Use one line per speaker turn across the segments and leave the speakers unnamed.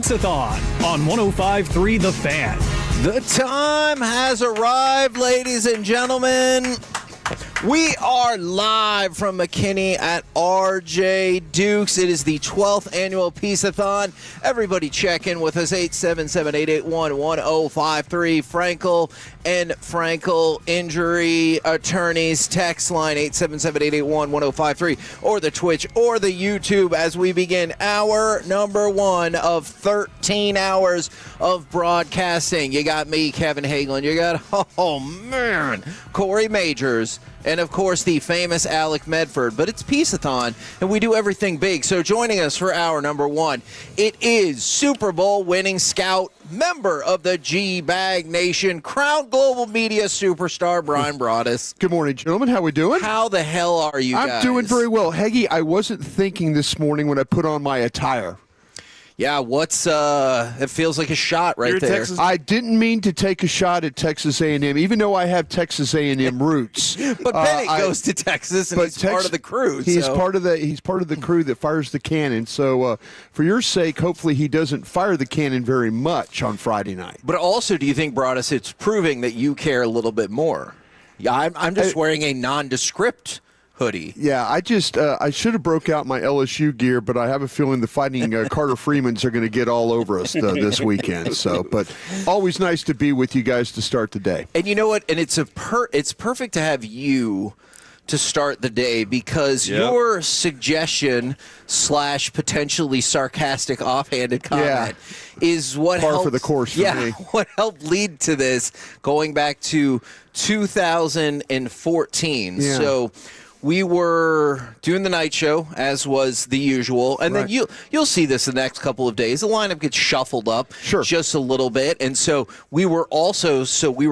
Piece-A-Thon on 105.3 The Fan.
The time has arrived, ladies and gentlemen. We are live from McKinney at RJ Dukes. It is the 12th annual Piece-A-Thon. Everybody check in with us, 877-881-1053. Frankel and Frankel Injury Attorneys. Text line 877-881-1053. Or the Twitch or the YouTube as we begin hour number 1 of 13 hours of broadcasting. You got me, Kevin Hagelin. You got, Corey Majors. And, of course, the famous Alec Medford. But it's Piece-A-Thon, and we do everything big. So joining us for hour number 1, it is Super Bowl winning scout, member of the G-Bag Nation, Crown Global Media superstar, Brian Broaddus.
Good morning, gentlemen. How we doing?
How the hell are you guys?
I'm doing very well. Heggy, I wasn't thinking this morning when I put on my attire.
Yeah, it feels like a shot right there.
Texas. I didn't mean to take a shot at Texas A&M, even though I have Texas A&M roots.
But Bennett goes to Texas, and he's part of the crew.
He's part of the crew that fires the cannon. So for your sake, hopefully he doesn't fire the cannon very much on Friday night.
But also, do you think, Broaddus, it's proving that you care a little bit more? Yeah, I'm just wearing a nondescript hoodie.
Yeah, I should have broke out my LSU gear, but I have a feeling the Fighting Carter Freemans are going to get all over us this weekend. So, but always nice to be with you guys to start the day.
And you know what? And it's perfect to have you to start the day because your suggestion / potentially sarcastic offhanded comment is what
par
helped,
for the course for me.
What helped lead to this going back to 2014.
Yeah.
So we were doing the night show, as was the usual, and then you'll see this the next couple of days. The lineup gets shuffled up just a little bit, and so we were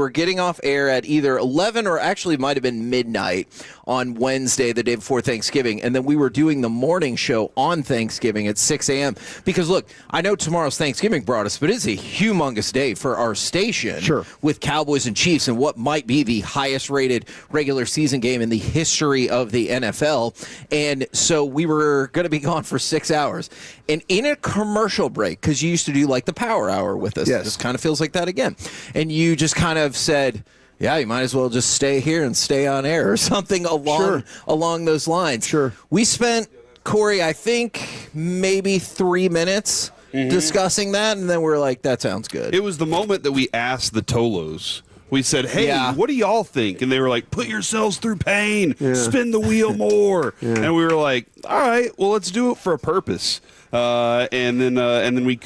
getting off air at either 11 or actually might have been midnight on Wednesday, the day before Thanksgiving, and then we were doing the morning show on Thanksgiving at 6 a.m. Because, look, I know tomorrow's Thanksgiving brought us, but it's a humongous day for our station with Cowboys and Chiefs and what might be the highest-rated regular season game in the history of the NFL. And so we were going to be gone for 6 hours. And in a commercial break, because you used to do like the power hour with us, this kind of feels like that again. And you just kind of said, yeah, you might as well just stay here and stay on air or something along those lines.
Sure.
We spent, Corey, I think maybe 3 minutes discussing that, and then we're like, that sounds good.
It was the moment that we asked the Tolos. We said, hey, what do y'all think? And they were like, put yourselves through pain. Spin the wheel more. And we were like, all right, well, let's do it for a purpose. And then we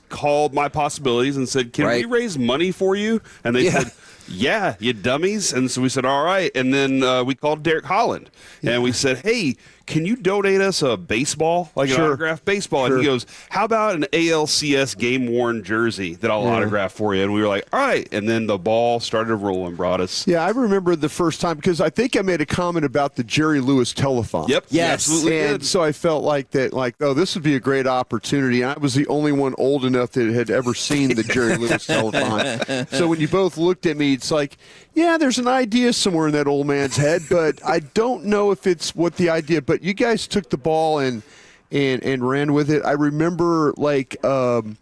called My Possibilities and said, can we raise money for you? And they said, yeah, you dummies. And so we said, all right. And then we called Derek Holland. And we said, hey, can you donate us a baseball, like an autographed baseball? And he goes, how about an ALCS game-worn jersey that I'll autograph for you? And we were like, all right. And then the ball started rolling, Broaddus.
Yeah, I remember the first time, because I think I made a comment about the Jerry Lewis telethon.
Yep, absolutely
and so I felt like that, oh, this would be a great opportunity. And I was the only one old enough that had ever seen the Jerry Lewis telethon. So when you both looked at me, it's like, yeah, there's an idea somewhere in that old man's head, but I don't know if it's what the idea. But you guys took the ball and ran with it. I remember the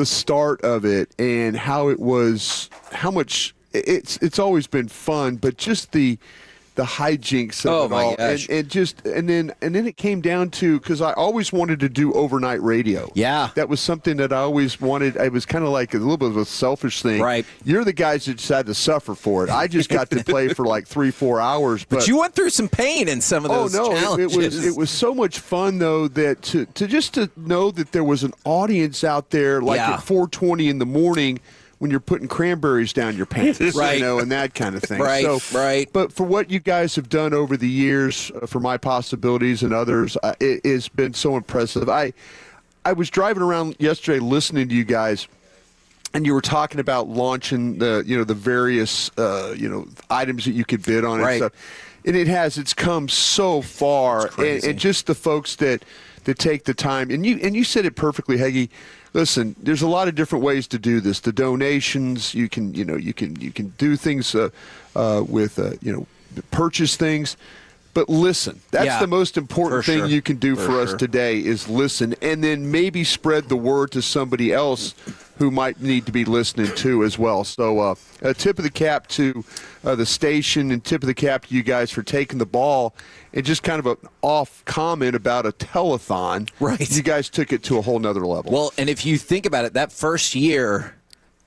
start of it and how it was, how much it's always been fun, but just the hijinks of it all.
Gosh.
And then it came down to, because I always wanted to do overnight radio.
Yeah.
That was something that I always wanted. It was kind of like a little bit of a selfish thing.
Right.
You're the guys that just had to suffer for it. I just got to play for like 3-4 hours. But
you went through some pain in some of those challenges.
It was so much fun, though, that to know that there was an audience out there at 4:20 in the morning when you're putting cranberries down your pants, and that kind of thing. But for what you guys have done over the years, for My Possibilities and others, it has been so impressive. I was driving around yesterday listening to you guys, and you were talking about launching the various items that you could bid on and stuff. And it's come so far, and just the folks that take the time. And you said it perfectly, Heggie. Listen, there's a lot of different ways to do this. The donations, you can do things with purchase things, But listen. That's the most important thing you can do for us
sure.
today is listen, and then maybe spread the word to somebody else who might need to be listening to as well. So a tip of the cap to the station and tip of the cap to you guys for taking the ball. And just kind of an off comment about a telethon.
Right.
You guys took it to a whole nother level.
Well, and if you think about it, that first year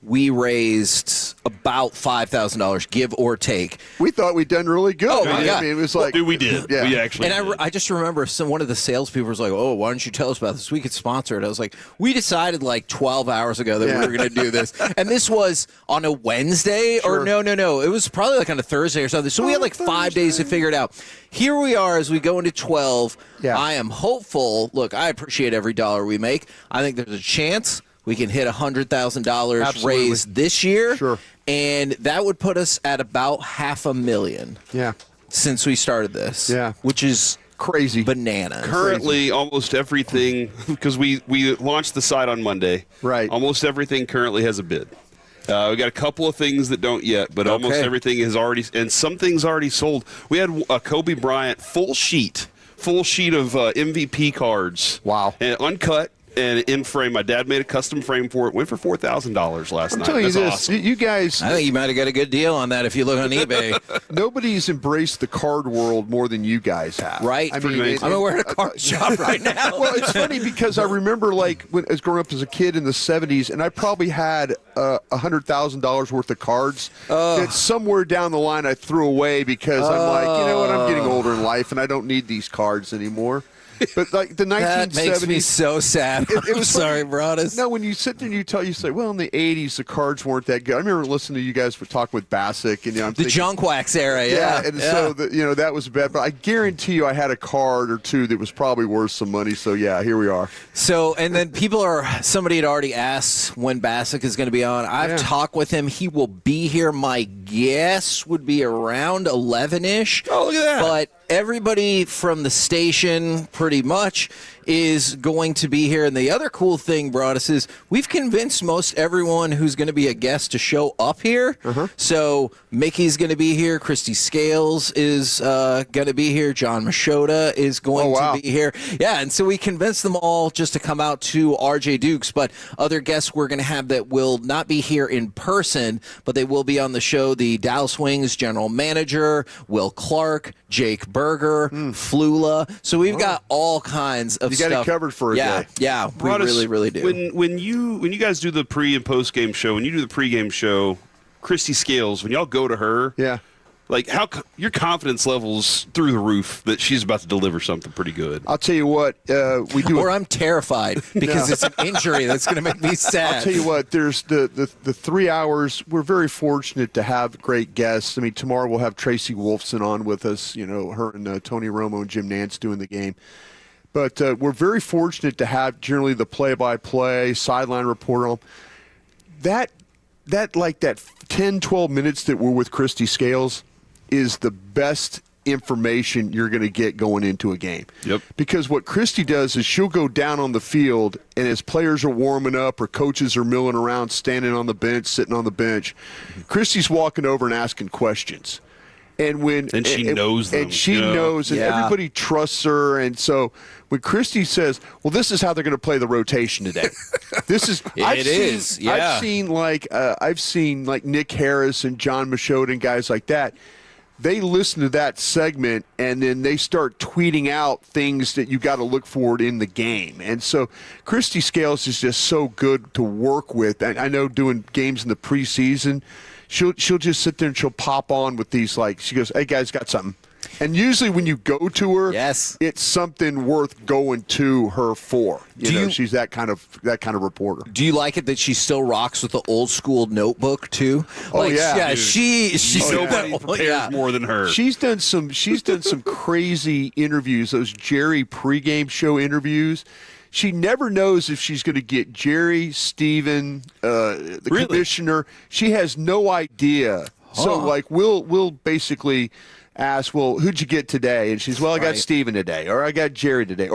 we raised about $5,000, give or take.
We thought we'd done really good.
Oh, my God.
I mean, it was like,
dude, we did.
Yeah.
We actually
And
did.
I just remember one of the salespeople was like, "Oh, why don't you tell us about this? We could sponsor it." I was like, "We decided like 12 hours ago that we were going to do this, and this was on a Wednesday or no, it was probably like on a Thursday or something. So we had like 5 days to figure it out. Here we are as we go into 12.
Yeah.
I am hopeful. Look, I appreciate every dollar we make. I think there's a chance we can hit $100,000 raised this year,
Sure.
and that would put us at about $500,000.
Yeah.
Since we started this, which is
crazy,
bananas.
Currently, almost everything, because we launched the site on Monday.
Right.
Almost everything currently has a bid. We got a couple of things that don't yet, but almost everything is already, and some things already sold. We had a Kobe Bryant full sheet of MVP cards.
Wow.
And uncut. And in frame, my dad made a custom frame for it. Went for $4,000 last night.
I'm telling you
That's
this,
awesome.
you guys.
I think you might have got a good deal on that if you look on eBay.
Nobody's embraced the card world more than you guys have.
Right?
I mean,
I'm wearing a card shop right now.
Well, it's funny because I remember like when I was growing up as a kid in the 70s, and I probably had $100,000 worth of cards that somewhere down the line I threw away because I'm like, you know what, I'm getting older in life and I don't need these cards anymore. But like the 1970s,
that makes me so sad.
It was
sorry, Broadus.
No, when you sit there and you say, well, in the 80s, the cards weren't that good. I remember listening to you guys talking with Bassick. And, I'm
the
thinking,
junk wax era, yeah.
So, that was bad. But I guarantee you I had a card or two that was probably worth some money. So, yeah, here we are.
So, and then somebody had already asked when Bassick is going to be on. I've talked with him. He will be here. My guess would be around 11-ish.
Oh, look at that.
But everybody from the station pretty much is going to be here. And the other cool thing, Broadus, is we've convinced most everyone who's going to be a guest to show up here. So Mickey's going to be here. Christy Scales is going to be here. John Machota is going to be here. Yeah, and so we convinced them all just to come out to RJ Dukes. But other guests we're going to have that will not be here in person, but they will be on the show. The Dallas Wings general manager, Will Clark, Jake Berger, Flula. So we've got all kinds of stuff.
You got it covered for a day.
Yeah, we really, really do.
When you guys do the pre and post game show, when you do the pre-game show, Christy Scales, when y'all go to her, like your confidence levels through the roof that she's about to deliver something pretty good.
I'll tell you what, we do.
Or I'm terrified because it's an injury that's going to make me sad.
I'll tell you what, there's the 3 hours. We're very fortunate to have great guests. I mean, tomorrow we'll have Tracy Wolfson on with us. You know, her and Tony Romo and Jim Nantz doing the game. But we're very fortunate to have generally the play-by-play, sideline reporter on. That 10, 12 minutes that we're with Christy Scales is the best information you're going to get going into a game.
Yep.
Because what Christy does is she'll go down on the field, and as players are warming up or coaches are milling around, standing on the bench, sitting on the bench, Christy's walking over and asking questions. And
she knows them.
And she knows, and everybody trusts her. And so when Christy says, well, this is how they're going to play the rotation today. This is I've seen like Nick Harris and John Machota and guys like that. They listen to that segment, and then they start tweeting out things that you got to look for in the game. And so Christy Scales is just so good to work with. I know doing games in the preseason, she'll just sit there and she'll pop on with these, like, she goes, hey, guys, got something. And usually when you go to her, it's something worth going to her for. You know, she's that kind of reporter.
Do you like it that she still rocks with the old school notebook too?
She's nobody prepares more than her.
She's done some crazy interviews. Those Jerry pregame show interviews. She never knows if she's going to get Jerry, Steven, the commissioner. She has no idea. So like we'll basically ask, well, who'd you get today? And she's, well, I got Steven today, or I got Jerry today,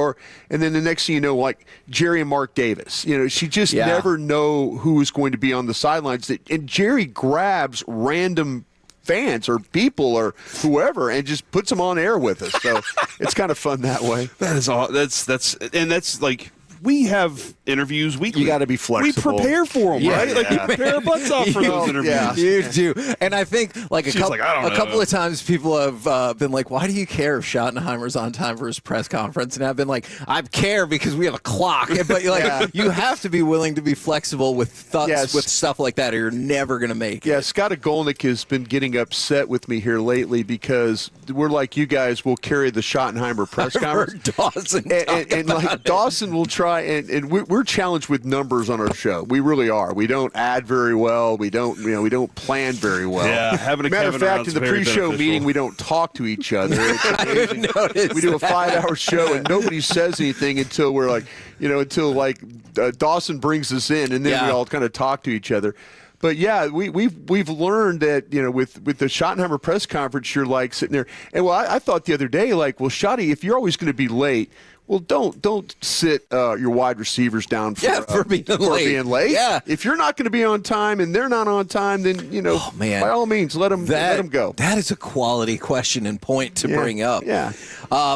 and then the next thing you know, like Jerry and Mark Davis. You know, she just never know who is going to be on the sidelines. And Jerry grabs random fans or people or whoever and just puts them on air with us. So it's kind of fun that way.
That is all. That's like. We have interviews weekly.
You got to be flexible.
We prepare for them, right? Like we prepare our butts off for those interviews.
Yeah. You do. And I think a couple of times people have been like, why do you care if Schottenheimer's on time for his press conference? And I've been like, I care because we have a clock. But you have to be willing to be flexible with stuff like that or you're never going to make it.
Yeah, Scott Agolnik has been getting upset with me here lately because we're like you guys will carry the Schottenheimer press conference.
Dawson
and like Dawson will try. And we're challenged with numbers on our show. We really are. We don't add very well. We don't plan very well.
Yeah, having a
matter of fact, in the pre-show meeting, we don't talk to each other. We do a 5-hour show and nobody says anything until we're like, Dawson brings us in, and then we all kind of talk to each other. But yeah, we've learned that with the Schottenheimer press conference, you're like sitting there, and I thought the other day, like, well, Schotty, if you're always going to be late. Well, don't sit your wide receivers down for being late.
Yeah.
If you're not going to be on time and they're not on time, then by all means let them go.
That is a quality question and point to bring up.
Yeah.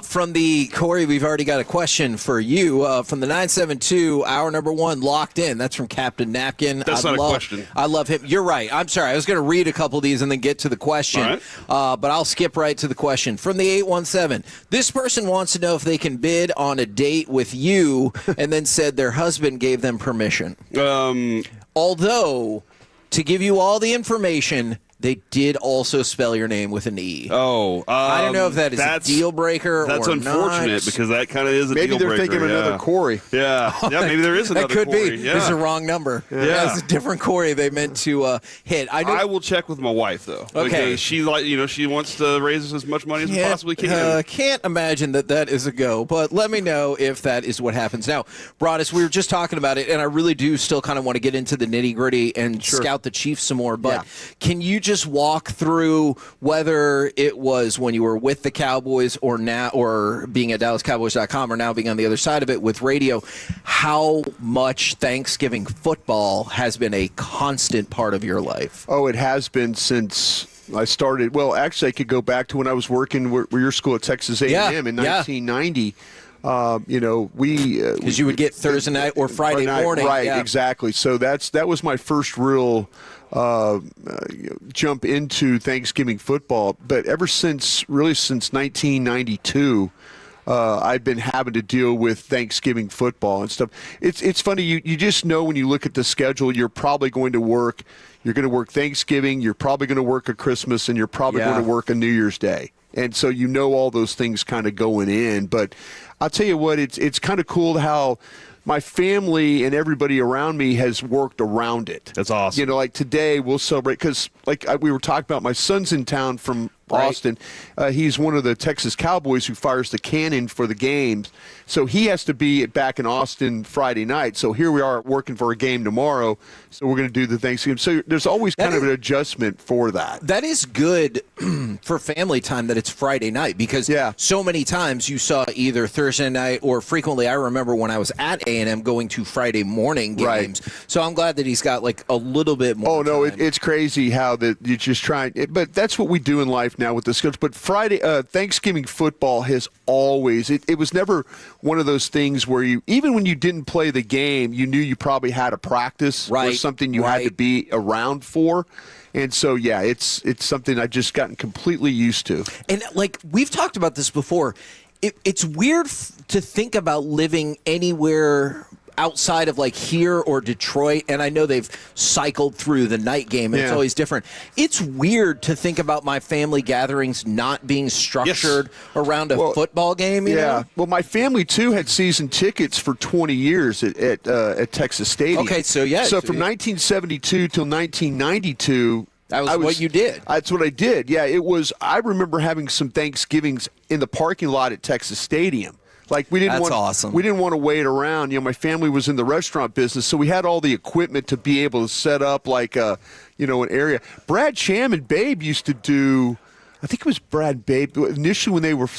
From the Corey, we've already got a question for you from the 972. Hour number 1 locked in. That's from Captain Napkin.
That's not a question.
I love him. You're right. I'm sorry. I was going to read a couple of these and then get to the question.
All right.
But I'll skip right to the question from the 817. This person wants to know if they can bid on a date with you and then said their husband gave them permission. Although, to give you all the information, they did also spell your name with an E.
I
don't know if that is a deal breaker or not.
That's unfortunate because that kind of is a
maybe
deal breaker.
Maybe they're thinking of another Corey.
Yeah, maybe there is another
Corey. That could
Corey.
be. There's a wrong number.
Yeah.
That's a different Corey they meant to hit.
I will check with my wife, though.
Okay.
Because she wants to raise us as much money as we possibly can.
Can't imagine that is a go, but let me know if that is what happens. Now, Broadus, we were just talking about it, and I really do still kind of want to get into the nitty-gritty and scout the Chiefs some more, but can you just walk through whether it was when you were with the Cowboys or now, or being at DallasCowboys.com or now being on the other side of it with radio, how much Thanksgiving football has been a constant part of your life?
Oh, it has been since I started. Well, actually, I could go back to when I was working where your school at Texas A&M in 1990. Because
you would get Thursday night or Friday morning.
Right, exactly. So that was my first real jump into Thanksgiving football. But ever since 1992, I've been having to deal with Thanksgiving football and stuff. It's funny. You just know when you look at the schedule, you're probably going to work. You're going to work Thanksgiving. You're probably going to work a Christmas, and you're probably going to work a New Year's Day. And so you know all those things kind of going in. But I'll tell you what, it's kind of cool how my family and everybody around me has worked around it.
That's awesome.
Like today we'll celebrate because we were talking about, my son's in town from Austin. He's one of the Texas Cowboys who fires the cannon for the games. So he has to be back in Austin Friday night. So here we are working for a game tomorrow. So we're going to do the Thanksgiving. So there's always kind of an adjustment for that.
That is good for family time that it's Friday night because so many times you saw either Thursday night or frequently I remember when I was at A&M going to Friday morning games. Right. So I'm glad that he's got like a little bit more
Oh, no,
time.
It's crazy how that you just try. But that's what we do in life now with the schedule. But Thanksgiving football has always, it was never one of those things where even when you didn't play the game, you knew you probably had a practice or something you had to be around for. And so, it's something I've just gotten completely used to.
And like we've talked about this before, it's weird to think about living anywhere outside of like here or Detroit, and I know they've cycled through the night game, and it's always different. It's weird to think about my family gatherings not being structured around a football game. You know?
Well, my family too had season tickets for 20 years at Texas Stadium.
Okay, so
from 1972 till 1992.
That was what you did.
That's what I did. Yeah, it was. I remember having some Thanksgivings in the parking lot at Texas Stadium. Like we didn't
awesome.
We didn't want to wait around. My family was in the restaurant business, so we had all the equipment to be able to set up like an area. Brad Sham and Babe used to do. I think it was Brad Babe initially when they were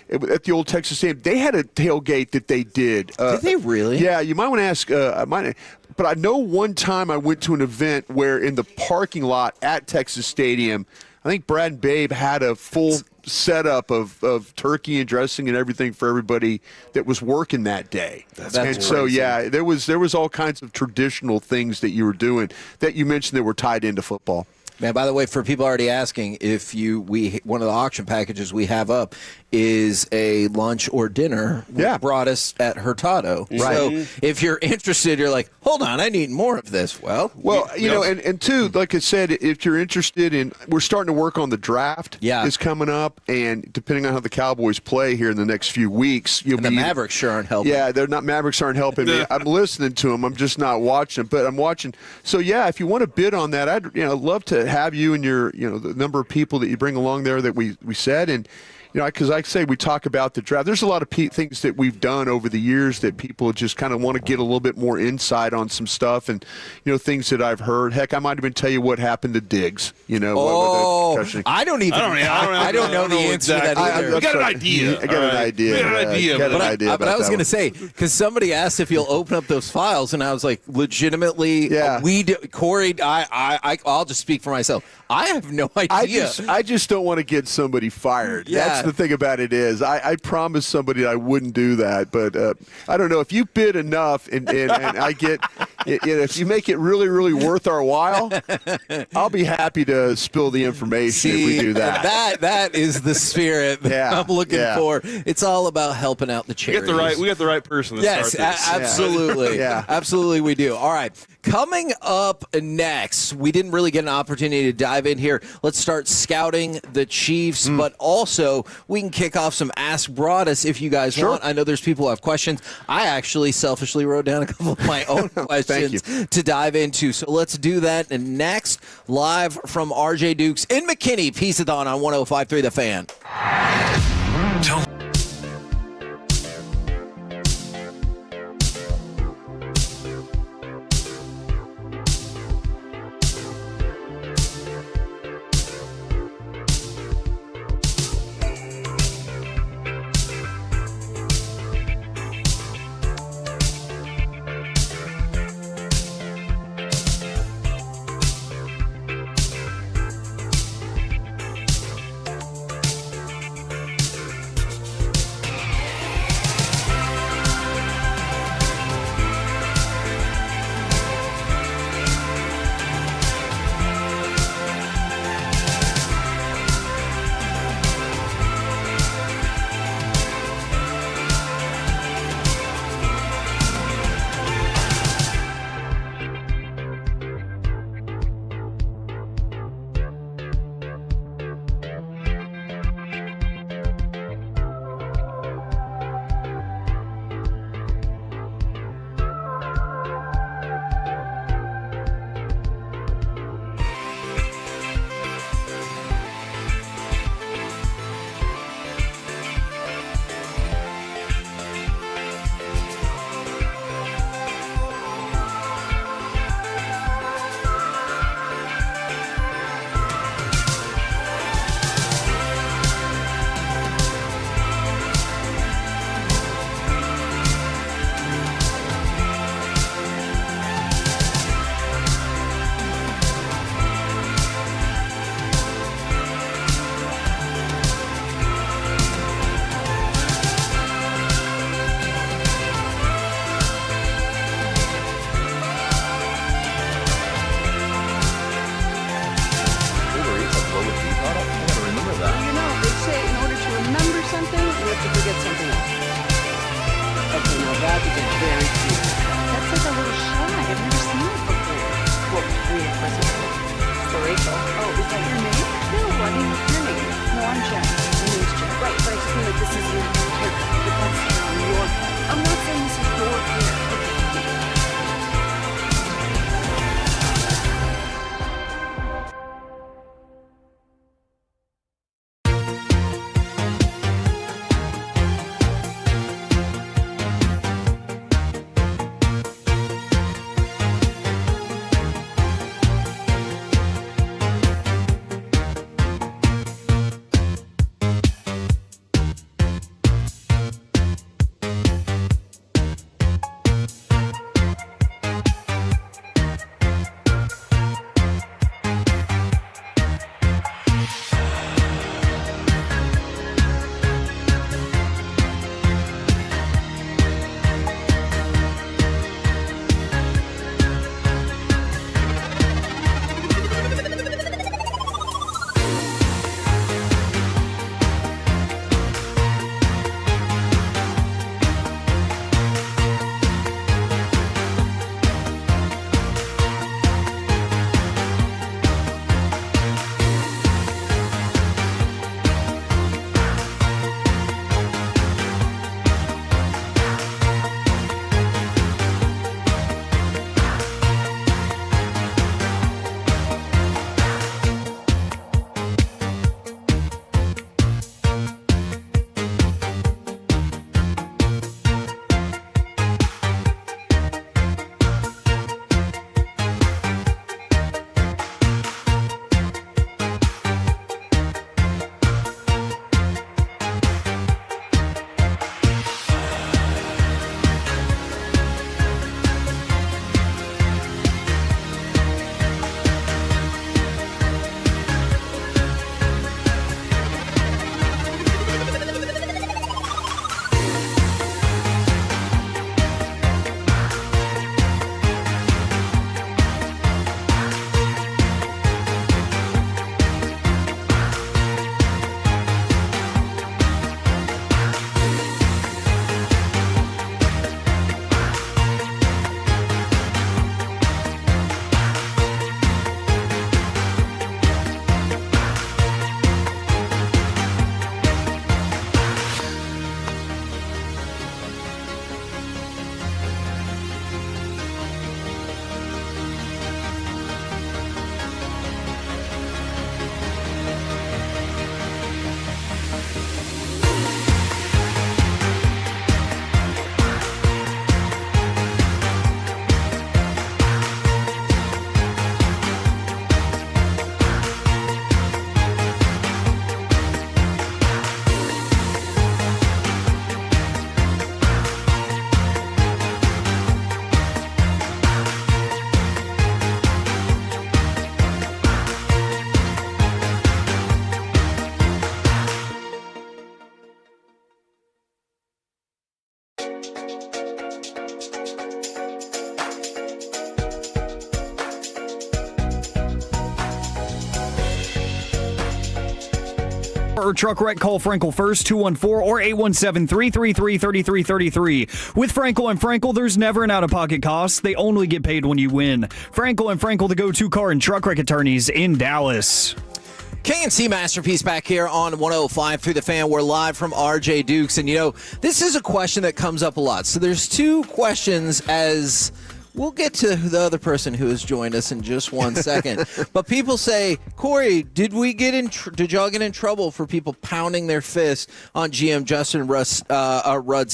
at the old Texas Stadium. They had a tailgate that they did.
Did they really?
Yeah, you might want to ask. But I know one time I went to an event where in the parking lot at Texas Stadium, I think Brad and Babe had a full setup of turkey and dressing and everything for everybody that was working that day.
That's
and
crazy.
So there was all kinds of traditional things that you were doing that you mentioned that were tied into football.
Man, by the way, for people already asking, one of the auction packages we have up is a lunch or dinner brought us at Hurtado.
Right.
So if you're interested, you're like, hold on, I need more of this. Well,
and two, like I said, if you're interested in, we're starting to work on the draft.
Yeah.
Is coming up, and depending on how the Cowboys play here in the next few weeks,
the Mavericks sure aren't helping.
Yeah, Mavericks aren't helping me. I'm listening to them. I'm just not watching, but I'm watching. So yeah, if you want to bid on that, I'd love to have you and your the number of people that you bring along there that we said. And because like I say, we talk about the draft. There's a lot of things that we've done over the years that people just kind of want to get a little bit more insight on some stuff, and things that I've heard. Heck, I might even tell you what happened to Diggs.
I don't know the answer to that either.
I got an idea.
I got an idea.
But I was going to say, because somebody asked if you'll open up those files, and I was like, legitimately, Corey, I'll just speak for myself. I have no idea.
I just don't want to get somebody fired.
Yeah.
That's the thing about it is I promised somebody I wouldn't do that, but I don't know if you bid enough and I get if you make it really, really worth our while, I'll be happy to spill the information if we do that.
That is the spirit that I'm looking for. It's all about helping out the charities.
We got the right person to
yes,
start this.
Absolutely. Absolutely we do. All right. Coming up next, we didn't really get an opportunity to dive in here. Let's start scouting the Chiefs, but also we can kick off some Ask Broadus if you guys want. I know there's people who have questions. I actually selfishly wrote down a couple of my own questions to dive into. So let's do that next, live from RJ Dukes in McKinney. Piece-A-Thon on 105.3 The Fan.
or truck wreck, call Frankel first, 214 or 817-333-3333. With Frankel and Frankel, there's never an out-of-pocket cost. They only get paid when you win. Frankel and Frankel, the go-to car and truck wreck attorneys in Dallas.
K&C Masterpiece back here on 105 through the fan. We're live from RJ Dukes. And, this is a question that comes up a lot. So there's two questions as... We'll get to the other person who has joined us in just 1 second. But people say, Corey, did y'all get in trouble for people pounding their fist on GM Justin Rudd's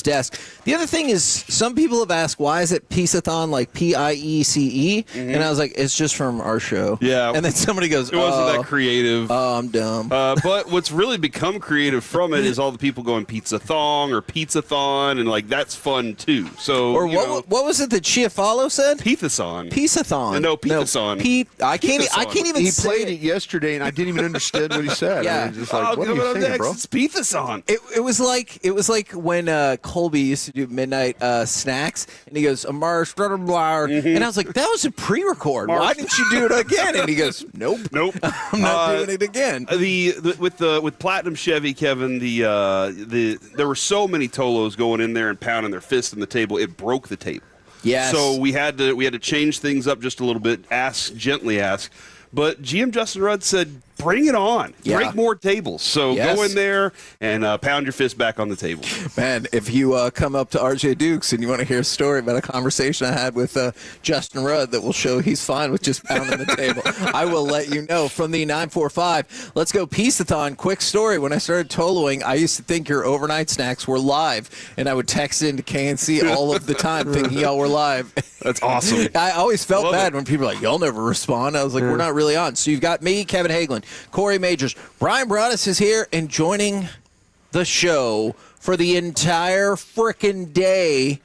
desk? The other thing is, some people have asked, why is it Piece-A-Thon, like Piece? Mm-hmm. And I was like, it's just from our show.
Yeah.
And then somebody goes,
it wasn't that creative.
Oh, I'm dumb.
But what's really become creative from it is all the people going Pizza-Thong or Pizza-Thon, and like that's fun too. So,
or what was it that Chiafalo said?
Piece-A-Thon.
Piece-A-Thon.
No, Piece-A-Thon.
I can't even
He
say
played it yesterday, and I didn't even understand what he said.
Yeah.
I was just like, what are you saying, bro?
It's Piece-A-Thon.
It was like when Colby used to do midnight snacks, and he goes, Amar Strutterblower, and I was like, that was a pre-record. Why didn't you do it again? And he goes, Nope. I'm not doing it again.
With Platinum Chevy, Kevin, there were so many Tolos going in there and pounding their fists on the table, it broke the table.
Yes.
So we had to change things up just a little bit. Gently ask. But GM Justin Rudd said, bring it on.
Yeah.
Break more tables. So go in there and pound your fist back on the table.
Man, if you come up to RJ Dukes and you want to hear a story about a conversation I had with Justin Rudd that will show he's fine with just pounding the table, I will let you know. From the 945, let's go Piece-A-Thon. Quick story. When I started Toloing, I used to think your overnight snacks were live, and I would text into K&C all of the time thinking y'all were live.
That's awesome.
I always felt bad when people were like, y'all never respond. I was like, we're not really on. So you've got me, Kevin Hagelin, Corey Majors. Brian Broaddus is here and joining the show for the entire frickin' day,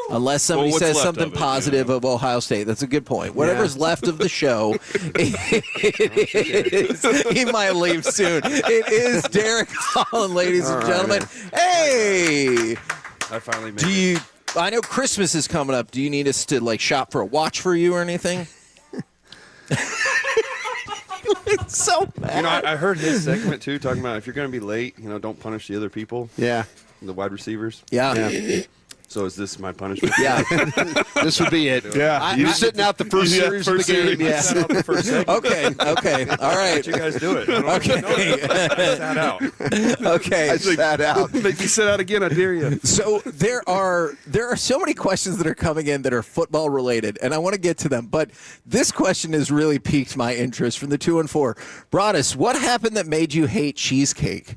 unless somebody says something positive of Ohio State. That's a good point. Whatever's left of the show, he might leave soon. It is Derek Holland, ladies and gentlemen. Hey!
I finally made it.
I know Christmas is coming up. Do you need us to shop for a watch for you or anything? It's so bad.
I heard his segment too, talking about if you're going to be late, don't punish the other people.
Yeah.
The wide receivers.
Yeah.
So is this my punishment?
Yeah. This would be it.
Yeah.
You're sitting out the first series of the game.
Yeah.
Okay. All right.
Let you guys do it.
Okay.
Sat out.
Okay.
I sat out.
Make me sit out again, I dare you.
So there are so many questions that are coming in that are football related, and I want to get to them. But this question has really piqued my interest from the 214. Broaddus, what happened that made you hate cheesecake?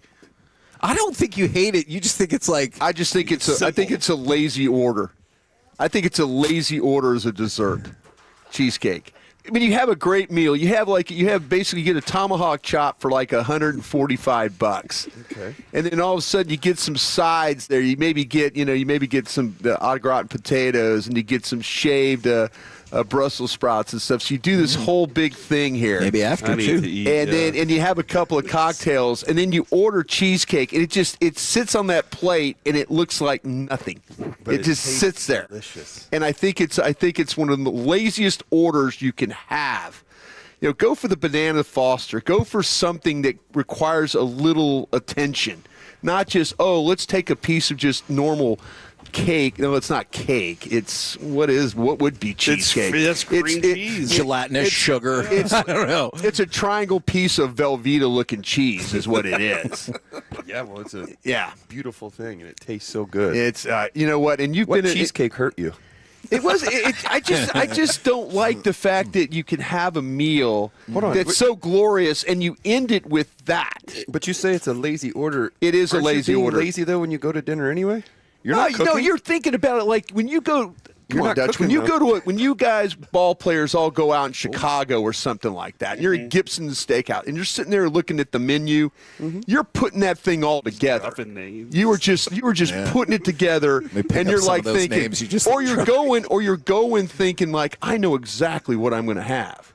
I don't think you hate it. You just think it's like
I think it's a lazy order. I think it's a lazy order as a dessert. Cheesecake. I mean, you have a great meal. You basically get a tomahawk chop for like $145.
Okay.
And then all of a sudden you get some sides there. You maybe get some au gratin potatoes, and you get some shaved Brussels sprouts and stuff. So you do this whole big thing here.
Maybe after too.
And you have a couple of cocktails, and then you order cheesecake, and it sits on that plate, and it looks like nothing.
But
it just sits there.
Delicious.
And I think it's one of the laziest orders you can have. Go for the banana Foster. Go for something that requires a little attention, not just let's take a piece of just normal cake. No, it's not cake. It's what would be cheesecake?
That's cream cheese.
Gelatinous sugar. I don't know.
It's a triangle piece of Velveeta-looking cheese is what it is.
Yeah, well, it's a
beautiful
thing, and it tastes so good.
It's you know what? And
what cheesecake hurt you?
It was. I just don't like the fact that you can have a meal that's so glorious and you end it with that.
But you say it's a lazy order.
It is a
Aren't
lazy
you being
order.
lazy though when you go to dinner anyway. You're not cooking?
No, you're thinking about it like when you go. Come on, Dutch.
Cooking,
when you guys ball players all go out in Chicago or something like that, and you're at Gibson's Steakhouse, and you're sitting there looking at the menu, you're putting that thing all together. You were just putting it together, and you're like thinking, or you're going thinking like, I know exactly what I'm going to have.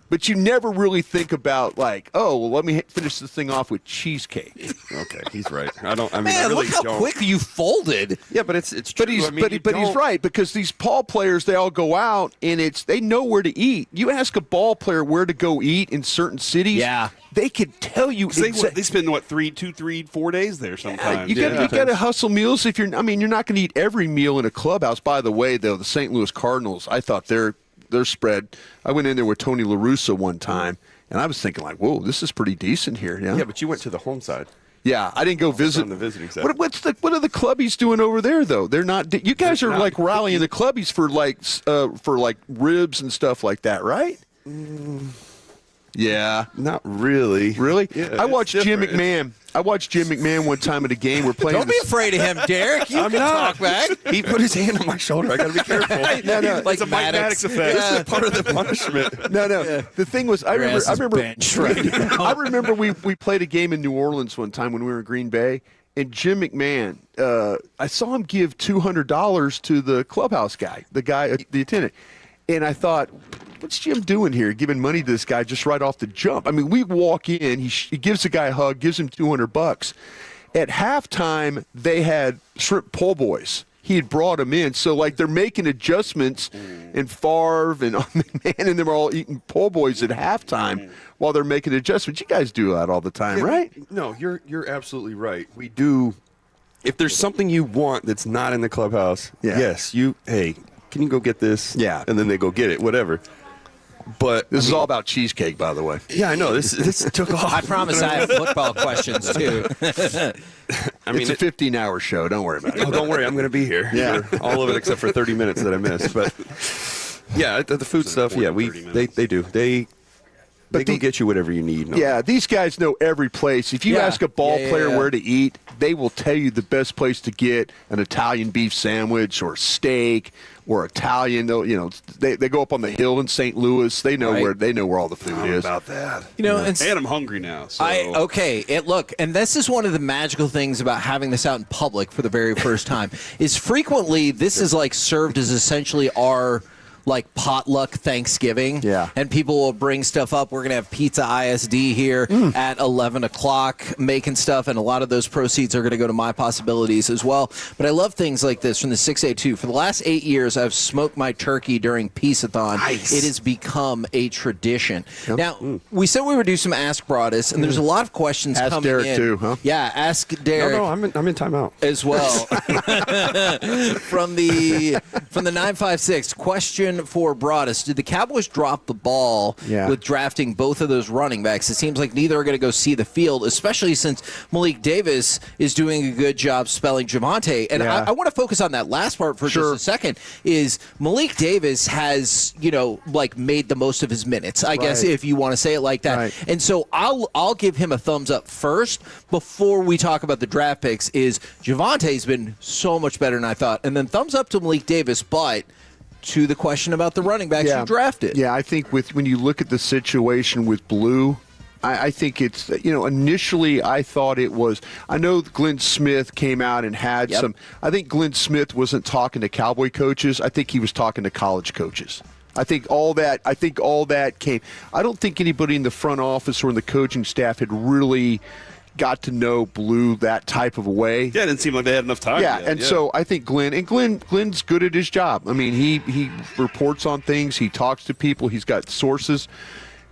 But you never really think about like, oh, well, let me finish this thing off with cheesecake.
Okay, he's right. I mean,
Man,
I really
look how
don't.
quick you folded.
Yeah, but it's true.
But he's right, because these ball players, they all go out and they know where to eat. You ask a ball player where to go eat in certain cities, they could tell you.
They spend 4 days there sometimes.
You got to hustle meals if you're. I mean, you're not going to eat every meal in a clubhouse. By the way, though, the St. Louis Cardinals, I thought their spread. I went in there with Tony La Russa one time, and I was thinking like, whoa, this is pretty decent here.
Yeah, but you went to the home side.
Yeah, I didn't go visit
on the visiting side.
What are the clubbies doing over there though? They're not. You guys are like rallying the clubbies for like ribs and stuff like that, right? Yeah,
not really.
Really?
Yeah,
I watched Jim
different.
McMahon. I watched Jim McMahon one time at a game. We're playing.
Don't be afraid of him, Derek. You can talk back.
He put his hand on my shoulder. I got to be careful.
No,
like
it's a Mike Maddox effect.
This is part of the punishment.
No. The thing was, I remember.
Bench right now.
I remember we played a game in New Orleans one time when we were in Green Bay, and Jim McMahon. I saw him give $200 to the clubhouse guy, the attendant, and I thought, what's Jim doing here, giving money to this guy just right off the jump? I mean, we walk in, he gives the guy a hug, gives him $200. At halftime, they had shrimp po' boys. He had brought them in, so like they're making adjustments, and Favre and McMahon and them are all eating po' boys at halftime while they're making adjustments. You guys do that all the time, right?
No, you're absolutely right. We do. If there's something you want that's not in the clubhouse, yes, hey, can you go get this?
Yeah.
And then they go get it, whatever. But
This is all about cheesecake, by the way.
Yeah, I know. This took off.
I promise I have football questions, too.
I mean,
it's a 15-hour show. Don't worry about it.
Oh, don't worry. I'm going to be here.
Yeah.
For all of it except for 30 minutes that I missed. But, yeah, the food stuff, yeah, they do. They can get you whatever you need. No.
Yeah, these guys know every place. If you ask a ball player where to eat, they will tell you the best place to get an Italian beef sandwich or steak or Italian. You know, they go up on the hill in St. Louis. They know where all the food is.
About that,
and
I'm hungry now. So.
Look, and this is one of the magical things about having this out in public for the very first time is frequently this is like served as essentially our like potluck Thanksgiving.
Yeah.
And people will bring stuff up. We're going to have Pizza ISD here at 11 o'clock making stuff, and a lot of those proceeds are going to go to My Possibilities as well. But I love things like this from the 682. For the last 8 years, I've smoked my turkey during Piece-A-Thon. Nice. It has become a tradition. Yep. Now, we said we would do some Ask Broadus, and there's a lot of questions
ask
coming
Derek
in.
too, huh?
Yeah, ask Derek.
No, I'm in timeout.
As well. From the 956, question for Broadus. Did the Cowboys drop the ball with drafting both of those running backs? It seems like neither are going to go see the field, especially since Malik Davis is doing a good job spelling Javonte. And I want to focus on that last part for just a second, is Malik Davis has, made the most of his minutes, I guess, if you want to say it like that. Right. And so I'll give him a thumbs up first before we talk about the draft picks, is Javonte's been so much better than I thought. And then thumbs up to Malik Davis, but to the question about the running backs you drafted.
Yeah, I think when you look at the situation with Blue, I think it's, initially I thought it was, I know Glenn Smith came out and had some, I think Glenn Smith wasn't talking to Cowboy coaches. I think he was talking to college coaches. I think all that came. I don't think anybody in the front office or in the coaching staff had really got to know Blue that type of a way.
Yeah, it didn't seem like they had enough time.
Yeah, so I think Glenn's good at his job. I mean, he reports on things, he talks to people, he's got sources.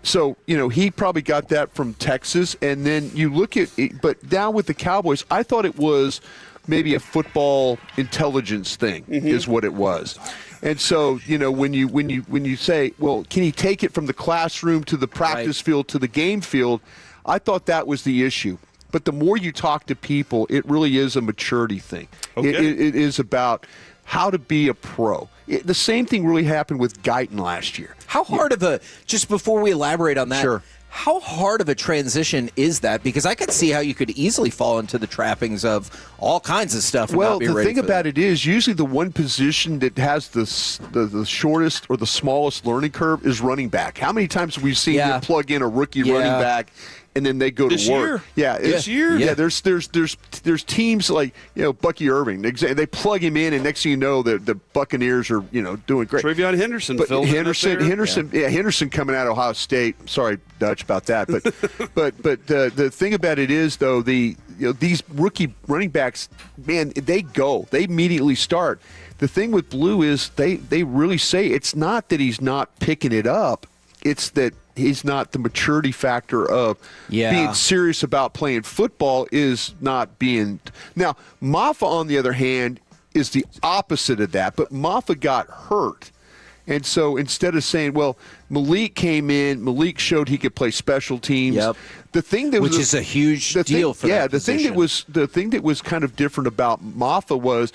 So, he probably got that from Texas. And then you look at it, but now with the Cowboys, I thought it was maybe a football intelligence thing is what it was. And so, when you say, well, can he take it from the classroom to the practice field to the game field? I thought that was the issue. But the more you talk to people, it really is a maturity thing. Okay. It is about how to be a pro. The same thing really happened with Guyton last year.
How hard of a, just before we elaborate on that, how hard of a transition is that? Because I could see how you could easily fall into the trappings of all kinds of stuff.
Well, the thing about it is usually the one position that has the shortest or the smallest learning curve is running back. How many times have we seen you plug in a rookie running back and then they go
this
to work.
Year?
Yeah,
this year.
Yeah, there's teams like Bucky Irving. They plug him in, and next thing you know, the Buccaneers are doing great.
Trevion Henderson,
but Henderson coming out of Ohio State. Sorry, Dutch, about that, but the thing about it is though these rookie running backs, man, they immediately start. The thing with Blue is they really say it's not that he's not picking it up, it's that he's not the maturity factor of being serious about playing football is not being. Now, Maffa, on the other hand, is the opposite of that, but Maffa got hurt. And so instead of saying, well, Malik came in, Malik showed he could play special teams.
Yep.
The thing that
which is a huge deal for that position.
The thing that was kind of different about Maffa was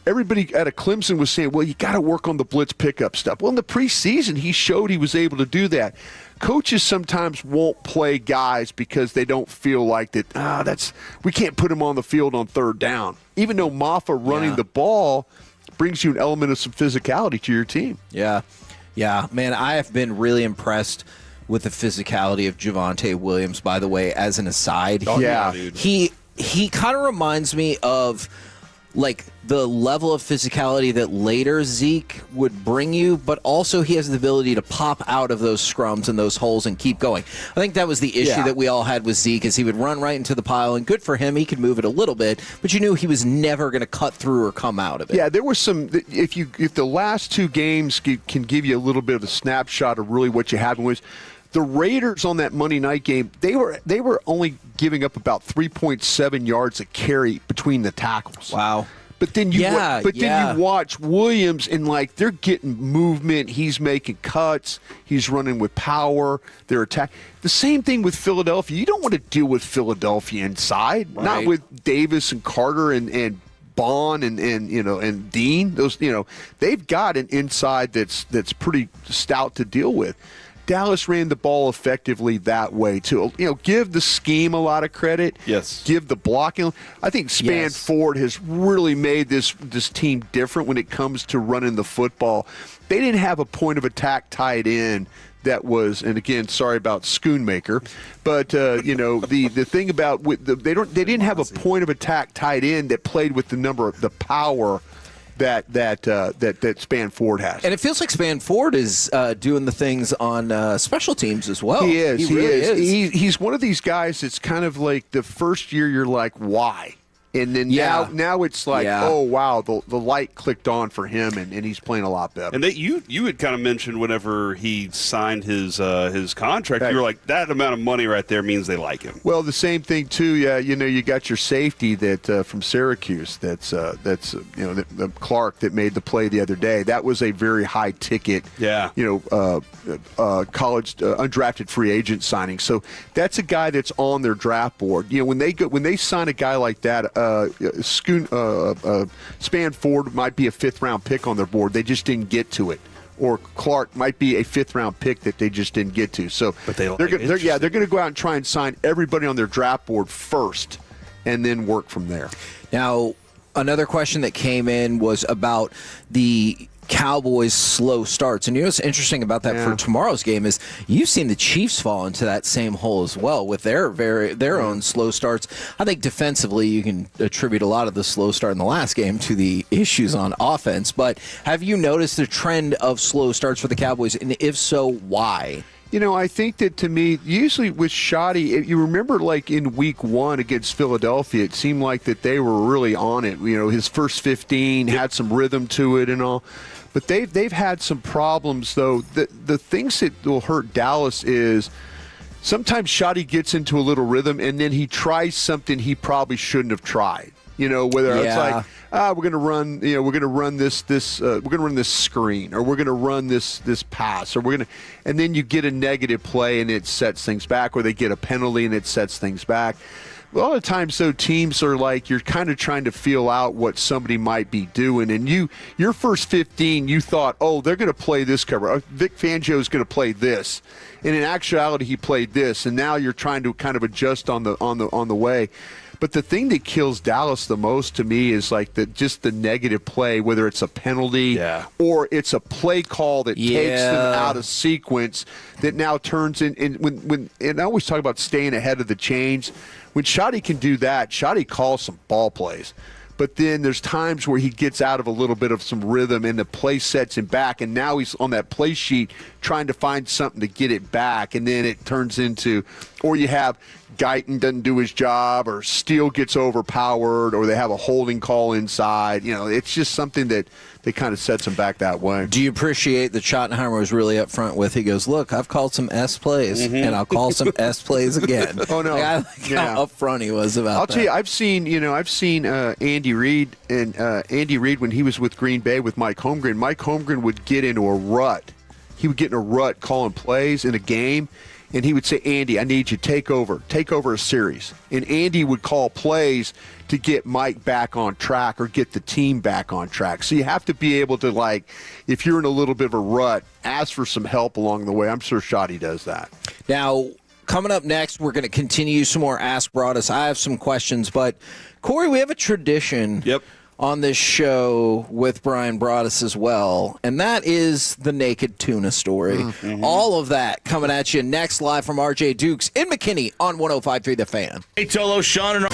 everybody at Clemson was saying, well, you got to work on the blitz pickup stuff. Well, in the preseason, he showed he was able to do that. Coaches sometimes won't play guys because they don't feel like that, we can't put him on the field on third down. Even though Maffa running the ball brings you an element of some physicality to your team.
Yeah. Yeah, man, I have been really impressed with the physicality of Javonte Williams, by the way, as an aside. He kind of reminds me of like the level of physicality that later Zeke would bring you, but also he has the ability to pop out of those scrums and those holes and keep going. I think that was the issue that we all had with Zeke, is he would run right into the pile, and good for him, he could move it a little bit, but you knew he was never going to cut through or come out of it.
Yeah, there was some. If the last two games can give you a little bit of a snapshot of really what you had was. The Raiders on that Monday night game, they were only giving up about 3.7 yards a carry between the tackles.
Wow.
But then you watch Williams, and like they're getting movement. He's making cuts. He's running with power. They're attacking. The same thing with Philadelphia. You don't want to deal with Philadelphia inside, not with Davis and Carter and Bond and Dean. Those they've got an inside that's pretty stout to deal with. Dallas ran the ball effectively that way too. Give the scheme a lot of credit.
Yes.
Give the blocking. I think Span Ford has really made this team different when it comes to running the football. They didn't have a point of attack tight end that was, and again, sorry about Schoonmaker, but the thing about they didn't have a point of attack tight end that played with the power that Span Ford has.
And it feels like Span Ford is doing the things on special teams as well.
He is.
He really is.
He's one of these guys that's kind of like the first year you're like, why? And then now it's like, oh, wow, the light clicked on for him, and he's playing a lot better.
And you had kind of mentioned whenever he signed his contract, you were like, that amount of money right there means they like him.
Well, the same thing, too, you got your safety that from Syracuse that's the Clark that made the play the other day. That was a very high-ticket, college undrafted free agent signing. So that's a guy that's on their draft board. When they sign a guy like that, Span Ford might be a fifth-round pick on their board. They just didn't get to it. Or Clark might be a fifth-round pick that they just didn't get to. So they're going to go out and try and sign everybody on their draft board first and then work from there.
Now, another question that came in was about the Cowboys' slow starts. And what's interesting about that for tomorrow's game is you've seen the Chiefs fall into that same hole as well with their own slow starts. I think defensively you can attribute a lot of the slow start in the last game to the issues on offense. But have you noticed a trend of slow starts for the Cowboys? And if so, why?
I think that to me, usually with Shoddy, you remember like in week 1 against Philadelphia, it seemed like that they were really on it. His first 15 had some rhythm to it and all. But they've had some problems, though. The things that will hurt Dallas is sometimes Shoddy gets into a little rhythm, and then he tries something he probably shouldn't have tried. Whether it's like, we're going to run, we're going to run this screen, or we're going to run this pass, or and then you get a negative play and it sets things back, or they get a penalty and it sets things back. A lot of times, though, teams are like, you're kind of trying to feel out what somebody might be doing. And your first 15, you thought, oh, they're going to play this cover. Vic Fangio is going to play this. And in actuality, he played this. And now you're trying to kind of adjust on the way. But the thing that kills Dallas the most to me is like just the negative play, whether it's a penalty or it's a play call that takes them out of sequence that now turns in. And I always talk about staying ahead of the chains. When Shotty can do that, Shotty calls some ball plays. But then there's times where he gets out of a little bit of some rhythm and the play sets him back, and now he's on that play sheet trying to find something to get it back, and then it turns into, or you have Guyton doesn't do his job, or Steele gets overpowered, or they have a holding call inside. It's just something that kind of sets him back that way.
Do you appreciate that Schottenheimer was really up front with? He goes, look, I've called some S plays, and I'll call some S plays again.
Oh, no.
I like how up front he was about that.
I'll tell you, I've seen Andy Reid, and Andy Reid, when he was with Green Bay with Mike Holmgren would get into a rut. He would get in a rut calling plays in a game, and he would say, Andy, I need you to take over a series. And Andy would call plays to get Mike back on track or get the team back on track. So you have to be able to, like, if you're in a little bit of a rut, ask for some help along the way. I'm sure Shotty does that.
Now, coming up next, we're going to continue some more Ask Broadus. I have some questions, but, Corey, we have a tradition on this show with Brian Broadus as well, and that is the naked tuna story. All of that coming at you next, live from RJ Dukes in McKinney on 105.3 The Fan.
Hey, Tolo, Sean, and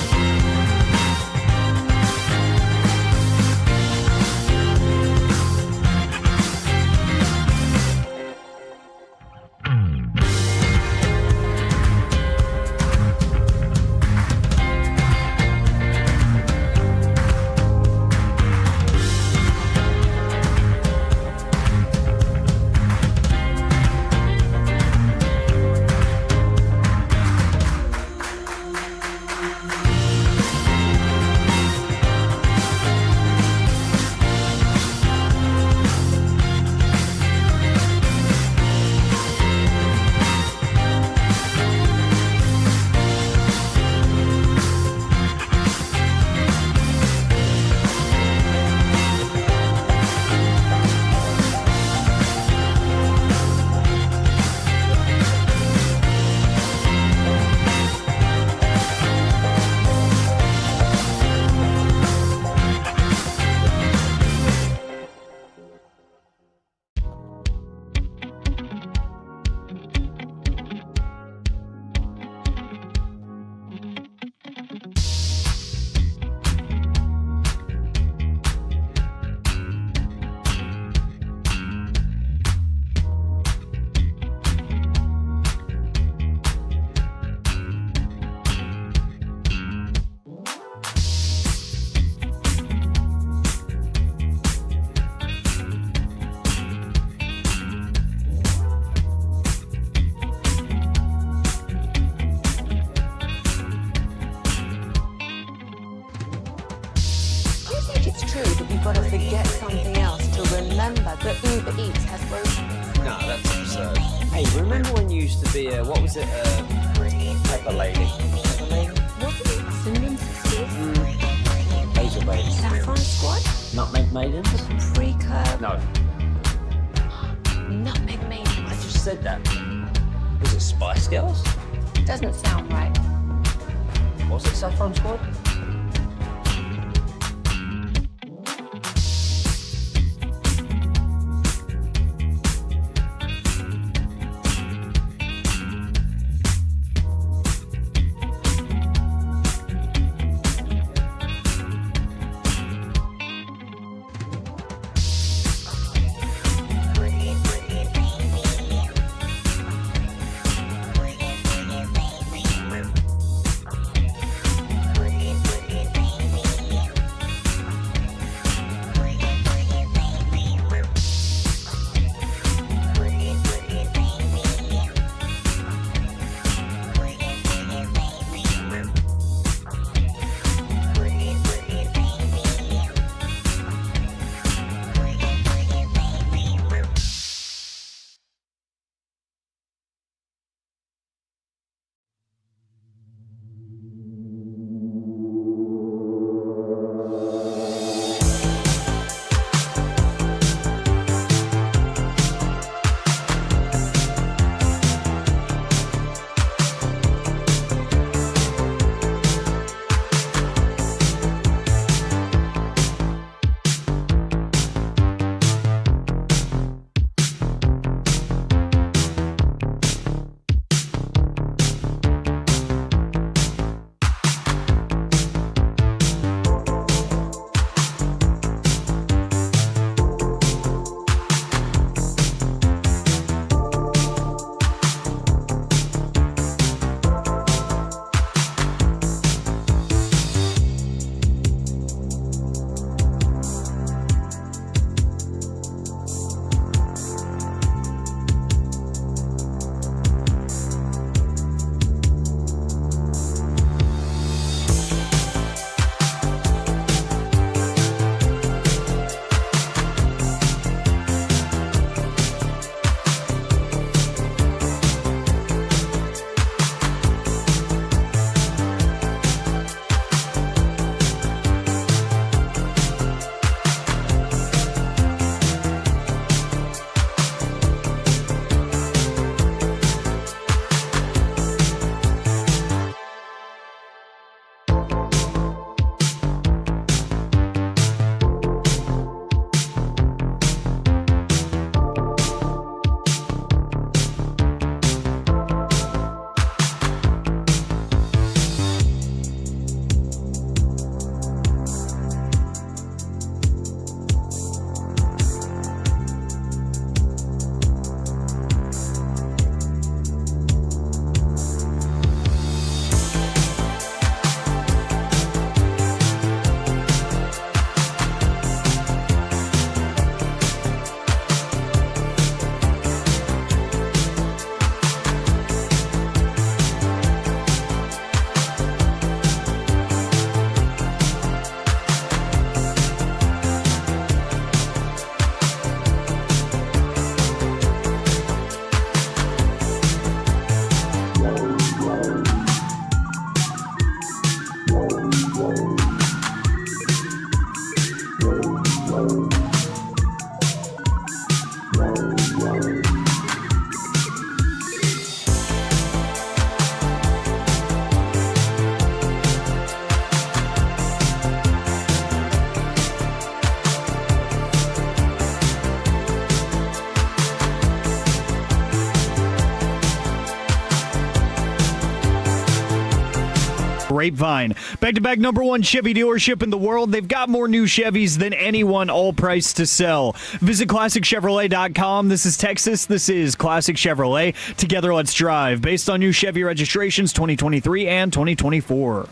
Grapevine. Back-to-back #1 Chevy dealership in the world. They've got more new Chevys than anyone, all priced to sell. Visit ClassicChevrolet.com. This is Texas. This is Classic Chevrolet. Together, let's drive. Based on new Chevy registrations 2023 and 2024.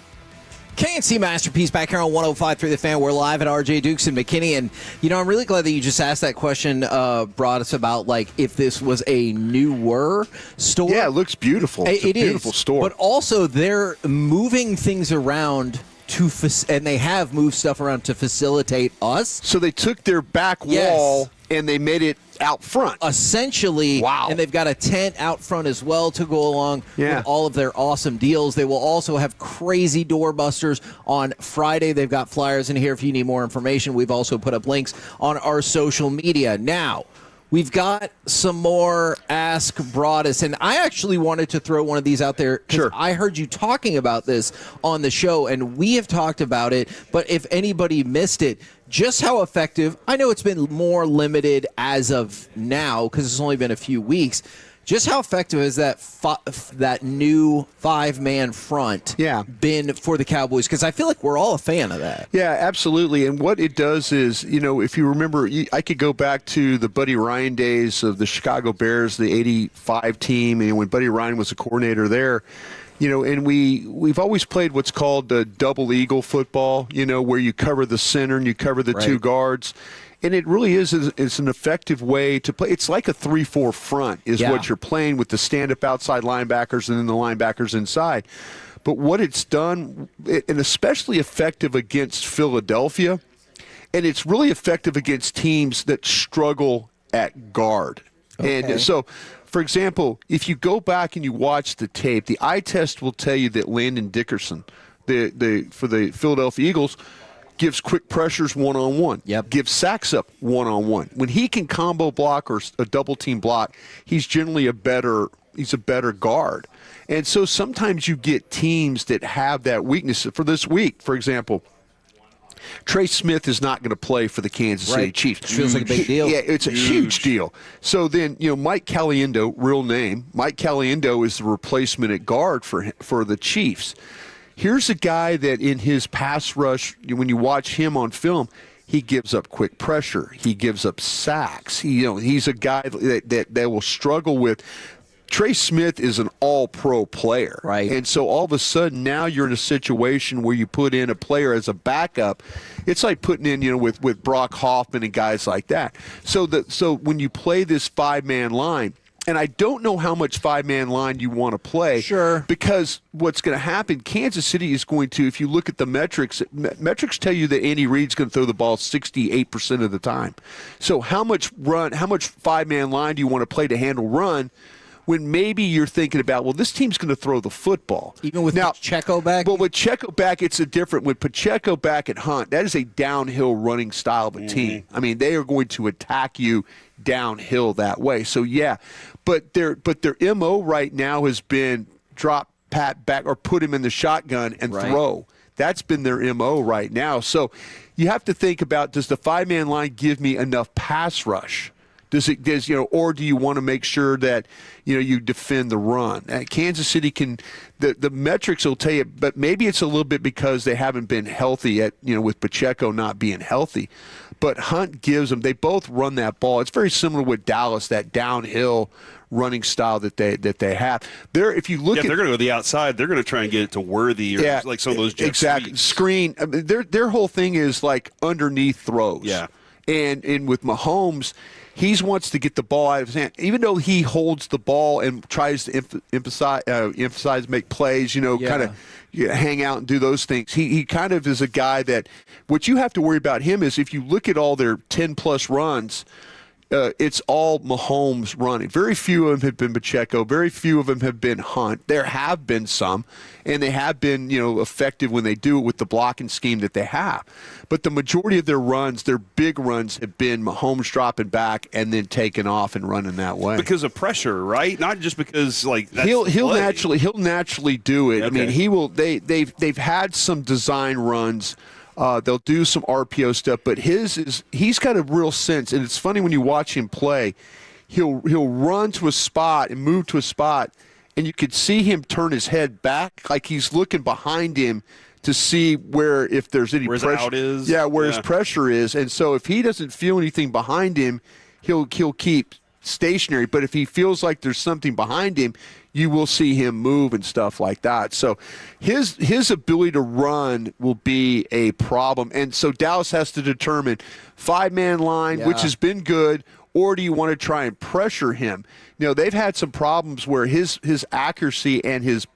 KNC Masterpiece back here on 105.3 The Fan. We're live at RJ Dukes and McKinney. And, I'm really glad that you just asked that question, brought us about, if this was a newer store.
Yeah, it looks beautiful. It's a beautiful store.
But also, they're moving things around and they have moved stuff around to facilitate us.
So they took their back wall and they made it out front.
Essentially.
Wow.
And they've got a tent out front as well to go along with all of their awesome deals. They will also have crazy doorbusters on Friday. They've got flyers in here if you need more information. We've also put up links on our social media. Now, we've got some more Ask Broadus, and I actually wanted to throw one of these out there because I heard you talking about this on the show, and we have talked about it, but if anybody missed it, just how effective, I know it's been more limited as of now because it's only been a few weeks, just how effective has that new five-man front been for the Cowboys? Because I feel like we're all a fan of that.
Yeah, absolutely. And what it does is, if you remember, I could go back to the Buddy Ryan days of the Chicago Bears, the 85 team, and when Buddy Ryan was a coordinator there. And we've always played what's called the double eagle football, where you cover the center and you cover the two guards. And it really is it's an effective way to play. It's like a 3-4 front is what you're playing with the stand-up outside linebackers and then the linebackers inside. But what it's done, and especially effective against Philadelphia, and it's really effective against teams that struggle at guard. Okay. And so, for example, if you go back and you watch the tape, the eye test will tell you that Landon Dickerson, for the Philadelphia Eagles, gives quick pressures one-on-one.
Yep.
Gives sacks up one-on-one. When he can combo block or a double-team block, he's generally a better guard. And so sometimes you get teams that have that weakness. For this week, for example, Trey Smith is not going to play for the Kansas City Chiefs.
Feels like a big deal.
Yeah, it's a huge deal. So then, Mike Caliendo, real name, Mike Caliendo is the replacement at guard for the Chiefs. Here's a guy that in his pass rush, when you watch him on film, he gives up quick pressure. He gives up sacks. He's a guy that will struggle with. Trey Smith is an all-pro player.
Right. And
so all of a sudden now you're in a situation where you put in a player as a backup. It's like putting in, with Brock Hoffman and guys like that. So when you play this five-man line, and I don't know how much five-man line you want to play.
Sure.
Because what's going to happen, Kansas City is going to, if you look at the metrics tell you that Andy Reid's going to throw the ball 68% of the time. So how much five-man line do you want to play to handle run when maybe you're thinking about, well, this team's going to throw the football.
Even with Pacheco back?
But with Pacheco back, it's a different. With Pacheco back at Hunt, that is a downhill running style of a team. I mean, they are going to attack you downhill that way. So, yeah. But their MO right now has been drop Pat back or put him in the shotgun and throw. That's been their MO right now. So you have to think about, does the five-man line give me enough pass rush? Or do you want to make sure that, you defend the run? Kansas City can, the metrics will tell you, but maybe it's a little bit because they haven't been healthy with Pacheco not being healthy. But Hunt gives them, they both run that ball. It's very similar with Dallas, that downhill running style that they have. If you look
if they're going to go the outside, they're going to try and get it to Worthy or like some of those jet
exactly. Screen. I mean, their whole thing is like underneath throws.
Yeah.
And with Mahomes, he wants to get the ball out of his hand. Even though he holds the ball and tries to emphasize, make plays, kind of hang out and do those things. He kind of is a guy that what you have to worry about him is if you look at all their 10-plus runs, it's all Mahomes running. Very few of them have been Pacheco. Very few of them have been Hunt. There have been some, and they have been, effective when they do it with the blocking scheme that they have. But the majority of their runs, their big runs, have been Mahomes dropping back and then taking off and running that way.
Because of pressure, right? Not just because that's
he'll naturally do it. Okay. I mean, he will. They've had some design runs. They'll do some RPO stuff, but he's got a real sense, and it's funny when you watch him play. He'll run to a spot and move to a spot, and you could see him turn his head back like he's looking behind him to see if there's any pressure.
Out is.
Yeah, where his pressure is. And so if he doesn't feel anything behind him, he'll keep stationary. But if he feels like there's something behind him, you will see him move and stuff like that. So his ability to run will be a problem. And so Dallas has to determine 5-man line, which has been good, or do you want to try and pressure him? You know, they've had some problems where his accuracy and his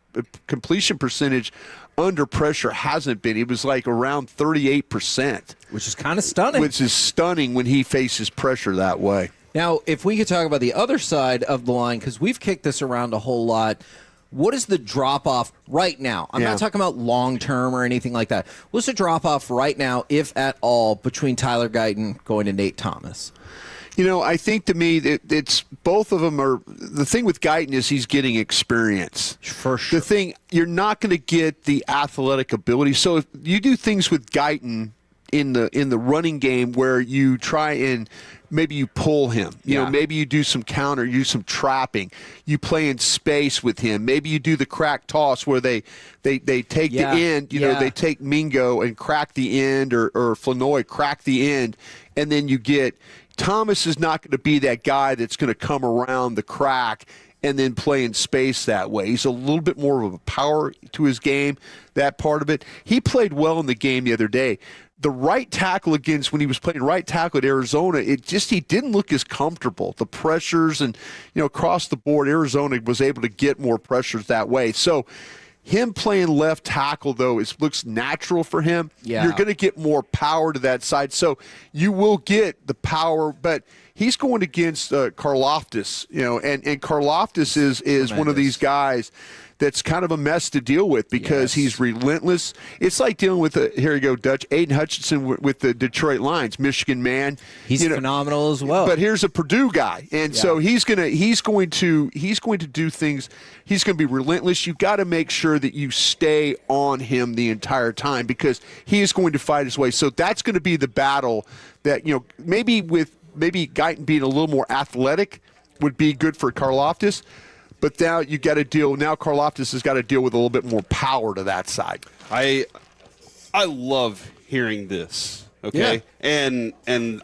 completion percentage under pressure hasn't been. He was like around 38%.
Which is kind of stunning.
Which is stunning when he faces pressure that way.
Now, if we could talk about the other side of the line, because we've kicked this around a whole lot, what is the drop-off right now? I'm not talking about long-term or anything like that. What's the drop-off right now, if at all, between Tyler Guyton going to Nate Thomas?
You know, I think to me it's both of them are. The thing with Guyton is he's getting experience.
For sure.
The thing, you're not going to get the athletic ability. So if you do things with Guyton in the running game where you try and maybe you pull him, you know, maybe you do some counter, you do some trapping, you play in space with him. Maybe you do the crack toss where they take the end, you know, they take Mingo and crack the end, or Flanoy crack the end, and then you get. Thomas is not going to be that guy that's going to come around the crack and then play in space that way. He's a little bit more of a power to his game, that part of it. He played well in the game the other day. The right tackle when he was playing right tackle at Arizona, he didn't look as comfortable. The pressures and, you know, across the board, Arizona was able to get more pressures that way. So him playing left tackle, though, looks natural for him.
Yeah.
You're going to get more power to that side. So you will get the power, but he's going against Karlaftis, you know, and Karlaftis is one of these guys that's kind of a mess to deal with because he's relentless. It's like dealing with here you go, Dutch, Aiden Hutchinson with the Detroit Lions, Michigan man.
He's phenomenal as well.
But here's a Purdue guy, and so he's going to do things. He's going to be relentless. You've got to make sure that you stay on him the entire time because he is going to fight his way. So that's going to be the battle that, you know, maybe Guyton being a little more athletic would be good for Karlaftis. But now you got to deal. Now Karlaftis has got to deal with a little bit more power to that side.
I love hearing this. Okay, and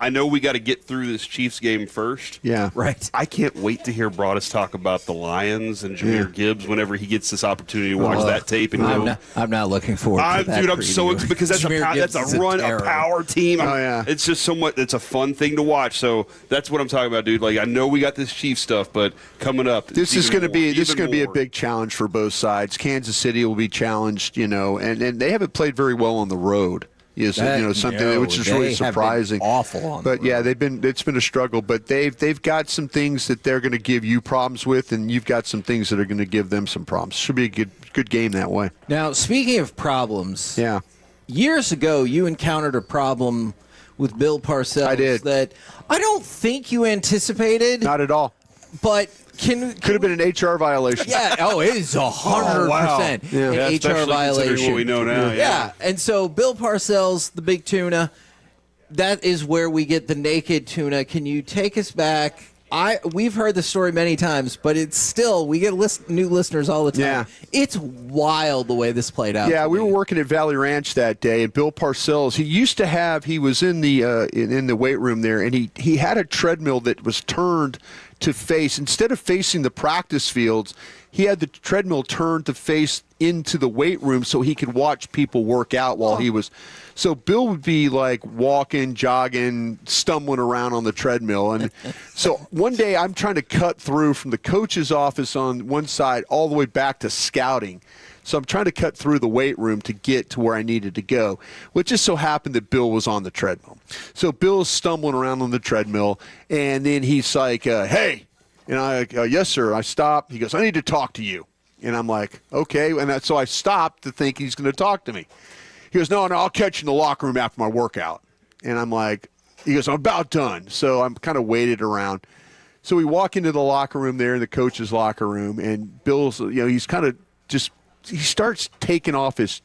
I know we got to get through this Chiefs game first.
Yeah,
right.
I can't wait to hear Broadus talk about the Lions and Jahmyr Gibbs whenever he gets this opportunity to watch that tape. And
I'm not looking forward to that.
Dude, I'm so excited because that's a power team. It's just so much. It's a fun thing to watch. So that's what I'm talking about, dude. Like I know we got this Chiefs stuff, but coming up,
this is going to be a big challenge for both sides. Kansas City will be challenged, you know, and they haven't played very well on the road. Which is really surprising.
Awful on
but it's been a struggle. But they've got some things that they're going to give you problems with, and you've got some things that are going to give them some problems. Should be a good game that way.
Now, speaking of problems, years ago you encountered a problem with Bill Parcells.
I did.
That I don't think you anticipated.
Not at all.
But could
have been an HR violation.
Yeah. Oh, it is 100% an HR violation.
What we know now.
Yeah. And so Bill Parcells, the big tuna, that is where we get the naked tuna. Can you take us back? We've heard the story many times, but it's still, we get new listeners all the time.
Yeah.
It's wild the way this played out.
Yeah, we were working at Valley Ranch that day, and Bill Parcells, he was in the weight room there, and he had a treadmill that was turned to face, instead of facing the practice fields, he had the treadmill turned to face into the weight room so he could watch people work out while he was. So Bill would be like walking, jogging, stumbling around on the treadmill. And so one day I'm trying to cut through from the coach's office on one side all the way back to scouting. So I'm trying to cut through the weight room to get to where I needed to go. Well, it just so happened that Bill was on the treadmill. So Bill's stumbling around on the treadmill, and then he's like, hey. And I go, yes, sir. I stop. He goes, I need to talk to you. And I'm like, okay. And so I stopped to think he's going to talk to me. He goes, no, I'll catch you in the locker room after my workout. And I'm like, he goes, I'm about done. So I'm kind of waited around. So we walk into the locker room there in the coach's locker room, and Bill's, he's kind of just, he starts taking off his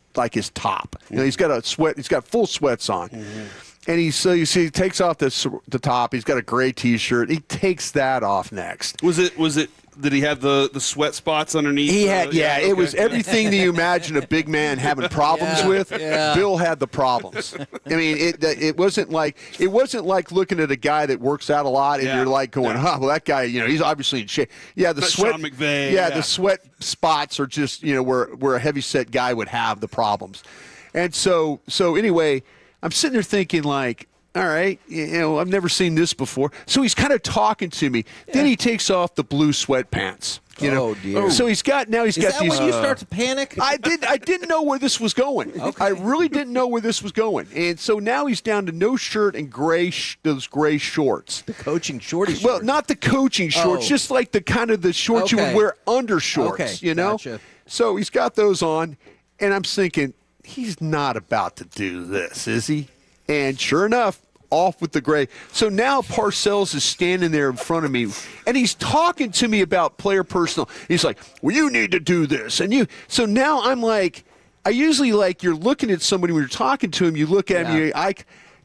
top. He's got full sweats on. Mm-hmm. And he takes off the top. He's got a gray T-shirt. He takes that off next.
Was it Did he have the sweat spots underneath?
He had, it was everything that you imagine a big man having problems with.
Yeah.
Bill had the problems. I mean, it wasn't like looking at a guy that works out a lot and you're like going, well, that guy, he's obviously in shape. Yeah, the sweat.
Sean McVay.
Yeah, the sweat spots are just where a heavy-set guy would have the problems. And so anyway, I'm sitting there thinking like, all right, I've never seen this before. So he's kind of talking to me. Yeah. Then he takes off the blue sweatpants.
Oh dear!
So he's got
Is
these.
that when you start to panic?
I didn't know where this was going.
Okay.
I really didn't know where this was going, and so now he's down to no shirt and those gray shorts.
The coaching shorties.
Well, not the coaching shorts, just like the kind of the shorts you would wear under shorts.
Okay. Gotcha.
So he's got those on, and I'm thinking he's not about to do this, is he? And sure enough, off with the gray. So now Parcells is standing there in front of me, and he's talking to me about player personnel. He's like, well, you need to do this. So now I'm like, I usually like you're looking at somebody when you're talking to him, you look at him,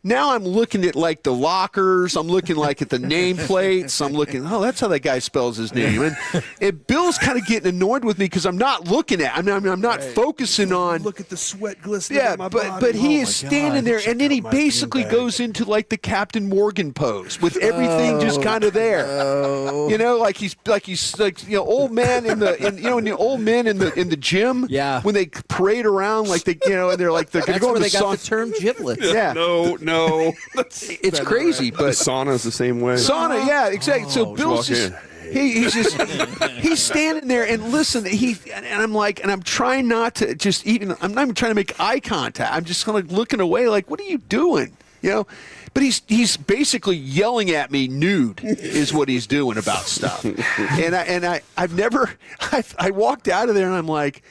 now I'm looking at like the lockers. I'm looking like at the nameplates. I'm looking, that's how that guy spells his name. And Bill's kind of getting annoyed with me because I'm not looking at. I'm not focusing on.
Look at the sweat glistening on my body.
But he is standing there, and then he basically goes into like the Captain Morgan pose with everything just kind of there. Like he's old man in the old men in the gym.
Yeah.
When they parade around like they and they're like they're going to go
where
in
they
the
got the term giblets.
Yeah.
No.
It's crazy,
The
but
sauna's the same way.
sauna, yeah, exactly. So Bill's just he's standing there and listen. I'm trying not to I'm not even trying to make eye contact. I'm just kind of looking away, like, what are you doing? But he's basically yelling at me nude is what he's doing about stuff. And I walked out of there and I'm like,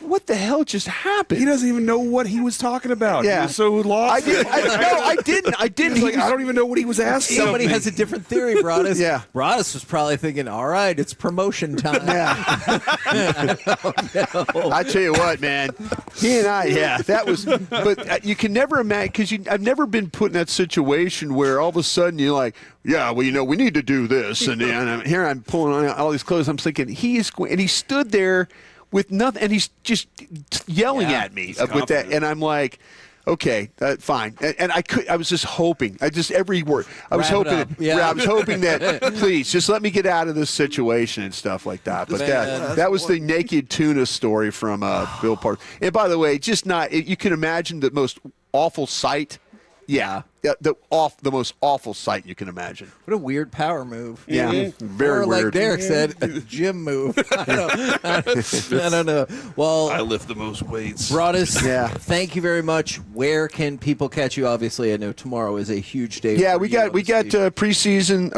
what the hell just happened?
He doesn't even know what he was talking about.
Yeah.
He was so lost.
I didn't.
He was like, I don't even know what he was asking.
Somebody has a different theory, Broadus.
Yeah.
Broadus was probably thinking, all right, it's promotion time.
Yeah. I tell you what, man. He and I, that was. But you can never imagine because I've never been put in that situation where all of a sudden you're like, we need to do this, and here I'm pulling on all these clothes. I'm thinking he stood there with nothing, and he's just yelling at me with that, and I'm like, okay, fine. And I was just hoping. Every word. I was hoping. I was hoping that please just let me get out of this situation and stuff like that. But that was the naked tuna story from Bill Park. And by the way, you can imagine the most awful sight. Yeah. The most awful sight you can imagine.
What a weird power move.
Yeah, very
or
weird.
like Derek said, a gym move. I don't know. Well,
I lift the most weights.
Broadus, thank you very much. Where can people catch you? Obviously, I know tomorrow is a huge day.
Yeah, we got preseason.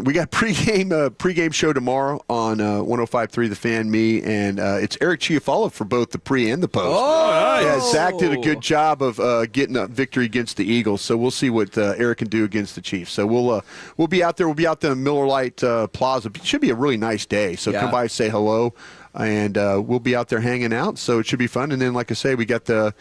We got pregame show tomorrow on 105.3 The Fan. Me and it's Eric Chiafalo for both the pre and the post.
Oh, nice.
Yeah, Zach did a good job of getting a victory against the Eagles. So we'll see what Eric can do against the Chiefs. So we'll be out there. We'll be out the Miller Lite Plaza. It should be a really nice day. So come by, say hello, and we'll be out there hanging out. So it should be fun. And then, like I say, we got the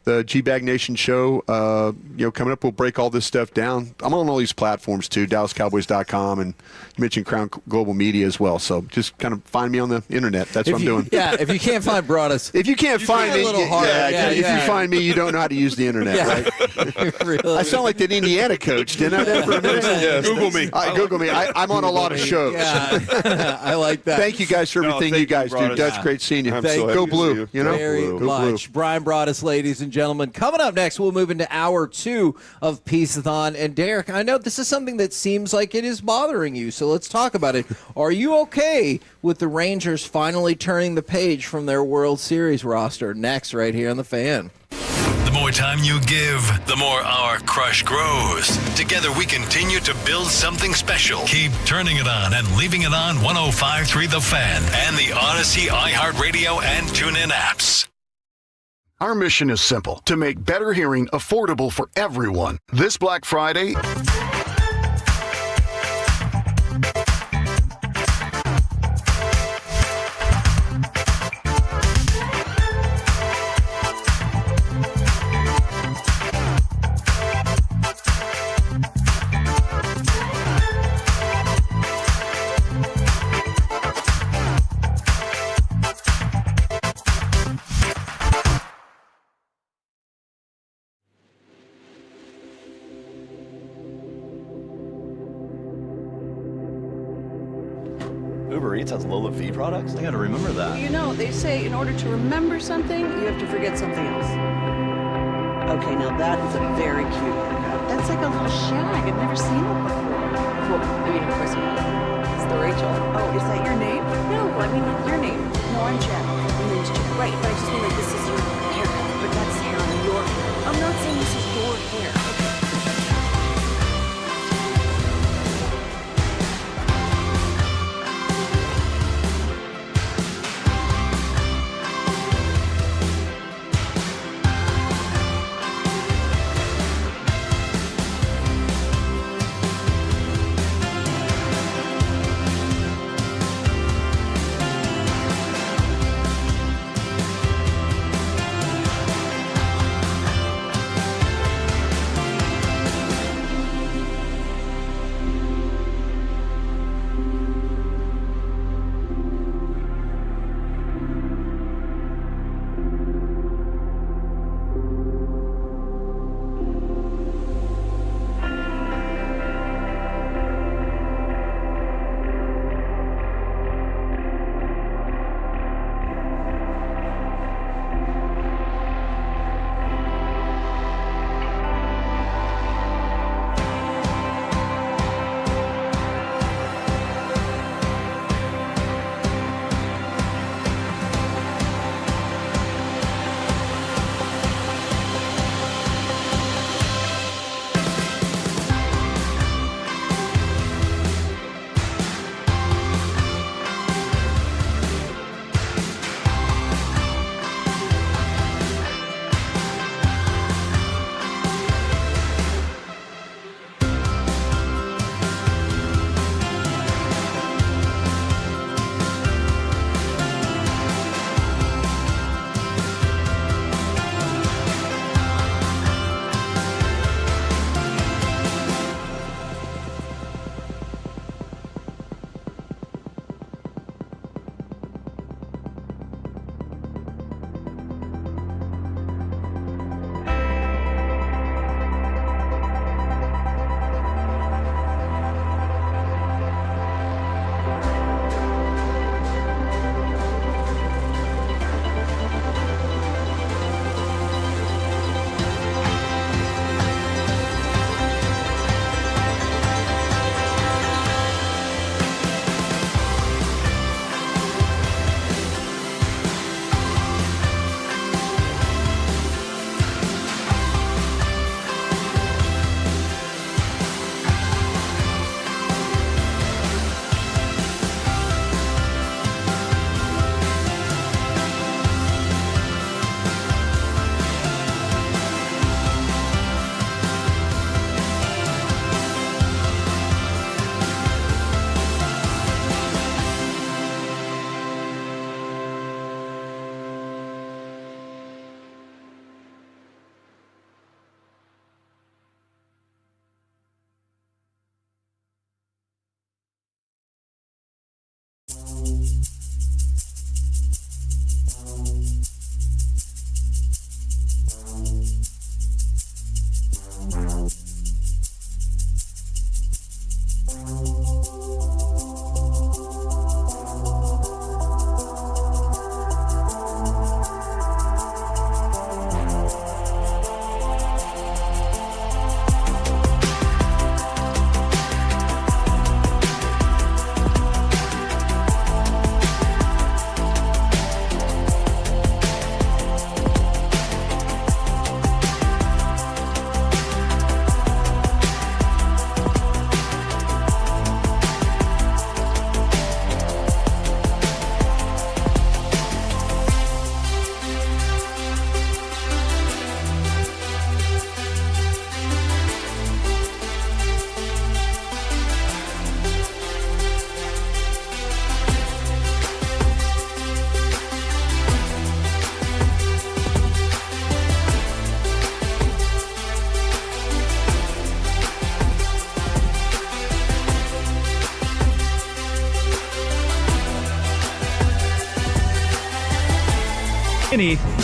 G-Bag Nation show coming up. We'll break all this stuff down. I'm on all these platforms too, DallasCowboys.com, and you mentioned Crown Global Media as well. So just kind of find me on the internet. That's what I'm doing.
Yeah, if you can't find Broadus.
If you can't find me, if you find me, you don't know how to use the internet, right?
Really.
I sound like that Indiana coach, didn't I? There for a minute?
Yes. Google me.
Google me. I'm on a lot of shows.
Yeah, I like that.
Thank you guys for everything you guys do. That's great seeing you. Go Blue.
Very much. Brian Broadus, ladies and gentlemen. Coming up next, we'll move into hour 2 of Piece-A-Thon. And Derek, I know this is something that seems like it is bothering you, so let's talk about it. Are you okay with the Rangers finally turning the page from their World Series roster? Next, right here on The Fan.
The more time you give, the more our crush grows. Together we continue to build something special. Keep turning it on and leaving it on 105.3 The Fan and the Odyssey, iHeartRadio, and TuneIn apps.
Our mission is simple: to make better hearing affordable for everyone. This Black Friday,
It has Lola V products? I gotta remember that.
Well, you know, they say in order to remember something, you have to forget something else. Okay, now that is a very cute haircut. That's like a little shag. I've never seen it before. Well, I mean, of course you have. It's the Rachel. Oh, is that your name? No, I mean, your name. No, I'm Jen. My name's Jen. Right, but I just mean like this is your haircut, but that's hair on your hair. I'm not saying this is your hair. Okay.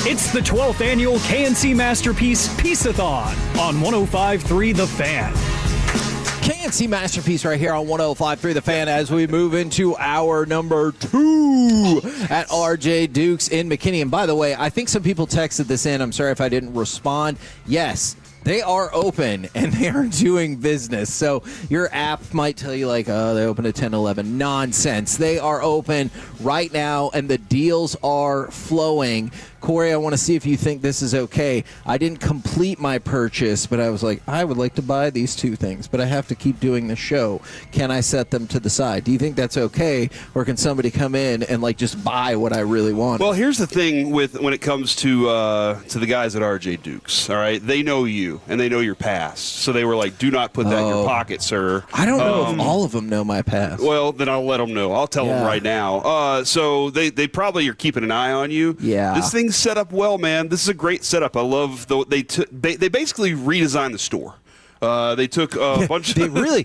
It's the 12th annual KNC Masterpiece Piece-A-Thon on 105.3 The Fan.
KNC Masterpiece right here on 105.3 The Fan as we move into hour number 2 at RJ Dukes in McKinney. And by the way, I think some people texted this in. I'm sorry if I didn't respond. Yes, they are open and they are doing business. So your app might tell you like, oh, they open at 10, 11. Nonsense. They are open right now and the deals are flowing. Corey, I want to see if you think this is okay. I didn't complete my purchase, but I was like, I would like to buy these 2 things, but I have to keep doing the show. Can I set them to the side? Do you think that's okay, or can somebody come in and like just buy what I really want?
Well, here's the thing with when it comes to the guys at RJ Dukes. All right, they know you and they know your past, so they were like, "Do not put that in your pocket, sir."
I don't know if all of them know my past.
Well, then I'll let them know. I'll tell them right now. So they probably are keeping an eye on you.
Yeah,
this thing's set up well, man. This is a great setup. I love they basically redesigned the store. They took a bunch.
They really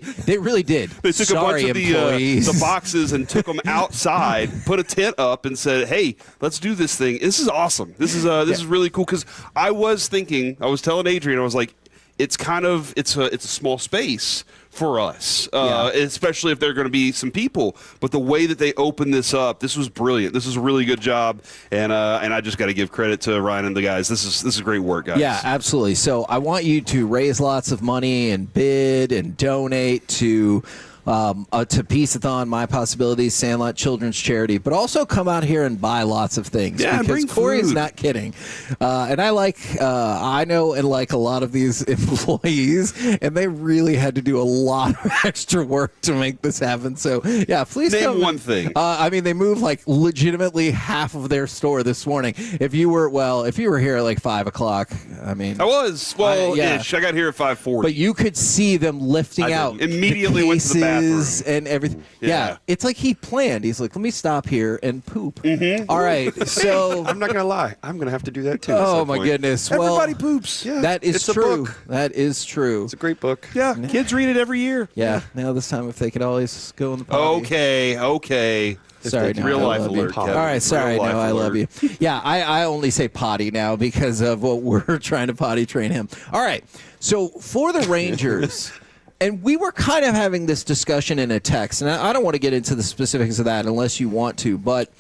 did.
They took a bunch of the boxes and took them outside, put a tent up, and said, "Hey, let's do this thing. This is awesome. This is really cool." Because I was telling Adrian, I was like, it's a small space for us, especially if there are going to be some people. But the way that they opened this up, this was brilliant. This was a really good job, and I just got to give credit to Ryan and the guys. This is great work, guys.
Yeah, absolutely. So I want you to raise lots of money and bid and donate to Piece-A-Thon, My Possibilities, Sandlot Children's Charity, but also come out here and buy lots of things.
Yeah,
because
bring
Corey's
food.
not kidding. And I know and like a lot of these employees, and they really had to do a lot of extra work to make this happen. So, yeah, please
name one thing.
They moved like legitimately half of their store this morning. If you were here at like 5 o'clock, I was.
Ish. I got here at 5:40.
But you could see them lifting out.
Immediately went to the bathroom.
And everything. Yeah, it's like he planned. He's like, let me stop here and poop. Mm-hmm. All right, so
I'm not gonna lie, I'm gonna have to do that too.
Oh my goodness!
Everybody poops.
Yeah,
that is
it's
true.
A book.
That is true.
It's a great book.
Yeah, kids read it every year.
Yeah. Now this time, if they could always go in the potty.
Okay.
Sorry, no,
real life
alert.
alert.
All right, sorry, no, I love you. Yeah, I only say potty now because of what we're trying to potty train him. All right, so for the Rangers. And we were kind of having this discussion in a text, and I don't want to get into the specifics of that unless you want to. But,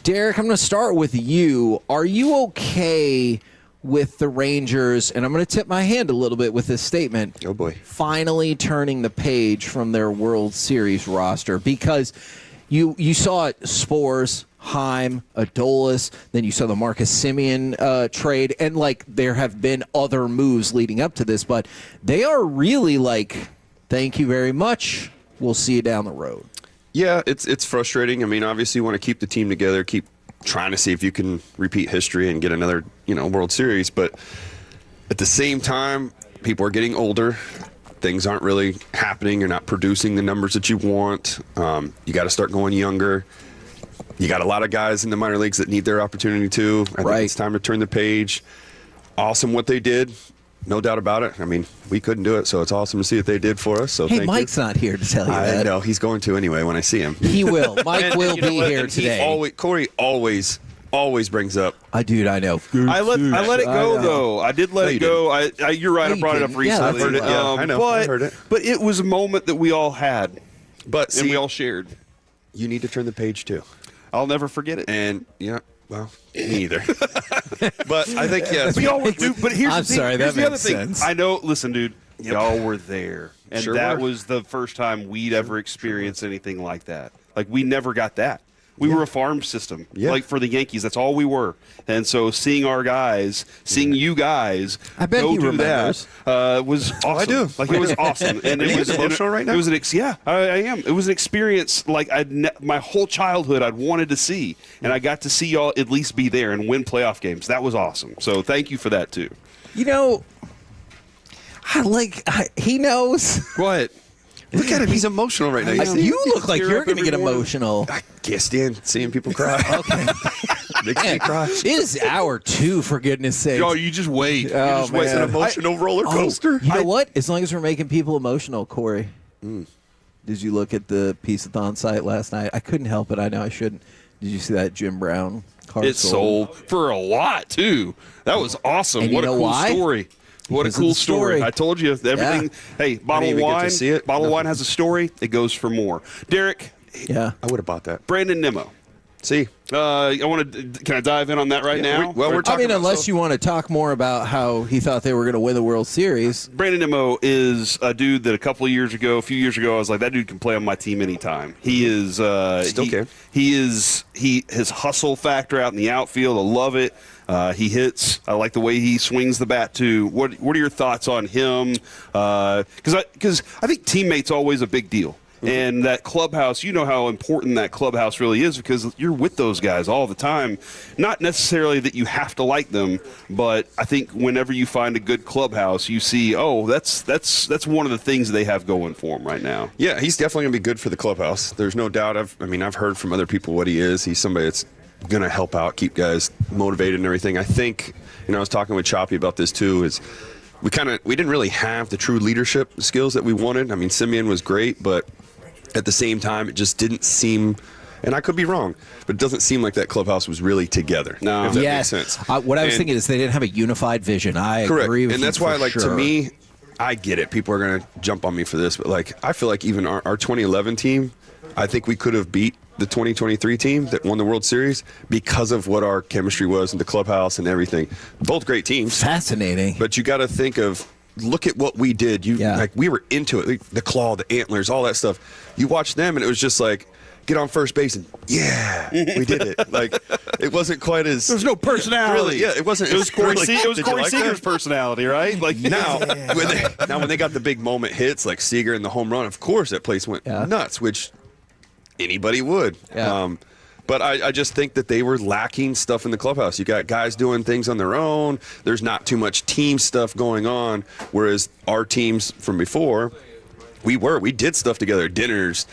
Derek, I'm going to start with you. Are you okay with the Rangers, and I'm going to tip my hand a little bit with this statement,
oh boy,
finally turning the page from their World Series roster? Because you saw it, Spores, Heim, Adolis, then you saw the Marcus Semien trade, and like there have been other moves leading up to this, but they are really like, thank you very much, we'll see you down the road.
Yeah, it's frustrating. I mean, obviously you want to keep the team together, keep trying to see if you can repeat history and get another, World Series, but at the same time, people are getting older. Things aren't really happening. You're not producing the numbers that you want. You got to start going younger. You got a lot of guys in the minor leagues that need their opportunity too. I think it's time to turn the page. Awesome what they did. No doubt about it. I mean, we couldn't do it, so it's awesome to see what they did for us. So
hey,
thank
Mike's
you.
not here to tell you
I
that.
know. He's going to anyway when I see him.
He will. Mike will be
what?
here
And
today.
Corey always brings up.
I know.
I let it go though. I did let it go. You're right. I brought it up recently.
I've heard it. Yeah, I know. I heard it.
But it was a moment that we all had,
and
we all shared.
You need to turn the page too.
I'll never forget it.
And well, me either. But I think
we all do. But here's
I'm
the thing.
sorry,
Here's
that
the other
makes
thing.
sense.
I know. Listen, dude. Y'all were there, and
Sure
that
were.
was the first time we'd ever experienced anything like that. Like we never got that. We were a farm system, like for the Yankees. That's all we were. And so seeing our guys, seeing you guys
I bet
go
he
do
remembers.
that was awesome.
I do.
Like it was awesome. And it was
emotional right now?
It was I am. It was an experience like my whole childhood I'd wanted to see, and I got to see y'all at least be there and win playoff games. That was awesome. So thank you for that too.
He knows.
What? Look at him. He's emotional right now.
You look like you're going to get emotional.
I can't stand seeing people cry.
Okay.
Makes me cry.
It is hour 2, for goodness sake.
Yo, you just wait. You
Oh,
just wait.
It's an
man.
emotional roller coaster.
You know what? As long as we're making people emotional, Corey. Did you look at the Piece-A-Thon site last night? I couldn't help it. I know I shouldn't. Did you see that Jim Brown card?
It sold for a lot too. That was awesome.
And
What
you
a
know
cool
why?
story. What a cool story. I told you everything.
Yeah.
Hey, bottle of wine.
See it.
Bottle of wine has a story. It goes for more. Derek.
Yeah.
I would have bought that.
Brandon Nimmo.
See,
I want to. Can I dive in on that right now?
We're talking.
Unless you want to talk more about how he thought they were going to win the World Series.
Brandon Nimmo is a dude that a few years ago, I was like, that dude can play on my team anytime. He is
Still can.
His hustle factor out in the outfield. I love it. He hits. I like the way he swings the bat too. What are your thoughts on him? Because I think teammates always a big deal. And that clubhouse, you know how important that clubhouse really is because you're with those guys all the time. Not necessarily that you have to like them, but I think whenever you find a good clubhouse, you see, that's one of the things they have going for him right now.
Yeah, he's definitely going to be good for the clubhouse. There's no doubt. I've heard from other people what he is. He's somebody that's going to help out, keep guys motivated and everything. I think, I was talking with Choppy about this too, is we didn't really have the true leadership skills that we wanted. I mean, Simeon was great, but at the same time, it just didn't seem, and I could be wrong, but it doesn't seem like that clubhouse was really together.
No.
If that makes sense.
What I was thinking is they didn't have a unified vision. I
correct.
agree with
and
you
that's why,
sure.
to me, I get it. People are going to jump on me for this, but I feel like even our 2011 team, I think we could have beat the 2023 team that won the World Series because of what our chemistry was in the clubhouse and everything. Both great teams.
Fascinating.
But you got to think of, look at what we did. We were into it. The claw, the antlers, all that stuff. You watch them, and it was just like, get on first base, and we did it. It wasn't quite as.
There's no personality.
Really, yeah, it wasn't.
It was Corey
Seager's
Seager's personality, right?
When they got the big moment hits like Seager and the home run, of course that place went nuts, which anybody would.
Yeah.
But I just think that they were lacking stuff in the clubhouse. You got guys doing things on their own. There's not too much team stuff going on. Whereas our teams from before, we did stuff together, dinners,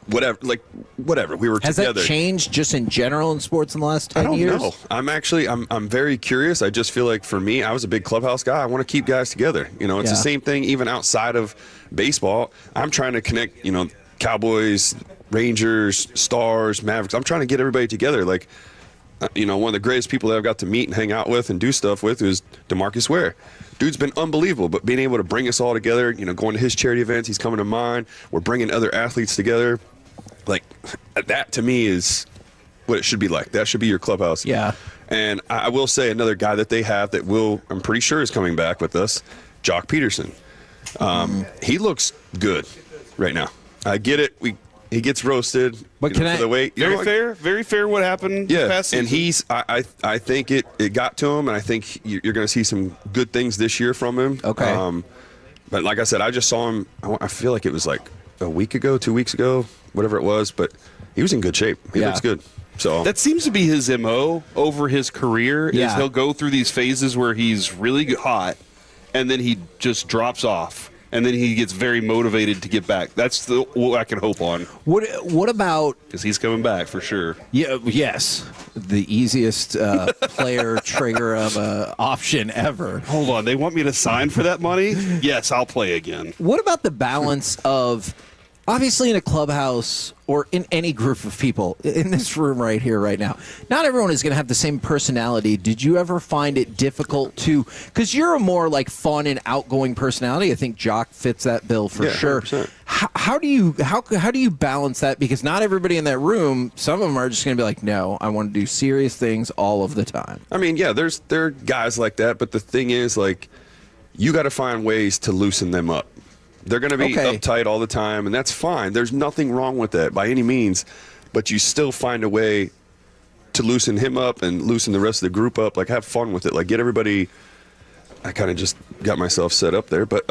whatever. We were
Has
together.
Has that changed just in general in sports in the last 10 years?
I don't know. I'm very curious. I just feel like for me, I was a big clubhouse guy. I want to keep guys together. It's the same thing even outside of baseball. I'm trying to connect, Cowboys, Rangers, Stars, Mavericks. I'm trying to get everybody together. One of the greatest people that I've got to meet and hang out with and do stuff with is DeMarcus Ware. Dude's been unbelievable, but being able to bring us all together, going to his charity events, he's coming to mine. We're bringing other athletes together. That to me is what it should be like. That should be your clubhouse.
Yeah.
And I will say another guy that they have that I'm pretty sure is coming back with us, Jock Peterson. He looks good right now. I get it. He gets roasted,
but
for the weight.
Very fair. What happened?
Yeah,
past season.
and I think it got to him, and I think you're going to see some good things this year from him.
Okay.
But like I said, I just saw him. I feel like it was like a week ago, 2 weeks ago, whatever it was. But he was in good shape. He looks good. So
that seems to be his MO over his career. Is he'll go through these phases where he's really hot, and then he just drops off. And then he gets very motivated to get back. That's what I can hope on.
What about?
Because he's coming back for sure.
Yeah. Yes. The easiest player trigger of a option ever.
Hold on. They want me to sign for that money? Yes, I'll play again.
What about the balance of? Obviously, in a clubhouse or in any group of people, in this room right here, right now, not everyone is going to have the same personality. Did you ever find it difficult to, because you're a more fun and outgoing personality. I think Jock fits that bill for sure.
100%.
How do you balance that? Because not everybody in that room, some of them are just going to be like, no, I want to do serious things all of the time.
I mean, yeah, there are guys like that, but the thing is, you got to find ways to loosen them up. They're going to be uptight all the time, and that's fine. There's nothing wrong with that by any means, but you still find a way to loosen him up and loosen the rest of the group up. Have fun with it. Get everybody. I kind of just got myself set up there, but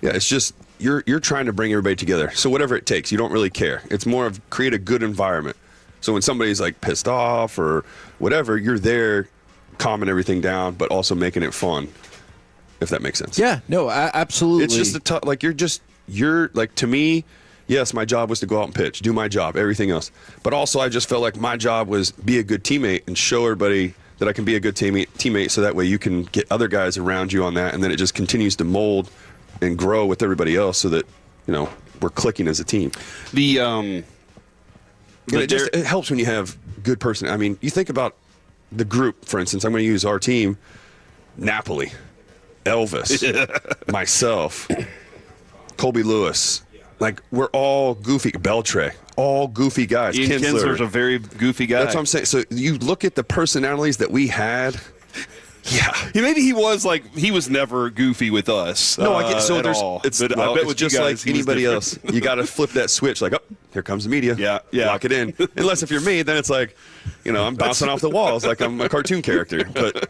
it's just you're trying to bring everybody together. So whatever it takes, you don't really care. It's more of create a good environment. So when somebody's pissed off or whatever, you're there, calming everything down, but also making it fun. If that makes sense.
Yeah, no, absolutely.
It's just to me, yes, my job was to go out and pitch, do my job, everything else. But also I just felt like my job was be a good teammate and show everybody that I can be a good teammate so that way you can get other guys around you on that, and then it just continues to mold and grow with everybody else so that, we're clicking as a team. It helps when you have good person. I mean, you think about the group, for instance, I'm going to use our team, Napoli. Elvis, myself, Colby Lewis. Like, we're all goofy. Beltray, all goofy guys.
Ian Kinsler's a very goofy guy.
That's what I'm saying. So you look at the personalities that we had. Yeah.
Maybe he was never goofy with us.
No, I get so there's
all.
It's,
but
well,
I bet
it's
with
just
you guys,
like anybody else. You got to flip that switch. Like, oh, here comes the media.
Yeah.
Lock it in. Unless if you're me, then it's like, I'm bouncing off the walls like I'm a cartoon character. But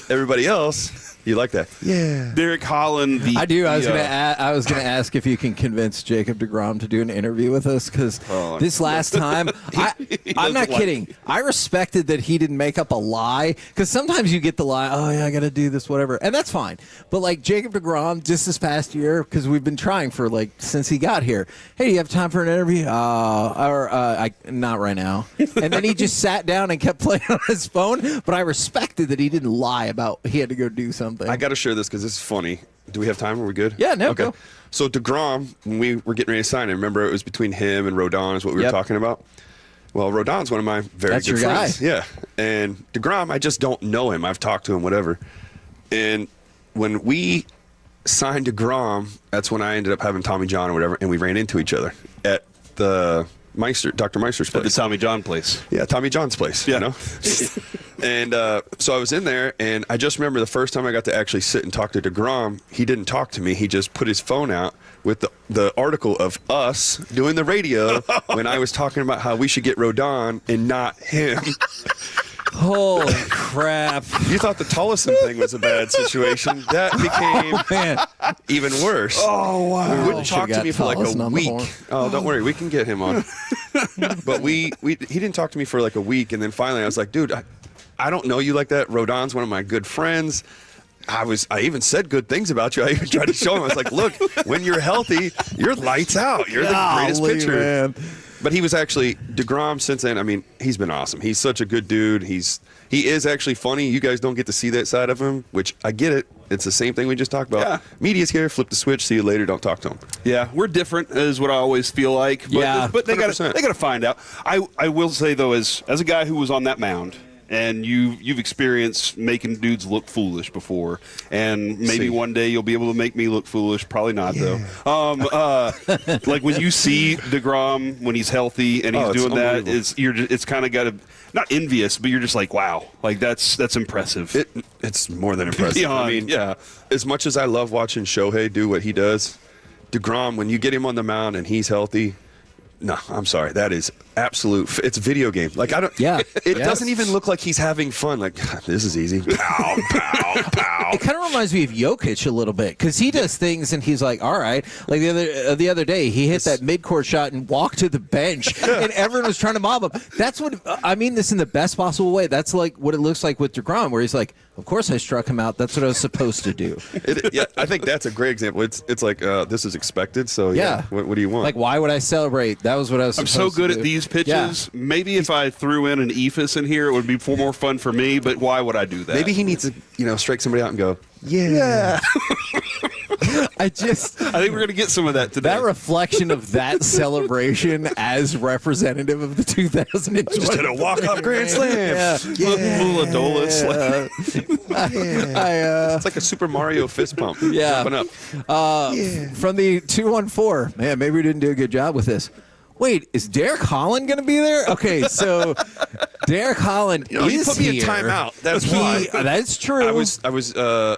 everybody else, you like that? Yeah.
Derek Holland.
I do. I was gonna ask if you can convince Jacob deGrom to do an interview with us, because this last time, I'm not kidding. I respected that he didn't make up a lie, because sometimes you get the lie. Oh yeah, I got to do this, whatever, and that's fine. But like Jacob deGrom, just this past year, because we've been trying for since he got here. Hey, do you have time for an interview? Not right now. And then he just sat down and kept playing on his phone. But I respected that he didn't lie about he had to go do something.
I got to share this because this is funny. Do we have time? Are we good?
Yeah, no,
okay.
Go.
So DeGrom, when we were getting ready to sign him, remember it was between him and Rodon is what we were talking about? Well, Rodon's one of my very good friends. Yeah. And DeGrom, I just don't know him. I've talked to him, whatever. And when we signed DeGrom, that's when I ended up having Tommy John or whatever, and we ran into each other at the Dr. Meister's place.
At the Tommy John place.
Yeah, Tommy John's place.
Yeah.
And so I was in there, and I just remember the first time I got to actually sit and talk to DeGrom, he didn't talk to me. He just put his phone out with the article of us doing the radio when I was talking about how we should get Rodon and not him.
Holy crap.
You thought the Tollison thing was a bad situation. That became even worse.
Oh, wow.
He wouldn't talk to me for like a week. Oh, don't worry. We can get him on. But he didn't talk to me for like a week. And then finally I was like, dude, I don't know you like that. Rodon's one of my good friends. I even said good things about you. I even tried to show him. I was like, look, when you're healthy, you're lights out. You're the greatest pitcher. Man. But he was actually, DeGrom since then, I mean, he's been awesome. He's such a good dude. He is actually funny. You guys don't get to see that side of him, which I get it. It's the same thing we just talked about. Yeah. Media's here, flip the switch, see you later, don't talk to him.
Yeah, we're different is what I always feel like. But, but they got to find out. I will say, though, as a guy who was on that mound, and you've experienced making dudes look foolish before, and maybe one day you'll be able to make me look foolish. Probably not, though. Like when you see DeGrom when he's healthy and he's doing that, it's kind of got to not envious, but you're just like, wow, like that's impressive.
It's more than impressive.
Beyond,
I mean, yeah. As much as I love watching Shohei do what he does, DeGrom, when you get him on the mound and he's healthy. No, I'm sorry. That is absolute. It's a video game. Like I don't.
Yeah.
It doesn't even look like he's having fun. Like this is easy. Pow, pow, pow.
It kind of reminds me of Jokic a little bit because he does things and he's like, all right. Like the other day, he hit that midcourt shot and walked to the bench, and everyone was trying to mob him. That's what I mean. This in the best possible way. That's like what it looks like with DeGrom, where he's like, of course I struck him out. That's what I was supposed to do.
Yeah, I think that's a great example. It's like this is expected. So yeah. What do you want?
Like why would I celebrate? That was what I was.
I'm so good at these pitches. Yeah. Maybe if I threw in an ephus in here, it would be more fun for me. But why would I do that?
Maybe he needs to, strike somebody out and go, yeah.
I think
we're going to get some of that today.
That reflection of that celebration as representative of the 2020.
Just hit a walk-off grand slam.
Little Adola slam.
It's like a Super Mario fist pump.
Yeah.
Jumping up.
From the 214, man, maybe we didn't do a good job with this. Wait, is Derek Holland going to be there? Okay, so Derek Holland is
you put me
here.
in timeout. That's why.
That's true.
I was.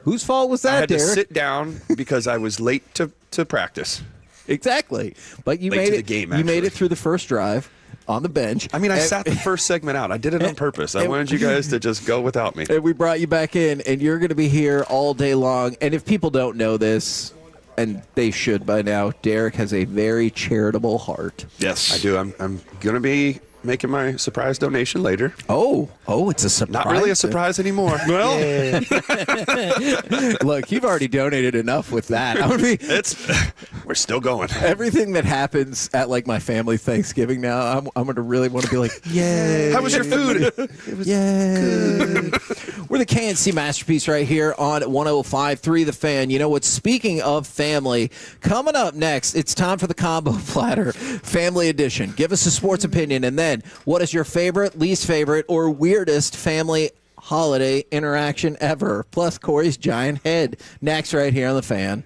Whose fault was that,
I had
Derek?
to sit down because I was late to practice.
Exactly, but you
late
made
to
it.
The game,
you made it through the first drive on the bench.
I mean, I sat the first segment out. I did it on purpose. I wanted you guys to just go without me.
And we brought you back in, and you're going to be here all day long. And if people don't know this, and they should by now, Derek has a very charitable heart.
Yes, I do. I'm going to be making my surprise donation later.
Oh, it's a surprise.
Not really a surprise anymore. Well,
look, you've already donated enough with that.
We're still going.
Everything that happens at like my family Thanksgiving now, I'm going to really want to be like, yay.
How was your food?
It was good. We're the KNC Masterpiece right here on 105.3 The Fan. You know what? Speaking of family, coming up next, it's time for the Combo Platter Family Edition. Give us a sports opinion, and then what is your favorite, least favorite, or weirdest family holiday interaction ever. Plus Corey's giant head. Next, right here on The Fan.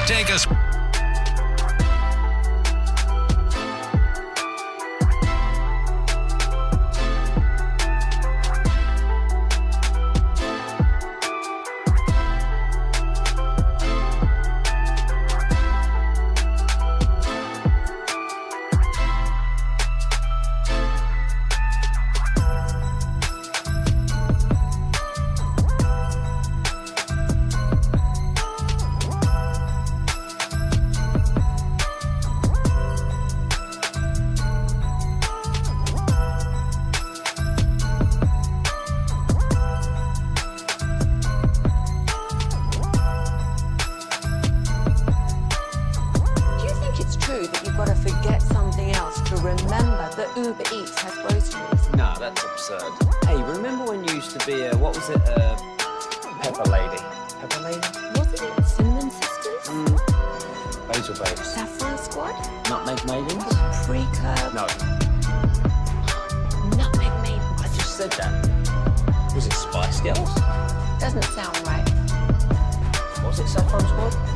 Take us.
Uber Eats has groceries.
No, that's absurd. Hey, remember when you used to be a, what was it, Pepper Lady? Pepper Lady?
Wasn't it Cinnamon Sisters?
Basil Babes.
Saffron Squad?
Nutmeg Maidens?
Pre-Curb?
No.
Nutmeg Maidens.
I just said that. Was it Spice Girls?
Doesn't sound right.
Was it Saffron Squad?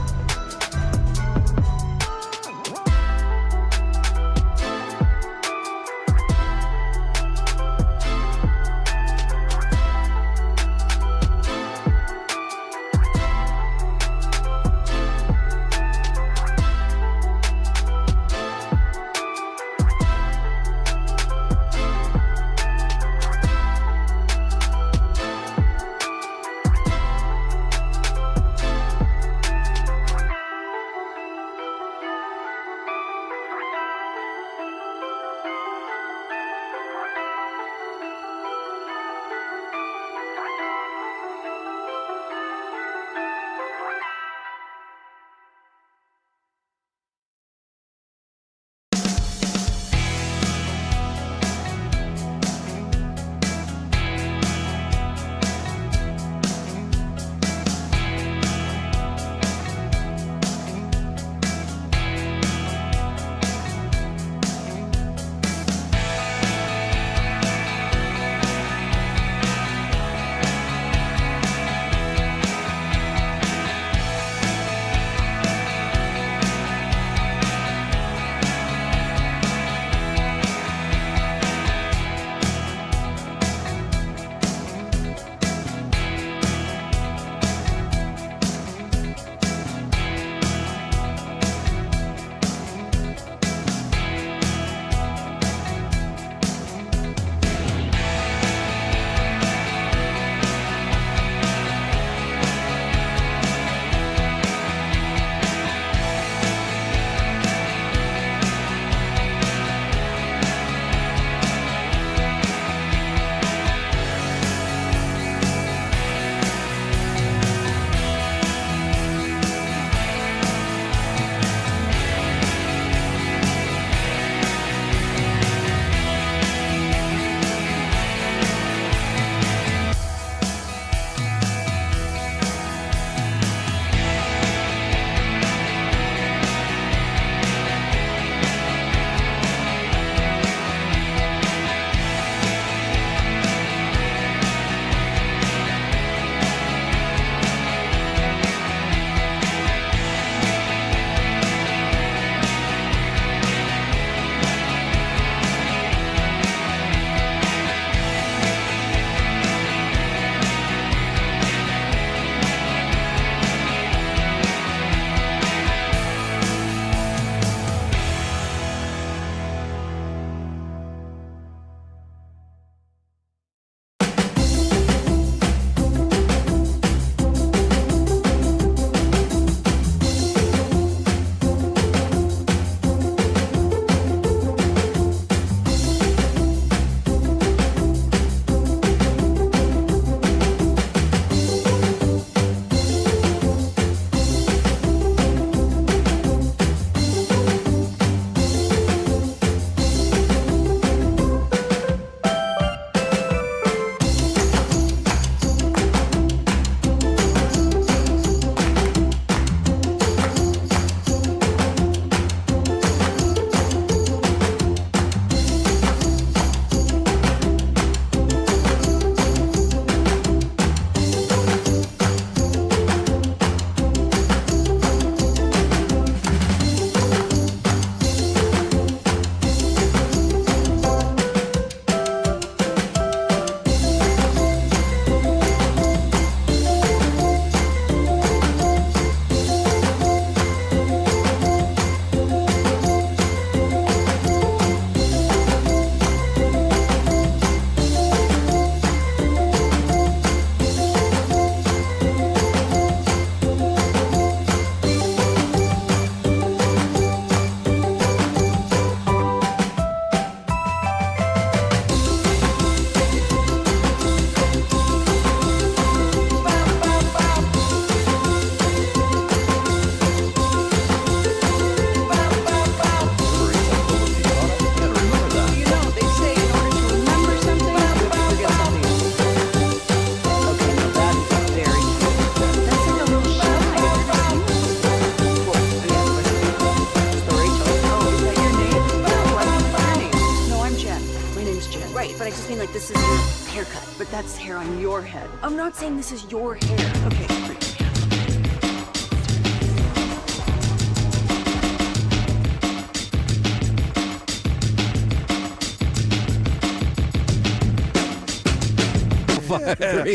haircut, but that's hair on your head. I'm not saying this is your hair. Okay, great.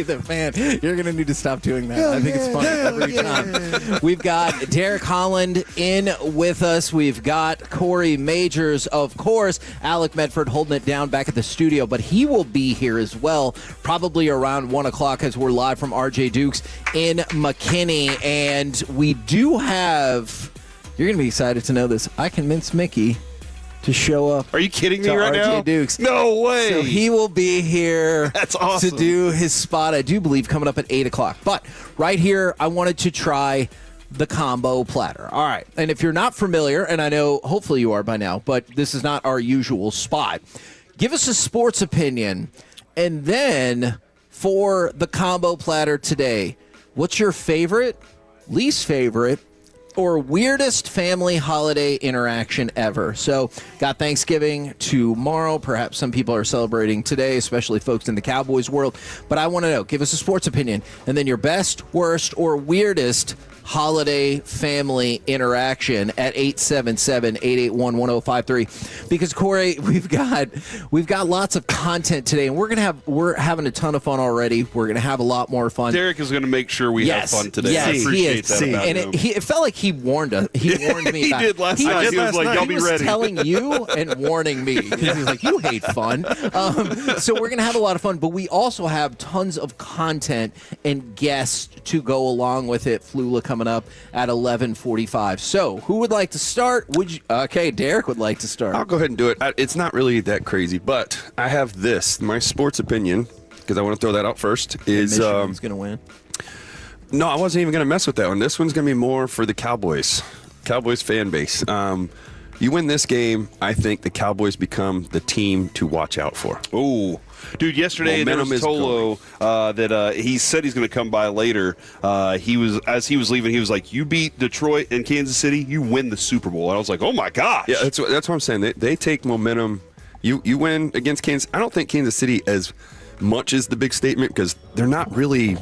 The fan. You're going to need to stop doing that. I think it's fun every time. We've got Derek Holland in with us. We've got Corey Majors, of course. Alec Medford holding it down back at the studio, but he will be here as well, probably around 1 o'clock as we're live from RJ Dukes in McKinney. And we do have, you're going to be excited to know this, I convinced Mickey to show up.
Are you kidding me right now?
Dukes.
No way.
So he will be here
That's awesome.
to do his spot, I do believe, coming up at 8 o'clock. But right here, I wanted to try the combo platter. All right. And if you're not familiar, and I know hopefully you are by now, but this is not our usual spot, give us a sports opinion. And then for the combo platter today, what's your favorite, least favorite, or weirdest family holiday interaction ever? So, got Thanksgiving tomorrow. Perhaps some people are celebrating today, especially folks in the Cowboys world. But I want to know, give us a sports opinion, and then your best, worst, or weirdest holiday family interaction at 877-881-1053. Because Corey, we've got lots of content today, and we're having a ton of fun already. We're gonna have a lot more fun.
Derek is gonna make sure we have fun today.
Yes,
I appreciate that.
And it felt like he warned us. He warned me.
He did last night. He was like, "Y'all be ready."
He was telling you and warning me because he's like, "You hate fun." So we're gonna have a lot of fun, but we also have tons of content and guests to go along with it. Flula coming up at 11:45. So who would like to start? Okay, Derek would like to start.
I'll go ahead and do it. It's not really that crazy, but I have this. My sports opinion, because I want to throw that out first, is
Michigan's going to win.
No, I wasn't even going to mess with that one. This one's going to be more for the Cowboys fan base. You win this game, I think the Cowboys become the team to watch out for.
Oh, dude! Yesterday there was Tolo that he said he's going to come by later. As he was leaving, he was like, "You beat Detroit and Kansas City, you win the Super Bowl." And I was like, "Oh my gosh!"
Yeah, that's what I'm saying. They take momentum. You win against Kansas. I don't think Kansas City as much is the big statement because they're not really.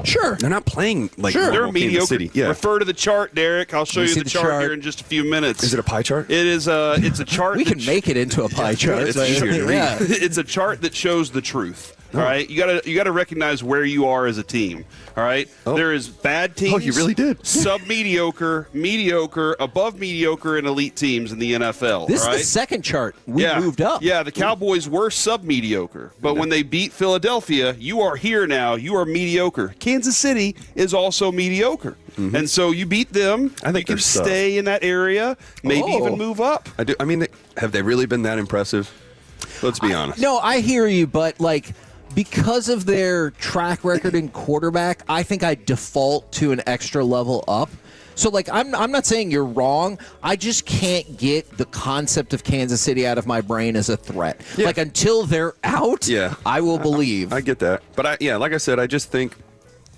Sure.
They're not playing like
they're mediocre.
Kansas City. Yeah.
Refer to the chart, Derek. I'll show you the chart here in just a few minutes.
Is it a pie chart?
It is. It's a chart.
We can make it into a pie chart.
It's easier to read.
Yeah.
It's a chart that shows the truth. All right, you gotta recognize where you are as a team. All right, there is bad teams.
Oh, you really did.
Sub-mediocre, mediocre, above mediocre, and elite teams in the NFL.
This
all right?
is the second chart. We moved up.
Yeah, the Cowboys were sub-mediocre, but when they beat Philadelphia, you are here now. You are mediocre. Kansas City is also mediocre. Mm-hmm. And so you beat them.
I think
you can stay in that area, maybe even move up.
I do. I mean, have they really been that impressive? Let's be honest.
No, I hear you, but because of their track record in quarterback, I think I default to an extra level up. So, I'm not saying you're wrong. I just can't get the concept of Kansas City out of my brain as a threat.
Yeah.
Until they're out, I will believe.
I get that. But, like I said, I just think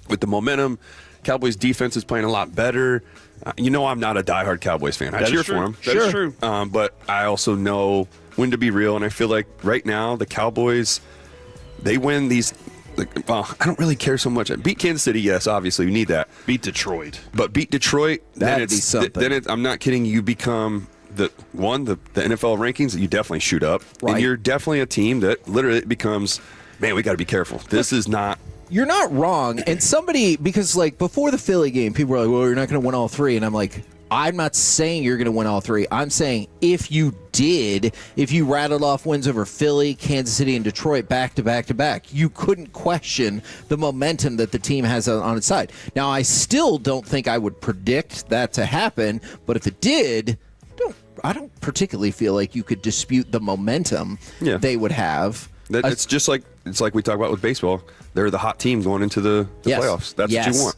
with the momentum, Cowboys defense is playing a lot better. I'm not a diehard Cowboys fan. I cheer for them.
That is true.
But I also know when to be real, and I feel like right now the Cowboys – they win these. I don't really care so much. Beat Kansas City, yes, obviously we need that.
Beat Detroit,
but beat Detroit,
that'd be something.
Then I'm not kidding. You become the NFL rankings. You definitely shoot up,
right.
And you're definitely a team that literally becomes. Man, we got to be careful. This is not.
You're not wrong. And because before the Philly game, people were like, "Well, you're not going to win all three," and I'm like, I'm not saying you're going to win all three. I'm saying if you rattled off wins over Philly, Kansas City, and Detroit back to back to back, you couldn't question the momentum that the team has on its side. Now, I still don't think I would predict that to happen, but if it did, I don't particularly feel like you could dispute the momentum they would have.
It's just like we talk about with baseball. They're the hot team going into the playoffs. That's what you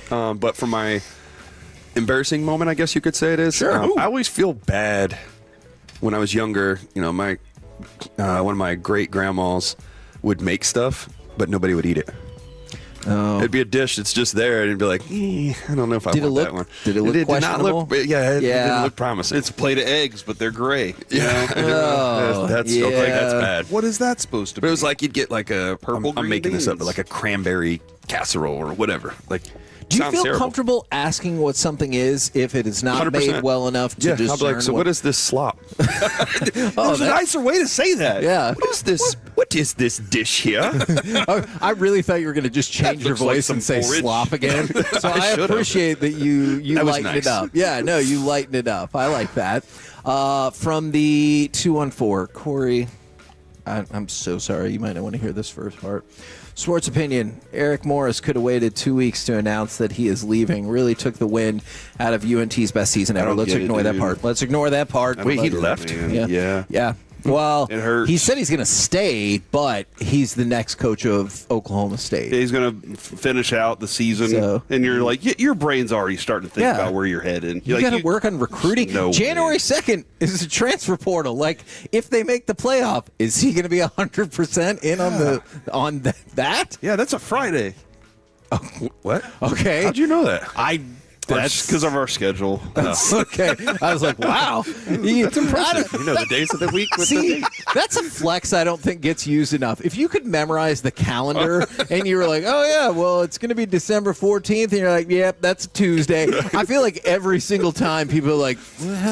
want. But for my embarrassing moment, I guess you could say it is.
Sure.
I always feel bad when I was younger. My one of my great grandmas would make stuff, but nobody would eat it. It'd be a dish that's just there, and it'd be like, I don't know if I want that one.
Did it look questionable?
It didn't look promising.
It's a plate of eggs, but they're gray.
That's bad.
What is that supposed to be?
But it was like you'd get like a
purple.
I'm making this up, but like a cranberry casserole or whatever. Like,
do you feel
terrible.
comfortable asking what something is if it is not
100%.
Made well enough to discern?
I'll be like, so what is this slop?
There's a nicer way to say that.
Yeah.
What is this dish here?
I really thought you were going to just change your voice and say slop again. So I appreciate that you lightened it up. Yeah, no, you lightened it up. I like that. From the 214, Corey, I'm so sorry. You might not want to hear this first part. Sports opinion. Eric Morris could have waited 2 weeks to announce that he is leaving. Really took the wind out of UNT's best season ever. Let's ignore that part. Let's ignore that part.
Wait, he left?
Yeah. Well,
it hurts.
He said he's going to stay, but he's the next coach of Oklahoma State.
He's going to finish out the season, and you're like, your brain's already starting to think about where you're headed.
You got to work on recruiting. January 2nd is a transfer portal. Like, if they make the playoff, is he going to be 100% in on that?
Yeah, that's a Friday.
Oh, what?
Okay.
How'd you know that?
That's because of our schedule.
Okay. I was like, wow.
That's impressive. You know the days of the week.
That's a flex I don't think gets used enough. If you could memorize the calendar and you were like, oh, yeah, well, it's going to be December 14th, and you're like, yep, that's a Tuesday. I feel like every single time people are like,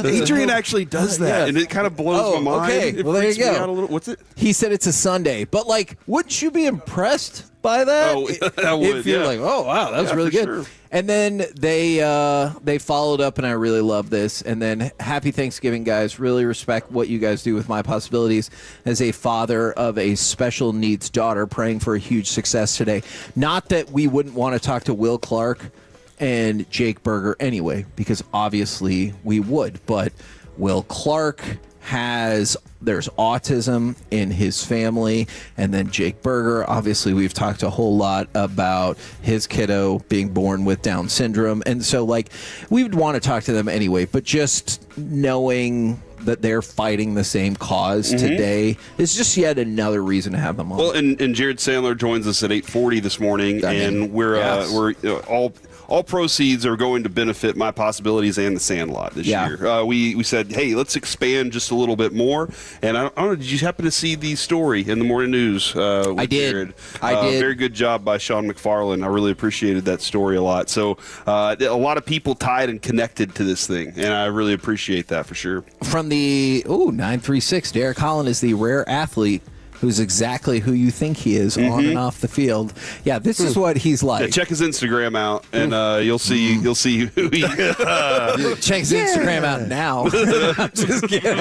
Adrian actually does that, and it kind of blows my mind.
Okay.
It
well, there you
freaks me
go.
out a little. What's it?
He said it's a Sunday. But, like, wouldn't you be impressed by that?
Oh, I would,
if you're like, oh, wow, that was really good.
Sure.
And then they followed up, and I really love this. And then happy Thanksgiving, guys. Really respect what you guys do with my possibilities as a father of a special needs daughter, praying for a huge success today. Not that we wouldn't want to talk to Will Clark and Jake Berger anyway, because obviously we would. But Will Clark there's autism in his family, and then Jake Berger, obviously we've talked a whole lot about his kiddo being born with Down syndrome, and so like we would want to talk to them anyway, but just knowing that they're fighting the same cause today is just yet another reason to have them on.
Well, and Jared Sandler joins us at 8:40 this morning, and we're all proceeds are going to benefit My Possibilities and The Sandlot this year. We said, hey, let's expand just a little bit more. And I don't know, did you happen to see the story in the morning news?
I did.
Jared?
I did.
Very good job by Sean McFarlane. I really appreciated that story a lot. So a lot of people tied and connected to this thing, and I really appreciate that for sure.
From the 936, Derek Holland is the rare athlete who's exactly who you think he is on and off the field. Yeah, this is what he's like.
Yeah, check his Instagram out, and you'll see who he.
Check his Instagram out now. I'm just kidding.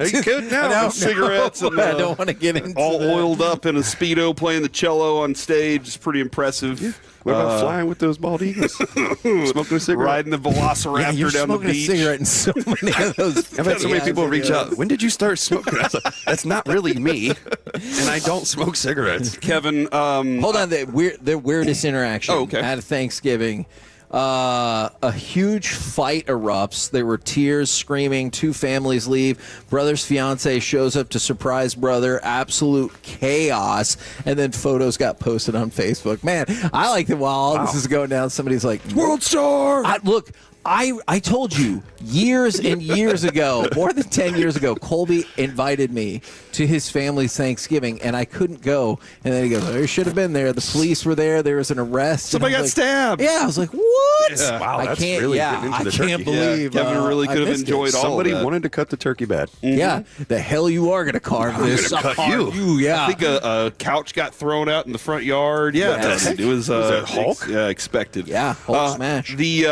He could now. Cigarettes and
I don't want to get into
all
that.
oiled up in a Speedo playing the cello on stage. It's pretty impressive.
Yeah. What about flying with those bald eagles? Smoking a cigarette?
Riding the Velociraptor
you're
down the
smoking
beach.
A cigarette in so many of those.
I've had so many people reach out. When did you start smoking? I was like, that's not really me, and I don't smoke cigarettes.
Kevin,
hold on. The weirdest interaction at Thanksgiving. A huge fight erupts. There were tears, screaming. Two families leave. Brother's fiance shows up to surprise brother. Absolute chaos. And then photos got posted on Facebook. Man, I like that while all this is going down, somebody's like,
World Star!
Look, I told you years and years ago, more than 10 years ago, Colby invited me to his family's Thanksgiving, and I couldn't go. And then he goes, I should have been there. The police were there. There was an arrest.
Somebody got stabbed.
Yeah, I was like, what?
Yeah. Wow,
I
that's
can't,
really getting into the
I can't
turkey.
believe.
Kevin really could have enjoyed all
Somebody
of that.
wanted to cut the turkey bad.
Yeah, the hell you are going to carve this.
I'm gonna cut you.
Yeah.
I think a couch got thrown out in the front yard. Yeah, it was
Hulk?
expected.
Yeah, Hulk smash.
The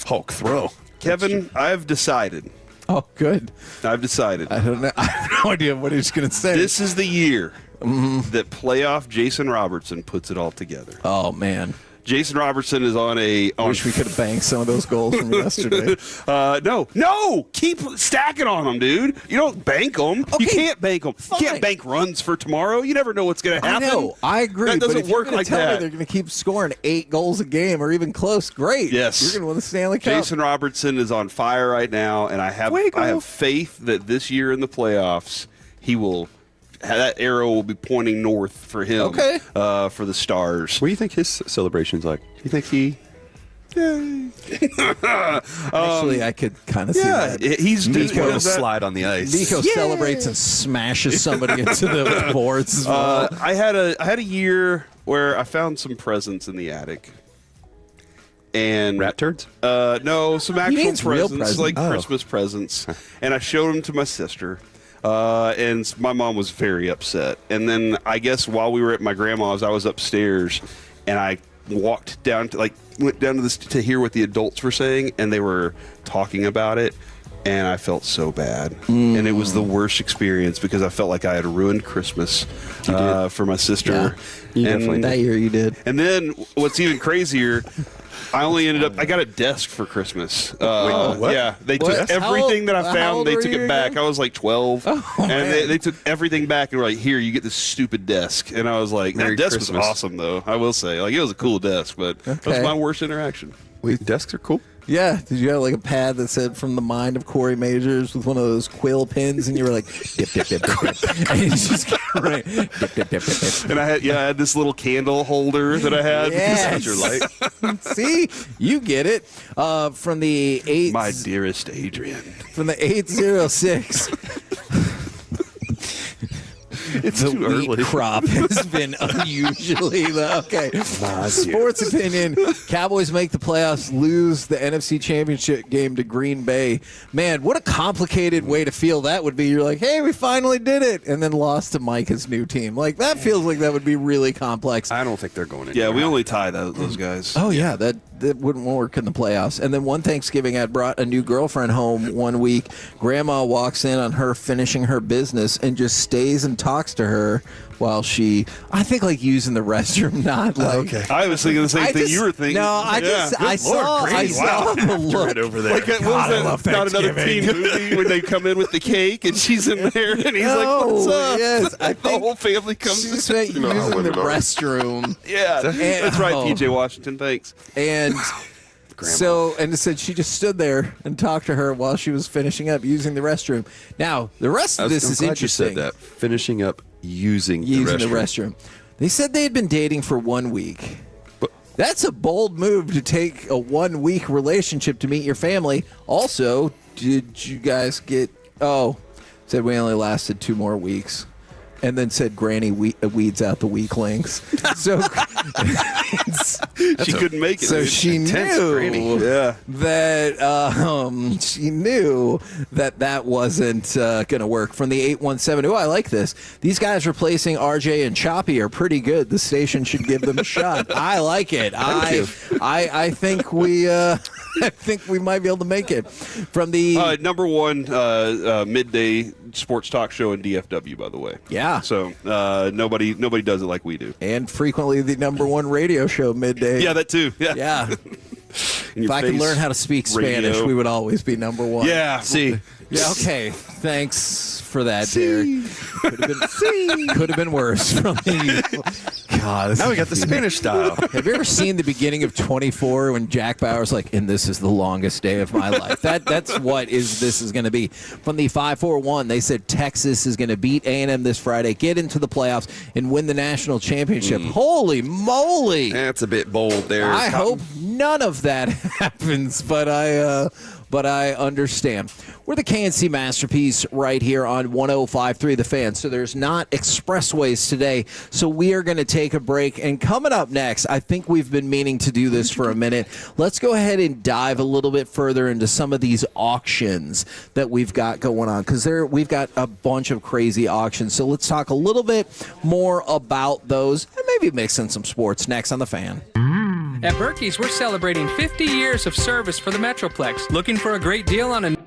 Hulk throw.
Kevin, I've decided.
Oh, good.
I've decided.
I don't know. I have no idea what he's going to say.
This is the year that playoff Jason Robertson puts it all together.
Oh, man.
Jason Robertson is on
I wish we could have banked some of those goals from yesterday.
No, keep stacking on them, dude. You don't bank them.
Okay,
you can't bank them.
fine.
You can't bank runs for tomorrow. You never know what's going to happen.
I know. I agree.
That doesn't
but if
work
you're
like
tell
that.
Me they're going to keep scoring 8 goals a game or even close. Great.
Yes.
You're going to win the Stanley Cup.
Jason Robertson is on fire right now, and I have faith that this year in the playoffs he will that arrow will be pointing north for him.
Okay.
For the stars.
What do you think his celebration's like? Do you think he?
Actually, I could kind of see that.
He's
Nico slide on the ice.
Nico celebrates and smashes somebody into the boards as well.
I had a year where I found some presents in the attic. And
rat turds?
No, some actual presents, like
Oh.
Christmas presents, and I showed them to my sister. And my mom was very upset. And then I guess while we were at my grandma's, I was upstairs, and I went down to this to hear what the adults were saying, and they were talking about it. And I felt so bad, and it was the worst experience because I felt like I had ruined Christmas for my sister.
Yeah, that year you did.
And then what's even crazier, I only ended up. I got a desk for Christmas.
what?
Yeah, they took everything that I
how
found.
old
They
were
took
you
it back.
again?
I was like 12, and they took everything back and were like, "Here, you get this stupid desk." And I was like,
Merry
"That desk
Christmas.
was awesome, though. I will say, like, it was a cool desk, but that was
Okay.
my worst interaction."
Wait, desks are cool.
Yeah, did you have like a pad that said "From the Mind of Corey Majors" with one of those quill pins, and you were like, dip, dip, dip, dip, dip. And you just right, dip, dip, dip, dip, dip.
And I had this little candle holder that I had
Yes.
because your light.
See, you get it. From the
My dearest Adrian.
from the 806.
It's
The
too
wheat
early.
crop has been unusually okay. Sports opinion: Cowboys make the playoffs, lose the NFC Championship game to Green Bay. Man, what a complicated way to feel that would be. You're like, hey, we finally did it, and then lost to Micah's new team. Like that feels like that would be really complex.
I don't think they're going in.
Yeah, we only tie those guys.
Oh yeah, that wouldn't work in the playoffs. And then one Thanksgiving, I brought a new girlfriend home one week. Grandma walks in on her finishing her business and just stays and talks to her while she, I think, like using the restroom, not like.
Okay.
I was thinking the same thing you were thinking.
No, I saw the look.
Right over there.
Like, what was that? Not another teen movie when they come in with the cake and she's in there and he's like, "What's up?"
Yes, I
The
think
whole family comes.
she
in.
spent using the restroom.
Yeah, that's right,
Oh.
PJ Washington. Thanks.
And so, and it said she just stood there and talked to her while she was finishing up using the restroom. Now, the rest of this
I'm
is
glad
interesting.
You said that. Finishing up using
The
restroom.
restroom. They said they had been dating for 1 week. That's a bold move to take a 1 week relationship to meet your family. Also, did you guys get? Oh, said we only lasted 2 more weeks. And then said Granny weeds out the weaklings. So
She couldn't make it.
So
dude.
she
Intense
knew
Granny.
that she knew that wasn't going to work. From the 817, I like this. These guys replacing RJ and Choppy are pretty good. The station should give them a shot. I like it. I think we I think we might be able to make it. From the
number one midday sports talk show in DFW, by the way.
Yeah.
So nobody does it like we do.
and frequently the number one radio show midday.
Yeah, that too. Yeah.
Yeah.
In
If
your
I could
face
learn how to speak Spanish,
radio.
we would always be number one.
Yeah.
See,
Yeah, okay. Thanks for that, Derek. Could have been worse from the God.
now we got the Spanish style.
Have you ever seen the beginning of 24 when Jack Bauer's like, and this is the longest day of my life? That's what this is going to be. From the 541, they said Texas is going to beat A&M this Friday, get into the playoffs, and win the national championship. Holy moly!
That's a bit bold there.
I hope none of that happens, but I understand. We're the KNC Masterpiece right here on 105.3 The Fan. So there's not expressways today. So we are going to take a break. And coming up next, I think we've been meaning to do this for a minute. Let's go ahead and dive a little bit further into some of these auctions that we've got going on. Because we've got a bunch of crazy auctions. So let's talk a little bit more about those and maybe mix in some sports next on The Fan.
At Berkey's, we're celebrating 50 years of service for the Metroplex. Looking for a great deal on a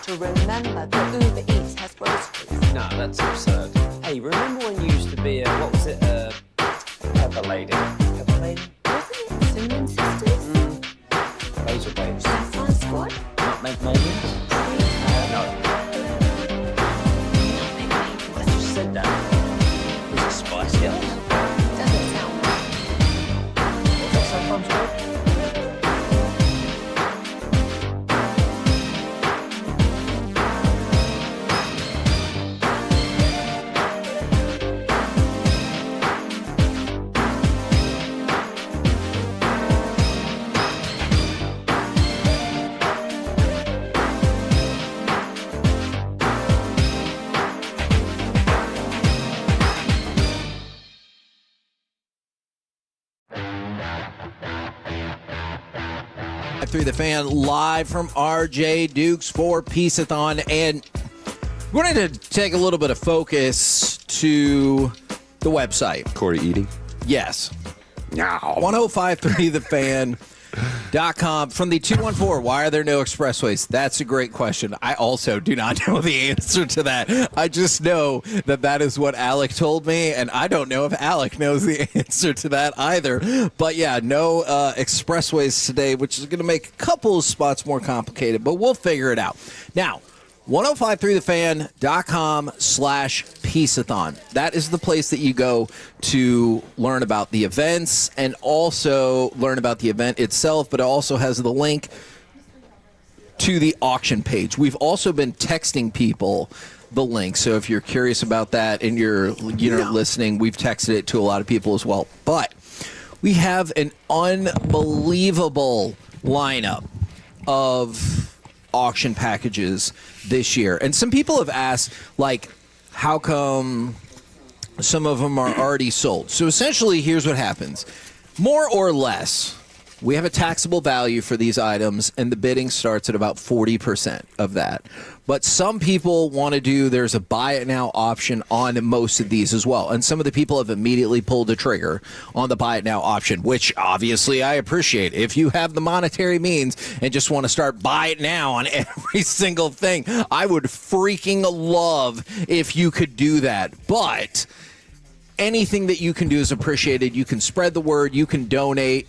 to remember that Uber Eats has groceries.
No, that's absurd. Hey, remember when you used to be a, what was it, Pepper Lady? Pepper Lady?
Wasn't it Cinnamon Sisters?
Basil Babes.
Saffron Squad?
Nutmeg Maidens? No.
Nutmeg Maidens.
I just said that. Was it Spice Girls?
Doesn't sound right.
Was that Saffron Squad?
Through the Fan, live from RJ Dukes for Piece-A-Thon, and we're going to take a little bit of focus to the website.
Corey eating?
Yes. 1053thefan.com. From the 214, why are there no expressways? That's a great question. I also do not know the answer to that. I just know that that is what Alec told me, and I don't know if Alec knows the answer to that either. But yeah, no expressways today, which is going to make a couple of spots more complicated, but we'll figure it out. Now, 1053thefan.com/Piece-A-Thon. That is the place that you go to learn about the events and also learn about the event itself, but it also has the link to the auction page. We've also been texting people the link, so if you're curious about that and you're listening, we've texted it to a lot of people as well. But we have an unbelievable lineup of auction packages this year. And some people have asked, like, how come some of them are already sold? So essentially, here's what happens. More or less, we have a taxable value for these items, and the bidding starts at about 40% of that. But some people want to do, there's a buy it now option on most of these as well. And some of the people have immediately pulled the trigger on the buy it now option, which obviously I appreciate. If you have the monetary means and just want to start buy it now on every single thing, I would freaking love if you could do that. But anything that you can do is appreciated. You can spread the word. You can donate.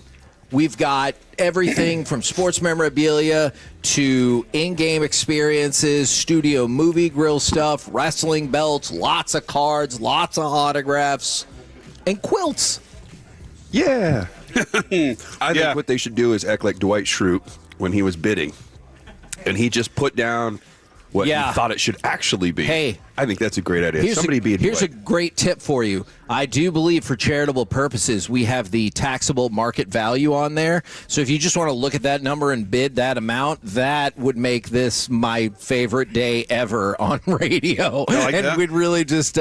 We've got everything from sports memorabilia to in-game experiences, studio movie grill stuff, wrestling belts, lots of cards, lots of autographs, and quilts.
Yeah. I think what they should do is act like Dwight Schrute when he was bidding. And he just put down what he thought it should actually be.
Hey,
I think that's a great idea.
Here's a great tip for you. I do believe for charitable purposes, we have the taxable market value on there. So if you just want to look at that number and bid that amount, that would make this my favorite day ever on radio. And we'd really just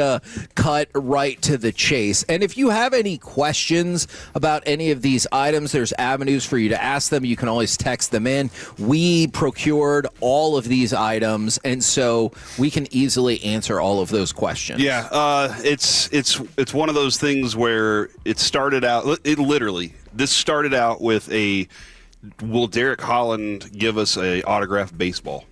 cut right to the chase. And if you have any questions about any of these items, there's avenues for you to ask them. You can always text them in. We procured all of these items, and so we can easily answer all of those questions.
Yeah, it's one of those things where it started out. This started out with will Derek Holland give us a autographed baseball?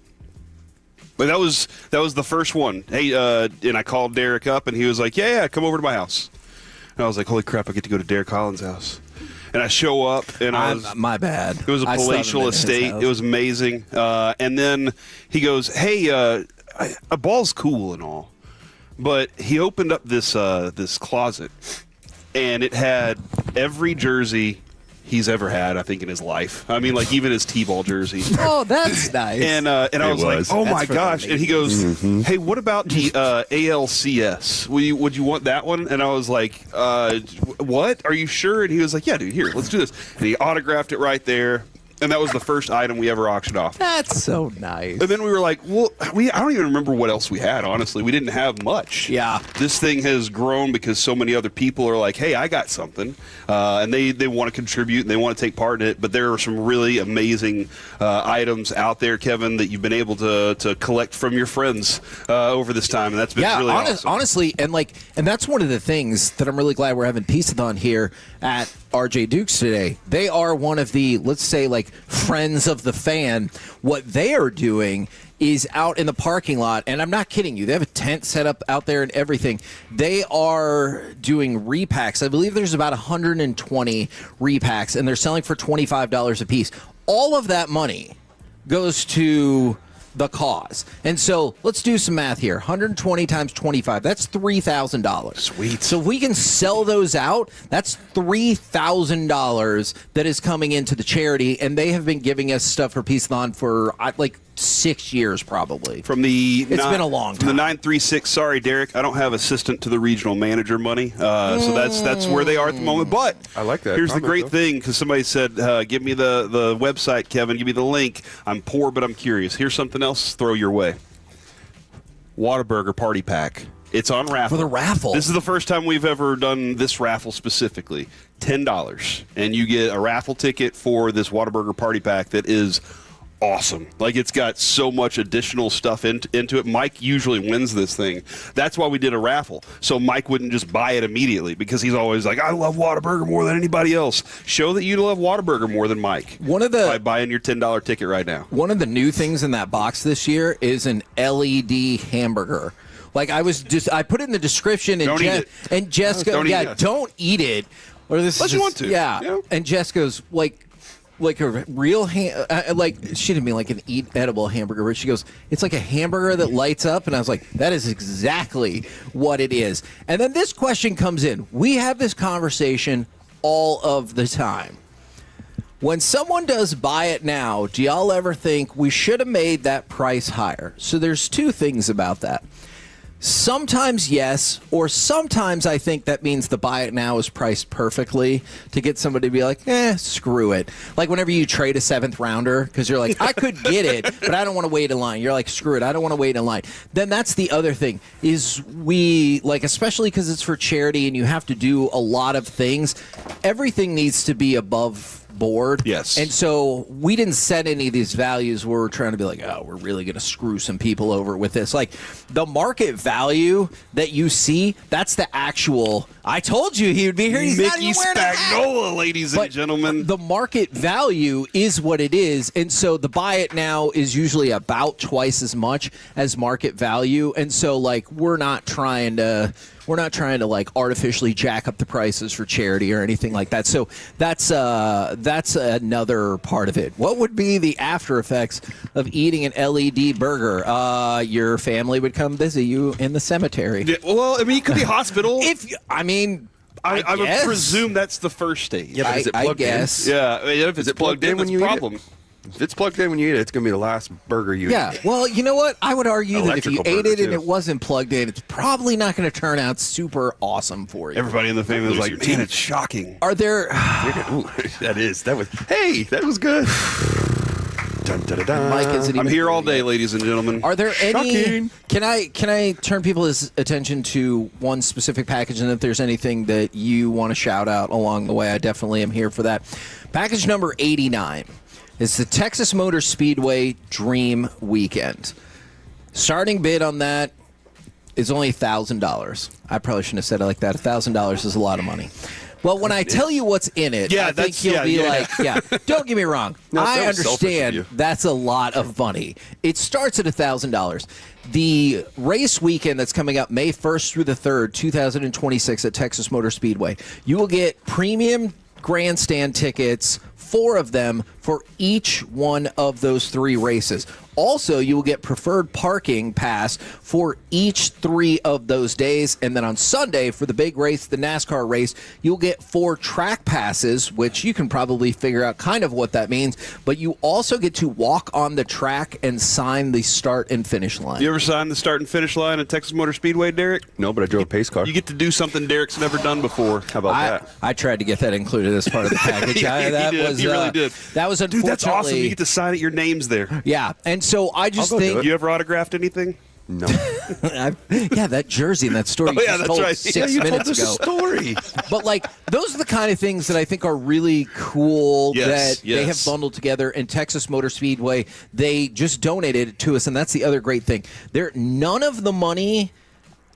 But that was the first one. Hey, and I called Derek up, and he was like, "Yeah, come over to my house." And I was like, "Holy crap! I get to go to Derek Holland's house." And I show up, and
my bad.
It was a palatial estate. It was amazing. And then he goes, "Hey, a ball's cool and all." But he opened up this closet, and it had every jersey he's ever had, I think, in his life. I mean, like even his T-ball jersey.
Oh, that's nice.
And I was like, oh my gosh! And he goes, "Hey, what about the ALCS? Would you want that one?" And I was like, "What? Are you sure?" And he was like, "Yeah, dude. Here, let's do this." And he autographed it right there. And that was the first item we ever auctioned off.
That's so nice.
And then we were like, well, I don't even remember what else we had, honestly. We didn't have much.
Yeah.
This thing has grown because so many other people are like, hey, I got something. And they want to contribute and they want to take part in it. But there are some really amazing items out there, Kevin, that you've been able to collect from your friends over this time. And that's been really awesome.
Honestly, and that's one of the things that I'm really glad we're having Piece-A-Thon here at RJ Dukes today. They are one of the, let's say, like, friends of the fan. What they are doing is out in the parking lot, and I'm not kidding you. They have a tent set up out there and everything. They are doing repacks. I believe there's about 120 repacks, and they're selling for $25 a piece. All of that money goes to the cause. And so let's do some math here. 120 times 25, that's $3,000.
Sweet.
So if we can sell those out, that's $3,000 that is coming into the charity, and they have been giving us stuff for Piece-A-Thon for like 6 years probably.
From the
It's been a long time.
From the 936, sorry, Derek, I don't have assistant to the regional manager money. So that's where they are at the moment. But
I like that
here's the
comment,
great
though.
thing, because somebody said, give me the website, Kevin, give me the link. I'm poor, but I'm curious. Here's something else to throw your way. Whataburger Party Pack. It's on raffle.
For the raffle.
This is the first time we've ever done this raffle specifically. $10. And you get a raffle ticket for this Whataburger Party Pack that is awesome. Like, it's got so much additional stuff into it. Mike usually wins this thing. That's why we did a raffle. So Mike wouldn't just buy it immediately, because he's always like, I love Whataburger more than anybody else. Show that you love Whataburger more than Mike by buying your $10 ticket right now.
One of the new things in that box this year is an LED hamburger. Like, I put it in the description, and and Jess goes, don't eat it. Or this
Unless you want to.
Yeah. And Jess goes, like a real like, she didn't mean like an edible hamburger, but she goes, it's like a hamburger that lights up. And I was like, that is exactly what it is. And then this question comes in. We have this conversation all of the time. When someone does buy it now, do y'all ever think we should have made that price higher? So there's two things about that. Sometimes yes, or sometimes I think that means the buy it now is priced perfectly to get somebody to be like, screw it. Like whenever you trade a 7th rounder, because you're like, I could get it, but I don't want to wait in line. You're like, screw it, I don't want to wait in line. Then that's the other thing, is we, like, especially because it's for charity and you have to do a lot of things, everything needs to be above board.
Yes.
And so we didn't set any of these values where we're trying to be like, oh, we're really going to screw some people over with this. Like, the market value that you see, that's the actual, I told you he would be here. He's not
Mickey
even wearing a hat.
Spagnola, ladies and gentlemen.
The market value is what it is. And so the buy it now is usually about twice as much as market value. And so, like, we're not trying to like artificially jack up the prices for charity or anything like that. So that's another part of it. What would be the after effects of eating an LED burger? Your family would come visit you in the cemetery.
Yeah, well, I mean, it could be hospital.
I
would presume that's the first stage.
Yeah, but is it plugged in?
Yeah, if it's plugged in,
when
that's
you
a
eat
problem.
If it's plugged in when you eat it, it's going to be the last burger you eat.
Well, you know what? I would argue that if you
Electrical
ate it
burger,
and
too.
it wasn't plugged in, it's probably not going to turn out super awesome for you.
Everybody in the family was like, man, it's shocking.
Are there...
That was good. Dun, dun, dun, dun.
Mike isn't
I'm
even
here all day, ladies and gentlemen.
Are there any...
Shocking.
Can I turn people's attention to one specific package, and if there's anything that you want to shout out along the way, I definitely am here for that. Package number 89 is the Texas Motor Speedway Dream Weekend. Starting bid on that is only $1,000. I probably shouldn't have said it like that. $1,000 is a lot of money. Well, when I tell you what's in it, I think you'll be like, don't get me wrong. I understand that's a lot of money. It starts at $1,000. The race weekend that's coming up May 1st through the 3rd, 2026 at Texas Motor Speedway, you will get premium grandstand tickets, 4 of them for each one of those 3 races. Also, you will get preferred parking pass for each 3 of those days. And then on Sunday, for the big race, the NASCAR race, you'll get 4 track passes, which you can probably figure out kind of what that means. But you also get to walk on the track and sign the start and finish line.
You ever signed the start and finish line at Texas Motor Speedway, Derek?
No, but I drove a pace car.
You get to do something Derek's never done before.
How about that?
I tried to get that included as part of the package.
You really did.
That was unfortunately...
Dude, that's awesome. You get to sign it. Your name's there.
Yeah, and so I just think...
You ever autographed anything?
No.
That jersey and that story you just told
right.
6 minutes ago.
Story.
But, like, those are the kind of things that I think are really cool that they have bundled together. And Texas Motor Speedway, they just donated it to us, and that's the other great thing. None of the money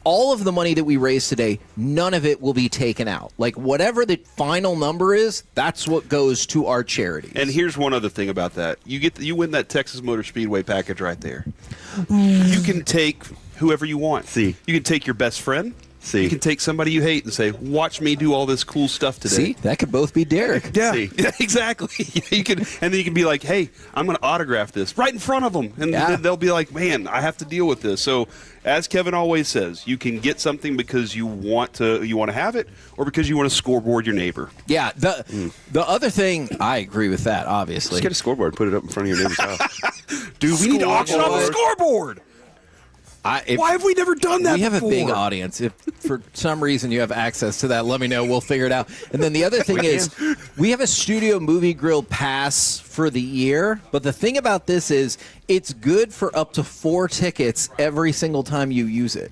all of the money that we raise today, none of it will be taken out. Like, whatever the final number is, that's what goes to our charities.
And here's one other thing about that. You win that Texas Motor Speedway package right there. You can take whoever you want.
See.
You can take your best friend.
See.
You can take somebody you hate and say, watch me do all this cool stuff today.
See, that could both be Derek.
Yeah, yeah, exactly. You can, and then you can be like, hey, I'm going to autograph this right in front of them. And then they'll be like, man, I have to deal with this. So as Kevin always says, you can get something because you want to have it or because you want to scoreboard your neighbor.
Yeah, the other thing, I agree with that, obviously.
Just get a scoreboard, put it up in front of your neighbor's house.
Dude, we need to auction off a scoreboard. Why have we never done that
We have
before?
a big audience. If for some reason you have access to that, let me know. We'll figure it out. And then the other thing is we have a Studio Movie Grill pass for the year. But the thing about this is it's good for up to 4 tickets every single time you use it.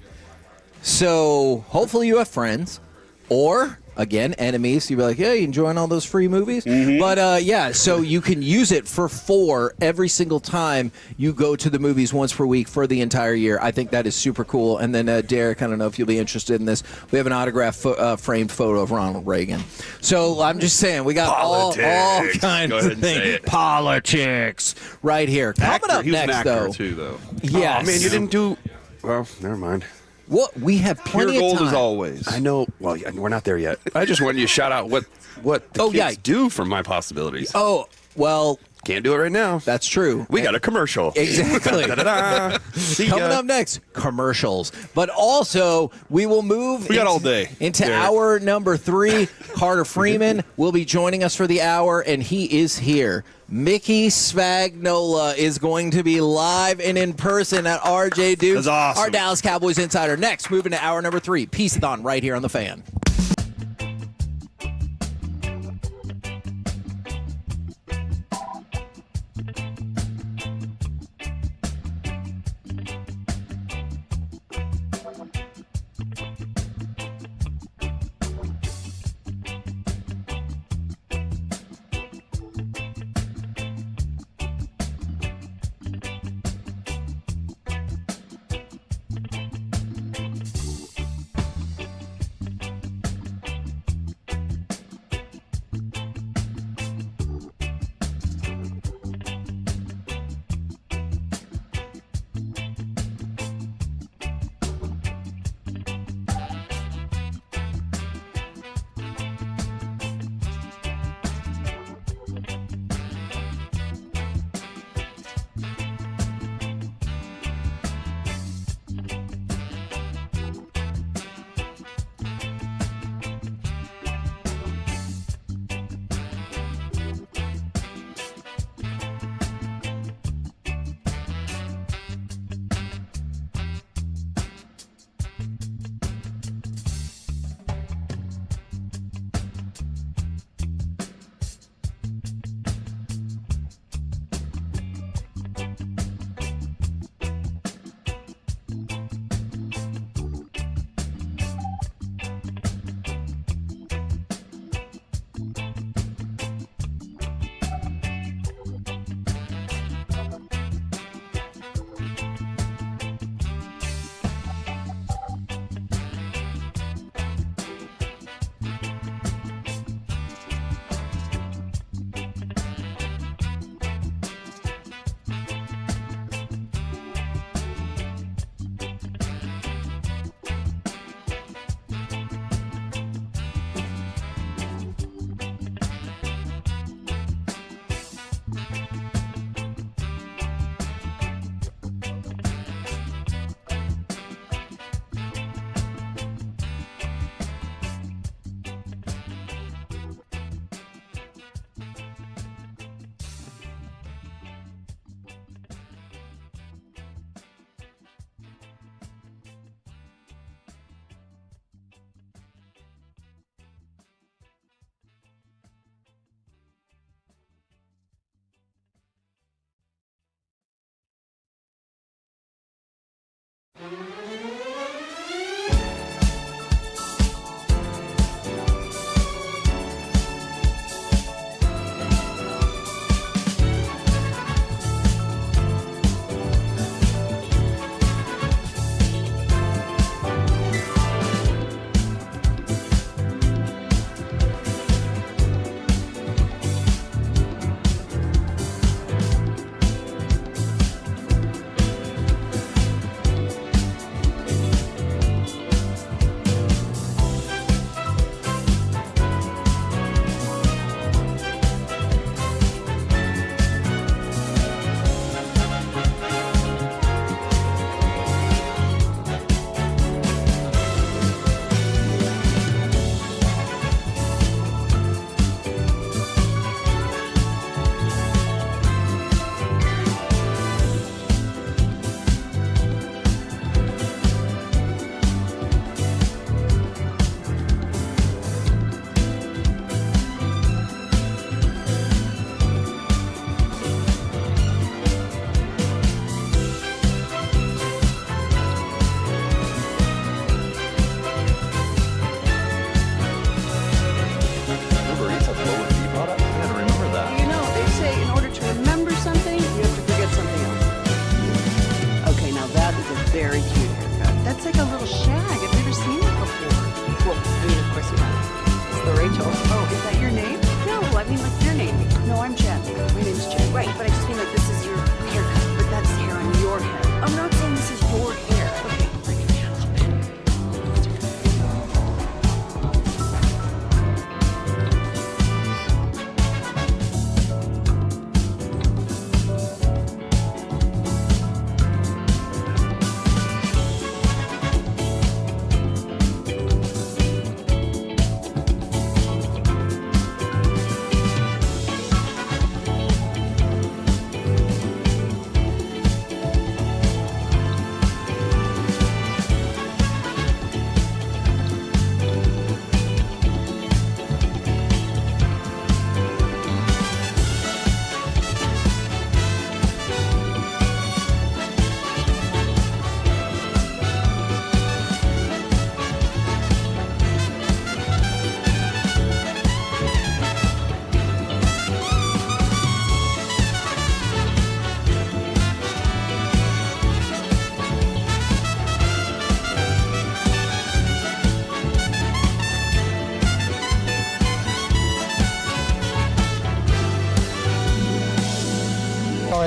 So hopefully you have friends or, again, enemies. You'll be like, hey, you enjoying all those free movies?
Mm-hmm.
But, yeah, so you can use it for 4 every single time you go to the movies once per week for the entire year. I think that is super cool. And then, Derek, I don't know if you'll be interested in this. We have an autographed framed photo of Ronald Reagan. So I'm just saying, we got all kinds of things. Politics right here. Coming up
He was
next,
an actor,
though.
too, though.
Yes.
Oh, man, you didn't do... Well, never mind.
What we have plenty
Pure gold
of time.
as always.
I know. Well, we're not there yet. I just wanted you to shout out what the kids do for My Possibilities.
Oh, well...
Can't do it right now.
That's true.
We got a commercial.
Exactly. Coming up next, commercials. But also, we will move
got all day,
into
Derek.
hour number 3. Carter Freeman will be joining us for the hour, and he is here. Mickey Spagnola is going to be live and in person at RJ Duke's,
That's awesome.
our Dallas Cowboys Insider. Next, moving to hour number 3. Piece-A-Thon right here on The Fan.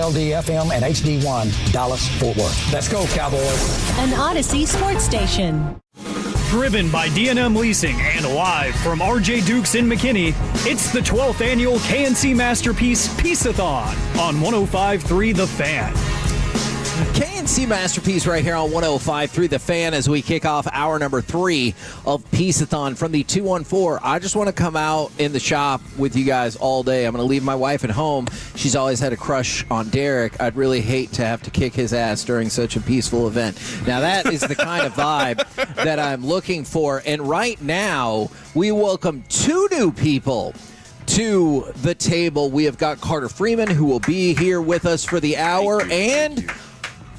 krld-fm and HD1 Dallas-Fort Worth. Let's go, Cowboys.
An Odyssey sports station.
Driven by D&M Leasing and live from RJ Dukes in McKinney, it's the 12th annual KNC Masterpiece Piece-A-Thon on 105.3 The Fan.
KNC Masterpiece right here on 105.3 The Fan as we kick off hour number 3 of Piece-A-Thon from the 214. I just want to come out in the shop with you guys all day. I'm going to leave my wife at home. She's always had a crush on Derek. I'd really hate to have to kick his ass during such a peaceful event. Now, that is the kind of vibe that I'm looking for. And right now, we welcome 2 new people to the table. We have got Carter Freeman, who will be here with us for the hour, and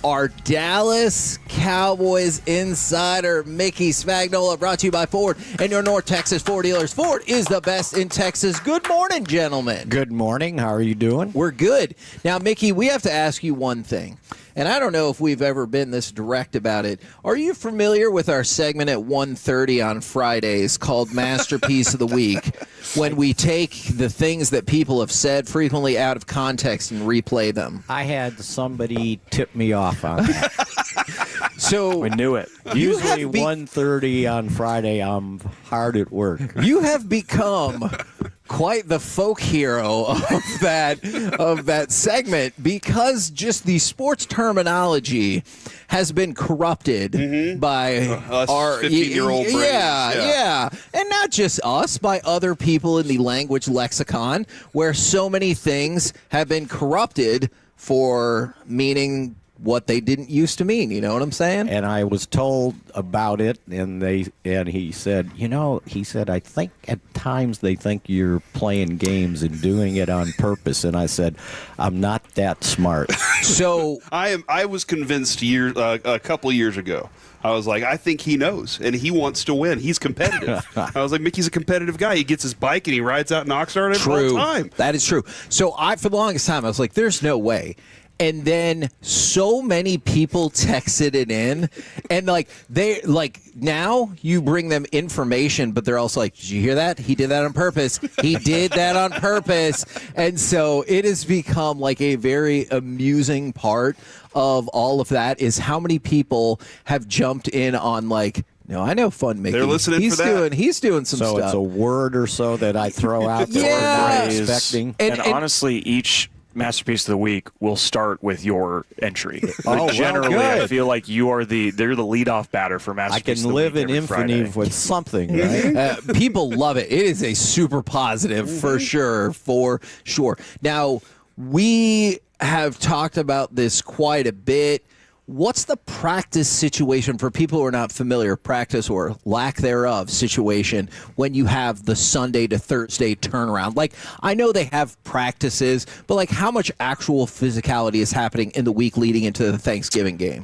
our Dallas Cowboys insider, Mickey Spagnola, brought to you by Ford and your North Texas Ford dealers. Ford is the best in Texas. Good morning, gentlemen.
Good morning. How are you doing?
We're good. Now, Mickey, we have to ask you one thing, and I don't know if we've ever been this direct about it. Are you familiar with our segment at 1:30 on Fridays called Masterpiece of the Week, when we take the things that people have said frequently out of context and replay them?
I had somebody tip me off on that.
So
we knew it. Usually 1:30 on Friday, I'm hard at work.
You have become quite the folk hero of that segment, because just the sports terminology has been corrupted by
our 15-year-old brains.
Yeah. And not just us, by other people in the language lexicon, where so many things have been corrupted for meaning what they didn't used to mean. You know what I'm saying?
And I was told about it, and he said, I think at times they think you're playing games and doing it on purpose. And I said, I'm not that smart.
So
I was convinced a couple years ago. I was like, I think he knows, and he wants to win. He's competitive. I was like, Mickey's a competitive guy. He gets his bike, and he rides out in Oxnard all the time.
That is true. So for the longest time, I was like, there's no way. And then so many people texted it in, and now you bring them information, but they're also like, did you hear that? He did that on purpose. He did that on purpose. And so it has become like a very amusing part of all of that, is how many people have jumped in on no, I know Fun Mickey.
They're listening for that.
He's doing some stuff.
So it's a word or so that I throw out there
Yeah.
expecting.
And honestly, each Masterpiece of the Week will start with your entry. Generally, I feel like they're the leadoff batter for Masterpiece of the Week.
I can live in infamy with something, right?
People love it. It is a super positive for sure. Now, we have talked about this quite a bit. What's the practice situation for people who are not familiar, practice or lack thereof situation, when you have the Sunday to Thursday turnaround? I know they have practices, but how much actual physicality is happening in the week leading into the Thanksgiving game?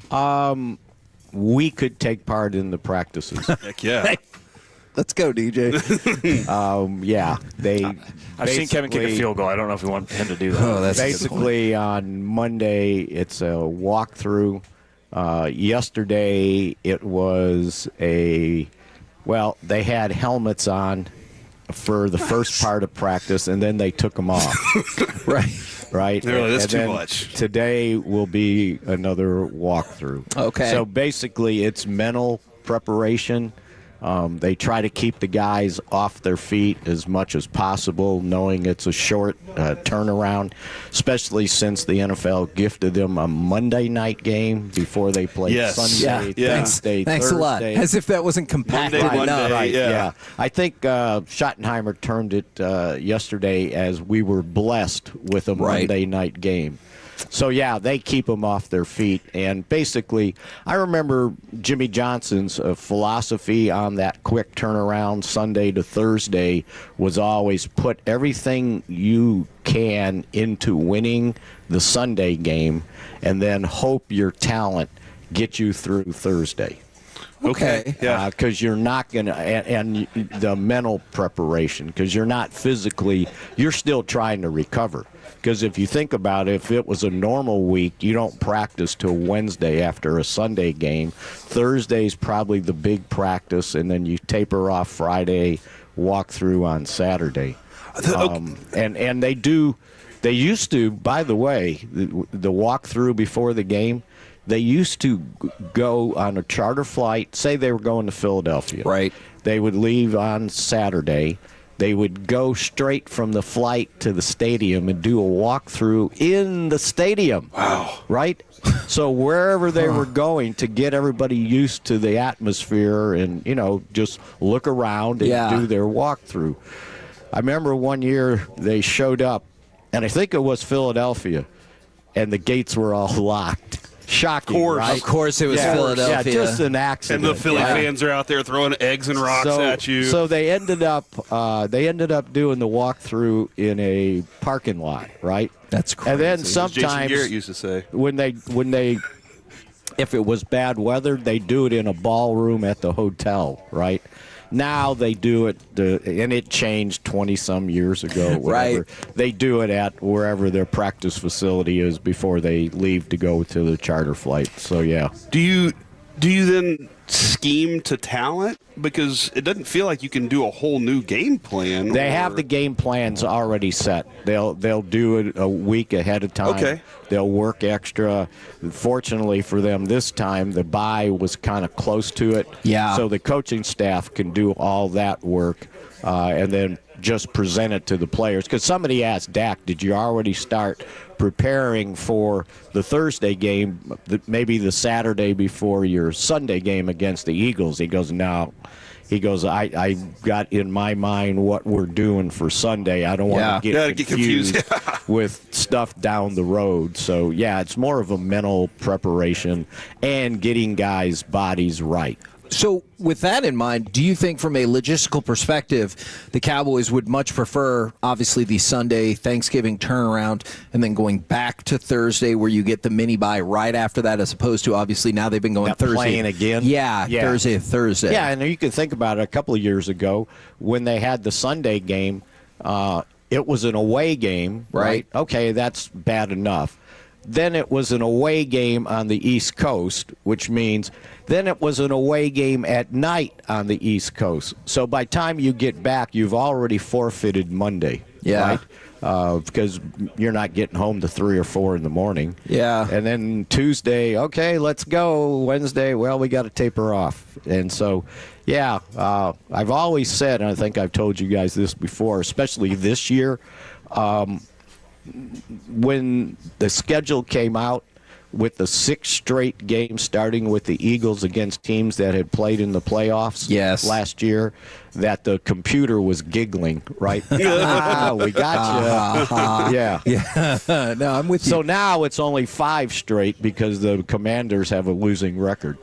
We could take part in the practices.
Heck yeah.
Let's go, DJ.
I've seen Kevin kick a field goal. I don't know if we want him to do that.
Basically, on Monday, it's a walkthrough. Yesterday, it was they had helmets on for the first part of practice, and then they took them off. Right.
That's too much.
Today will be another walkthrough.
Okay.
So basically, it's mental preparation. They try to keep the guys off their feet as much as possible, knowing it's a short turnaround, especially since the NFL gifted them a Monday night game before they played Sunday, Thursday.
Thanks a lot. As if that wasn't compacted enough.
Right, yeah. I think Schottenheimer termed it yesterday as we were blessed with a Monday night game. So, they keep them off their feet. And basically, I remember Jimmy Johnson's philosophy on that quick turnaround Sunday to Thursday was always put everything you can into winning the Sunday game and then hope your talent gets you through Thursday.
Okay.
Because you're not going to, and the mental preparation, because you're not physically, you're still trying to recover. Because if you think about it, if it was a normal week, you don't practice till Wednesday after a Sunday game. Thursday's probably the big practice, and then you taper off Friday, walk through on Saturday. And they do They used to, by the way, the walkthrough before the game, they used to go on a charter flight. Say they were going to Philadelphia.
Right.
They would leave on Saturday. They would go straight from the flight to the stadium and do a walkthrough in the stadium.
Wow.
Right? So wherever they were going to get everybody used to the atmosphere and, just look around and do their walkthrough. I remember one year they showed up, and I think it was Philadelphia, and the gates were all locked. Shocking, right?
Of course it was Philadelphia.
Yeah, just an accident.
And the Philly fans are out there throwing eggs and rocks at you.
So they ended up doing the walkthrough in a parking lot, right?
That's crazy.
And then
As Jason
sometimes
Garrett used to say,
when they if it was bad weather, they do it in a ballroom at the hotel, right? Now they do it, and it changed 20-some years ago. Whatever.
Right.
They do it at wherever their practice facility is before they leave to go to the charter flight. So, yeah.
Do you then scheme to talent? Because it doesn't feel like you can do a whole new game plan.
They have the game plans already set. They'll do it a week ahead of time.
Okay.
They'll work extra. Fortunately for them this time, the bye was kind of close to it.
Yeah.
So the coaching staff can do all that work and then just present it to the players. Because somebody asked Dak, did you already start preparing for the Thursday game, maybe the Saturday before your Sunday game against the Eagles? He goes, no. He goes, I got in my mind what we're doing for Sunday. I don't want to get confused with stuff down the road. So, yeah, it's more of a mental preparation and getting guys' bodies right.
So with that in mind, do you think from a logistical perspective, the Cowboys would much prefer, obviously, the Sunday Thanksgiving turnaround and then going back to Thursday where you get the mini bye right after that, as opposed to, obviously, now they've been going Thursday.
Playing again?
Yeah, Thursday to Thursday.
Yeah, and you can think about it a couple of years ago when they had the Sunday game, it was an away game, right? Okay, that's bad enough. Then it was an away game on the East Coast, which means then it was an away game at night on the East Coast. So by the time you get back, you've already forfeited Monday, right? Because you're not getting home to 3 or 4 in the morning.
Yeah.
And then Tuesday, okay, let's go. Wednesday, well, we got to taper off. And so, yeah, I've always said, and I think I've told you guys this before, especially this year, when the schedule came out with the 6 straight games starting with the Eagles against teams that had played in the playoffs last year, that the computer was giggling, right? We got you.
Yeah. No, I'm with you.
So now it's only 5 straight because the Commanders have a losing record.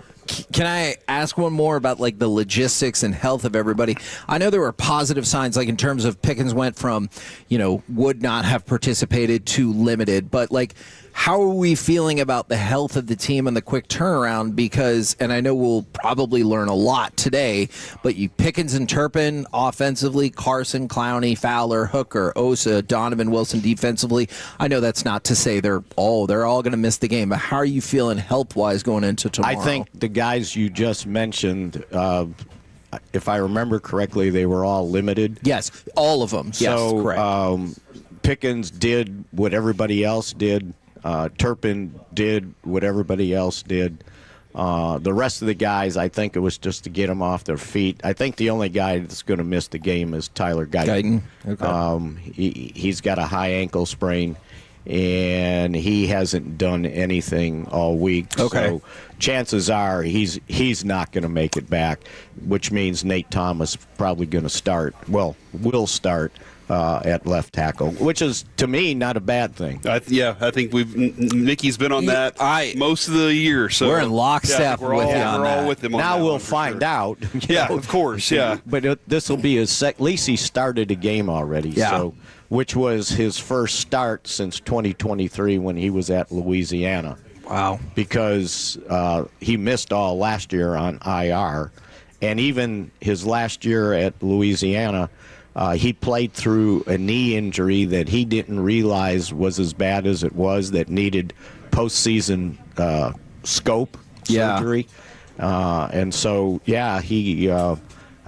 Can I ask one more about like the logistics and health of everybody? I know there were positive signs, like in terms of Pickens went from, would not have participated to limited, but like, how are we feeling about the health of the team and the quick turnaround? Because, and I know we'll probably learn a lot today, but you Pickens and Turpin offensively, Carson, Clowney, Fowler, Hooker, Osa, Donovan Wilson defensively. I know that's not to say they're all going to miss the game, but how are you feeling health-wise going into tomorrow?
I think the guys you just mentioned, if I remember correctly, they were all limited.
Yes, all of them. Yes, correct.
Pickens did what everybody else did. Turpin did what everybody else did. The rest of the guys, I think it was just to get them off their feet. I think the only guy that's going to miss the game is Tyler Guyton. Okay. He's got a high ankle sprain, and he hasn't done anything all week.
Okay.
So chances are he's not going to make it back, which means Nate Thomas probably going to start. Well, will start. At left tackle, which is, to me, not a bad thing.
I think Mickey's been on that most of the year. So
we're in lockstep with you on
we're
that.
all with him on
now
that
we'll find out.
Of course, yeah.
But this will be at least he started a game already.
Yeah.
So, which was his first start since 2023 when he was at Louisiana.
Wow.
Because he missed all last year on IR, and even his last year at Louisiana. He played through a knee injury that he didn't realize was as bad as it was, that needed postseason scope surgery. And so, he I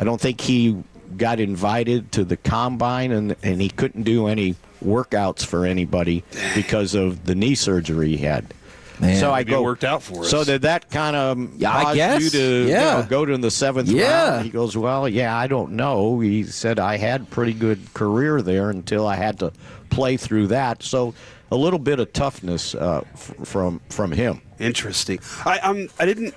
don't think he got invited to the combine, and he couldn't do any workouts for anybody because of the knee surgery he had.
Man,
so
it worked out for us.
So did that kind of
I guess
you to go to the 7th round? He goes, well, yeah, I don't know. He said I had a pretty good career there until I had to play through that. So a little bit of toughness from him.
Interesting. I didn't.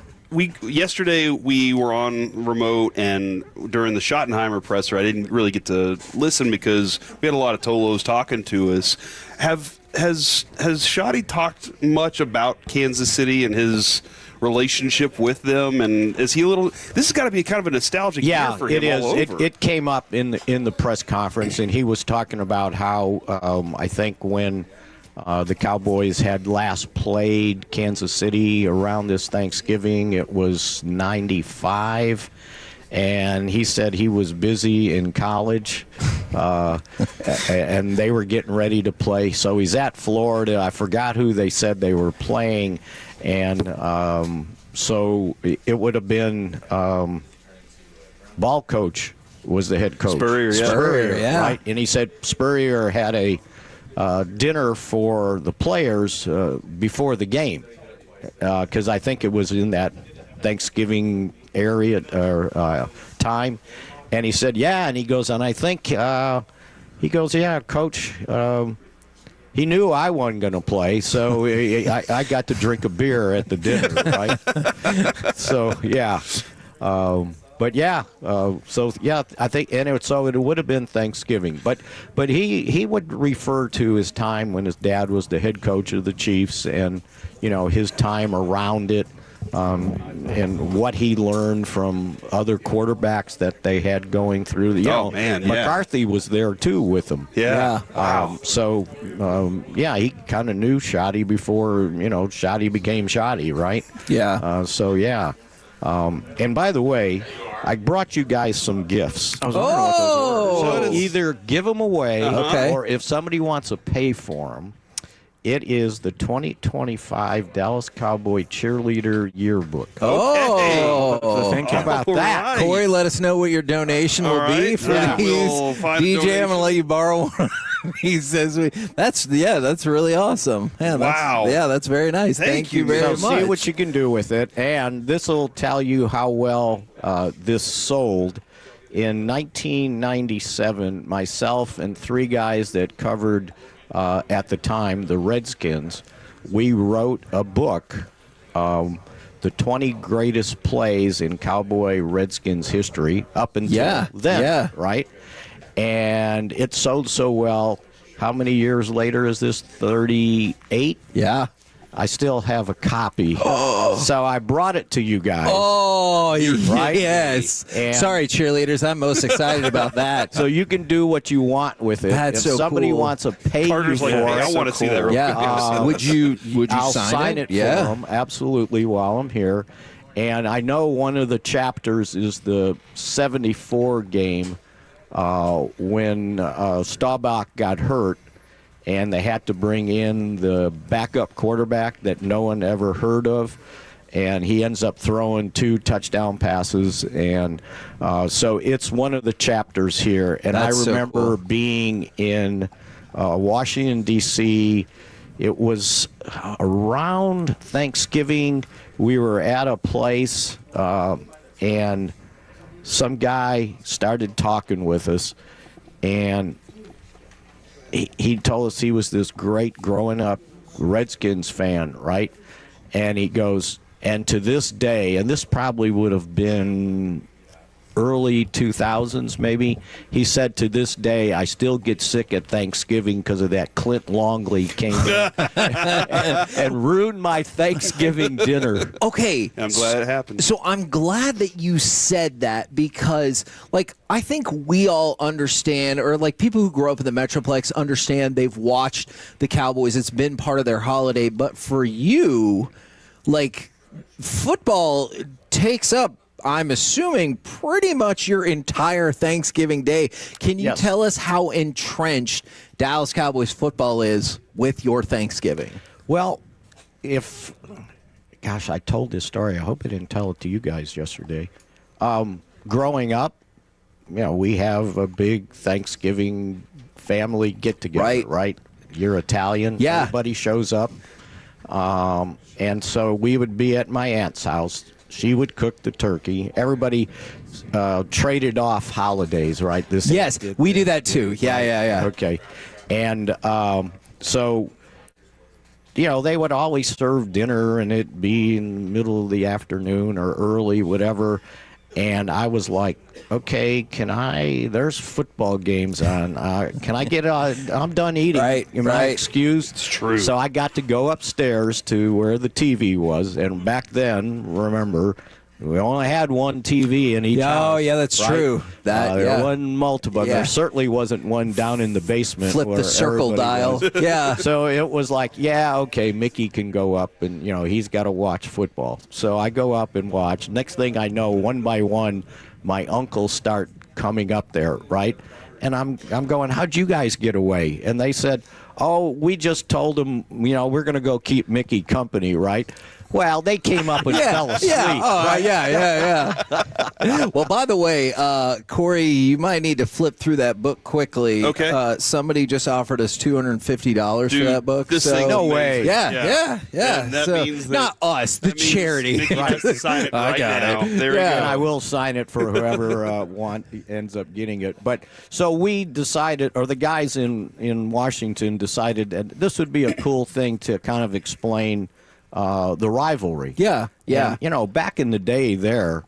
Yesterday we were on remote, and during the Schottenheimer presser, I didn't really get to listen because we had a lot of Tolos talking to us. Has Shotty talked much about Kansas City and his relationship with them? And is he a little? This has got to be kind of a nostalgic year for him.
Yeah, it is.
All over.
It came up in the press conference, and he was talking about how I think when the Cowboys had last played Kansas City around this Thanksgiving, it was '95. And he said he was busy in college, and they were getting ready to play. So he's at Florida. I forgot who they said they were playing, and so it would have been ball coach was the head coach.
Spurrier,
yeah.
Right? And he said Spurrier had a dinner for the players before the game, because I think it was in that Thanksgiving area or time, and he said, yeah, and he goes, and I think yeah, coach, he knew I wasn't going to play, so I got to drink a beer at the dinner, right? So yeah, but yeah, so yeah, I think, and it would have been Thanksgiving, but he would refer to his time when his dad was the head coach of the Chiefs, and his time around it. And what he learned from other quarterbacks that they had going through. McCarthy was there too with them.
Yeah.
He kind of knew Shotty before Shotty became Shotty, right?
Yeah.
And by the way, I brought you guys some gifts.
I was wondering what those were.
So either give them away,
Okay.
or if somebody wants to pay for them. It is the 2025 Dallas Cowboy Cheerleader Yearbook.
Oh,
how about that?
Right. Corey, let us know what your donation will be for these.
We'll find
DJ, I'm going to let you borrow one. He says, that's really awesome. Man,
wow.
That's very nice. Thank you very much.
See what you can do with it. And this will tell you how well this sold. In 1997, myself and 3 guys that covered at the time, the Redskins, we wrote a book, the 20 greatest plays in Cowboy Redskins history up until then, right? And it sold so well. How many years later is this? 38?
Yeah.
I still have a copy. So I brought it to you guys.
Oh,
right?
Yes.
And
sorry, cheerleaders. I'm most excited about that.
So you can do what you want with it.
That's
if
so
somebody
cool.
wants to pay
Carter's
you for
like,
it,
I want to see that real quick.
Would you
I'll
sign it?
for them, absolutely, while I'm here. And I know one of the chapters is the 74 game when Staubach got hurt, and they had to bring in the backup quarterback that no one ever heard of, and he ends up throwing 2 touchdown passes, and so it's one of the chapters here. And
That's
I remember
so cool.
being in Washington, D.C., it was around Thanksgiving. We were at a place, and some guy started talking with us, and he told us he was this great growing up Redskins fan, right? And he goes, and to this day, and this probably would have been early 2000s maybe, he said, to this day, I still get sick at Thanksgiving because of that Clint Longley came in and ruined my Thanksgiving dinner.
Okay.
I'm glad it happened.
So I'm glad that you said that, because, I think we all understand, or people who grow up in the Metroplex understand, they've watched the Cowboys. It's been part of their holiday. But for you, football takes up, I'm assuming, pretty much your entire Thanksgiving day. Can you tell us how entrenched Dallas Cowboys football is with your Thanksgiving?
Well, gosh, I told this story. I hope I didn't tell it to you guys yesterday. Growing up, we have a big Thanksgiving family get together, right? You're Italian, everybody shows up, and so we would be at my aunt's house. She would cook the turkey. Everybody traded off holidays, right?
Yes, we do that too. Yeah.
Okay, and so. They would always serve dinner, and it'd be in the middle of the afternoon or early, whatever. And I was like, okay, there's football games on. Can I get I'm done eating. Am I excused?
It's true.
So I got to go upstairs to where the TV was. And back then, remember, we only had one TV in each house.
Oh, yeah, that's true.
There wasn't multiple. There certainly wasn't one down in the basement.
Flip the circle dial. Yeah.
So it was like, okay, Mickey can go up and, he's got to watch football. So I go up and watch. Next thing I know, one by one, my uncles start coming up there, right? And I'm going, how'd you guys get away? And they said, oh, we just told them, we're going to go keep Mickey company, right? Well, they came up and fell asleep.
Well, by the way, Corey, you might need to flip through that book quickly.
Okay.
Somebody just offered us $250 for that book.
This thing's
no way.
Yeah.
And that means that,
not us, the charity.
Mickey has to sign it right now. There we go.
And I will sign it for whoever ends up getting it. But so we decided, or the guys in Washington decided that this would be a cool thing to kind of explain the rivalry.
Yeah.
And, back in the day there,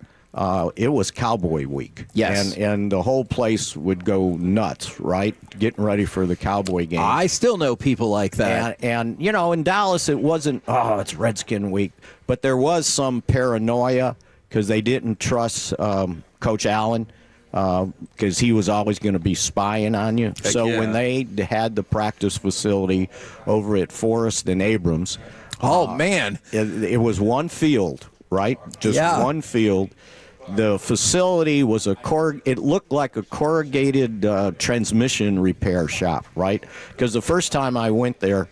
it was Cowboy Week.
Yes.
And the whole place would go nuts, right? Getting ready for the Cowboy game.
I still know people like that.
And in Dallas, it wasn't, it's Redskin Week. But there was some paranoia because they didn't trust Coach Allen because he was always going to be spying on you. When they had the practice facility over at Forest and Abrams,
man.
It was one field, right? Just one field. The facility was it looked like a corrugated transmission repair shop, right? Because the first time I went there,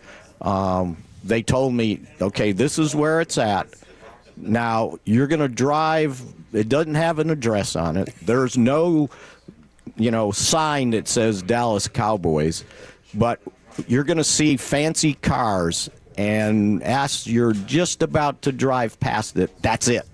they told me, okay, this is where it's at. Now, you're going to drive. It doesn't have an address on it. There's no, sign that says Dallas Cowboys. But you're going to see fancy cars. And as you're just about to drive past it, that's it.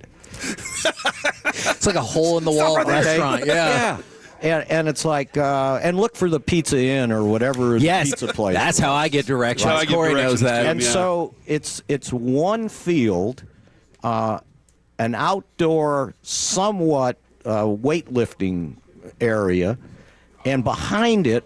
It's like a hole-in-the-wall restaurant. Yeah.
And it's like, and look for the Pizza Inn or whatever pizza place.
That's how I get directions. Corey knows that.
And so it's one field, an outdoor, somewhat weightlifting area, and behind it,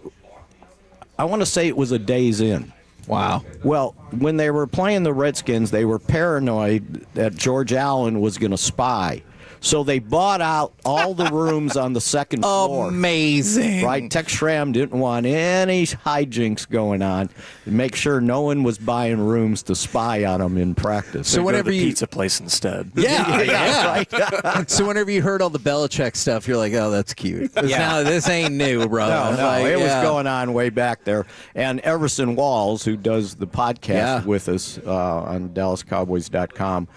I want to say it was a Days Inn.
Wow.
Well, when they were playing the Redskins, they were paranoid that George Allen was going to spy. So they bought out all the rooms on the second floor.
Amazing.
Right? Tex Schramm didn't want any hijinks going on. Make sure no one was buying rooms to spy on them in practice.
So whenever you pizza place instead.
Yeah. So whenever you heard all the Belichick stuff, you're like, oh, that's cute. Now, this ain't new, brother.
No, it was going on way back there. And Everson Walls, who does the podcast with us on DallasCowboys.com,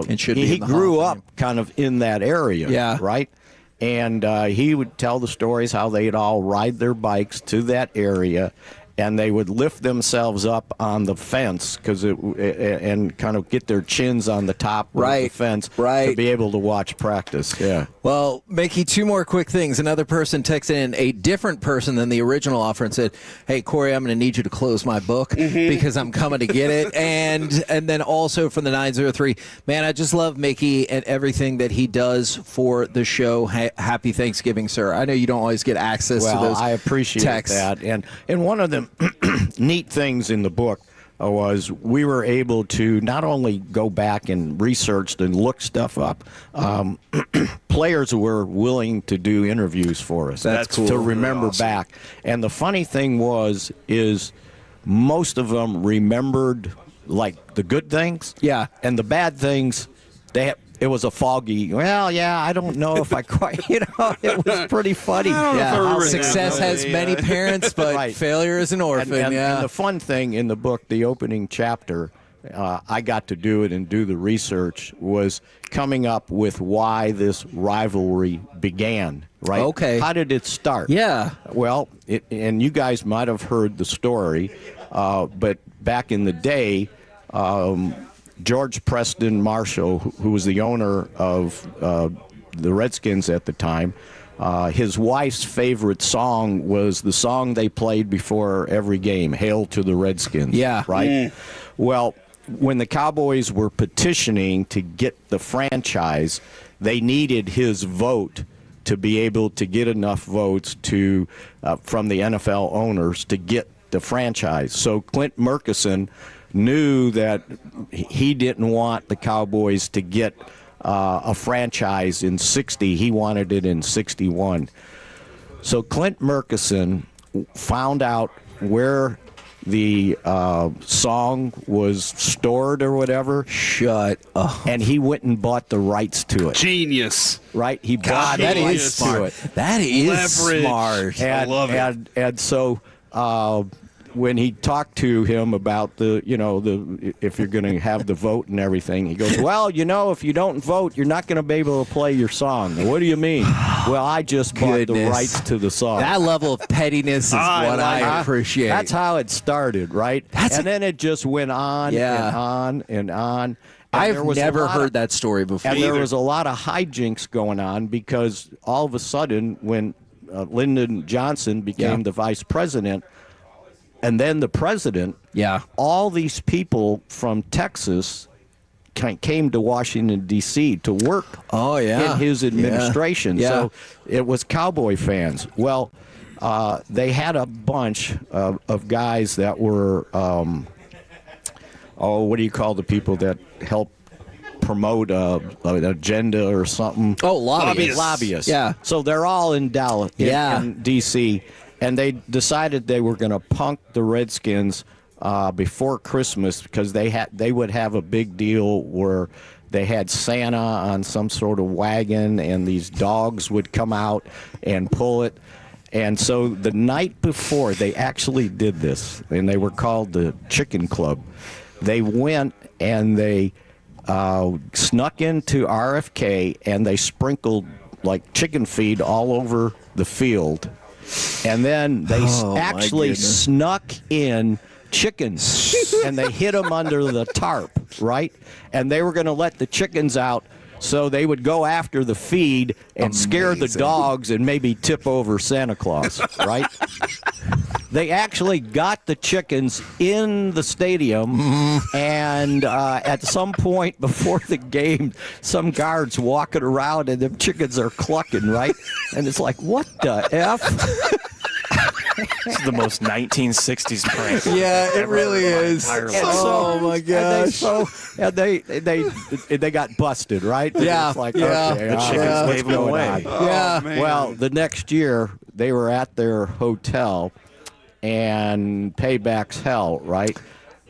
he grew up kind of in that area, right? And he would tell the stories how they'd all ride their bikes to that area, and they would lift themselves up on the fence and kind of get their chins on the top of the fence to be able to watch practice. Yeah.
Well, Mickey, two more quick things. Another person texted in, a different person than the original offer, and said, hey, Corey, I'm going to need you to close my book because I'm coming to get it. And then also from the 903, man, I just love Mickey and everything that he does for the show. Happy Thanksgiving, sir. I know you don't always get access to those
I appreciate
texts.
that. And one of the neat things in the book was we were able to not only go back and research and look stuff up, players were willing to do interviews for us.
That's cool.
To remember back. And the funny thing is most of them remembered like the good things.
Yeah.
And the bad things, it was a foggy, I don't know if I quite, it was pretty funny.
Success has many parents, but failure is an orphan.
And the fun thing in the book, the opening chapter, I got to do it and do the research, was coming up with why this rivalry began, right?
Okay.
How did it start?
Yeah.
Well, and you guys might have heard the story, but back in the day, George Preston Marshall, who was the owner of the Redskins at the time, his wife's favorite song was the song they played before every game, Hail to the Redskins.
Yeah.
Right? Well, when the Cowboys were petitioning to get the franchise, they needed his vote to be able to get enough votes to from the NFL owners to get the franchise. So Clint Murkison knew that he didn't want the Cowboys to get a franchise in 60. He wanted it in 61. So Clint Murkison found out where the song was stored or whatever.
Shut up.
And he went and bought the rights to it.
Genius.
Right? He bought the rights to it.
That is
Leverage.
smart.
And,
I love it.
And so when he talked to him about if you're going to have the vote and everything, he goes, well, if you don't vote, you're not going to be able to play your song. What do you mean? Well, I just bought the rights to the song.
That level of pettiness is what I appreciate.
That's how it started, right? And then it just went on and on and on.
I've never heard that story before.
And there was a lot of hijinks going on because all of a sudden when Lyndon Johnson became the vice president, and then the president, all these people from Texas came to Washington, D.C. to work in his administration. So it was Cowboy fans. Well, they had a bunch of guys that were, what do you call the people that help promote an agenda or something?
Oh, lobbyists.
Lobbyists.
Yeah.
So they're all in Dallas, in D.C., and they decided they were going to punk the Redskins before Christmas because they would have a big deal where they had Santa on some sort of wagon and these dogs would come out and pull it. And so the night before, they actually did this, and they were called the Chicken Club. They went and they snuck into RFK and they sprinkled like chicken feed all over the field. And then they actually snuck in chickens, and they hid them under the tarp, right? And they were going to let the chickens out so they would go after the feed and scare the dogs and maybe tip over Santa Claus, right? They actually got the chickens in the stadium, and at some point before the game, some guards walking around and the chickens are clucking, right? And it's like, what the F?
This is the most 1960s prank.
Yeah, it really is.
Oh
my gosh!
And they got busted, right?
Yeah,
it's like,
the
okay,
chickens gave them away.
Yeah.
Well, the next year they were at their hotel, and payback's hell, right?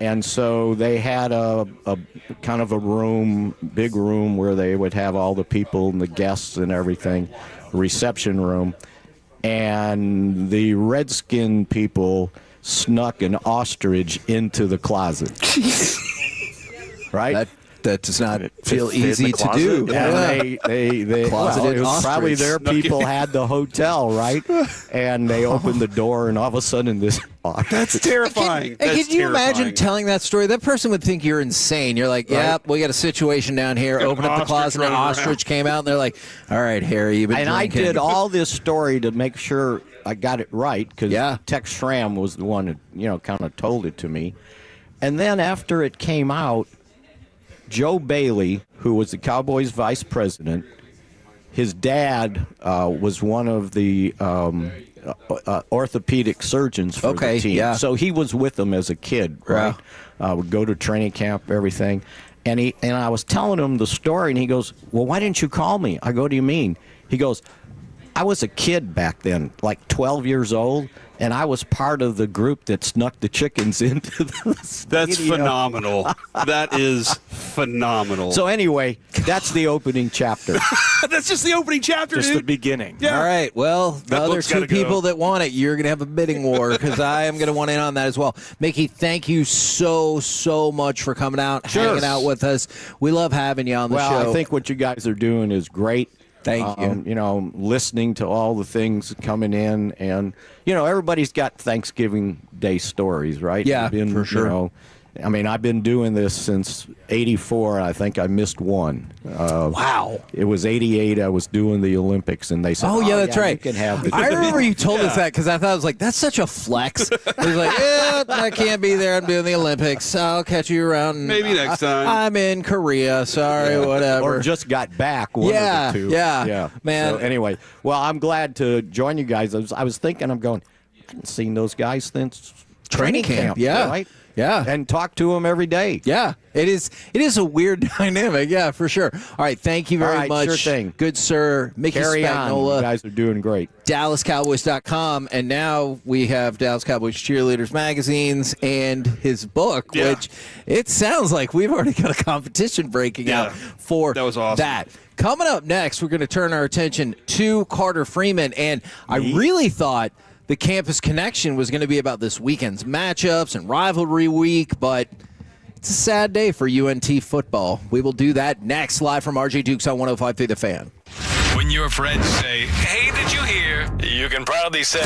And so they had a kind of a room, big room, where they would have all the people and the guests and everything, reception room. And the Redskin people snuck an ostrich into the closet. Right?
That does not feel easy to do.
And they
Closeted
probably
ostrich.
their people had the hotel, right? And they opened the door, and all of a sudden this
That's terrifying.
Can you imagine telling that story? That person would think you're insane. You're like, yep, we got a situation down here. Open up the closet, and an ostrich came out, and they're like, all right, Harry, you've been
and
drinking.
I did all this story to make sure I got it right, because Tex Schramm was the one that, kind of told it to me. And then after it came out, Joe Bailey, who was the Cowboys vice president, his dad was one of the orthopedic surgeons for the team.
Yeah.
So he was with them as a kid, right? Would go to training camp, everything. And I was telling him the story, and he goes, well, why didn't you call me? I go, what do you mean? He goes, I was a kid back then, like 12 years old, and I was part of the group that snuck the chickens into the stadium.
That's phenomenal. That is phenomenal.
So anyway, that's the opening chapter.
That's just the opening chapter,
Just
dude.
the beginning.
Yeah.
All right. Well, the
That
other
book's
two
gotta go.
people that want it, you're going to have a bidding war because I am going to want in on that as well. Mickey, thank you so much for coming out, hanging out with us. We love having you on the show.
Well, I think what you guys are doing is great.
Thank you.
You know, listening to all the things coming in, and everybody's got Thanksgiving Day stories, right?
Yeah, for sure.
I mean, I've been doing this since '84. I think I missed one.
Wow.
It was '88. I was doing the Olympics, and they said,
Oh, yeah, that's right.
You can have the
I remember you told us that because I thought, I was like, that's such a flex. It was like, yeah, I can't be there. I'm doing the Olympics. I'll catch you around.
Maybe next time.
I'm in Korea. Sorry, whatever.
Or just got back. One
Yeah,
of the two.
yeah, man.
So anyway, well, I'm glad to join you guys. I was thinking, I'm going, I haven't seen those guys since
Training camp, yeah.
right?
Yeah.
And talk to them every day.
Yeah, it is a weird dynamic. Yeah, for sure. All right, thank you very much.
Sure thing.
Good sir, Mickey
Carry on.
Spagnola.
You guys are doing great.
DallasCowboys.com, and now we have Dallas Cowboys Cheerleaders magazines and his book, which it sounds like we've already got a competition breaking out for
that. Was awesome.
that. Coming up next, we're going to turn our attention to Carter Freeman, and I really thought the campus connection was going to be about this weekend's matchups and rivalry week, but it's a sad day for UNT football. We will do that next, live from RJ Dukes on 105.3 The Fan.
When your friends say, "Hey, did you hear?" you can proudly say,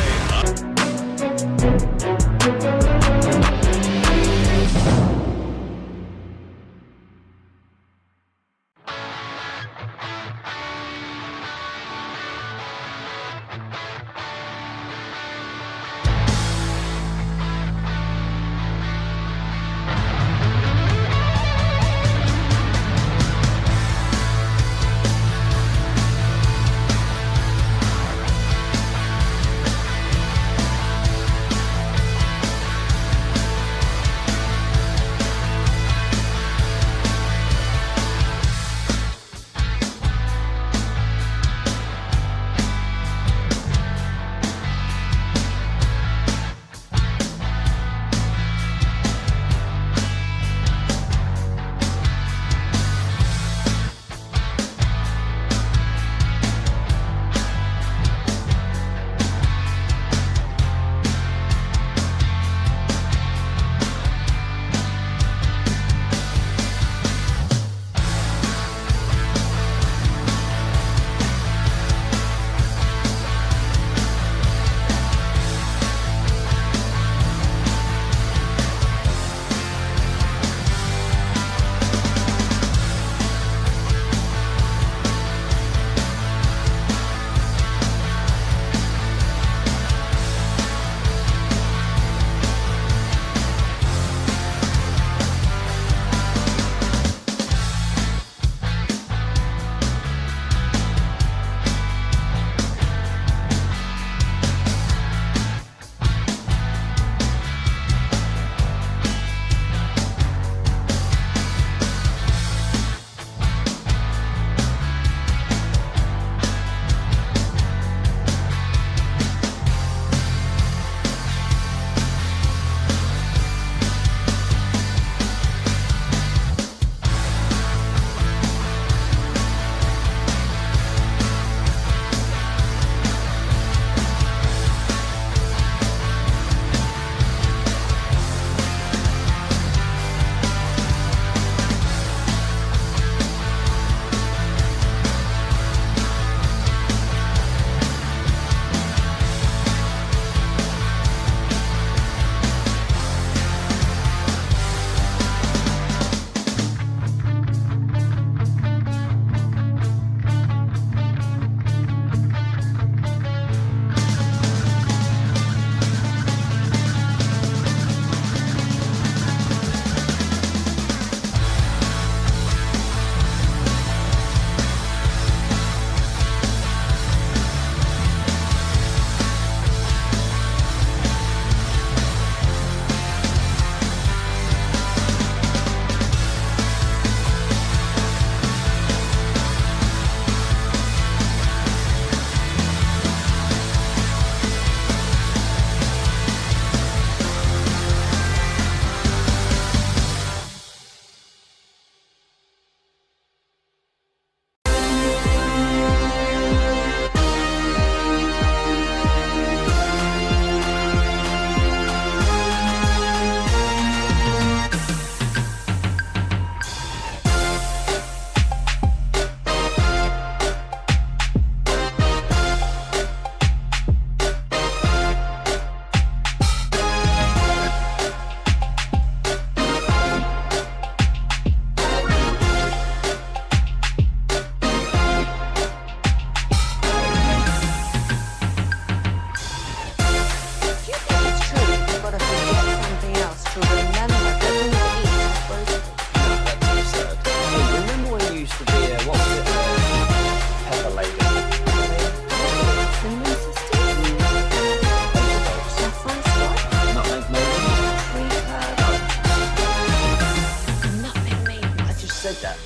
like that.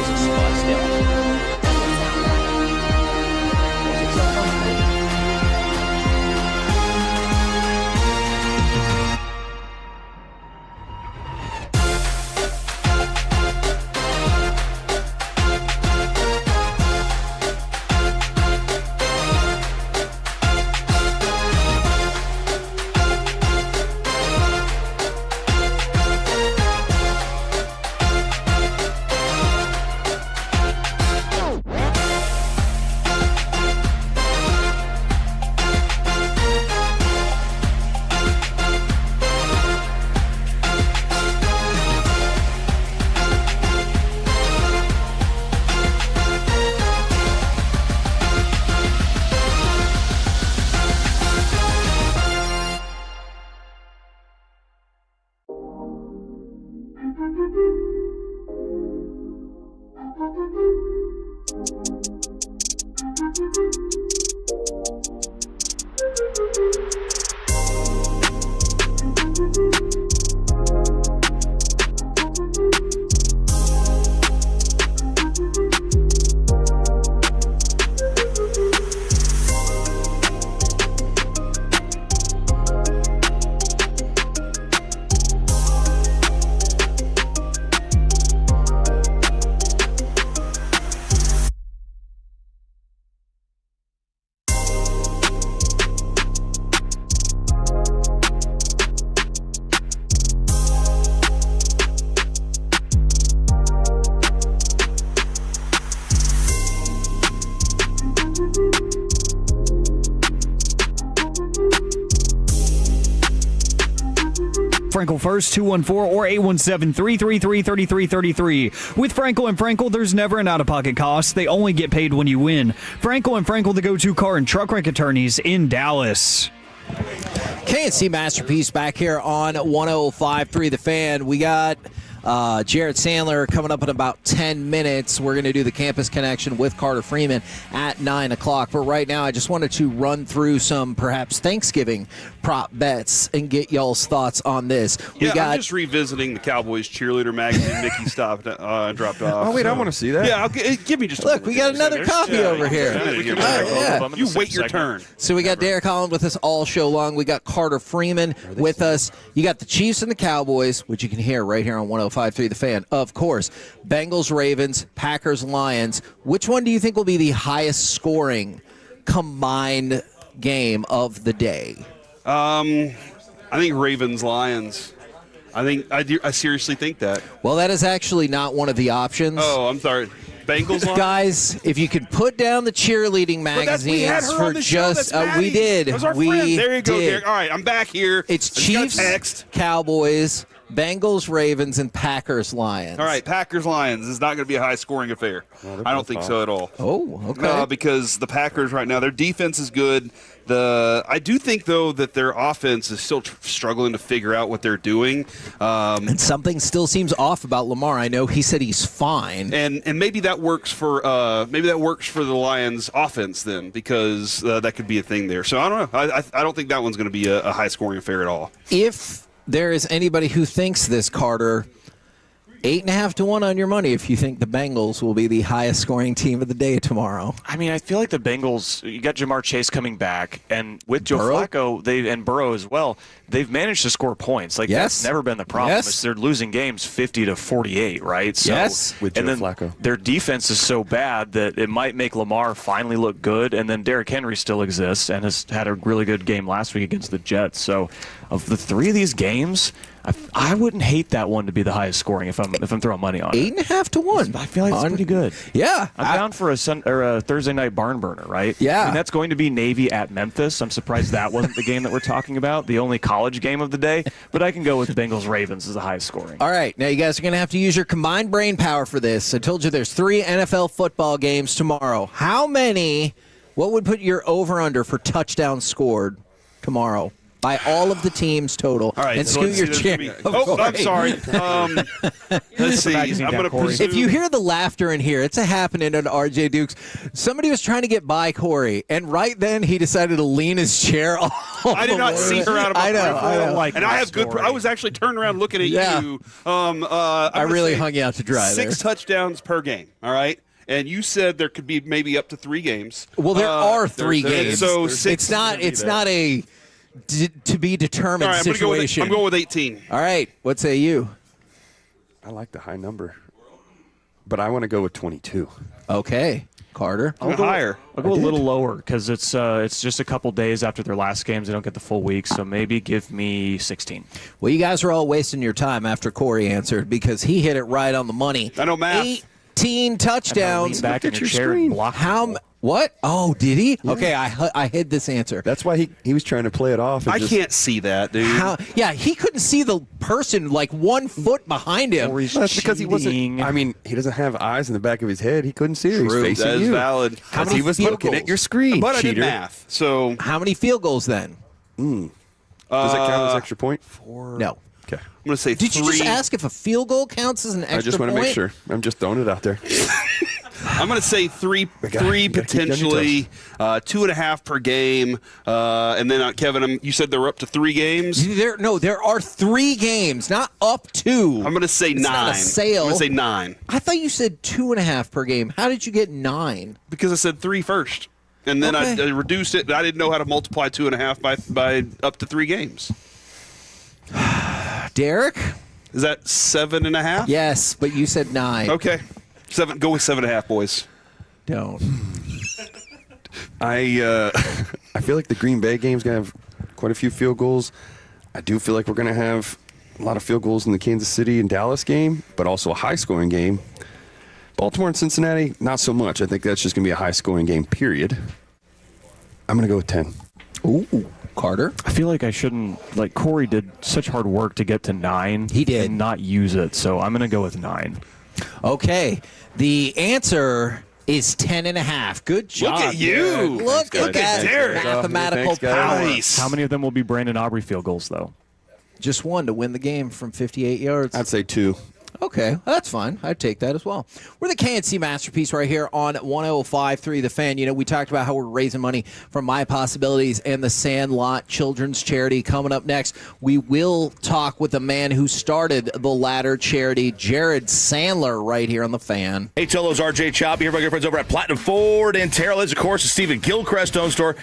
Is it spiced out?
Doesn't sound right.
Is it so complicated?
Frankel first, 214 or 817-333-3333. With Frankel and Frankel, there's never an out-of-pocket cost. They only get paid when you win. Frankel and Frankel, the go-to car and truck wreck attorneys in Dallas.
K&C Masterpiece back here on 105.3 The Fan. We got Jared Sandler coming up in about 10 minutes. We're going to do the Campus Connection with Carter Freeman at 9 o'clock. But right now, I just wanted to run through some perhaps Thanksgiving prop bets and get y'all's thoughts on this.
I'm just revisiting the Cowboys cheerleader magazine Mickey dropped off.
Oh, wait, I want to see that.
Yeah, give me just a
look. We got another copy over here.
You wait your turn.
So we got Derek Holland with us all show long. We got Carter Freeman with us. You got the Chiefs and the Cowboys, which you can hear right here on 105.3 The Fan. Of course, Bengals, Ravens, Packers, Lions. Which one do you think will be the highest scoring combined game of the day?
I think Ravens, Lions. I seriously think that.
Well, that is actually not one of the options.
Oh, I'm sorry. Bengals, Lions?
Guys, if you could put down the cheerleading magazines for just we did.
That was our friend. There you go, Derek. All right, I'm back here.
It's Chiefs, Cowboys, Bengals, Ravens, and Packers, Lions.
All right, Packers, Lions is not going to be a high-scoring affair. I don't think so at all.
Oh, okay.
No, because the Packers right now, their defense is good. I do think, though, that their offense is still struggling to figure out what they're doing.
And something still seems off about Lamar. I know he said he's fine.
And maybe that works for the Lions' offense then, because that could be a thing there. So I don't know. I don't think that one's going to be a high-scoring affair at all.
If there is anybody who thinks this, Carter, 8.5 to 1 on your money if you think the Bengals will be the highest scoring team of the day tomorrow.
I mean, I feel like the Bengals, you got Jamar Chase coming back, and with Joe Flacco and Burrow as well, they've managed to score points. Like, that's never been the problem. They're losing games 50-48, right? So,
with Joe Flacco.
Their defense is so bad that it might make Lamar finally look good, and then Derrick Henry still exists and has had a really good game last week against the Jets. So, of the three of these games, I wouldn't hate that one to be the highest scoring if I'm throwing money on it.
8.5 to 1.
I feel like it's pretty good.
Yeah,
I'm down for a Thursday night barn burner, right?
Yeah,
I mean, that's going to be Navy at Memphis. I'm surprised that wasn't the game that we're talking about, the only college game of the day. But I can go with Bengals Ravens as the highest scoring.
All right, now you guys are going to have to use your combined brain power for this. I told you there's 3 NFL football games tomorrow. How many? What would put your over/under for touchdowns scored tomorrow? By all of the teams total.
All right,
and scoot your chair.
I'm sorry. Let's see. I'm going to presume.
If you hear the laughter in here, it's a happening at RJ Dukes. Somebody was trying to get by Corey, and right then he decided to lean his chair
I did not see her out of my peripheral.
like
and I have good. I was actually turned around looking at you.
I really hung you out to dry.
6 touchdowns per game. All right. And you said there could be maybe up to 3 games.
Well, there are 3 games.
So
it's not a to be determined situation.
I'm going with 18.
All right. What say you?
I like the high number, but I want to go with 22.
Okay. Carter?
I'll go higher. I'll go a little lower because it's just a couple days after their last games. They don't get the full week, so maybe give me 16.
Well, you guys are all wasting your time after Corey answered because he hit it right on the money.
I know math.
18 touchdowns.
Back in your screen.
What? Oh, did he? Yeah. Okay, I hid this answer.
That's why he was trying to play it off.
I can't see that, dude.
Yeah, he couldn't see the person like 1 foot behind him.
That's because he wasn't. I mean, he doesn't have eyes in the back of his head. He couldn't see her. He's facing
that is
you.
valid.
How many
he was
field
looking
goals?
at your screen.
But
cheater.
I did math. So
how many field goals then?
Does that count as extra point?
4. No.
Okay.
I'm going to say 3.
Did you just ask if a field goal counts as an extra point?
I just want to make sure. I'm just throwing it out there.
I'm going to say 3 potentially, 2.5 per game, and then Kevin, you said they're up to 3 games.
There are 3 games, not up to.
I'm going to say 9.
Not a sale.
I'm going to say 9.
I thought you said 2.5 per game. How did you get 9?
Because I said 3 first, and then I reduced it. I didn't know how to multiply 2.5 by up to 3 games.
Derek,
is that 7.5?
Yes, but you said 9.
Okay. 7. Go with 7.5, boys.
Don't.
I feel like the Green Bay game's gonna have quite a few field goals. I do feel like we're gonna have a lot of field goals in the Kansas City and Dallas game, but also a high-scoring game. Baltimore and Cincinnati, not so much. I think that's just gonna be a high-scoring game. Period. I'm gonna go with 10.
Ooh. Carter?
I feel like I shouldn't. Like, Corey did such hard work to get to 9.
He did.
And not use it, so I'm going to go with 9.
Okay. The answer is 10.5. Good job.
Look at you.
Look at that
Derek.
mathematical power.
Nice.
How many of them will be Brandon Aubrey field goals, though?
Just 1 to win the game from 58 yards.
I'd say 2.
Okay, that's fine. I'd take that as well. We're the KNC Masterpiece right here on 105.3 The Fan. You know, we talked about how we're raising money from My Possibilities and the Sandlot Children's Charity. Coming up next, we will talk with the man who started the latter charity, Jared Sandler, right here on The Fan.
Hey, Tolos, RJ Choppy here by my friends over at Platinum Ford in Terrell. Of course, the Stephen Gilchrist Stone Store.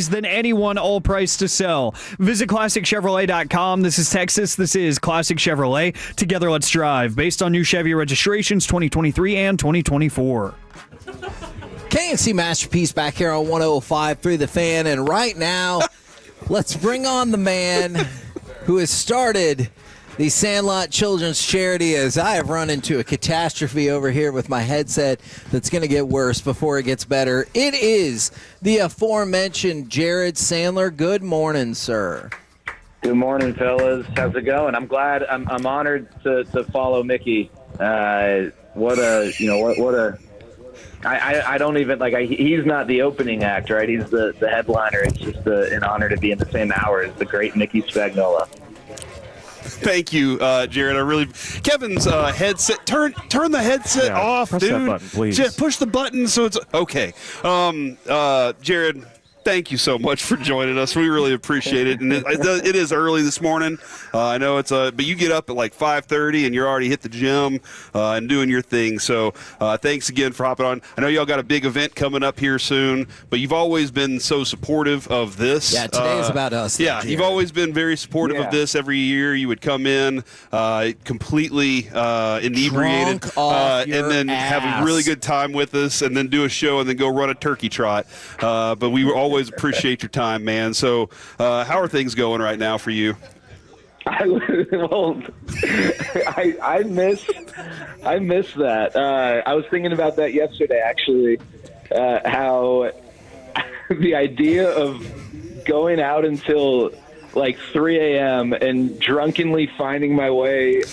Chevy's than anyone, all price to sell. Visit ClassicChevrolet.com. This is Texas. This is Classic Chevrolet. Together, let's drive. Based on new Chevy registrations 2023 and 2024.
K&C Masterpiece back here on 105.3 The Fan. And right now, let's bring on the man who has started the Sandlot Children's Charity, as I have run into a catastrophe over here with my headset that's going to get worse before it gets better. It is the aforementioned Jared Sandler. Good morning, sir.
Good morning, fellas. How's it going? I'm glad. I'm honored to follow Mickey. I don't even he's not the opening act, right? He's the headliner. It's just an honor to be in the same hour as the great Mickey Spagnola.
Thank you, Jared. Kevin's headset. Turn the headset off,
press
dude.
That button, please.
Just push the button so it's okay. Jared, thank you so much for joining us. We really appreciate it. And it is early this morning. I know it's but you get up at like 5:30 and you're already hit the gym and doing your thing. So thanks again for hopping on. I know y'all got a big event coming up here soon, but you've always been so supportive of this.
Yeah, today is about us.
Yeah, you've always been very supportive of this. Every year you would come in completely inebriated and then have a really good time with us and then do a show and then go run a turkey trot. But we always appreciate your time, man. So how are things going right now for you?
I miss that. I was thinking about that yesterday, actually. How the idea of going out until like 3 a.m. and drunkenly finding my way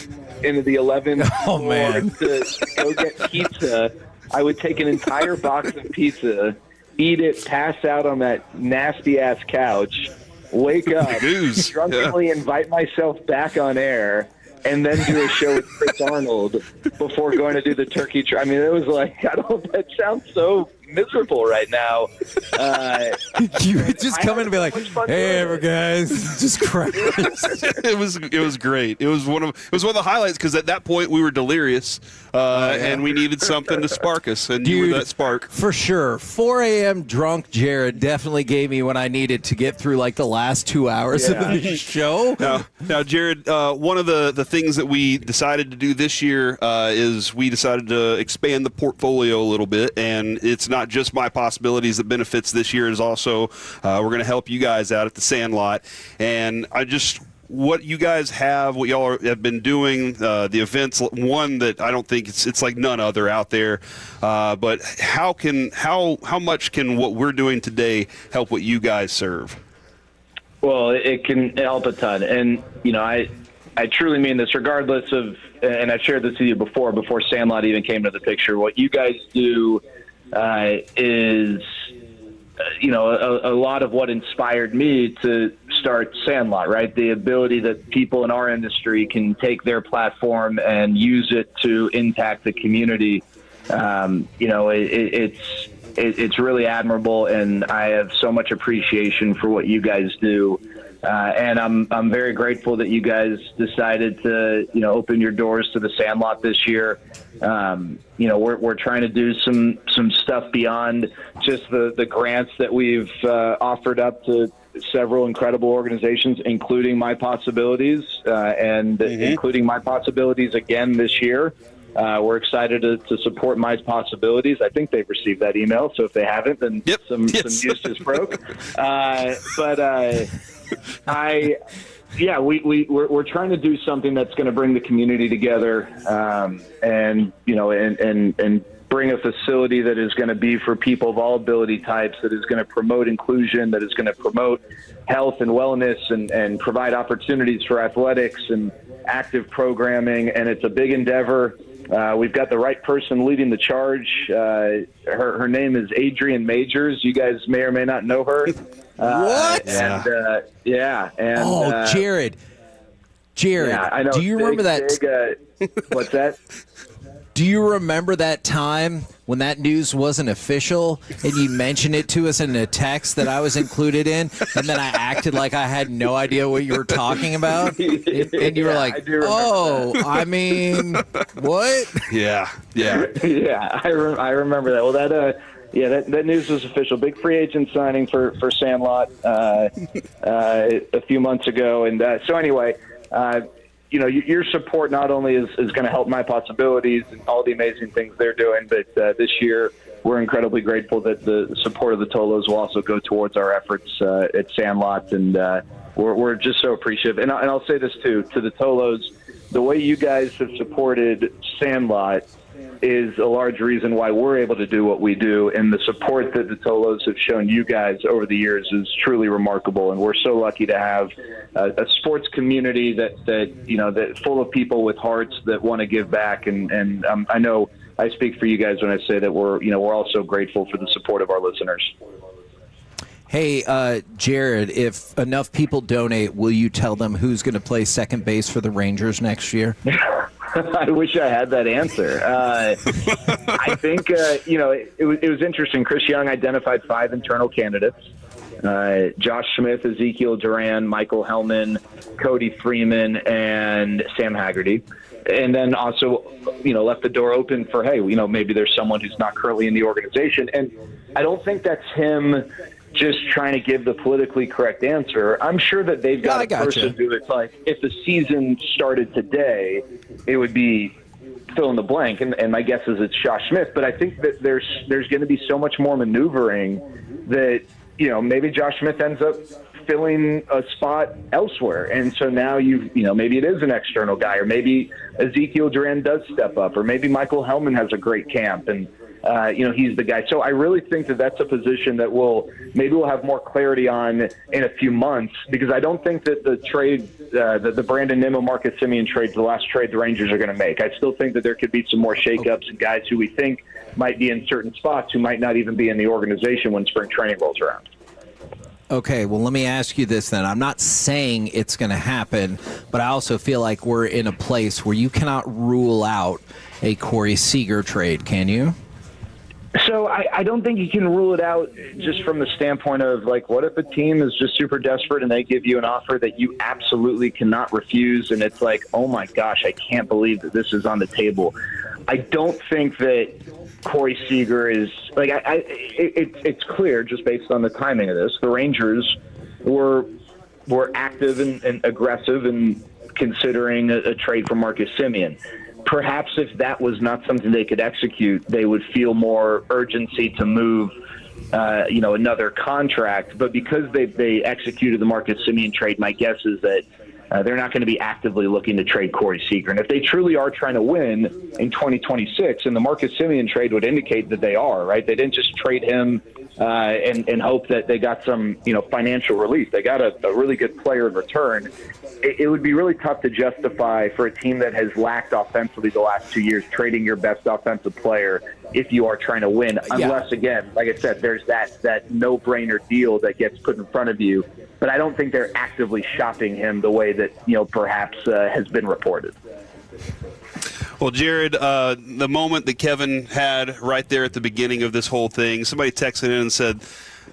into the 11th floor to go get pizza. I would take an entire box of pizza, eat it, pass out on that nasty-ass couch, wake up, drunkenly invite myself back on air, and then do a show with Chris Arnold before going to do the turkey trot. I mean, it was like, that sounds so miserable right now.
You would just come in and be like, "Hey, guys, just crack."
It was great. It was one of the highlights because at that point we were delirious and we needed something to spark us, and you were that spark
for sure. 4 a.m. drunk Jared definitely gave me what I needed to get through like the last 2 hours of the show.
Now, Jared, one of the things that we decided to do this year is we decided to expand the portfolio a little bit, and it's not just my possibilities that benefits this year. Is also we're going to help you guys out at the Sandlot, and what you guys have, what y'all have been doing, the events, one that I don't think it's like none other out there. But how much can what we're doing today help what you guys serve?
Well, it can help a ton, and I truly mean this, regardless of, and I've shared this with you before Sandlot even came to the picture. What you guys do is a lot of what inspired me to start Sandlot, right? The ability that people in our industry can take their platform and use it to impact the community. It's really admirable, and I have so much appreciation for what you guys do. And I'm very grateful that you guys decided to, open your doors to the Sandlot this year. We're trying to do some stuff beyond just the grants that we've offered up to several incredible organizations, including My Possibilities, and including My Possibilities again this year. We're excited to support My Possibilities. I think they've received that email, so if they haven't, then some news just broke. We're trying to do something that's going to bring the community together, and bring a facility that is going to be for people of all ability types, that is going to promote inclusion, that is going to promote health and wellness, and provide opportunities for athletics and active programming. And it's a big endeavor. We've got the right person leading the charge. Her name is Adrienne Majors. You guys may or may not know her.
What? Jared.
Yeah, I know.
Do you remember that?
What's that?
Do you remember that time when that news wasn't official and you mentioned it to us in a text that I was included in, and then I acted like I had no idea what you were talking about? And you were like, I mean, what?
Yeah.
I remember that. Well, Yeah, that news was official. Big free agent signing for Sandlot a few months ago. And so anyway, your support not only is going to help My Possibilities and all the amazing things they're doing, but this year we're incredibly grateful that the support of the Tolos will also go towards our efforts at Sandlot. And we're just so appreciative. And I'll say this, too, to the Tolos, the way you guys have supported Sandlot is a large reason why we're able to do what we do, and the support that the Tolos have shown you guys over the years is truly remarkable. And we're so lucky to have a sports community that full of people with hearts that want to give back. And I know I speak for you guys when I say that we're also grateful for the support of our listeners.
Hey, Jared, if enough people donate, will you tell them who's going to play second base for the Rangers next year?
I wish I had that answer. I think, it was interesting. Chris Young identified 5 internal candidates. Josh Smith, Ezekiel Duran, Michael Hellman, Cody Freeman, and Sam Haggerty. And then also, left the door open for, hey, maybe there's someone who's not currently in the organization. And I don't think that's him just trying to give the politically correct answer. I'm sure that they've got a person who it's like, if the season started today, it would be fill in the blank. And my guess is it's Josh Smith. But I think that there's going to be so much more maneuvering that, maybe Josh Smith ends up filling a spot elsewhere. And so now maybe it is an external guy, or maybe Ezekiel Duran does step up, or maybe Michael Hellman has a great camp and he's the guy. So I really think that that's a position that we'll have more clarity on in a few months, because I don't think that the trade, the Brandon Nimmo, Marcus Semien trade, the last trade the Rangers are going to make. I still think that there could be some more shakeups and guys who we think might be in certain spots who might not even be in the organization when spring training rolls around.
Okay, well, let me ask you this then. I'm not saying it's going to happen, but I also feel like we're in a place where you cannot rule out a Corey Seager trade, can you?
So I don't think you can rule it out just from the standpoint of, like, what if a team is just super desperate and they give you an offer that you absolutely cannot refuse, and it's like, oh, my gosh, I can't believe that this is on the table. I don't think that Corey Seager is – like, it's clear just based on the timing of this. The Rangers were active and aggressive in considering a trade for Marcus Semien. Perhaps if that was not something they could execute, they would feel more urgency to move, another contract. But because they executed the Marcus Semien trade, my guess is that they're not going to be actively looking to trade Corey Seager. And if they truly are trying to win in 2026, and the Marcus Semien trade would indicate that they are, right? They didn't just trade him and hope that they got some, financial relief. They got a really good player in return. It would be really tough to justify for a team that has lacked offensively the last 2 years trading your best offensive player if you are trying to win, unless, again, like I said, there's that no-brainer deal that gets put in front of you. But I don't think they're actively shopping him the way that, perhaps has been reported.
Well, Jared, the moment that Kevin had right there at the beginning of this whole thing, somebody texted in and said,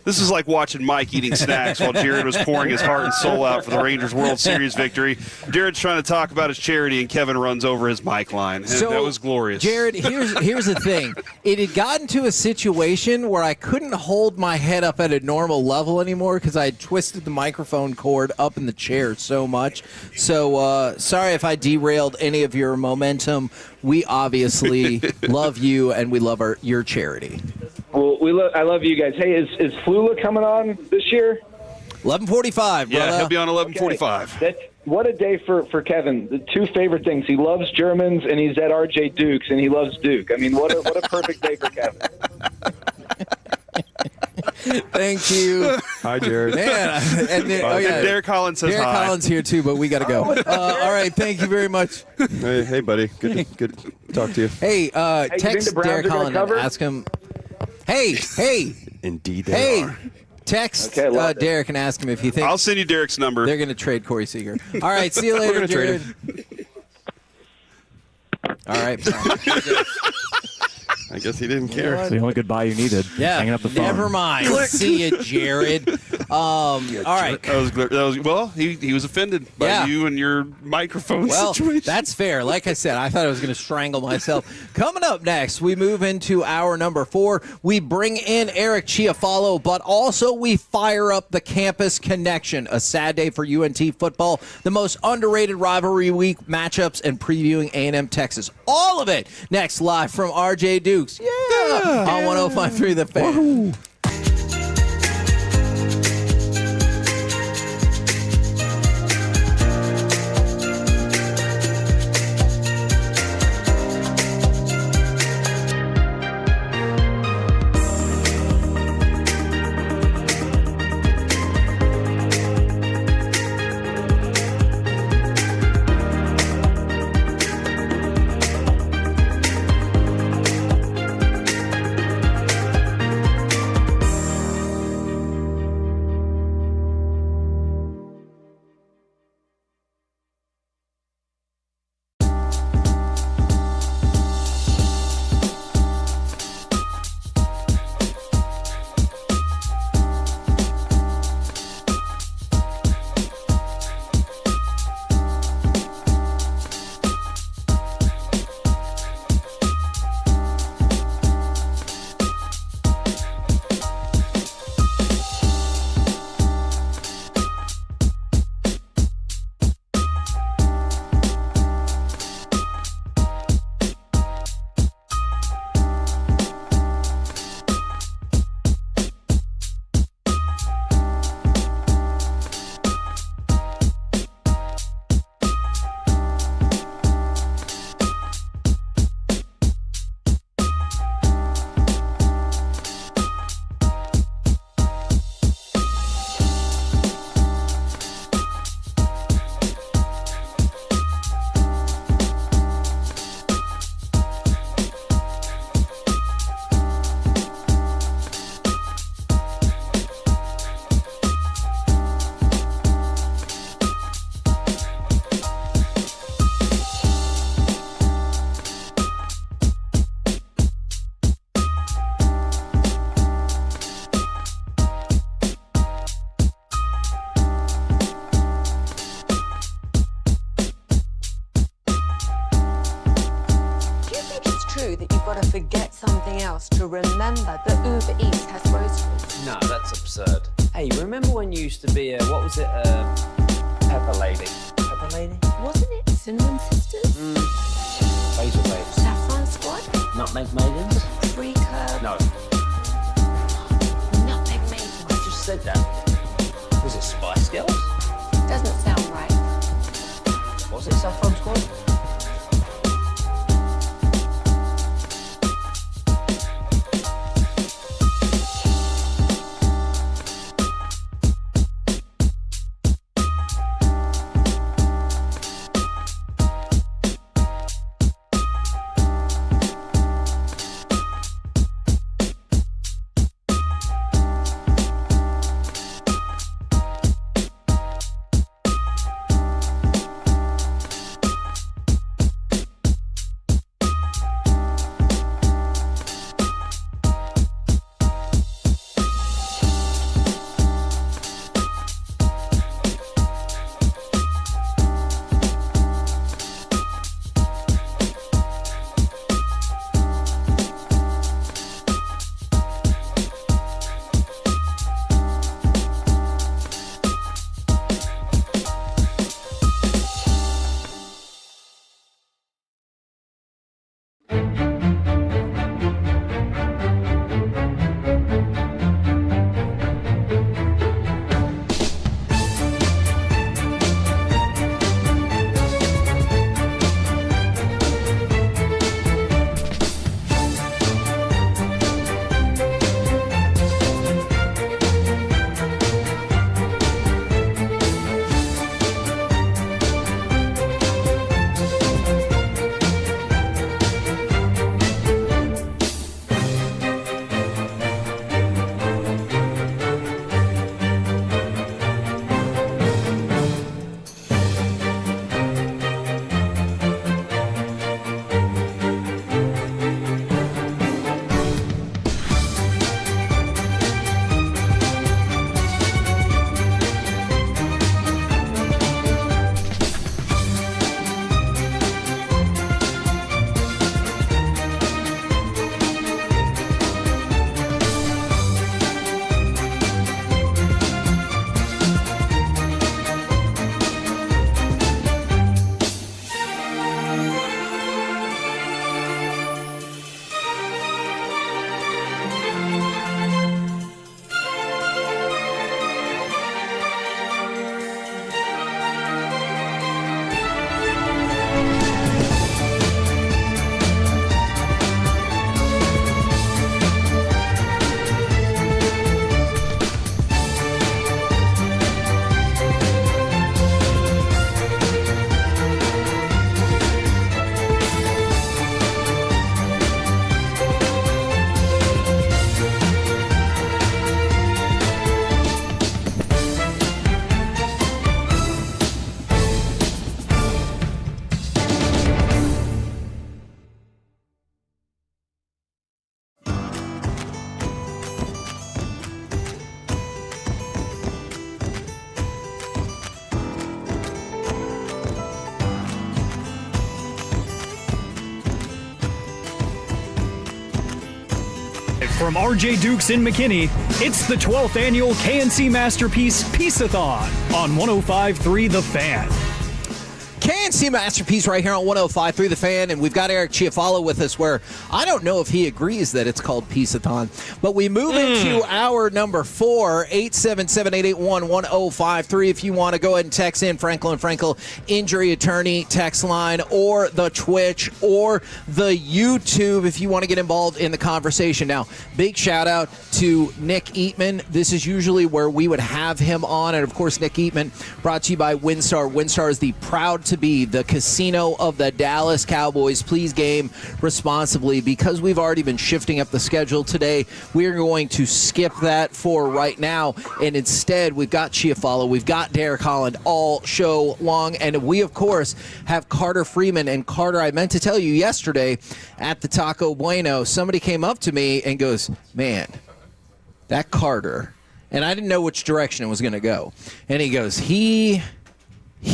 this is like watching Mike eating snacks while Jared was pouring his heart and soul out for the Rangers World Series victory. Jared's trying to talk about his charity, and Kevin runs over his mic line. And that was glorious.
Jared, here's the thing. It had gotten to a situation where I couldn't hold my head up at a normal level anymore because I had twisted the microphone cord up in the chair so much. So sorry if I derailed any of your momentum. We obviously love you, and we love your charity.
Well, I love you guys. Hey, is Flula coming on this year?
11:45. Brother.
Yeah, he'll be on 11:45.
Okay. What a day for Kevin. The two favorite things: he loves Germans, and he's at RJ Duke's, and he loves Duke. I mean, what a perfect day for Kevin.
Thank you.
Hi, Jared.
Man, and
Derek Collins says
Derek
hi.
Collins here too, but we got to go. All right, thank you very much.
Hey, buddy. Good to talk to you.
Hey, text Derek Collins and ask him. Hey.
Indeed they are.
Text Derek and ask him if he thinks.
I'll send you Derek's number.
They're going to trade Corey Seager. All right, see you later, Jared. All right.
I guess he didn't care.
It's the only goodbye you needed.
Yeah.
Hanging up the phone.
Never mind. See you, Jared. All right.
That was well. He was offended by you and your microphone situation.
That's fair. Like I said, I thought I was going to strangle myself. Coming up next, we move into hour number 4. We bring in Eric Chiafalo, but also we fire up the Campus Connection. A sad day for UNT football. The most underrated rivalry week matchups and previewing A&M Texas. All of it next, live from RJ Dukes. On 105.3 The Fan.
Wahoo.
To remember that Uber Eats has groceries.
No, that's absurd. Hey, remember when you used to be what was it, Pepper Lady? Pepper Lady?
Wasn't it Cinnamon Sisters?
Basil Babes.
Saffron Squad?
Nutmeg Maidens?
Pre-curb?
No.
Nutmeg Maidens.
I just said that. Was it Spice Girls?
Doesn't sound right.
Was it Saffron Squad?
From RJ Dukes in McKinney, it's the 12th annual KNC Masterpiece Piece-A-Thon on 105.3 The Fan.
KNC Masterpiece right here on 105.3 The Fan, and we've got Eric Chiafalo with us, where I don't know if he agrees that it's called Piece-A-Thon, but we move into hour number 4, 877-881-1053. If you want to go ahead and text in Frankel and Frankel Injury Attorney text line, or the Twitch, or the YouTube if you want to get involved in the conversation. Now, big shout out to Nick Eatman. This is usually where we would have him on, and of course, Nick Eatman, brought to you by WinStar. WinStar is the proud to be the casino of the Dallas Cowboys. Please game responsibly. Because we've already been shifting up the schedule today, we're going to skip that for right now, and instead we've got Chiafalo, we've got Derek Holland all show long, and we of course have Carter Freeman. And Carter, I meant to tell you yesterday at the Taco Bueno, somebody came up to me and goes, man, that Carter, and I didn't know which direction it was going to go, and he goes, he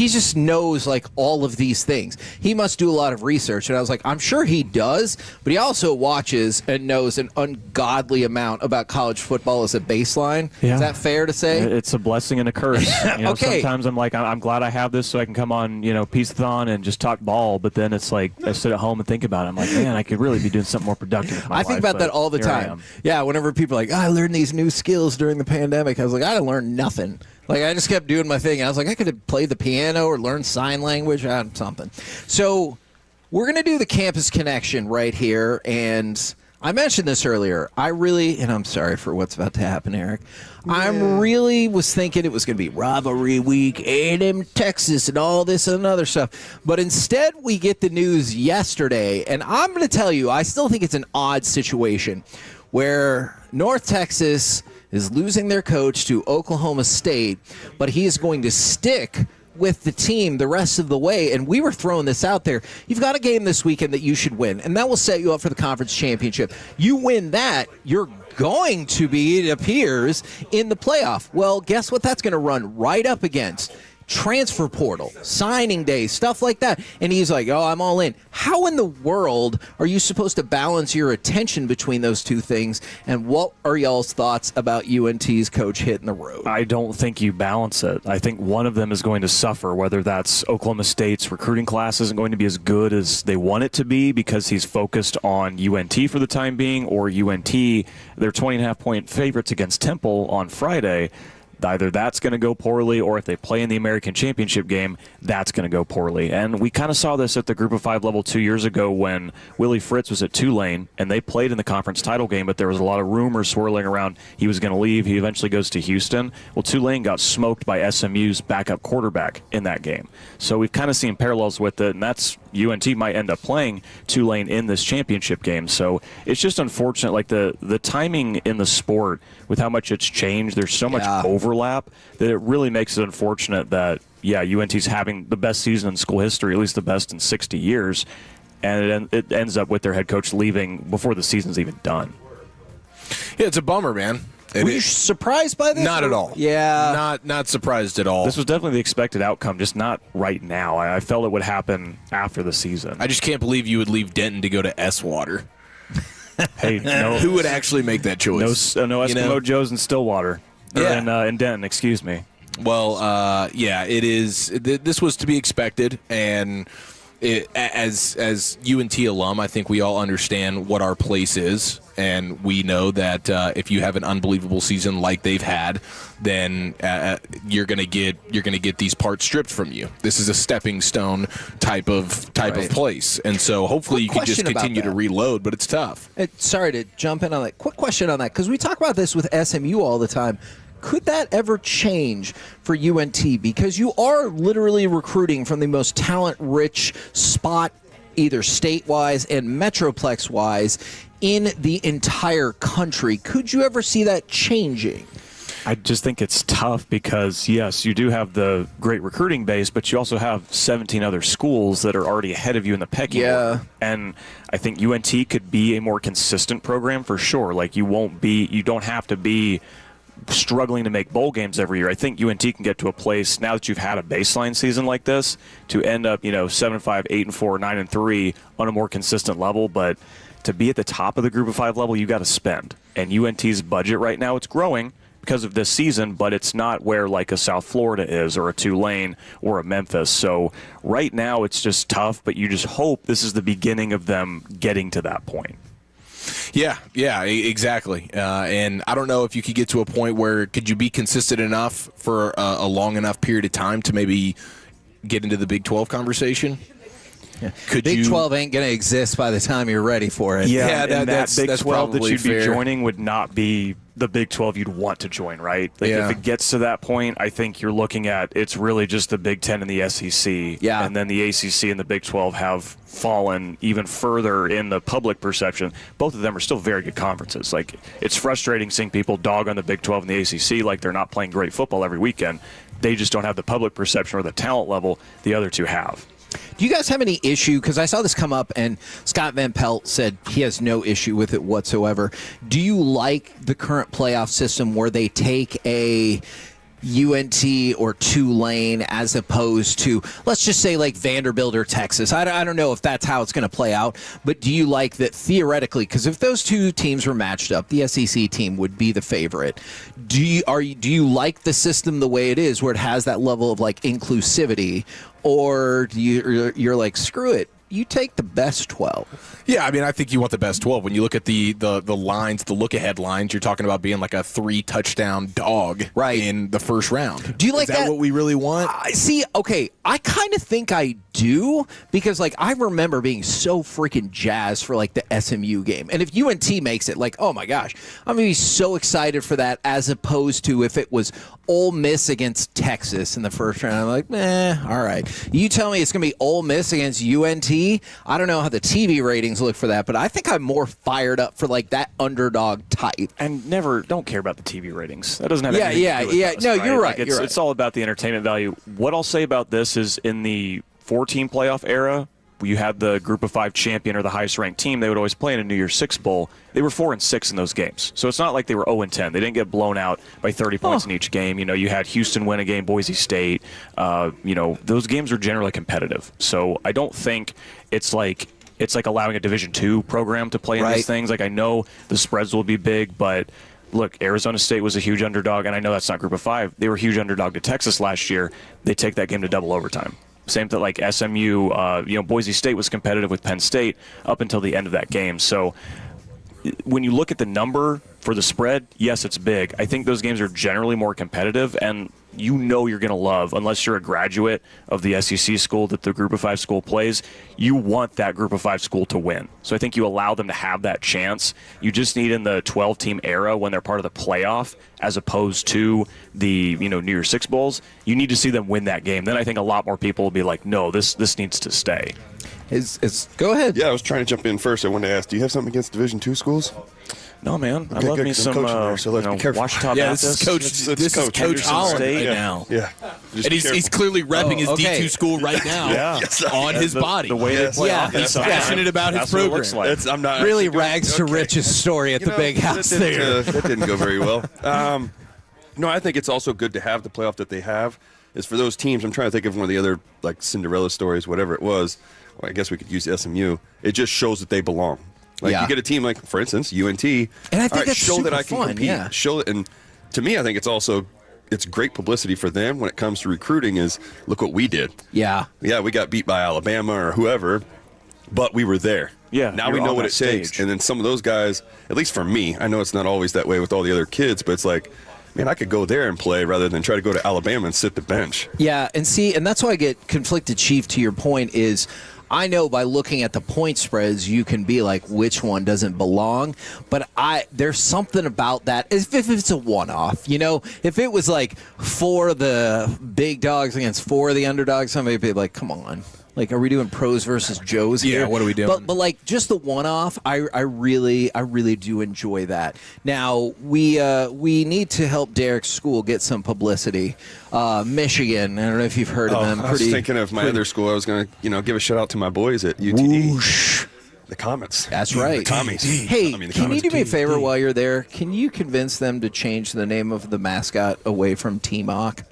just knows, like, all of these things. He must do a lot of research. And I was like, I'm sure he does, but he also watches and knows an ungodly amount about college football as a baseline.
Yeah.
Is that fair to say?
It's a blessing and a curse.
Okay.
Sometimes I'm like, I'm glad I have this so I can come on, Piece-A-Thon and just talk ball. But then it's like, I sit at home and think about it. I'm like, man, I could really be doing something more productive with my life.
I think about that all the time. Yeah, whenever people are like, I learned these new skills during the pandemic, I was like, I learned nothing. Like, I just kept doing my thing. I was like, I could have played the piano or learned sign language, something. So we're going to do the campus connection right here. And I mentioned this earlier. And I'm sorry for what's about to happen, Eric. Yeah. I really was thinking it was going to be rivalry week, A&M, Texas, and all this and other stuff. But instead, we get the news yesterday. And I'm going to tell you, I still think it's an odd situation where North Texas is losing their coach to Oklahoma State, but he is going to stick with the team the rest of the way. And we were throwing this out there. You've got a game this weekend that you should win, and that will set you up for the conference championship. You win that, you're going to be, it appears, in the playoff. Well, guess what that's going to run right up against? Transfer portal, signing day, stuff like that. And he's like, oh, I'm all in. How in the world are you supposed to balance your attention between those two things? And what are y'all's thoughts about UNT's coach hitting the road?
I don't think you balance it. I think one of them is going to suffer, whether that's Oklahoma State's recruiting class isn't going to be as good as they want it to be because he's focused on UNT for the time being, or UNT, they're 20.5-point favorites against Temple on Friday. Either that's going to go poorly, or if they play in the American Championship game, that's going to go poorly. And we kind of saw this at the Group of 5 level 2 years ago when Willie Fritz was at Tulane, and they played in the conference title game, but there was a lot of rumors swirling around he was going to leave. He eventually goes to Houston. Well, Tulane got smoked by SMU's backup quarterback in that game. So we've kind of seen parallels with it, and that's UNT might end up playing Tulane in this championship game. So it's just unfortunate, like the timing in the sport with how much it's changed. There's so much overlap that it really makes it unfortunate that, UNT's having the best season in school history, at least the best in 60 years, and it ends up with their head coach leaving before the season's even done.
Yeah, it's a bummer, man.
Were you surprised by this?
Not at all.
Yeah.
Not surprised at all.
This was definitely the expected outcome, just not right now. I felt it would happen after the season.
I just can't believe you would leave Denton to go to S-Water.
Hey,
who would actually make that choice?
No Eskimo Joe's in Stillwater. Or in Denton, excuse me.
Well, it is. This was to be expected, and as UNT alum, I think we all understand what our place is, and we know that if you have an unbelievable season like they've had, then you're gonna get these parts stripped from you. This is a stepping stone type of place, and so hopefully you can just continue to reload. But it's tough.
Sorry to jump in on that. Quick question on that, because we talk about this with SMU all the time. Could that ever change for UNT? Because you are literally recruiting from the most talent-rich spot, either state-wise and Metroplex-wise, in the entire country. Could you ever see that changing?
I just think it's tough because, yes, you do have the great recruiting base, but you also have 17 other schools that are already ahead of you in the pecking order. And I think UNT could be a more consistent program for sure. Like, you don't have to be struggling to make bowl games every year. I think UNT can get to a place now that you've had a baseline season like this to end up, 7-5, 8-4, 9-3 on a more consistent level. But to be at the top of the Group of 5 level, you got to spend. And UNT's budget right now, it's growing because of this season, but it's not where like a South Florida is or a Tulane or a Memphis. So right now it's just tough, but you just hope this is the beginning of them getting to that point.
Yeah, exactly. And I don't know if you could get to a point where could you be consistent enough for a long enough period of time to maybe get into the Big 12 conversation?
Yeah. Big 12 ain't going to exist by the time you're ready for it.
Yeah, that's Big 12 that you'd
fair.
be joining would not be the Big 12 you'd want to join, right? Like if it gets to that point, I think you're looking at it's really just the Big 10 and the SEC.
Yeah.
And then the ACC and the Big 12 have fallen even further in the public perception. Both of them are still very good conferences. Like it's frustrating seeing people dog on the Big 12 and the ACC like they're not playing great football every weekend. They just don't have the public perception or the talent level the other two have.
Do you guys have any issue? Because I saw this come up, and Scott Van Pelt said he has no issue with it whatsoever. Do you like the current playoff system where they take a UNT or Tulane as opposed to, let's just say, like Vanderbilt or Texas? I don't know if that's how it's going to play out, but do you like that theoretically? Because if those two teams were matched up, the SEC team would be the favorite. Do you like the system the way it is, where it has that level of like inclusivity? Or you're like, screw it, you take the best 12?
Yeah, I mean, I think you want the best 12. When you look at the lines, the look-ahead lines, you're talking about being like a 3-touchdown dog in the first round.
Do you like
that? Is that what we really want?
Okay, I kind of think I do, because like I remember being so freaking jazzed for like the SMU game. And if UNT makes it, like, oh my gosh, I'm going to be so excited for that, as opposed to if it was Ole Miss against Texas in the first round. I'm like, all right. You tell me it's going to be Ole Miss against UNT. I don't know how the TV ratings look for that, but I think I'm more fired up for like that underdog type.
And don't care about the TV ratings. That doesn't have anything to do with us,
No,
right?
you're right.
It's all about the entertainment value. What I'll say about this is in the 4-team playoff era, you had the Group of 5 champion or the highest ranked team. They would always play in a New Year's Six bowl. They were 4-6 in those games, so it's not like they were 0-10. They didn't get blown out by 30 points in each game. You had Houston win a game, Boise State. Those games are generally competitive. So I don't think it's like allowing a Division II program to play in these things. Like I know the spreads will be big, but look, Arizona State was a huge underdog, and I know that's not Group of 5. They were a huge underdog to Texas last year. They take that game to double overtime. Same thing like SMU, Boise State was competitive with Penn State up until the end of that game. So when you look at the number for the spread, yes, it's big. I think those games are generally more competitive, and you're going to love, unless you're a graduate of the SEC school that the Group of 5 school plays, you want that Group of 5 school to win. So I think you allow them to have that chance. You just need in the 12-team era when they're part of the playoff, as opposed to the New Year's Six bowls, you need to see them win that game. Then I think a lot more people will be like, no, this needs to stay.
Go ahead.
Yeah, I was trying to jump in first. I wanted to ask, do you have something against Division II schools?
No, man.
Okay,
I love
good,
me some
there, so let's be careful.
Washita Baptist.
This is Coach Holland right now.
Yeah.
And he's clearly repping his D2 school right now on his body.
The way they play
He's passionate about his program.
I'm not
really rags to riches story at the big house there.
That didn't go very well. No, I think it's also good to have the playoff that they have. Is for those teams, I'm trying to think of one of the other like Cinderella stories, whatever it was. Well, I guess we could use SMU. It just shows that they belong. Like you get a team like, for instance, UNT,
and I think that's
show
super
that I can
fun,
compete.
yeah.
Show it, and to me, I think it's great publicity for them when it comes to recruiting. Is look what we did.
Yeah,
we got beat by Alabama or whoever, but we were there.
Yeah,
now we know what it takes. And then some of those guys, at least for me, I know it's not always that way with all the other kids, but it's like, man, I could go there and play rather than try to go to Alabama and sit the bench.
Yeah, and that's why I get conflicted, Chief, to your point is I know by looking at the point spreads, you can be like, which one doesn't belong? But there's something about that. If it's a one-off, if it was like 4 of the big dogs against 4 of the underdogs, somebody would be like, come on. Like, are we doing pros versus Joes here?
Yeah, what are we doing?
But like, just the one-off, I really do enjoy that. Now, we need to help Derek's school get some publicity. Michigan, I don't know if you've heard of them.
I was thinking of my other school. I was going to, give a shout-out to my boys at UTD.
Whoosh.
The Comets.
That's right.
The Commies.
Hey, can you do me a favor while you're there? Can you convince them to change the name of the mascot away from T-Mock?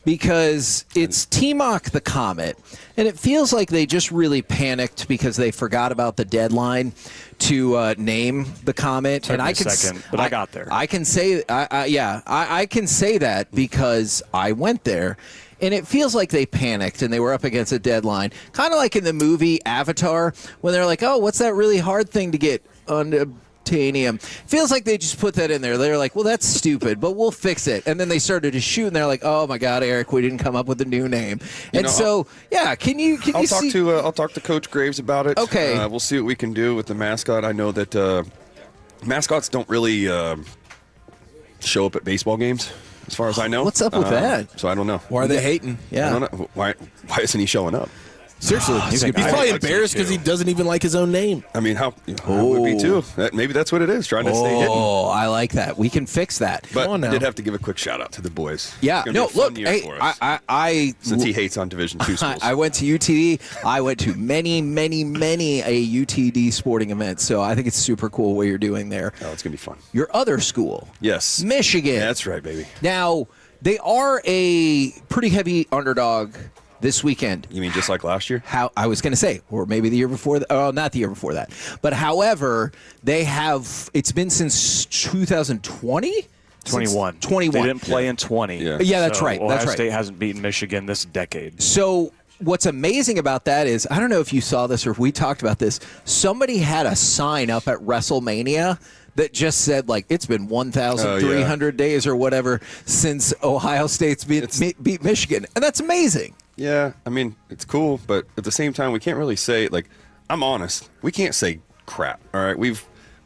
because it's T-Mock the Comet, and it feels like they just really panicked because they forgot about the deadline to name the Comet.
Took me a second, but I got there.
I can say, I can say that because I went there. And it feels like they panicked and they were up against a deadline. Kind of like in the movie Avatar when they're like, oh, what's that really hard thing to get? Unobtainium. Feels like they just put that in there. They're like, well, that's stupid, but we'll fix it. And then they started to shoot and they're like, oh, my God, Eric, we didn't come up with a new name. And
I'll talk to Coach Graves about it.
Okay.
We'll see what we can do with the mascot. I know that mascots don't really show up at baseball games. As far as I know.
What's up with that?
So I don't know.
Why are they hating?
Yeah.
I don't know. Why isn't he showing up?
Seriously. He's probably embarrassed because he doesn't even like his own name.
I mean, how would be too. Maybe that's what it is, trying to stay hidden.
Oh, I like that. We can fix that.
But I did have to give a quick shout out to the boys.
Yeah.
No, look,
hey,
since he hates on Division II schools.
I went to UTD. I went to many a UTD sporting events. So I think it's super cool what you're doing there.
Oh, it's going to be fun.
Your other school.
Yes.
Michigan.
Yeah, that's right, baby.
Now, they are a pretty heavy underdog this weekend.
You mean just like last year?
I was going to say, or maybe the year before. Not the year before that. But however, they have. It's been since 2020.
21.
21.
They didn't play in 20.
Yeah, that's right.
Ohio State hasn't beaten Michigan this decade.
So what's amazing about that is, I don't know if you saw this or if we talked about this. Somebody had a sign up at WrestleMania that just said, like, it's been 1,300 days or whatever since Ohio State's beat Michigan. And that's amazing.
Yeah, I mean, it's cool, but at the same time, we can't really say, like, I'm honest, we can't say crap, all right?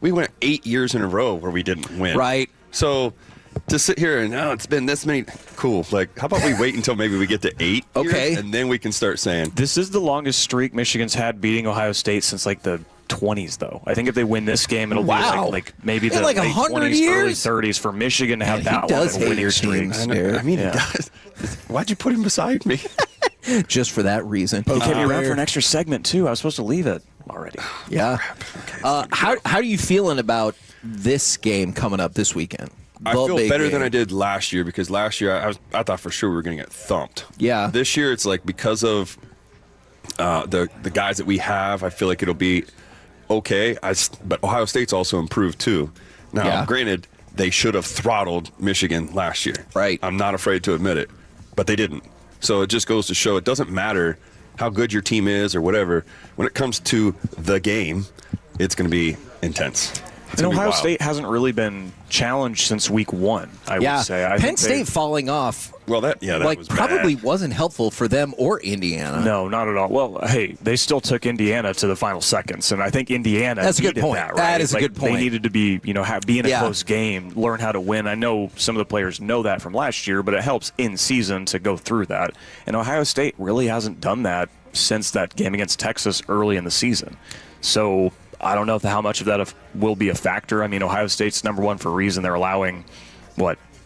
We went 8 years in a row where we didn't win.
Right.
So to sit here and, it's been this many, cool. Like, how about we wait until maybe we get to 8
okay,
years, and then we can start saying.
This is the longest streak Michigan's had beating Ohio State since, like, the 20s, though. I think if they win this game, it'll be like maybe the late 20s,
years?
early 30s for Michigan to have that
does
long of winning streaks.
I mean, he does. Why'd you put him beside me?
Just for that reason.
He kept me around for an extra segment, too. I was supposed to leave it already.
Yeah. How are you feeling about this game coming up this weekend?
I feel better than I did last year because last year I thought for sure we were going to get thumped.
Yeah.
This year it's like because of the guys that we have, I feel like it'll be okay. But Ohio State's also improved too. Now, granted, they should have throttled Michigan last year.
Right.
I'm not afraid to admit it, but they didn't. So it just goes to show it doesn't matter how good your team is or whatever. When it comes to the game, it's going to be intense.
And Ohio State hasn't really been challenged since week 1, I would say.
Penn State falling off.
Well, that was
probably
bad.
wasn't helpful for them or Indiana.
No, not at all. Well, hey, they still took Indiana to the final seconds, and I think Indiana
That's a good
needed
point.
that, right?
That is a good point.
They needed to be, be in a close game, learn how to win. I know some of the players know that from last year, but it helps in season to go through that. And Ohio State really hasn't done that since that game against Texas early in the season. So I don't know how much of that will be a factor. I mean, Ohio State's number one for a reason. They're allowing,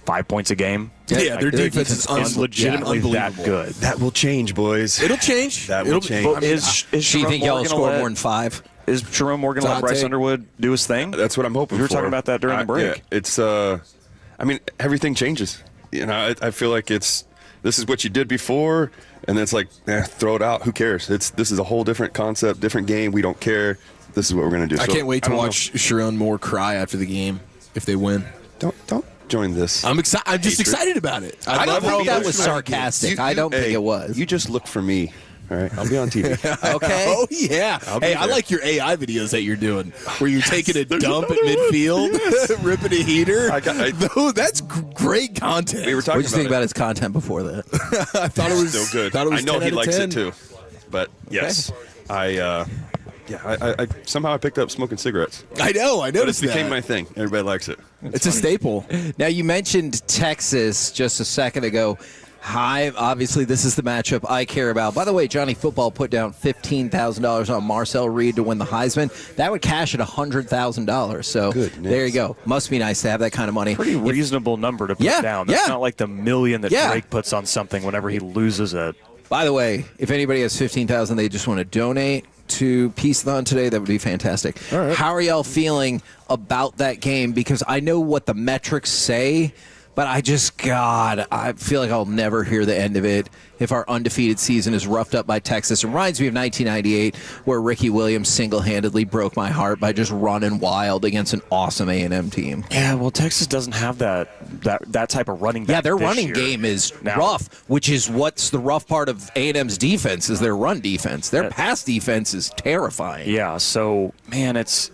5 points a game?
Yeah, their defense is
legitimately that good.
That will change, boys.
It'll change.
That will change.
Do you think y'all will score more than 5?
Is Jerome Morgan let Bryce Underwood do his thing?
That's what I'm hoping for.
We were talking about that during the break.
Yeah, it's, everything changes. I feel like this is what you did before, and it's like, throw it out. Who cares? This is a whole different concept, different game. We don't care. This is what we're going to do.
I can't wait to watch Sharon Moore cry after the game if they win.
Don't join this.
I'm excited. I'm just excited about it.
I don't think that was sarcastic. I don't think it was.
You just look for me. All right, I'll be on TV.
Okay.
Oh yeah. Hey, I like your AI videos that you're doing, where you're taking a dump at midfield, ripping a heater. That's great content.
We were talking.
What did you think about his content before that?
I thought it was
still good.
I
know he likes it too, but yes, I somehow I picked up smoking cigarettes.
I know. I noticed
that. It became my thing. Everybody likes it.
It's a staple.
Now, you mentioned Texas just a second ago. Obviously, this is the matchup I care about. By the way, Johnny Football put down $15,000 on Marcel Reed to win the Heisman. That would cash at $100,000. So there you go. Must be nice to have that kind of money.
Pretty reasonable number to put down. That's not like the million that Drake puts on something whenever he loses it.
By the way, if anybody has $15,000 they just want to donate to Piece-A-Thon today, that would be fantastic. All right. How are y'all feeling about that game? Because I know what the metrics say, But I feel like I'll never hear the end of it if our undefeated season is roughed up by Texas. It reminds me of 1998, where Ricky Williams single-handedly broke my heart by just running wild against an awesome A&M team.
Yeah, well, Texas doesn't have that type of running back.
Yeah, their
this
running
year.
game is rough, which is what's the rough part of A&M's defense is their run defense. Their pass defense is terrifying.
Yeah, so, man, it's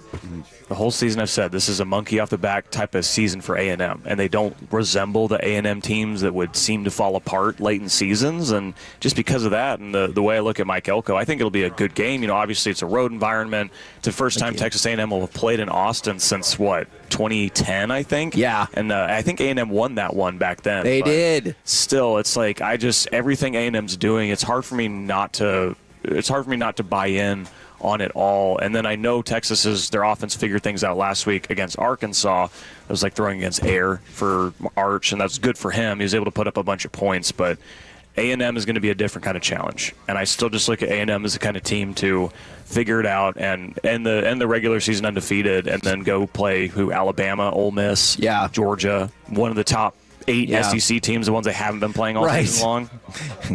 the whole season I've said this is a monkey off the back type of season for A&M, and they don't resemble the A&M teams that would seem to fall apart late in seasons. And just because of that and the way I look at Mike Elko, I think it'll be a good game. You know, obviously it's a road environment. It's the first time Texas A&M will have played in Austin since, 2010, I think?
Yeah.
And I think A&M won that one back then.
They did.
Still, it's like everything A&M's doing, it's hard for me not to buy in on it all. And then I know their offense figured things out last week against Arkansas. It was like throwing against air for Arch, and that's good for him. He was able to put up a bunch of points, but A&M is going to be a different kind of challenge. And I still just look at A&M as the kind of team to figure it out and end the regular season undefeated and then go play Alabama, Ole Miss, Georgia, one of the top 8 SEC teams, the ones they haven't been playing all season long.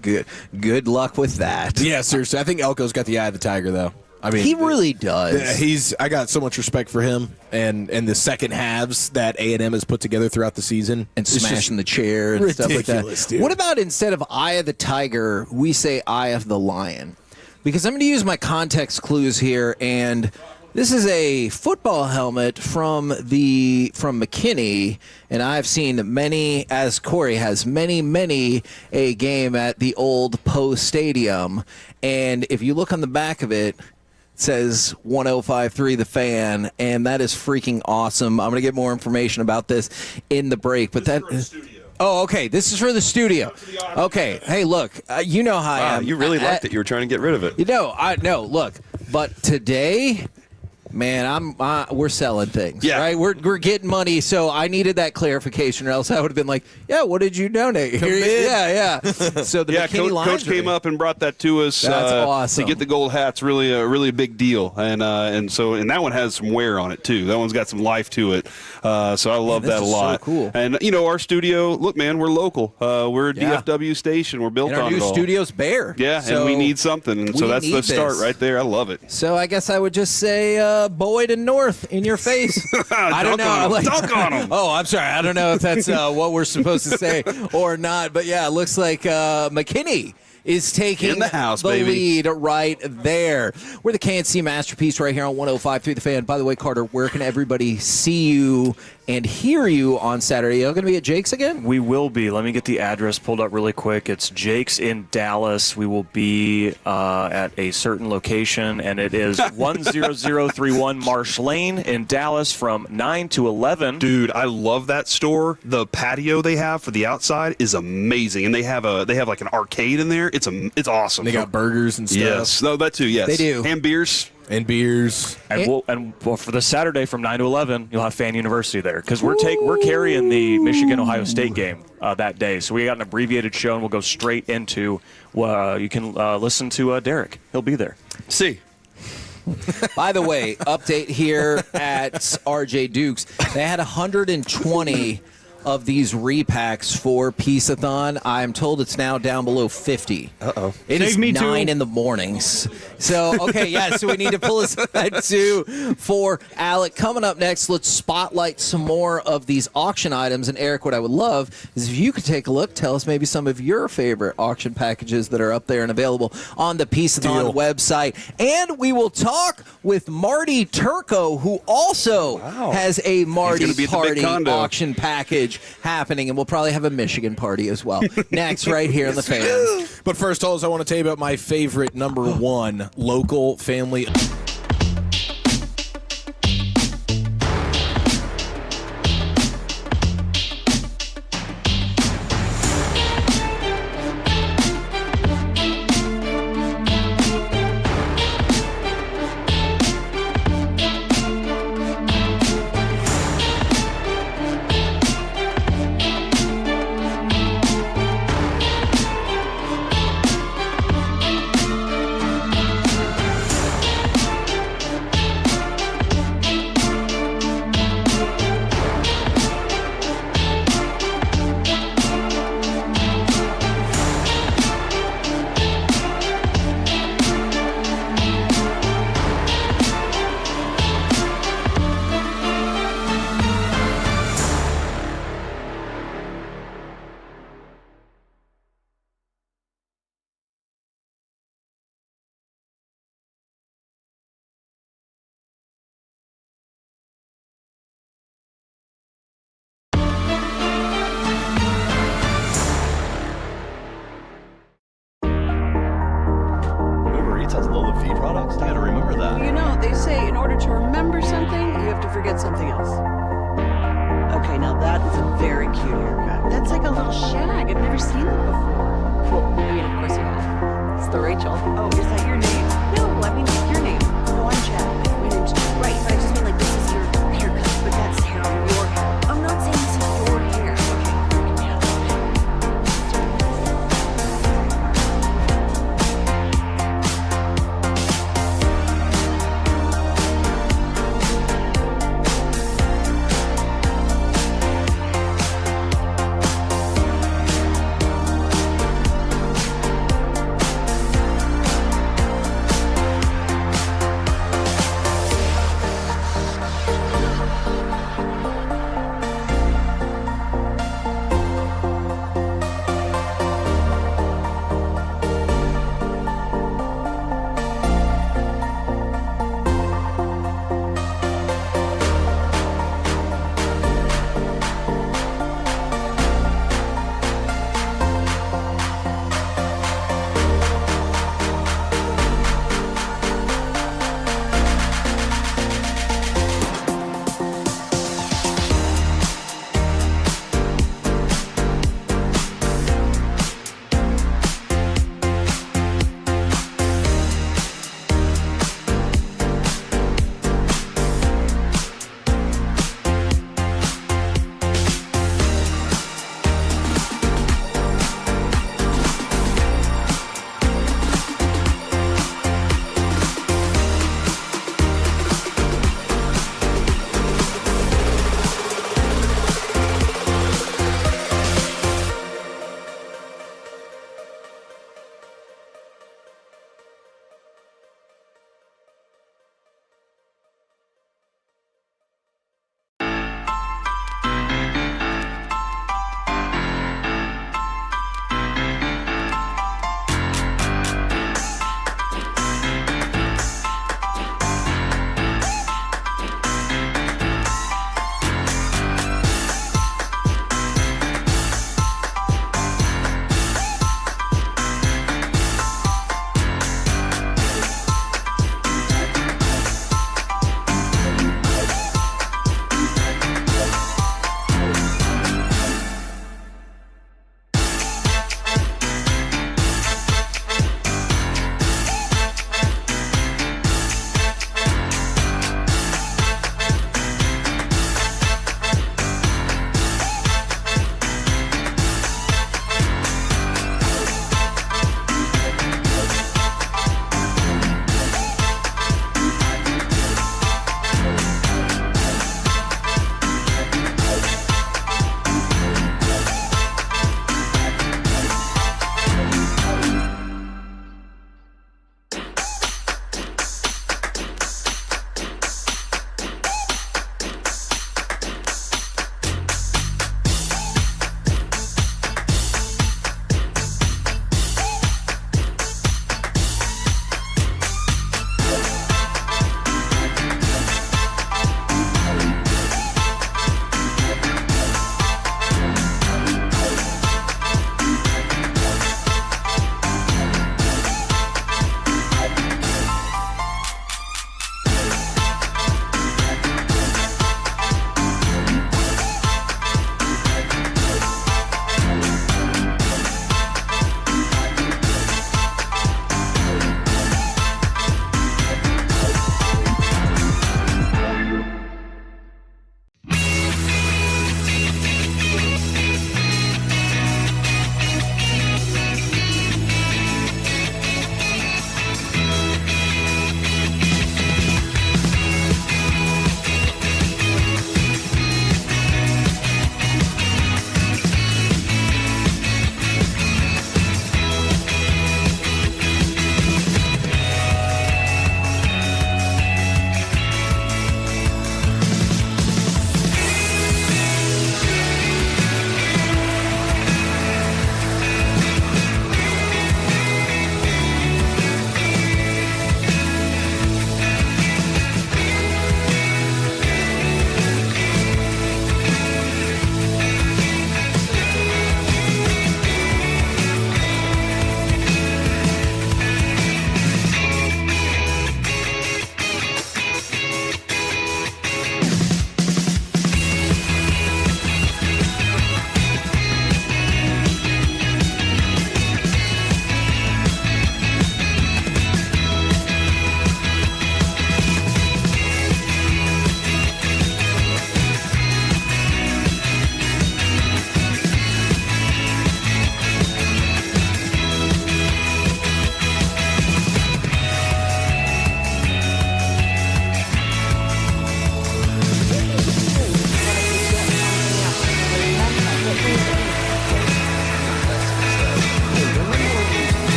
Good luck with that.
Yeah, seriously. I think Elko's got the eye of the tiger, though. I mean,
he really does.
I got so much respect for him and the second halves that A&M has put together throughout the season.
And smashing the chair and stuff like that.
Dude.
What about instead of eye of the tiger, we say eye of the lion? Because I'm going to use my context clues here, and this is a football helmet from McKinney, and I've seen many, as Corey has, many a game at the old Poe Stadium. And if you look on the back of it, it says 105.3 The Fan, and that is freaking awesome. I'm going to get more information about this in the break. But oh, okay. This is for the studio. Okay. Hey, look, you know how I am.
You really liked it. You were trying to get rid of it.
You know, look, but today, man, we're selling things, right? We're getting money, so I needed that clarification, or else I would have been like, yeah, what did you donate? Yeah. So the McKinney
Coach came up and brought that to us.
That's awesome.
To get the gold hat's really a big deal, and that one has some wear on it too. That one's got some life to it. So I love that a lot.
So cool.
And our studio, look, man, we're local. We're a DFW station. We're built
and our
on
new
it all.
studio's bare.
Yeah,
so
and we need something, and so that's the start right there. I love it.
So I guess I would just say Boyd and North in your face. I don't know.
Dunk on them.
Oh, I'm sorry. I don't know if that's what we're supposed to say or not. But yeah, it looks like McKinney is taking
in the house,
the
baby.
lead right there. We're the KNC Masterpiece right here on 105.3 The Fan. By the way, Carter, where can everybody see you and hear you on Saturday? Are you going to be at Jake's again?
We will be. Let me get the address pulled up really quick. It's Jake's in Dallas. We will be at a certain location, and it is 10031 Marsh Lane in Dallas from 9 to 11.
Dude, I love that store. The patio they have for the outside is amazing, and they have like an arcade in there. It's awesome.
They got burgers and stuff.
Yes, no, that too. Yes,
they do,
and beers.
And beers.
And for the Saturday from 9 to 11, you'll have Fan University there because we're carrying the Michigan-Ohio State game that day. So we got an abbreviated show, and we'll go straight into you can listen to Derek. He'll be there.
See.
By the way, update here at RJ Dukes. They had 120 of these repacks for Piece-A-Thon. I'm told it's now down below 50.
Uh-oh.
It is 9 in the mornings. So, okay, yeah, so we need to pull aside two for Alec. Coming up next, let's spotlight some more of these auction items. And, Eric, what I would love is if you could take a look, tell us maybe some of your favorite auction packages that are up there and available on the Piece-A-Thon website. And we will talk with Marty Turco, who also has a Marty Party auction package happening, and we'll probably have a Michigan party as well. Next, right here on The Fan.
But first, Hollis, I want to tell you about my favorite number one local family.
very cute haircut. That's like a little shag. I've never seen it before.
Well, I mean, of course you have. It's the Rachel.
Oh, is that your name? No, I mean, your name.
No, I'm Jack. My name's Jack. Right, but I just mean like this is your haircut, but that's hair on your head. I'm not saying this is your hair. Okay, yeah.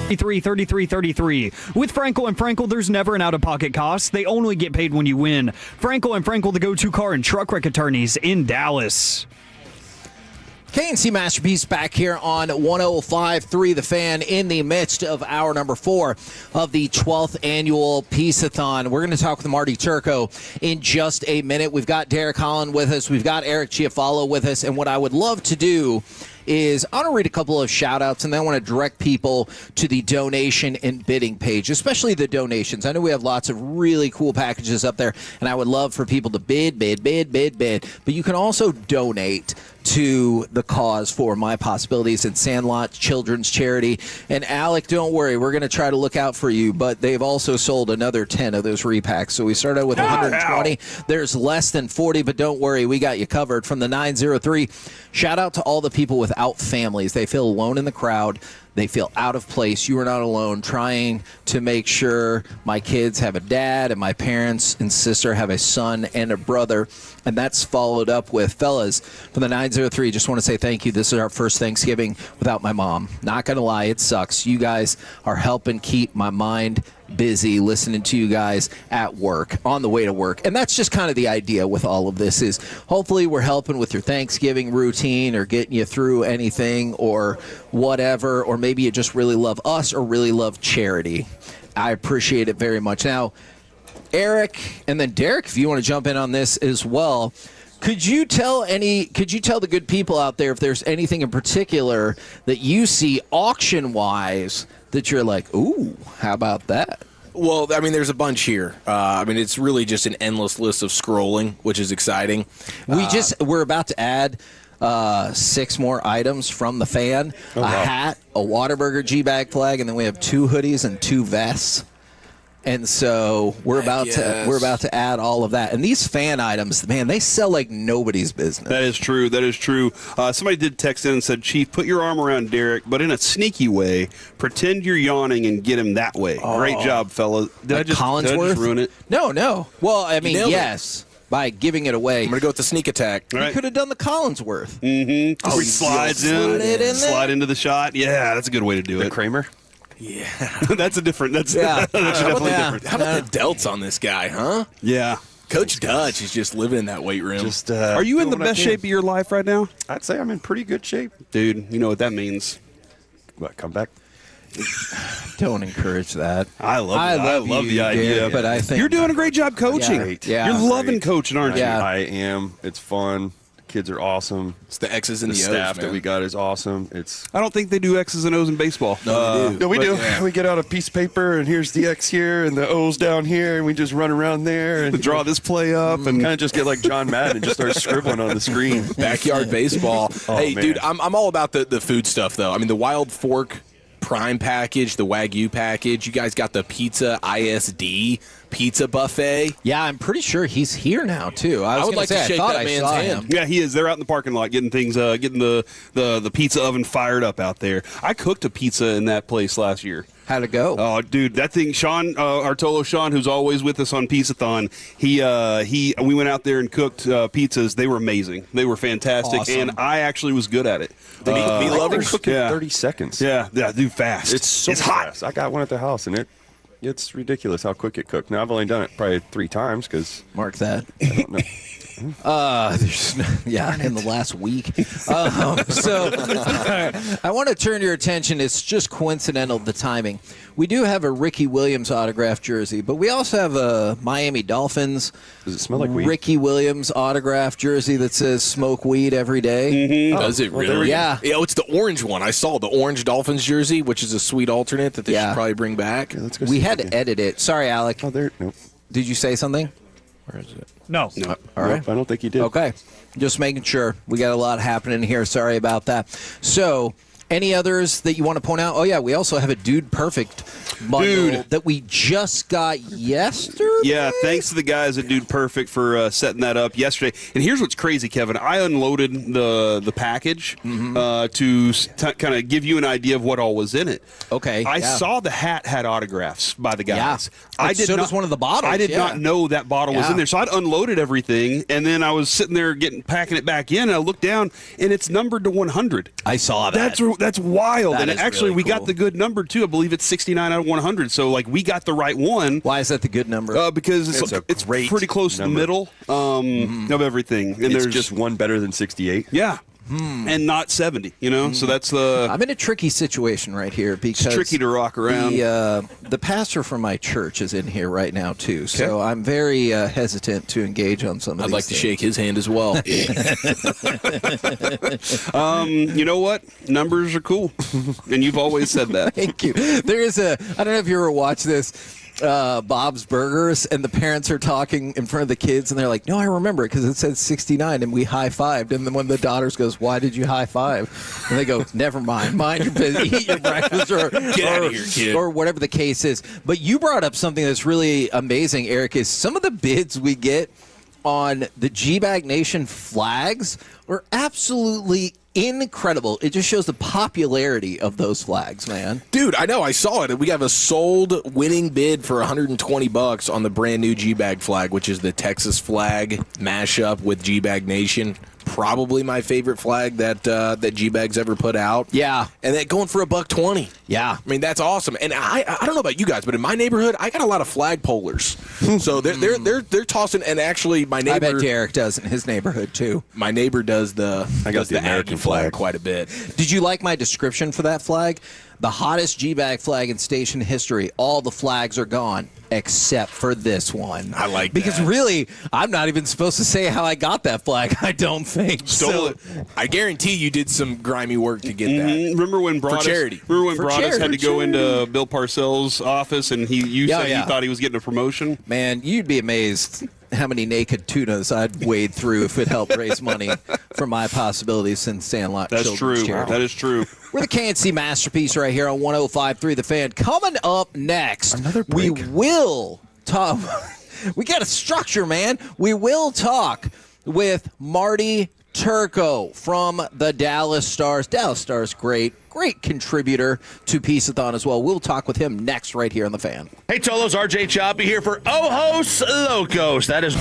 33. With Frankel and Frankel, there's never an out-of-pocket cost. They only get paid when you win. Frankel and Frankel, the go-to car and truck wreck attorneys in Dallas.
KNC Masterpiece back here on 105.3 The Fan in the midst of hour number 4 of the 12th Annual Piece-A-Thon. We're going to talk with Marty Turco in just a minute. We've got Derek Holland with us. We've got Eric Chiafalo with us. And what I would love to do is I want to read a couple of shout-outs, and then I want to direct people to the donation and bidding page, especially the donations. I know we have lots of really cool packages up there, and I would love for people to bid. But you can also donate to the cause for My Possibilities and Sandlot Children's Charity. And Alec, don't worry, we're going to try to look out for you, but they've also sold another 10 of those repacks. So we started with 120. There's less than 40, but don't worry, we got you covered. From the 903, shout out to all the people without families. They feel alone in the crowd. They feel out of place. You are not alone. Trying to make sure my kids have a dad and my parents and sister have a son and a brother. And that's followed up with, fellas, from the 903, just want to say thank you. This is our first Thanksgiving without my mom. Not going to lie, it sucks. You guys are helping keep my mind busy listening to you guys at work, on the way to work. And that's just kind of the idea with all of this is hopefully we're helping with your Thanksgiving routine or getting you through anything or whatever, or maybe you just really love us or really love charity. I appreciate it very much. Now, Eric and then Derek, if you want to jump in on this as well, could you tell the good people out there if there's anything in particular that you see auction-wise that you're like, ooh, how about that?
Well, I mean, there's a bunch here. It's really just an endless list of scrolling, which is exciting.
We're about to add 6 more items from the fan. A hat, a Whataburger G-Bag flag, and then we have 2 hoodies and 2 vests. And so we're about to add all of that. And these fan items, man, they sell like nobody's business.
That is true. Somebody did text in and said, Chief, put your arm around Derek, but in a sneaky way. Pretend you're yawning and get him that way. Great job, fella. Did I just ruin it?
No. Well, I mean, yes. By giving it away.
I'm going to go with the sneak attack.
You could have done the Collinsworth.
Mm-hmm. He slides in. Slide into the shot. Yeah, that's a good way to do it.
Kramer?
Yeah.
That's definitely different.
How about the delts on this guy, huh?
Yeah.
Coach Dutch is just living in that weight room.
Are you in the best shape of your life right now?
I'd say I'm in pretty good shape.
Dude, you know what that means.
What, come back?
Don't encourage that.
I love the idea.
Derek, but I think
you're doing a great job coaching.
Yeah.
You're loving coaching, aren't you?
I am. It's fun. Kids are awesome.
It's the X's and the O's,
staff
man.
that we got is awesome.
I don't think they do X's and O's in baseball.
No, we do. Yeah. We get out a piece of paper, and here's the X here, and the O's down here, and we just run around there and
draw this play up, and
kind of just get like John Madden and just start scribbling on the screen.
Backyard baseball. Hey,
man.
dude, I'm all about the food stuff, though. I mean, the Wild Fork Prime package, the Wagyu package. You guys got the Pizza ISD pizza buffet.
Yeah, I'm pretty sure he's here now too.
I would like to shake that man's hand.
Yeah, he is. They're out in the parking lot getting things, getting the pizza oven fired up out there. I cooked a pizza in that place last year.
How'd it go?
Oh, dude, that thing, Sean, Artolo Sean, who's always with us on Piece-A-Thon, we went out there and cooked pizzas. They were amazing. They were fantastic,
awesome.
And I actually was good at it.
Me lovers cook in 30 seconds.
Yeah, dude, fast.
It's
hot.
Fast. I got one at the house, and it's ridiculous how quick it cooked. Now, I've only done it probably 3 times because...
Mark that.
I don't know.
in the last week. So I want to turn your attention. It's just coincidental, the timing. We do have a Ricky Williams autographed jersey, but we also have a Miami Dolphins.
Does it smell like weed?
Ricky Williams autographed jersey that says "Smoke weed every day."
Mm-hmm. Does it really?
Yeah.
It's the orange one. I saw the orange Dolphins jersey, which is a sweet alternate that they should probably bring back.
Yeah, let's go
we had to edit it. Sorry, Alec.
Oh, there. Nope.
Did you say something?
Where is it?
No.
All right.
Nope, I don't think you did.
Okay. Just making sure. We got a lot happening here. Sorry about that. So, any others that you want to point out? Oh, yeah, we also have a Dude Perfect bundle that we just got yesterday.
Yeah, thanks to the guys at Dude Perfect for setting that up yesterday. And here's what's crazy, Kevin. I unloaded the package to kind of give you an idea of what all was in it.
Okay.
I saw the hat had autographs by the guys.
Yeah. So does one of the bottles.
I did not know that bottle was in there. So I'd unloaded everything, and then I was sitting there packing it back in, and I looked down, and it's numbered to 100.
I saw that.
That's wild.
That
And
is
actually,
really
we
cool.
got the good number, too. I believe it's 69 out of 100. So, like, we got the right one.
Why is that the good number?
Because
It's a
it's
great
pretty close
number.
to the middle of everything. And
It's
there's
just one better than 68.
Yeah. And not 70, So that's the...
I'm in a tricky situation right here because
It's tricky to rock around.
The pastor from my church is in here right now too, so I'm very hesitant to engage on some of
I'd
these
like to
things.
shake his hand as well.
You know what? Numbers are cool. And you've always said that.
Thank you. There is I don't know if you ever watched this. Bob's Burgers, and the parents are talking in front of the kids, and they're like, "No, I remember it because it said 69, and we high-fived." And then when the daughters goes, "Why did you high-five?" And they go, "Never mind, mind your business, eat your breakfast, or
Get out of here, kid."
or whatever the case is." But you brought up something that's really amazing, Eric. Is some of the bids we get on the G-Bag Nation flags are absolutely incredible. It just shows the popularity of those flags, man.
Dude, I know. I saw it. We have a sold winning bid for $120 on the brand new G-Bag flag, which is the Texas flag mashup with G-Bag Nation. Probably my favorite flag that G-Bag's ever put out.
Yeah.
And that going for $120.
Yeah.
I mean, that's awesome. And I don't know about you guys, but in my neighborhood, I got a lot of flag pullers. So they're tossing, and actually my neighbor...
I bet Derek does in his neighborhood, too.
My neighbor does the
American
Aggie
flag
quite a bit.
Did you like my description for that flag? The hottest G-Bag flag in station history. All the flags are gone except for this one.
I like
because
that.
really, I'm not even supposed to say how I got that flag. I don't think.
Stole it. I guarantee you did some grimy work to get that.
Remember when Broadus,
charity.
Remember when
For
Broadus
charity.
had to go into Bill Parcells' office and you
Yeah,
said
yeah.
you thought he was getting a promotion?
Man, you'd be amazed how many naked tunas I'd wade through if it helped raise money for my possibilities in Sandlot
That's
Children's
true.
Charity.
That is true.
We're the KNC Masterpiece right here on 105.3 The Fan. Coming up next, we will talk. We got a structure, man. We will talk with Marty Turco from the Dallas Stars. Dallas Stars, great contributor to Piece-A-Thon as well. We'll talk with him next right here on The Fan.
Hey, Tolos, RJ Choppy here for Ojos Locos. That is...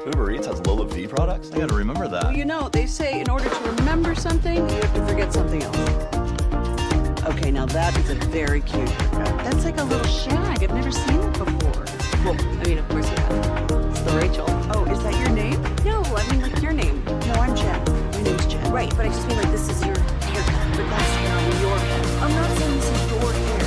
Uber Eats has low fee products? I gotta remember that.
Well, you know, they say in order to remember something, you have to forget something else. Okay, now that is a very cute haircut. That's like a little shag. I've never seen it before. Well, I mean, of course you have. It's the Rachel. Oh, is that your name? No, I mean like your name. No, I'm Jen. My name's Jen. Right, but I just mean like this is your haircut. But that's hair on your head. I'm not saying this is your hair.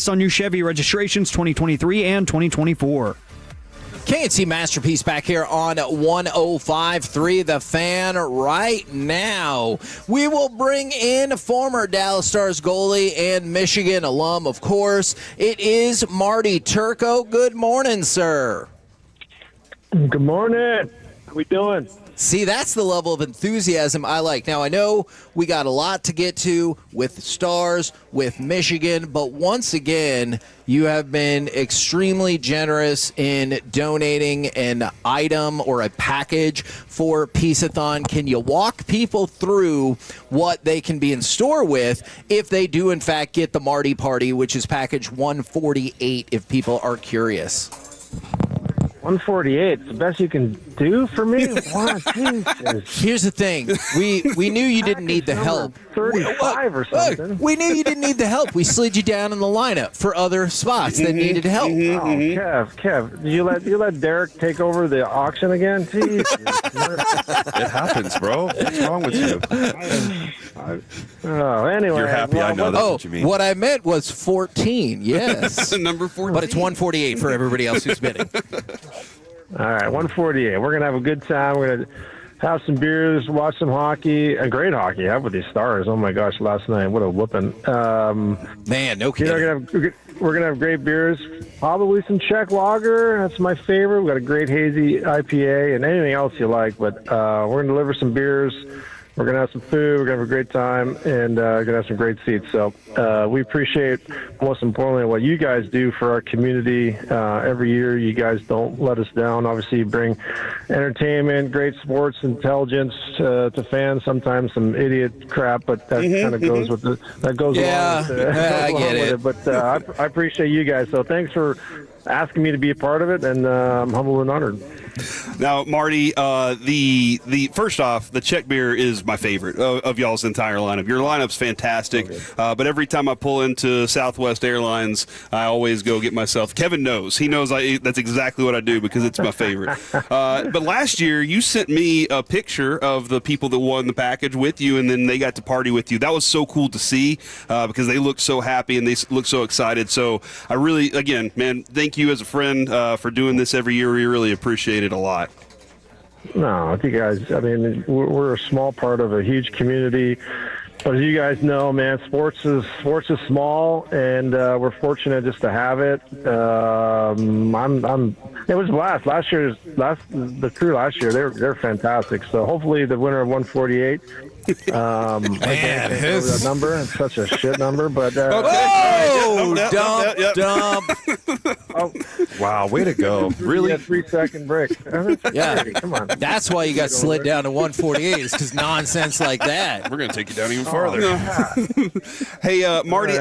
On new Chevy registrations 2023 and 2024.
K&C Masterpiece back here on 105.3 The Fan right now. We will bring in former Dallas Stars goalie and Michigan alum, of course. It is Marty Turco. Good morning, sir.
Good morning. How we doing?
See, that's the level of enthusiasm I like. Now, I know we got a lot to get to with Stars, with Michigan, but once again, you have been extremely generous in donating an item or a package for Piece-A-Thon. Can you walk people through what they can be in store with if they do, in fact, get the Marty Party, which is package 148, if people are curious?
148. The best you can do for me? Wow, Jesus.
Here's the thing. We knew you didn't need the help.
35 or something.
We knew you didn't need the help. We slid you down in the lineup for other spots that needed help.
Kev, did you let Derek take over the auction again? Jeez.
It happens, bro. What's wrong with you?
Anyway.
You're happy. I know that's what you mean.
What I meant was 14. Yes.
Number 14.
But it's 148 for everybody else who's bidding.
All right, 148. We're going to have a good time. We're going to have some beers, watch some hockey, and great hockey. How about these Stars? Oh, my gosh, last night. What a whooping.
Man, no kidding.
We're going to have great beers, probably some Czech lager. That's my favorite. We've got a great hazy IPA and anything else you like. But we're going to deliver some beers. We're going to have some food. We're going to have a great time, and going to have some great seats. So we appreciate, most importantly, what you guys do for our community. Every year, you guys don't let us down. Obviously, you bring entertainment, great sports, intelligence to fans. Sometimes some idiot crap, but that kind of goes with along with
I get it.
But I appreciate you guys. So thanks for asking me to be a part of it, and I'm humbled and honored.
Now, Marty, the first off, the Czech beer is my favorite of y'all's entire lineup. Your lineup's fantastic, but every time I pull into Southwest Airlines, I always go get myself. Kevin knows. He knows that's exactly what I do because it's my favorite. But last year, you sent me a picture of the people that won the package with you, and then they got to party with you. That was so cool to see because they looked so happy and they looked so excited. So I really, again, man, thank you as a friend for doing this every year. We really appreciate it a lot.
No, you guys, I mean, we're a small part of a huge community. But as you guys know, man, sports is small, and we're fortunate just to have it. It was a blast. The crew last year, they're fantastic. So hopefully the winner of 148. Man, that number. It's such a shit number, but
dump.
Oh,
wow, way to go! Really,
3-second break.
Yeah,
come on.
That's why you got slid down to 148. Is because nonsense like that.
We're gonna take you down even farther.
Hey, Marty,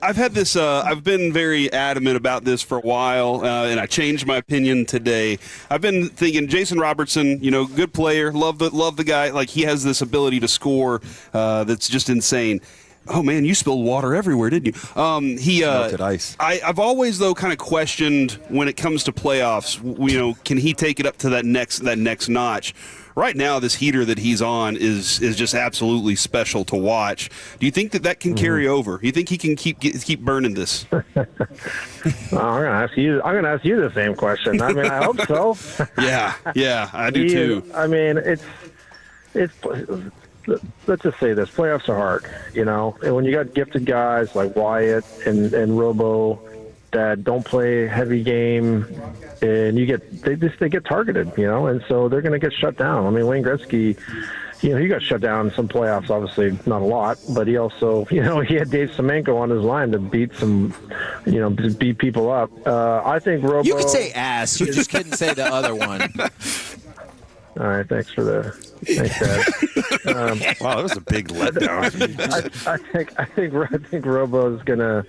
I've had this. I've been very adamant about this for a while, and I changed my opinion today. I've been thinking Jason Robertson, good player, love the guy. Like he has this ability to score that's just insane. Oh man, you spilled water everywhere, didn't you? He
melted ice.
I've always though kind of questioned when it comes to playoffs. Can he take it up to that next notch? Right now, this heater that he's on is just absolutely special to watch. Do you think that can carry over? Do you think he can keep burning this?
I'm gonna ask you the same question. I mean, I hope so.
Yeah, I do too.
I mean, it's. Let's just say this: playoffs are hard, And when you got gifted guys like Wyatt and Robo that don't play heavy game, and they get targeted, and so they're going to get shut down. I mean, Wayne Gretzky, he got shut down in some playoffs, obviously not a lot, but he also, he had Dave Semenko on his line to beat beat people up. I think Robo.
You could say ass. You just couldn't say the other one.
All right, thanks, Dad.
Wow, that was a big letdown.
I think Robo's gonna.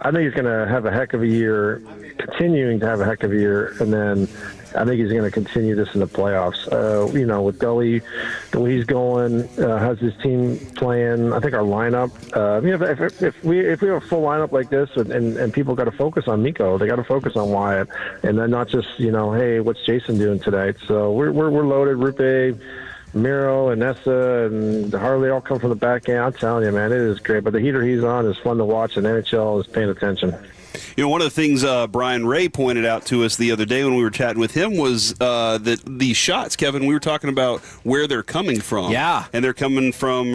I think he's gonna have a heck of a year, continuing to have a heck of a year, and then I think he's gonna continue this in the playoffs. With Gully, the way he's going, how's his team playing? I think our lineup. If we have a full lineup like this, and people got to focus on Mikko, they got to focus on Wyatt, and then not just hey, what's Jason doing tonight? So we're loaded. Rupe, Miro and Nessa and Harley all come from the back end. I'm telling you, man, it is great. But the heater he's on is fun to watch, and NHL is paying attention.
One of the things Brian Ray pointed out to us the other day when we were chatting with him was that these shots, Kevin, we were talking about where they're coming from.
Yeah.
And they're coming from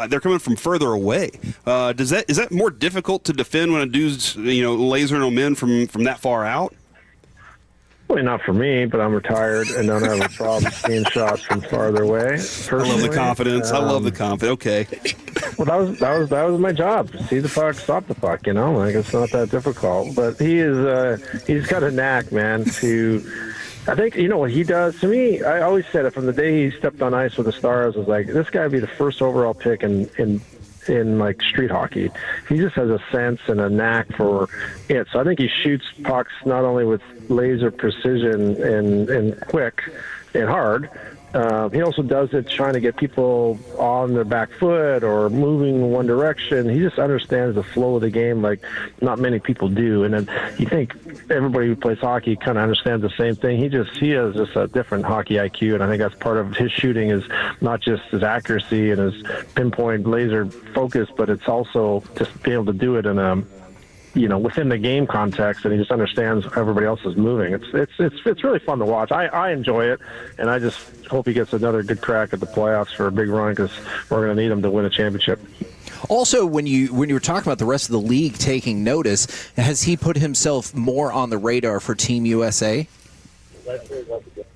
they're coming from further away. Is that more difficult to defend when a dude's, lasering them in from that far out?
Well, not for me, but I'm retired and don't have a problem seeing shots from farther away.
I love the confidence. Okay.
Well, that was my job. See the puck, stop the puck. Like it's not that difficult. But he's got a knack, man. I think what he does to me. I always said it from the day he stepped on ice with the Stars. I was like, this guy would be the first overall pick in in like street hockey. He just has a sense and a knack for it. So I think he shoots pucks not only with laser precision and quick and hard. He also does it trying to get people on their back foot or moving in one direction. He just understands the flow of the game like not many people do. And then you think everybody who plays hockey kind of understands the same thing. He has just a different hockey IQ, and I think that's part of his shooting is not just his accuracy and his pinpoint laser focus, but it's also just being able to do it in a within the game context, and he just understands how everybody else is moving. It's really fun to watch. I enjoy it, and I just hope he gets another good crack at the playoffs for a big run because we're going to need him to win a championship.
Also, when you were talking about the rest of the league taking notice, has he put himself more on the radar for Team USA?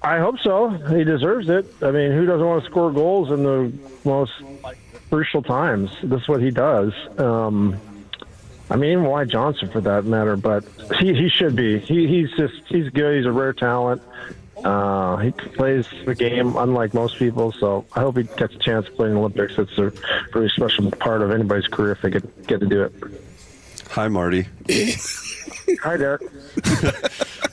I hope so. He deserves it. I mean, who doesn't want to score goals in the most crucial times? That's what he does. I mean, even Wyatt Johnson for that matter, but he should be. He's good. He's a rare talent. He plays the game unlike most people, so I hope he gets a chance to play in the Olympics. It's a really special part of anybody's career if they get to do it.
Hi, Marty.
Hi, Derek.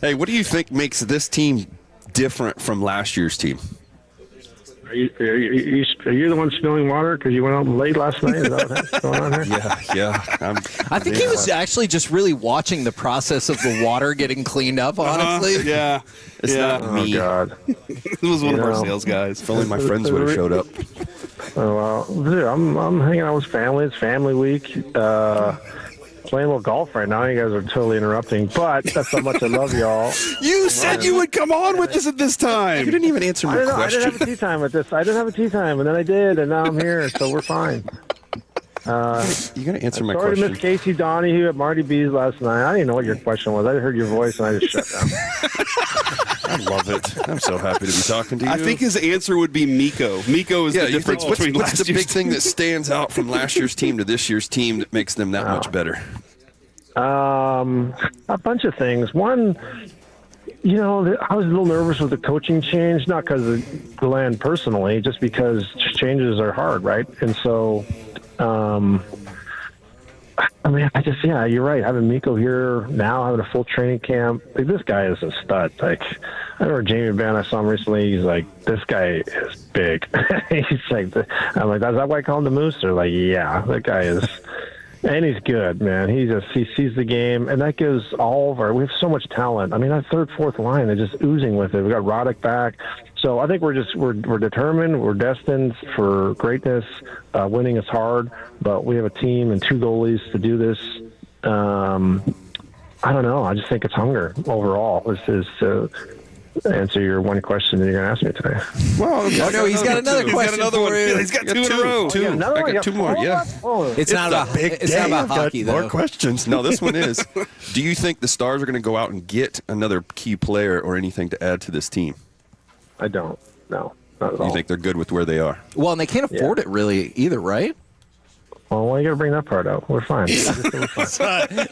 Hey, what do you think makes this team different from last year's team?
Are you the one spilling water because you went out late last night? Is that what's going on here?
Yeah.
I think he was actually just really watching the process of the water getting cleaned up, honestly.
Yeah.
It's not me.
Oh, God.
It was one of our sales guys.
If only my friends would have showed up.
Oh, well, dude, I'm hanging out with family. It's family week. Playing a little golf right now. You guys are totally interrupting, but that's how much I love y'all.
You said you would come on with us at this time.
You didn't even answer my question.
I didn't have a tea time with this. I didn't have a tea time, and then I did, and now I'm here, so we're fine.
You're going to answer my
sorry
question.
to miss Casey Donahue at Marty B's last night. I didn't know what your question was. I heard your voice, and I just shut down.
I love it. I'm so happy to be talking to you.
I think his answer would be Miko. Miko is the difference between
what's
last
the
year's
big thing that stands out from last year's team to this year's team that makes them that much better?
A bunch of things. One, I was a little nervous with the coaching change, not because of Glenn personally, just because changes are hard, right? And so, you're right. Having Miko here now, having a full training camp, like, this guy is a stud. Like, I remember Jamie Benn, I saw him recently. He's like, this guy is big. He's like, I'm like, is that why I call him the Moose? They're like, yeah, that guy is. And he's good, man. He sees the game, and that gives all of we have so much talent. I mean, that third, fourth line, they're just oozing with it. We got Roddick back. So I think we're determined. We're destined for greatness. Winning is hard, but we have a team and 2 goalies to do this. I don't know. I just think it's hunger overall. This is to answer your one question that you're going to ask me today.
Well,
he's got another question for you.
He's got 2 in a row.
I
got 2 more, yeah.
It's not about hockey, though.
More questions. No, this one is. Do you think the Stars are going to go out and get another key player or anything to add to this team?
I don't. No, not at all.
You think they're good with where they are?
Well, and they can't afford it really either, right?
Well, why you got to bring that part out? We're fine. We're fine.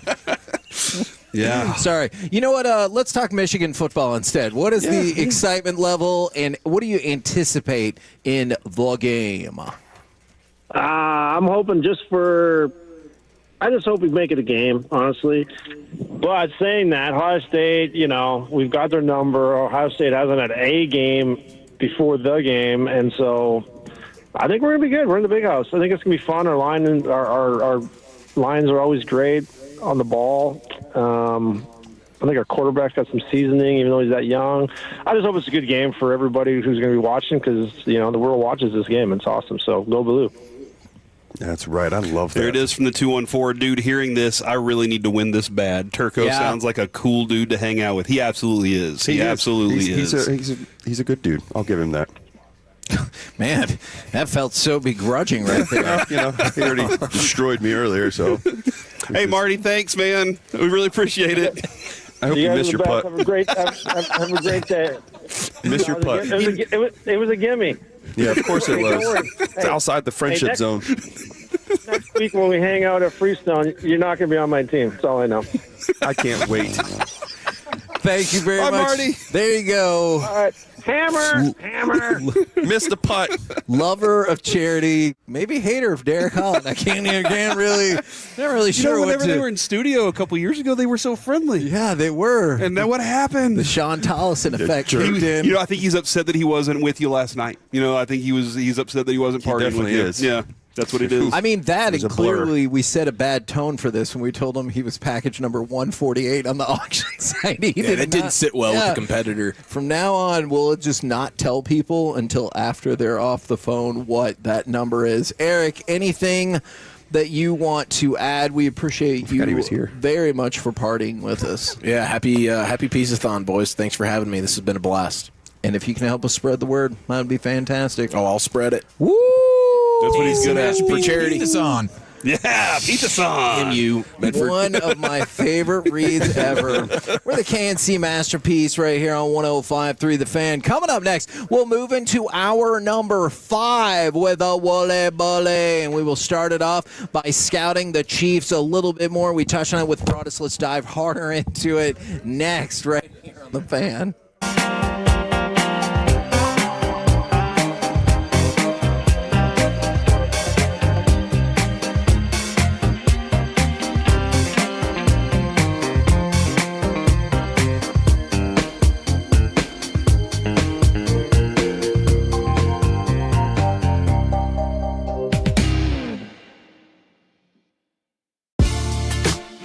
Yeah.
Sorry. You know what? Let's talk Michigan football instead. What is the excitement level, and what do you anticipate in the game?
I'm hoping I just hope we make it a game, honestly. But saying that, Ohio State, we've got their number. Ohio State hasn't had a game before the game, and so I think we're going to be good. We're in the big house. I think it's going to be fun. Our lines are always great on the ball. I think our quarterback's got some seasoning, even though he's that young. I just hope it's a good game for everybody who's going to be watching because, the world watches this game. It's awesome. So go Blue.
That's right. I love that.
There it is from the 214. Dude, hearing this, I really need to win this bad. Turco sounds like a cool dude to hang out with. He absolutely is. He absolutely is.
He's a good dude. I'll give him that.
Man, that felt so begrudging right there.
He already destroyed me earlier, so.
Hey, Marty, thanks, man. We really appreciate it.
I hope you miss your putt.
Have a great day.
Miss your putt.
It was a gimme.
Yeah, of course it was.
Don't worry.
It's outside the friendship zone.
Next week when we hang out at Freestone, you're not going to be on my team. That's all I know.
I can't wait.
Thank you very much.
Marty.
There you go.
All right. Hammer.
Missed the putt.
Lover of charity, maybe hater of Derek Holland. I can't really sure what
whenever
to.
they were in studio a couple years ago, they were so friendly.
Yeah, they were.
And then what happened?
The Sean Tollison effect kicked in.
I think he's upset that he wasn't with you last night. I think he's upset that he wasn't partying with you.
Is.
Yeah. That's what it is.
I mean, that, and clearly we set a bad tone for this when we told him he was package number 148 on the auction site.
That didn't sit well with the competitor.
From now on, we'll just not tell people until after they're off the phone what that number is. Eric, anything that you want to add? We appreciate you very much for partying with us.
Yeah, happy Piece-A-Thon, boys. Thanks for having me. This has been a blast.
And if you can help us spread the word, that would be fantastic.
Oh, I'll spread it.
Woo!
That's what he's good at for charity.
Piece-A-Thon. Yeah, Piece-A-Thon.
And you, Medford.
One of my favorite reads ever. We're the KNC Masterpiece right here on 105.3 The Fan. Coming up next, we'll move into hour number 5 with a Wole Bole. And we will start it off by scouting the Chiefs a little bit more. We touched on it with Broadus. Let's dive harder into it next right here on The Fan.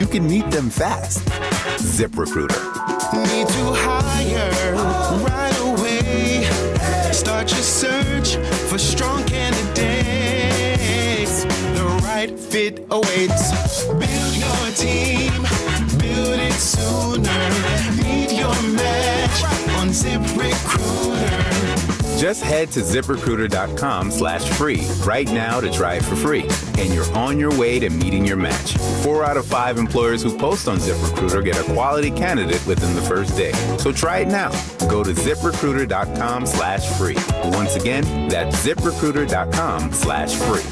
You can meet them fast. ZipRecruiter.
Need to hire right away. Start your search for strong candidates. The right fit awaits. Build your team. Build it sooner. Meet your match on ZipRecruiter.
Just head to ZipRecruiter.com/free right now to try it for free. And you're on your way to meeting your match. 4 out of 5 employers who post on ZipRecruiter get a quality candidate within the first day. So try it now. Go to ZipRecruiter.com/free. Once again, that's ZipRecruiter.com/free.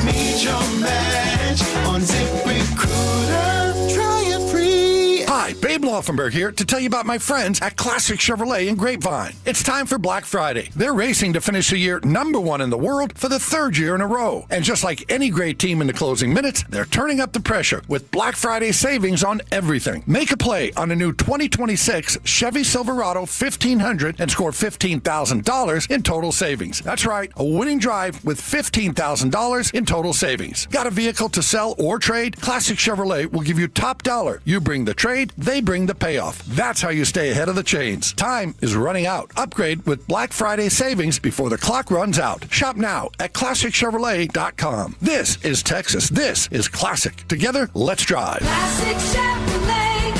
Meet your match on ZipRecruiter. Try it free.
Hi, Babe Laufenberg here to tell you about my friends at Classic Chevrolet in Grapevine. It's time for Black Friday. They're racing to finish the year #1 in the world for the 3rd year in a row. And just like any great team in the closing minutes, they're turning up the pressure with Black Friday savings on everything. Make a play on a new 2026 Chevy Silverado 1500 and score $15,000 in total savings. That's right, a winning drive with $15,000 in total savings. Got a vehicle to sell or trade? Classic Chevrolet will give you top dollar. You bring the trade, they bring the payoff. That's how you stay ahead of the chains. Time is running out. Upgrade with Black Friday savings before the clock runs out. Shop now at ClassicChevrolet.com. This is Texas. This is Classic. Together, let's drive.
Classic Chevrolet.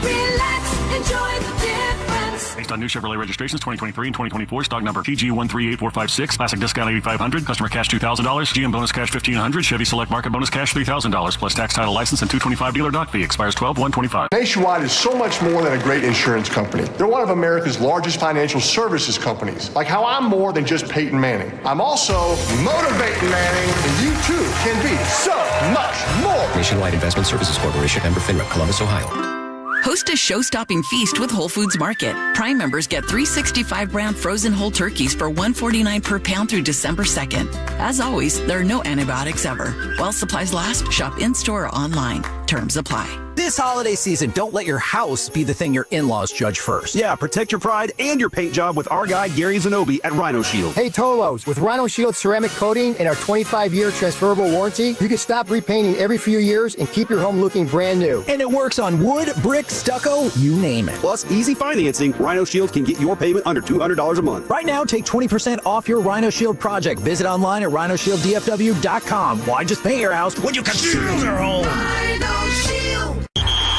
Relax, enjoy the difference.
Based on new Chevrolet registrations 2023 and 2024, stock number TG138456, classic discount $8,500, customer cash $2,000, GM bonus cash $1,500, Chevy Select Market bonus cash $3,000, plus tax, title, license, and $225 dealer dock fee. Expires 12/125.
Nationwide is so much more than a great insurance company. They're one of America's largest financial services companies. Like how I'm more than just Peyton Manning. I'm also motivating Manning, and you too can be so much more.
Nationwide Investment Services Corporation, member FINRA, Columbus, Ohio.
Host a show-stopping feast with Whole Foods Market. Prime members get 365-brand frozen whole turkeys for $149 per pound through December 2nd. As always, there are no antibiotics ever. While supplies last, shop in-store or online. Terms apply.
This holiday season, don't let your house be the thing your in-laws judge first.
Yeah, protect your pride and your paint job with our guy, Gary Zanobi at Rhino Shield.
Hey, Tolos, with Rhino Shield ceramic coating and our 25-year transferable warranty, you can stop repainting every few years and keep your home looking brand new.
And it works on wood, brick, stucco, you name it.
Plus, easy financing, Rhino Shield can get your payment under $200 a month.
Right now, take 20% off your Rhino Shield project. Visit online at rhinoshieldDFW.com. Why just paint your house when you can shield your home?
Rhino Shield.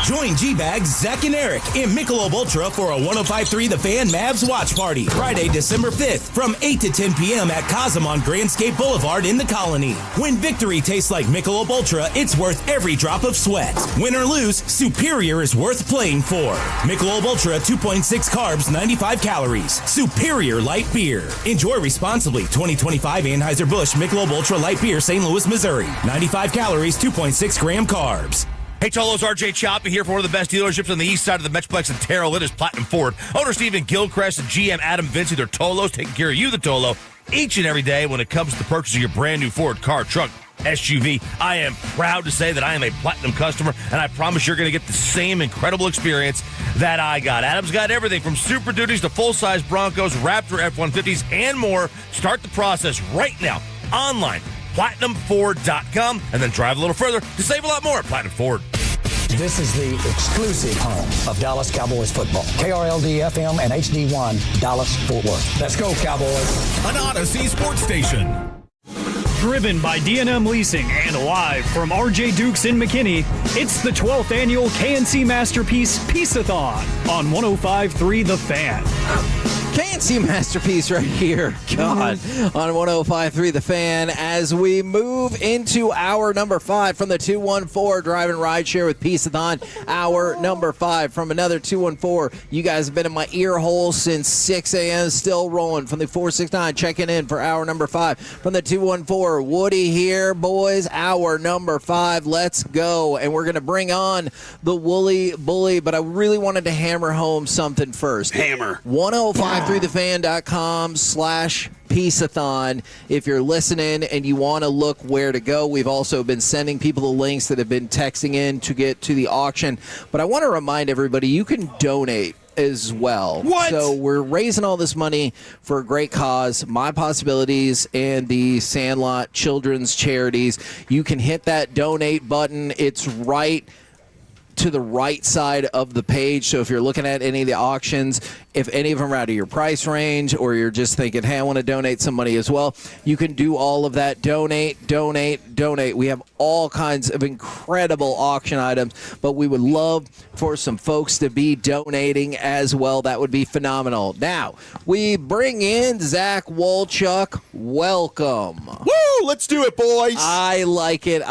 Join G-Bags, Zach, and Eric in Michelob Ultra for a 105.3 The Fan Mavs watch party. Friday, December 5th from 8 to 10 p.m. at Cosm on Grandscape Boulevard in the Colony. When victory tastes like Michelob Ultra, it's worth every drop of sweat. Win or lose, Superior is worth playing for. Michelob Ultra, 2.6 carbs, 95 calories. Superior Light Beer. Enjoy responsibly. 2025 Anheuser-Busch Michelob Ultra Light Beer, St. Louis, Missouri. 95 calories, 2.6 gram carbs.
Hey, Tolos, RJ Choppy here for one of the best dealerships on the east side of the Metroplex in Terrell. It is Platinum Ford. Owner Stephen Gilchrist and GM Adam Vinci, they're Tolos, taking care of you, the Tolo, each and every day when it comes to the purchase of your brand new Ford car, truck, SUV. I am proud to say that I am a Platinum customer, and I promise you're going to get the same incredible experience that I got. Adam's got everything from Super Duties to full-size Broncos, Raptor F-150s, and more. Start the process right now online, PlatinumFord.com, and then drive a little further to save a lot more at Platinum Ford.
This is the exclusive home of Dallas Cowboys football. KRLD-FM and HD1, Dallas, Fort Worth. Let's go, Cowboys.
An Odyssey sports station.
Driven by D&M Leasing and live from RJ Dukes in McKinney, it's the 12th annual KNC Masterpiece Piece-A-Thon on 105.3 The Fan.
KNC Masterpiece right here, God, on 105.3 The Fan, as we move into hour number 5 from the 214 Drive and Ride Share with Piece-A-Thon. Hour number 5 from another 214. You guys have been in my ear hole since 6 a.m., still rolling from the 469, checking in for hour number 5 from the 214. Woody here, boys, hour number 5. Let's go. And we're going to bring on the Woolly Bully, but I really wanted to hammer home something first.
Hammer.
1053thefan.com/Piece-A-Thon. If you're listening and you want to look where to go, we've also been sending people the links that have been texting in to get to the auction. But I want to remind everybody, you can donate as well.
What?
So we're raising all this money for a great cause, My Possibilities and the Sandlot Children's Charities. You can hit that donate button. It's right to the right side of the page. So if you're looking at any of the auctions, if any of them are out of your price range, or you're just thinking, hey, I want to donate some money as well, you can do all of that. Donate. We have all kinds of incredible auction items, but we would love for some folks to be donating as well. That would be phenomenal. Now, we bring in Zach Wolchuk. Welcome.
Woo! Let's do it, boys.
I like it.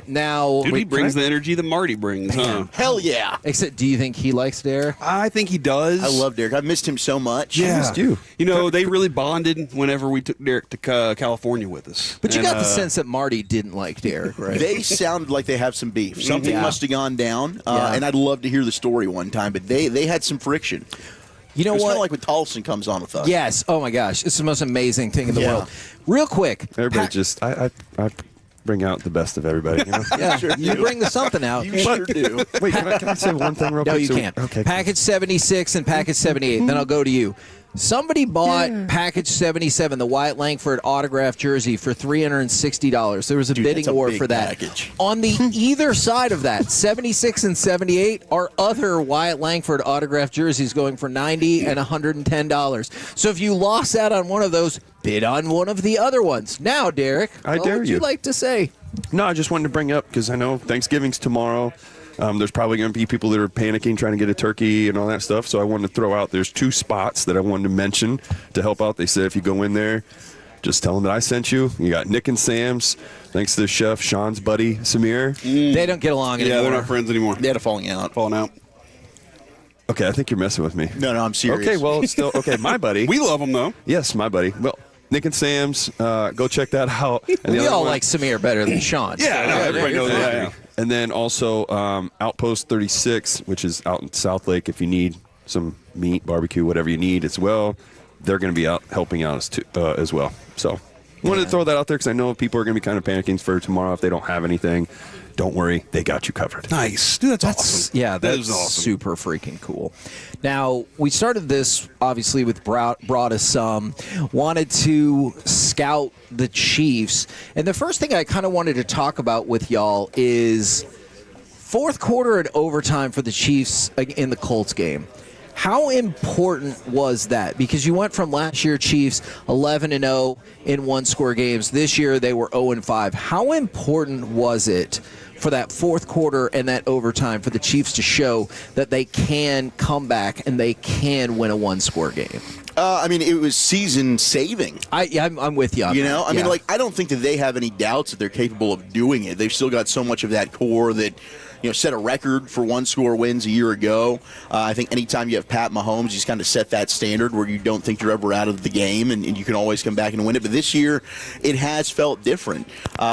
Now,
Dude, he brings the energy that Marty brings, huh?
Hell yeah.
Except, do you think he likes Derek?
I think he does.
I love Derek. I've missed him so much.
Yeah.
I missed you.
You know, they really bonded whenever we took Derek to California with us.
But you got the sense that Marty didn't like Derek, right?
They sounded like they have some beef. Something must have gone down, and I'd love to hear the story one time, but they had some friction.
You know
what? It's
what?
kind of like when Tolson comes on with us.
Yes. Oh, my gosh. It's the most amazing thing in the world. Real quick.
Everybody just, I bring out the best of everybody. You know?
Yeah,
sure
you bring something out.
You sure do.
Wait, can I say one thing real quick?
No, you can't.
Okay.
Package 76 and package 78. Then I'll go to you. Somebody bought package 77, the Wyatt Langford autographed jersey, for $360. There was a bidding war for that.
Package.
On the either side of that, 76 and 78 are other Wyatt Langford autographed jerseys going for $90 and $110. So if you lost out on one of those, bid on one of the other ones. Now, Derek,
I dare
what would you like to say?
No, I just wanted to bring up, because I know Thanksgiving's tomorrow. There's probably going to be people that are panicking trying to get a turkey and all that stuff. So I wanted to throw out, there's 2 spots that I wanted to mention to help out. They said if you go in there, just tell them that I sent you. You got Nick and Sam's, thanks to the chef, Sean's buddy, Samir.
They don't get along anymore.
Yeah, they're not friends anymore.
They had a falling out.
Okay, I think you're messing with me.
No, I'm serious.
Okay, well, it's still, okay, my buddy.
We love him, though.
Yes, my buddy. Well, Nick and Sam's, go check that out. And
We all like Samir better than Sean.
Yeah, no, everybody knows that. Yeah.
And then also Outpost 36, which is out in South Lake. If you need some meat, barbecue, whatever you need as well, they're going to be out helping out as well. So wanted to throw that out there because I know people are going to be kind of panicking for tomorrow if they don't have anything. Don't worry, they got you covered.
Nice. Dude, that's awesome.
Yeah, that's
awesome.
super freaking cool. Now, we started this, obviously, with brought us some. Wanted to scout the Chiefs. And the first thing I kind of wanted to talk about with y'all is fourth quarter and overtime for the Chiefs in the Colts game. How important was that? Because you went from last year Chiefs 11-0 in one-score games. This year they were 0-5. How important was it for that fourth quarter and that overtime for the Chiefs to show that they can come back and they can win a one-score game?
I mean, it was season-saving.
I'm with you on
You
that.
know? I mean, I don't think that they have any doubts that they're capable of doing it. They've still got so much of that core that, set a record for one-score wins a year ago. I think anytime you have Pat Mahomes, he's kind of set that standard where you don't think you're ever out of the game and you can always come back and win it. But this year, it has felt different.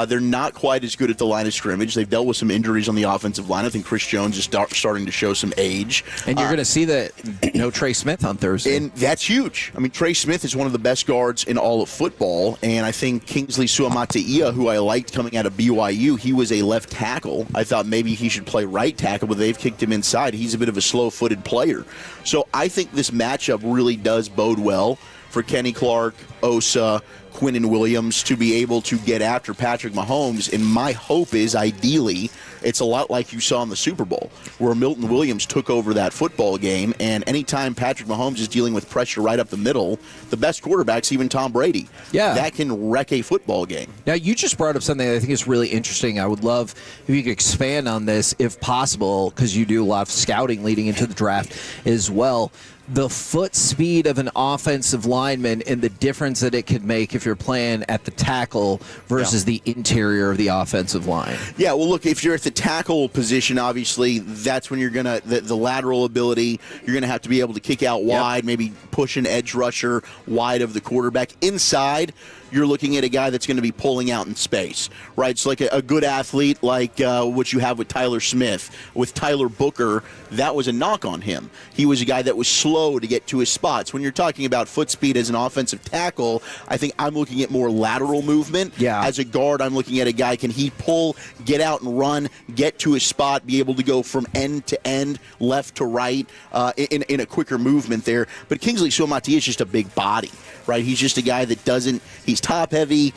They're not quite as good at the line of scrimmage. They've dealt with some injuries on the offensive line. I think Chris Jones is starting to show some age.
And you're going to see that no Trey Smith on Thursday.
And that's huge. I mean, Trey Smith is one of the best guards in all of football, and I think Kingsley Suamataia, who I liked coming out of BYU, he was a left tackle. I thought maybe he should play right tackle, but they've kicked him inside. He's a bit of a slow-footed player. So I think this matchup really does bode well for Kenny Clark, Osa, Quinnen Williams to be able to get after Patrick Mahomes, and my hope is, ideally, it's a lot like you saw in the Super Bowl, where Milton Williams took over that football game, and anytime Patrick Mahomes is dealing with pressure right up the middle, the best quarterbacks, even Tom Brady, that can wreck a football game.
Now, you just brought up something that I think is really interesting. I would love if you could expand on this, if possible, because you do a lot of scouting leading into the draft as well. The foot speed of an offensive lineman and the difference that it could make if you're playing at the tackle versus the interior of the offensive line.
Yeah, well, look, if you're at the tackle position, obviously, that's when you're going to, the lateral ability, you're going to have to be able to kick out wide, maybe push an edge rusher wide of the quarterback. Inside, you're looking at a guy that's going to be pulling out in space, right? It's like a good athlete like what you have with Tyler Smith. With Tyler Booker, that was a knock on him. He was a guy that was slow to get to his spots. When you're talking about foot speed as an offensive tackle, I think I'm looking at more lateral movement.
Yeah.
As a guard, I'm looking at a guy, can he pull, get out and run, get to his spot, be able to go from end to end, left to right, in a quicker movement there. But Kingsley Suamataia is just a big body, right? He's just a guy that doesn't, he's top heavy,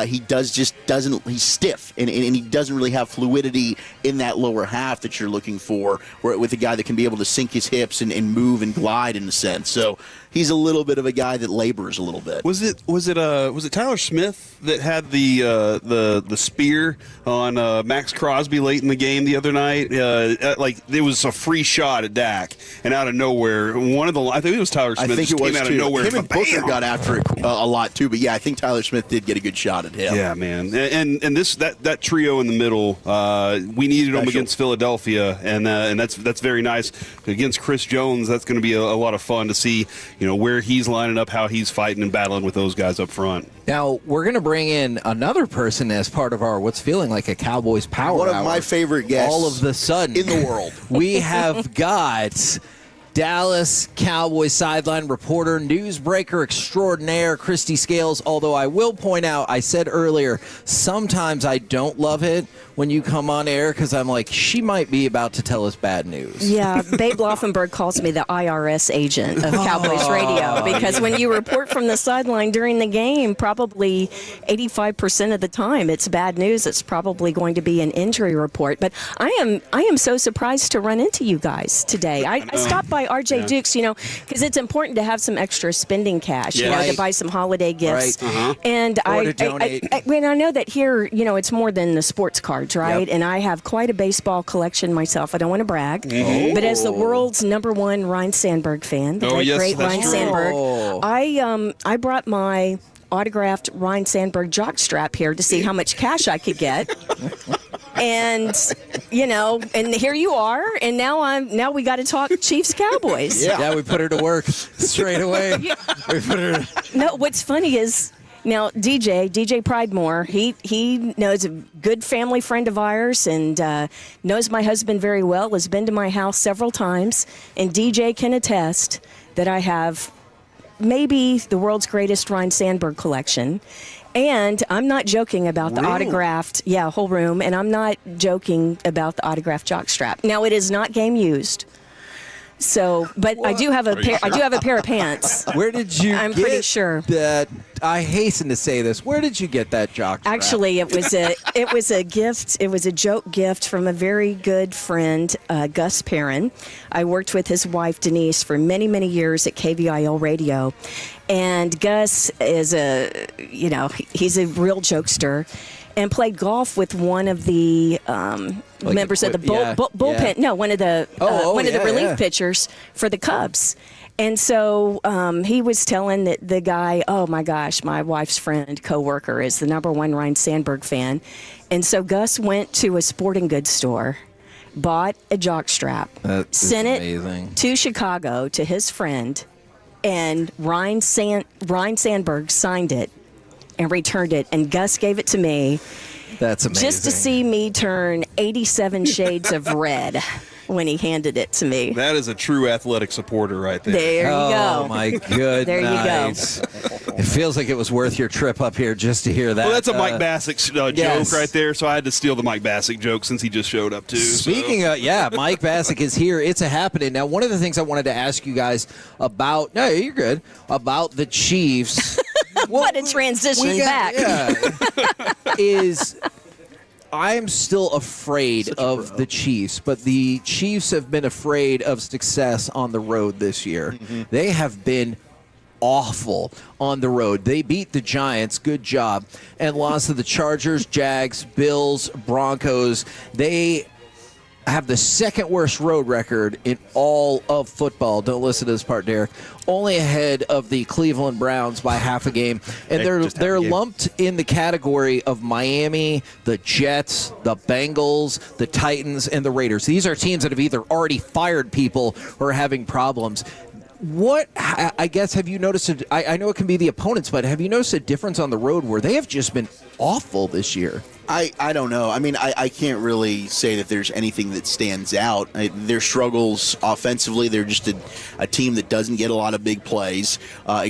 he's stiff, and he doesn't really have fluidity in that lower half that you're looking for, with a guy that can be able to sink his hips and move and glide in a sense. So he's a little bit of a guy that labors a little bit.
Was it Tyler Smith that had the spear on Max Crosby late in the game the other night? Like it was a free shot at Dak, and out of nowhere, I think it was Tyler Smith.
I think it was
came out
too.
of nowhere.
Him and Booker got after it a lot too, but yeah, I think Tyler Smith did get a good shot at him.
Yeah, man, and that trio in the middle, we needed them against Philadelphia, and that's very nice against Chris Jones. That's going to be a lot of fun to see, where he's lining up, how he's fighting and battling with those guys up front.
Now, we're going to bring in another person as part of our what's feeling like a Cowboys power
One of
hour.
my favorite guests
all of the sudden
in the world.
We have got Dallas Cowboys sideline reporter, newsbreaker extraordinaire, Christy Scales. Although I will point out, I said earlier, sometimes I don't love it when you come on air because I'm like, she might be about to tell us bad news.
Yeah, Babe Laufenberg calls me the IRS agent of Cowboys Radio because when you report from the sideline during the game, probably 85% of the time it's bad news. It's probably going to be an injury report. But I am so surprised to run into you guys today. I stopped by RJ Dukes, because it's important to have some extra spending cash, to buy some holiday gifts.
Right.
And
to donate.
I know that here, it's more than the sports cards, right? Yep. And I have quite a baseball collection myself. I don't want to brag, but as the world's #1 Ryne Sandberg fan, the great Ryne Sandberg, I brought my autographed Ryne Sandberg jockstrap here to see how much cash I could get. And and here you are, and now we got to talk Chiefs Cowboys.
Yeah, we put her to work straight away.
Yeah.
We put her.
No, what's funny is now DJ Pridemore, he knows a good family friend of ours and knows my husband very well. Has been to my house several times, and DJ can attest that I have maybe the world's greatest Ryne Sandberg collection. And I'm not joking about the autographed, whole room, and I'm not joking about the autographed jockstrap. Now, it is not game used. So, but I do have a pair of pants.
Where did you
I'm pretty sure
that I hasten to say this. Where did you get that jock strap?
Actually, it was a gift. It was a joke gift from a very good friend, Gus Perrin. I worked with his wife Denise for many, many years at KVIL Radio. And Gus is he's a real jokester and played golf with one of the members of the bullpen. Yeah. No, one of the relief pitchers for the Cubs. And so he was telling the guy, oh, my gosh, my wife's friend, coworker, is the #1 Ryne Sandberg fan. And so Gus went to a sporting goods store bought a jockstrap, sent it to Chicago to his friend, and Ryan Sandberg signed it and returned it, and Gus gave it to me.
That's amazing.
Just to see me turn 87 shades of red when he handed it to me.
That is a true athletic supporter right there.
There you go.
Oh, my goodness.
There you go.
It feels like it was worth your trip up here just to hear that.
Well, that's a Mike Bassick joke right there, so I had to steal the Mike Bassick joke since he just showed up, too.
Speaking of, Mike Bassick is here. It's a happening. Now, one of the things I wanted to ask you guys about, no, you're good, about the Chiefs.
What a transition back.
Is I'm still afraid of the Chiefs, but the Chiefs have been afraid of success on the road this year. Mm-hmm. They have been awful on the road. They beat the Giants, good job, and lost to the Chargers, Jags, Bills, Broncos. They have the second worst road record in all of football. Don't listen to this part, Derek. Only ahead of the Cleveland Browns by half a game. And they're lumped in the category of Miami, the Jets, the Bengals, the Titans, and the Raiders. These are teams that have either already fired people or are having problems. What, I guess, have you noticed? I know it can be the opponents, but have you noticed a difference on the road where they have just been awful this year?
I don't know. I mean, I can't really say that there's anything that stands out. Their struggles offensively, they're just a team that doesn't get a lot of big plays.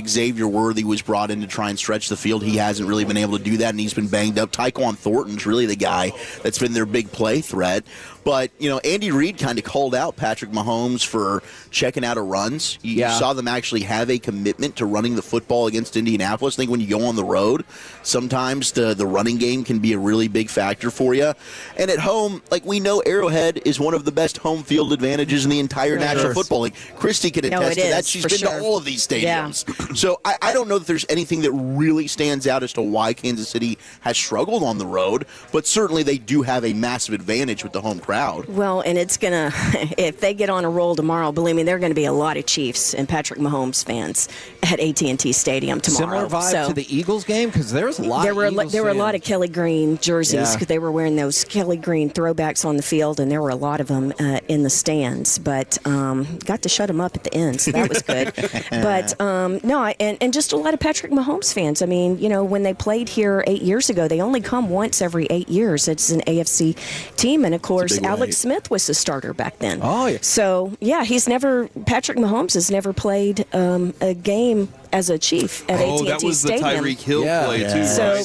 Xavier Worthy was brought in to try and stretch the field. He hasn't really been able to do that, and he's been banged up. Tyquan Thornton's really the guy that's been their big play threat. But, Andy Reid kind of called out Patrick Mahomes for checking out of runs. You saw them actually have a commitment to running the football against Indianapolis. I think when you go on the road, sometimes the running game can be a really big factor for you. And at home, we know Arrowhead is one of the best home field advantages in the entire National Football League. Christy can attest to that. She's been to all of these stadiums. Yeah. So I don't know that there's anything that really stands out as to why Kansas City has struggled on the road, but certainly they do have a massive advantage with the home crowd.
Well, and it's going to, if they get on a roll tomorrow, believe me, there are going to be a lot of Chiefs and Patrick Mahomes fans at AT&T Stadium tomorrow.
Similar vibe to the Eagles game, because there's a lot. There were
a lot of Kelly Green jerseys because they were wearing those Kelly Green throwbacks on the field, and there were a lot of them in the stands. But got to shut them up at the end, so that was good. But no, and just a lot of Patrick Mahomes fans. I mean, when they played here 8 years ago, they only come once every 8 years. It's an AFC team, and of course, Alex Smith was the starter back then.
Oh, yeah.
So Patrick Mahomes has never played a game as a Chief at AT&T Stadium.
That was the Tyreek Hill play too.
So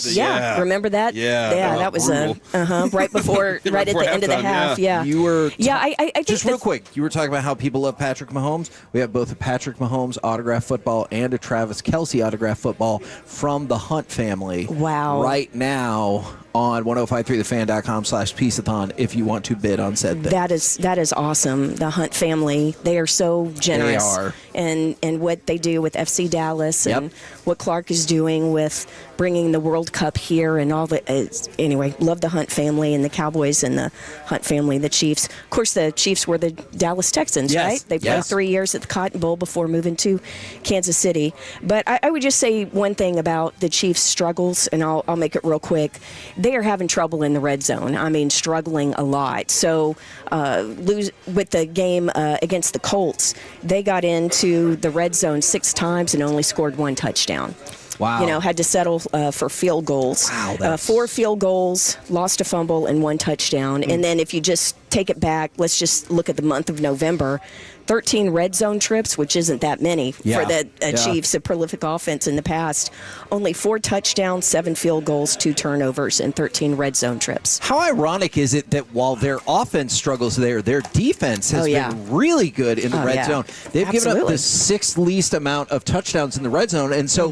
remember that? Yeah, that was right at the end of the half. Yeah,
you were.
I think
just real quick. You were talking about how people love Patrick Mahomes. We have both a Patrick Mahomes autographed football and a Travis Kelce autographed football from the Hunt family.
Wow!
Right now on 1053thefan.com/Piece-A-Thon if you want to bid on said thing.
That is awesome. The Hunt family, they are so generous.
They are.
And what they do with FC Dallas and what Clark is doing with bringing the World Cup here and all that. Anyway, love the Hunt family and the Cowboys and the Hunt family, the Chiefs. Of course, the Chiefs were the Dallas Texans, right? They played 3 years at the Cotton Bowl before moving to Kansas City. But I would just say one thing about the Chiefs' struggles, and I'll make it real quick. They are having trouble in the red zone. I mean, struggling a lot. So lose with the game against the Colts, they got into the red zone 6 times and only scored 1 touchdown.
Wow.
Had to settle for field goals.
Wow.
4 field goals, lost a fumble, and 1 touchdown. And then if you just take it back, let's just look at the month of November. 13 red zone trips, which isn't that many for the Chiefs, a prolific offense in the past. Only 4 touchdowns, 7 field goals, 2 turnovers, and 13 red zone trips.
How ironic is it that while their offense struggles there, their defense has been really good in the red zone? They've given up the 6th least amount of touchdowns in the red zone. And so,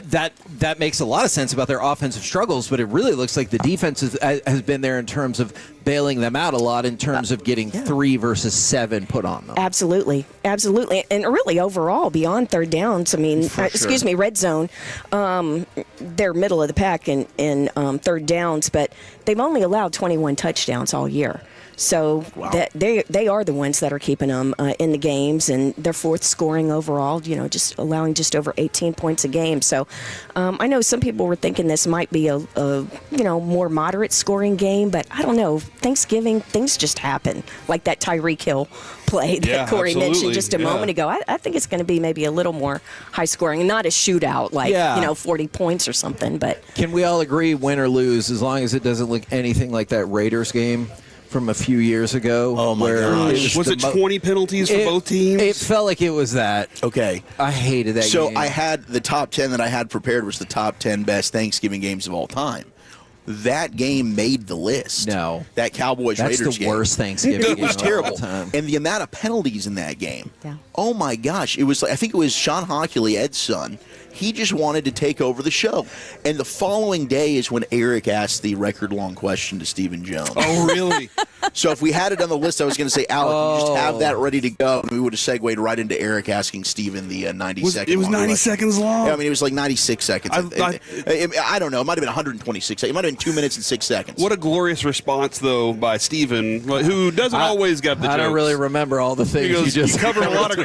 that makes a lot of sense about their offensive struggles, but it really looks like the defense has been there in terms of bailing them out a lot in terms of getting 3 versus 7 put on them.
Absolutely. And really overall, beyond third downs, I mean, red zone, they're middle of the pack in third downs, but they've only allowed 21 touchdowns all year. So that they are the ones that are keeping them in the games, and they're 4th scoring overall, just allowing just over 18 points a game. So I know some people were thinking this might be a more moderate scoring game, but I don't know. Thanksgiving, things just happen, like that Tyreek Hill play that Corey mentioned just a moment ago. I think it's going to be maybe a little more high scoring, not a shootout like 40 points or something. But
can we all agree, win or lose, as long as it doesn't look anything like that Raiders game from a few years ago?
Oh my gosh!
Was it 20 penalties for both teams?
It felt like it was that.
Okay,
I hated that game.
So I had the top 10 that I had prepared was the top 10 best Thanksgiving games of all time. That game made the list.
No.
That Cowboys Raiders game.
That's the worst Thanksgiving game.
It was terrible.
Of all time.
And the amount of penalties in that game.
Yeah.
Oh my gosh. It was like, I think it was Sean Hockley, Ed's son. He just wanted to take over the show. And the following day is when Eric asked the record-long question to Stephen Jones.
Oh, really?
So if we had it on the list, I was going to say, Alec, you just have that ready to go. And we would have segued right into Eric asking Stephen the 90-second.
It was 90 seconds long?
Yeah, I mean, it was like 96 seconds. I don't know. It might have been 126 seconds. It might have been 2 minutes and 6 seconds.
What a glorious response, though, by Stephen, who doesn't always get the jokes.
I don't really remember all the things you
covered a lot of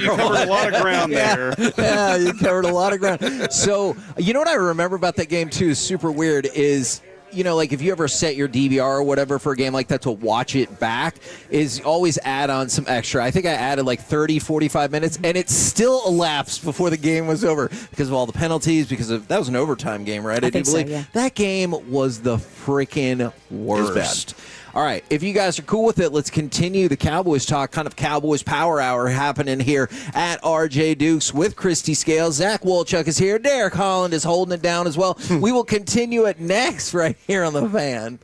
ground there.
Yeah, you covered a lot of ground. So, you know what I remember about that game, too, is super weird, is, you know, like if you ever set your DVR or whatever for a game like that to watch it back, is always add on some extra. I think I added like 30, 45 minutes, and it still elapsed before the game was over because of all the penalties, because that was an overtime game, right?
I think so, yeah.
That game was the freaking worst.
It was bad.
All right, if you guys are cool with it, let's continue the Cowboys talk, kind of Cowboys Power Hour happening here at RJ Dukes with Christy Scales. Zach Wolchuk is here. Derek Holland is holding it down as well. We will continue it next right here on The Fan.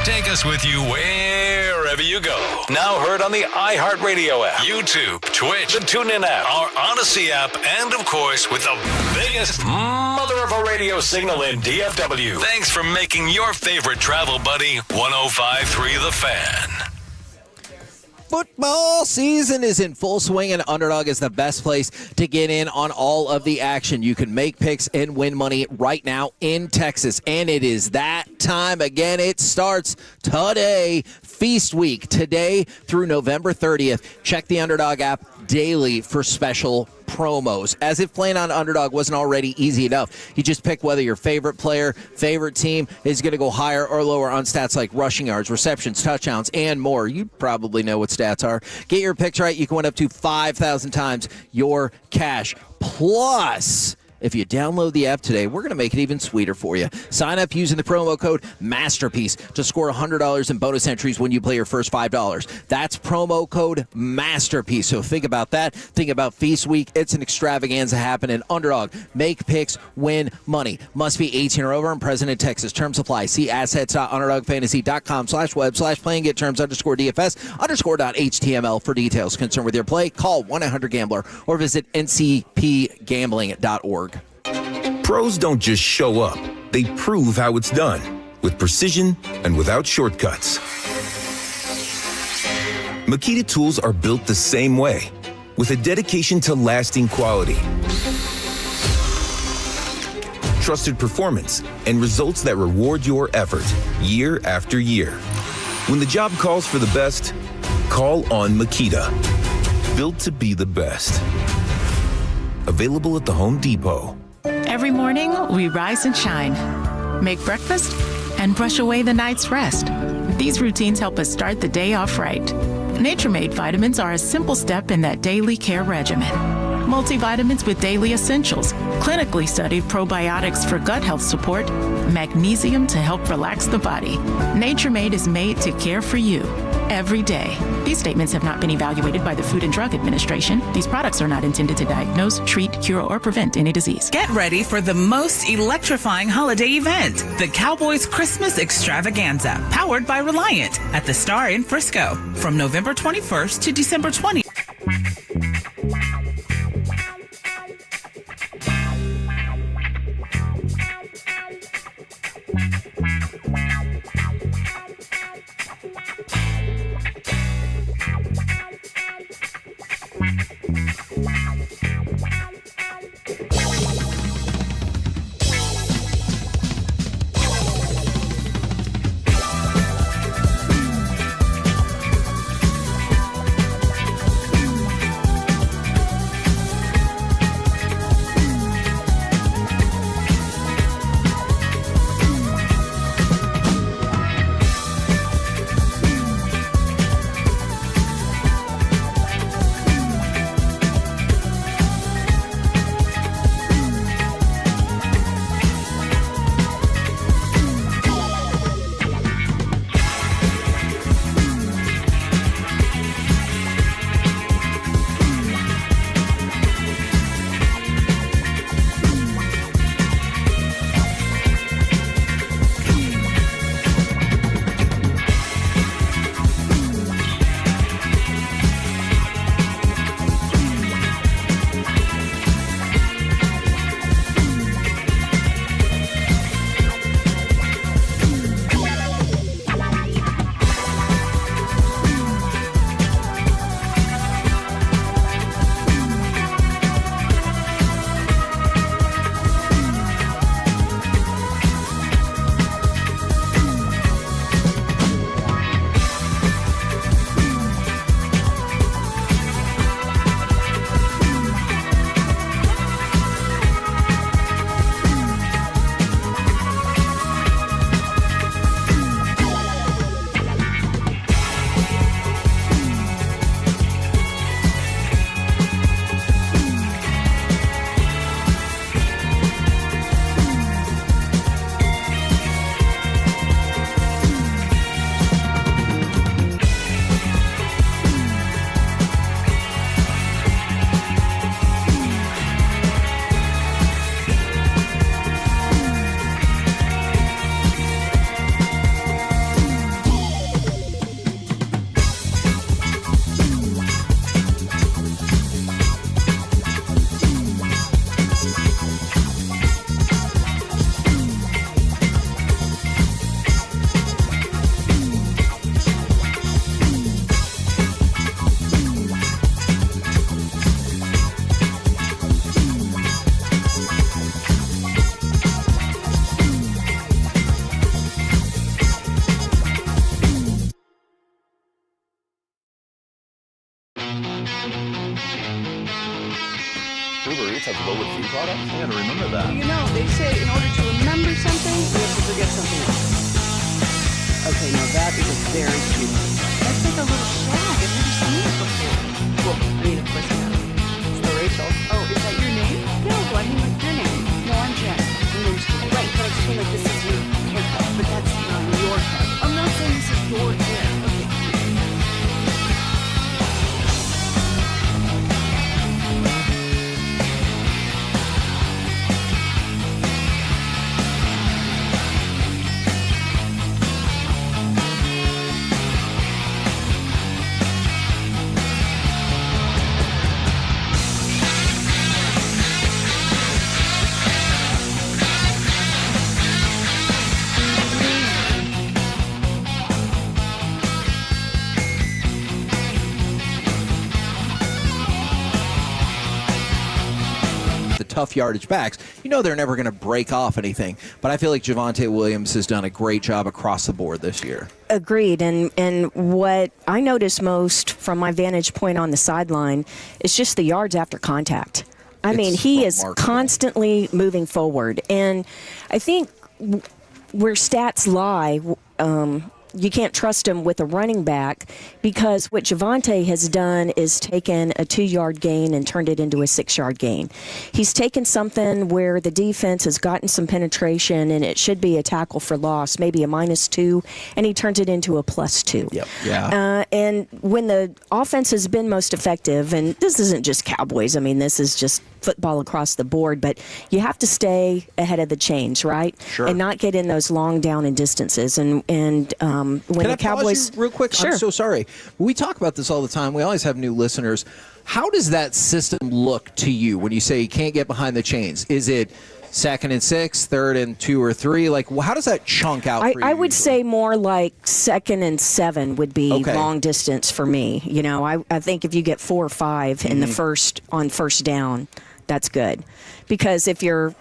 Take us with you wherever you go. Now heard on the iHeartRadio app, YouTube, Twitch, the TuneIn app, our Odyssey app, and of course with the biggest mother of a radio signal in DFW. Thanks for making your favorite travel buddy 105.3 The Fan.
Football season is in full swing, and Underdog is the best place to get in on all of the action. You can make picks and win money right now in Texas, and it is that time again. It starts today, Feast Week, today through November 30th. Check the Underdog app daily for special promos. As if playing on Underdog wasn't already easy enough, you just pick whether your favorite player, favorite team is going to go higher or lower on stats like rushing yards, receptions, touchdowns, and more. You probably know what stats are. Get your picks right. You can win up to 5,000 times your cash. Plus, if you download the app today, we're going to make it even sweeter for you. Sign up using the promo code MASTERPIECE to score $100 in bonus entries when you play your first $5. That's promo code MASTERPIECE. So think about that. Think about Feast Week. It's an extravaganza happening. Underdog. Make picks, win money. Must be 18 or over and present in Texas. Terms apply. See assets.underdogfantasy.com/web/play and get terms_DFS_.html for details. Concerned with your play? Call 1-800-GAMBLER or visit ncpgambling.org.
Pros don't just show up. They prove how it's done with precision and without shortcuts. Makita tools are built the same way with a dedication to lasting quality, trusted performance, and results that reward your effort year after year. When the job calls for the best, call on Makita. Built to be the best. Available at the Home Depot.
Every morning, we rise and shine, make breakfast, and brush away the night's rest. These routines help us start the day off right. Nature-Made vitamins are a simple step in that daily care regimen. Multivitamins with daily essentials, clinically studied probiotics for gut health support, magnesium to help relax the body. Nature-Made is made to care for you every day. These statements have not been evaluated by the Food and Drug Administration. These products are not intended to diagnose, treat, cure, or prevent any disease.
Get ready for the most electrifying holiday event, the Cowboys Christmas Extravaganza, powered by Reliant at the Star in Frisco, from November 21st to December 20th.
What food product? I gotta remember that.
You know, they say in order to remember something, you have to forget something else. Okay, now that is a very cute one.
That's like a little shag. I've never seen it before.
Well, I mean, of course I have. It's the Rachel.
Oh, is that your name?
No, I mean like your name.
No, I'm Jen.
And then right, but I just mean like this is your haircut, but that's not your cut.
I'm not saying this is your hair. Okay.
Tough yardage backs, they're never going to break off anything. But I feel like Javonte Williams has done a great job across the board this year.
Agreed. And what I notice most from my vantage point on the sideline is just the yards after contact. I mean, he is constantly moving forward. And I think where stats lie, you can't trust him with a running back, because what Javonte has done is taken a 2-yard gain and turned it into a 6-yard gain. He's taken something where the defense has gotten some penetration and it should be a tackle for loss, maybe a -2, and he turns it into a +2.
Yep. Yeah.
And when the offense has been most effective, and this isn't just Cowboys, I mean, this is just football across the board, but you have to stay ahead of the chains, right?
Sure.
And not get in those long down and distances. And when
Can
the Cowboys,
pause you real quick?
Sure.
I'm so sorry. We talk about this all the time. We always have new listeners. How does that system look to you when you say you can't get behind the chains? Is it 2nd and 6, 3rd and 2 or 3? Like, how does that chunk out for you?
I would say more like 2nd and 7 would be long distance for me. I think if you get 4 or 5 in the first down, that's good. Because if you're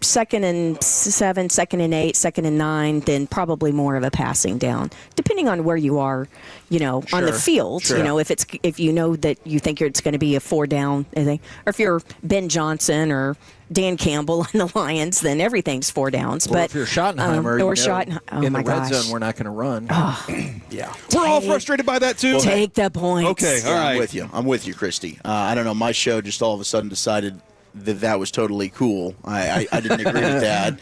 2nd and 7, 2nd and 8, 2nd and 9, then probably more of a passing down, depending on where you are, on the field.
Sure.
If you know that you think it's going to be a 4 down, or if you're Ben Johnson or Dan Campbell on the Lions, then everything's 4 downs.
Or
but
if you're Schottenheimer,
in
the red zone, we're not going to run.
Yeah,
we're all frustrated by that too.
Take the points.
Okay, all right.
I'm with you, Christy. I don't know. My show just all of a sudden decided that was totally cool. I didn't agree with that.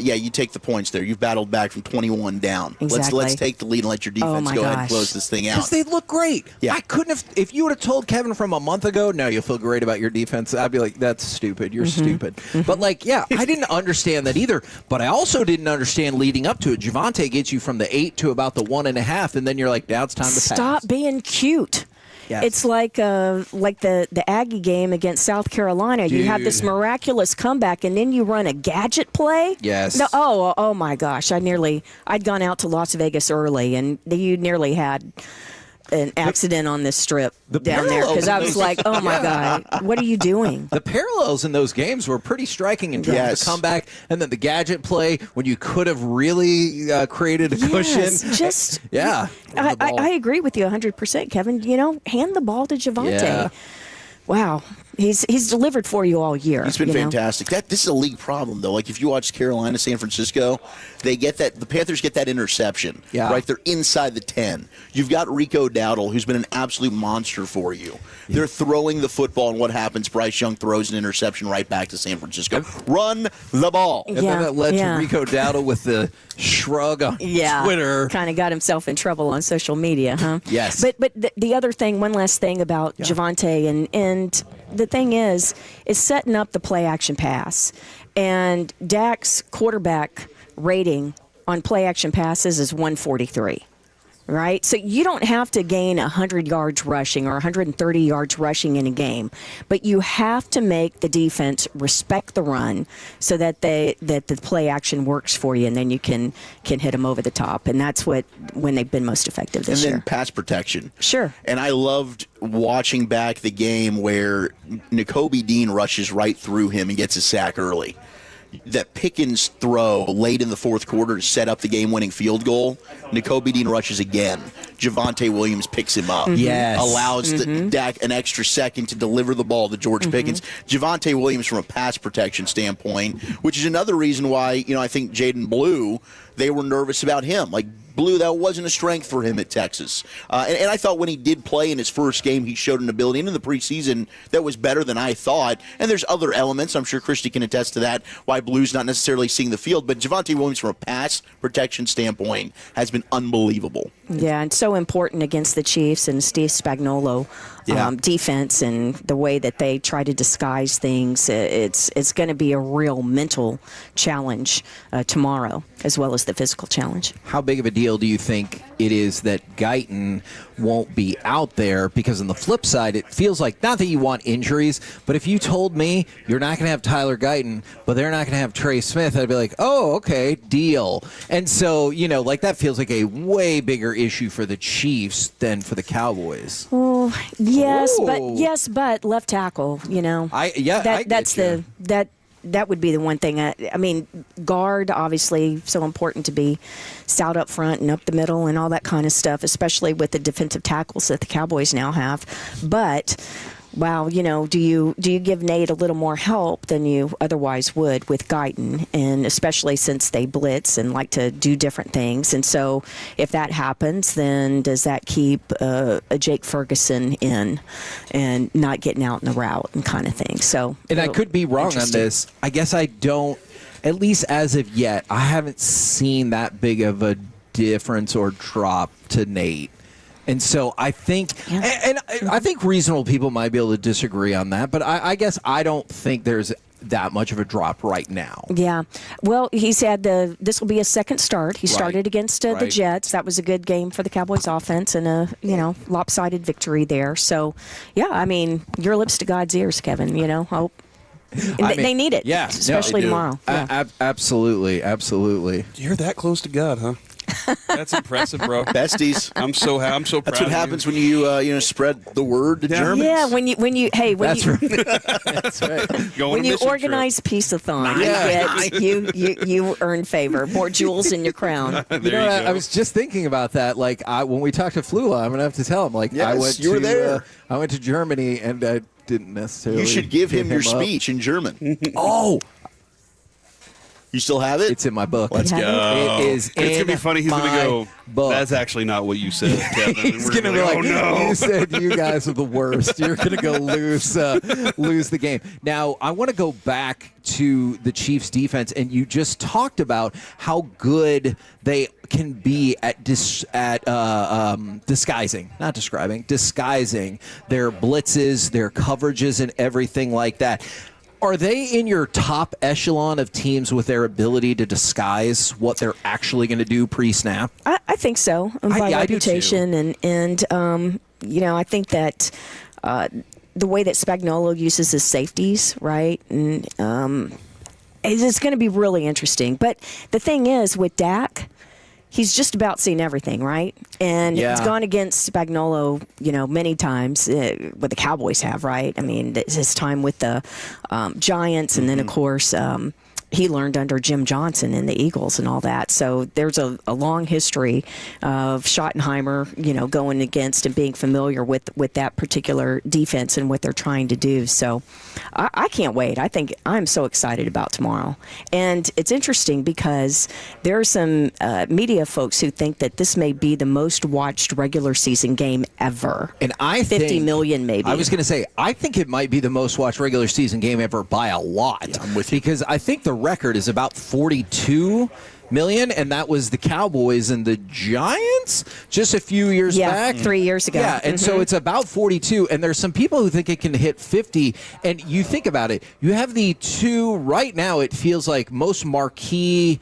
You take the points there. You've battled back from 21 down.
Exactly.
Let's take the lead and let your defense go ahead and close this thing out.
Because they look great.
Yeah.
I couldn't have, if you would have told Kevin from a month ago, no, you'll feel great about your defense, I'd be like, that's stupid. You're stupid. But I didn't understand that either. But I also didn't understand leading up to it. Javonte gets you from the 8 to about the 1.5, and then you're like, now it's time to pass.
Stop being cute.
Yes.
It's like the Aggie game against South Carolina.
Dude.
You have this miraculous comeback, and then you run a gadget play.
Yes.
No, oh my gosh! I'd gone out to Las Vegas early, and you nearly had an accident on this strip down there, because I was like, oh my God, what are you doing?
The parallels in those games were pretty striking in terms of the comeback, and then the gadget play when you could have really created a cushion.
I agree with you 100%, Kevin. Hand the ball to Javonte.
Yeah.
Wow. He's delivered for you all year.
He's been fantastic. This is a league problem, though. Like, if you watch Carolina, San Francisco, they get that. The Panthers get that interception.
Yeah.
Right? They're inside the 10. You've got Rico Dowdle, who's been an absolute monster for you. Yeah. They're throwing the football, and what happens? Bryce Young throws an interception right back to San Francisco. Run the ball.
And then that led to Rico Dowdle with the shrug on Twitter.
Kind of got himself in trouble on social media, huh?
Yes.
But the other thing, one last thing about Javonte, and the thing is setting up the play action pass. And Dak's quarterback rating on play action passes is 143. Right? So you don't have to gain 100 yards rushing or 130 yards rushing in a game, but you have to make the defense respect the run so that the play action works for you, and then you can hit them over the top. And that's when they've been most effective this year.
And then pass protection.
Sure.
And I loved watching back the game where Nakobe Dean rushes right through him and gets a sack early. That Pickens throw late in the fourth quarter to set up the game-winning field goal, Nakobe Dean rushes again, Javonte Williams picks him up.
Yes.
Allows Dak an extra second to deliver the ball to George Pickens. Javonte Williams from a pass protection standpoint, which is another reason why, I think Jaden Blue, they were nervous about him. Like, Blue, that wasn't a strength for him at Texas. And I thought when he did play in his first game, he showed an ability into the preseason that was better than I thought. And there's other elements, I'm sure Christy can attest to that, why Blue's not necessarily seeing the field. But Javonte Williams, from a pass protection standpoint, has been unbelievable.
Yeah, and so important against the Chiefs and Steve Spagnuolo defense and the way that they try to disguise things. It's going to be a real mental challenge tomorrow, as well as the physical challenge.
How big of a deal do you think it is that Guyton won't be out there? Because on the flip side, it feels like, not that you want injuries, but if you told me you're not going to have Tyler Guyton, but they're not going to have Trey Smith, I'd be like, oh, okay, deal. And so, that feels like a way bigger issue for the Chiefs than for the Cowboys.
Oh, yes, but left tackle, That would be the one thing. I mean, guard, obviously, so important to be stout up front and up the middle and all that kind of stuff, especially with the defensive tackles that the Cowboys now have. But, wow, do you give Nate a little more help than you otherwise would with Guyton, and especially since they blitz and like to do different things. And so if that happens, then does that keep a Jake Ferguson in and not getting out in the route and kind of thing? So,
and I could be wrong on this. I guess I don't, at least as of yet, I haven't seen that big of a difference or drop to Nate. And so I think, and I think reasonable people might be able to disagree on that, but I guess I don't think there's that much of a drop right now.
Yeah. Well, he said this will be a second start. He started against the Jets. That was a good game for the Cowboys offense and a, lopsided victory there. So, yeah, I mean, your lips to God's ears, Kevin, hope. They need it, especially tomorrow. Yeah.
Absolutely.
You're that close to God, huh? That's impressive, bro.
Besties.
I'm so proud.
That's what happens when you spread the word to Germans.
Yeah, when you
That's right.
When you organize Piece-A-Thon, you earn favor, more jewels in your crown.
I was just thinking about that. Like when we talked to Flula, I'm gonna have to tell him. Like
you were there.
I went to Germany and I didn't necessarily.
You should give him your speech in German.
Oh.
You still have it?
It's in my book.
Let's go.
It is.
It's going to be funny. He's going to go,
book.
That's actually not what you said, Kevin.
He's going to be like, oh, no. You said you guys are the worst. You're going to go lose the game. Now, I want to go back to the Chiefs' defense, and you just talked about how good they can be at disguising their blitzes, their coverages, and everything like that. Are they in your top echelon of teams with their ability to disguise what they're actually going to do pre-snap?
I think so. By reputation, and I think that the way that Spagnuolo uses his safeties, right, and it's going to be really interesting. But the thing is, with Dak, he's just about seen everything, right? And he's gone against Spagnuolo, many times, what the Cowboys have, right? I mean, his time with the Giants, and then, of course, he learned under Jim Johnson in the Eagles and all that. So there's a long history of Schottenheimer, going against and being familiar with that particular defense and what they're trying to do. So I can't wait. I think I'm so excited about tomorrow. And it's interesting because there are some media folks who think that this may be the most watched regular season game ever.
And I
50 million maybe.
I was going to say, I think it might be the most watched regular season game ever by a lot.
Yeah, I'm with you.
Because I think the record is about 42 million, and that was the Cowboys and the Giants just a few years back.
3 years ago.
Yeah, and so it's about 42, and there's some people who think it can hit 50, and you think about it, you have the two, right now it feels like most marquee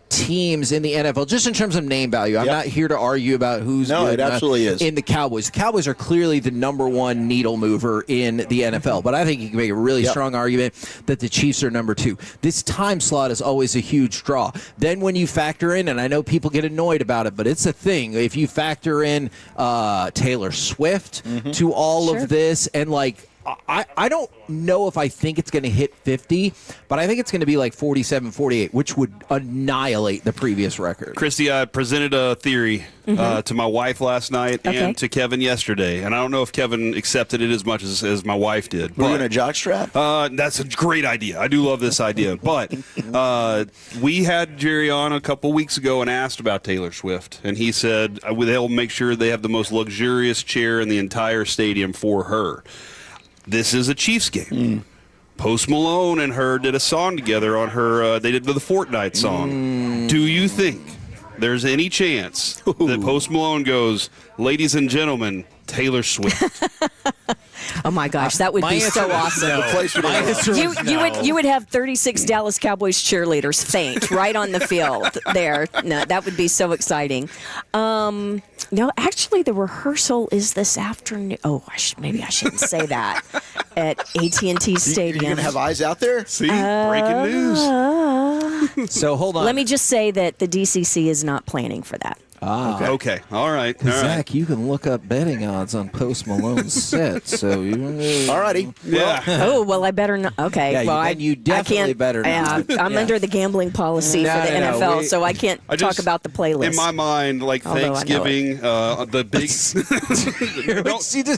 teams in the NFL, just in terms of name value. I'm not here to argue about who's good.
It absolutely is.
In the Cowboys. The Cowboys are clearly the number one needle mover in the NFL, but I think you can make a really strong argument that the Chiefs are number two. This time slot is always a huge draw. Then when you factor in, and I know people get annoyed about it, but it's a thing, if you factor in Taylor Swift to all of this, and I don't know if I think it's going to hit 50, but I think it's going to be like 47, 48, which would annihilate the previous record.
Christy, I presented a theory to my wife last night and to Kevin yesterday, and I don't know if Kevin accepted it as much as my wife did.
We're going to jockstrap?
That's a great idea. I do love this idea. But we had Jerry on a couple weeks ago and asked about Taylor Swift, and he said they'll make sure they have the most luxurious chair in the entire stadium for her. This is a Chiefs game. Post Malone and her did a song together on her. They did the Fortnite song. Do you think there's any chance that Post Malone goes, "Ladies and gentlemen, Taylor Swift"?
Oh my gosh, that would be so awesome. You would have 36 Dallas Cowboys cheerleaders faint right on the field there. No, that would be so exciting. No, actually, the rehearsal is this afternoon. Oh, maybe I shouldn't say that. At AT&T Stadium.
You're going to have eyes out there?
See? Breaking news.
So hold on.
Let me just say that the DCC is not planning for that.
Okay. All right.
Zach, you can look up betting odds on Post Malone's set. So you.
All righty.
Yeah.
Oh, well, I better not. Okay.
Yeah,
well,
you definitely better not.
I'm under the gambling policy for the NFL, so I can't talk about the playlist.
In my mind, like Thanksgiving, the big.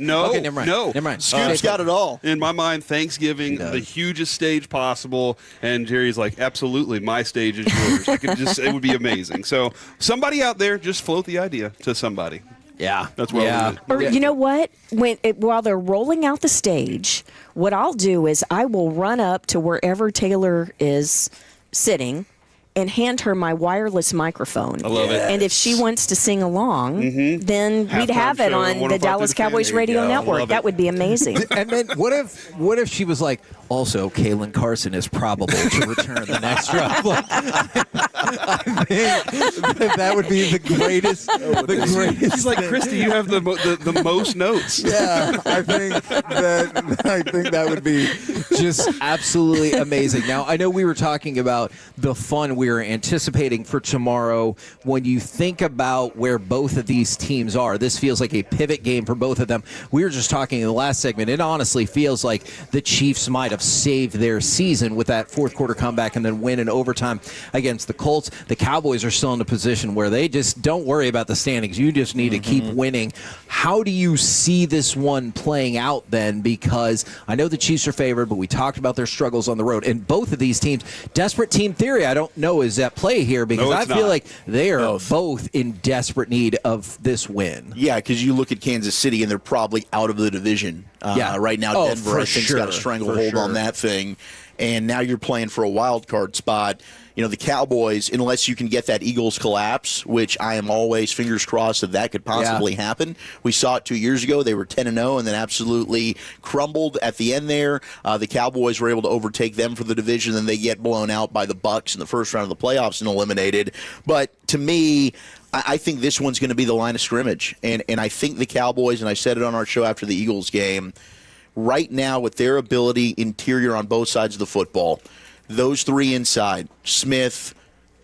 Okay, never mind.
Scoop's got it all.
In my mind, Thanksgiving, the hugest stage possible, and Jerry's like, absolutely, my stage is yours. It would be amazing. So somebody out there, just float the idea to somebody.
Yeah,
that's what I
Or you know what? While they're rolling out the stage, what I'll do is I will run up to wherever Taylor is sitting and hand her my wireless microphone.
I love it.
And if she wants to sing along, then we'd have it on the Dallas Cowboys Radio Network. That would be amazing.
And then what if she was like, also, Kalen Carson is probable to return the next round. I think that would be the greatest.
He's like, Christy, you have the most notes.
Yeah, I think that would be just absolutely amazing. Now, I know we were talking about the fun we were anticipating for tomorrow. When you think about where both of these teams are, this feels like a pivot game for both of them. We were just talking in the last segment. It honestly feels like the Chiefs might have saved their season with that fourth quarter comeback and then win in overtime against the Colts. The Cowboys are still in a position where they just don't worry about the standings. You just need to keep winning. How do you see this one playing out then? Because I know the Chiefs are favored, but we talked about their struggles on the road. And both of these teams, desperate team theory, I don't know is at play here because I feel like they are both in desperate need of this win.
Yeah, because you look at Kansas City and they're probably out of the division right now. Denver, I think, has got a stranglehold on that thing. And now you're playing for a wild card spot. You know, the Cowboys, unless you can get that Eagles collapse, which I am always fingers crossed that could possibly happen. We saw it 2 years ago. They were 10-0 and then absolutely crumbled at the end there. The Cowboys were able to overtake them for the division, and they get blown out by the Bucs in the first round of the playoffs and eliminated. But to me, I think this one's going to be the line of scrimmage. And I think the Cowboys, and I said it on our show after the Eagles game, right now with their ability interior on both sides of the football, those three inside, Smith,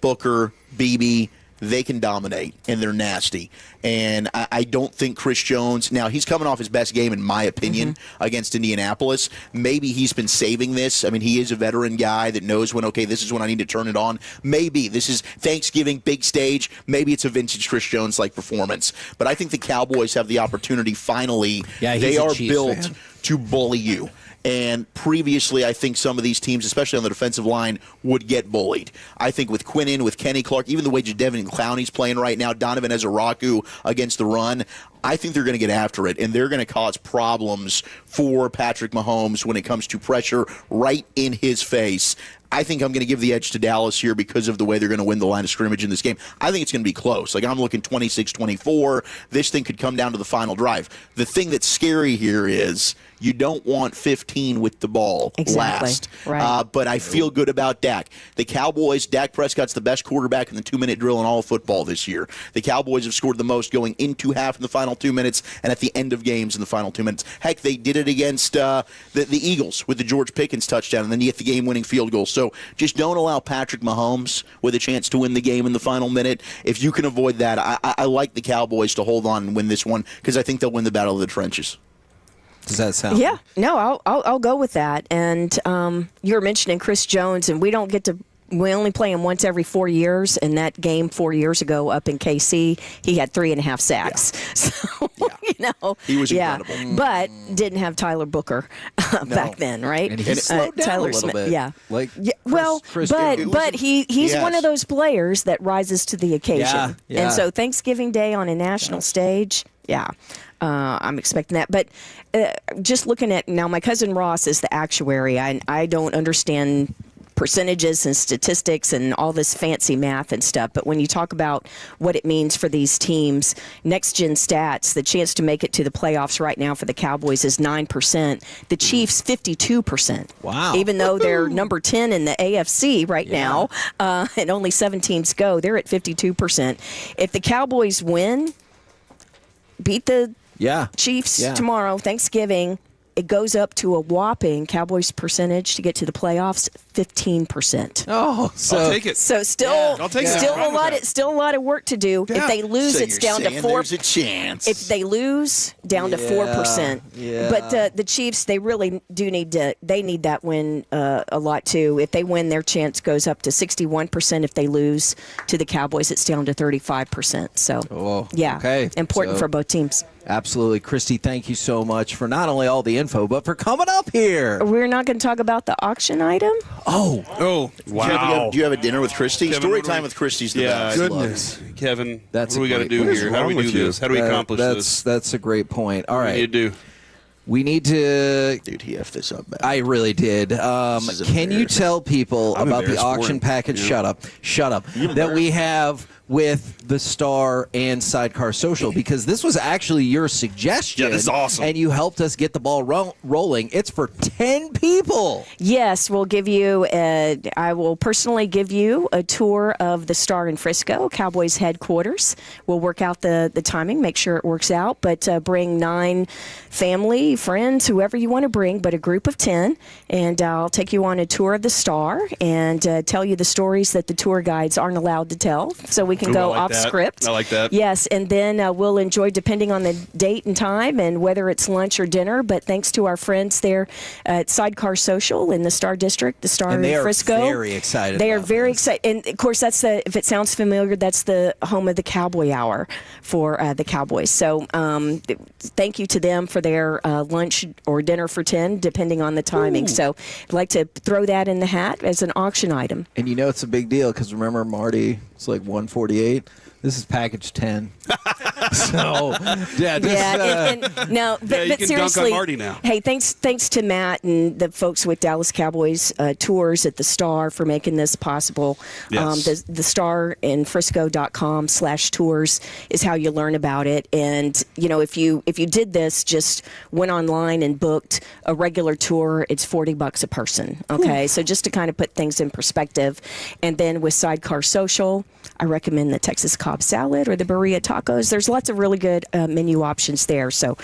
Booker, Beebe, they can dominate, and they're nasty. And I don't think Chris Jones, now he's coming off his best game, in my opinion, against Indianapolis. Maybe he's been saving this. I mean, he is a veteran guy that knows when, okay, this is when I need to turn it on. Maybe this is Thanksgiving, big stage. Maybe it's a vintage Chris Jones-like performance. But I think the Cowboys have the opportunity finally. They are built to bully you. And previously, I think some of these teams, especially on the defensive line, would get bullied. I think with Quinnen, with Kenny Clark, even the way Jadeveon Clowney's playing right now, Donovan Ezeraku against the run, I think they're going to get after it, and they're going to cause problems for Patrick Mahomes when it comes to pressure right in his face. I think I'm going to give the edge to Dallas here because of the way they're going to win the line of scrimmage in this game. I think it's going to be close. Like, I'm looking 26-24. This thing could come down to the final drive. The thing that's scary here is you don't want 15 with the ball last.
Right.
But I feel good about Dak. The Cowboys, Dak Prescott's the best quarterback in the 2-minute drill in all of football this year. The Cowboys have scored the most going into half in the final 2 minutes and at the end of games in the final 2 minutes. Heck, they did it against the Eagles with the George Pickens touchdown, and then you get the game-winning field goal. So just don't allow Patrick Mahomes with a chance to win the game in the final minute. If you can avoid that, I like the Cowboys to hold on and win this one because I think they'll win the battle of the trenches.
Does that sound?
Yeah, no, I'll go with that. And you were mentioning Chris Jones, and we only play him once every 4 years. And that game 4 years ago up in KC, he had 3.5 sacks. Yeah. So
he was incredible,
but didn't have Tyler Booker back then, right?
And he slowed down
Tyler
a little
Smith,
bit.
yeah.
Like Chris
but
Jones.
he's one of those players that rises to the occasion.
Yeah.
And so Thanksgiving Day on a national stage, I'm expecting that. But just looking at now, my cousin Ross is the actuary. I don't understand percentages and statistics and all this fancy math and stuff. But when you talk about what it means for these teams, next gen stats, the chance to make it to the playoffs right now for the Cowboys is 9%. The Chiefs, 52%.
Wow.
Even though they're number 10 in the AFC right now, and only 7 teams go, they're at 52%. If the Cowboys win, beat the Chiefs tomorrow, Thanksgiving, it goes up to a whopping Cowboys percentage to get to the playoffs, 15%.
Oh, so
I'll take it.
So still a lot of work to do.
Yeah.
If they lose,
So
it's
you're
down to
saying
4%.
There's a chance.
If they lose, down to 4%.
Yeah.
But the Chiefs, they really do need that win a lot too. If they win, their chance goes up to 61%. If they lose to the Cowboys, it's down to 35%. So, important for both teams.
Absolutely. Christy, thank you so much for not only all the info, but for coming up here.
We're not going to talk about the auction item?
Oh,
wow.
Do you have a dinner with Christy?
Kevin,
Story time with Christy's the best.
Goodness. Kevin,
That's
what do we got to do here? How do we do this? How do we accomplish this?
That's a great point. All right.
What do you do?
We need to.
Dude, he effed this up bad.
I really did. Can you tell people about the auction package? Shut up. That we have with the Star and Sidecar Social, because this was actually your suggestion.
Yeah, this is awesome.
And you helped us get the ball rolling. It's for 10 people.
Yes, we'll give you. I will personally give you a tour of the Star in Frisco, Cowboys headquarters. We'll work out the timing, make sure it works out. But bring 9 family, friends, whoever you want to bring, but a group of 10, and I'll take you on a tour of the Star and tell you the stories that the tour guides aren't allowed to tell, so we can go off script.
I like that.
Yes, and then we'll enjoy, depending on the date and time and whether it's lunch or dinner, but thanks to our friends there at Sidecar Social in the Star District, the Star in Frisco.
They are very excited.
They are very excited. And, of course, that's if it sounds familiar, that's the home of the Cowboy Hour for the Cowboys. So thank you to them for their lunch or dinner for 10, depending on the timing. Ooh. So I'd like to throw that in the hat as an auction item.
And it's a big deal because remember, Marty, it's like 148. This is package 10. So,
but
can
seriously,
dunk on Marty now.
Hey, thanks to Matt and the folks with Dallas Cowboys Tours at the Star for making this possible.
Yes.
The starinfrisco.com/tours is how you learn about it. And if you did this, just went online and booked a regular tour, it's $40 a person. Okay, so just to kind of put things in perspective. And then with Sidecar Social, I recommend the Texas Cobb salad or the burrito tacos. There's lots of really good menu options there. So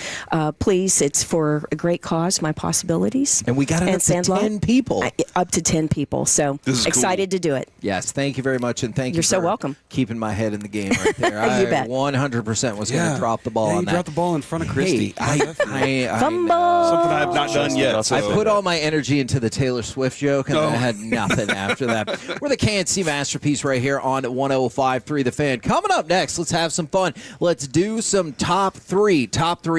please, it's for a great cause, my possibilities.
And we got it up to 10 people.
Up to 10 people. So excited to do it.
Yes, thank you very much. And thank you.
You're so welcome.
Keeping my head in the game right there.
You bet.
100% was going to drop the ball on that.
You dropped the ball in front of Christy.
Fumble.
Something I have not done yet.
I put all my energy into the Taylor Swift joke, and I had nothing after that. We're the KNC Masterpiece right here on 105.3 The Fan. Coming up next, let's have some fun. Let's do some top three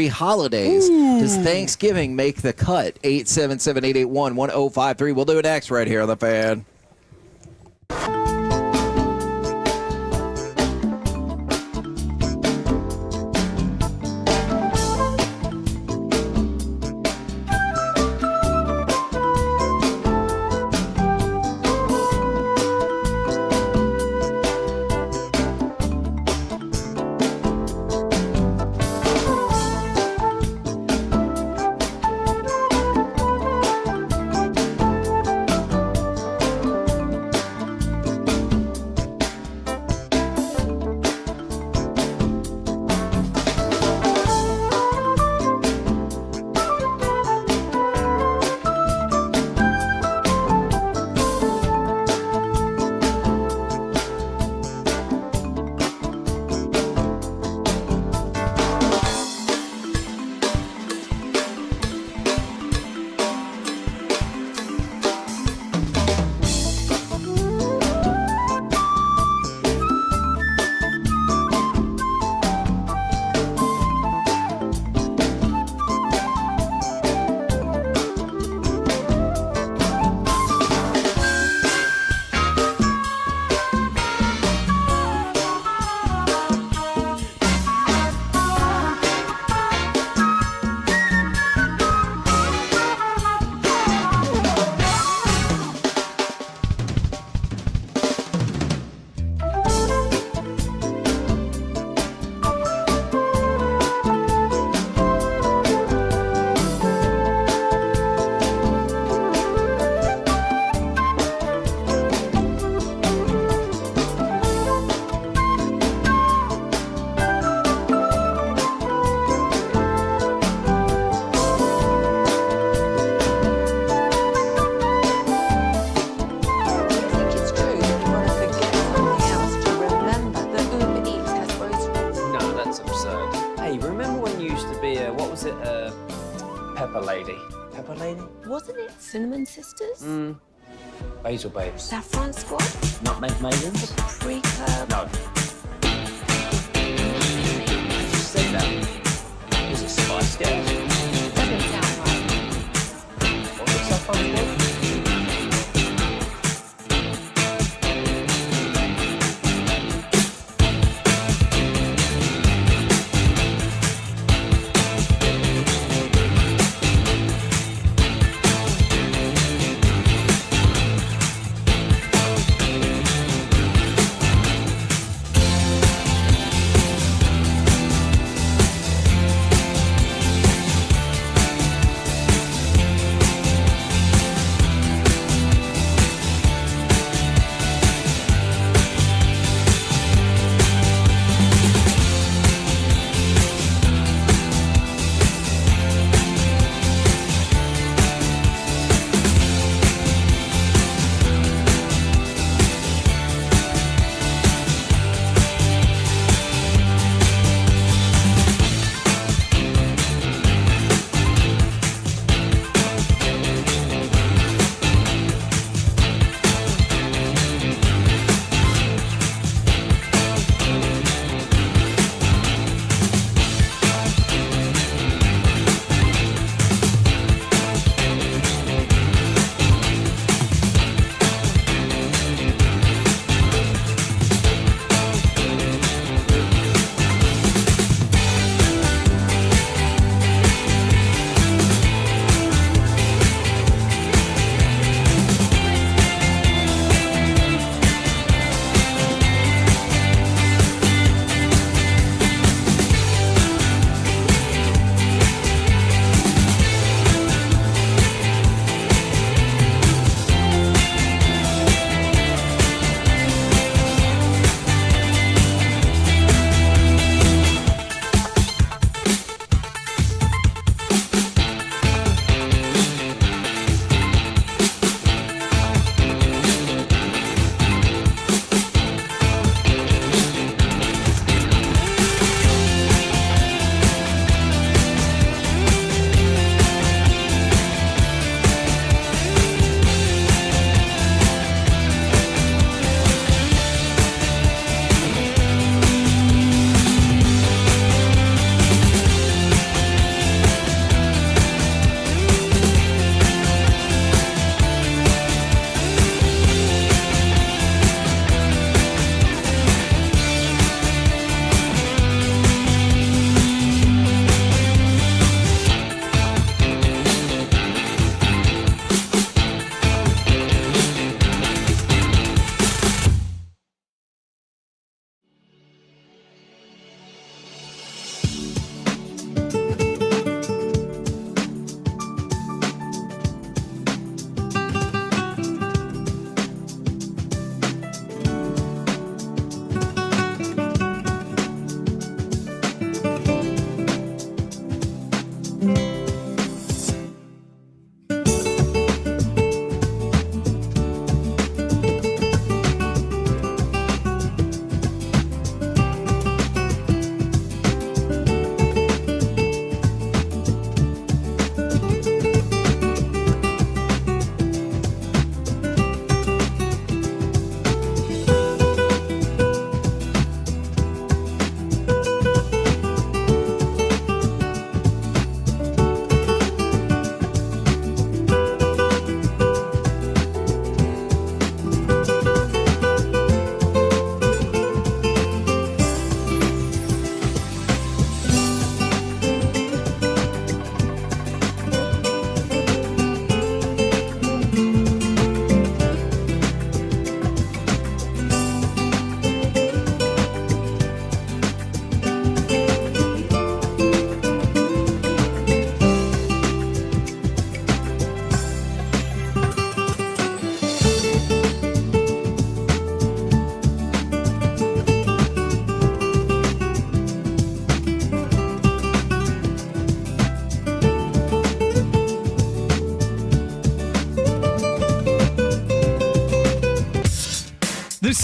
holidays. Ooh. Does Thanksgiving make the cut? 877-881-1053. We'll do it next right here on The Fan.
what was it? Pepper Lady. Pepper Lady?
Wasn't it Cinnamon Sisters?
Basil Babes.
Saffron Squad?
Nutmeg Maidens?
Paprika?
No. Did you say that? Was it Spice Girls?
Doesn't sound right.
What was it, Saffron Squad?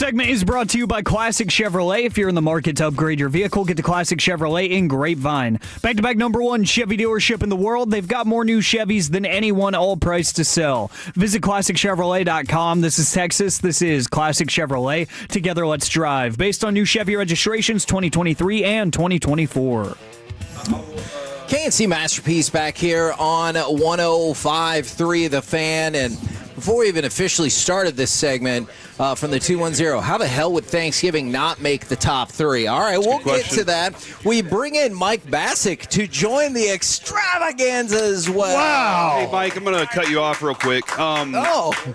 segment is brought to you by Classic Chevrolet. If you're in the market to upgrade your vehicle, get to Classic Chevrolet in Grapevine. Back-to-back #1 Chevy dealership in the world. They've got more new Chevys than anyone, all priced to sell. Visit ClassicChevrolet.com. This is Texas. This is Classic Chevrolet. Together, let's drive. Based on new Chevy registrations 2023 and 2024.
KNC Masterpiece back here on 105.3 The Fan. And before we even officially started this segment from the 210, how the hell would Thanksgiving not make the top 3? All right, we'll get to that. We bring in Mike Bassick to join the extravaganza as well.
Wow. Hey, Mike, I'm going to cut you off real quick.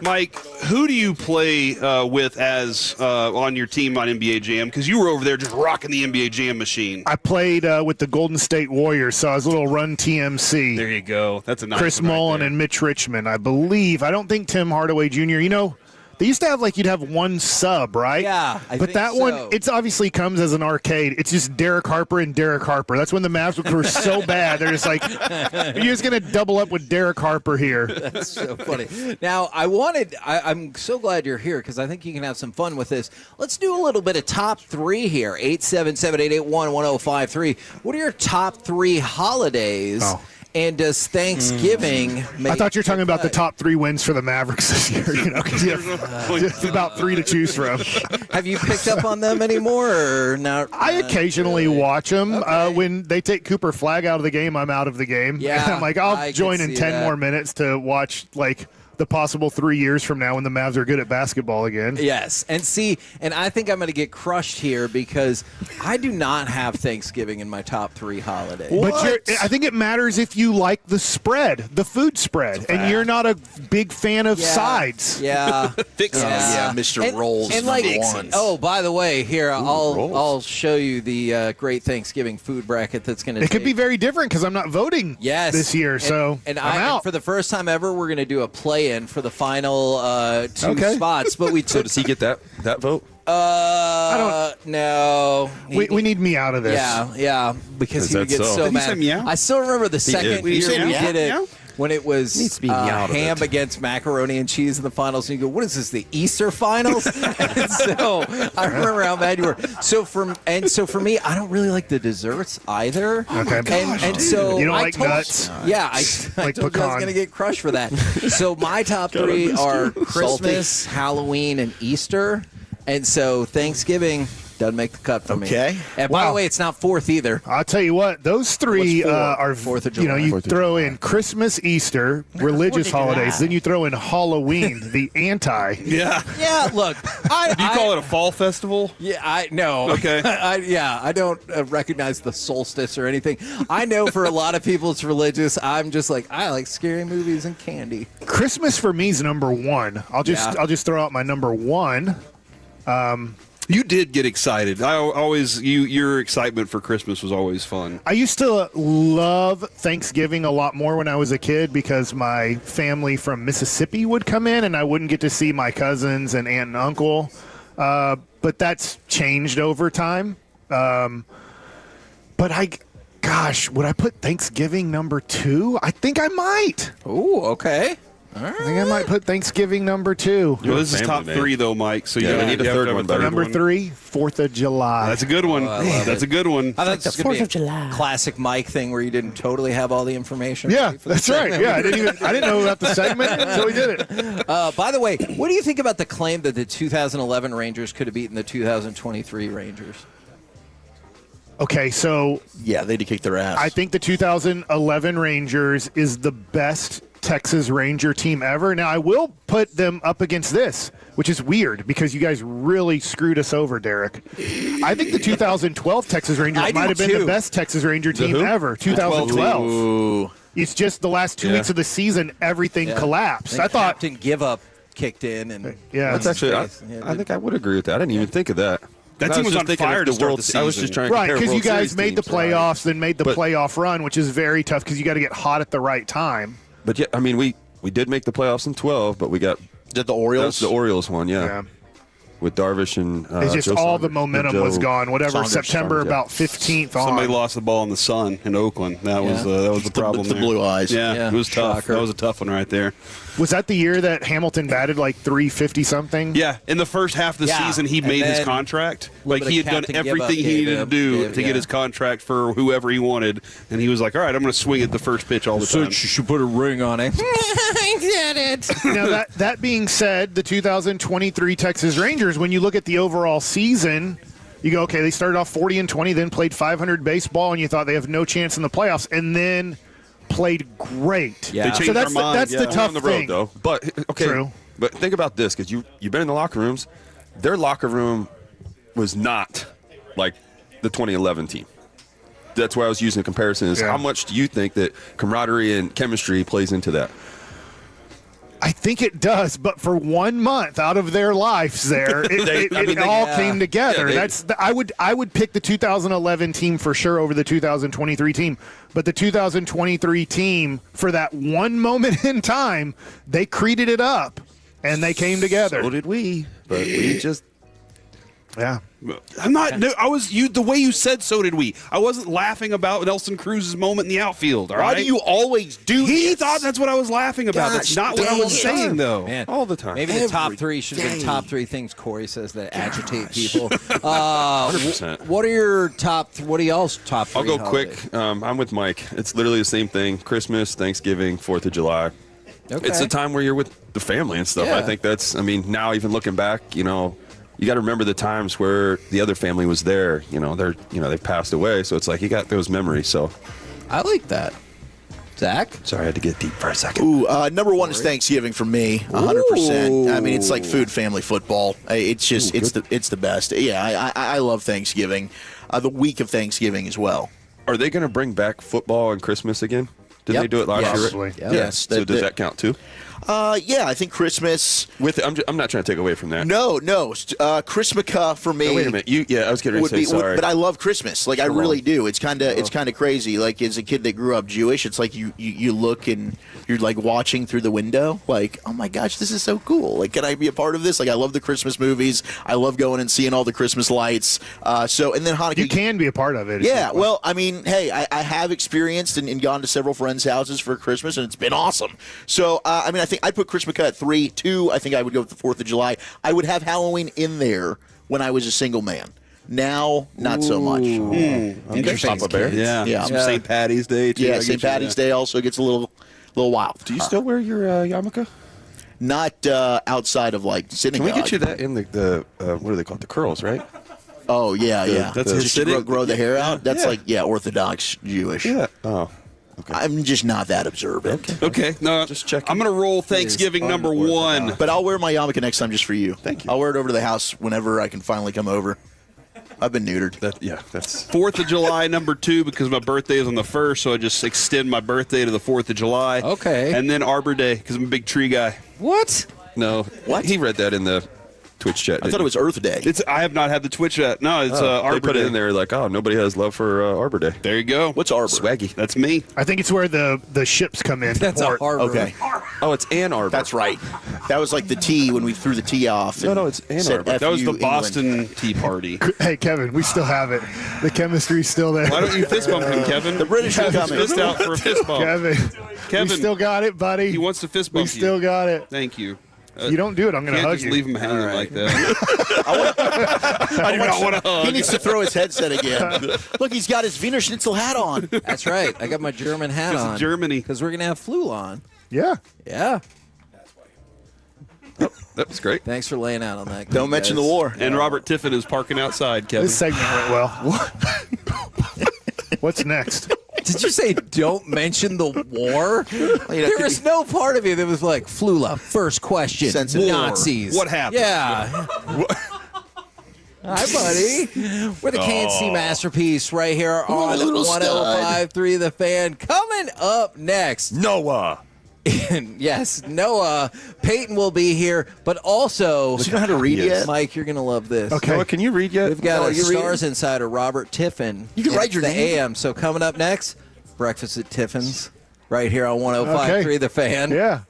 Mike, who do you play with as on your team on NBA Jam? Because you were over there just rocking the NBA Jam machine.
I played with the Golden State Warriors, so I was a little Run TMC.
There you go. That's a nice
Chris
one right
Mullin
there.
and Mitch Richmond, I believe. I don't think Tim Hardaway Jr., they used to have you'd have one sub, right?
Yeah, I
but
think
that
so.
one, it's obviously comes as an arcade. It's just Derek Harper and Derek Harper. That's when the Mavs were so bad. They're just like, you're just going to double up with Derek Harper here.
That's so funny. Now, I'm so glad you're here because I think you can have some fun with this. Let's do a little bit of top 3 here. 877-881-1053. What are your top 3 holidays?
Oh.
And does Thanksgiving make
I thought you were talking about the top 3 wins for the Mavericks this year, because you have just about 3 to choose from.
Have you picked up on them anymore or not?
I occasionally watch them. When they take Cooper Flagg out of the game, I'm out of the game.
Yeah,
And I'm like, I'll join in 10 more minutes to watch, the possible 3 years from now when the Mavs are good at basketball again.
Yes. And I think I'm going to get crushed here because I do not have Thanksgiving in my top 3 holidays.
But I think it matters if you like the spread, the food spread, and you're not a big fan of sides.
Yeah.
Mr. Rolls
and
number 1.
Oh, by the way, here, I'll show you the great Thanksgiving food bracket that's going to
It could be very different because I'm not voting this year, so
and
I'm out.
For the first time ever, we're going to do a play-in for the final 2 spots. But we
So does he get that vote?
I don't know.
We need me out of this.
Yeah, because
Is
he would
that
get
so?
so
Did he
mad.
say meow?
I still remember the second
did.
year we
meow?
did it.
Meow?
When it was
Needs to be meowed
ham
at it.
against macaroni and cheese in the finals, and you go, "What is this? The Easter finals?" And so I remember how mad you were. So for me, I don't really like the desserts either.
Okay.
And so
you don't
I
like
told,
nuts?
Yeah, I
Like
told you I was
pecan.
going to get crushed for that. So my top 3 are Christmas, Halloween, and Easter. And so Thanksgiving doesn't make the cut for me.
Okay.
And by the way, it's not 4th either.
I'll tell you what; those 3 are
4th of July.
you
4th of
throw in Christmas, Easter, religious holidays, then you throw in Halloween, the anti.
Yeah.
Yeah, look.
Do you call it a fall festival?
Yeah, I know.
Okay.
I don't recognize the solstice or anything. I know for a lot of people it's religious. I'm just like, I like scary movies and candy.
Christmas for me is number 1. I'll just throw out my number 1.
You did get excited. Your excitement for Christmas was always fun.
I used to love Thanksgiving a lot more when I was a kid because my family from Mississippi would come in and I wouldn't get to see my cousins and aunt and uncle. But that's changed over time. But would I put Thanksgiving number 2? I think I might.
Ooh, okay.
I think I might put Thanksgiving number 2.
Well, this is top 3, though, Mike. So
Yeah, we need a
you have
third
to have
one,
a
buddy.
Number 3, 4th of July.
That's a good one. That's a good one.
I thought this was going to be a classic Mike thing where you didn't totally have all the information.
Yeah,
ready for the
that's right.
segment.
Yeah, I didn't know about the segment until we did it.
By the way, what do you think about the claim that the 2011 Rangers could have beaten the 2023 Rangers?
Okay, so
Yeah, they'd have kicked their ass.
I think the 2011 Rangers is the best Texas Ranger team ever. Now, I will put them up against this, which is weird because you guys really screwed us over, Derek. I think the 2012 Texas Rangers
I do
might have been
too.
the best Texas Ranger team ever. 2012.
Ooh.
It's just the last 2 weeks of the season, everything collapsed. I thought
Captain Give Up kicked in. And
That's actually, I think I would agree with that. I didn't even think of that.
That
I
team was
just
on
thinking
fire
of
to
the
start
World.
the
I was
season.
just trying to
right,
compare
because you
World
guys
Series
made the
teams.
playoffs, then made the playoff run, which is very tough because you got to get hot at the right time.
But yeah, I mean, we did make the playoffs in 12, but we got
Did the Orioles?
That's the Orioles one, yeah. with Darvish and
It's just
Joe
all
Saunders.
the momentum
Joe
was gone. Whatever,
Saunders,
September
yeah.
about 15th on.
Somebody lost the ball in the sun in Oakland. That was the problem.
the
there.
blue eyes.
Yeah, it was tough.
Shocker.
That was a tough one right there.
Was that the year that Hamilton batted like 350 something?
Yeah, in the first half of the season, he
and
made his
then
contract.
little
Like
bit
he
of
had done
Captain Give Up
everything he
gave
needed to
him-
do
gave-
to
yeah.
get his contract for whoever he wanted, and he was like, "All right, I'm going to swing at the first pitch all the time."
You should put a ring on it. I did it.
Now that being said, the 2023 Texas Rangers, when you look at the overall season, you go, okay, they started off 40-20, then played 500 baseball, and you thought they have no chance in the playoffs, and then played great.
Yeah. They changed
so that's
their mind.
that's the
Yeah.
tough
on the
thing.
road, though. But okay,
True.
But think about this, because you've been in the locker rooms. Their locker room was not like the 2011 team. That's why I was using the comparison. Is how much do you think that camaraderie and chemistry plays into that?
I think it does, but for 1 month out of their lives, it all came together. I would pick the 2011 team for sure over the 2023 team, but the 2023 team, for that one moment in time, they created it up and they came together.
So did we, but we just.
Yeah.
I'm not. No, I was you. The way you said, so did we. I wasn't laughing about Nelson Cruz's moment in the outfield. All
Why
right?
do you always do
He
this?
thought that's what I was laughing about. That's not what I was saying, though.
Man,
all the time.
Maybe the top three should have been top three things Corey says that agitate people.
100%.
What are your top? What are y'all's top three?
I'll go
holidays?
quick. I'm with Mike. It's literally the same thing: Christmas, Thanksgiving, 4th of July.
Okay.
It's a time where you're with the family and stuff.
Yeah.
I think that's. I mean, now even looking back, you got to remember the times where the other family was there. They've passed away, so it's like you got those memories. So,
I like that. Zach?
Sorry, I had to get deep for a second.
Ooh, number one is Thanksgiving for me, 100%. I mean, it's like food, family, football. It's just it's the best. Yeah, I love Thanksgiving. The week of Thanksgiving as well.
Are they going to bring back football on Christmas again? Didn't they do it last year?
Probably.
Yep.
Yes.
So does that count too?
Yeah, I think Christmas.
I'm not trying to take away from that.
No. Christmas for me.
Oh, wait a minute. I was getting ready to say sorry.
But I love Christmas. Like I really do. It's kind of crazy. Like as a kid that grew up Jewish, it's like you look and you're like watching through the window. Like, oh my gosh, this is so cool. Like, can I be a part of this? Like, I love the Christmas movies. I love going and seeing all the Christmas lights. And then Hanukkah.
You can be a part of it.
Yeah, well, I mean, hey, I have experienced and gone to several friends' houses for Christmas, and it's been awesome. So, I mean, I think I'd put Christmas at 3. 2, I think I would go with the 4th of July. I would have Halloween in there when I was a single man. Now, not so much.
Interesting.
Papa Bear?
Yeah.
Some St. Patty's Day, too.
Yeah, St. Patty's Day also gets a little wild.
Do you still wear your yarmulke?
Not outside of, like, synagogue.
Can we get you that in the what do they call it? The curls, right?
Oh, yeah.
That's
just to
Hasidic?
grow the hair out? That's
Yeah.
Orthodox Jewish.
Yeah. Oh. Okay.
I'm just not that observant.
Okay, no,
just checking.
I'm going to roll Thanksgiving number one.
But I'll wear my yarmulke next time just for you.
Thank you.
I'll wear it over to the house whenever I can finally come over. I've been neutered.
That's
4th of July number 2 because my birthday is on the 1st, so I just extend my birthday to the 4th of July.
Okay.
And then Arbor Day because I'm a big tree guy.
What?
No.
What?
He read that in the Twitch chat.
I thought it was Earth Day.
I have not had the Twitch yet. No, it's Arbor
They put
Day.
it in there like, oh, nobody has love for Arbor Day.
There you go.
What's Arbor?
Swaggy.
That's me.
I think it's where the ships come in.
That's a
port.
harbor.
Okay.
Oh, it's Ann Arbor.
That's right. That was like the T when we threw the T off.
No, it's Ann
said
Arbor.
F
That was
you,
the
England.
Boston Tea Party.
Hey, Kevin, we still have it. The chemistry's still there.
Why don't you fist bump him, Kevin?
The British are coming.
Fist out for a fist bump.
Kevin, we still got it, buddy.
He wants to fist
We
bump you.
still got it.
Thank you.
You don't do it, I'm going to
Can't
hug
just
you.
leave him hanging like that. I do not want to hug.
He needs to throw his headset again. Look, he's got his Wiener Schnitzel hat on.
That's right. I got my German hat
Because of
on.
Germany.
Because we're going to have flu on.
Yeah.
Yeah.
That was great.
Thanks for laying out on that.
Don't mention the war.
And Robert Tiffin is parking outside, Kevin.
This segment went well. What's next?
Did you say don't mention the war? There was no part of you that was like, Flula, first question,
Sensitive.
Nazis.
What happened?
Yeah. Hi, buddy. We're the KNC Masterpiece right here on
little
105.3 The Fan. Coming up next.
Noah.
Yes, Noah. Peyton will be here, but also.
Do you know how to read yet?
Mike, you're going to love this.
Okay.
Noah, can you read yet?
We've got
No,
a
you're reading.
Stars Insider, Robert Tiffin.
You can write
It's
your
the
name.
AM. So coming up next, Breakfast at Tiffin's, right here on 105.3
Okay.
The Fan.
Yeah.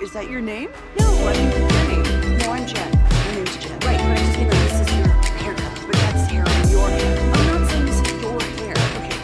Is that your name?
No, I mean your name. No, I'm Jen. My name's Jen. Right, but I just mean like this is your haircut. But that's hair on your hair. I'm not saying this is your hair. Okay.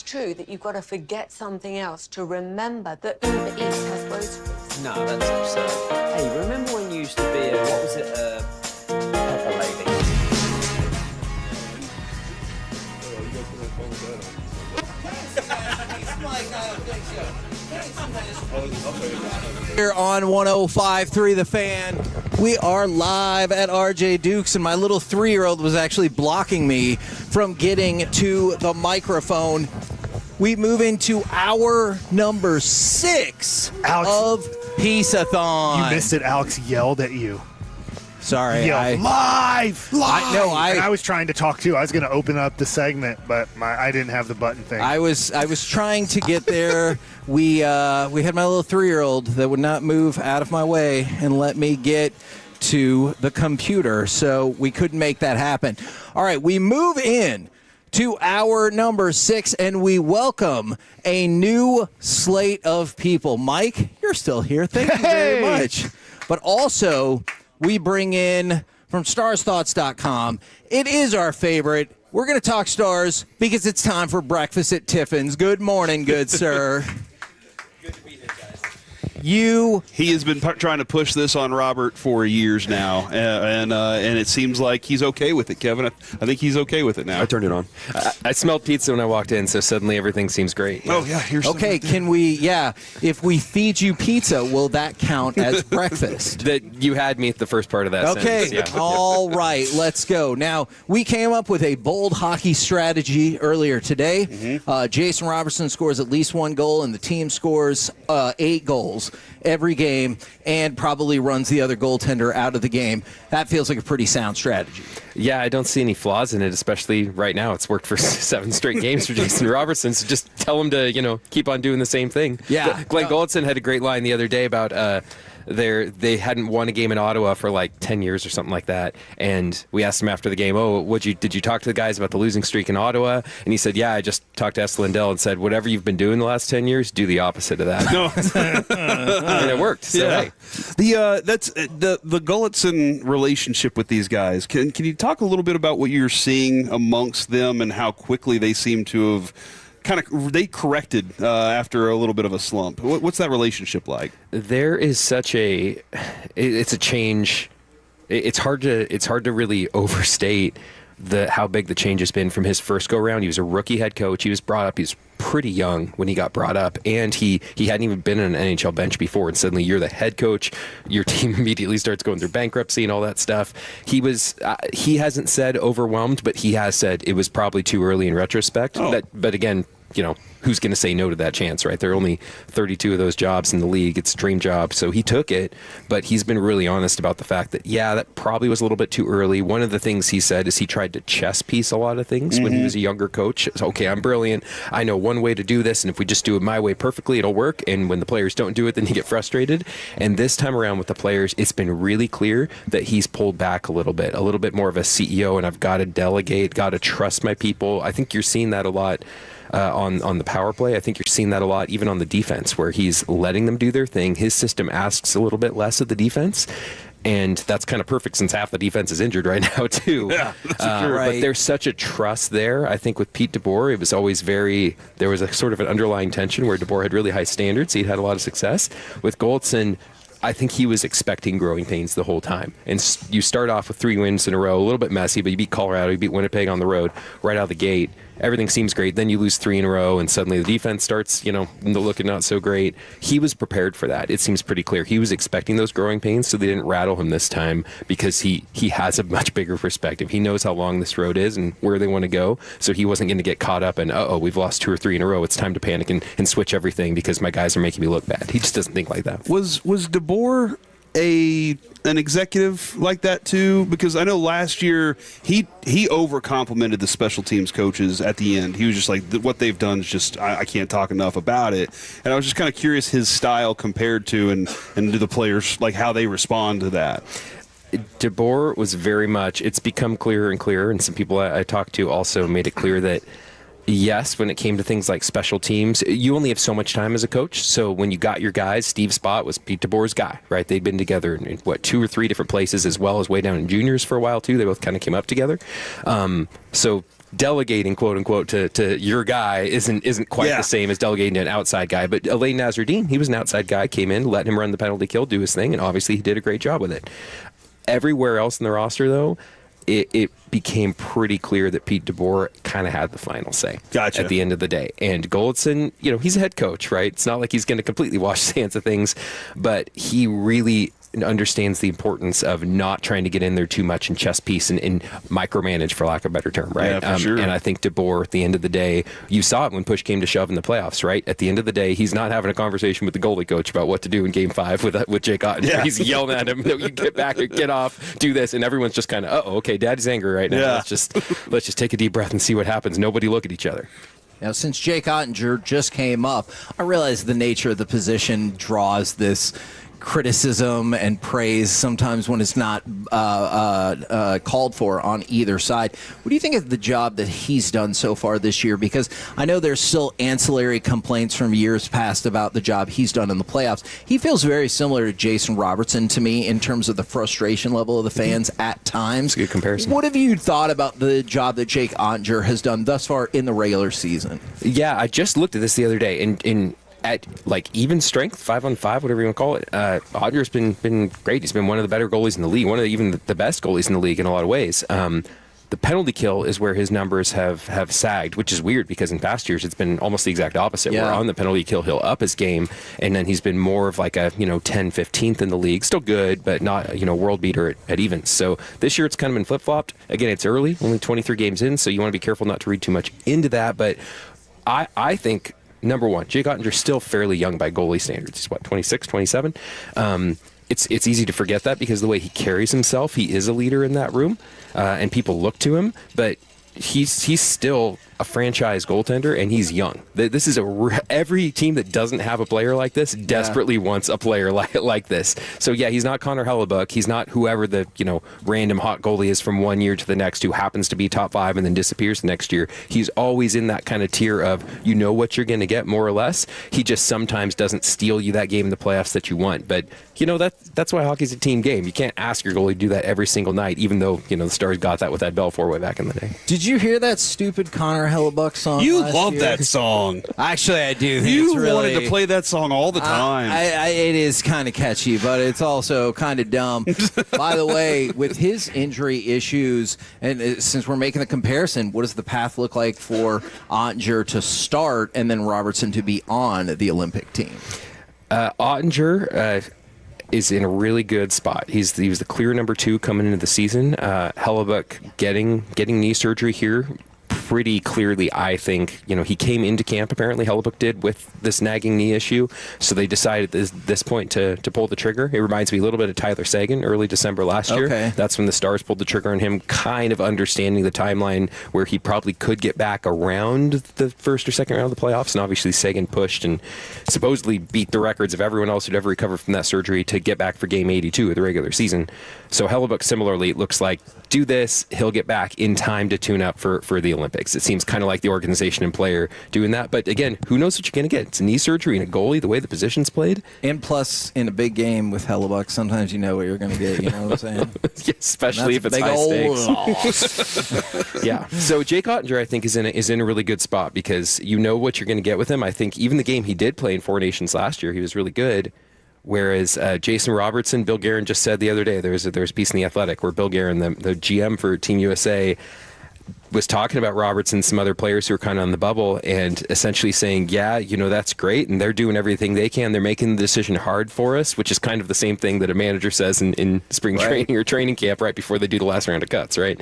True that you've got to forget something else to remember that Uber Eats has groceries.
No, that's absurd. Hey, remember when you used to be what was it, pepper lady?
Here on 105.3 The Fan, we are live at RJ Duke's, and my little 3-year-old was actually blocking me from getting to the microphone. We move into hour number 6 of Piece-A-Thon.
You missed it. Alex yelled at you.
Sorry.
Live!
I
was trying to talk too. I was going to open up the segment, but I didn't have the button thing.
I was trying to get there. We had my little 3-year-old that would not move out of my way and let me get to the computer, so we couldn't make that happen. All right, we move in to hour number 6, and we welcome a new slate of people. Mike, you're still here. Thank you very much. But also, we bring in from starsthoughts.com. It is our favorite. We're going to talk stars because it's time for breakfast at Tiffin's. Good morning, good sir.
Good to be here, guys. He has been trying to push this on Robert for years now, and it seems like he's okay with it, Kevin. I think he's okay with it now.
I turned it on. I smelled pizza when I walked in, so suddenly everything seems great.
Oh, yeah. Here's
okay, can we, if we feed you pizza, will that count as breakfast?
That you had me at the first part of that sentence. Yeah.
All right, let's go. Now, we came up with a bold hockey strategy earlier today. Mm-hmm. Jason Robertson scores at least 1 goal, and the team scores 8 goals every game and probably runs the other goaltender out of the game. That feels like a pretty sound strategy.
Yeah, I don't see any flaws in it, especially right now. It's worked for 7 straight games for Jason Robertson, so just tell him to, keep on doing the same thing.
Yeah.
Glenn Goldson had a great line the other day about They hadn't won a game in Ottawa for like 10 years or something like that. And we asked him after the game, did you talk to the guys about the losing streak in Ottawa? And he said, yeah, I just talked to S. Lindell and said, whatever you've been doing the last 10 years, do the opposite of that.
No.
And it worked. So,
yeah.
hey.
That's the Gulletson relationship with these guys. Can you talk a little bit about what you're seeing amongst them and how quickly they seem to have they corrected after a little bit of a slump? What's that relationship like?
There is it's a change. It's hard to really overstate how big the change has been from his first go round. He was a rookie head coach. He was brought up. He was pretty young when he got brought up, and he hadn't even been on an NHL bench before. And suddenly you're the head coach. Your team immediately starts going through bankruptcy and all that stuff. He hasn't said overwhelmed, but he has said it was probably too early in retrospect. But again, who's going to say no to that chance, right? There are only 32 of those jobs in the league. It's a dream job. So he took it, but he's been really honest about the fact that, that probably was a little bit too early. One of the things he said is he tried to chess piece a lot of things when he was a younger coach. So, okay, I'm brilliant. I know one way to do this, and if we just do it my way perfectly, it'll work. And when the players don't do it, then you get frustrated. And this time around with the players, it's been really clear that he's pulled back a little bit more of a CEO, and I've got to delegate, got to trust my people. I think you're seeing that a lot. On the power play. I think you're seeing that a lot even on the defense, where he's letting them do their thing. His system asks a little bit less of the defense, and that's kind of perfect since half the defense is injured right now too.
Yeah, that's true.
Right. But there's such a trust there. I think with Pete DeBoer, it was always there was a sort of an underlying tension where DeBoer had really high standards. He'd had a lot of success. With Gulletson, I think he was expecting growing pains the whole time. And you start off with 3 wins in a row, a little bit messy, but you beat Colorado, you beat Winnipeg on the road right out of the gate. Everything seems great. Then you lose 3 in a row, and suddenly the defense starts, looking not so great. He was prepared for that. It seems pretty clear. He was expecting those growing pains, so they didn't rattle him this time because he has a much bigger perspective. He knows how long this road is and where they want to go, so he wasn't going to get caught up in, we've lost 2 or 3 in a row. It's time to panic and switch everything because my guys are making me look bad. He just doesn't think like that.
Was DeBoer an executive like that too? Because I know last year he over complimented the special teams coaches at the end. He was just like, what they've done is just I can't talk enough about it. And I was just kind of curious his style compared to and to the players, like how they respond to that.
DeBoer was very much, it's become clearer and clearer, and some people I talked to also made it clear that yes, when it came to things like special teams, you only have so much time as a coach. So when you got your guys, Steve Spott was Pete DeBoer's guy, right? They'd been together in 2 or 3 different places, as well as way down in juniors for a while too. They both kind of came up together. So delegating, quote unquote, to your guy isn't quite the same as delegating to an outside guy. But Alain Nasruddin, he was an outside guy, came in, let him run the penalty kill, do his thing, and obviously he did a great job with it. Everywhere else in the roster, though, it became pretty clear that Pete DeBoer kind of had the final say at the end of the day. And Gulletson, he's a head coach, right? It's not like he's going to completely wash his hands of things, but he really understands the importance of not trying to get in there too much and chess piece and micromanage, for lack of a better term, right?
Yeah, for sure.
And I think DeBoer, at the end of the day, you saw it when push came to shove in the playoffs, right? At the end of the day, he's not having a conversation with the goalie coach about what to do in Game 5 with Jake Otten. Yeah. He's yelling at him, you get back, get off, do this, and everyone's just kind of, okay, Daddy's angry right now. Yeah. Let's just take a deep breath and see what happens. Nobody look at each other.
Now, since Jake Ottinger just came up, I realize the nature of the position draws this criticism and praise sometimes when it's not called for on either side. What do you think of the job that he's done so far this year? Because I know there's still ancillary complaints from years past about the job he's done in the playoffs. He feels very similar to Jason Robertson to me in terms of the frustration level of the fans at times.
That's a good comparison.
What have you thought about the job that Jake Ottinger has done thus far in the regular season?
Yeah, I just looked at this the other day, and at like even strength, 5-on-5, whatever you want to call it, Ottinger's been great. He's been one of the better goalies in the league, one of even the best goalies in the league in a lot of ways. The penalty kill is where his numbers have sagged, which is weird because in past years it's been almost the exact opposite.
Yeah.
Where on the penalty kill he'll up his game, and then he's been more of like a 10-15th in the league. Still good, but not world beater at evens. So this year it's kind of been flip-flopped. Again, it's early, only 23 games in, so you want to be careful not to read too much into that. But I think, number one, Jake Ottinger's still fairly young by goalie standards. He's 26, 27? It's easy to forget that because of the way he carries himself. He is a leader in that room, and people look to him, but he's still a franchise goaltender, and he's young. This is every team that doesn't have a player like this desperately wants a player like this. So yeah, he's not Connor Hellebuck. He's not whoever the random hot goalie is from one year to the next who happens to be top 5 and then disappears the next year. He's always in that kind of tier of what you're going to get more or less. He just sometimes doesn't steal you that game in the playoffs that you want. But that's why hockey's a team game. You can't ask your goalie to do that every single night, even though the Stars got that with Ed Belfour way back in the day.
Did you hear that stupid Connor Hellebuck song?
You
last
love
year?
that song.
Actually, I do. Think
You
it's really,
wanted to play that song all the time.
It is kind of catchy, but it's also kind of dumb. By the way, with his injury issues, and since we're making the comparison, what does the path look like for Ottinger to start and then Robertson to be on the Olympic team?
Ottinger is in a really good spot. He was the clear number 2 coming into the season. Hellebuck getting knee surgery here pretty clearly, I think. He came into camp, apparently Hellebuck did, with this nagging knee issue, so they decided at this point to pull the trigger. It reminds me a little bit of Tyler Seguin early December last year. That's when the Stars pulled the trigger on him, kind of understanding the timeline where he probably could get back around the first or second round of the playoffs, and obviously Seguin pushed and supposedly beat the records of everyone else who'd ever recovered from that surgery to get back for game 82 of the regular season. So Hellebuck similarly looks like do this, he'll get back in time to tune up for the Olympics. It seems kind of like the organization and player doing that. But again, who knows what you're going to get? It's knee surgery and a goalie, the way the position's played.
And plus, in a big game with Hellebuck, sometimes you know what you're going to get. You know what I'm saying?
Yeah, especially if it's
big
high
old
stakes. Yeah. So Jake Ottinger, I think, is in a really good spot because you know what you're going to get with him. I think even the game he did play in Four Nations last year, he was really good. Whereas Jason Robertson, Bill Guerin just said the other day, there was a piece in The Athletic where Bill Guerin, the GM for Team USA, was talking about Robertson and some other players who are kind of on the bubble and essentially saying, that's great, and they're doing everything they can. They're making the decision hard for us, which is kind of the same thing that a manager says in spring training or training camp right before they do the last round of cuts, right?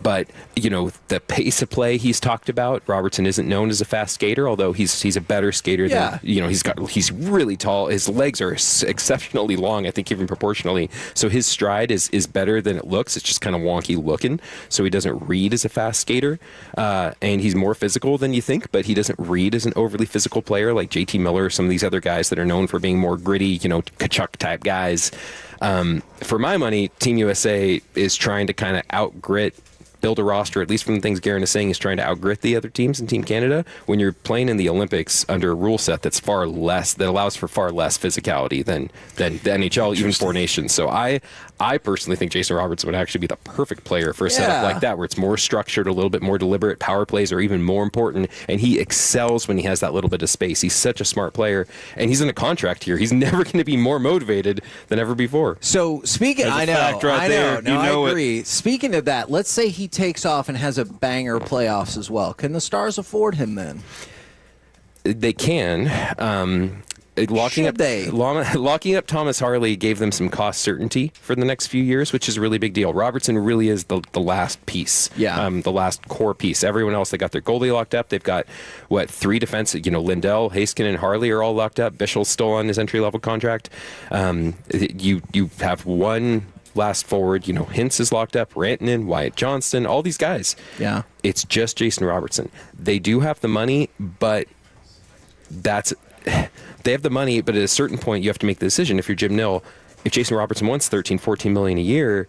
But, the pace of play he's talked about, Robertson isn't known as a fast skater, although he's a better skater than, he's really tall. His legs are exceptionally long, I think even proportionally. So his stride is better than it looks. It's just kind of wonky looking. So he doesn't read as a fast skater, and he's more physical than you think, but he doesn't read as an overly physical player like JT Miller or some of these other guys that are known for being more gritty, Kachuk type guys. For my money, Team USA is trying to kind of outgrit, build a roster, at least from the things Guerin is saying, is trying to outgrit the other teams in Team Canada when you're playing in the Olympics under a rule set that allows for far less physicality than the NHL, even Four Nations. So I personally think Jason Robertson would actually be the perfect player for a setup like that, where it's more structured, a little bit more deliberate. Power plays are even more important, and he excels when he has that little bit of space. He's such a smart player, and he's in a contract here. He's never going to be more motivated than ever before.
So speaking, I agree. Speaking of that, let's say he takes off and has a banger playoffs as well. Can the Stars afford him then?
They can. Locking up Thomas Harley gave them some cost certainty for the next few years, which is a really big deal. Robertson really is the last piece, the last core piece. Everyone else, they got their goalie locked up. They've got, 3 defense, Lindell, Haskin, and Harley are all locked up. Bischel's still on his entry-level contract. You have one last forward, Hintz is locked up, Rantanen, Wyatt Johnston, all these guys.
Yeah.
It's just Jason Robertson. They do have the money, but they have the money, but at a certain point, you have to make the decision. If you're Jim Nill, if Jason Robertson wants $13-14 million a year,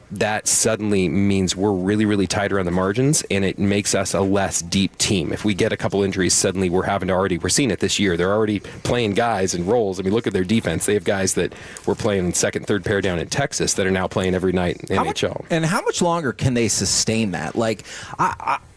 that suddenly means we're really, really tight around the margins, and it makes us a less deep team. If we get a couple injuries, suddenly we're seeing it this year. They're already playing guys in roles. I mean, look at their defense. They have guys that were playing second, third pair down in Texas that are now playing every night in NHL.
And how much longer can they sustain that? Like,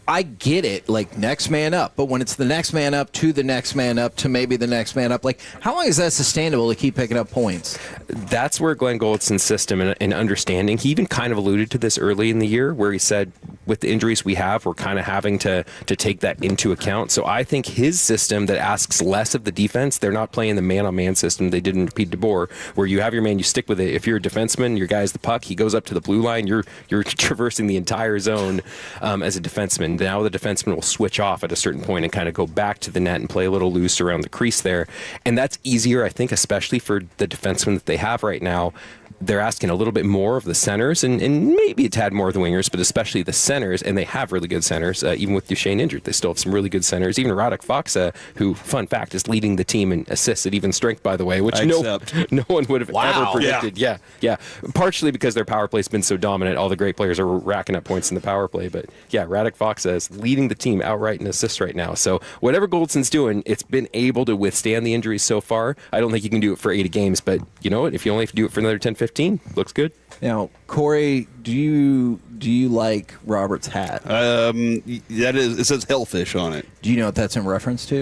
I get it, like next man up, but when it's the next man up to the next man up to maybe the next man up, like how long is that sustainable to keep picking up points?
That's where Glenn Goldson's system and understanding, he even kind of alluded to this early in the year where he said, with the injuries we have, we're kind of having to take that into account. So I think his system that asks less of the defense, they're not playing the man-on-man system they did in Pete DeBoer, where you have your man, you stick with it. If you're a defenseman, your guy's the puck, he goes up to the blue line, you're traversing the entire zone as a defenseman. now the defenseman will switch off at a certain point and kind of go back to the net and play a little loose around the crease there. And that's easier, I think, especially for the defenseman that they have right now. They're asking a little bit more of the centers and maybe a tad more of the wingers, but especially the centers, and they have really good centers. Even with Duchesne injured, they still have some really good centers. Even Radek Faksa, who, fun fact, is leading the team in assists at even strength, by the way, which no one would have ever predicted. Yeah. Partially because their power play's been so dominant. All the great players are racking up points in the power play. But yeah, Radek Faksa is leading the team outright in assists right now. So whatever Goldson's doing, it's been able to withstand the injuries so far. I don't think you can do it for 80 games, but you know what? If you only have to do it for another 10, 15, looks good.
Now, Corey, do you like Robert's hat?
It says Hellfish on it.
Do you know what that's in reference to?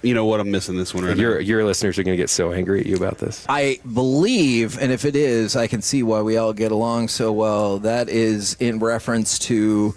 You know what? I'm missing this one right now.
Your listeners are going to get so angry at you about this.
I believe, and if it is, I can see why we all get along so well. That is in reference to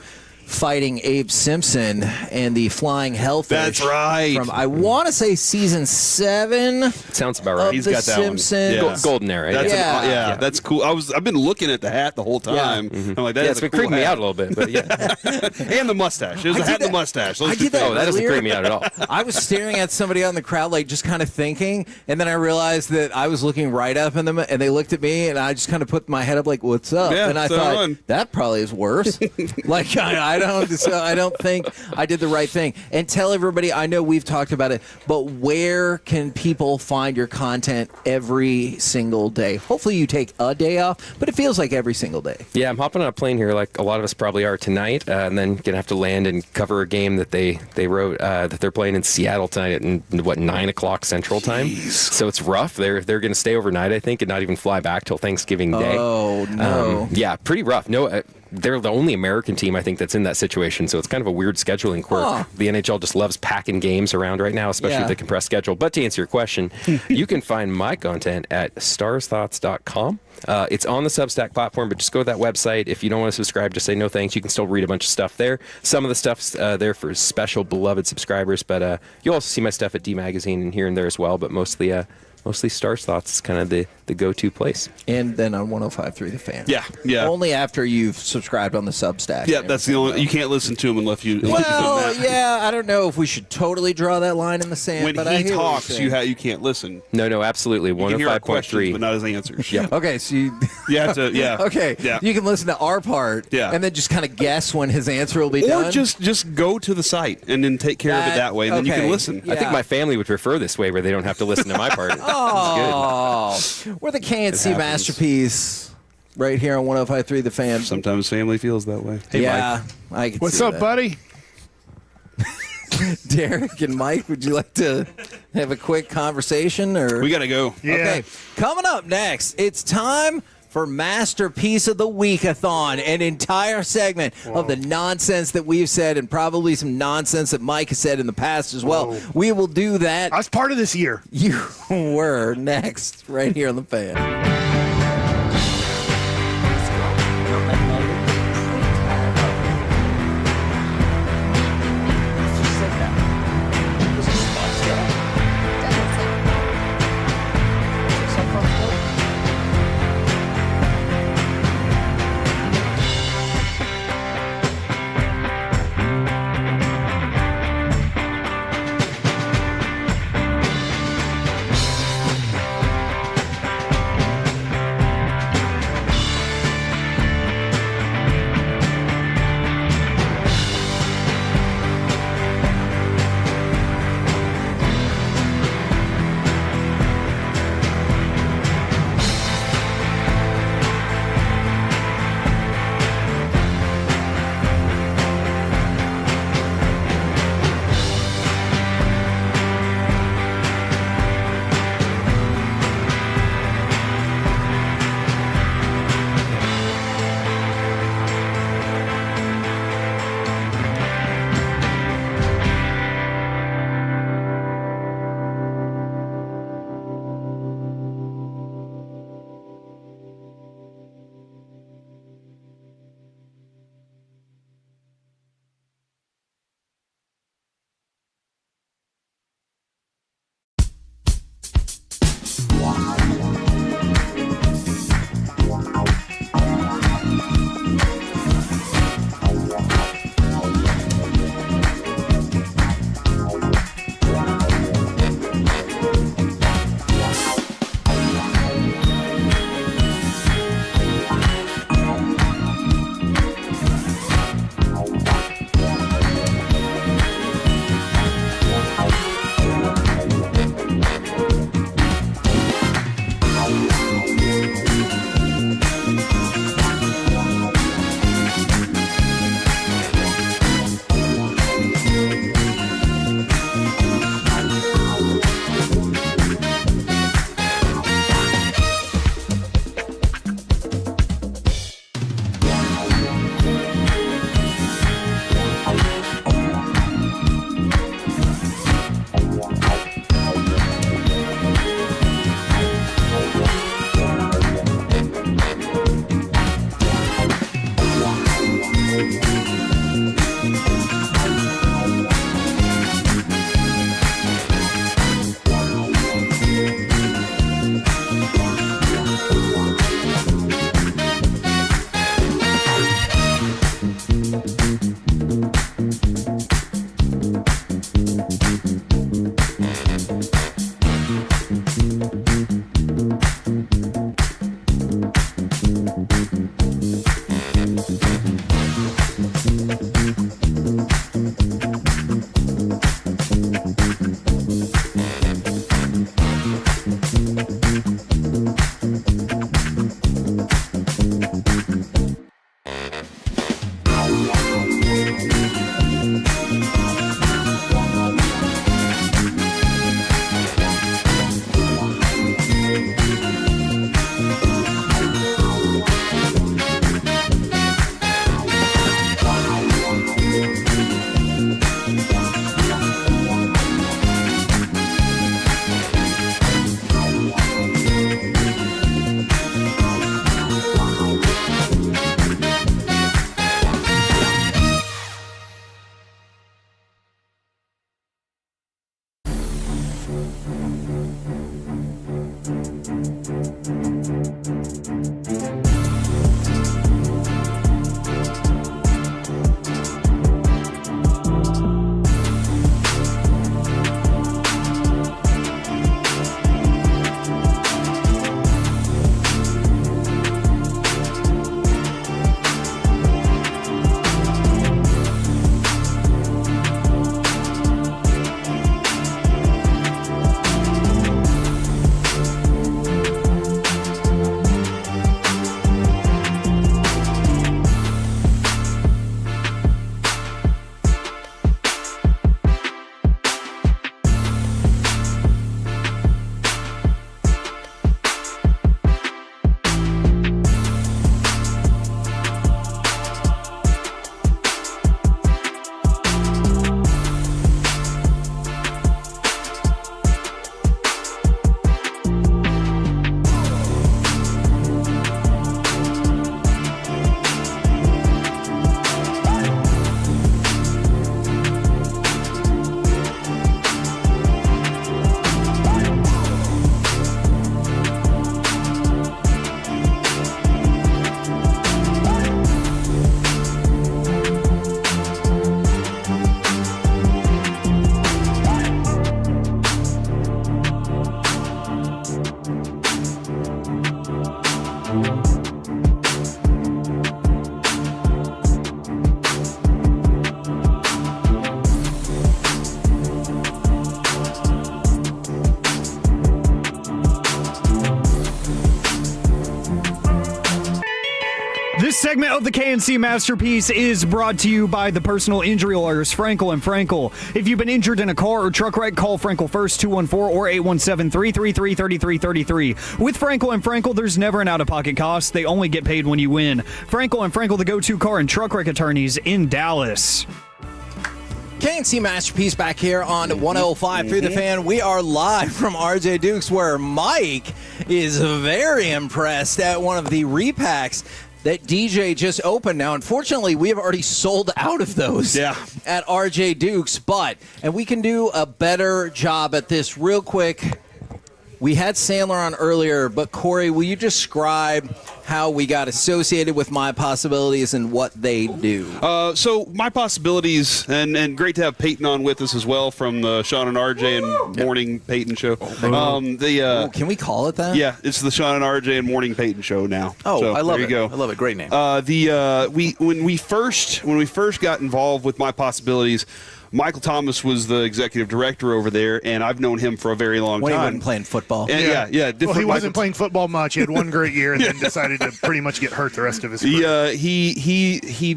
fighting Abe Simpson and the flying hellfish.
That's right.
From, I want to say, season 7.
Sounds about right.
He's got that
Simpsons.
one.
Yeah. Golden era.
Yeah.
That's cool. I've been looking at the hat the whole time.
Yeah.
I'm like,
It's been creeping me out a little bit, but yeah.
And the mustache. It was the hat and the mustache.
I did that.
Oh, that doesn't creep me out at all.
I was staring at somebody out in the crowd, like just kind of thinking, and then I realized that I was looking right up in them, and they looked at me, and I just kind of put my head up, like, "What's up?"
Yeah,
and I thought that probably is worse. Like I don't think I did the right thing. And tell everybody, I know we've talked about it, but where can people find your content every single day? Hopefully you take a day off, but it feels like every single day.
Yeah, I'm hopping on a plane here like a lot of us probably are tonight, and then going to have to land and cover a game that they wrote that they're playing in Seattle tonight at 9 o'clock Central Time. So it's rough. They're going to stay overnight, I think, and not even fly back till Thanksgiving Day.
Oh, no.
Yeah, pretty rough. No, they're the only American team, I think, that's in that situation, so it's kind of a weird scheduling quirk. The NHL just loves packing games around right now, especially with the compressed schedule. But to answer your question, you can find my content at starsthoughts.com. It's on the Substack platform, but just go to that website. If you don't want to subscribe, just say no thanks. You can still read a bunch of stuff there. Some of the stuff's there for special beloved subscribers, but you'll also see my stuff at D Magazine and here and there as well, but mostly Stars Thoughts is kind of the go-to place.
And then on 105.3 The Fan.
Yeah.
Only after you've subscribed on the Substack.
Yeah, that's the only. You can't listen to him unless you.
I don't know if we should totally draw that line in the sand.
When
but
he
I hear
talks, you can't listen.
No, absolutely.
105.3, but not his answers.
Yeah.
Okay, so you
have to. Yeah.
Okay.
Yeah.
You can listen to our part.
Yeah.
And then just kind of guess when his answer will be done.
Or just go to the site and then take care of it that way, and then you can listen.
I think my family would prefer this way, where they don't have to listen to my part.
Oh, we're the KNC masterpiece right here on 105.3 The Fan.
Sometimes family feels that way.
Hey,
yeah,
Mike.
I can
What's
see
up,
that.
buddy?
Derek and Mike, would you like to have a quick conversation? Or
we got to go.
Yeah.
Okay, coming up next, it's time for Masterpiece of the Week-a-thon, an entire segment of the nonsense that we've said and probably some nonsense that Mike has said in the past as well. We will do that.
I was part of this year.
You were next, right here on The Fan.
This segment of the KNC Masterpiece is brought to you by the personal injury lawyers, Frankel and Frankel. If you've been injured in a car or truck wreck, call Frankel first, 214 or 817-333-3333. With Frankel and Frankel, there's never an out-of-pocket cost. They only get paid when you win. Frankel and Frankel, the go-to car and truck wreck attorneys in Dallas.
KNC Masterpiece back here on 105 through the fan. We are live from RJ Dukes, where Mike is very impressed at one of the repacks that DJ just opened. Now, unfortunately, we have already sold out of those at RJ Dukes, and we can do a better job at this real quick. We had Sandler on earlier, but Corey, will you describe how we got associated with My Possibilities and what they do?
So My Possibilities, and great to have Peyton on with us as well from the Sean and RJ and Morning Peyton show.
Can we call it that?
Yeah, it's the Sean and RJ and Morning Peyton show now.
Oh,
so,
I love it.
There you go.
I love it. Great name.
When we first got involved with My Possibilities, Michael Thomas was the executive director over there, and I've known him for a very long
when
time.
He wasn't playing football.
And
well, he wasn't playing football much. He had one great year and then decided to pretty much get hurt the rest of his career.
He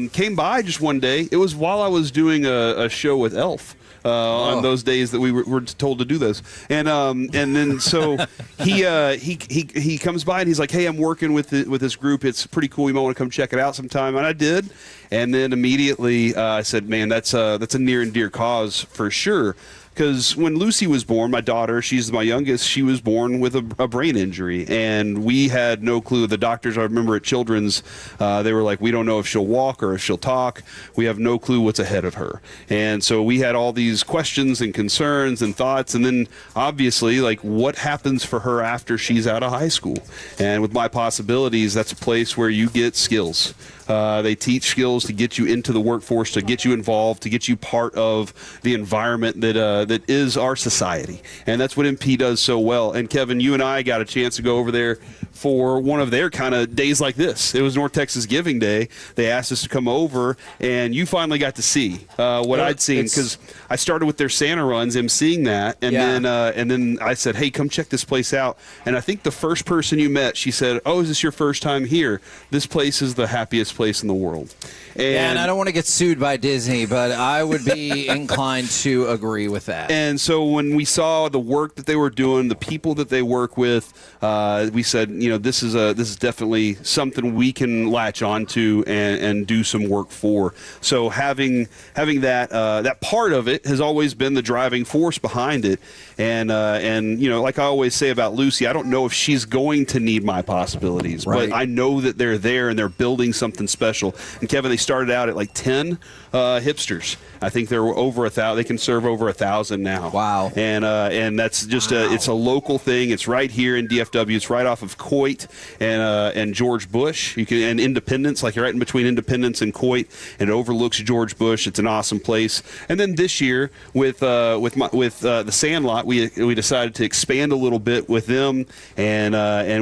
came by just one day. It was while I was doing a show with Elf. On those days that we were told to do those, and then so he comes by and he's like, "Hey, I'm working with this group. It's pretty cool. You might want to come check it out sometime." And I did, and then immediately I said, "Man, that's a near and dear cause for sure." Because when Lucy was born, my daughter, she's my youngest, she was born with a brain injury, and we had no clue. The doctors, I remember at Children's, they were like, we don't know if she'll walk or if she'll talk. We have no clue what's ahead of her. And so we had all these questions and concerns and thoughts, and then obviously, like, what happens for her after she's out of high school? And with My Possibilities, that's a place where you get skills. They teach skills to get you into the workforce, to get you involved, to get you part of the environment that is our society. And that's what MP does so well. And Kevin, you and I got a chance to go over there for one of their kind of days like this. It was North Texas Giving Day. They asked us to come over, and you finally got to see what I'd seen, because I started with their Santa runs, emceeing that, and then I said, hey, come check this place out. And I think the first person you met, she said, oh, is this your first time here? This place is the happiest place in the world.
And I don't want to get sued by Disney, but I would be inclined to agree with that.
And so when we saw the work that they were doing, the people that they work with, we said, this is definitely something we can latch onto and do some work for. So having that part of it has always been the driving force behind it. And like I always say about Lucy, I don't know if she's going to need my possibilities, but I know that they're there and they're building something special. And Kevin, they started out at like 10 hipsters. I think they're over 1,000. They can serve over 1,000 now.
Wow!
And that's just it's a local thing. It's right here in DFW. It's right off of Coit and George Bush. And Independence, like right in between Independence and Coit, and it overlooks George Bush. It's an awesome place. And then this year with the Sandlot, we decided to expand a little bit with them, and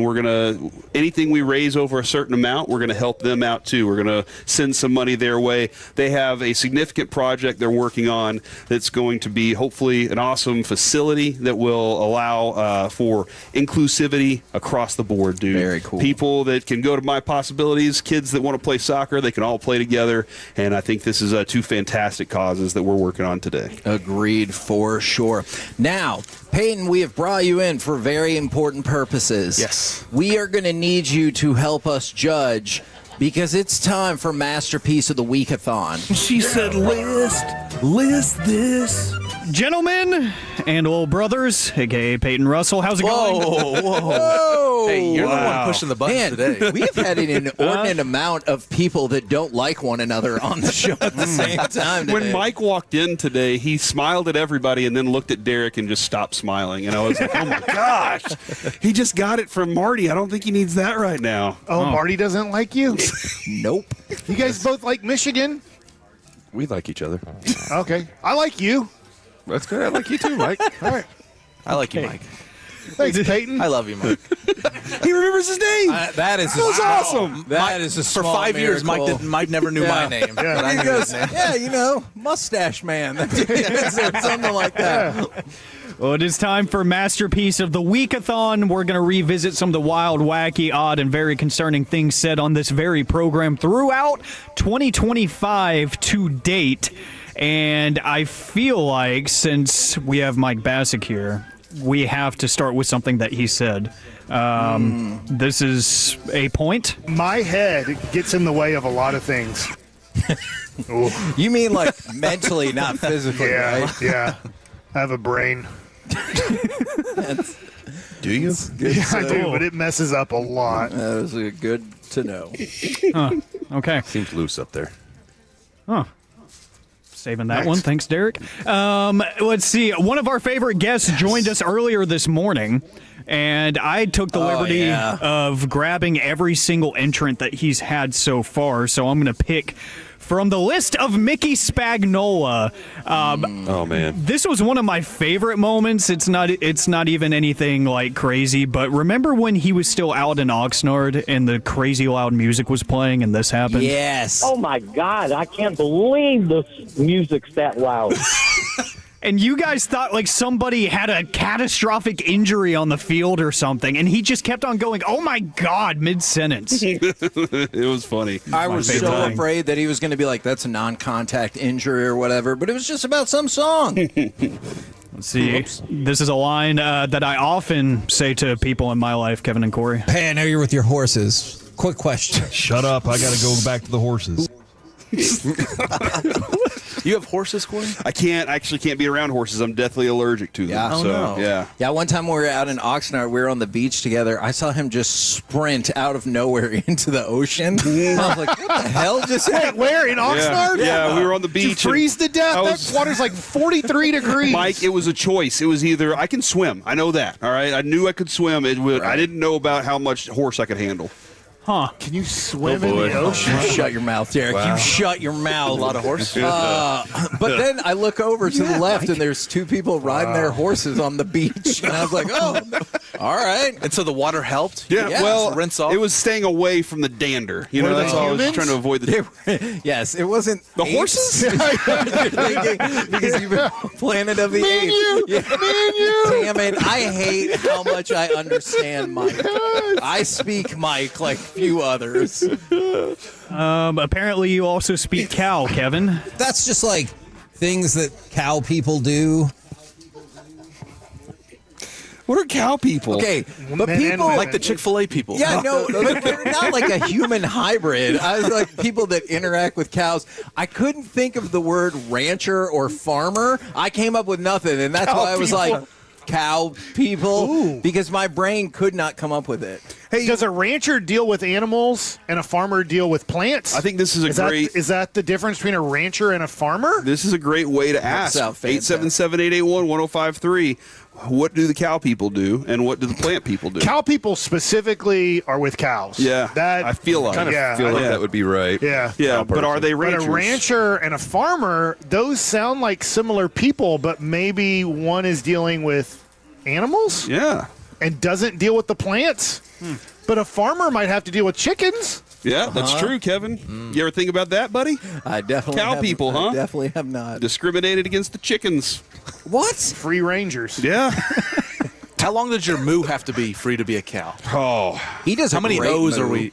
we're gonna anything we raise over a certain amount, we're gonna help them out too. We're gonna send some money their way. They have a significant project they're working on that's going to be hopefully an awesome facility that will allow for inclusivity across the board, dude.
Very cool.
People that can go to My Possibilities, kids that want to play soccer, they can all play together, and I think this is two fantastic causes that we're working on today.
Agreed, for sure. Now, Peyton, we have brought you in for very important purposes.
Yes.
We are going to need you to help us judge, because it's time for Masterpiece of the Week-a-thon.
She said, list this.
Gentlemen and old brothers, a.k.a. Peyton Russell, how's it going?
Whoa.
Hey, you're the one pushing the buttons today.
We've had an inordinate amount of people that don't like one another on the show at the same time today.
When Mike walked in today, he smiled at everybody and then looked at Derek and just stopped smiling. And I was like, oh, my gosh. He just got it from Marty. I don't think he needs that right now.
Oh, Marty doesn't like you?
Nope.
You guys both like Michigan?
We like each other.
Okay. I like you.
That's good. I like you too, Mike.
All right.
I like you, Mike.
Thanks, Peyton.
I love you, Mike.
He remembers his name.
That is
awesome.
That is a
For
small
5 years,
miracle.
Mike never knew my name.
Yeah.
But I knew his name.
Yeah, Mustache Man. Something like that.
Well, it is time for Masterpiece of the Week-a-thon. We're going to revisit some of the wild, wacky, odd, and very concerning things said on this very program throughout 2025 to date. And I feel like, since we have Mike Bassick here, we have to start with something that he said. This is a point.
My head gets in the way of a lot of things.
You mean like mentally, not physically, right?
Yeah. I have a brain.
Do you?
Yeah, I do, but it messes up a lot.
That was good to know.
Okay.
Seems loose up there.
Huh. Saving that one. Thanks, Derek. Let's see. One of our favorite guests joined us earlier this morning, and I took the liberty of grabbing every single entrant that he's had so far, so I'm going to pick from the list of Mickey Spagnola.
Oh man,
this was one of my favorite moments. It's not even anything like crazy, but remember when he was still out in Oxnard and the crazy loud music was playing and this happened?
Yes.
Oh my God, I can't believe the music's that loud.
And you guys thought like somebody had a catastrophic injury on the field or something, and he just kept on going, oh my God, mid-sentence.
It was funny.
I was so afraid that he was going to be like, that's a non-contact injury or whatever, but it was just about some song.
Let's see. This is a line that I often say to people in my life, Kevin and Corey.
Hey, I know you're with your horses. Quick question.
Shut up. I got to go back to the horses.
You have horses, Corey?
I actually can't be around horses. I'm deathly allergic to them.
Yeah.
Oh, no.
Yeah, one time we were out in Oxnard, we were on the beach together. I saw him just sprint out of nowhere into the ocean. I was like, what the hell just happened?
Where, in Oxnard?
Yeah, we were on the
Did you
beach.
freeze to death? That water's like 43 degrees.
Mike, it was a choice. It was either I can swim. I know that. All right. I knew I could swim. I didn't know about how much horse I could handle.
Huh.
Can you swim in the ocean?
You shut your mouth, Derek.
Wow.
You shut your mouth.
A lot of horse.
But then I look over to the left, and there's two people riding their horses on the beach. And I was like, oh, all right.
And so the water helped?
Yeah, well,
rinse off?
it was staying away from the dander. You know, that's all I was trying to avoid.
Yes, it wasn't
the horses?
You're thinking, because you've been Planet of the Apes. Damn it. I hate how much I understand Mike. I speak Mike like few others.
Apparently you also speak cow, Kevin.
That's just like things that cow people do.
What are cow people?
Okay, but
Men and
people
women.
Like the Chick-fil-A people.
Yeah, no, they're not like a human hybrid. I was like people that interact with cows. I couldn't think of the word rancher or farmer. I came up with nothing, and that's
Cow
why I was
people.
like cow people
Ooh.
because my brain could not come up with it.
Hey, does a rancher deal with animals and a farmer deal with plants?
I think this is a great.
Is that the difference between a rancher and a farmer?
This is a great way to ask.
out fantastic.
877-881-1053. What do the cow people do, and what do the plant people do?
Cow people specifically are with cows.
Yeah,
that
I feel like.
yeah,
feel like
Yeah.
that would be right.
yeah.
Yeah, but are they
But
ranchers?
a rancher and a farmer, those sound like similar people, but maybe one is dealing with animals
Yeah.
and doesn't deal with the plants. But a farmer might have to deal with chickens.
Yeah, that's true, Kevin. You ever think about that, buddy?
I definitely
Cow people, huh?
I definitely have not.
Discriminated against the chickens.
What?
Free rangers.
Yeah.
How long does your moo have to be free to be a cow?
Oh.
He does.
How
a
many
great
O's
moo.
are we?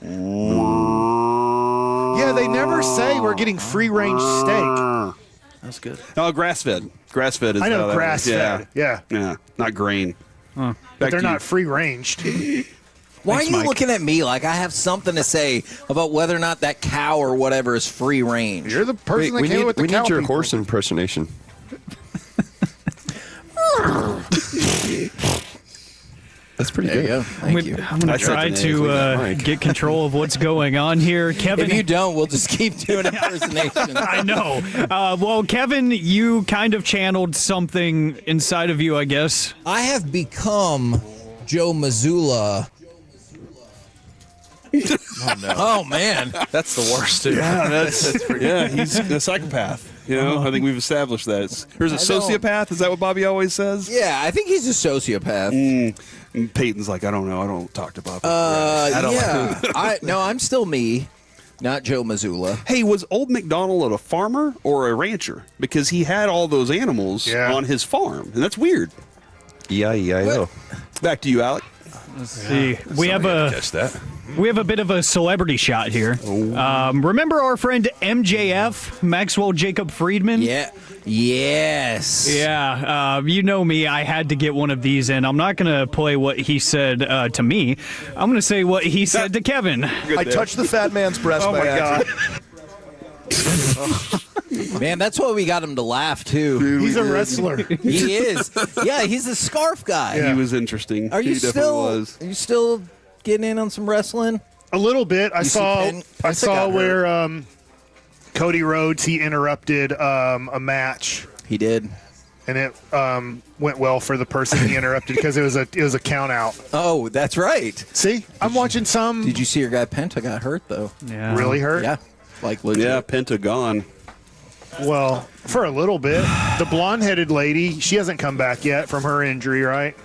Yeah, they never say we're getting free range steak.
That's good.
No, grass-fed. Grass-fed is
I know
how that
grass
works.
fed. Yeah.
Yeah, not grain.
But
Back
they're
to you.
not free ranged.
Why
Thanks,
are you
Mike.
looking at me like I have something to say about whether or not that cow or whatever is free range?
You're the person that
we
came
need,
up with the
we
cow
need your
people.
horse impersonation. That's pretty
There
good.
you go. Thank you.
I'm going to try to get control of what's going on here. Kevin,
If you don't, we'll just keep doing impersonations.
I know. Well, Kevin, you kind of channeled something inside of you, I guess.
I have become Joe Missoula.
Oh, no.
Oh, man.
That's the worst, too.
Yeah, that's pretty. Yeah, he's a psychopath. You know, I think we've established that. There's a sociopath. Is that what Bobby always says?
Yeah, I think he's a sociopath.
And Peyton's like, I don't know. I don't talk to Bobby.
I'm still me, not Joe Missoula.
Hey, was Old MacDonald a farmer or a rancher? Because he had all those animals on his farm, and that's weird.
E-I-E-I-O.
Back to you, Alec.
Let's see. We have a bit of a celebrity shot here. Remember our friend MJF, Maxwell Jacob Friedman?
Yeah. Yes.
Yeah. You know me. I had to get one of these in. I'm not going to play what he said to me. I'm going to say what he said to Kevin.
I touched the fat man's breast by accident.
Man, that's why we got him to laugh, too.
Dude, he's a wrestler.
He is. Yeah, he's the scarf guy.
He was interesting.
Are you
He definitely was.
Are you still getting in on some wrestling?
A little bit. I saw where Cody Rhodes, he interrupted a match.
He did.
And it went well for the person he interrupted because it was a count out.
Oh, that's right.
See, I'm watching some.
Did you see your guy Penta got hurt though?
Yeah.
Really hurt?
Yeah. Like legit.
Yeah, Pentagon.
Well, for a little bit. The blonde-headed lady, she hasn't come back yet from her injury, right?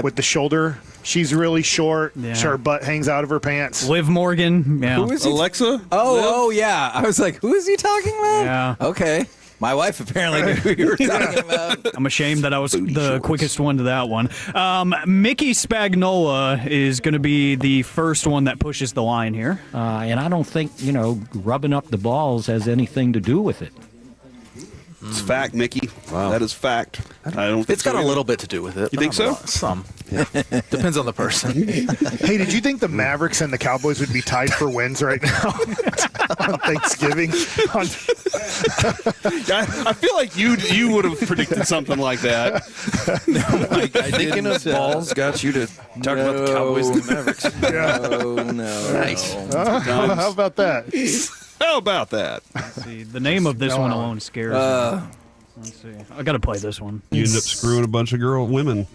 With the shoulder. She's really short.
Yeah.
Her butt hangs out of her pants.
Liv Morgan. Yeah.
Who is he?
Alexa?
Oh, yeah. I was like, who is he talking about?
Yeah.
Okay. My wife apparently knew who you were talking about.
I'm ashamed that I was the quickest one to that one. Mickey Spagnola is going to be the first one that pushes the line here.
And I don't think, rubbing up the balls has anything to do with it.
It's fact, Mickey. Wow. That is fact. I don't think
It's got
so
a
either.
little bit to do with it.
You
but
think
not
so?
a lot. Some. Depends on the person.
Hey, did you think the Mavericks and the Cowboys would be tied for wins right now on Thanksgiving?
I feel like you would have predicted something like that.
Thinking of balls got you to talk about the Cowboys and the Mavericks.
No.
Nice.
How about that?
How about that?
Let's see. The name of this one alone scares me. Let's see. I got to play this one.
You end up screwing a bunch of women.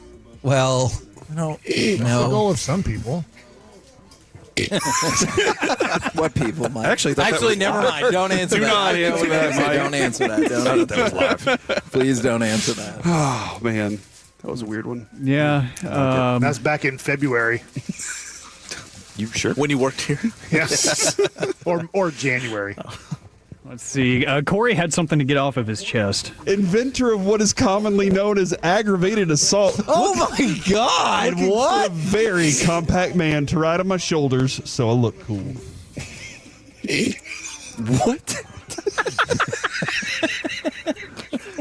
Well, no.
I'll go with some people.
What people, Mike?
Actually,
never mind. Don't answer that.
not answer that, Mike.
Don't answer that. Don't answer
that was live.
Please don't answer that.
Oh, man. That was a weird one.
Yeah.
That's back in February.
You sure?
When you worked here?
Yes. or January.
Let's see. Corey had something to get off of his chest.
Inventor of what is commonly known as aggravated assault.
Oh, my God.
Looking
What?
for a very compact man to ride on my shoulders so I look cool.
What?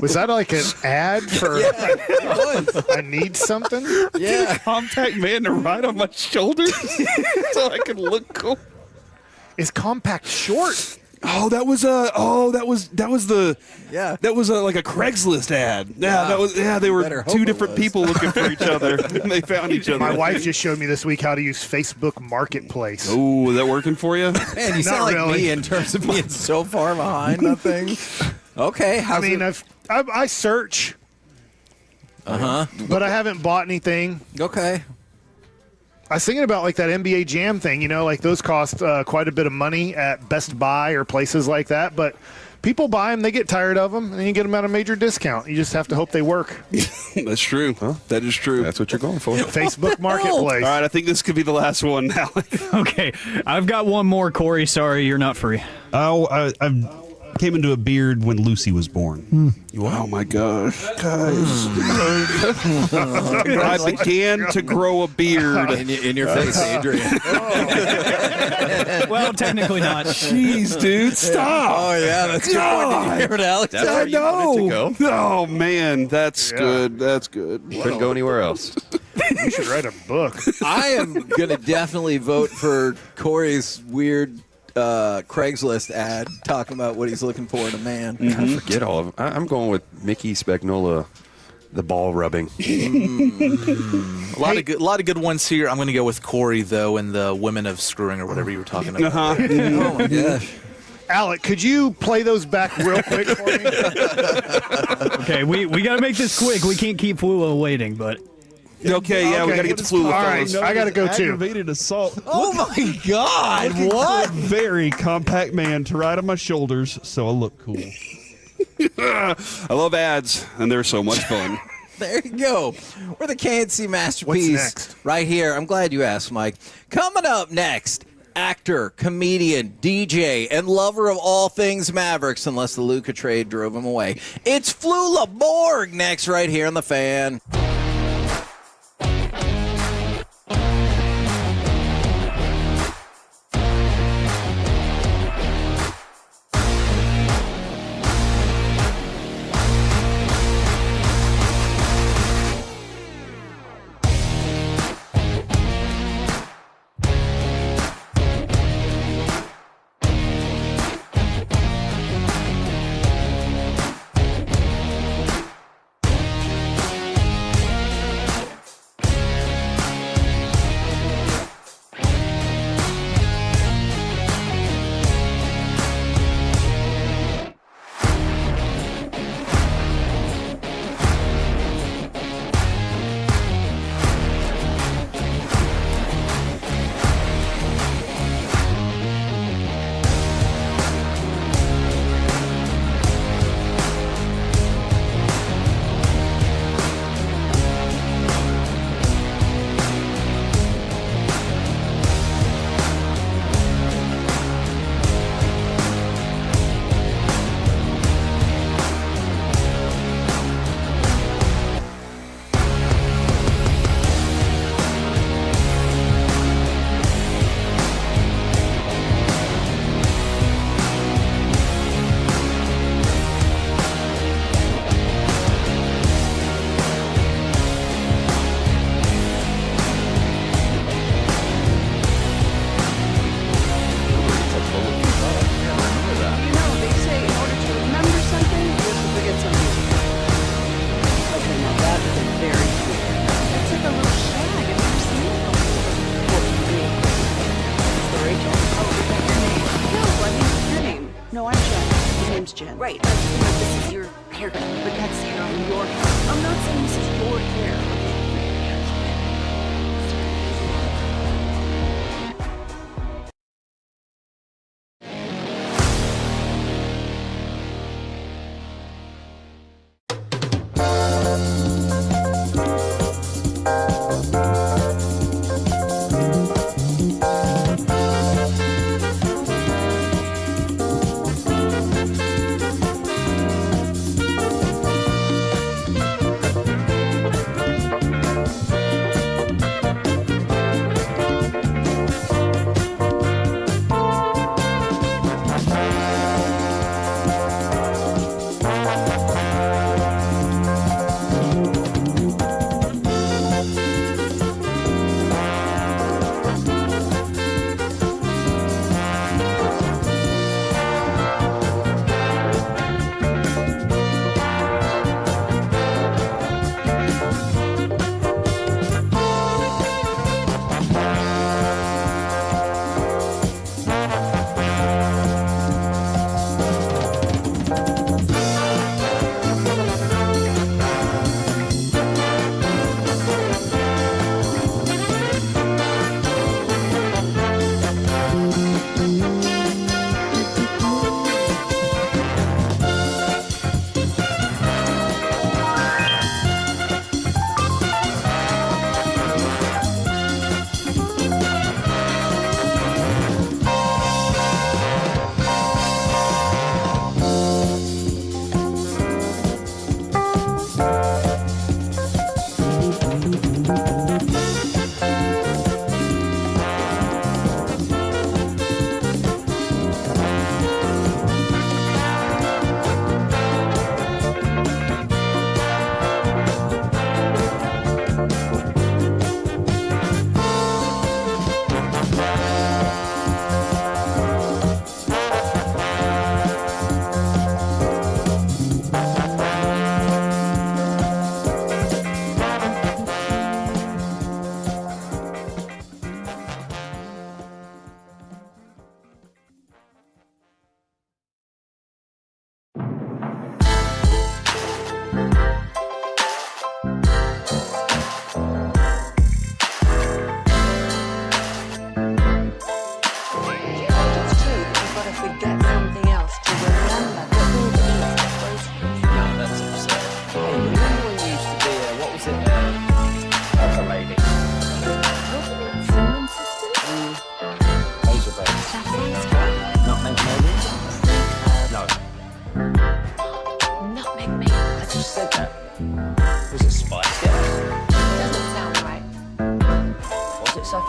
Was that like an ad for I need something?
Yeah.
Compact man to ride on my shoulders so I can look cool.
Is compact short?
Oh, that was like a Craigslist ad. Yeah, they were two different people looking for each other, and they found each other.
My wife just showed me this week how to use Facebook Marketplace.
Oh, is that working for you?
Man, you sound like me in terms of being so far behind that thing. Okay,
I search. But I haven't bought anything.
Okay.
I was thinking about like that NBA Jam thing, like those cost quite a bit of money at Best Buy or places like that. But people buy them, they get tired of them, and then you get them at a major discount. You just have to hope they work.
That's true. Huh? That is true.
That's what you're going for.
Facebook Marketplace.
All right, I think this could be the last one now.
Okay, I've got one more, Corey. Sorry, you're not free.
Oh, I came into a beard when Lucy was born. Oh my gosh, guys! I began to grow a beard
in your face, Adrian.
Well, technically not.
Jeez, dude, stop!
Oh yeah, that's your point. Did you hear what Alex said?
I know. Oh man, that's good. That's good.
Couldn't go anywhere else.
You should write a book.
I am gonna definitely vote for Corey's weird Craigslist ad talking about what he's looking for in a man.
I forget all of them. I'm going with Mickey Spagnola, the ball rubbing.
A lot of good ones here. I'm going to go with Corey though, and the women of screwing or whatever you were talking about.
Oh my gosh.
Alec, could you play those back real quick for me?
Okay, we got to make this quick. We can't keep Flula waiting, but.
Okay, yeah, we got to get to Flula.
All right, I got to go too.
Aggravated assault.
Oh my God! What?
Very compact man to ride on my shoulders, so I look cool. I love ads, and they're so much fun.
There you go. We're the KNC Masterpiece.
What's next?
Right here. I'm glad you asked, Mike. Coming up next, actor, comedian, DJ, and lover of all things Mavericks, unless the Luka trade drove him away. It's Flula Borg next right here on The Fan.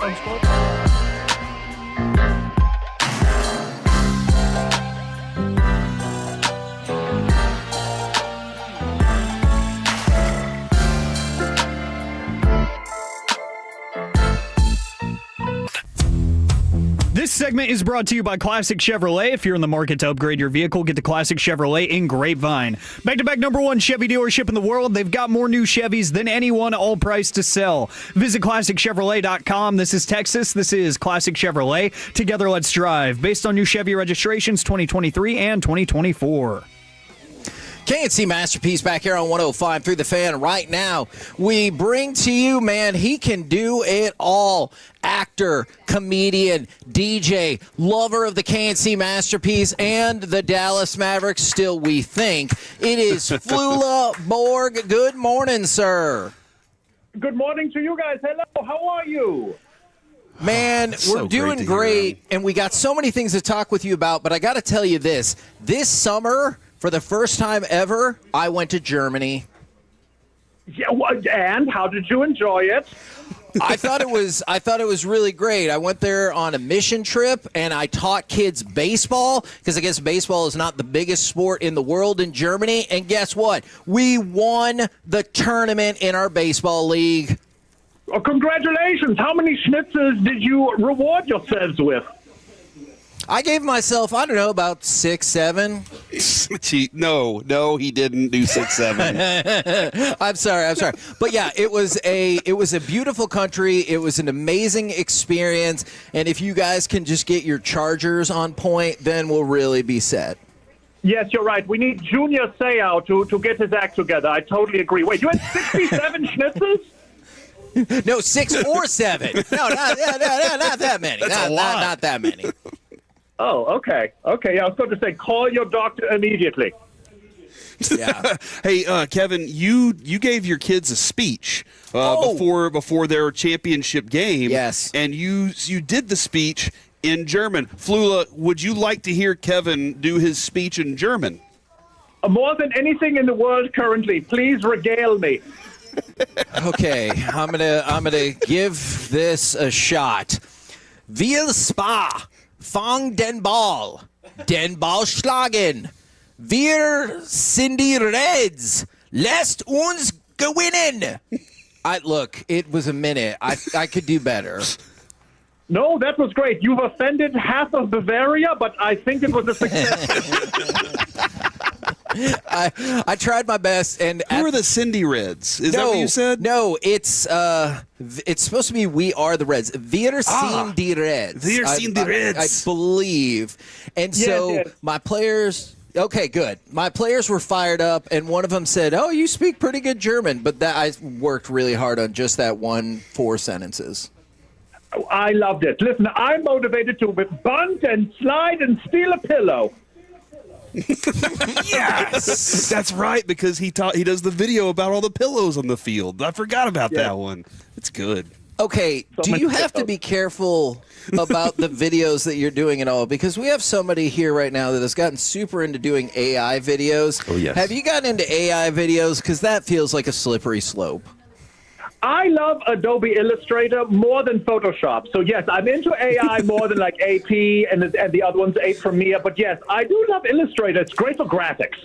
on Sports.
This segment is brought to you by Classic Chevrolet. If you're in the market to upgrade your vehicle, get to Classic Chevrolet in Grapevine. Back-to-back #1 Chevy dealership in the world. They've got more new Chevys than anyone, all priced to sell. Visit ClassicChevrolet.com. This is Texas. This is Classic Chevrolet. Together, let's drive. Based on new Chevy registrations 2023 and 2024.
K&C Masterpiece back here on 105 through the Fan. Right now, we bring to you, man, he can do it all. Actor, comedian, DJ, lover of the K&C Masterpiece and the Dallas Mavericks, still we think. It is Flula Borg. Good morning, sir.
Good morning to you guys. Hello, how are you?
Man, we're doing great, and we got so many things to talk with you about, but I got to tell you this. This summer, for the first time ever, I went to Germany.
Yeah, and how did you enjoy it?
I thought it was really great. I went there on a mission trip, and I taught kids baseball because I guess baseball is not the biggest sport in the world in Germany. And guess what? We won the tournament in our baseball league.
Oh, congratulations! How many schnitzels did you reward yourselves with?
I gave myself, I don't know, about 6, 7.
No, he didn't do 6, 7.
I'm sorry. But yeah, it was a beautiful country. It was an amazing experience. And if you guys can just get your Chargers on point, then we'll really be set.
Yes, you're right. We need Junior Seau to get his act together. I totally agree. Wait, you had 67 schnitzels?
No, 6 or 7. No, not that many.
That's a lot.
Not that many.
Oh, okay. Okay, yeah, I was going to say, call your doctor immediately.
Yeah.
Hey, Kevin, you gave your kids a speech before their championship game.
Yes.
And you did the speech in German. Flula, would you like to hear Kevin do his speech in German?
More than anything in the world currently, please regale me.
Okay, I'm gonna give this a shot. Wir Spa, fang den Ball schlagen. Wir sind die Reds, lasst uns gewinnen. Look, it was a minute. I could do better.
No, that was great. You've offended half of Bavaria, but I think it was a success.
I tried my best. And
who are the Cindy Reds? Is that what you said?
No, it's supposed to be We Are the Reds. Wir sind die Reds.
Wir sind die Reds.
I believe. And so my players. Okay, good. My players were fired up, and one of them said, "Oh, you speak pretty good German." But I worked really hard on just that 4 sentences.
I loved it. Listen, I'm motivated to bunt and slide and steal a pillow.
Yes, that's right, because he does the video about all the pillows on the field. I forgot about that one. It's good.
Okay, do you have to be careful about the videos that you're doing and all? Because we have somebody here right now that has gotten super into doing AI videos.
Oh, yes.
Have you gotten into AI videos? Because that feels like a slippery slope.
I love Adobe Illustrator more than Photoshop. So, yes, I'm into AI more than like AP and the other one's Premiere. But, yes, I do love Illustrator. It's great for graphics.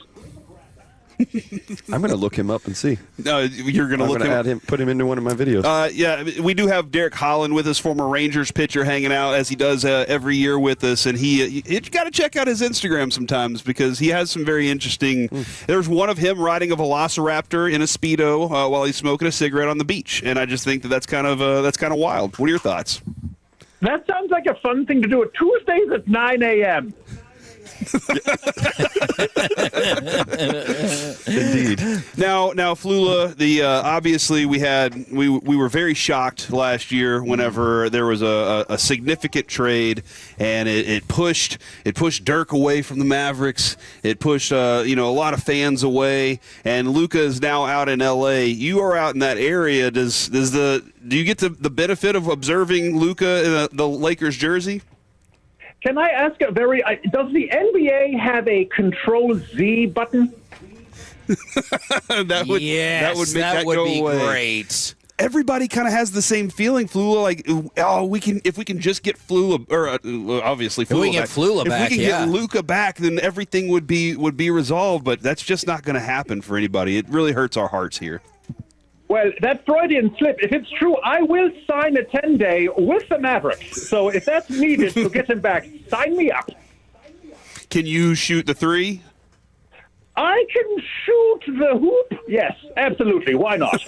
I'm going to look him up and see.
You're going to look him
up. Put him into one of my videos.
Yeah, we do have Derek Holland with us, former Rangers pitcher, hanging out as he does every year with us. And you got to check out his Instagram sometimes because he has some very interesting. There's one of him riding a Velociraptor in a Speedo while he's smoking a cigarette on the beach, and I just think that's kind of wild. What are your thoughts?
That sounds like a fun thing to do at Tuesdays at 9 a.m.
Indeed.
Now, Flula, obviously we were very shocked last year whenever there was a significant trade, and it pushed Dirk away from the Mavericks. It pushed a lot of fans away, and Luka is now out in L.A. You are out in that area. Do you get the benefit of observing Luka in the Lakers jersey?
Can I ask does the NBA have a Control-Z button?
That would be
away.
great.
everybody kind of has the same feeling. Flula, like, if we can just get Flula, or obviously Flula
we can get Flula back,
if we can
yeah.
get Luka back, then everything would be resolved. But that's just not going to happen for anybody. It really hurts our hearts here.
Well, that Freudian slip, if it's true, I will sign a 10-day with the Mavericks. So if that's needed to get him back, sign me up.
Can you shoot the three?
I can shoot the hoop. Yes, absolutely. Why not?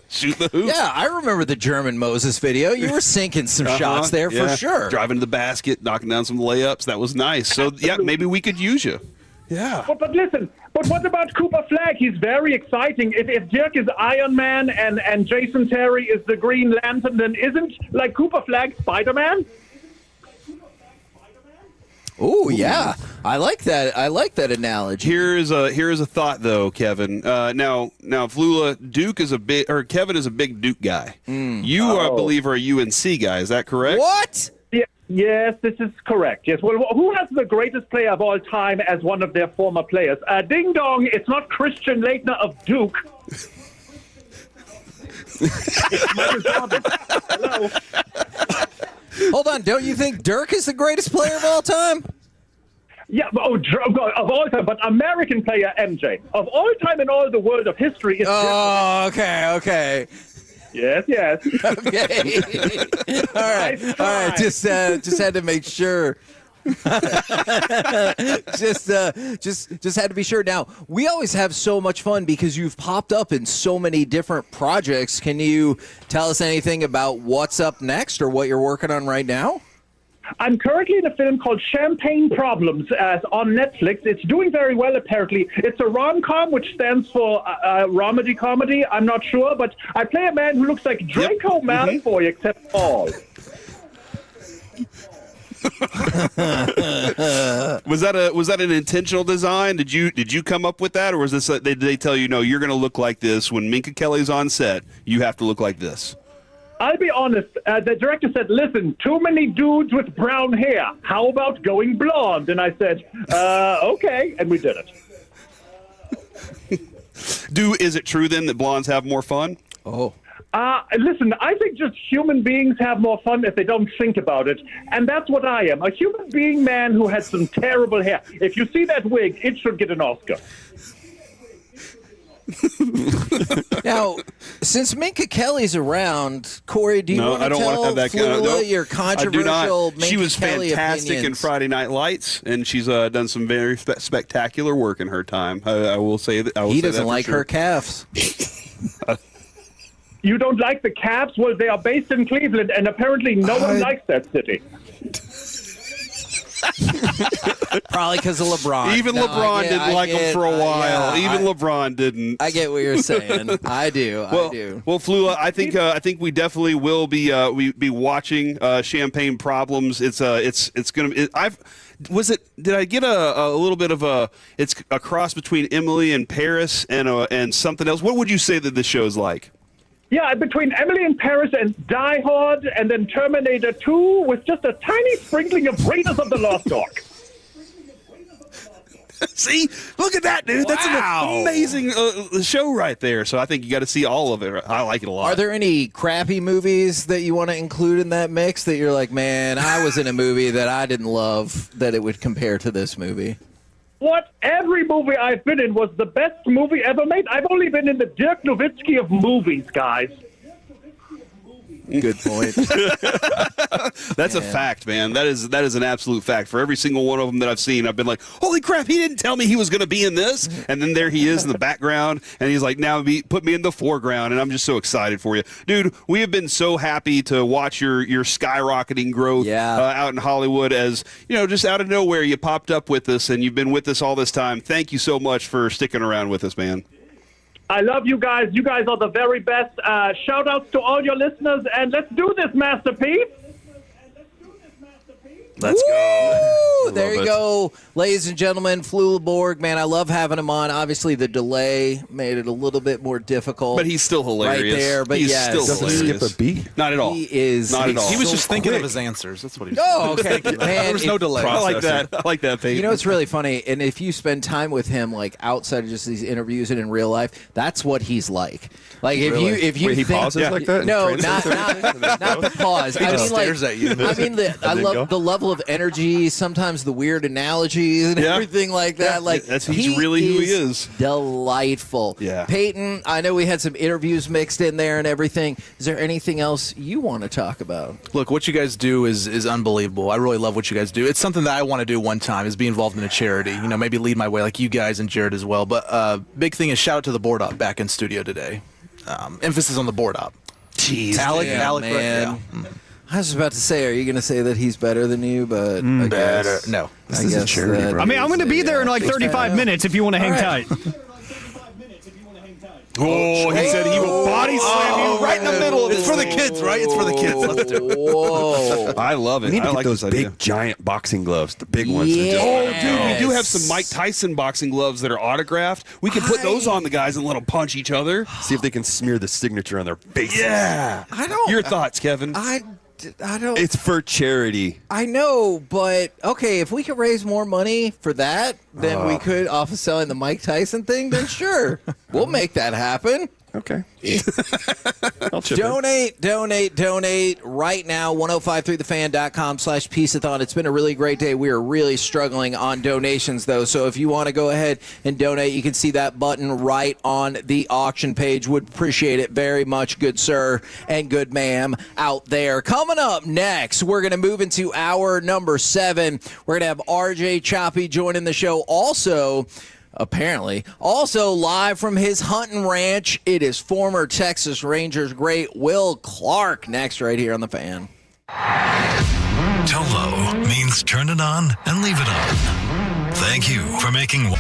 Shoot the hoop.
Yeah, I remember the German Moses video. You were sinking some shots there for sure.
Driving to the basket, knocking down some layups. That was nice. So, yeah, maybe we could use you. Yeah.
But listen, but what about Cooper Flagg? He's very exciting. If Dirk is Iron Man and Jason Terry is the Green Lantern, then isn't, like, Cooper Flagg Spider-Man?
Oh yeah, I like that. I like that analogy.
Here is a thought though, Kevin. Now Kevin is a big Duke guy. You, I believe, are a UNC guy. Is that correct?
What?
Yes, this is correct. Yes. Well, who has the greatest player of all time as one of their former players? Ding dong! It's not Christian Laettner of Duke. It's Michael Jordan. Hello.
Hold on, don't you think Dirk is the greatest player of all time?
Yeah, of all time, but American player MJ. Of all time in all the world of history is
okay.
Yes.
Okay. All right. Just had to make sure. just had to be sure. Now, we always have so much fun because you've popped up in so many different projects. Can you tell us anything about what's up next or what you're working on right now?
I'm currently in a film called Champagne Problems on Netflix. It's doing very well, apparently. It's a rom-com, which stands for romedy comedy. I'm not sure, but I play a man who looks like Draco Malfoy, except all.
Was that an intentional design? Did you come up with that, or was this? Did they tell you, no, you're going to look like this when Minka Kelly's on set? You have to look like this.
I'll be honest. The director said, "Listen, too many dudes with brown hair. How about going blonde?" And I said, "Okay," and we did it.
Is it true then that blondes have more fun?
Oh.
Listen, I think just human beings have more fun if they don't think about it. And that's what I am. A human being man who has some terrible hair. If you see that wig, it should get an Oscar.
Now, since Minka Kelly's around, Corey, do you want to
I don't
tell
want to have that kind of,
your controversial Minka
She was
Kelly
fantastic
opinions?
in Friday Night Lights, and she's done some very spectacular work in her time. I will say that.
He doesn't like her calves.
You don't like the Cavs? Well, they are based in Cleveland, and apparently no one likes that city.
Probably because of LeBron.
Even LeBron didn't like him for a while. LeBron didn't.
I get what you're saying. I do.
Well, Flula, I think we definitely will be watching Champagne Problems. It's gonna. Did I get a little bit of a? It's a cross between Emily in Paris and something else. What would you say that the show's like?
Yeah, between Emily in Paris and Die Hard and then Terminator 2 with just a tiny sprinkling of Raiders of the Lost Ark.
See? Look at that, dude. That's an amazing show right there. So I think you got to see all of it. I like it a lot.
Are there any crappy movies that you want to include in that mix that you're like, man, I was in a movie that I didn't love that it would compare to this movie?
What? Every movie I've been in was the best movie ever made. I've only been in the Dirk Nowitzki of movies, guys.
Good point.
That's a fact, man. That is an absolute fact. For every single one of them that I've seen, I've been like, holy crap, he didn't tell me he was going to be in this. And then there he is in the background, and he's like, now put me in the foreground, and I'm just so excited for you. Dude, we have been so happy to watch your skyrocketing growth out in Hollywood as, just out of nowhere, you popped up with us, and you've been with us all this time. Thank you so much for sticking around with us, man.
I love you guys. You guys are the very best. Shout outs to all your listeners, and let's do this, Master Pete.
Let's go.
There you go, ladies and gentlemen. Flula man, I love having him on. Obviously, the delay made it a little bit more difficult.
But he's still hilarious.
Right there, but
he's
yes.
still
Doesn't
hilarious.
skip a beat?
Not at all.
He is.
Not at all.
He was
so
just thinking
quick.
of his answers. That's what he was
Oh, okay.
doing.
Man,
there was no delay.
I like that. I like that, Peyton.
You know, it's really funny. And if you spend time with him, like outside of just these interviews and in real life, that's what he's like. Like if
Really?
you
Wait, he
think,
pauses like that and
No,
translates
not the pause.
He
I
just
mean, like,
stares at you.
I mean, I
then
love
go.
the level of energy. Sometimes the weird analogies and everything like that.
Yeah,
Like
he's really who he is.
Delightful.
Yeah.
Peyton, I know we had some interviews mixed in there and everything. Is there anything else you want to talk about?
Look, what you guys do is unbelievable. I really love what you guys do. It's something that I want to do one time, is be involved in a charity. You know, maybe lead my way like you guys and Jared as well. But big thing is shout out to the board op back in studio today. Emphasis on the board op.
Jeez,
Alec,
man.
Yeah.
I was about to say, are you going to say that he's better than you? But I
Better.
guess,
No.
I guess
charity,
that
bro.
I mean, I'm going to be there in like
yeah,
35 minutes if you want to hang
All right.
tight.
Oh, he said he will body slam you right in the middle of
It's for the kids, right? It's for the kids. Let's do it.
Whoa.
I love it.
We need to
I
get
like
those
this
big,
idea.
giant boxing gloves, the big ones. that just-
Oh, dude, we do have some Mike Tyson boxing gloves that are autographed. We can put those on the guys and let them punch each other.
See if they can smear the signature on their faces.
Yeah.
I don't.
Your thoughts, Kevin?
I don't.
It's for charity.
I know, but okay, if we could raise more money for that than we could off of selling the Mike Tyson thing, then sure, we'll make that happen.
Okay. I'll chip in.
Donate right now. 1053thefan.com/Piece-A-Thon. It's been a really great day. We are really struggling on donations, though. So if you want to go ahead and donate, you can see that button right on the auction page. Would appreciate it very much, good sir and good ma'am out there. Coming up next, we're going to move into hour number 7. We're going to have RJ Choppy joining the show. Apparently. Also live from his hunting ranch, it is former Texas Rangers great Will Clark next right here on The Fan.
Tolo means turn it on and leave it on. Thank you for making...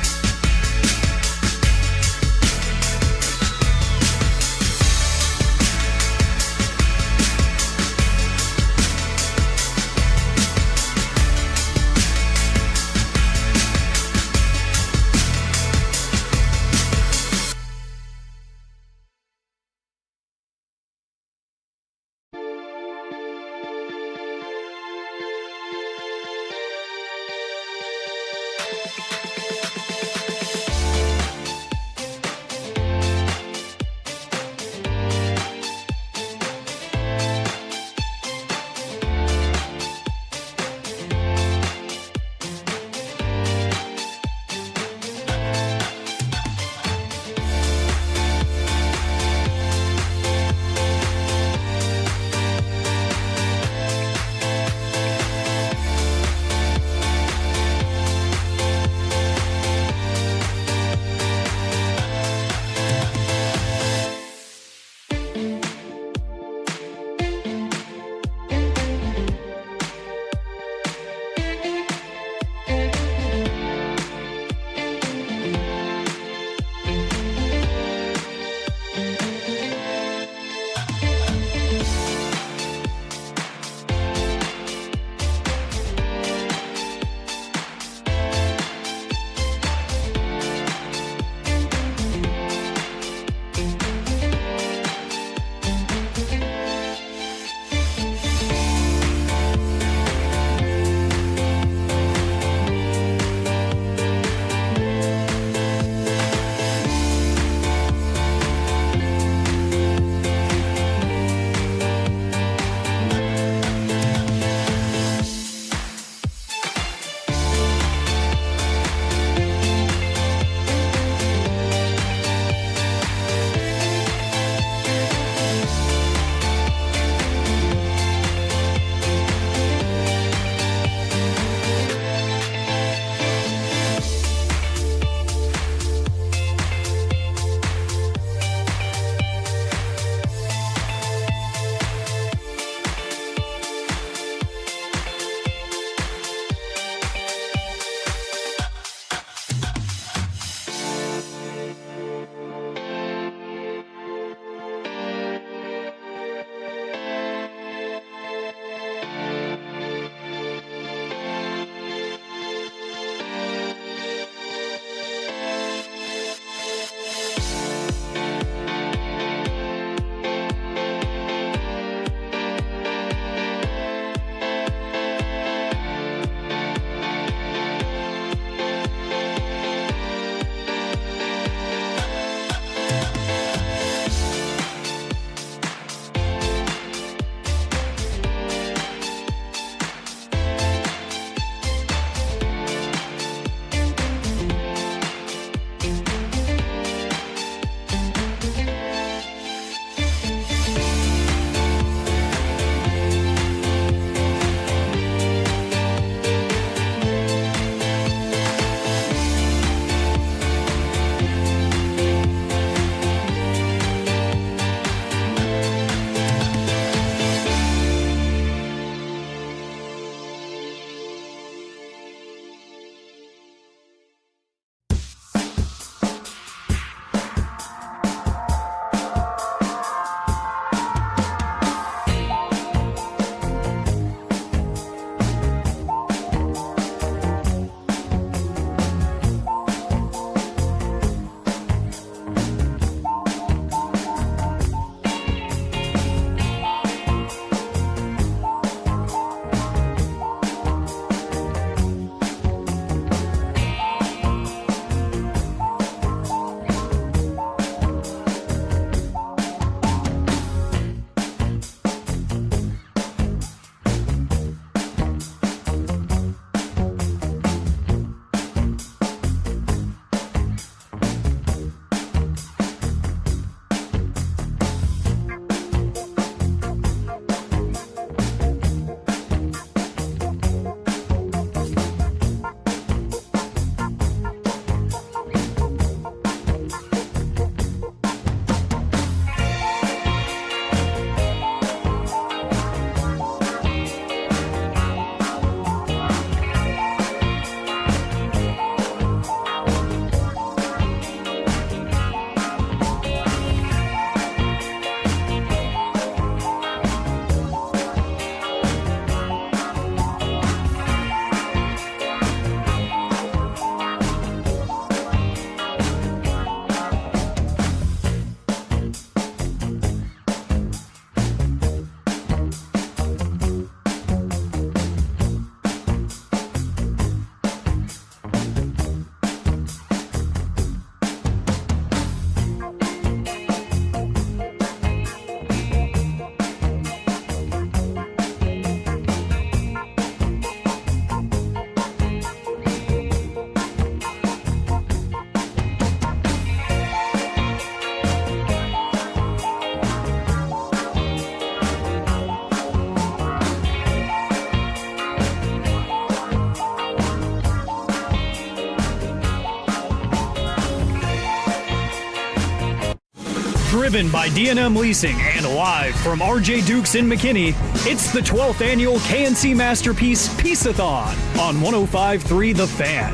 Driven by D&M Leasing and live from RJ Dukes in McKinney, it's the 12th annual KNC Masterpiece Piece-A-Thon on 105.3 The Fan.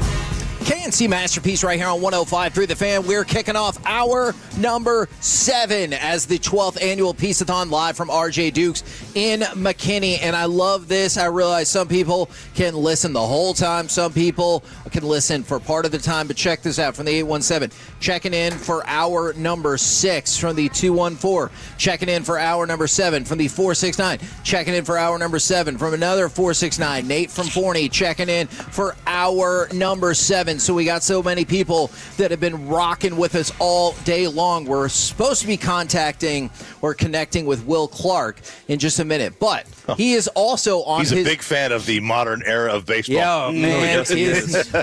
KNC Masterpiece right here on 105.3 The Fan. We're kicking off hour number 7 as the 12th annual Piece-A-Thon live from RJ Dukes in McKinney. And I love this. I realize some people can listen the whole time. Some people can listen for part of the time. But check this out from the 817. Checking in for hour number 6 from the 214. Checking in for hour number 7 from the 469. Checking in for hour number 7 from another 469. Nate from Forney checking in for hour number 7. So we got so many people that have been rocking with us all day long. We're supposed to be contacting or connecting with Will Clark in just a minute, but he is also on
He's a big fan of the modern era of baseball.
Yeah, man. I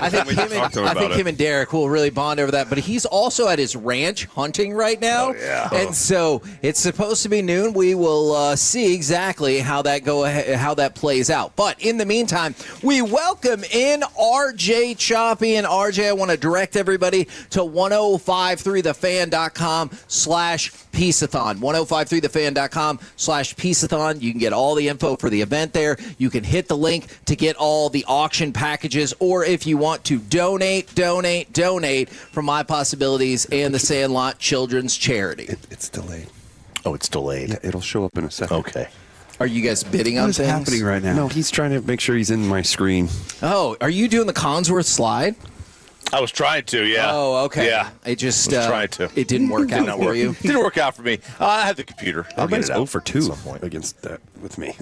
think him and Derek will really bond over that, but he's also at his ranch hunting right now. And so it's supposed to be noon. We will see exactly how that plays out. But in the meantime, we welcome in RJ Choppy. And RJ, I want to direct everybody to 1053thefan.com/Piece-A-Thon. 1053thefan.com/Piece-A-Thon. You can get all the info for the event there. You can hit the link to get all the auction packages, or if you want to donate from My Possibilities and the Sandlot Children's Charity.
It's delayed.
Oh, it's delayed.
Yeah, it'll show up in a second.
Okay.
Are you guys bidding on
What is
things?
happening right now? No, he's trying to make sure he's in my screen.
Oh, are you doing the Consworth slide?
I was trying to, yeah.
Oh, okay.
Yeah.
It just
I was trying to.
It didn't work out for you.
Didn't work out for me. I have the computer. I'll get it out
0 for 2 against that with me.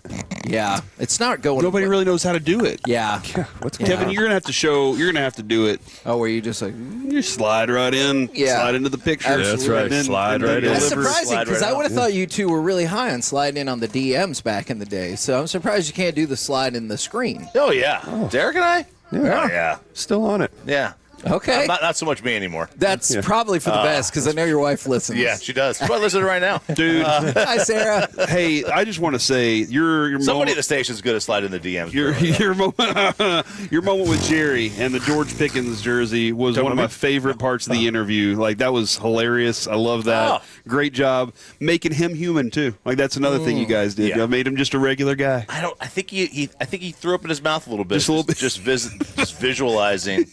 Yeah, it's not going.
Nobody really knows how to do it.
Yeah.
What's
Kevin? You're gonna have to show. You're gonna have to do it.
Oh, were you just like
you slide right in?
Yeah.
Slide into the picture.
Absolutely.
That's right. Slide right in.
That's surprising because I would have thought you two were really high on sliding in on the DMs back in the day. So I'm surprised you can't do the slide in the screen.
Oh yeah, Derek and I.
Yeah.
Oh, yeah.
Still on it.
Yeah.
Okay.
Not so much me anymore.
That's probably for the best because I know your wife listens.
Yeah, she does. She's probably listening right now.
Dude.
Hi, Sarah.
Hey, I just want to say your
somebody at the station's good at sliding the DMs.
Your moment with Jerry and the George Pickens jersey was one of my favorite parts of the interview. Like that was hilarious. I love that. Great job making him human too. Like that's another thing you guys did.
Yeah.
You made him just a regular guy.
I think he threw up in his mouth a little bit.
Just a little bit.
Just visualizing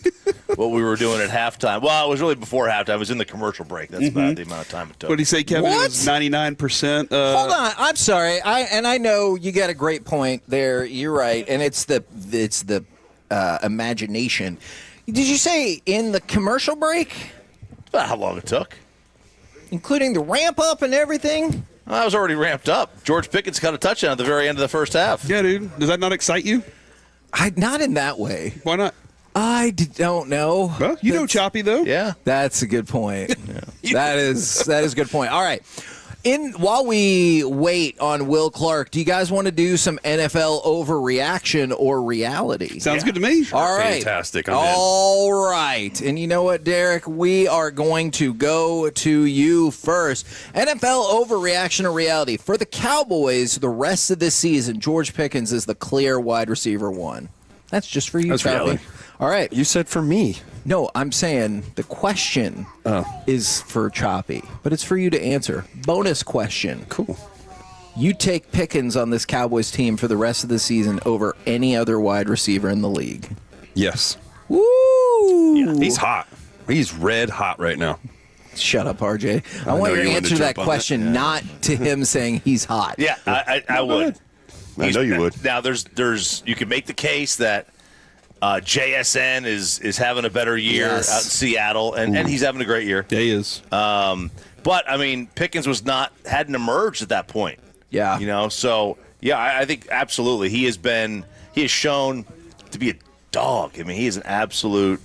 what we were doing at halftime. Well, it was really before halftime. It was in the commercial break. That's about the amount of time it took.
What did he say, Kevin?
What?
It was 99%.
Hold on. I'm sorry. I know you got a great point there. You're right, and it's the imagination. Did you say in the commercial break?
About how long it took,
including the ramp up and everything.
I was already ramped up. George Pickens got a touchdown at the very end of the first half.
Yeah, dude. Does that not excite you?
Not in that way.
Why not?
I don't know.
Well, you know Choppy though.
Yeah,
that's a good point. That is a good point. All right. While we wait on Will Clark, do you guys want to do some NFL overreaction or reality?
Sounds good to me.
All right.
Fantastic.
All right. And you know what, Derek? We are going to go to you first. NFL overreaction or reality. For the Cowboys, the rest of this season, George Pickens is the clear wide receiver 1. That's just for you, Choppy.
Reality.
All right.
You said for me.
No, I'm saying the question is for Choppy, but it's for you to answer. Bonus question.
Cool.
You take Pickens on this Cowboys team for the rest of the season over any other wide receiver in the league?
Yes.
Woo!
Yeah, he's hot. He's red hot right now.
Shut up, RJ. I want you to answer that question, not to him saying he's hot.
Yeah, I would.
I know you would.
Now, there's you can make the case that JSN is having a better year out in Seattle, and he's having a great year.
Yeah, he is.
But I mean, Pickens hadn't emerged at that point.
Yeah,
So I think absolutely he has shown to be a dog. I mean, he is an absolute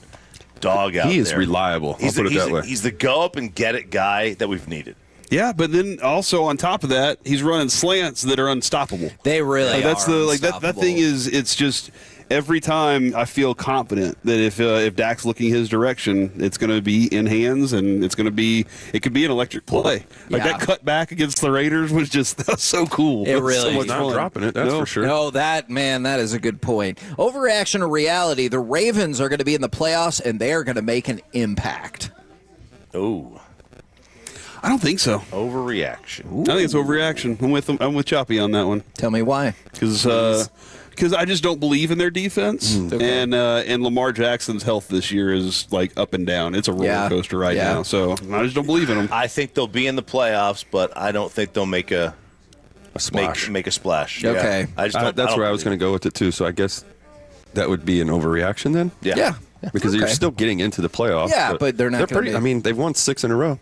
dog out there.
He is reliable. I'll put it that way.
He's the go up and get it guy that we've needed.
Yeah, but then also on top of that, he's running slants that are unstoppable.
They really
that's
are
that thing is it's just every time I feel confident that if Dak's looking his direction, it's going to be in hands and it could be an electric play. Like that cut back against the Raiders was just so cool.
It really
so much
is.
Not
fun.
dropping it, that's for sure.
No, that is a good point. Overreaction or reality, the Ravens are going to be in the playoffs and they are going to make an impact.
Oh.
I don't think so.
Overreaction.
I think it's overreaction. I'm with Choppy on that one.
Tell me why.
Because I just don't believe in their defense,
Okay.
and Lamar Jackson's health this year is like up and down. It's a roller coaster right now. So I just don't believe in them.
I think they'll be in the playoffs, but I don't think they'll make a
splash.
Make a splash.
Okay.
Yeah.
That's where I was going to go with it too. So I guess that would be an overreaction then.
Yeah.
Because you're
Okay.
still getting into the playoffs.
Yeah, but they're not
They're
gonna
pretty.
be-
I mean, they've won 6 in a row.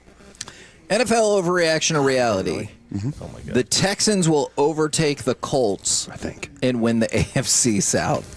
NFL overreaction or reality?
Oh my God.
The Texans will overtake the Colts,
I think,
and win the AFC South.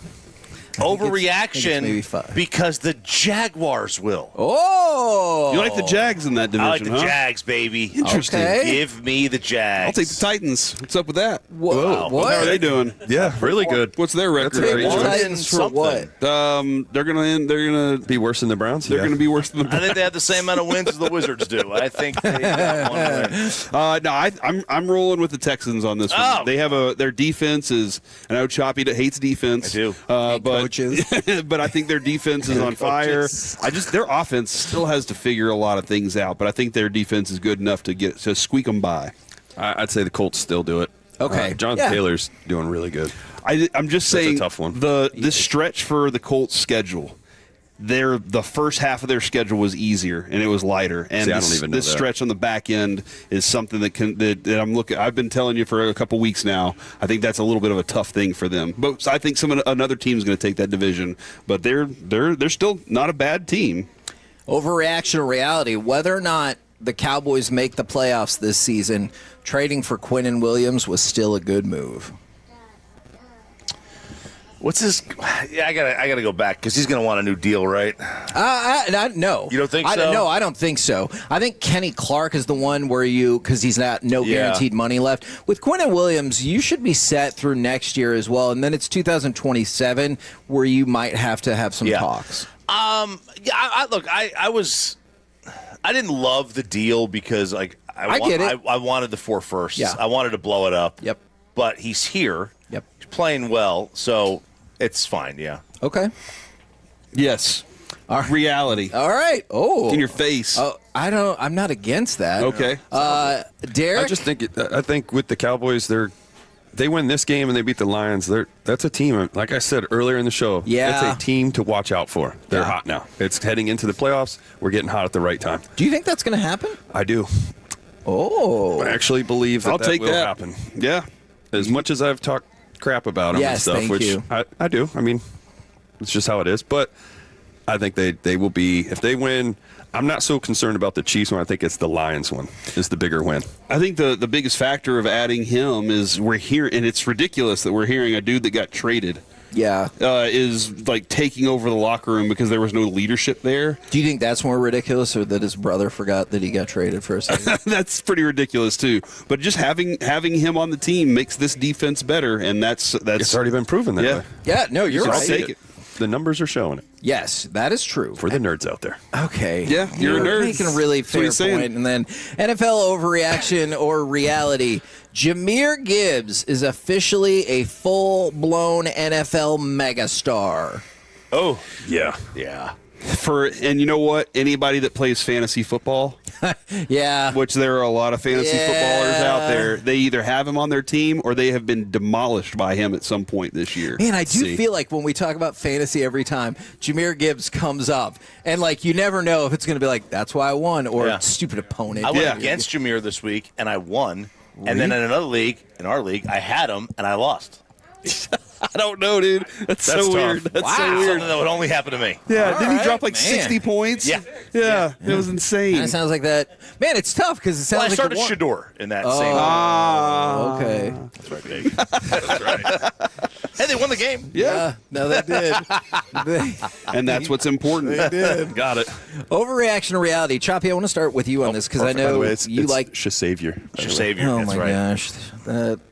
Overreaction because the Jaguars will.
Oh,
You like the Jags in that division?
I like the
huh?
Jags, baby.
Interesting.
Okay.
Give me the Jags.
I'll take the Titans. What's up with that?
Whoa, what?
How are they doing?
Yeah, really good.
What's their record?
That's a great
right now?
choice.
Titans for what?
They're gonna
Be worse than the Browns.
They're
Yeah.
gonna be worse than the.
I think they have the same amount of wins as the Wizards do. I think they got one win.
No, I'm rolling with the Texans on this one.
Oh.
They have their defense is. I know Choppy that hates defense.
I do.
But
coaches.
but I think their defense is on fire. Their offense still has to figure a lot of things out. But I think their defense is good enough to squeak them by.
I'd say the Colts still do it.
Okay.
John
Yeah.
Taylor's doing really good.
I'm just
That's a
saying
tough one.
this stretch for the Colts schedule. The first half of their schedule was easier and it was lighter. And
See, I don't even know
this
that.
stretch on the back end is something that I'm looking. I've been telling you for a couple weeks now. I think that's a little bit of a tough thing for them. But I think another team's going to take that division. But they're still not a bad team.
Overreaction or reality? Whether or not the Cowboys make the playoffs this season, trading for Quinnen Williams was still a good move.
What's his? Yeah, I gotta go back because he's gonna want a new deal, right?
No.
You don't think
I
so?
No, I don't think so. I think Kenny Clark is the one where because he's not no guaranteed money left. With Quinnen Williams, you should be set through next year as well, and then it's 2027 where you might have to have some talks.
Look, I didn't love the deal because I
get it.
I wanted the 4 firsts.
Yeah.
I wanted to blow it up.
Yep.
But he's here.
Yep.
He's playing well, so it's fine. Yeah.
Okay.
Yes. Reality.
All right. Oh.
In your face.
Oh, I'm not against that.
Okay.
Derek?
I just think I think with the Cowboys, they win this game and they beat the Lions. That's a team. Like I said earlier in the show,
Yeah.
it's a team to watch out for. They're hot now. It's heading into the playoffs. We're getting hot at the right time.
Do you think that's going to happen?
I do.
Oh.
I actually believe that
I'll take
will
that.
happen.
Yeah.
As much as I've talked crap about them and
Yes,
stuff,
thank
which
you.
I do. I mean, it's just how it is. But I think they will be, if they win, I'm not so concerned about the Chiefs one. I think it's the Lions one is the bigger win.
I think the biggest factor of adding him is we're here, and it's ridiculous that we're hearing a dude that got traded
Yeah.
is like taking over the locker room because there was no leadership there.
Do you think that's more ridiculous, or that his brother forgot that he got traded for a second?
That's pretty ridiculous too. But just having him on the team makes this defense better, and that's
It's already been proven that way.
Yeah, no, you're
So I'll
right.
take it.
The numbers are showing it
Yes, that is true.
for the nerds out there.
Okay.
Yeah, you're a nerd.
making a really
That's what
fair
he's saying.
point. And then NFL overreaction or reality. Jahmyr Gibbs is officially a full-blown NFL megastar.
Oh,
Yeah.
yeah.
And you know what? Anybody that plays fantasy football,
Yeah.
which there are a lot of fantasy footballers out there, they either have him on their team or they have been demolished by him at some point this year.
Man, I do feel like when we talk about fantasy every time, Jahmyr Gibbs comes up. And, you never know if it's going to be like, that's why I won, or stupid opponent.
I went against Jahmyr this week, and I won. And then in another league, in our league, I had him, and I lost.
I don't know, dude. That's so
tough.
weird. That's so weird.
Something that would only happen to me.
Yeah,
All
didn't he drop
right,
like
man.
60 points?
Yeah.
Yeah, it was insane.
That sounds like that. Man, it's tough because it sounds
Well, I
like
started
you won.
Shador in that same.
Okay.
That's right, baby. That's right. Hey, they won the game.
Yeah. No, they did.
And that's what's important.
They did.
Got it.
Overreaction to reality. Choppy, I want to start with you on this because I
By the
know
way, it's
you like.
Shasavior.
Savior.
Oh
That's
my
right.
gosh.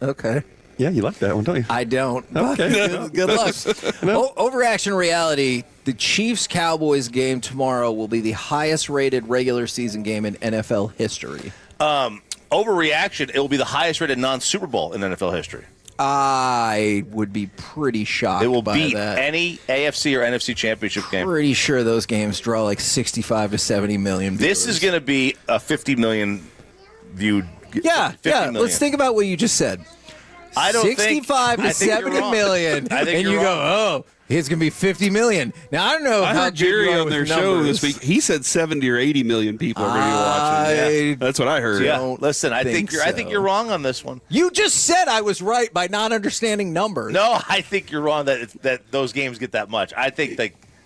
Okay.
Yeah, you like that one, don't you?
I don't. but
Okay.
Good luck. Overreaction reality. The Chiefs-Cowboys game tomorrow will be the highest-rated regular season game in NFL history.
Overreaction. It will be the highest-rated non-Super Bowl in NFL history.
I would be pretty shocked.
It will
by
beat
that.
any AFC or NFC championship game.
Pretty sure those games draw like 65 to 70 million.
This is going to be a $50 million viewed.
Yeah,
50
yeah.
million.
Let's think about what you just said.
I don't
65
think,
to 70 million,
I think
and
you're
you go,
wrong.
oh, it's going to be 50 million. Now, I don't know
I
how
heard
good you
Jerry
are
on
with
their
numbers.
show this week. He said 70 or 80 million people are going to be watching. Yeah, that's what I heard.
Yeah, listen, I think
so.
you're wrong on this one.
You just said I was right by not understanding numbers.
No, I think you're wrong that those games get that much. I think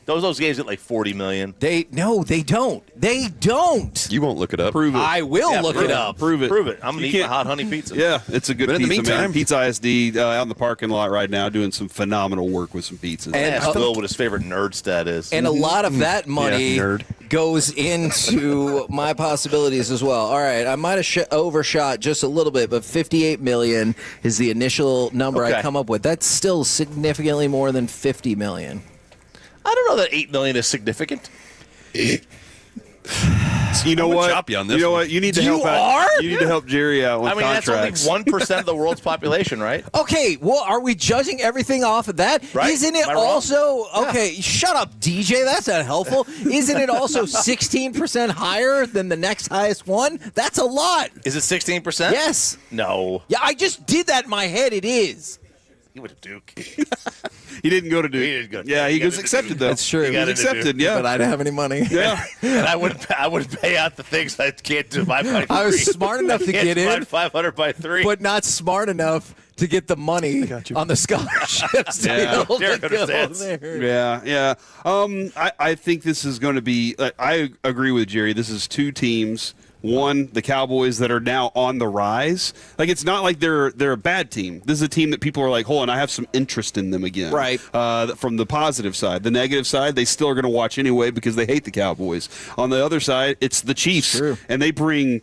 those games get like 40 million.
They don't. They don't.
You won't look it up.
Prove it.
I will look it up.
Prove it.
Prove it. I'm gonna eat my hot honey pizza.
Yeah, it's a good
But in the
pizza, man.
meantime-
Pizza ISD out in the parking lot right now doing some phenomenal work with some pizzas.
And ask Will what his favorite nerd stat is.
And a lot of that money
Yeah, nerd.
goes into my possibilities as well. All right, I might have overshot just a little bit, but 58 million is the initial number I
Okay.
come up with. That's still significantly more than 50 million.
I don't know that 8 million is significant.
You know
I'm gonna
what?
chop you on this
You know
one.
what? You need to
You
help out.
are?
You need to help Jerry out with
I mean,
contracts.
that's only 1% of the world's population, right?
Okay, well, are we judging everything off of that?
Right.
Isn't it
Am I wrong?
also okay? Shut up, DJ. That's not helpful. Isn't it also 16% higher than the next highest one? That's a lot.
Is it 16%?
Yes.
No.
Yeah, I just did that in my head. It is.
He went to Duke.
He didn't go to Duke.
He didn't go.
Yeah, he
got
was
into
accepted
Duke.
though.
That's true.
He
He
got
was
into
accepted.
Duke.
Yeah,
But I didn't have any money.
yeah.
And I would pay out the things I can't divide by 3.
I was smart enough to
Can't
get in,
divide 500 by 3.
but not smart enough to get the money on the scholarships. to be
Yeah.
able to
Derek
go
understands.
there.
Yeah. I think this is going to be. I agree with Jerry. This is two teams. One, the Cowboys that are now on the rise. Like it's not like they're a bad team. This is a team that people are like, hold on, I have some interest in them again.
Right.
From the positive side, the negative side, they still are going to watch anyway because they hate the Cowboys. On the other side, it's the Chiefs,
True.
and they bring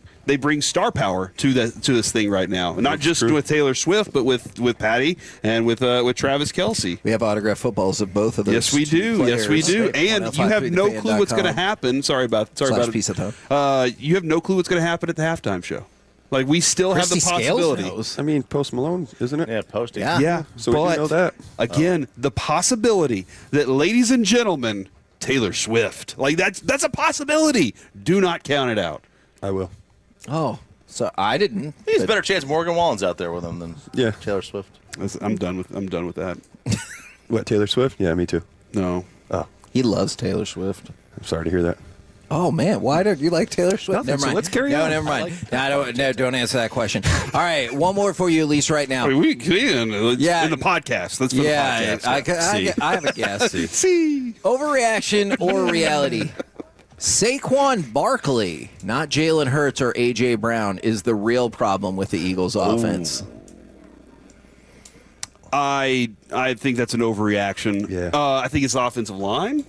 star power to this thing right now. Not just with Taylor Swift, but with Patty and with Travis Kelce.
We have autographed footballs of both of those.
Yes, we do. Yes, we do. And you have no clue what's going to happen. Sorry about it.
Piece-A-Thon.
You have no clue what's going to happen at the halftime show. Like we still have the
Christy Scales
possibility.
knows.
I mean, Post Malone, isn't it?
Yeah, posting.
Yeah.
So we
but
do know that.
again, the possibility that, ladies and gentlemen, Taylor Swift, like that's a possibility. Do not count it out.
I will.
Oh, so I didn't.
He has a better chance Morgan Wallen's out there with him than Taylor Swift.
I'm done with that.
What, Taylor Swift? Yeah, me too.
No.
Oh,
He loves Taylor Swift.
I'm sorry to hear that.
Oh man, why don't you like Taylor Swift?
Nothing,
Never
so
mind.
let's carry
no,
on.
never mind.
I
Don't answer that question. All right, one more for you, Elise, right now.
We can.
Yeah.
In the podcast. Let's put
Yeah,
the podcast.
I have a guess.
See.
Overreaction or reality? Saquon Barkley, not Jalen Hurts or A.J. Brown, is the real problem with the Eagles' offense.
I think that's an overreaction.
Yeah.
I think it's the offensive line.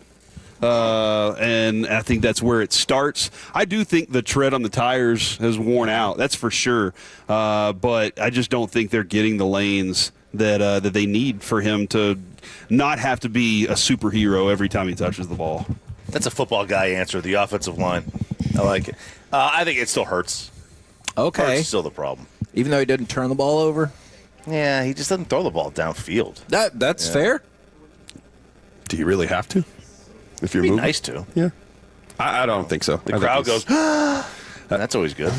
And I think that's where it starts. I do think the tread on the tires has worn out. That's for sure. But I just don't think they're getting the lanes that they need for him to not have to be a superhero every time he touches the ball.
That's a football guy answer, the offensive line. I like it. I think it still hurts.
Okay.
Hurts is still the problem.
Even though he didn't turn the ball over?
Yeah, he just doesn't throw the ball downfield.
That's fair.
Do you really have to? If you're
It'd be
moving?
nice to.
Yeah. I don't think so.
The crowd goes, that's always good.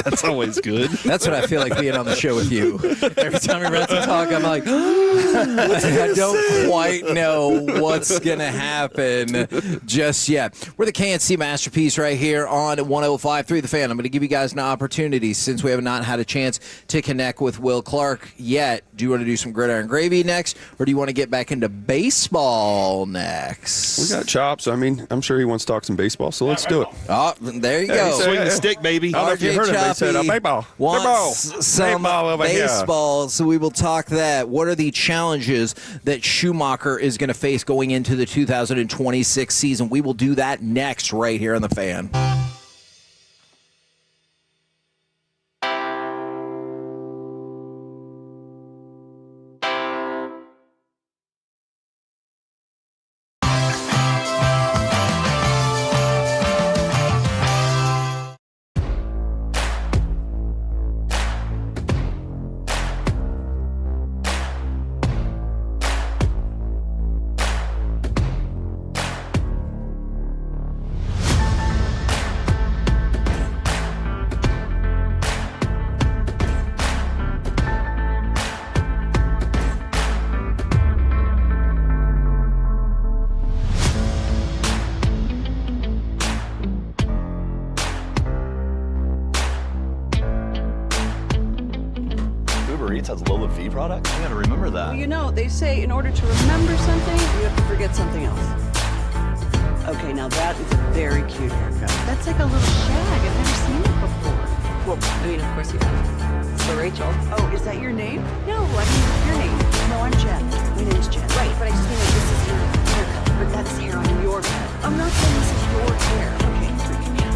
That's always good.
That's what I feel like being on the show with you. Every time we run to talk, I'm like, I don't quite know what's going to happen just yet. We're the KNC Masterpiece right here on 105.3 The Fan. I'm going to give you guys an opportunity since we have not had a chance to connect with Will Clark yet. Do you want to do some gridiron gravy next, or do you want to get back into baseball next?
We got chops. I mean, I'm sure he wants to talk some baseball, so let's do it.
Oh, there you go.
Swing the stick, baby.
I don't know if you heard him. They said, baseball.
Wants some
Baseball over here.
baseball, so we will talk that. What are the challenges that Schumacher is going to face going into the 2026 season? We will do that next right here on The Fan.
Uber Eats has low fee products? I gotta remember that.
Well, you know, they say in order to remember something, you have to forget something else. Okay, now that is a very cute haircut. That's like a little shag. I've never seen it before. Well, I mean, of course you have. So, Rachel. Oh, is that your name? No, I mean, your name. No, I'm Jen. My name's Jen. Right, but I just mean like this is your haircut. But that's hair on your head. I'm not saying this is your hair. Okay, it's freaking me out.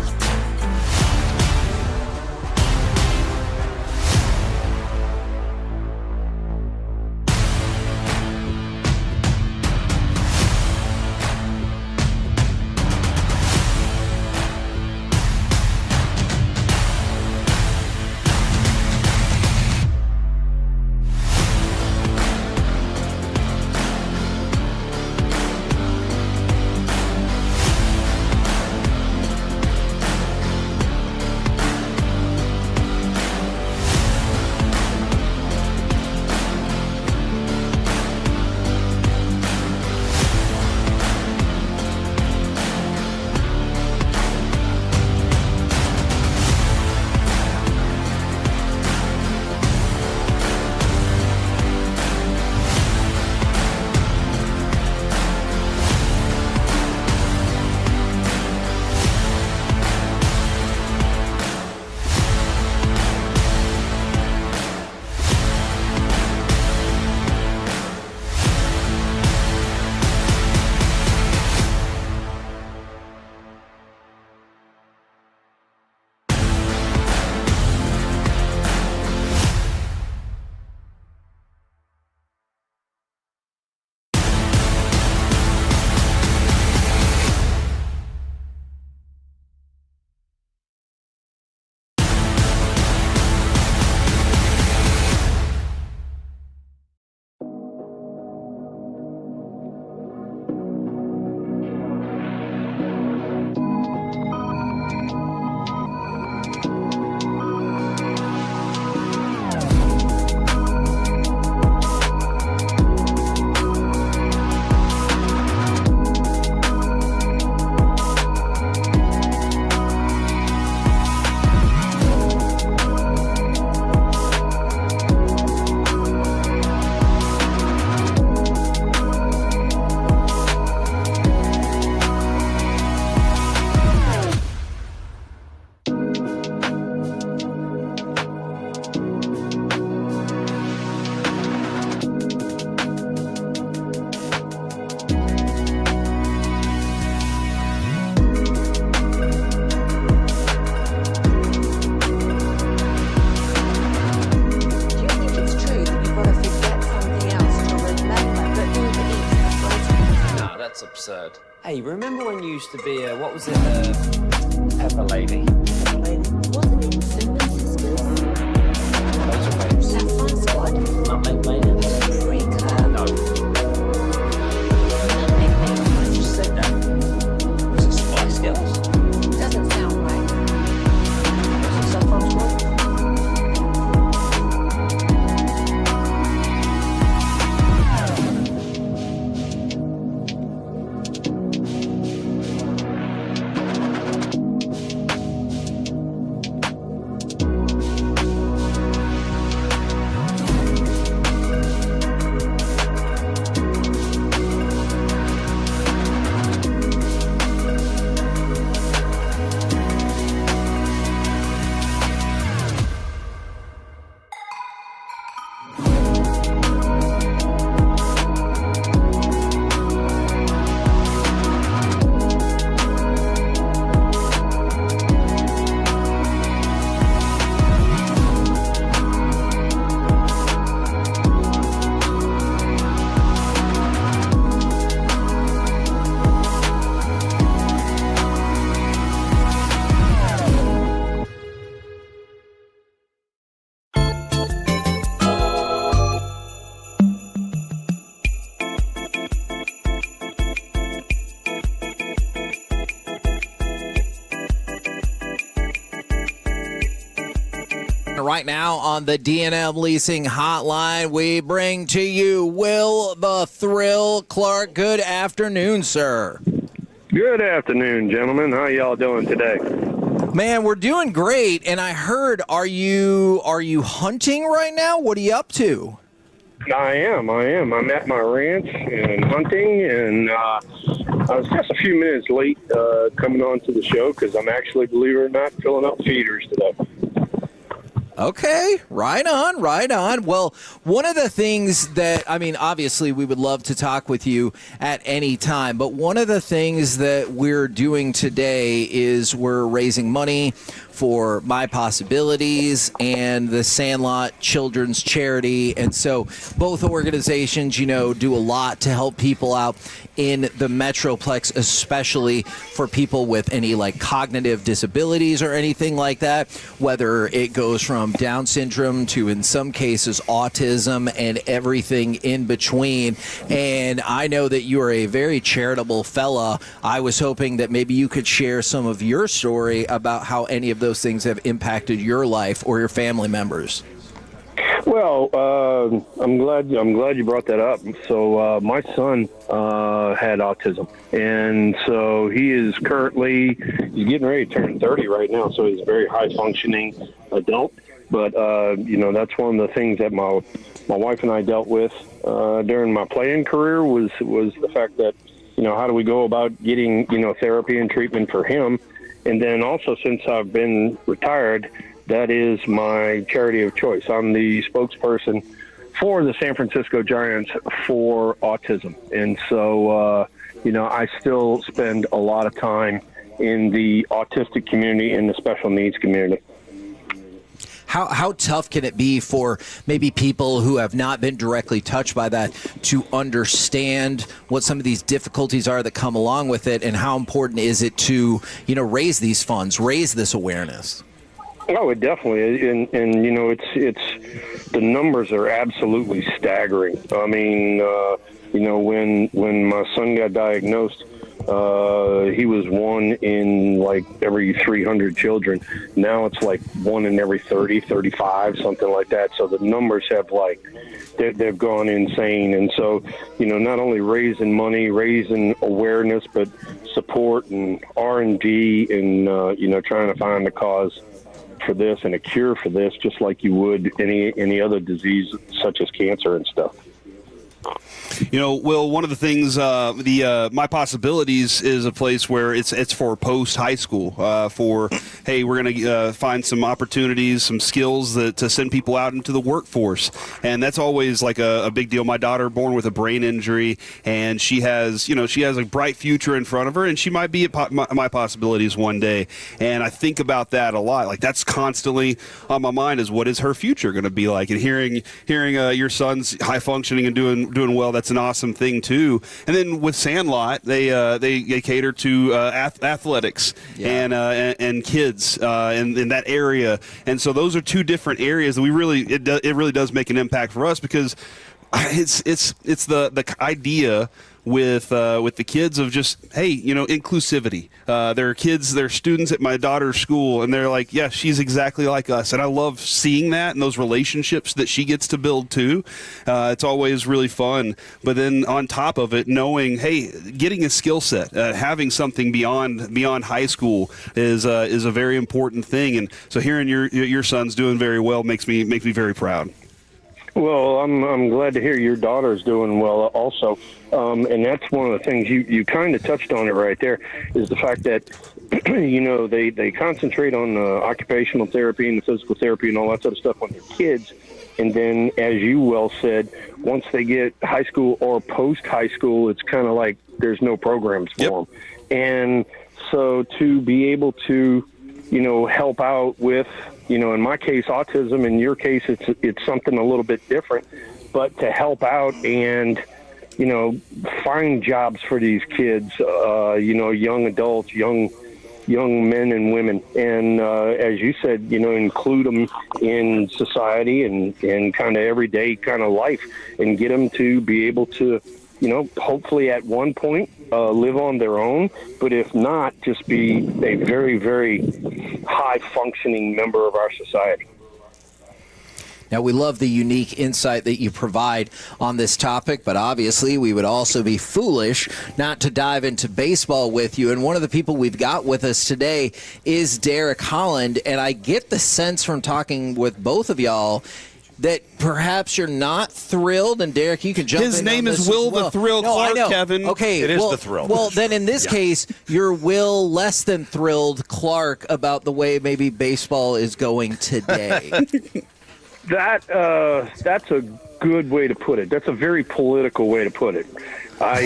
absurd. Hey, remember when you used to be a, what was it, Pepper Lady?
Pepper Lady. Wasn't it Cinnamon Sisters?
Those are babes.
That Fun Squad?
Nutmeg Mayonnaise?
Freak.
No.
Nutmeg Mayonnaise.
You just said that. Was it Spice Girls?
Doesn't sound right.
Was it some Fun Squad?
Right now on the D&M Leasing Hotline, we bring to you Will the Thrill Clark. Good afternoon, sir.
Good afternoon, gentlemen. How y'all doing today?
Man, we're doing great. And I heard, are you hunting right now? What are you up to?
I am. I'm at my ranch and hunting, and I was just a few minutes late coming on to the show because I'm actually, believe it or not, filling up feeders today.
Okay, right on, right on. Well, one of the things that, I mean, obviously we would love to talk with you at any time, but one of the things that we're doing today is we're raising money for My Possibilities and the Sandlot Children's Charity. And so both organizations, you know, do a lot to help people out in the Metroplex, especially for people with any like cognitive disabilities or anything like that, whether it goes from Down syndrome to, in some cases, autism and everything in between. And I know that you are a very charitable fella. I was hoping that maybe you could share some of your story about how any of those things have impacted your life or your family members.
Well, I'm glad you brought that up. So my son had autism, and so he's getting ready to turn 30 right now. So he's a very high functioning adult. But you know, that's one of the things that my wife and I dealt with during my playing career was the fact that, you know, how do we go about getting, you know, therapy and treatment for him. And then also, since I've been retired, that is my charity of choice. I'm the spokesperson for the San Francisco Giants for autism. And so, you know, I still spend a lot of time in the autistic community and the special needs community.
How tough can it be for maybe people who have not been directly touched by that to understand what some of these difficulties are that come along with it, and how important is it to, you know, raise these funds, raise this awareness?
Oh, it definitely is. And you know, it's the numbers are absolutely staggering. I mean, you know, when my son got diagnosed, he was one in like every 300 children. Now it's like one in every 30, 35, something like that. So the numbers have they've gone insane. And so, you know, not only raising money, raising awareness, but support and R&D and, you know, trying to find a cause for this and a cure for this, just like you would any other disease such as cancer and stuff.
You know, Will, one of the things, My Possibilities is a place where it's for post-high school, for, hey, we're going to find some opportunities, some skills to send people out into the workforce. And that's always like a big deal. My daughter, born with a brain injury, and she has a bright future in front of her, and she might be at My Possibilities one day. And I think about that a lot. Like, that's constantly on my mind, is what is her future going to be like? And hearing your son's high functioning and doing well, that's an awesome thing too. And then with Sandlot, they cater to athletics and kids in that area. And so those are two different areas that it really does make an impact for us, because it's the idea with the kids of just, hey, you know, inclusivity. There are kids, there are students at my daughter's school, and they're like, yeah, she's exactly like us. And I love seeing that and those relationships that she gets to build too. It's always really fun. But then on top of it, knowing, hey, getting a skill set, having something beyond high school is a very important thing. And so hearing your son's doing very well makes me very proud.
Well, I'm glad to hear your daughter's doing well also. And that's one of the things you kind of touched on it right there, is the fact that, you know, they concentrate on occupational therapy and the physical therapy and all that sort of stuff when they're kids. And then, as you well said, once they get high school or post-high school, it's kind of like there's no programs for them. And so to be able to, you know, help out with, you know, in my case, autism. In your case, it's something a little bit different. But to help out and, you know, find jobs for these kids, you know, young adults, young men and women, and as you said, you know, include them in society and kind of everyday kind of life, and get them to be able to, you know, hopefully at one point live on their own, but if not, just be a very, very high functioning member of our society.
Now, we love the unique insight that you provide on this topic, but obviously we would also be foolish not to dive into baseball with you. And one of the people we've got with us today is Derek Holland, and I get the sense from talking with both of y'all that perhaps you're not thrilled, and Derek, you can jump in.
His name is Will the Thrill Clark, Kevin.
Okay,
It is the thrill.
Well, then in this case, you're Will less than thrilled Clark about the way maybe baseball is going today.
That's a good way to put it. That's a very political way to put it. I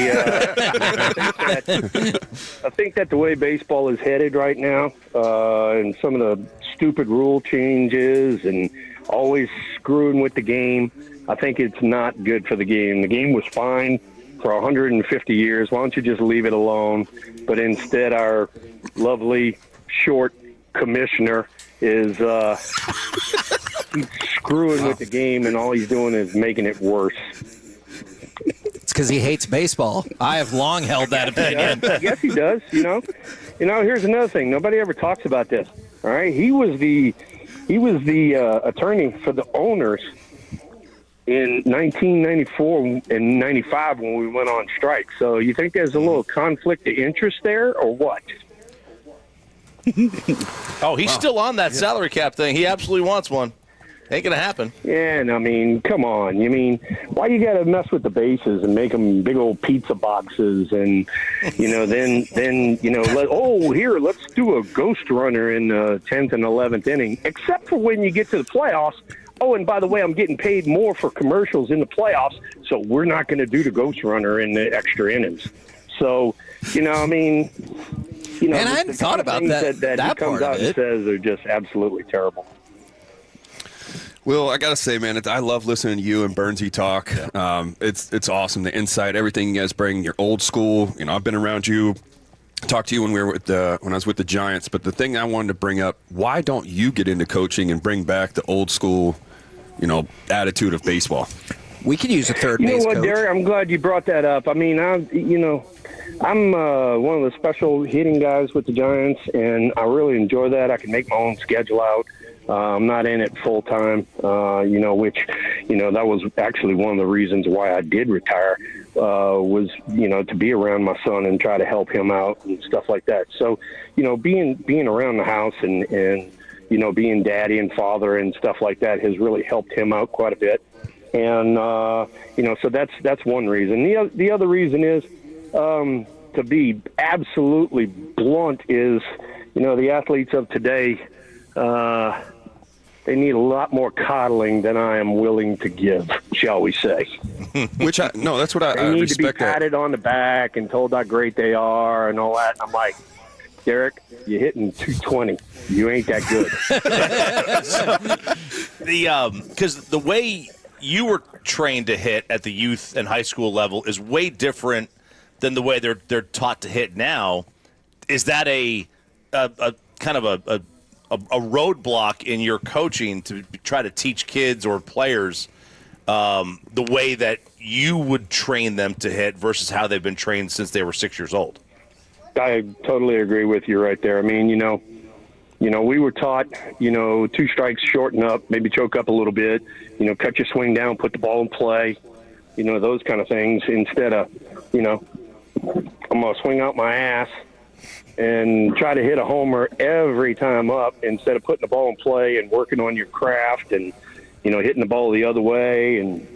think that the way baseball is headed right now, and some of the stupid rule changes and always screwing with the game, I think it's not good for the game. The game was fine for 150 years. Why don't you just leave it alone? But instead, our lovely short commissioner is screwing with the game, and all he's doing is making it worse.
It's because he hates baseball. I have long held that opinion.
Yes, he does. You know, here's another thing. Nobody ever talks about this. All right, he was the attorney for the owners in 1994 and 95 when we went on strike. So you think there's a little conflict of interest there, or what?
Oh, he's still on that salary cap thing. He absolutely wants one. Ain't gonna happen.
Yeah, and I mean, come on. You mean, why you got to mess with the bases and make them big old pizza boxes, and then let's do a ghost runner in the 10th and 11th inning. Except for when you get to the playoffs. Oh, and by the way, I'm getting paid more for commercials in the playoffs, so we're not going to do the ghost runner in the extra innings. So, I mean.
And I hadn't thought about that
he comes out and says are just absolutely terrible.
Well, I got to say, man, I love listening to you and Burnsy talk. It's awesome, the insight, everything you guys bring, your old school. I've been around you, talked to you when I was with the Giants. But the thing I wanted to bring up, why don't you get into coaching and bring back the old school, attitude of baseball?
We could use a third base coach.
You know what, Derek? I'm glad you brought that up. I mean, I'm one of the special hitting guys with the Giants, and I really enjoy that. I can make my own schedule out. I'm not in it full time, which that was actually one of the reasons why I did retire, was, to be around my son and try to help him out and stuff like that. So, being around the house and being daddy and father and stuff like that has really helped him out quite a bit. And, so that's one reason. The other reason is, to be absolutely blunt, is, the athletes of today, they need a lot more coddling than I am willing to give, shall we say.
That's what I
They need to be
respect.
patted on the back and told how great they are and all that. And I'm like, Derek, you're hitting 220. You ain't that good.
Because the way you were trained to hit at the youth and high school level is way different than the way they're taught to hit now. Is that a kind of a roadblock in your coaching to try to teach kids or players the way that you would train them to hit versus how they've been trained since they were 6 years old?
I totally agree with you right there. I mean, we were taught, 2 strikes, shorten up, maybe choke up a little bit, cut your swing down, put the ball in play, those kind of things, instead of, I'm going to swing out my ass and try to hit a homer every time up, instead of putting the ball in play and working on your craft and, hitting the ball the other way and,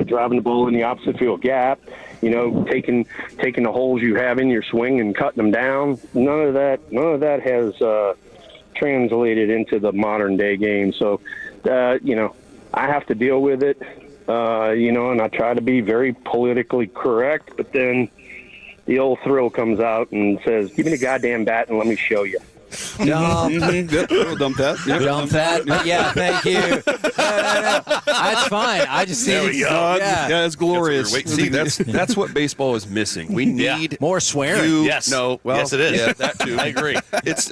driving the ball in the opposite field gap, taking the holes you have in your swing and cutting them down. None of that has translated into the modern day game. So, I have to deal with it, and I try to be very politically correct, but then the old thrill comes out and says, give me the goddamn bat and let me show you.
Dump.
Dump that. Yep.
Dump that. Yeah, thank you. No. That's fine. I just see it.
Yeah, it's glorious. See, that's what baseball is missing. We need
more swearing.
Yes. Yes, it is.
Yeah, that too.
I agree.
It's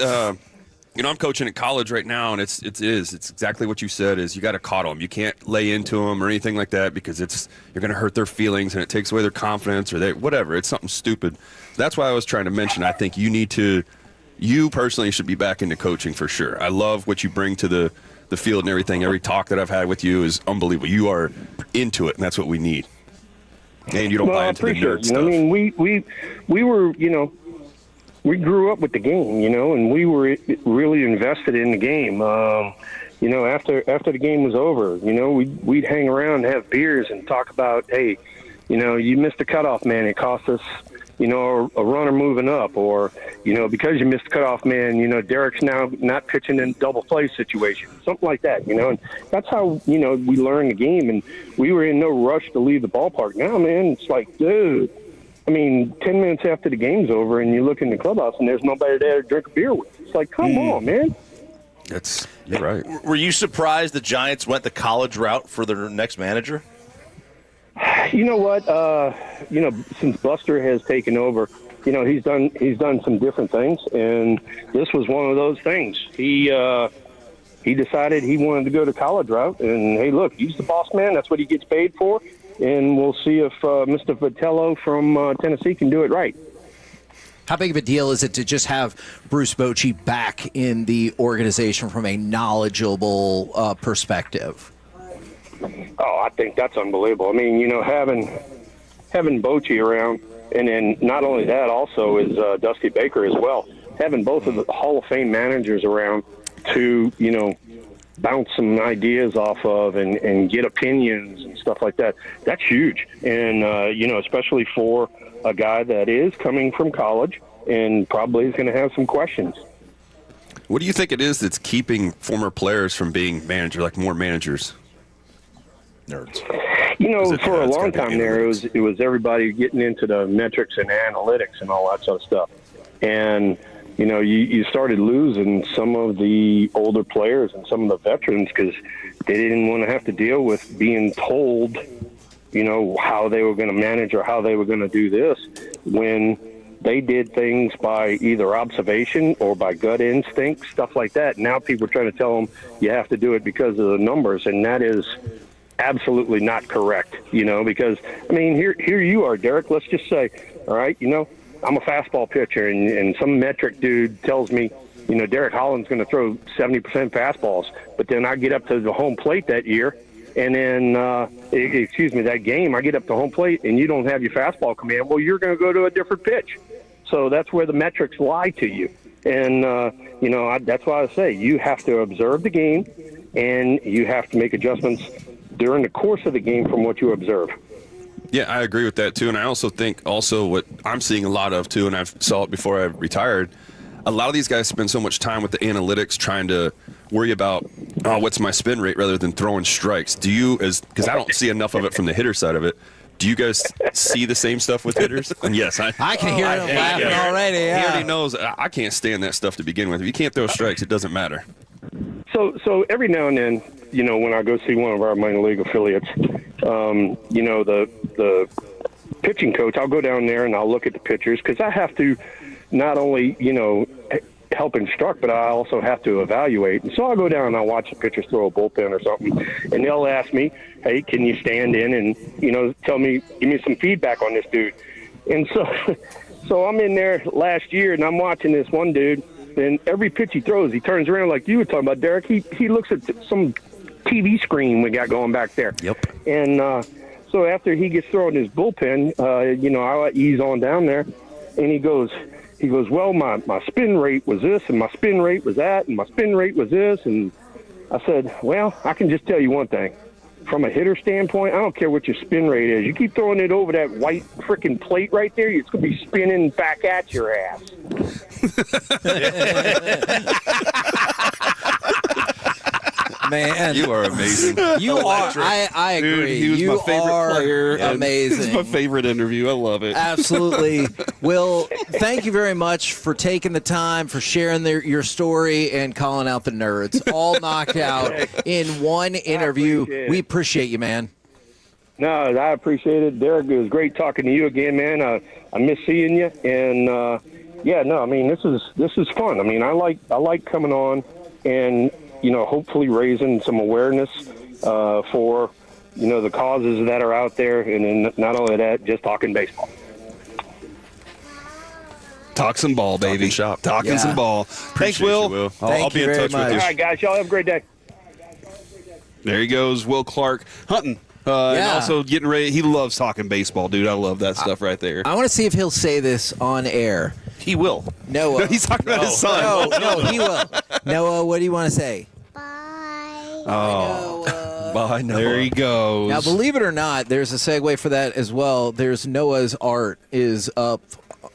I'm coaching at college right now, and it's exactly what you said. Is you got to coddle them. You can't lay into them or anything like that, because you're going to hurt their feelings, and it takes away their confidence or whatever. It's something stupid. That's why I was trying to mention. I think you personally should be back into coaching for sure. I love what you bring to the the field and everything. Every talk that I've had with you is unbelievable. You are into it, and that's what we need. And you don't buy into the nerd stuff.
I mean, we were, we grew up with the game, and we were really invested in the game. After the game was over, we'd hang around and have beers and talk about, hey, you missed the cutoff, man. It cost us, a runner moving up, or, because you missed the cutoff, man, Derek's now not pitching in double play situation, something like that, and that's how, we learned the game, and we were in no rush to leave the ballpark. Now, man, it's like, dude, 10 minutes after the game's over and you look in the clubhouse and there's nobody there to drink a beer with. It's like, come on, man.
You're right.
Were you surprised the Giants went the college route for their next manager?
You know what? Since Buster has taken over, he's done some different things, and this was one of those things. He decided he wanted to go the college route, and hey, look, he's the boss man. That's what he gets paid for, and we'll see if Mr. Vitello from Tennessee can do it right.
How big of a deal is it to just have Bruce Bochy back in the organization from a knowledgeable perspective?
Oh, I think that's unbelievable. Having Bochy around, and then not only that, also is Dusty Baker as well. Having both of the Hall of Fame managers around to, bounce some ideas off of and get opinions and stuff like that, that's huge. And, especially for a guy that is coming from college and probably is going to have some questions.
What do you think it is that's keeping former players from being more managers?
Nerds.
For a long time there, it was everybody getting into the metrics and analytics and all that sort of stuff. And, you started losing some of the older players and some of the veterans because they didn't want to have to deal with being told, how they were going to manage or how they were going to do this when they did things by either observation or by gut instinct, stuff like that. Now people are trying to tell them you have to do it because of the numbers, and that is absolutely not correct, because, here you are, Derek. Let's just say, all right, I'm a fastball pitcher, and some metric dude tells me, Derek Holland's going to throw 70% fastballs, but then I get up to the home plate that year, and then, that game, I get up to home plate, and you don't have your fastball come in. Well, you're going to go to a different pitch. So that's where the metrics lie to you. And, that's why I say you have to observe the game, and you have to make adjustments during the course of the game from what you observe.
Yeah, I agree with that, too. And I also think what I'm seeing a lot of, too, and I saw it before I retired, a lot of these guys spend so much time with the analytics trying to worry about, what's my spin rate rather than throwing strikes. Do you, because I don't see enough of it from the hitter side of it, do you guys see the same stuff with hitters? And yes, I
can hear him laughing already. Yeah.
He already knows I can't stand that stuff to begin with. If you can't throw strikes, it doesn't matter.
So every now and then, when I go see one of our minor league affiliates, the pitching coach, I'll go down there and I'll look at the pitchers because I have to not only, help instruct, but I also have to evaluate. And so I'll go down and I'll watch the pitchers throw a bullpen or something, and they'll ask me, hey, can you stand in and, give me some feedback on this dude? And so I'm in there last year and I'm watching this one dude, and every pitch he throws, he turns around like you were talking about, Derek. He looks at some TV screen we got going back there.
Yep.
And so after he gets thrown his bullpen, I'll ease on down there, and he goes, well, my spin rate was this, and my spin rate was that, and my spin rate was this. And I said, well, I can just tell you one thing. From a hitter standpoint, I don't care what your spin rate is. You keep throwing it over that white freaking plate right there, it's going to be spinning back at your ass.
Man,
you are amazing.
You are. I agree.
Dude, he was my favorite player.
Amazing.
This is my favorite interview. I love it.
Absolutely. Will, thank you very much for taking the time, for sharing your story, and calling out the nerds. All knocked out in one interview. We appreciate you, man.
No, I appreciate it. Derek, it was great talking to you again, man. I miss seeing you. And, this is fun. I like coming on and, hopefully raising some awareness for, the causes that are out there. And then not only that, just talking baseball.
Talk some ball, baby.
Talking
some ball. Thanks, Will.
I'll be in touch with you.
All right, guys. Y'all have a great day.
There he goes, Will Clark hunting. And also getting ready. He loves talking baseball, dude. I love that stuff right there.
I want to see if he'll say this on air.
He will.
Noah.
No, he's talking about his son.
No, he will. Noah, what do you want to say?
Oh, bye, Noah. There he goes.
Now, believe it or not, there's a segue for that as well. There's Noah's art is up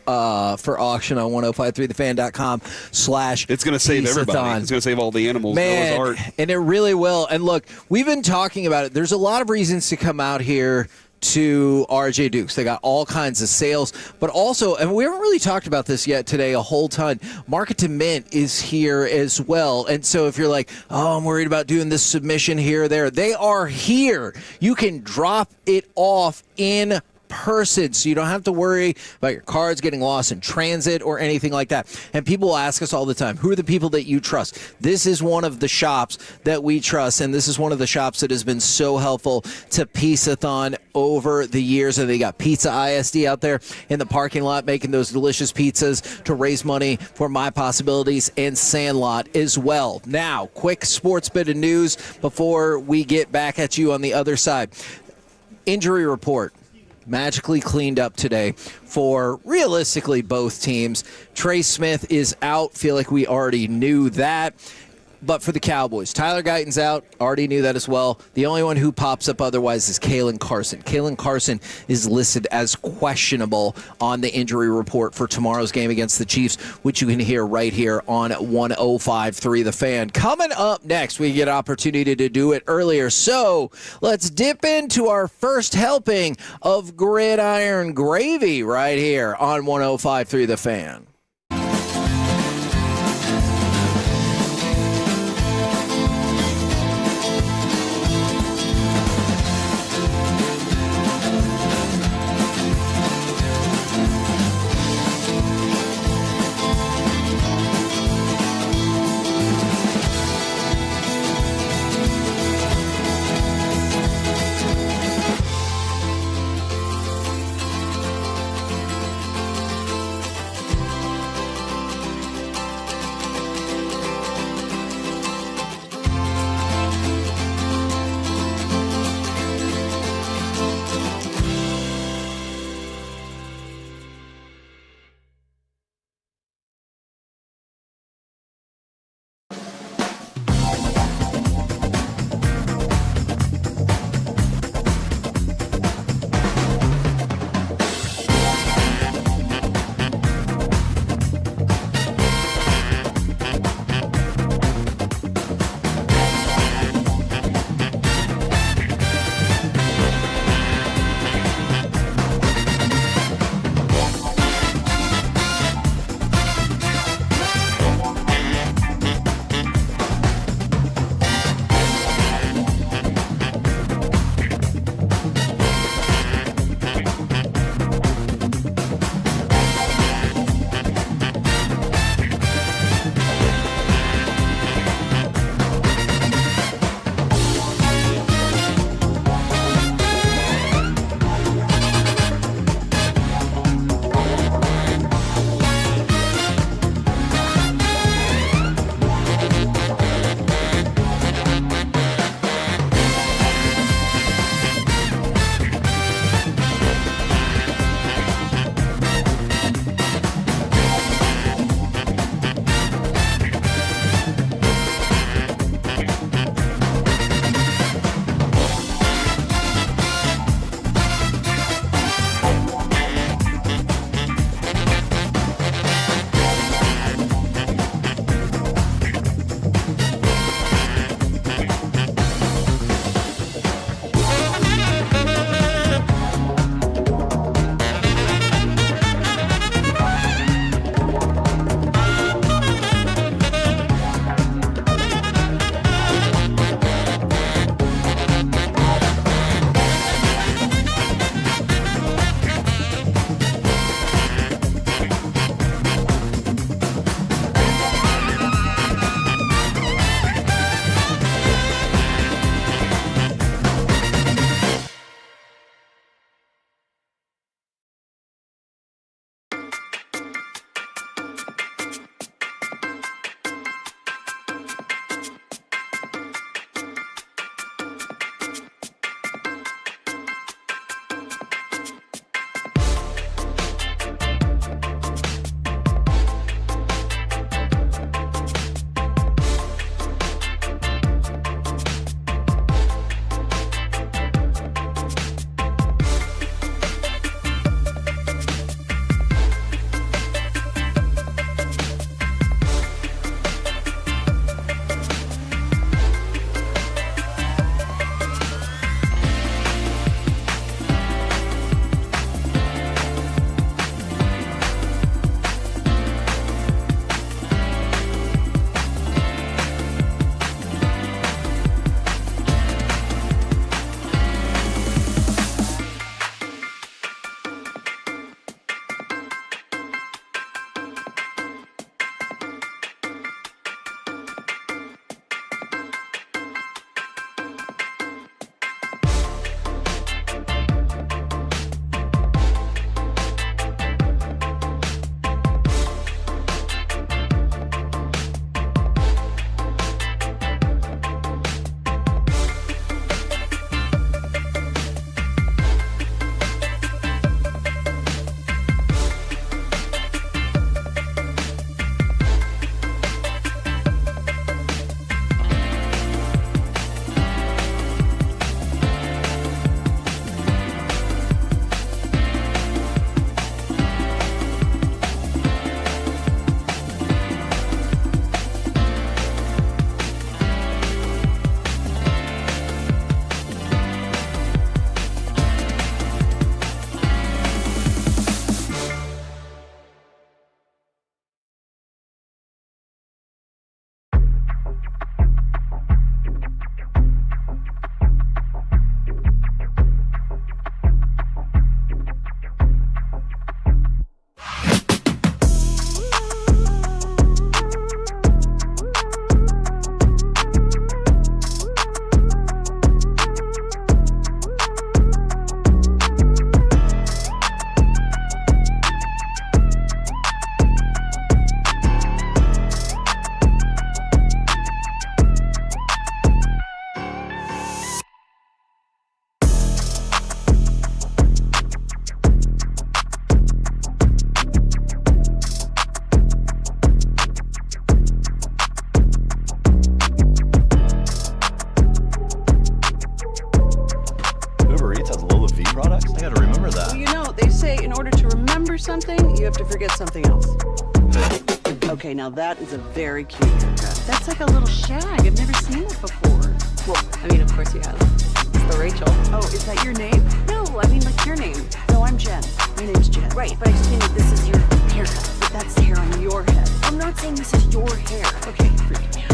for auction on 1053thefan.com/.
It's going to save everybody. It's going to save all the animals.
Man,
Noah's art.
And it really will. And look, we've been talking about it. There's a lot of reasons to come out here to RJ Dukes. They got all kinds of sales, but also, and we haven't really talked about this yet today a whole ton, Market to Mint is here as well. And so if you're like, oh, I'm worried about doing this submission here or there, they are here. You can drop it off in person, so you don't have to worry about your cards getting lost in transit or anything like that. And people will ask us all the time, who are the people that you trust? This is one of the shops that we trust, and this is one of the shops that has been so helpful to Piece-A-Thon over the years. And they got Pizza ISD out there in the parking lot making those delicious pizzas to raise money for My Possibilities and Sandlot as well. Now, quick sports bit of news before we get back at you on the other side. Injury report magically cleaned up today for realistically both teams. Trey Smith is out. Feel like we already knew that. But for the Cowboys, Tyler Guyton's out. Already knew that as well. The only one who pops up otherwise is Kalen Carson. Kalen Carson is listed as questionable on the injury report for tomorrow's game against the Chiefs, which you can hear right here on 105.3 The Fan. Coming up next, we get an opportunity to do it earlier. So let's dip into our first helping of gridiron gravy right here on 105.3 The Fan.
products? I gotta remember that.
Well, you know, they say in order to remember something, you have to forget something else. Okay, now that is a very cute haircut. That's like a little shag. I've never seen it before. Well, I mean, of course you have. It's the Rachel. Oh, is that your name? No, I mean like your name. No, I'm Jen. My name's Jen. Right, but I just mean that this is your haircut. But that's the hair on your head. I'm not saying this is your hair. Okay, freak me out.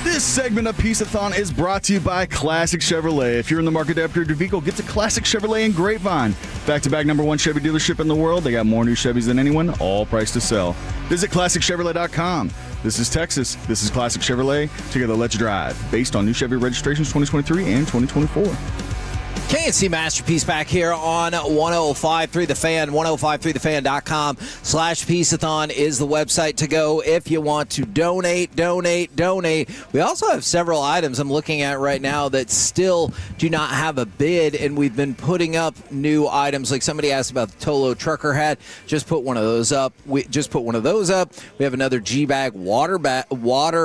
This segment of Piece-A-Thon is brought to you by Classic Chevrolet. If you're in the market to upgrade your vehicle, get to Classic Chevrolet in Grapevine. Back-to-back #1 Chevy dealership in the world. They got more new Chevys than anyone, all priced to sell. Visit ClassicChevrolet.com. This is Texas. This is Classic Chevrolet. Together, let's drive. Based on new Chevy registrations 2023 and 2024.
K&C Masterpiece back here on 105.3 The Fan. 105.3thefan.com/Piece-A-Thon is the website to go if you want to donate. We also have several items I'm looking at right now that still do not have a bid, and we've been putting up new items. Like somebody asked about the Tolo trucker hat. Just put one of those up. We have another G-Bag water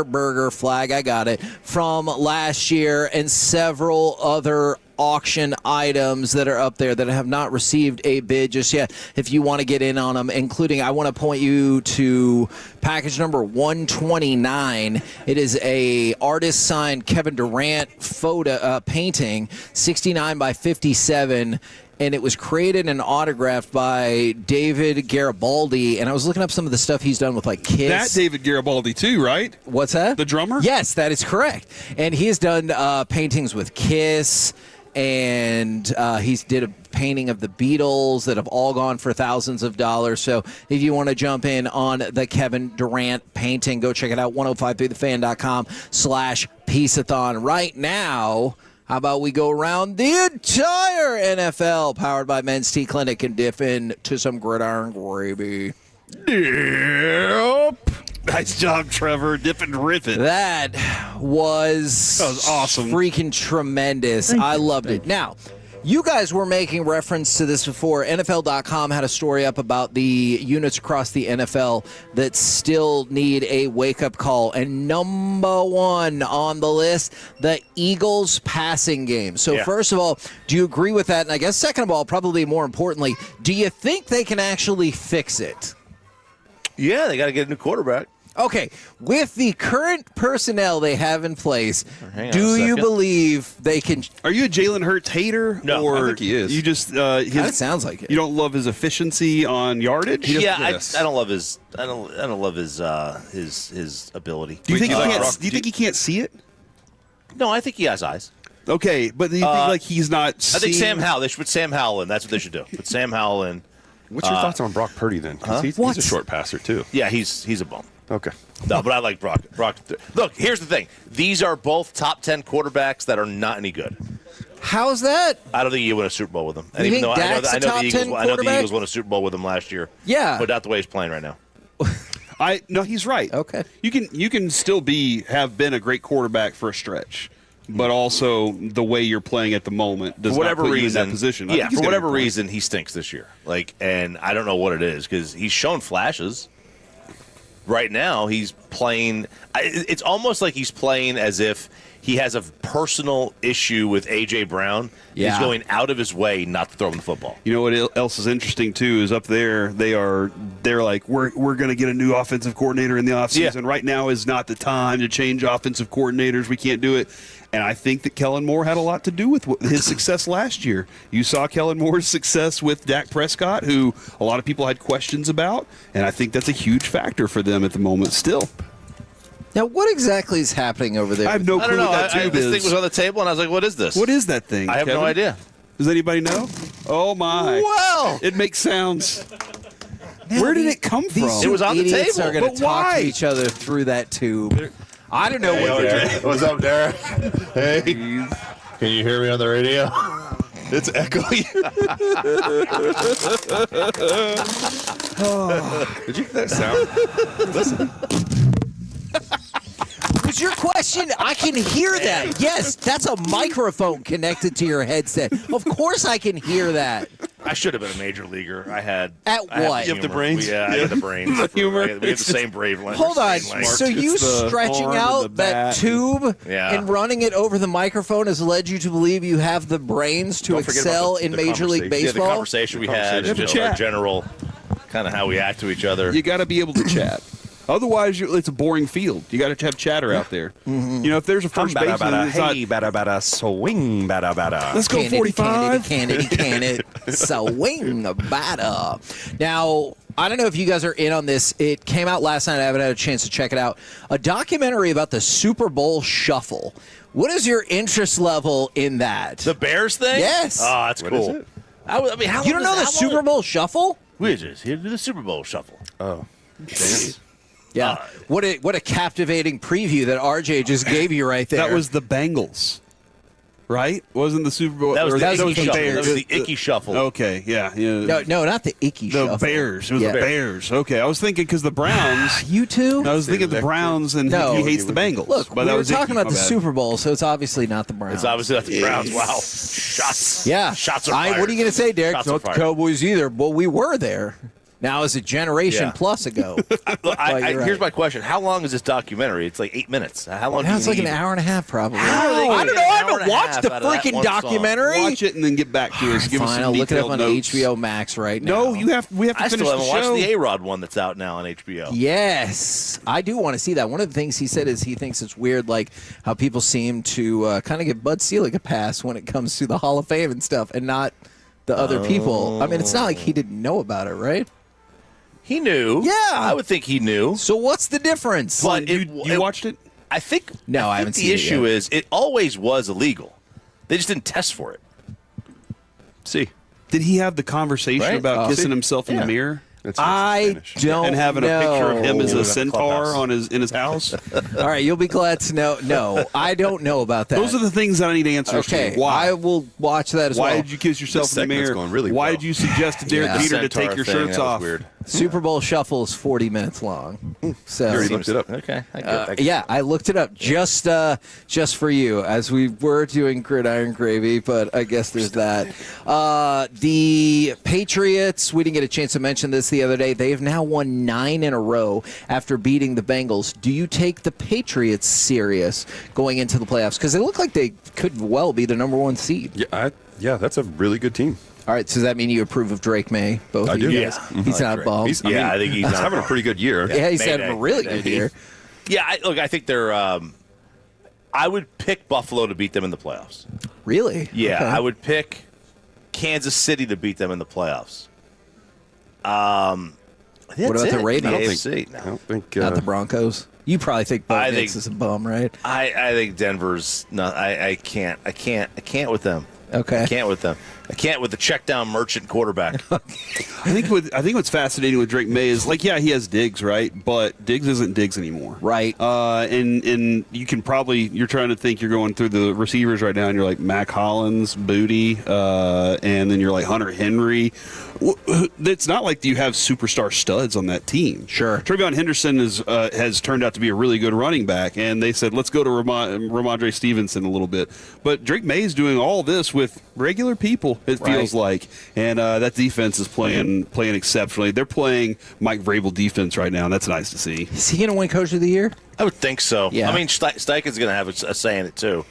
burger flag. I got it from last year, and several other auction items that are up there that have not received a bid just yet. If you want to get in on them, including, I want to point you to package number 129. It is a artist signed Kevin Durant photo painting, 69 by 57. And it was created and autographed by David Garibaldi. And I was looking up some of the stuff he's done with, like, Kiss.
That David Garibaldi, too, right?
What's that?
The drummer?
Yes, that is correct. And he has done paintings with Kiss. And he did a painting of the Beatles that have all gone for thousands of dollars. So if you want to jump in on the Kevin Durant painting, go check it out, 105.3thefan.com/Piece-A-Thon. Right now, how about we go around the entire NFL, powered by Men's Tea Clinic, and dip into some gridiron gravy.
Yep. Nice job, Trevor. Dip and rip it.
That was
awesome.
Freaking tremendous. I loved it. Now, you guys were making reference to this before. NFL.com had a story up about the units across the NFL that still need a wake-up call. And number one on the list, the Eagles passing game. So first of all, do you agree with that? And I guess second of all, probably more importantly, do you think they can actually fix it?
Yeah, they got to get a new quarterback.
Okay, with the current personnel they have in place, do you believe they can?
Are you a Jalen Hurts hater?
No,
or
I think he is.
You just
it sounds like it.
You don't love his efficiency on yardage?
Yeah, I don't love his. I don't love his ability.
Do you think he can't see it?
No, I think he has eyes.
Okay, but do you think like he's not?
I think Sam Howell. They should put Sam Howell in. That's what they should do. Put Sam Howell in.
What's your thoughts on Brock Purdy then? Because he's a short passer too.
Yeah, he's a bum.
Okay.
No, but I like Brock. Look, here's the thing. These are both top 10 quarterbacks that are not any good.
How's that?
I don't think you win a Super Bowl with them.
You think Dak's a top 10
I know the Eagles won a Super Bowl with him last year.
Yeah.
But not the way he's playing right now.
No, he's right.
Okay.
You can still have been a great quarterback for a stretch, but also the way you're playing at the moment does not put you in that position.
Yeah, for whatever reason, he stinks this year. And I don't know what it is because he's shown flashes. Right now, he's playing. It's almost like he's playing as if he has a personal issue with A.J. Brown.
Yeah.
He's going out of his way not to throw him the football.
You know what else is interesting too is up there they're like we're going to get a new offensive coordinator in the offseason.
Yeah.
Right now is not the time to change offensive coordinators. We can't do it. And I think that Kellen Moore had a lot to do with his success last year. You saw Kellen Moore's success with Dak Prescott, who a lot of people had questions about, and I think that's a huge factor for them at the moment still.
Now, what exactly is happening over there?
I have no clue what that tube is.
This thing was on the table, and I was like, what is this?
What is that thing,
I have
Kevin?
no idea.
Does anybody know? Oh, my.
Well.
It makes sounds. Where did it come from?
These
It was on the
idiots
table.
are going
But
to talk
why?
to each other through that tube. I don't know
What's up, Derek? Hey. Can you hear me on the radio?
It's echoing. Did you hear that sound? Listen.
Was your question? I can hear that. Yes, that's a microphone connected to your headset. Of course I can hear that.
I should have been a major leaguer. I had.
At
I had
what?
the
You have
the
humor.
brains?
Yeah, I had the brains.
The humor.
We have the same brave length.
Hold on.
same length.
So you
It's the
stretching
arm and the
out that
bat.
tube
Yeah.
and running it over the microphone has led you to believe you have the brains to
Don't forget about
excel
the
in Major League
conversation.
Yeah, the
Baseball?
conversation we had,
conversation.
just
Yeah.
our general, kind of how we act to each other.
You got to be able to chat. Otherwise, it's a boring field. You got to have chatter out there.
Mm-hmm.
You know, if there's a first baseman, it's not,
Hey, bada bada, swing, bada bada.
let's go
Can it,
45.
Can it. Swing the batter. Now, I don't know if you guys are in on this. It came out last night. I haven't had a chance to check it out. A documentary about the Super Bowl Shuffle. What is your interest level in that?
The Bears thing?
Yes.
Oh, that's
What
cool.
is it?
I mean, how
You
long
don't know the
how
Super
long-
Bowl Shuffle?
We just here to the Super Bowl Shuffle.
Oh.
Yeah. What a captivating preview that RJ just gave you right there.
That was the Bengals, right? Wasn't the Super Bowl?
That was
or
the Icky
was the
Shuffle.
Bears.
That was the Icky Shuffle.
Okay, yeah.
No, not the Icky
The
Shuffle.
Bears. It was
Yeah.
the Bears. Okay, I was thinking because the Browns.
You too?
I was thinking the Browns, and
No.
he hates the Bengals.
Look,
but
we
that
were
was
talking
Icky,
about the
my bad.
Super Bowl, so it's obviously not the Browns.
It's obviously not the Browns. Wow. Shots.
Yeah.
Shots are fired.
What are you going to say, Derek?
Shots
Not
are
the
fired.
Cowboys either. Well, we were there. Now it's a generation
Yeah.
plus ago.
Look,
you're
here's
right.
my question. How long is this documentary? It's like 8 minutes. How long
Now
do
it's
you
like an
need?
hour and a half, probably.
How are they
I
gonna
don't
get
know. I
an hour
haven't
and a
watched
half
the
out of that
freaking
one song?
documentary.
Watch it and then get back to us. Give us
Fine,
some
I'll look it up
detailed
on
notes.
HBO Max right now.
No, we have to
I
finish
still haven't
the
watched
show.
the A-Rod one that's out now on HBO.
Yes, I do want to see that. One of the things he said is he thinks it's weird, like how people seem to kind of give Bud Selig a pass when it comes to the Hall of Fame and stuff, and not the other people. I mean, it's not like he didn't know about it, right?
He knew.
Yeah.
I would think he knew.
So what's the difference?
But
You watched it?
I think.
No, I haven't
the
seen it
issue
yet.
is it always was illegal. They just didn't test for it.
See.
Did he have the conversation
Right?
about kissing
See?
himself in
Yeah.
the mirror?
I don't
and having
know.
a picture of him as
He
a
was at the
centaur
clubhouse.
in his house?
All right, you'll be glad to know. No, I don't know about that.
Those are the things that I need answers
Okay,
to. Why?
I will watch that as
Why
well.
did you kiss yourself
This
in the
segment's
mirror?
going really
Why
well.
did you suggest to Derek
Yeah.
Jeter to
Centaur
take your
thing,
shirts
that was
off?
weird.
Super Bowl Shuffle is 40 minutes long. So
You already looked it up.
Okay.
yeah, I looked it up just for you, as we were doing Gridiron Gravy, but I guess there's that. The Patriots, we didn't get a chance to mention this the other day. They have now won 9 in a row after beating the Bengals. Do you take the Patriots serious going into the playoffs? Because they look like they could well be the number 1 seed.
Yeah, that's a really good team.
All right, so does that mean you approve of Drake May? Both
I
of
do.
you
Yeah.
guys?
Mhm.
He's
I
not
like Drake.
bummed.
I think he's
having a pretty good year.
Yeah, he's
Mayday.
having a really good year.
Yeah, I think they're. I would pick Buffalo to beat them in the playoffs.
Really?
Yeah,
Okay.
I would pick Kansas City to beat them in the playoffs.
What about the Ravens?
AFC.
I don't think.
Not the Broncos. You probably think Bo
I
Nix
think-
is a bum, right?
I think Denver's not. I can't with them.
Okay.
I can't with them. I can't with the check down merchant quarterback.
I think what's fascinating with Drake May is he has Diggs, right? But Diggs isn't Diggs anymore.
Right.
And you can you're trying to think, you're going through the receivers right now and you're like Mac Hollins, Booty, and then you're like Hunter Henry. It's not like you have superstar studs on that team.
Sure.
Travion Henderson has turned out to be a really good running back, and they said, let's go to Ramondre Stevenson a little bit. But Drake May is doing all this with regular people, it feels like. And that defense is playing exceptionally. They're playing Mike Vrabel defense right now, and that's nice to see.
Is he going to win Coach of the Year?
I would think so.
Yeah.
I mean, Steichen's going to have a say in it too,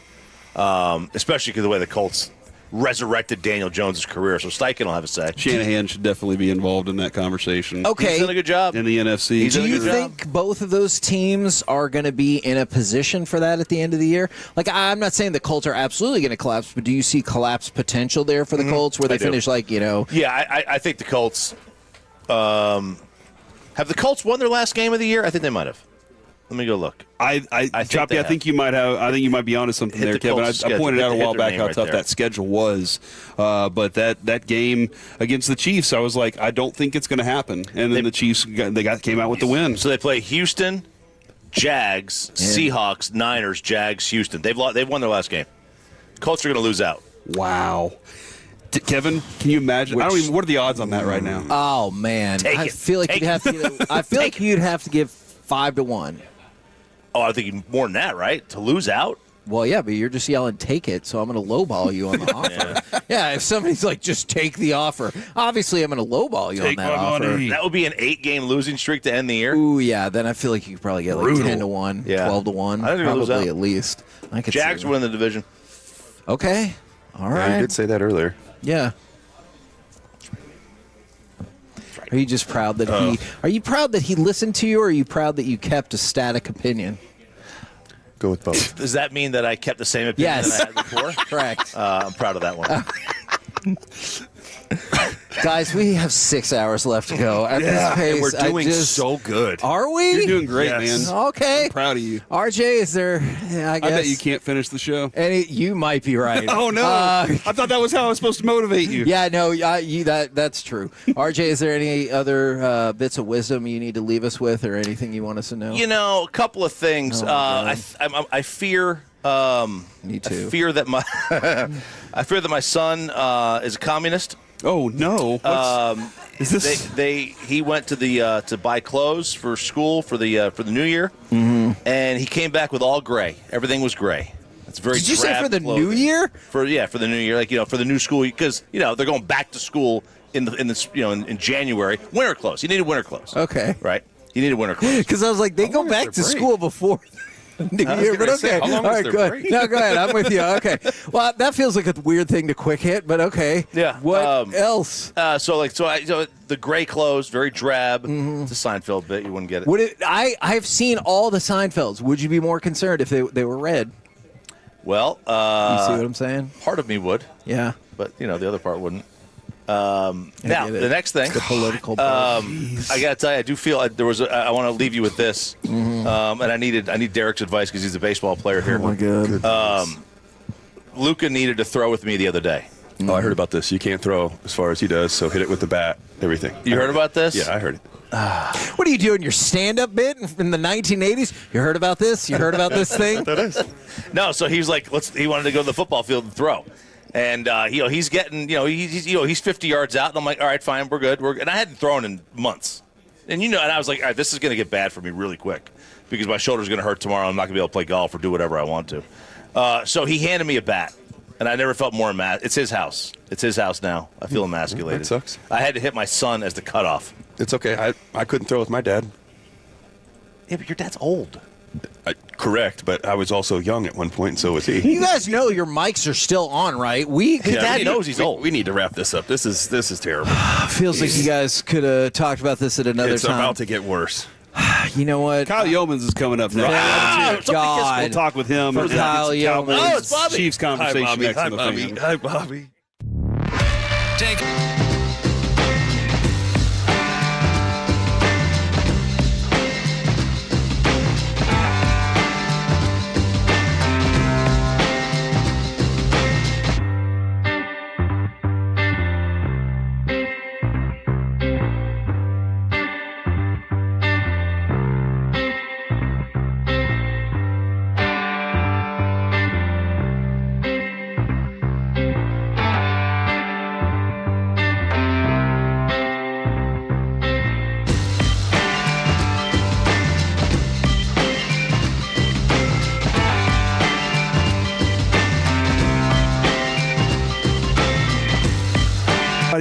especially because of the way the Colts resurrected Daniel Jones' career. So Steichen will have a say.
Shanahan should definitely be involved in that conversation.
Okay.
He's done a good job.
In the NFC.
Do you think both of those teams are going to be in a position for that at the end of the year? Like, I'm not saying the Colts are absolutely going to collapse, but do you see collapse potential there for the Colts where they finish
Yeah, I think the Colts. Have the Colts won their last game of the year? I think they might have. Let me go look.
Choppy, I think you might have. I think you might be onto something there, Kevin. I pointed out a while back how tough that schedule was, but that game against the Chiefs, I was like, I don't think it's going to happen. And then the Chiefs came out with the win.
So they play Houston, Jags, Seahawks, Niners, Jags, Houston. They've won their last game. Colts are going to lose out.
Wow. Kevin, can you imagine? I don't even. What are the odds on that right now?
Oh man, I feel like you'd have to. I feel like you'd have to give 5-1.
Oh, I think more than that, right? To lose out?
Well, yeah, but you're just yelling, take it, so I'm going to lowball you on the offer. Yeah, if somebody's like, just take the offer, obviously I'm going to lowball you on that offer.
Money. That would be an 8-game losing streak to end the year.
Ooh, yeah, then I feel like you could probably get like 10-1, 12-1, probably at least. I could
Jags win the division.
Okay, all right.
Yeah, you did say that earlier.
Yeah. Are you just proud that Are you proud that he listened to you, or are you proud that you kept a static opinion?
Go with both.
Does that mean that I kept the same opinion that I had before?
Correct.
I'm proud of that one.
Guys, we have 6 hours left to go. At this pace,
and we're doing so good.
Are we?
You're doing great, man.
Okay.
I'm proud of you.
RJ, is there, I guess.
I bet you can't finish the show.
You might be right.
Oh, no. I thought that was how I was supposed to motivate you.
Yeah, no, that's true. RJ, is there any other bits of wisdom you need to leave us with, or anything you want us to know?
You know, a couple of things. I fear...
Me too.
I fear that my son is a communist.
Oh no!
Is this? He went to the to buy clothes for school for the new year, and he came back with all gray. Everything was gray. It's very.
Did you say for the
clothing.
new year?
For the new year, like for the new school, because they're going back to school in January. Winter clothes. He needed winter clothes.
Okay.
Right. He needed winter clothes.
Because I was like, they go back to school before New Year, but okay. All right, good.
Break?
No, go ahead. I'm with you. Okay. Well, that feels like a weird thing to quick hit, but okay.
Yeah.
What else?
So the gray clothes, very drab. It's a Seinfeld bit. You wouldn't get it.
Would it? I've seen all the Seinfelds. Would you be more concerned if they were red?
Well,
you see what I'm saying?
Part of me would.
Yeah.
But the other part wouldn't. Now the next thing,
the political.
I gotta tell you, I do feel I want to leave you with this, and I need Derek's advice because he's a baseball player here.
Oh my god.
Luka needed to throw with me the other day.
Oh, I heard about this. You can't throw as far as he does, so hit it with the bat. Everything.
You heard about this?
Yeah, I heard it.
What are you doing? Your stand-up bit in the 1980s? You heard about this? You heard about this thing?
That is.
No, so he was like, he wanted to go to the football field and throw. And he's getting, he's 50 yards out, and I'm like, all right, fine, we're good. And I hadn't thrown in months, and and I was like, all right, this is going to get bad for me really quick because my shoulder's going to hurt tomorrow. I'm not going to be able to play golf or do whatever I want to. So he handed me a bat, and I never felt more It's his house. It's his house now. I feel emasculated.
That sucks.
I had to hit my son as the cutoff.
It's okay. I couldn't throw with my dad.
Yeah, but your dad's old.
Correct, but I was also young at one point, and so was he.
You guys know your mics are still on, right?
His dad knows he's old.
We need to wrap this up. This is terrible.
Feels like you guys could have talked about this at another
It's
time.
about to get worse.
You know what?
Kyle Yeomans is coming up next.
God.
We'll talk with him.
For Kyle Yeomans.
Oh, it's Bobby.
Chiefs conversation next
Hi,
on the
Bobby.
Fan.
Hi, Bobby.
Take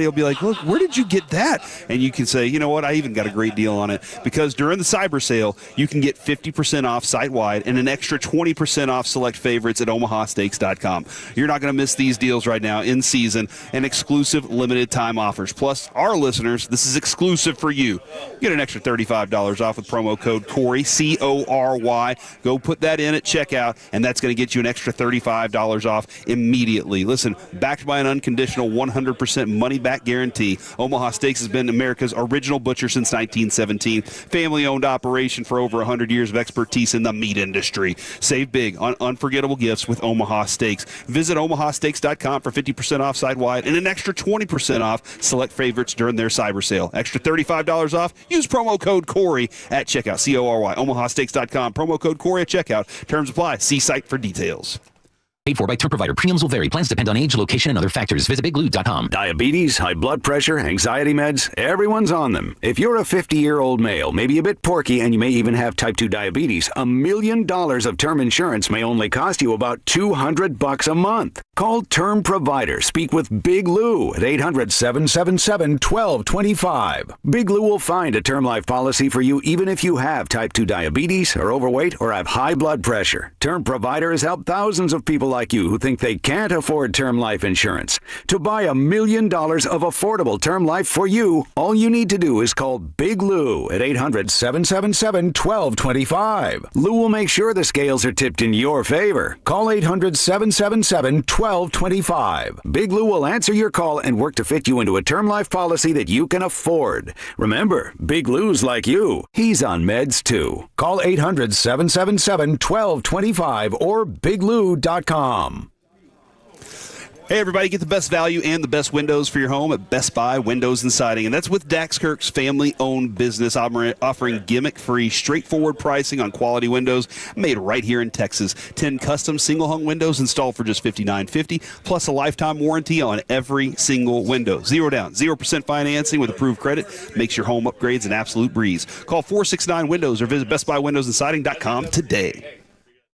Will be like, look, where did you get that? And you can say, you know what, I even got a great deal on it, because during the cyber sale you can get 50% off site-wide and an extra 20% off select favorites at omahasteaks.com. You're not going to miss these deals right now in season and exclusive limited time offers. Plus, our listeners, this is exclusive for you. You get an extra $35 off with promo code Corey, C-O-R-Y. Go put that in at checkout, and that's going to get you an extra $35 off immediately. Listen, backed by an unconditional 100% money back money-back guarantee. Omaha Steaks has been America's original butcher since 1917. Family-owned operation for over 100 years of expertise in the meat industry. Save big on unforgettable gifts with Omaha Steaks. Visit omahasteaks.com for 50% off side-wide and an extra 20% off select favorites during their cyber sale. Extra $35 off. Use promo code Corey at checkout. C-O-R-Y. omahasteaks.com. Promo code Corey at checkout. Terms apply. See site for details.
Paid for by term provider. Premiums will vary. Plans depend on age, location, and other factors. Visit biglou.com.
Diabetes, high blood pressure, anxiety meds, everyone's on them. If you're a 50-year-old male, maybe a bit porky, and you may even have type 2 diabetes, $1 million of term insurance may only cost you about $200 a month. Call Term Provider. Speak with Big Lou at 800-777-1225. Big Lou will find a term life policy for you even if you have type 2 diabetes, are overweight, or have high blood pressure. Term Provider has helped thousands of people like you who think they can't afford term life insurance. To buy $1 million of affordable term life for you, all you need to do is call Big Lou at 800-777-1225. Lou will make sure the scales are tipped in your favor. Call 800-777-1225. Big Lou will answer your call and work to fit you into a term life policy that you can afford. Remember, Big Lou's like you. He's on meds too. Call 800-777-1225 or biglou.com.
Hey, everybody, get the best value and the best windows for your home at Best Buy Windows and Siding. And that's with Dax Kirk's family-owned business offering gimmick-free, straightforward pricing on quality windows made right here in Texas. 10 custom single-hung windows installed for just $59.50, plus a lifetime warranty on every single window. 0 down, 0% financing with approved credit makes your home upgrades an absolute breeze. Call 469-WINDOWS or visit BestBuyWindowsAndSiding.com today.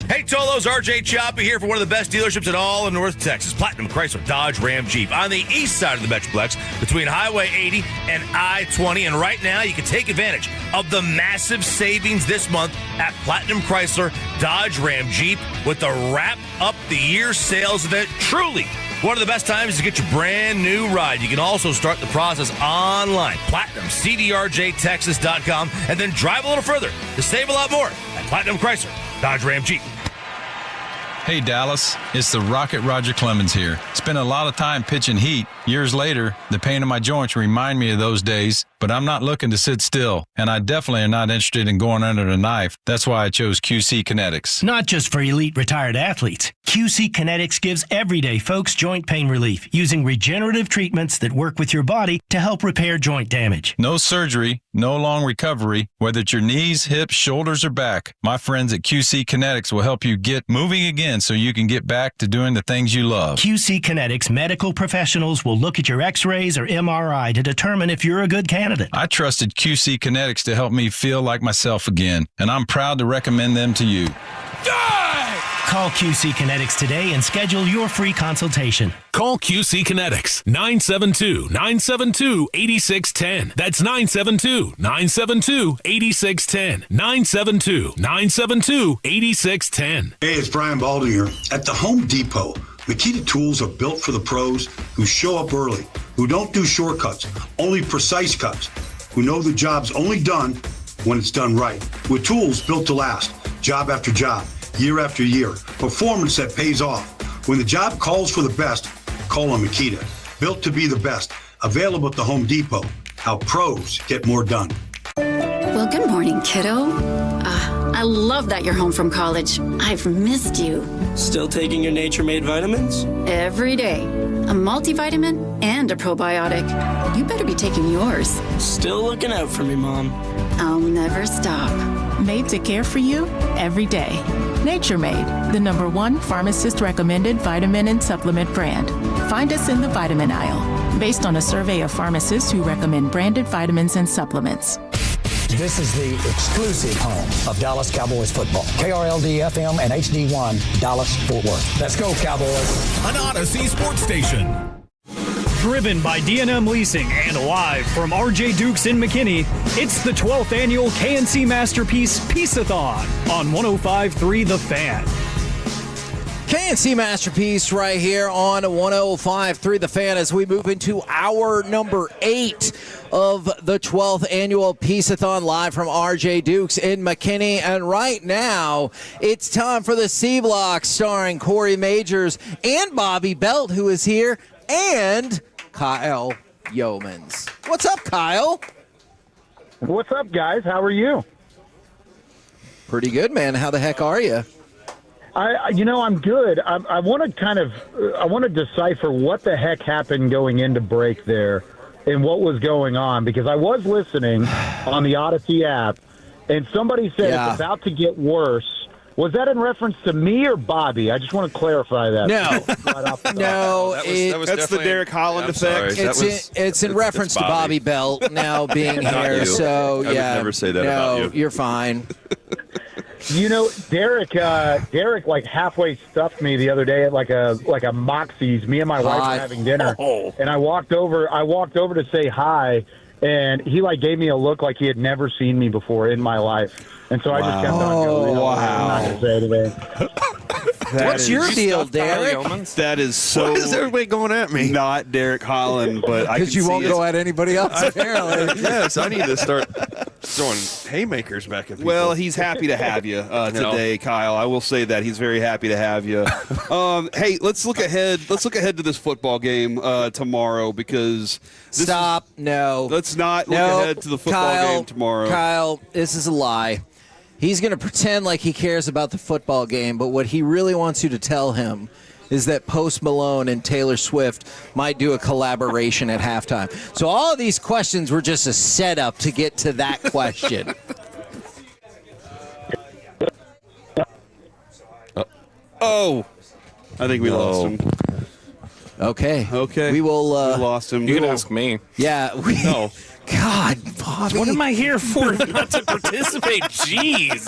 Hey, Tolos, RJ Choppa here for one of the best dealerships in all of North Texas, Platinum Chrysler Dodge Ram Jeep, on the east side of the Metroplex between Highway 80 and I-20. And right now, you can take advantage of the massive savings this month at Platinum Chrysler Dodge Ram Jeep with the Wrap Up the Year sales event. Truly one of the best times to get your brand new ride. You can also start the process online, PlatinumCDRJTexas.com, and then drive a little further to save a lot more at Platinum Chrysler Dodge Ram Jeep.
Hey Dallas, it's the Rocket Roger Clemens here. Spent a lot of time pitching heat. Years later, the pain in my joints remind me of those days, but I'm not looking to sit still, and I definitely am not interested in going under the knife. That's why I chose QC Kinetics.
Not just for elite retired athletes. QC Kinetics gives everyday folks joint pain relief using regenerative treatments that work with your body to help repair joint damage.
No surgery, no long recovery, whether it's your knees, hips, shoulders, or back. My friends at QC Kinetics will help you get moving again so you can get back to doing the things you love.
QC Kinetics medical professionals will look at your x-rays or MRI to determine if you're a good candidate.
I trusted QC Kinetics to help me feel like myself again, and I'm proud to recommend them to you.
Call QC Kinetics today and schedule your free consultation.
Call QC Kinetics, 972-972-8610. That's 972-972-8610. 972-972-8610.
Hey, it's Brian Baldwin here. At the Home Depot, Makita tools are built for the pros who show up early, who don't do shortcuts, only precise cuts, who know the job's only done when it's done right. With tools built to last, job after job, year after year, performance that pays off. When the job calls for the best, call on Makita. Built to be the best. Available at the Home Depot. How pros get more done.
Well, good morning, kiddo. I love that you're home from college. I've missed you.
Still taking your nature-made vitamins?
Every day. A multivitamin and a probiotic. You better be taking yours.
Still looking out for me, Mom.
I'll never stop.
Made to care for you every day. Nature Made, the #1 pharmacist-recommended vitamin and supplement brand. Find us in the vitamin aisle, based on a survey of pharmacists who recommend branded vitamins and supplements.
This is the exclusive home of Dallas Cowboys football. KRLD-FM and HD1, Dallas-Fort Worth. Let's go, Cowboys.
An Odyssey sports station.
Driven by D&M Leasing and live from RJ Dukes in McKinney, it's the 12th annual KNC Masterpiece Piece-A-Thon on 105.3 The Fan.
KNC Masterpiece right here on 105.3 The Fan as we move into hour number 8 of the 12th annual Piece-A-Thon live from RJ Dukes in McKinney. And right now, it's time for the C Block starring Corey Majors and Bobby Belt, who is here, and Kyle Yeomans. What's up, Kyle?
What's up, guys? How are you?
Pretty good, man. How the heck are you?
I'm good. I want to decipher what the heck happened going into break there and what was going on, because I was listening on the Odyssey app, and somebody said it's about to get worse. Was that in reference to me or Bobby? I just want to clarify that.
No,
that's the Derek Holland effect.
It's in reference to Bobby Belt now being here. So
I would never say that about you.
You're fine.
Derek like halfway stuffed me the other day at like a Moxie's. Me and my wife were having dinner, and I walked over to say hi, and he like gave me a look like he had never seen me before in my life. And so I just kept on going.
Wow.
I'm not going to say anything.
What's your deal, Derek?
That is so.
Why is everybody going at me?
Not Derek Holland, but I
because you won't go at anybody else. Apparently,
yes. I need to start throwing haymakers back at people.
Well, he's happy to have you today, Kyle. I will say that he's very happy to have you. Hey, let's look ahead. Let's look ahead to this football game tomorrow because.
No.
Let's not look ahead to the football game tomorrow.
Kyle, this is a lie. He's going to pretend like he cares about the football game, but what he really wants you to tell him is that Post Malone and Taylor Swift might do a collaboration at halftime. So all of these questions were just a setup to get to that question.
I think we lost him.
Okay.
We
will.
We lost him.
You can ask me.
Yeah.
No.
God, Bobby.
What am I here for? Not to participate. Jeez.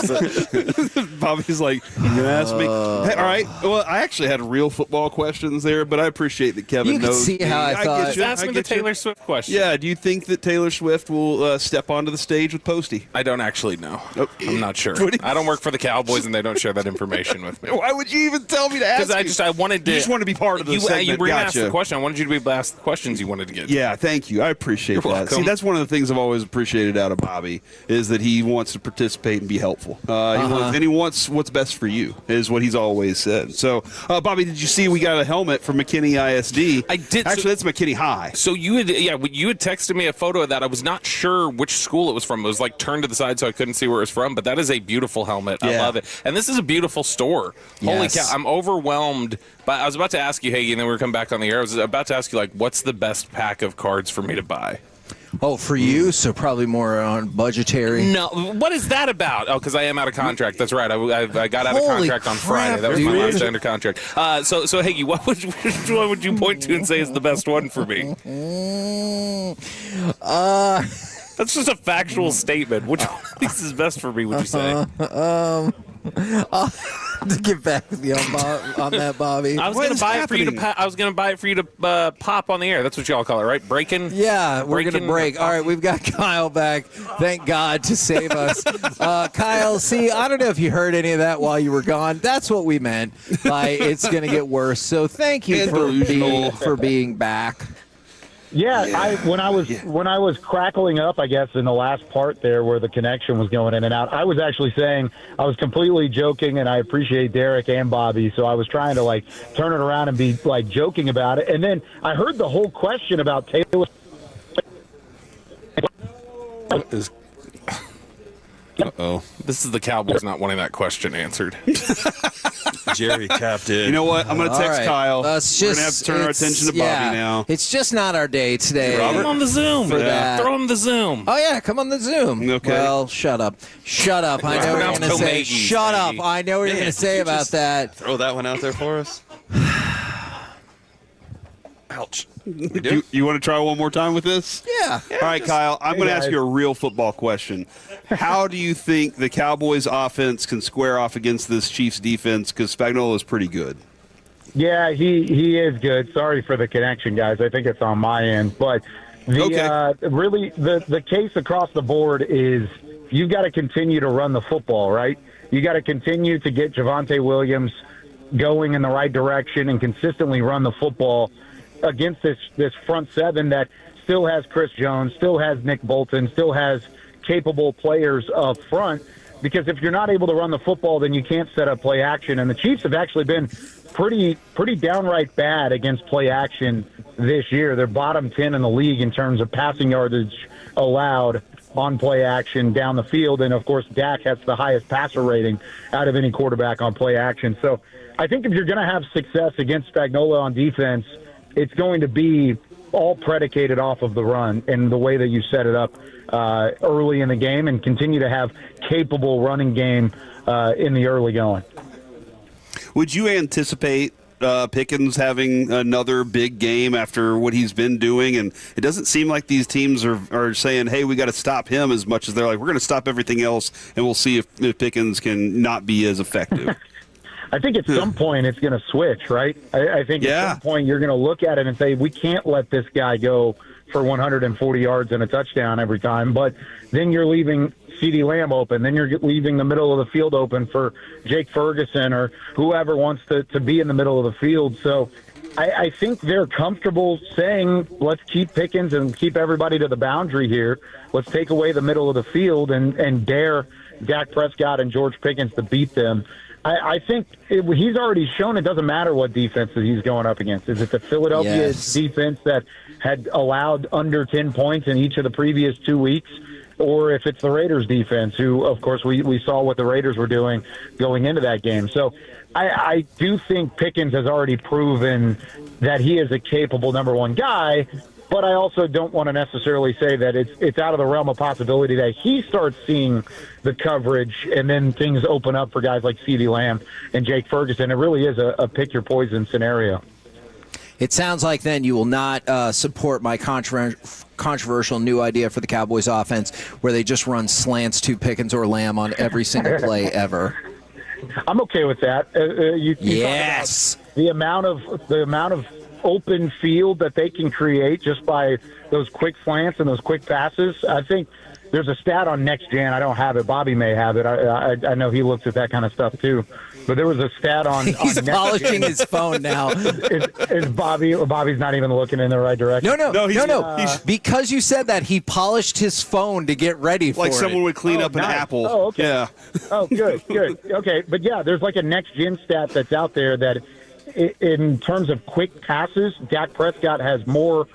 Bobby's like, you can ask me. Hey, all right. Well, I actually had real football questions there, but I appreciate that Kevin knows.
You can see how I thought.
Just ask me the Taylor Swift question.
Yeah. Do you think that Taylor Swift will step onto the stage with Posty?
I don't actually know. I'm not sure. I don't work for the Cowboys, and they don't share that information with me.
Why would you even tell me to ask?
Because I wanted to.
You just want to be part of the segment.
You were going to ask the question. I wanted you to be asked the questions you wanted to get.
Yeah. Thank you. I appreciate that.
welcome.
See, that's one of the things I've always appreciated out of Bobby is that he wants to participate and be helpful. He wants what's best for you is what he's always said. So, Bobby, did you see we got a helmet from McKinney ISD?
I did.
Actually, that's McKinney High.
So you had texted me a photo of that. I was not sure which school it was from. It was like turned to the side so I couldn't see where it was from. But that is a beautiful helmet.
Yeah.
I love it. And this is a beautiful store. Holy
Yes.
cow! I'm overwhelmed. But I was about to ask you, Hagee, and then we were coming back on the air. I was about to ask you, like, what's the best pack of cards for me to buy?
Oh, for you, so probably more on budgetary.
No, what is that about? Oh, because I am out of contract. That's right. I got out of
Holy
contract on
crap,
Friday. That was my
dude.
last day under contract. So Hagee, which one would you point to and say is the best one for me? That's just a factual statement. Which one of these is best for me, would you say?
To get back with you on that, Bobby.
I was going to buy it for you to. I was going to buy it for you to pop on the air. That's what y'all call it, right? Breaking.
Yeah, we're going to break. All right, we've got Kyle back. Thank God to save us. Kyle, see, I don't know if you heard any of that while you were gone. That's what we meant by it's going to get worse. So thank you for being back.
Yeah, when I was crackling up, I guess in the last part there where the connection was going in and out, I was actually saying I was completely joking, and I appreciate Derek and Bobby, so I was trying to like turn it around and be like joking about it, and then I heard the whole question about Taylor.
Uh-oh. This is the Cowboys not wanting that question answered.
Jerry tapped in.
You know what? I'm going to text Kyle.
We're
going to have to turn our attention to Bobby now.
It's just not our day today.
Robert on the Zoom.
For that.
Throw him the Zoom.
Oh, yeah, come on the Zoom.
Okay.
Well, shut up. Shut up. I know what you're going to say. Shut up. I know what you're going to say about that.
Throw that one out there for us. Ouch.
You want to try one more time with this?
Yeah.
All right, Kyle, I'm going to ask you a real football question. How do you think the Cowboys offense can square off against this Chiefs defense? Because Spagnuolo is pretty good.
Yeah, he is good. Sorry for the connection, guys. I think it's on my end. But really the case across the board is you've got to continue to run the football, right? You got to continue to get Javonte Williams going in the right direction and consistently run the football against this front seven that still has Chris Jones, still has Nick Bolton, still has capable players up front. because if you're not able to run the football, then you can't set up play action. And the Chiefs have actually been pretty downright bad against play action this year. They're bottom 10 in the league in terms of passing yardage allowed on play action down the field. And, of course, Dak has the highest passer rating out of any quarterback on play action. So I think if you're going to have success against Spagnuolo on defense, it's going to be all predicated off of the run and the way that you set it up early in the game and continue to have capable running game in the early going.
Would you anticipate Pickens having another big game after what he's been doing? And it doesn't seem like these teams are saying, hey, we got to stop him, as much as they're like, we're going to stop everything else, and we'll see if Pickens can not be as effective.
I think at some point it's going to switch, right? I think at some point you're going to look at it and say, we can't let this guy go for 140 yards and a touchdown every time. But then you're leaving CeeDee Lamb open. Then you're leaving the middle of the field open for Jake Ferguson or whoever wants to be in the middle of the field. So I think they're comfortable saying, let's keep Pickens and keep everybody to the boundary here. Let's take away the middle of the field and dare Dak Prescott and George Pickens to beat them. I think he's already shown it doesn't matter what defenses he's going up against. Is it the Philadelphia defense that had allowed under 10 points in each of the previous 2 weeks, or if it's the Raiders defense, who, of course, we saw what the Raiders were doing going into that game. So I do think Pickens has already proven that he is a capable number one guy, but I also don't want to necessarily say that it's out of the realm of possibility that he starts seeing the coverage and then things open up for guys like CeeDee Lamb and Jake Ferguson. It really is a pick-your-poison scenario.
It sounds like then you will not support my controversial new idea for the Cowboys offense where they just run slants to Pickens or Lamb on every single play ever.
I'm okay with that. You
yes.
The amount of open field that they can create just by those quick slants and those quick passes. I think there's a stat on Next Gen. I don't have it. Bobby may have it. I know he looks at that kind of stuff too. But there was a stat on
He's
on
polishing his phone now.
Is Bobby's not even looking in the right direction?
No. Because you said that, he polished his phone to get ready for it.
Like someone would clean up an apple.
Oh, okay.
Yeah.
Oh, good. Okay, but yeah, there's like a Next Gen stat that's out there that in terms of quick passes, Dak Prescott has more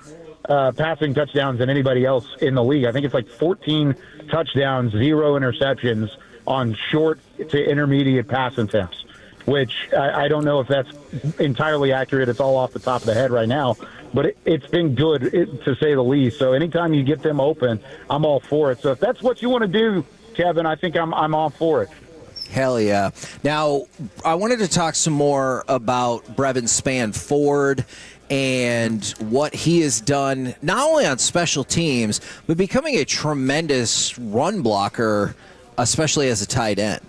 passing touchdowns than anybody else in the league. I think it's like 14 touchdowns, 0 interceptions on short to intermediate pass attempts, which I don't know if that's entirely accurate. It's all off the top of the head right now, but it's been good to say the least. So anytime you get them open, I'm all for it. So if that's what you want to do, Kevin, I think I'm all for it.
Hell yeah. Now, I wanted to talk some more about Brevin Spann-Ford and what he has done, not only on special teams, but becoming a tremendous run blocker, especially as a tight end.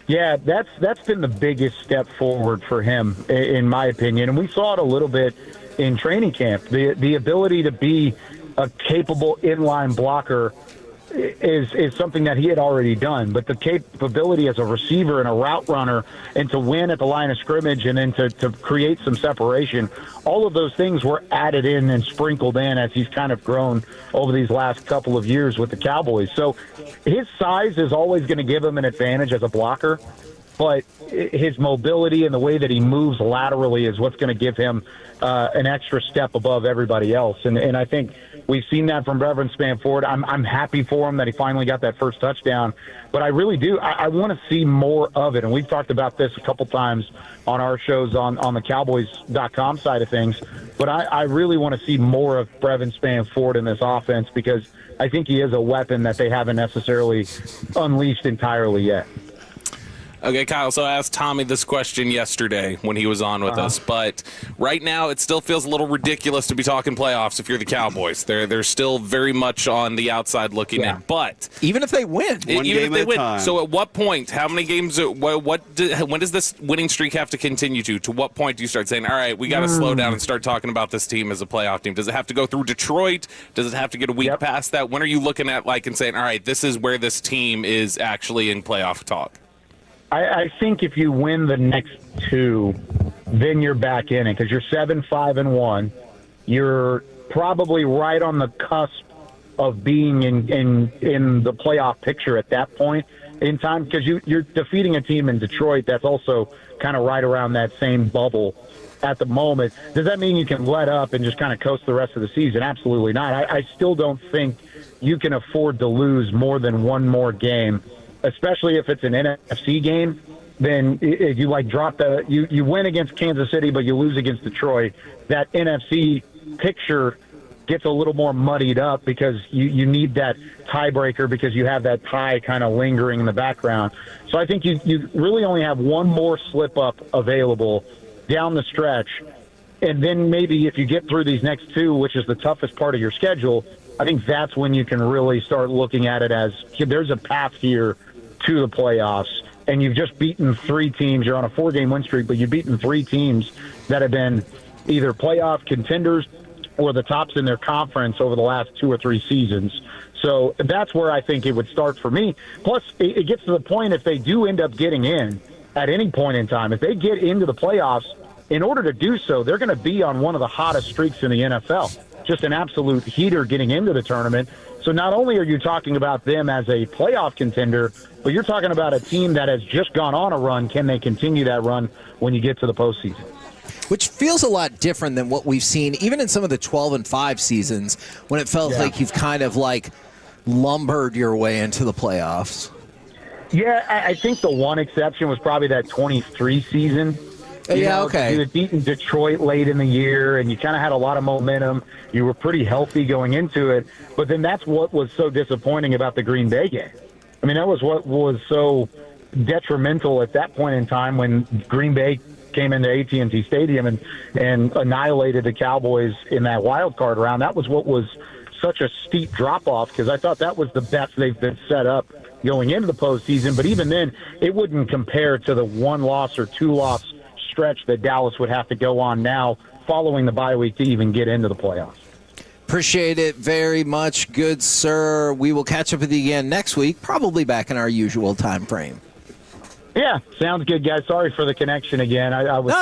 Yeah, that's been the biggest step forward for him, in my opinion. And we saw it a little bit in training camp. The ability to be a capable inline blocker is something that he had already done, but the capability as a receiver and a route runner and to win at the line of scrimmage and then to create some separation, all of those things were added in and sprinkled in as he's kind of grown over these last couple of years with the Cowboys. So his size is always going to give him an advantage as a blocker, but his mobility and the way that he moves laterally is what's going to give him an extra step above everybody else. And I think we've seen that from Brevin Spann-Ford. I'm happy for him that he finally got that first touchdown, but I really do. I want to see more of it, and we've talked about this a couple times on our shows on the Cowboys.com side of things, but I really want to see more of Brevin Spann-Ford in this offense because I think he is a weapon that they haven't necessarily unleashed entirely yet.
Okay, Kyle, so I asked Tommy this question yesterday when he was on with us, but right now it still feels a little ridiculous to be talking playoffs if you're the Cowboys. They're still very much on the outside looking in, but
even if they win,
so at what point, how many games, when does this winning streak have to continue to what point do you start saying, all right, we got to slow down and start talking about this team as a playoff team? Does it have to go through Detroit? Does it have to get a week past that? When are you looking at and saying, all right, this is where this team is actually in playoff talk?
I think if you win the next two, then you're back in it because you're 7-5-1. You're probably right on the cusp of being in the playoff picture at that point. in time, because you're defeating a team in Detroit that's also kind of right around that same bubble at the moment. Does that mean you can let up and just kind of coast the rest of the season? Absolutely not. I still don't think you can afford to lose more than one more game, especially if it's an NFC game. Then if you you win against Kansas City, but you lose against Detroit, that NFC picture gets a little more muddied up because you need that tiebreaker because you have that tie kind of lingering in the background. So I think you really only have one more slip up available down the stretch. And then maybe if you get through these next two, which is the toughest part of your schedule, I think that's when you can really start looking at it as there's a path here to the playoffs. And you've just beaten three teams. You're on a 4-game win streak, but you've beaten three teams that have been either playoff contenders or the tops in their conference over the last 2 or 3 seasons. So that's where I think it would start for me. Plus, it gets to the point if they do end up getting in at any point in time, if they get into the playoffs, in order to do so, they're going to be on one of the hottest streaks in the NFL. Just an absolute heater getting into the tournament. So not only are you talking about them as a playoff contender, but you're talking about a team that has just gone on a run. Can they continue that run when you get to the postseason?
Which feels a lot different than what we've seen, even in some of the 12-5 seasons, when it felt like you've kind of like lumbered your way into the playoffs.
Yeah, I think the one exception was probably that 23 season.
Okay.
You had beaten Detroit late in the year, and you kind of had a lot of momentum. You were pretty healthy going into it. But then that's what was so disappointing about the Green Bay game. I mean, that was what was so detrimental at that point in time when Green Bay came into AT&T Stadium and annihilated the Cowboys in that wild card round. That was what was such a steep drop-off, because I thought that was the best they've been set up going into the postseason. But even then, it wouldn't compare to the 1-loss or 2-loss stretch that Dallas would have to go on now following the bye week to even get into the playoffs.
Appreciate it very much, good sir. We will catch up with you again next week, probably back in our usual time frame.
Yeah, sounds good, guys. Sorry for the connection again. I was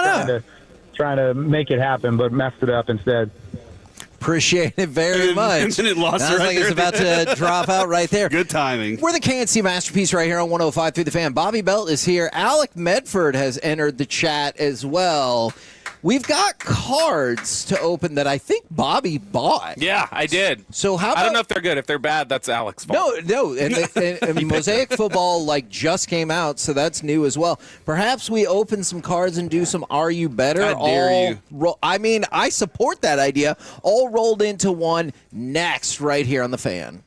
trying to make it happen, but messed it up instead.
Appreciate it very much.
And then it lost
Sounds
right
like
there.
it's about to drop out right there.
Good timing.
We're the KNC Masterpiece right here on 105 through the Fan. Bobby Belt is here. Alec Medford has entered the chat as well. We've got cards to open that I think Bobby bought.
Yeah, I did.
So how about,
I don't know if they're good. If they're bad, that's Alex's fault.
No, and Mosaic Football just came out, so that's new as well. Perhaps we open some cards and do some Are You Better?
I dare you.
I support that idea. All rolled into one next right here on the Fan.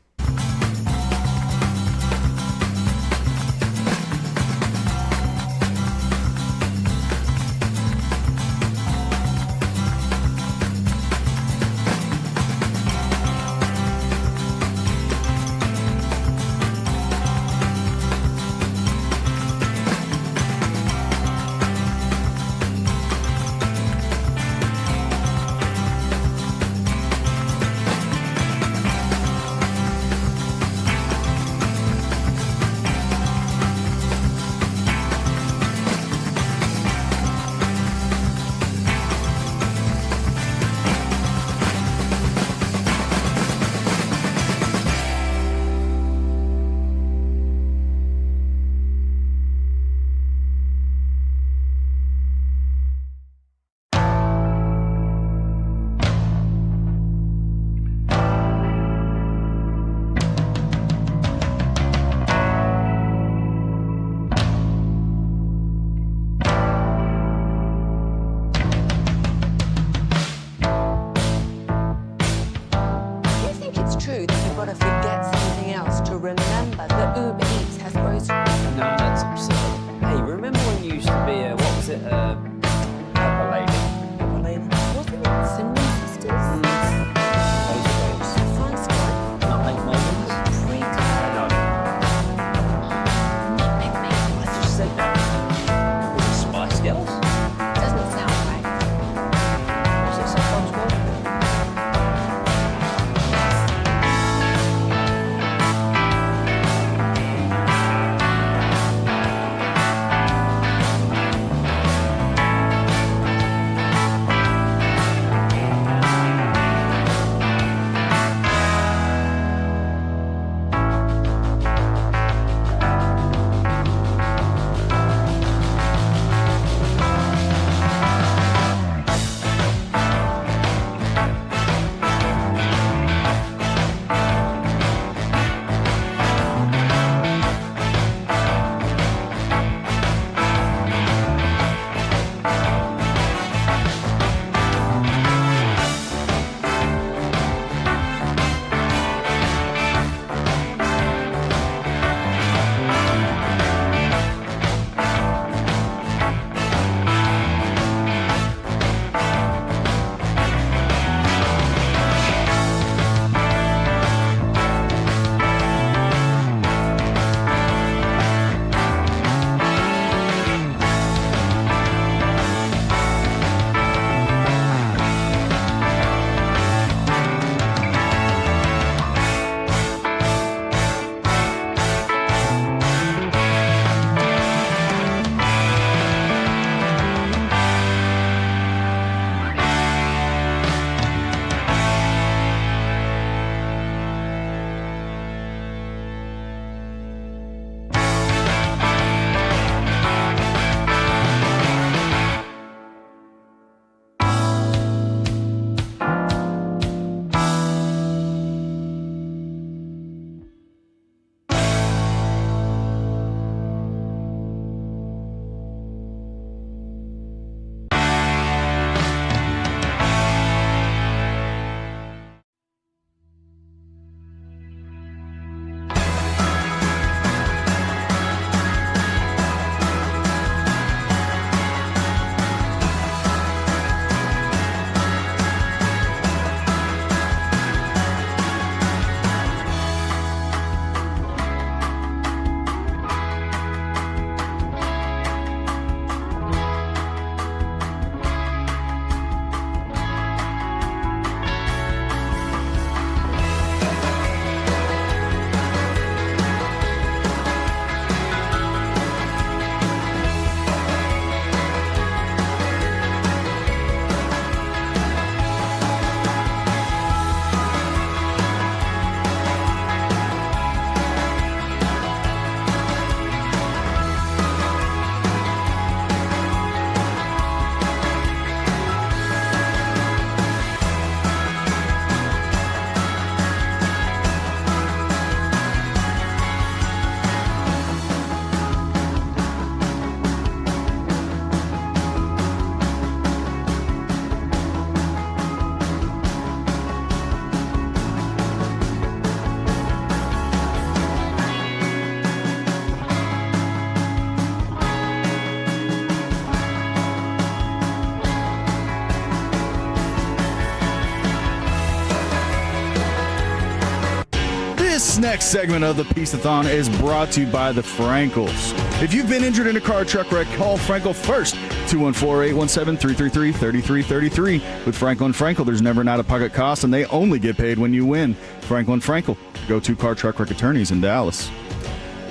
This next segment of the Piece-A-Thon is brought to you by the Frankels. If you've been injured in a car or truck wreck, call Frankel first. 214-817-333-3333. With Frankel & Frankel, there's never an out-of-pocket cost, and they only get paid when you win. Frankel & Frankel, go-to car truck wreck attorneys in Dallas.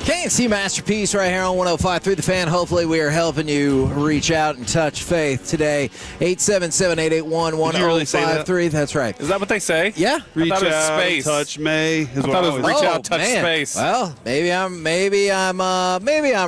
K&C Masterpiece right here on 105.3 The Fan. Hopefully we are helping you reach out and touch faith today. 877-881-1053. That's right.
Is that what they say?
Yeah.
Reach
I thought it was
out,
space.
touch May.
I thought it was reach out, touch space.
Well, maybe I'm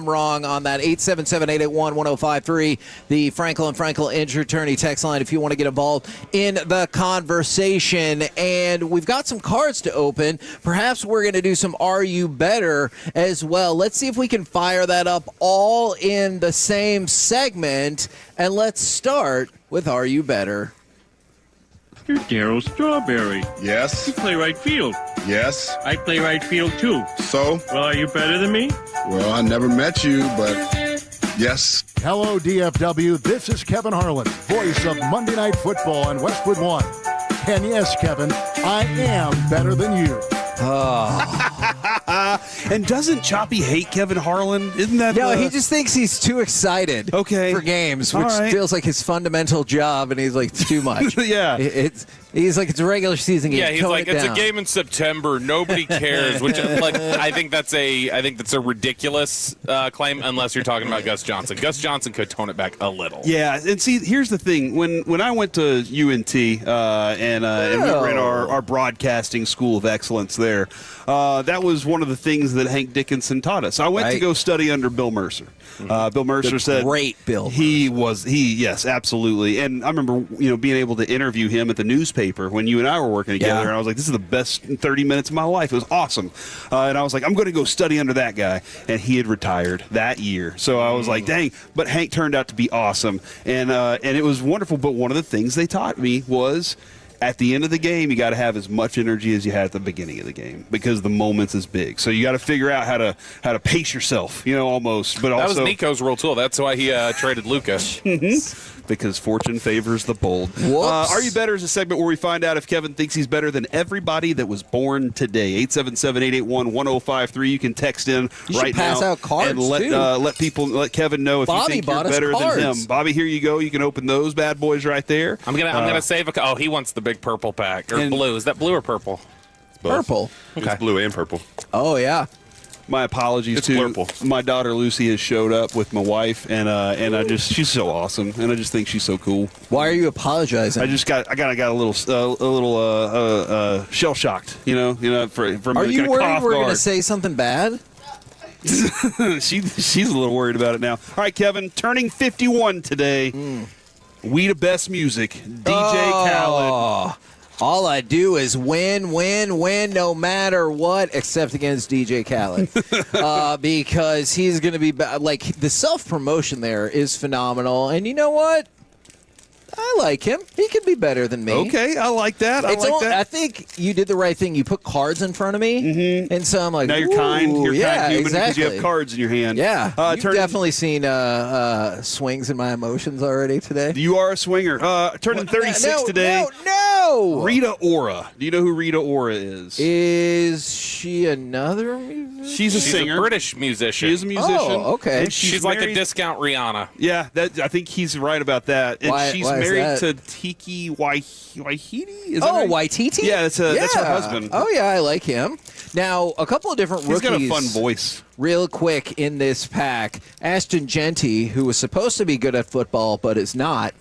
wrong on that. 877-881-1053. The Frankel & Frankel Injury Attorney text line if you want to get involved in the conversation. And we've got some cards to open. Perhaps we're going to do some Are You Better as well. Let's see if we can fire that up all in the same segment. And let's start with Are You Better?
You're Darryl Strawberry.
Yes.
You play right field.
Yes.
I play right field too.
So?
Well, are you better than me?
Well, I never met you, but yes.
Hello, DFW. This is Kevin Harlan, voice of Monday Night Football on Westwood One. And yes, Kevin, I am better than you.
And doesn't Choppy hate Kevin Harlan? Isn't that?
No, he just thinks he's too excited for games, which feels like his fundamental job, and he's like, it's too much.
Yeah.
He's like, it's a regular season game.
Yeah, he's
Tone
like,
it
it's
down.
a game in September. Nobody cares. Which, like, I think that's a ridiculous claim, unless you're talking about Gus Johnson. Gus Johnson could tone it back a little.
Yeah, and see, here's the thing. When I went to UNT and we were in our broadcasting school of excellence there, that was one of the things that Hank Dickinson taught us. I went to go study under Bill Mercer. Bill Mercer said,
great Bill.
Yes, absolutely. And I remember, being able to interview him at the newspaper when you and I were working together, and I was like, this is the best 30 minutes of my life. It was awesome. And I was like, I'm going to go study under that guy. And he had retired that year. So I was like, dang. But Hank turned out to be awesome. And it was wonderful. But one of the things they taught me was, at the end of the game, you got to have as much energy as you had at the beginning of the game because the moments is big. So you got to figure out how to pace yourself, almost. But
that
also,
was Nico's rule too. That's why he traded Luka.
Because fortune favors the bold. Are You Better is a segment where we find out if Kevin thinks he's better than everybody that was born today. 877-881-1053. You can text in right now.
Pass out cards
and let Kevin know if
Bobby
you think you're
bought us
better
cards.
than him. Bobby, here you go. You can open those bad boys right there.
I'm gonna save a. Oh, he wants the big purple pack or blue. Is that blue or purple?
Purple.
Okay. It's blue and purple.
Oh yeah.
My apologies
It's
to
purple.
my daughter Lucy has showed up with my wife, and she's so awesome, and I just think she's so cool.
Why are you apologizing?
I got a little shell shocked, from
Are you
kind of
worried
off
we're going to
guard.
say something bad?
She's a little worried about it now. All right, Kevin, turning 51 today. We the best music. DJ Khaled.
All I do is win, no matter what, except against DJ Khaled. Because he's going to be, like, the self-promotion there is phenomenal. And you know what? I like him. He could be better than me.
Okay, I like that.
I think you did the right thing. You put cards in front of me, and so I'm like,
Now you're kind. You're kind human because you have
exactly.
cards in your hand.
Yeah, you've definitely seen swings in my emotions already today.
You are a swinger. Turning 36 today.
No.
Rita Ora. Do you know who Rita Ora is?
Is she another musician?
She's a singer.
A British musician.
She is a musician.
Oh, okay.
And
She's like a discount Rihanna.
Yeah, I think he's right about that. And
Why
she's
is
married
that?
to Tiki Waititi. Is that right?
Waititi?
Yeah, that's her husband.
Oh, yeah, I like him. Now, a couple of different rookies.
He's got a fun voice.
Real quick in this pack, Ashton Genty, who was supposed to be good at football but is not.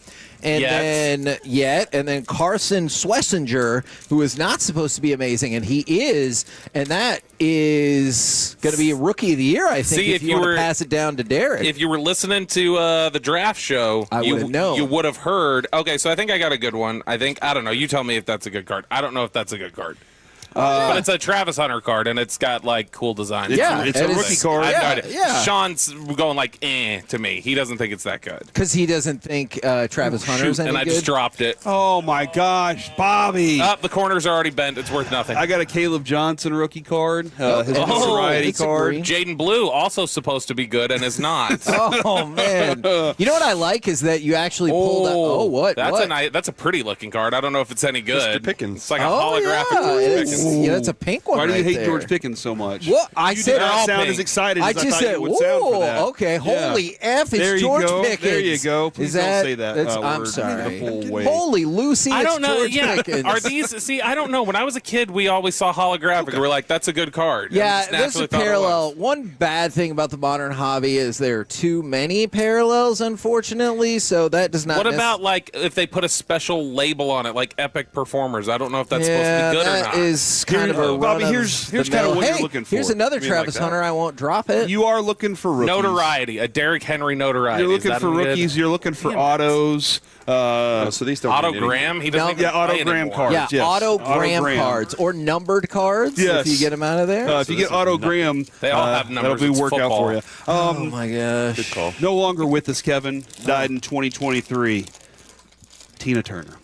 And then Carson Schlesinger, who is not supposed to be amazing, and he is, and that is going to be a Rookie of the Year, I think, if you want to pass it down to Derek.
If you were listening to the draft show, you would have heard. Okay, so I think I got a good one. I don't know. You tell me if that's a good card. I don't know if that's a good card. But it's a Travis Hunter card, and it's got, like, cool design.
It's a rookie card.
I have no idea.
Yeah.
Sean's going, like, to me. He doesn't think it's that good.
Because he doesn't think Travis Hunter's any
and
good?
I just dropped it.
Oh, my gosh, Bobby.
The corners are already bent. It's worth nothing.
I got a Caleb Johnson rookie card, his notoriety card.
Jaden Blue, also supposed to be good, and is not.
Oh, man. You know what I like is that you actually pulled out. Oh, what?
That's a pretty looking card. I don't know if it's any good.
Mr. Pickens.
It's like a holographic George Pickens.
that's a pink one.
Why do you
right
hate
there.
George Pickens so much?
Well, I
you
said
did not
all
sound
pink.
as excited
I
as
just
I thought
said,
you would sound for that.
Okay,
Yeah.
holy F, it's
There you
George
go.
Pickens.
There you go. Please don't say that.
I'm
word
sorry.
the full way.
Holy Lucy,
I don't
it's
know.
George
Yeah,
Pickens.
are these? See, I don't know. When I was a kid, we always saw holographic. and We're like, that's a good card.
Yeah, there's a parallel. One bad thing about the modern hobby is there are too many parallels, unfortunately. So that does not.
What about like if they put a special label on it, like Epic Performers? I don't know if that's supposed to be good or not.
That is kind of a
Bobby,
run
here's
of the
kind of
mill.
what
Hey,
you're looking for.
Here's another
I mean,
Travis
like that.
Hunter. I won't drop it.
You are looking for rookies.
Notoriety, a Derrick Henry notoriety.
You're looking
Is that
for
good?
rookies. You're looking for autos.
So these don't mean
Autogram. He doesn't even
Yeah,
play
autogram
anymore.
cards.
Yeah,
yes.
autogram cards or numbered cards.
Yes.
If you get them out of there.
If you get autogram,
They all have numbers.
That'll be
It's
workout
football.
for you.
Oh my gosh.
Good call.
No longer with us, Kevin. Died in 2023. Tina Turner.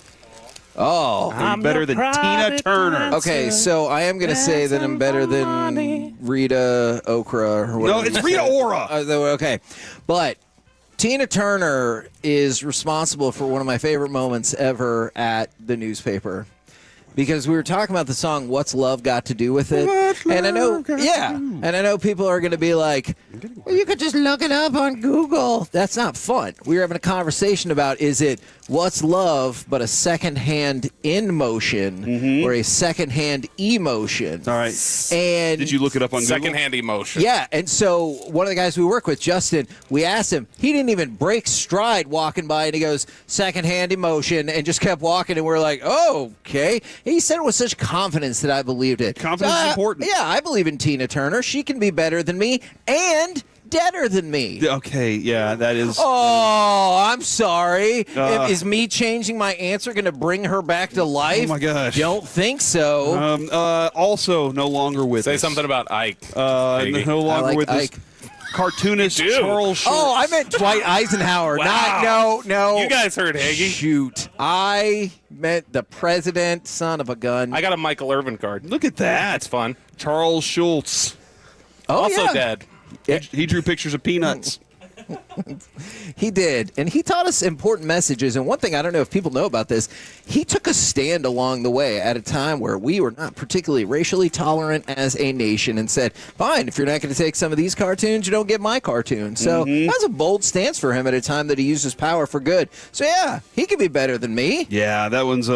Oh.
Are you better than Tina Turner?
Okay, so I am going to say that I'm better than Rita Okra or whatever.
No, it's
you
Rita
said.
Ora.
Okay, but Tina Turner is responsible for one of my favorite moments ever at the newspaper. Because we were talking about the song "What's Love Got to Do with It," and I know people are going to be like, "Well, you could just look it up on Google." That's not fun. We were having a conversation about is it what's love, but a second-hand in motion or a second-hand emotion?
All right.
And
did you look it up on Google?
Secondhand emotion.
Yeah, and so one of the guys we work with, Justin, we asked him. He didn't even break stride walking by, and he goes, secondhand emotion, and just kept walking, and we're like, oh, okay. He said it with such confidence that I believed it.
Confidence is important.
Yeah, I believe in Tina Turner. She can be better than me and deader than me.
Okay, yeah, that is.
Oh, I'm sorry. Is me changing my answer going to bring her back to life?
Oh, my gosh.
Don't think so.
Also, no longer with
Say
us.
something about Ike.
No longer
like
with
Ike.
us. Cartoonist Charles Schultz.
Oh, I meant Dwight Eisenhower.
Wow.
No.
You guys heard Hagee.
Shoot. I meant the president, son of a gun.
I got a Michael Irvin card.
Look at that.
That's fun.
Charles Schultz.
Also
yeah.
dead.
He drew pictures of peanuts.
He did. And he taught us important messages. And one thing, I don't know if people know about this, he took a stand along the way at a time where we were not particularly racially tolerant as a nation and said, fine, if you're not going to take some of these cartoons, you don't get my cartoon. So that was a bold stance for him at a time that he used his power for good. So, yeah, he could be better than me.
Yeah, that one's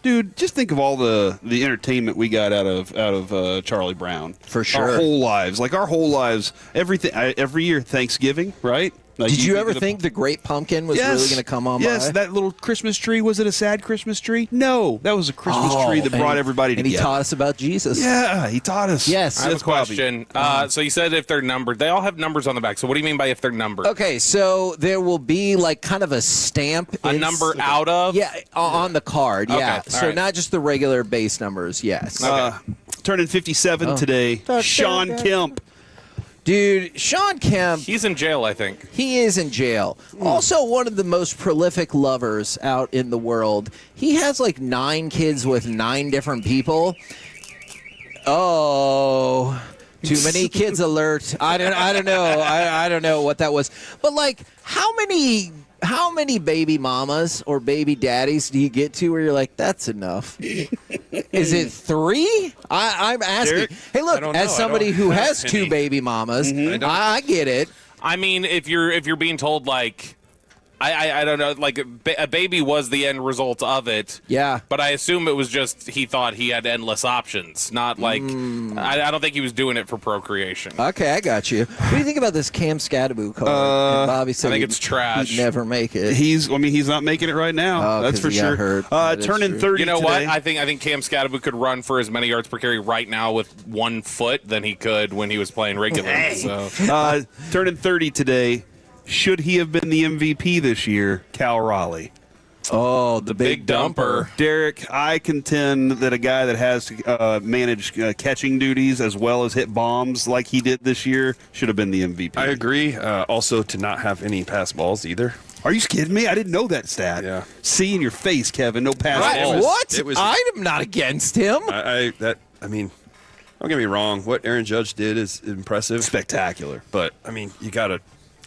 dude, just think of all the entertainment we got out of Charlie Brown.
For sure.
Our whole lives, everything. Every year, Thanksgiving, right? Like
Did you ever think the Great Pumpkin was really going to come on by?
Yes, that little Christmas tree. Was it a sad Christmas tree? No, that was a Christmas tree that brought everybody together.
And he taught us about Jesus.
Yeah, he taught us.
Yes.
I have a question. So you said if they're numbered. They all have numbers on the back. So what do you mean by if they're numbered?
Okay, so there will be like kind of a stamp.
A number out of?
Yeah, on the card, yeah.
Okay,
So
right.
not just the regular base numbers, yes.
Turning 57 today, Sean Kemp.
Dude, Sean Kemp.
He's in jail, I think.
He is in jail. Also, one of the most prolific lovers out in the world. He has like 9 kids with 9 different people. Oh, too many kids alert. I don't know. I don't know what that was. But like, how many baby mamas or baby daddies do you get to where you're like, that's enough? Is it 3? I'm asking.
Derek?
Hey, look,
I don't know.
as somebody who
have
has 2
any.
baby mamas, I get it.
I mean, if you're being told like, I don't know, like a baby was the end result of it.
Yeah.
But I assume it was just he thought he had endless options, not like I don't think he was doing it for procreation.
Okay, I got you. What do you think about this Cam Scadaboo card? And Bobby said
I think it's trash.
He'd never make it.
He's not making it right now.
Oh,
that's
'cause
for
he got
sure.
hurt. That is
Turning
true.
30
You know
today.
what? I think Cam Scadaboo could run for as many yards per carry right now with 1 foot than he could when he was playing regularly. So
Turning 30 today. Should he have been the MVP this year? Cal Raleigh.
Oh, the big dumper.
Derek, I contend that a guy that has to manage catching duties as well as hit bombs like he did this year should have been the MVP.
I agree. Also, to not have any pass balls either.
Are you kidding me? I didn't know that stat.
Yeah.
See in your face, Kevin. No pass balls.
What? I'm not against him.
I mean, don't get me wrong. What Aaron Judge did is impressive.
Spectacular.
But, I mean, you got to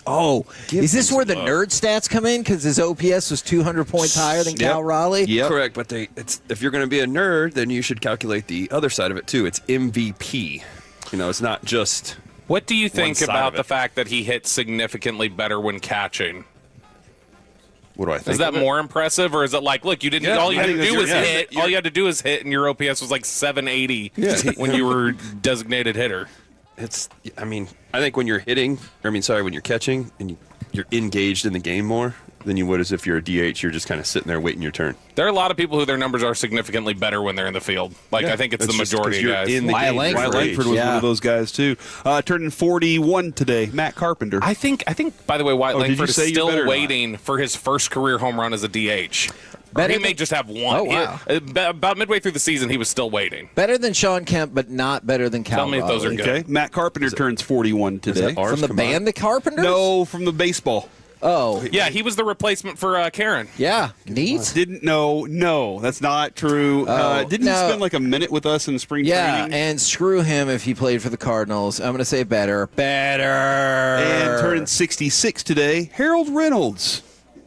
Oh, is this where the nerd stats come in? Because his OPS was 200 points higher than Cal Raleigh?
Yep. Correct, but if you're going to be a nerd, then you should calculate the other side of it, too. It's MVP. It's not just
What do you think about the fact that he hit significantly better when catching?
What do I think?
Is that more impressive, or is it like, look, you didn't? All you had to do was hit. All you had to do was hit, and your OPS was like 780 when you were designated hitter.
I think when you're hitting, when you're catching, and you're engaged in the game more than you would as if you're a DH. You're just kind of sitting there waiting your turn.
There are a lot of people who their numbers are significantly better when they're in the field. I think it's the majority of guys.
Wyatt Langford was one of those guys too. Turning 41 today, Matt Carpenter.
I think. By the way, Wyatt Langford is still waiting for his first career home run as a DH. He may just have one.
Oh, wow.
About midway through the season, he was still waiting.
Better than Sean Kemp, but not better than Cal.
Tell me if those are good.
Okay. Matt Carpenter turns 41 today.
From the band, The Carpenters?
No, from the baseball.
Oh.
Yeah, he was the replacement for Karen.
Yeah. Neat.
No, that's not true. Didn't he spend like a minute with us in spring training?
Yeah, and screw him if he played for the Cardinals. I'm going to say better.
And turning 66 today, Harold Reynolds.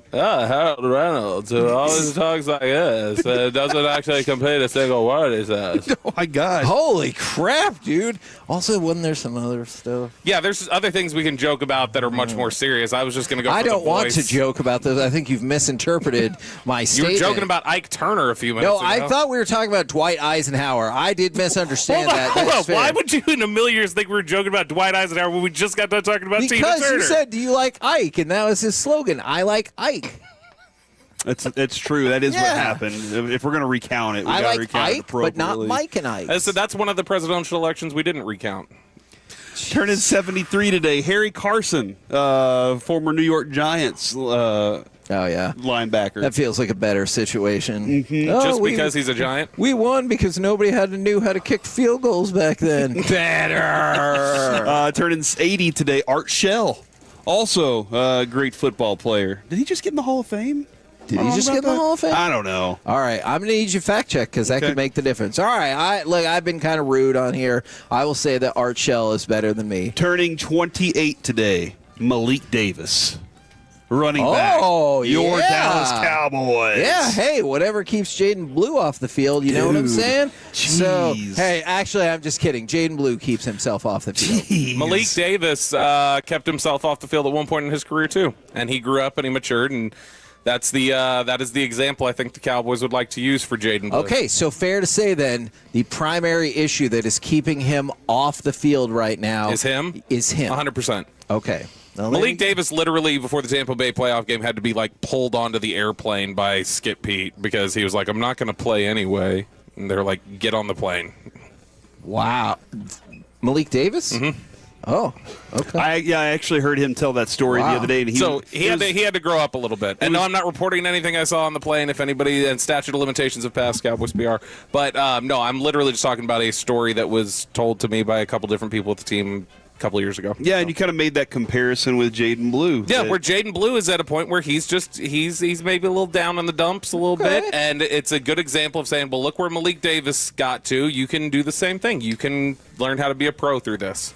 Harold Reynolds, who always talks like this, doesn't actually complete a single word he says.
Oh, my God.
Holy crap, dude. Also, wasn't there some other stuff?
Yeah, there's other things we can joke about that are much more serious. I was just going to go for
I don't
the
want
voice.
to joke about this. I think you've misinterpreted my statement.
You were joking about Ike Turner a few minutes ago.
No, I thought we were talking about Dwight Eisenhower. I did misunderstand that.
Hold
That's
on. Why
fair.
would you in a million years think we were joking about Dwight Eisenhower when we just got done talking about Tina Turner?
Because you said, do you like Ike? And that was his slogan, I like Ike.
It's true. That is what happened. If we're going to recount it, we got to recount it appropriately.
But not Mike and Ike.
So that's one of the presidential elections we didn't recount.
Turning 73 today, Harry Carson, former New York Giants linebacker.
That feels like a better situation.
Mm-hmm.
Just because he's a Giant?
We won because nobody knew how to kick field goals back then. Better.
Turning 80 today, Art Shell, also a great football player. Did he just get in the Hall of Fame?
Did he just get in the Hall of Fame?
I don't know.
All right, I'm going to need you to fact check because that could make the difference. All right, I've been kind of rude on here. I will say that Art Shell is better than me.
Turning 28 today, Malik Davis, running back.
Oh,
your Dallas Cowboys.
Yeah, hey, whatever keeps Jaden Blue off the field, you know what I'm saying?
Jeez.
So, hey, actually, I'm just kidding. Jaden Blue keeps himself off the field.
Jeez.
Malik Davis kept himself off the field at one point in his career, too. And he grew up and he matured, and that is the example I think the Cowboys would like to use for Jaden Blue.
Okay, so fair to say then the primary issue that is keeping him off the field right now
is him. 100%.
Okay. Well,
Malik Davis literally before the Tampa Bay playoff game had to be like pulled onto the airplane by Skip Pete because he was like, I'm not going to play anyway. And they're like, get on the plane.
Wow. Malik Davis?
Mm-hmm.
Oh, okay.
I actually heard him tell that story the other day. And
he had to grow up a little bit. And no, I'm not reporting anything I saw on the plane. If anybody, and statute of limitations have passed, Cowboys PR. But no, I'm literally just talking about a story that was told to me by a couple different people with the team a couple of years ago.
Yeah, and you kind of made that comparison with Jaden Blue.
Yeah, where Jaden Blue is at a point where he's maybe a little down in the dumps a little bit, and it's a good example of saying, well, look where Malik Davis got to. You can do the same thing. You can learn how to be a pro through this.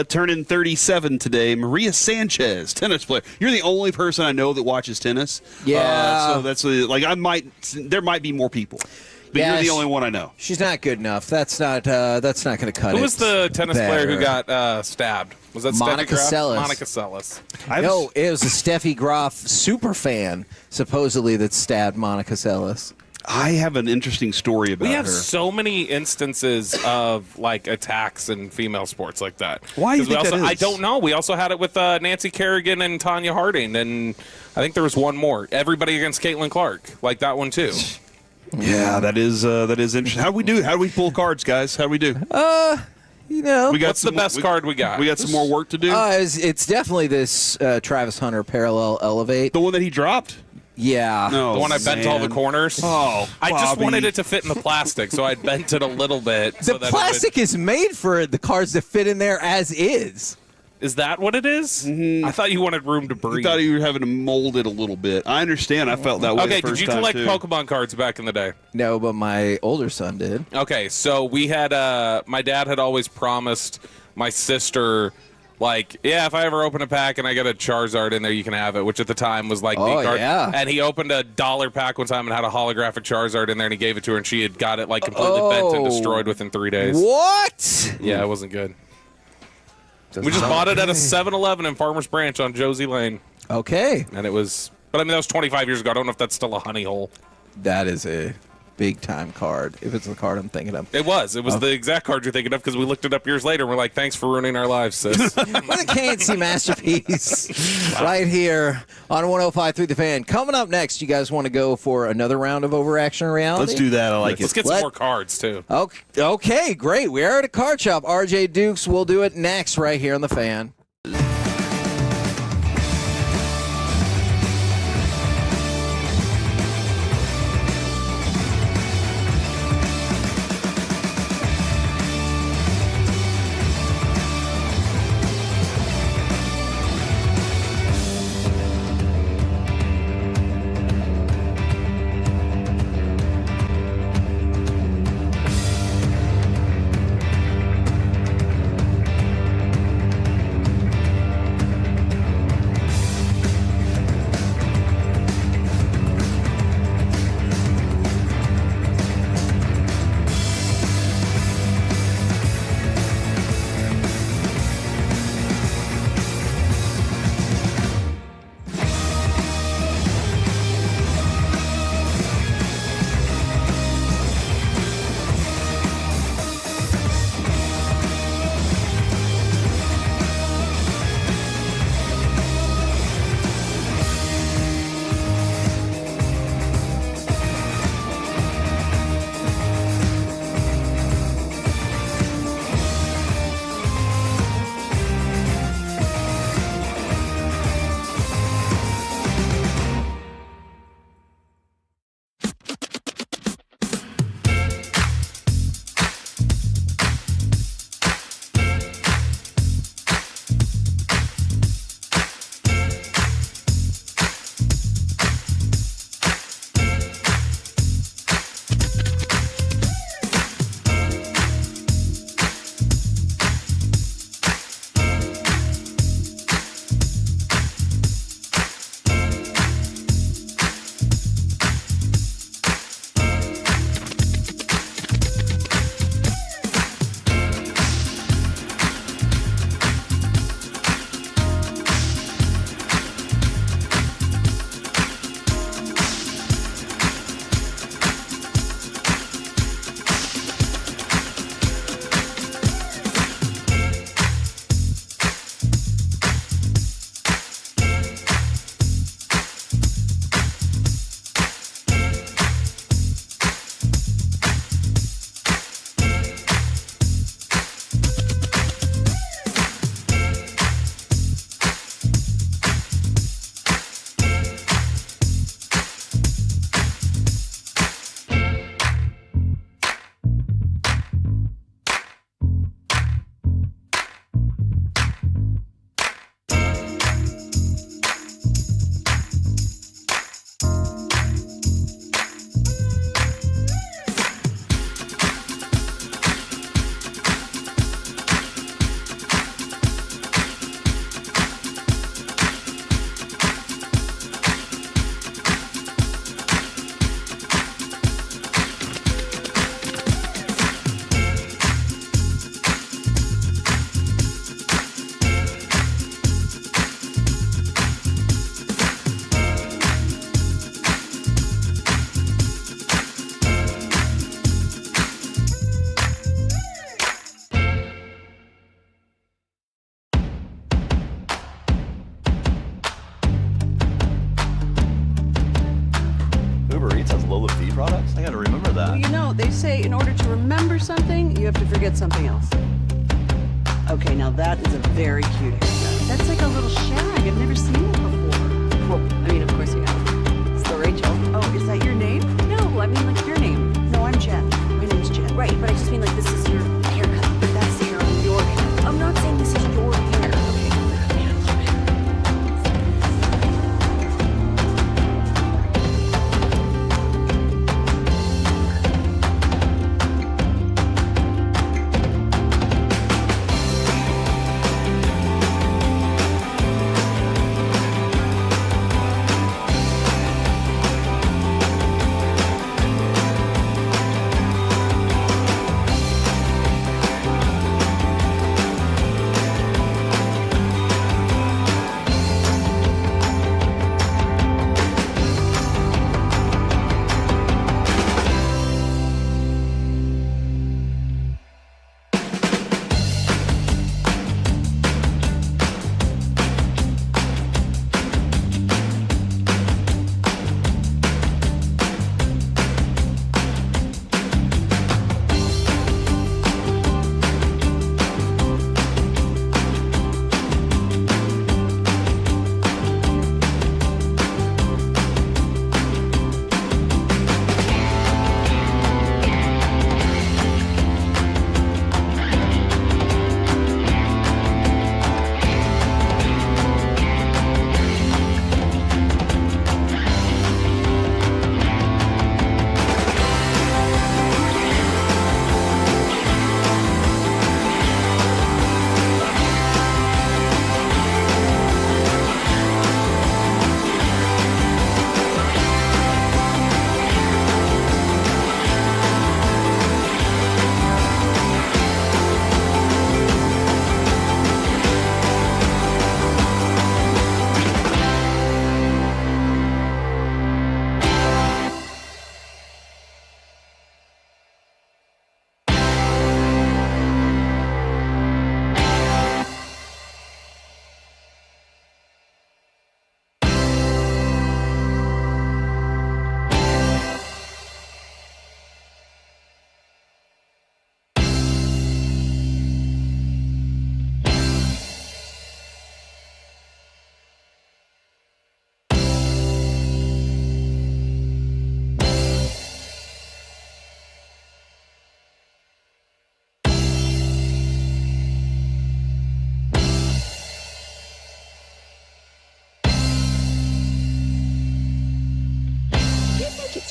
Turning 37 today, Maria Sanchez, tennis player. You're the only person I know that watches tennis.
Yeah.
So that's there might be more people. But you're the only one I know.
She's not good enough. That's not going to cut it.
Who was the tennis player who got stabbed? Was that
Monica
Steffi Graf?
Seles?
Monica Seles.
No, it was a Steffi Graf super fan, supposedly, that stabbed Monica Seles.
I have an interesting story about her.
We have so many instances of like attacks in female sports like that.
Why do you think that is?
I don't know. We also had it with Nancy Kerrigan and Tanya Harding, and I think there was one more. Everybody against Caitlin Clark, like that one too.
Yeah, that is interesting. How do we do? How do we pull cards, guys? How do we do?
What's the best card we got?
We got some more work to do.
It's definitely this Travis Hunter parallel elevate.
The one that he dropped?
Yeah.
No,
the one I bent all the corners?
Oh,
I just
Bobby.
wanted it to fit in the plastic, so I bent it a little bit.
The plastic is made for the cards to fit in there as is.
Is that what it is?
Mm-hmm.
I thought you wanted room to breathe.
I thought you were having to mold it a little bit. I understand. I felt that way
Okay,
the first
did you
time,
collect
too.
Pokemon cards back in the day?
No, but my older son did.
Okay, so we had my dad had always promised my sister Like, yeah, if I ever open a pack and I get a Charizard in there, you can have it, which at the time was like the card.
Yeah.
And he opened a $1 pack one time and had a holographic Charizard in there, and he gave it to her, and she had got it like completely bent and destroyed within 3 days.
What?
Yeah, it wasn't good. We just bought it at a 7-Eleven in Farmers Branch on Josie Lane.
Okay.
And it was, but I mean, that was 25 years ago. I don't know if that's still a honey hole.
That is a big-time card, if it's the card I'm thinking of.
It was the exact card you're thinking of, because we looked it up years later, and we're like, thanks for ruining our lives, sis.
What a KNC masterpiece right here on 105.3 The Fan. Coming up next, you guys want to go for another round of Overaction Reality?
Let's do that. I like it.
Let's get some more cards, too.
Okay, great. We are at a card shop. RJ Dukes will do it next right here on The Fan.
They say in order to remember something, you have to forget something else. Okay, now that is a very cute haircut. That's like a little shag. I've never seen it before. Well, I mean, of course you have. It's the Rachel. Oh, is that your name? No, I mean like your name. No, I'm Jen. My name's Jen. Right, but I just mean like this is your haircut. But that's the hair on your head. I'm not saying this is your hair.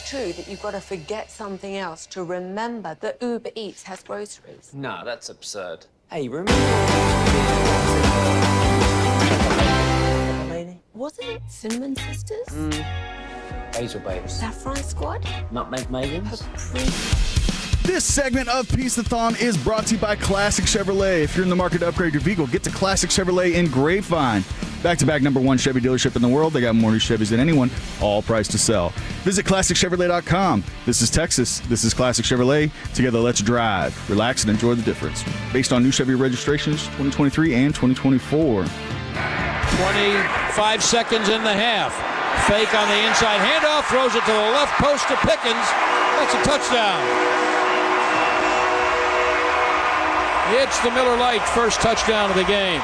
true that you've got to forget something else to remember that Uber Eats has groceries?
No, that's absurd. Hey, remember? Lady?
Wasn't it Cinnamon Sisters?
Basil Babes.
Saffron Squad?
Nutmeg Maidens.
This segment of Piece-A-Thon is brought to you by Classic Chevrolet. If you're in the market to upgrade your vehicle, get to Classic Chevrolet in Grapevine. Back-to-back #1 Chevy dealership in the world. They got more new Chevys than anyone, all priced to sell. Visit ClassicChevrolet.com. This is Texas. This is Classic Chevrolet. Together, let's drive, relax, and enjoy the difference. Based on new Chevy registrations 2023 and 2024.
25 seconds in the half. Fake on the inside handoff, throws it to the left post to Pickens. That's a touchdown. It's the Miller Lite first touchdown of the game.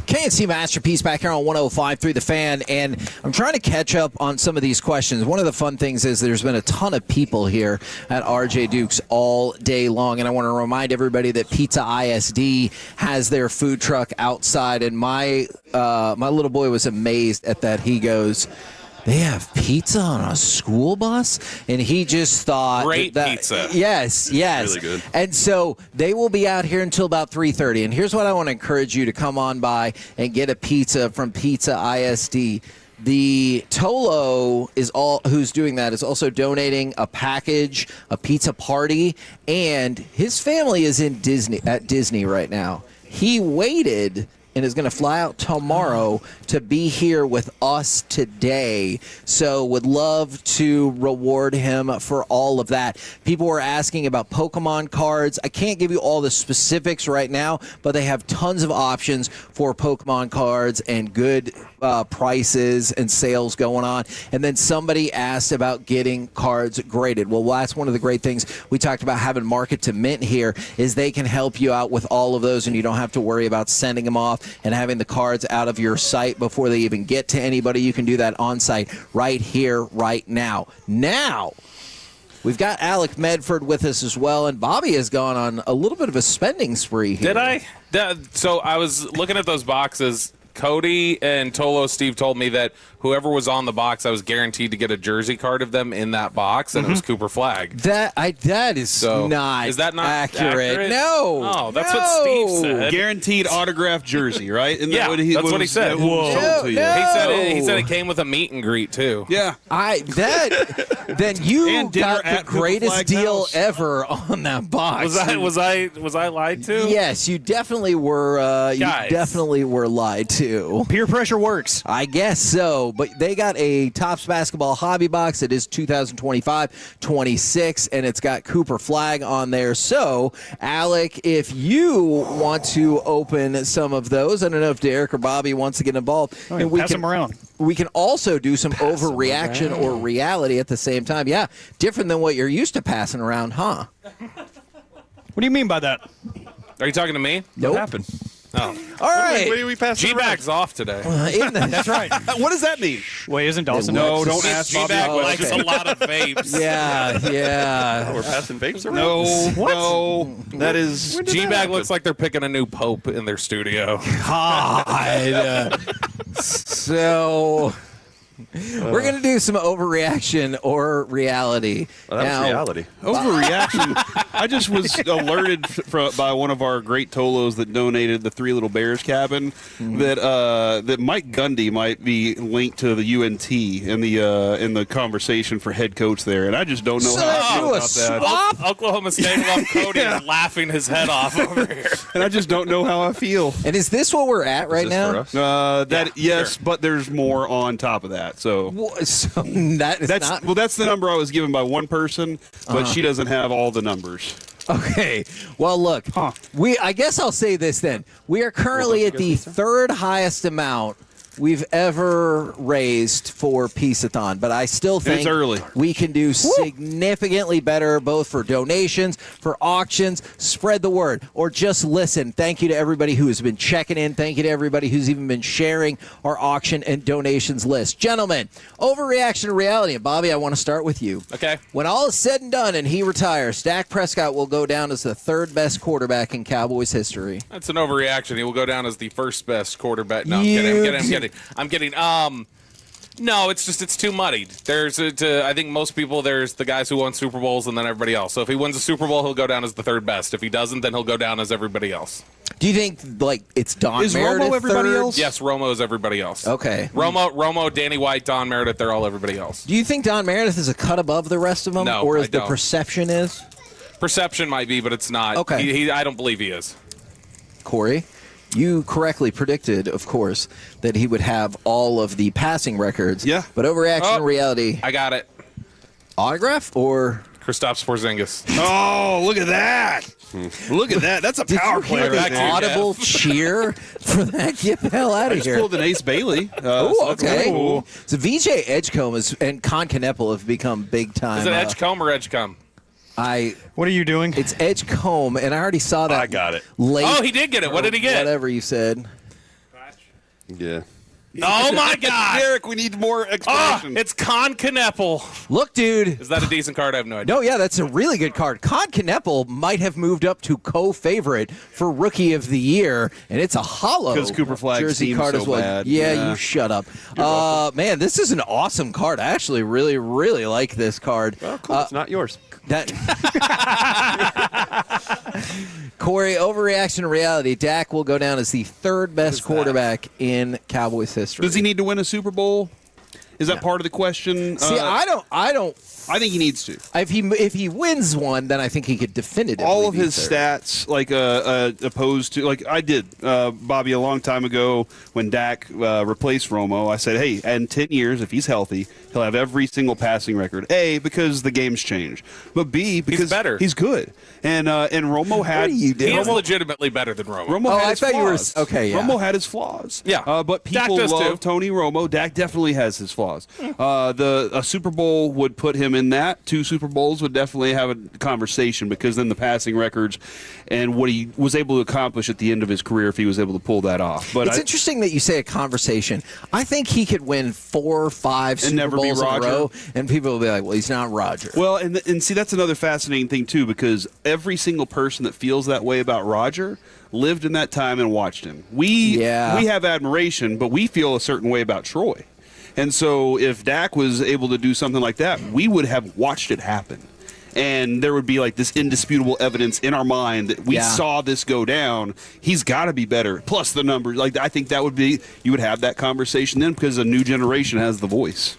KNC Masterpiece back here on 105 through the fan, and I'm trying to catch up on some of these questions. One of the fun things is there's been a ton of people here at RJ Duke's all day long, and I want to remind everybody that Pizza ISD has their food truck outside, and my little boy was amazed at that. He goes, they have pizza on a school bus? And he just thought...
Great pizza.
Yes.
Really good.
And so they will be out here until about 3:30. And here's what I want to encourage you to come on by and get a pizza from Pizza ISD. The Tolo who's doing that is also donating a package, a pizza party, and his family is at Disney right now. He waited and is going to fly out tomorrow to be here with us today. So would love to reward him for all of that. People were asking about Pokemon cards. I can't give you all the specifics right now, but they have tons of options for Pokemon cards and good prices and sales going on. And then somebody asked about getting cards graded. Well, that's one of the great things we talked about having Market to Mint here is they can help you out with all of those, and you don't have to worry about sending them off and having the cards out of your site before they even get to anybody. You can do that on site right here, right now. Now, we've got Alec Medford with us as well, and Bobby has gone on a little bit of a spending spree here.
Did I? So I was looking at those boxes. Cody and Tolo Steve told me that whoever was on the box, I was guaranteed to get a jersey card of them in that box, and it was Cooper Flag.
That is not
is that not
accurate. No.
Oh, that's what Steve said.
Guaranteed autographed jersey, right? Isn't
Yeah, that's what he said.
Whoa.
He said it came with a meet and greet too.
Yeah.
Then you got the greatest deal ever on that box.
Was I lied to?
Yes, you definitely were. You definitely were lied to.
Peer pressure works.
I guess so. But they got a Topps Basketball Hobby Box. It is 2025-26, and it's got Cooper Flag on there. So, Alec, if you want to open some of those, I don't know if Derek or Bobby wants to get involved.
And we pass them around.
We can also do some overreaction or reality at the same time. Yeah, different than what you're used to passing around, huh?
What do you mean by that?
Are you talking to me?
Nope.
What happened?
Oh.
All right.
What do we pass
G-Bag's off today.
That's right.
What does that mean?
Wait, isn't Dawson?
No, don't ask Bobby.
G-Bag likes a lot of vapes.
Yeah.
Oh, we're passing vapes around?
No. That is...
G-Bag looks like they're picking a new pope in their studio.
God. So... we're going to do some overreaction or reality.
Well, that was reality.
Overreaction. I just was alerted by one of our great Tolos that donated the Three Little Bears cabin that Mike Gundy might be linked to the UNT in the conversation for head coach there, and I just don't know how I feel about that.
Oklahoma State love Cody is laughing his head off over here,
and I just don't know how I feel.
And is this what we're at right now?
Yes, sure. But there's more on top of that. So
that's
the number I was given by one person, but she doesn't have all the numbers.
Okay. Well, look, I guess I'll say this then. We are currently at the third highest amount we've ever raised for Piece-A-Thon, but I still think we can do significantly better, both for donations, for auctions. Spread the word, or just listen. Thank you to everybody who has been checking in. Thank you to everybody who's even been sharing our auction and donations list. Gentlemen, overreaction to reality. And Bobby, I want to start with you.
Okay.
When all is said and done and he retires, Dak Prescott will go down as the third best quarterback in Cowboys history.
That's an overreaction. He will go down as the first best quarterback. No, I'm kidding. No, it's too muddied. I think most people, there's the guys who won Super Bowls and then everybody else. So if he wins a Super Bowl, he'll go down as the third best. If he doesn't, then he'll go down as everybody else.
Do you think it's Don
Is
Meredith
Romo everybody
third?
else?
Yes, Romo is everybody else.
Okay.
Romo, Danny White, Don Meredith, they're all everybody else.
Do you think Don Meredith is a cut above the rest of them?
No,
or
I
is the
don't.
perception is?
Perception might be, but it's not.
Okay.
I don't believe he is.
Corey, you correctly predicted, of course, that he would have all of the passing records.
Yeah.
But overreaction to reality.
I got it.
Autograph or?
Kristaps Porzingis.
Oh, look at that. Look at that. That's a power play.
Did you hear the audible cheer for that? Get the hell out
I
of
just
here.
pulled an Ace Bailey.
Oh, okay.
Cool.
So VJ Edgecombe and Con Kneppel have become big time.
Is it Edgecombe or Edgecombe?
What are you doing?
It's Edgecombe, and I already saw that.
I got it.
Late,
Oh, he did get it. What did he get?
Whatever you said.
Yeah.
Oh, my God.
Derek, we need more explanation.
It's Con Kneppel.
Look, dude.
Is that a decent card? I have no idea.
No, yeah, that's a really good card. Con Kneppel might have moved up to co-favorite for Rookie of the Year, and it's a hollow
'Cause Cooper Flagg's
jersey
team's
card
so
as well.
bad.
Yeah,
Yeah.
you shut up. Man, this is an awesome card. I actually really, really like this card.
Well, cool. It's not yours.
Corey, overreaction to reality. Dak will go down as the third best quarterback in Cowboys history.
Does he need to win a Super Bowl? Is that part of the question?
See, I don't.
I think he needs to.
If he wins one, then I think he could definitively.
All of
be
his
third.
stats, like opposed to, like I did, Bobby, a long time ago when Dak replaced Romo, I said, hey, in 10 years, if he's healthy, he'll have every single passing record. A, because the game's changed, but B, because
he's better.
He's good. And Romo had.
He is legitimately better than Romo.
Romo had his
I thought
flaws.
you were okay. Yeah.
Romo had his flaws.
Yeah.
But people
Dak does
love
too.
Tony Romo. Dak definitely has his flaws. A Super Bowl would put him in that. 2 Super Bowls would definitely have a conversation, because then the passing records and what he was able to accomplish at the end of his career, if he was able to pull that off. But
it's interesting that you say a conversation. I think he could win 4 or 5 Super
never be
Bowls in a
Roger.
row, and people will be like, well, he's not Roger.
Well, and see, that's another fascinating thing, too, because every single person that feels that way about Roger lived in that time and watched him. We have admiration, but we feel a certain way about Troy. And so if Dak was able to do something like that, we would have watched it happen. And there would be like this indisputable evidence in our mind that we saw this go down. He's got to be better. Plus the numbers. Like, I think that would be, you would have that conversation then, because a new generation has the voice.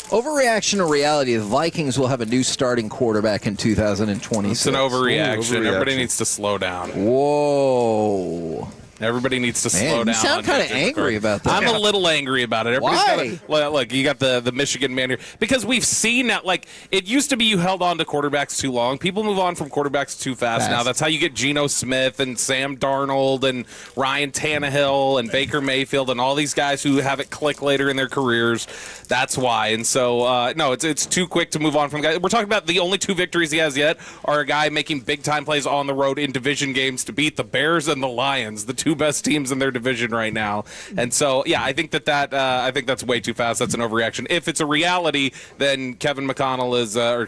Overreaction to reality. The Vikings will have a new starting quarterback in 2026.
It's an overreaction. Everybody needs to slow down.
Whoa.
Everybody needs to
Man,
slow
you
down.
sound kind of angry about that.
I'm a little angry about it.
Why?
Look, you got the Michigan man here. Because we've seen that, like, it used to be you held on to quarterbacks too long. People move on from quarterbacks too fast now. That's how you get Geno Smith and Sam Darnold and Ryan Tannehill and Baker Mayfield and all these guys who have it click later in their careers. That's why. And so, no, it's too quick to move on from guys. We're talking about the only 2 victories he has yet are a guy making big-time plays on the road in division games to beat the Bears and the Lions, the 2 best teams in their division right now. And so, yeah, I think I think that's way too fast. That's an overreaction. If it's a reality, then Kevin O'Connell is dumber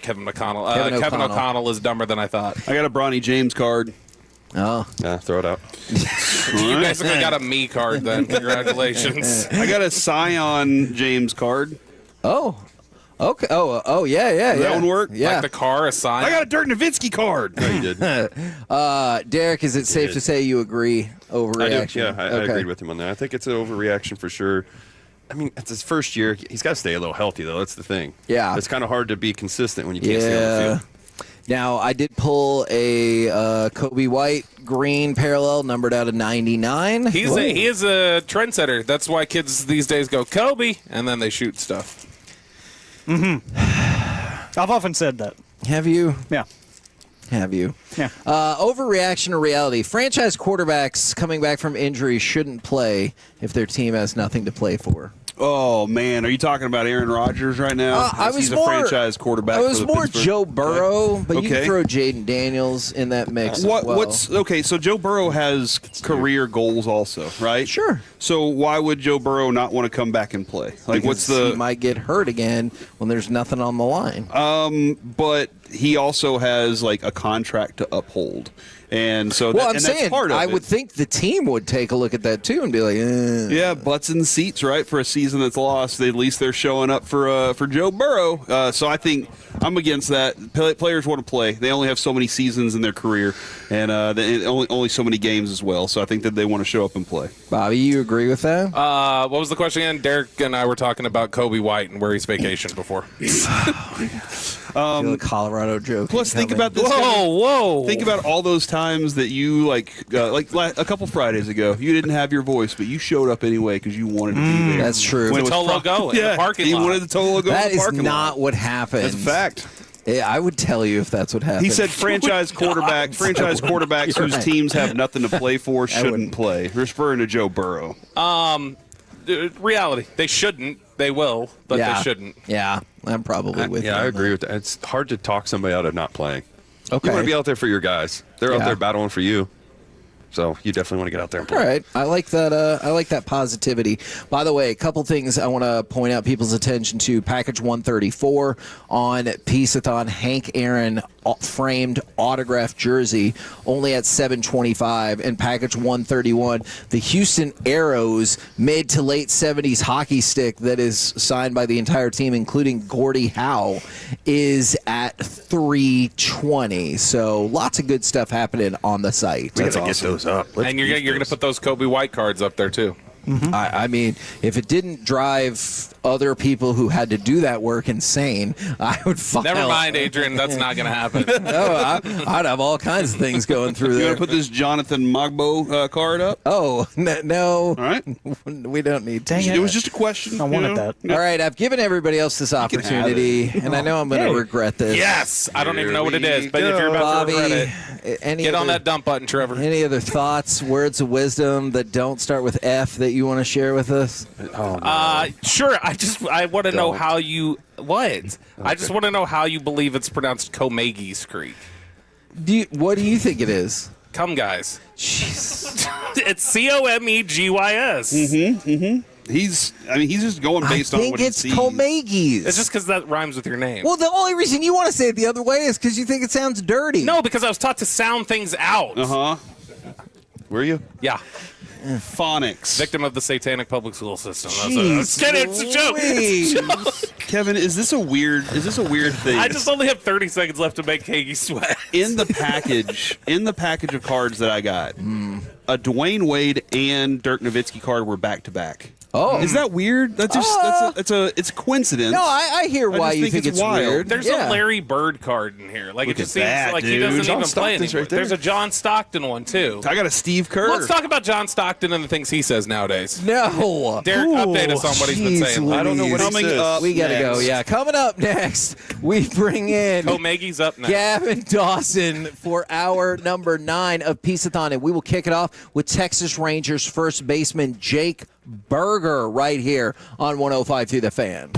than I thought.
I got a Bronny James card.
Oh.
Yeah, throw it out.
You basically got a me card then. Congratulations.
I got a Scion James card.
Oh. Okay. Oh, yeah.
Does that one work?
Yeah.
Like the car, a sign.
I got a Dirk Nowitzki card.
No, you did.
Derek, is it safe to say you agree? Overreaction.
I agreed with him on that. I think it's an overreaction for sure. I mean, it's his first year. He's got to stay a little healthy, though. That's the thing.
Yeah.
It's kind of hard to be consistent when you can't stay on the field.
Now, I did pull a Kobe White green parallel numbered out of 99.
He is a trendsetter. That's why kids these days go Kobe, and then they shoot stuff.
I've often said that.
Have you?
Yeah.
Have you?
Yeah.
Overreaction to reality. Franchise quarterbacks coming back from injury shouldn't play if their team has nothing to play for.
Oh, man. Are you talking about Aaron Rodgers right now? He's a franchise quarterback.
I was
for the
more
Pittsburgh.
Joe Burrow, but you
Okay.
can throw Jaden Daniels in that mix as well.
So Joe Burrow has career goals also, right?
Sure.
So why would Joe Burrow not want to come back and play? Like,
Because he might get hurt again when there's nothing on the line.
But he also has like a contract to uphold. And so
well,
that's part of it.
I would think the team would take a look at that too and be like,
yeah, butts in seats, right? For a season that's lost, at least they're showing up for Joe Burrow. So I think I'm against that. Players want to play. They only have so many seasons in their career, and only so many games as well. So I think that they want to show up and play.
Bobby, you agree with that?
What was the question again? Derek and I were talking about Kobe White and where he's vacationed before.
The Colorado joke.
Plus, think about this.
Whoa!
Think about all those times that you like a couple Fridays ago, you didn't have your voice, but you showed up anyway because you wanted to be there.
That's true.
The Toe Logo in the parking lot.
He wanted the Toe Logo in the parking lot.
That is not what happened.
That's a fact.
Yeah, I would tell you if that's what happened.
He said franchise quarterbacks whose teams have nothing to play for shouldn't play. Referring to Joe Burrow.
Reality. They shouldn't. They will, but they shouldn't.
Yeah, I'm probably with you.
Yeah, I agree with that. It's hard to talk somebody out of not playing.
Okay.
You want to be out there for your guys. They're out there battling for you. So you definitely want to get out there and play.
All right. I like that. I like that positivity. By the way, a couple things I want to point out people's attention to. Package 134 on Piece-A-Thon. Hank Aaron framed autographed jersey only at $725. And package 131, the Houston Aeros mid to late 70s hockey stick that is signed by the entire team, including Gordie Howe, is at $320. So lots of good stuff happening on the site.
We got to get those up.
And you're going to put those Kobe White cards up there too.
Mm-hmm. I mean, if it didn't drive other people who had to do that work insane, I would file.
Never mind, Adrian. That's not going to happen.
No, I'd have all kinds of things going through there.
You want to put this Jonathan Mogbo card up?
Oh, no.
All right.
We don't need to.
It was just a question.
I wanted that.
All right, I've given everybody else this opportunity, and I know I'm going to regret this.
Yes. I don't even know what it is, but if you're about to regret it, get on that dump button, Trevor.
Any other thoughts, words of wisdom that don't start with F that you want to share with us?
Oh, no.
Sure. I want to know how you I just want to know how you believe it's pronounced Comegys Creek.
What do you think it is?
Come, guys.
Jeez.
It's Comegys.
He's just going based on what he sees.
I think it's Comegys.
It's just because that rhymes with your name.
Well, the only reason you want to say it the other way is because you think it sounds dirty.
No, because I was taught to sound things out.
Were you?
Yeah.
Phonics.
Victim of the satanic public school system.
Jeez,
it's a joke. It's a joke.
Kevin, is this a weird thing?
I just only have 30 seconds left to make Kagi sweat.
In the package of cards that I got, a Dwayne Wade and Dirk Nowitzki card were back to back.
Oh,
is that weird? That's just it's a coincidence.
No, I hear why you think it's
wild.
weird.
There's a Larry Bird card in here. Like,
Look
it just
at
seems
that,
like
dude.
he doesn't
John
even play
Stockton's
anymore.
right there.
There's a John Stockton one too.
I got a Steve Kerr.
Let's talk about John Stockton and the things he says nowadays.
No,
Derek, update us on what he's been saying.
I don't know what
Coming
he says.
up
we gotta
next.
go. Yeah, coming up next, we bring in
Comegys up next.
Gavin Dawson for hour number 9 of Piece-A-Thon, and we will kick it off with Texas Rangers first baseman Jake Berger right here on 105 The Fan.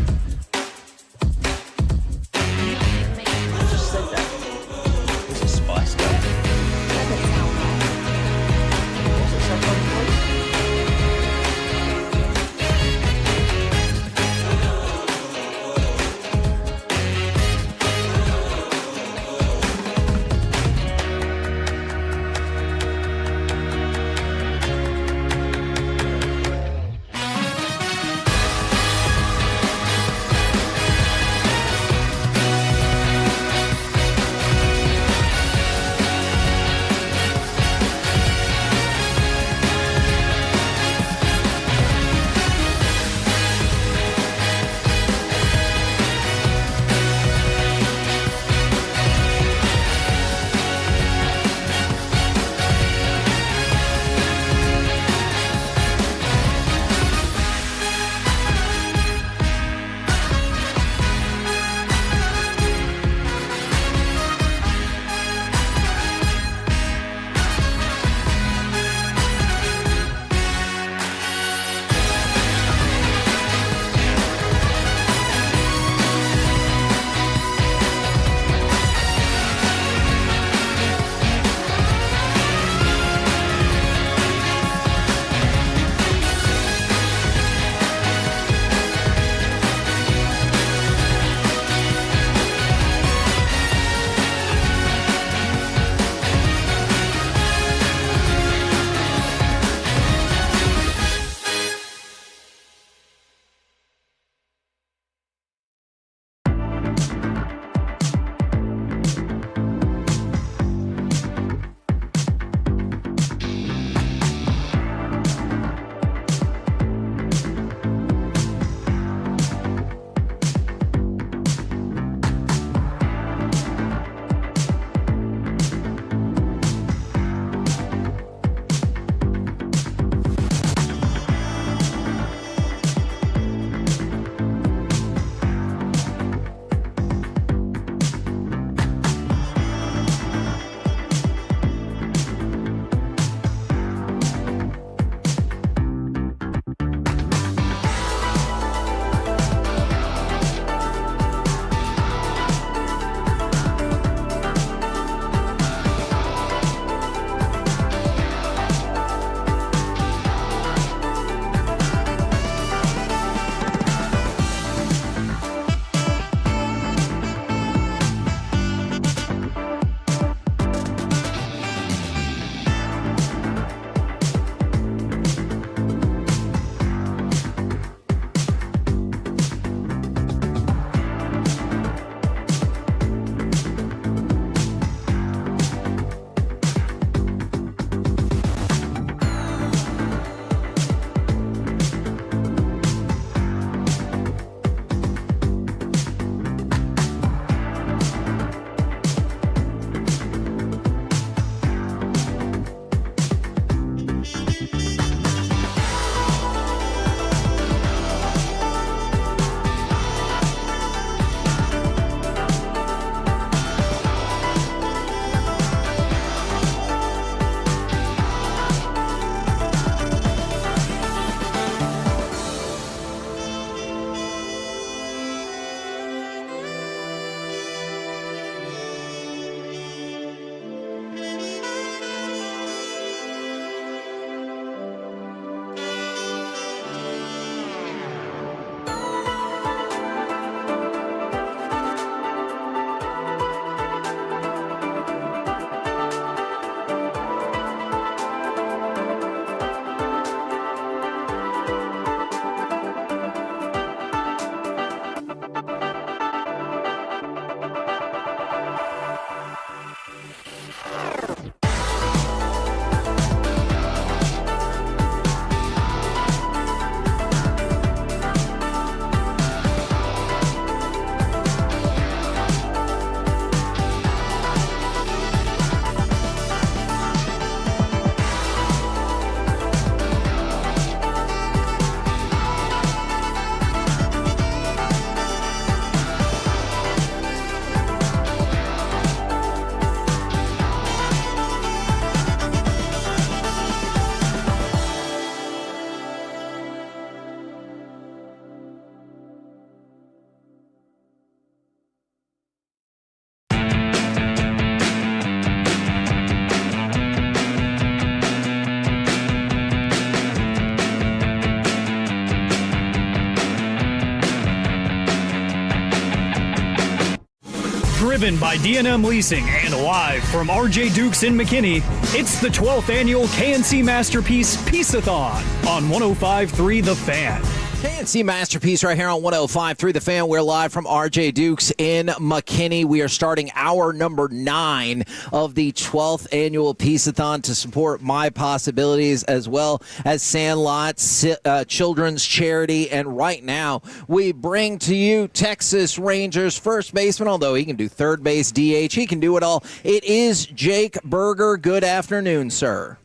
driven by D&M Leasing, and live from RJ Dukes in McKinney, it's the 12th annual KNC Masterpiece Piece-A-Thon on 105.3 The Fan.
KNC Masterpiece right here on 105.3 The Fan. We're live from RJ Dukes in McKinney. We are starting hour number 9 of the 12th annual Piece-A-Thon to support My Possibilities as well as Sandlot's children's charity. And right now, we bring to you Texas Rangers first baseman, although he can do third base, DH, he can do it all. It is Jake Berger. Good afternoon, sir.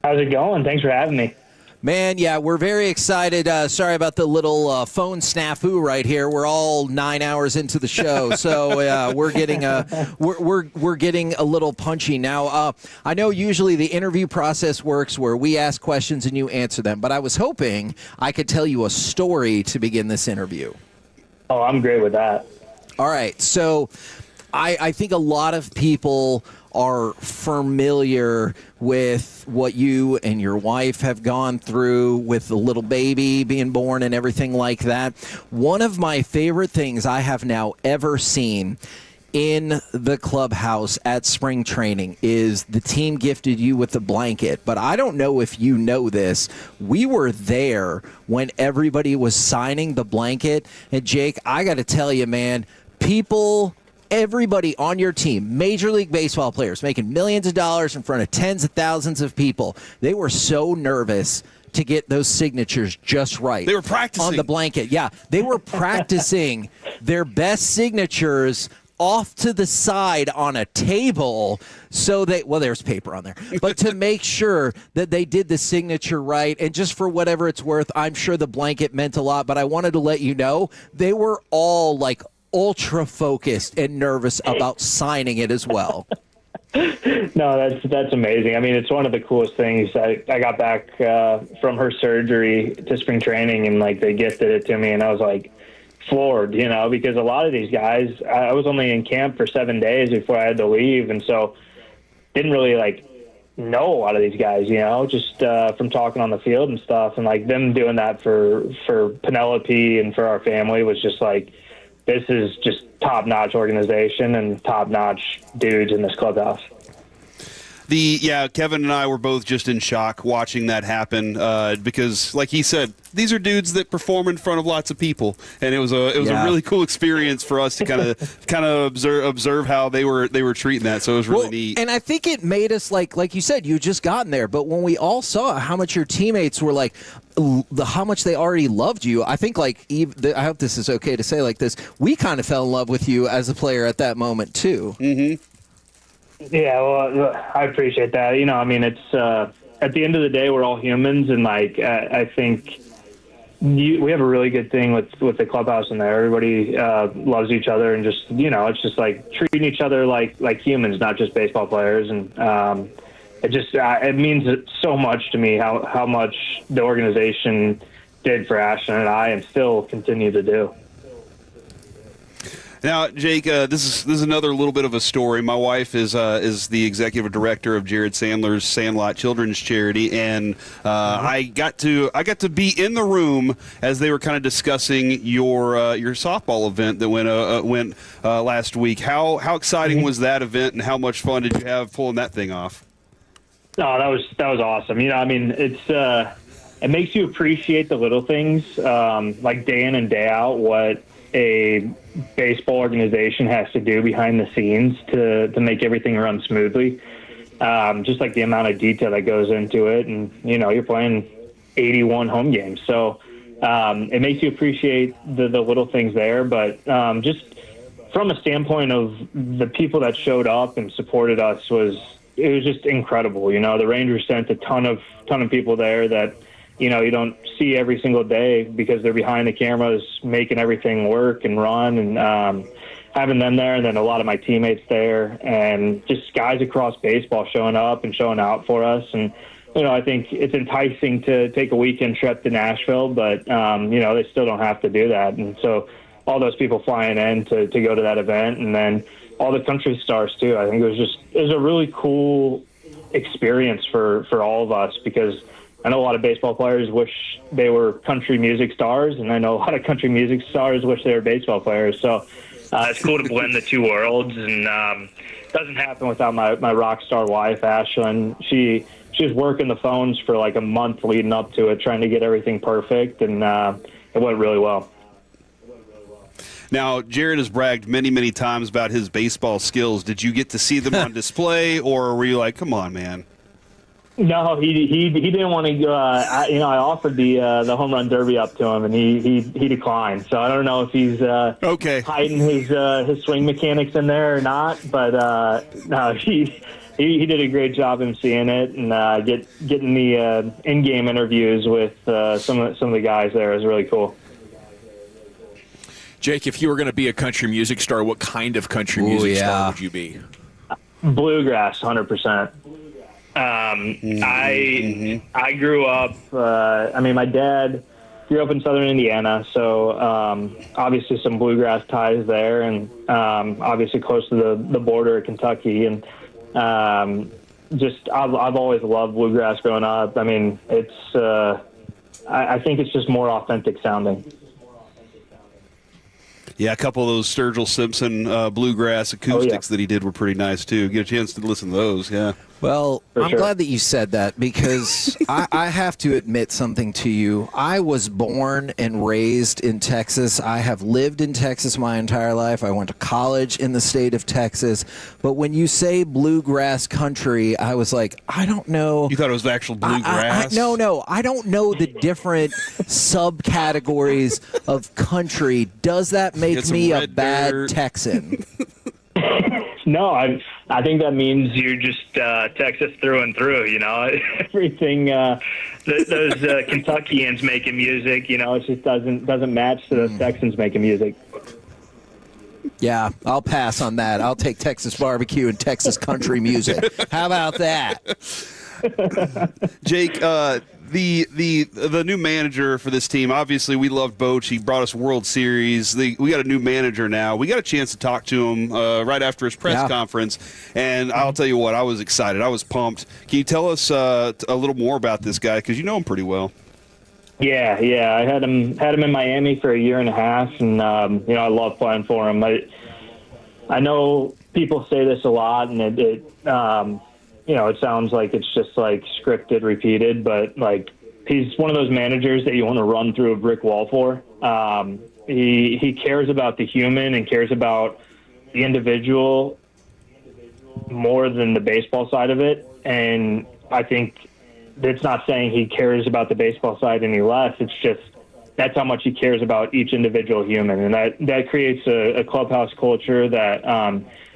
How's it going? Thanks for having me.
Man, yeah, we're very excited. Sorry about the little phone snafu right here. We're all 9 hours into the show, so we're getting we're getting a little punchy now. I know usually the interview process works where we ask questions and you answer them, but I was hoping I could tell you a story to begin this interview.
Oh, I'm great with that.
All right, so I think a lot of people are familiar with what you and your wife have gone through with the little baby being born and everything like that. One of my favorite things I have now ever seen in the clubhouse at spring training is the team gifted you with a blanket. But I don't know if you know this. We were there when everybody was signing the blanket. And Jake, I got to tell you, man, everybody on your team, Major League Baseball players making millions of dollars in front of tens of thousands of people, they were so nervous to get those signatures just right.
They were practicing
on the blanket. Yeah, they were practicing their best signatures off to the side on a table so there's paper on there, but to make sure that they did the signature right. And just for whatever it's worth, I'm sure the blanket meant a lot, but I wanted to let you know they were all like ultra focused and nervous about signing it as well.
No, that's amazing. I mean, it's one of the coolest things. I got back from her surgery to spring training, and like they gifted it to me, and I was like floored, because a lot of these guys, I was only in camp for 7 days before I had to leave, and so didn't really know a lot of these guys, just from talking on the field and stuff, and like them doing that for Penelope and for our family was just like, this is just top-notch organization and top-notch dudes in this clubhouse.
Kevin and I were both just in shock watching that happen because, like he said, these are dudes that perform in front of lots of people, and it was a really cool experience for us to kind of observe how they were treating that. So it was really neat.
And I think it made us like you said, you just gotten there, but when we all saw how much your teammates were how much they already loved you, I think I hope this is okay to say like this, we kind of fell in love with you as a player at that moment too.
Mm-hmm. Yeah, well, I appreciate that. I mean, it's at the end of the day, we're all humans, and I think we have a really good thing with the clubhouse in there. Everybody loves each other, and just it's just like treating each other like humans, not just baseball players. And it means so much to me how much the organization did for Ashton and I, and still continue to do.
Now, Jake, this is another little bit of a story. My wife is the executive director of Jared Sandler's Sandlot Children's Charity, and I got to be in the room as they were kind of discussing your softball event that went last week. How exciting was that event, and how much fun did you have pulling that thing off?
Oh, that was awesome. I mean, it makes you appreciate the little things, like day in and day out, what a baseball organization has to do behind the scenes to make everything run smoothly. Just like the amount of detail that goes into it. And, you're playing 81 home games. So it makes you appreciate the little things there. But just from a standpoint of the people that showed up and supported us, it was just incredible. The Rangers sent a ton of people there that, you don't see every single day because they're behind the cameras making everything work and run, and having them there, and then a lot of my teammates there, and just guys across baseball showing up and showing out for us. And, I think it's enticing to take a weekend trip to Nashville, but, they still don't have to do that. And so all those people flying in to go to that event, and then all the country stars too. I think it was a really cool experience for all of us, because I know a lot of baseball players wish they were country music stars, and I know a lot of country music stars wish they were baseball players. So it's cool to blend the two worlds, and doesn't happen without my rock star wife, Ashlyn. She was working the phones for like a month leading up to it, trying to get everything perfect, and it went really well.
Now, Jared has bragged many, many times about his baseball skills. Did you get to see them on display, or were you like, come on, man?
No, he didn't want to go. I offered the home run derby up to him, and he declined. So I don't know if he's hiding his swing mechanics in there or not. But no, he did a great job emceeing it, and getting the in-game interviews with some of the guys there is really cool.
Jake, if you were going to be a country music star, what kind of country music star would you be?
Bluegrass, 100%. I grew up. My dad grew up in southern Indiana, so obviously some bluegrass ties there, and obviously close to the border of Kentucky, and I've always loved bluegrass growing up. I mean, it's I think it's just more authentic sounding.
Yeah, a couple of those Sturgill Simpson bluegrass acoustics that he did were pretty nice, too. Get a chance to listen to those, yeah.
Well, I'm glad that you said that, because I have to admit something to you. I was born and raised in Texas. I have lived in Texas my entire life. I went to college in the state of Texas. But when you say bluegrass country, I was like, I don't know.
You thought it was the actual bluegrass?
No. I don't know the different subcategories of country. Does that make me a bad Texan?
No, I think that means you're just Texas through and through. You know, everything those Kentuckians making music, you know, it just doesn't match to those Texans making music.
Yeah, I'll pass on that. I'll take Texas barbecue and Texas country music. How about that?
Jake, the new manager for this team, obviously we loved Boach. He brought us World Series. We got a new manager now. We got a chance to talk to him right after his press conference, and I'll tell you what, I was excited. I was pumped. Can you tell us a little more about this guy, because you know him pretty well?
Yeah. I had him in Miami for a year and a half, and I love playing for him. I know people say this a lot, and it sounds like it's just like scripted, repeated, but like he's one of those managers that you want to run through a brick wall for. He cares about the human and cares about the individual more than the baseball side of it. And I think it's not saying he cares about the baseball side any less. It's just that's how much he cares about each individual human. And that creates a clubhouse culture that,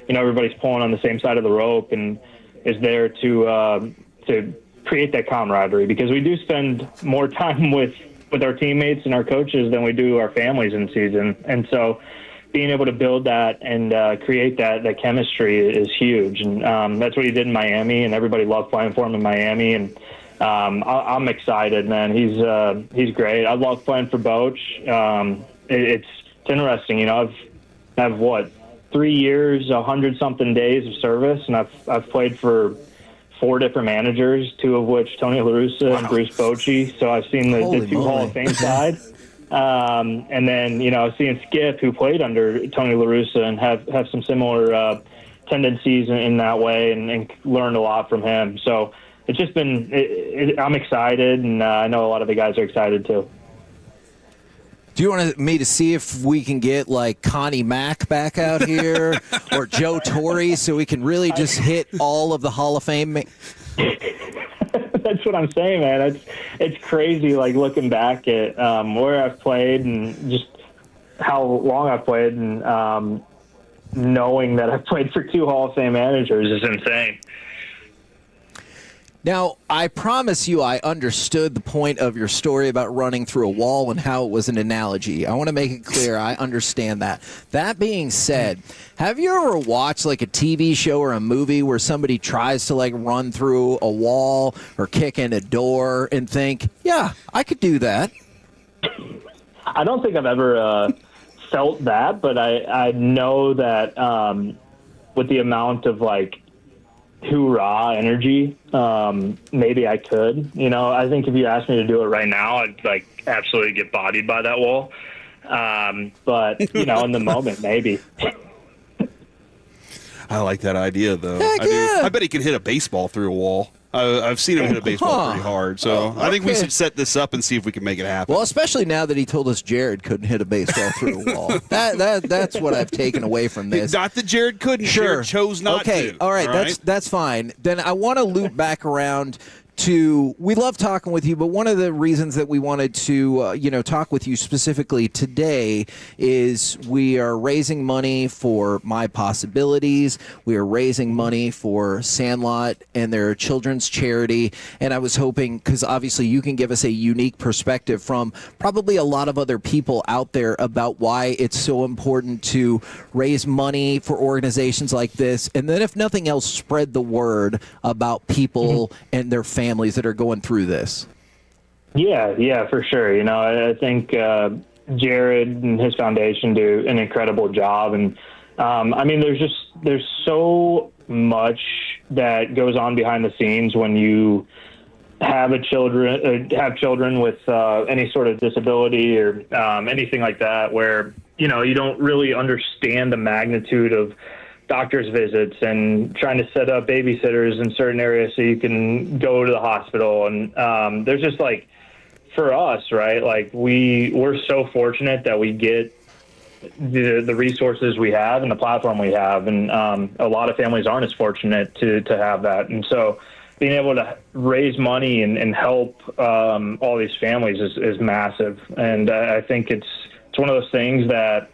everybody's pulling on the same side of the rope and is there to create that camaraderie, because we do spend more time with our teammates and our coaches than we do our families in season. And so being able to build that and create that chemistry is huge. And that's what he did in Miami, and everybody loved playing for him in Miami. And I'm excited, man. He's great. I love playing for Boach. It's interesting. I've 3 years, 100-something days of service, and I've played for 4 different managers, 2 of which Tony La Russa and Bruce Bochy. So I've seen the 2 Hall of Fame side. And then, seeing Skip, who played under Tony La Russa, and have some similar tendencies in that way, and learned a lot from him. So it's just been, I'm excited, and I know a lot of the guys are excited too.
Do you want me to see if we can get like Connie Mack back out here or Joe Torre, so we can really just hit all of the Hall of Fame?
That's what I'm saying, man. It's crazy, like looking back at where I've played and just how long I've played, and knowing that I've played for 2 Hall of Fame managers is insane.
Now, I promise you I understood the point of your story about running through a wall and how it was an analogy. I want to make it clear I understand that. That being said, have you ever watched like a TV show or a movie where somebody tries to like run through a wall or kick in a door and think, yeah, I could do that?
I don't think I've ever felt that, but I know that with the amount of like hoorah energy, maybe I could. I think if you asked me to do it right now, I'd like absolutely get bodied by that wall. But, in the moment, maybe.
I like that idea, though.
Heck yeah.
I bet he can hit a baseball through a wall. I've seen him hit a baseball pretty hard, so I think we should set this up and see if we can make it happen.
Well, especially now that he told us Jared couldn't hit a baseball through a wall. That's what I've taken away from this.
Not that Jared couldn't.
Sure.
Jared chose not to.
Okay, all right, that's fine. Then I want to loop back around to, we love talking with you, but one of the reasons that we wanted to talk with you specifically today is we are raising money for My Possibilities. We are raising money for Sandlot and their children's charity. And I was hoping, because obviously you can give us a unique perspective from probably a lot of other people out there about why it's so important to raise money for organizations like this. And then if nothing else, spread the word about people and their families that are going through this.
Yeah, for sure. I think Jared and his foundation do an incredible job. And there's so much that goes on behind the scenes when you have children with any sort of disability or anything like that, where, you don't really understand the magnitude of doctor's visits and trying to set up babysitters in certain areas so you can go to the hospital. And there's just for us, right? We're so fortunate that we get the resources we have and the platform we have. And a lot of families aren't as fortunate to have that. And so being able to raise money and help all these families is massive. And I think it's one of those things that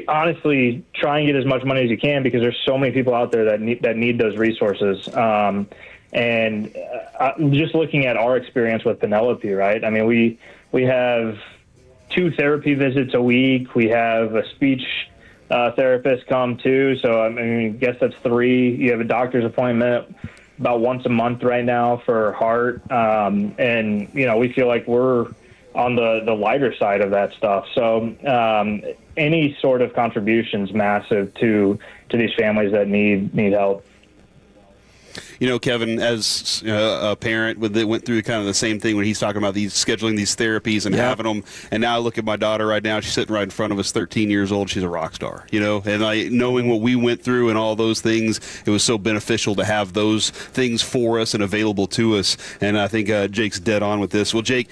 honestly, try and get as much money as you can, because there's so many people out there that need those resources. And just looking at our experience with Penelope, right? I mean, we have 2 therapy visits a week. We have a speech therapist come too. So, I guess that's 3. You have a doctor's appointment about once a month right now for heart. And, we feel like we're on the lighter side of that stuff. So any sort of contribution's massive to these families that need help.
Kevin, as a parent, went through kind of the same thing when he's talking about scheduling these therapies and having them. And now I look at my daughter right now. She's sitting right in front of us, 13 years old. She's a rock star, And knowing what we went through and all those things, it was so beneficial to have those things for us and available to us. And I think Jake's dead on with this. Well, Jake,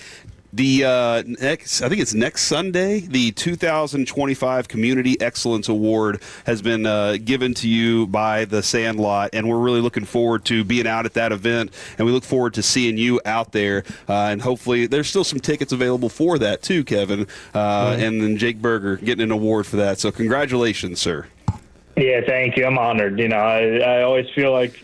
I think it's next Sunday, the 2025 Community Excellence Award has been given to you by the Sandlot, and we're really looking forward to being out at that event, and we look forward to seeing you out there, and hopefully there's still some tickets available for that too, Kevin, and then Jake Berger getting an award for that, so congratulations, sir.
Yeah, thank you. I'm honored. I always feel like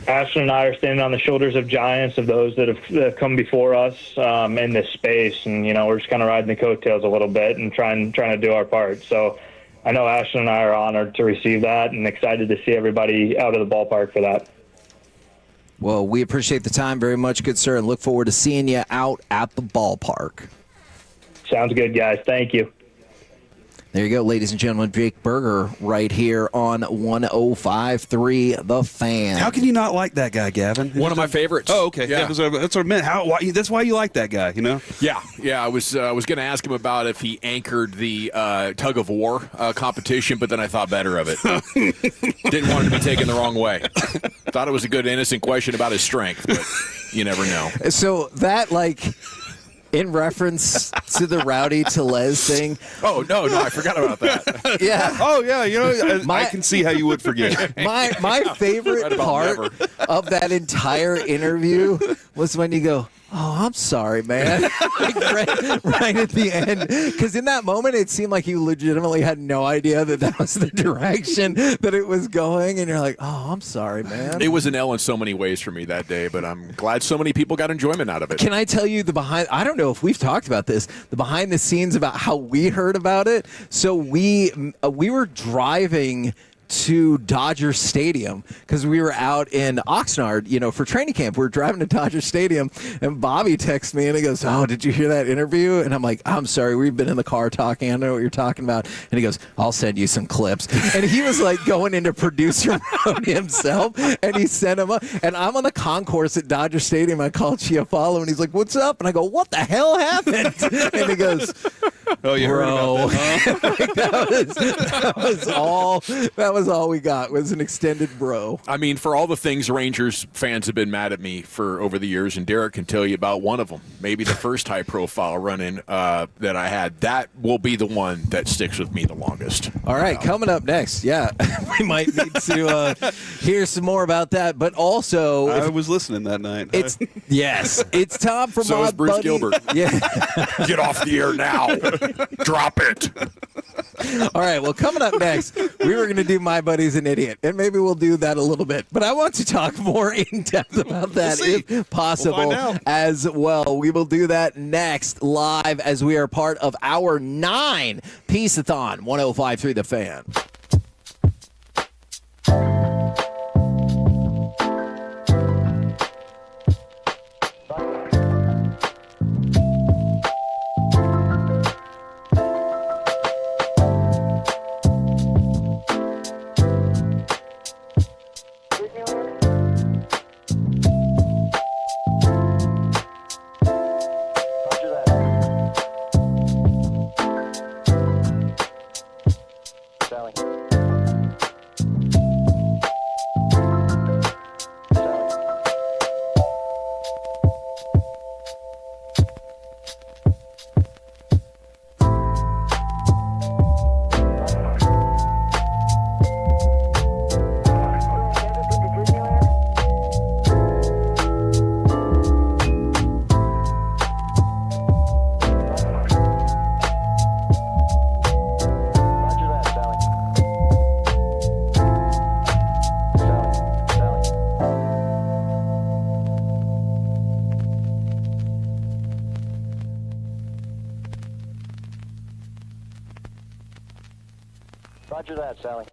Ashton and I are standing on the shoulders of giants, of those that have come before us in this space. And, we're just kind of riding the coattails a little bit and trying to do our part. So I know Ashton and I are honored to receive that and excited to see everybody out of the ballpark for that.
Well, we appreciate the time very much, good sir, and look forward to seeing you out at the ballpark.
Sounds good, guys. Thank you.
There you go, ladies and gentlemen. Jake Berger right here on 105.3 The Fan.
How can you not like that guy, Gavin?
One of my favorites.
Oh, okay. Yeah, that's what I meant. That's why you like that guy,
Yeah. I was going to ask him about if he anchored the tug of war competition, but then I thought better of it. Didn't want it to be taken the wrong way. Thought it was a good, innocent question about his strength, but you never know.
So that, in reference to the Rowdy Tellez thing.
Oh, no, I forgot about that.
Yeah.
Oh, yeah, I can see how you would forget.
My favorite part of that entire interview was when you go, "Oh, I'm sorry, man." right at the end. Because in that moment, it seemed like you legitimately had no idea that was the direction that it was going. And you're like, "Oh, I'm sorry, man."
It was an L in so many ways for me that day, but I'm glad so many people got enjoyment out of it.
Can I tell you I don't know if we've talked about this, the behind the scenes about how we heard about it. So we were driving to Dodger Stadium because we were out in Oxnard, for training camp. We were driving to Dodger Stadium, and Bobby texts me, and he goes, "Oh, did you hear that interview?" And I'm like, "I'm sorry, we've been in the car talking. I know what you're talking about." And he goes, "I'll send you some clips." And he was like going into producer mode himself, and he sent him up. And I'm on the concourse at Dodger Stadium. I called Chiafalo, and he's like, "What's up?" And I go, "What the hell happened?" And he goes,
"Oh, you heard about that, huh?"
Like, that was all we got was an extended bro.
I mean, for all the things Rangers fans have been mad at me for over the years, and Derek can tell you about one of them, maybe the first high-profile run-in that I had, that will be the one that sticks with me the longest.
All right, coming up next, we might need to hear some more about that, but also...
I was listening that night.
It's time for
so
my
is Bruce
buddy.
Gilbert.
Yeah.
Get off the air now. Drop it.
All right, well, coming up next, we were going to do My Buddy's an Idiot, and maybe we'll do that a little bit. But I want to talk more in depth about that if possible as well. We will do that next live as we are part of our 9 Piece-A-Thon, 105.3 The Fan.
Roger that, Sally.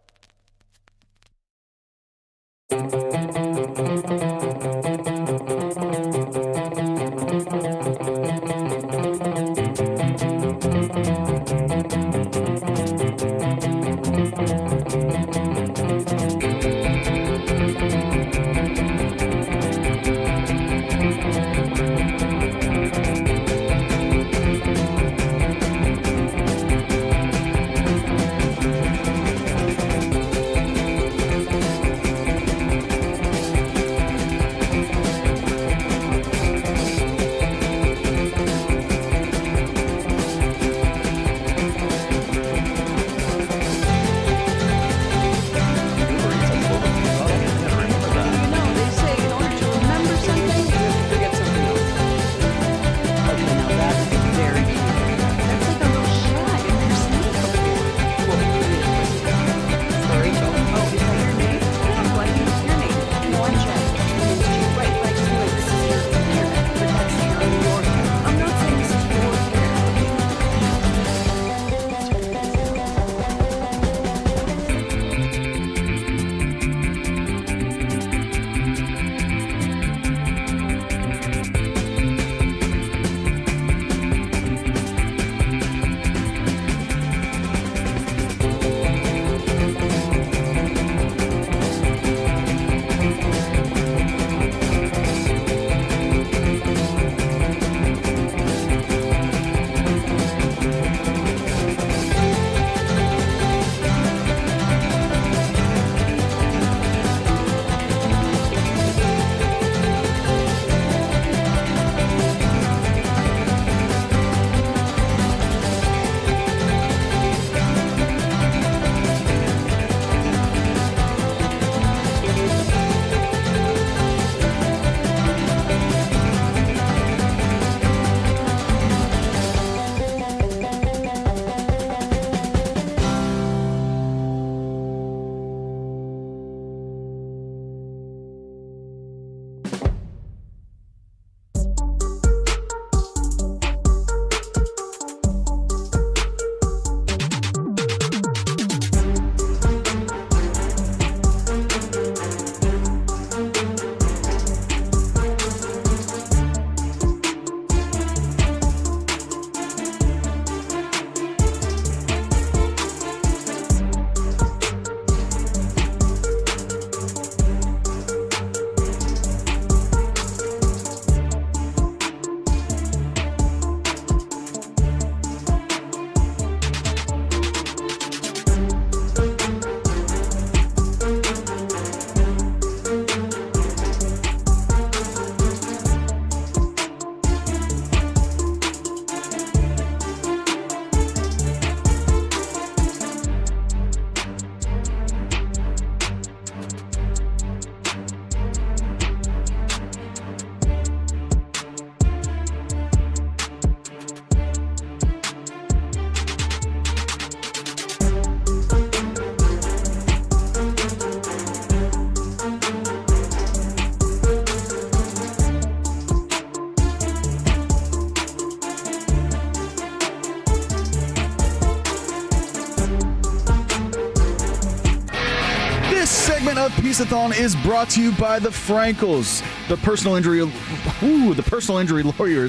segment of Piece-A-Thon is brought to you by the Frankels. The personal injury lawyers,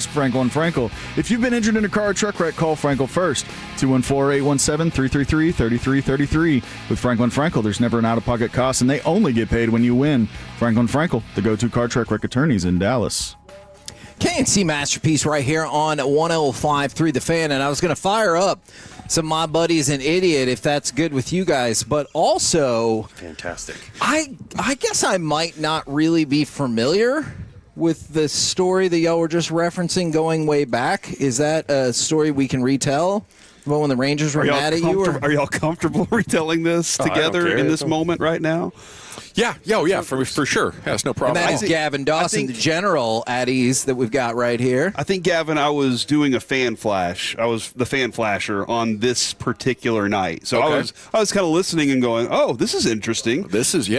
Frankel and Frankel. If you've been injured in a car or truck wreck, call Frankel first. 214-817-333-3333. With Frankel and Frankel, there's never an out-of-pocket cost, and they only get paid when you win. Frankel and Frankel, the go-to car truck wreck attorneys in Dallas.
KNC Masterpiece right here on 105.3 The Fan, and I was going to fire up some My Buddy's an Idiot if that's good with you guys, but also
fantastic.
I guess I might not really be familiar with the story that y'all were just referencing going way back. Is that a story we can retell about when the Rangers were mad at you?
Are y'all comfortable retelling this together in this moment right now?
Yeah, for sure. That's no problem.
And that is Gavin Dawson, the general at ease that we've got right here.
I think, Gavin, I was doing a fan flash. I was the fan flasher on this particular night. So I was kind of listening and going, oh, this is interesting.
This is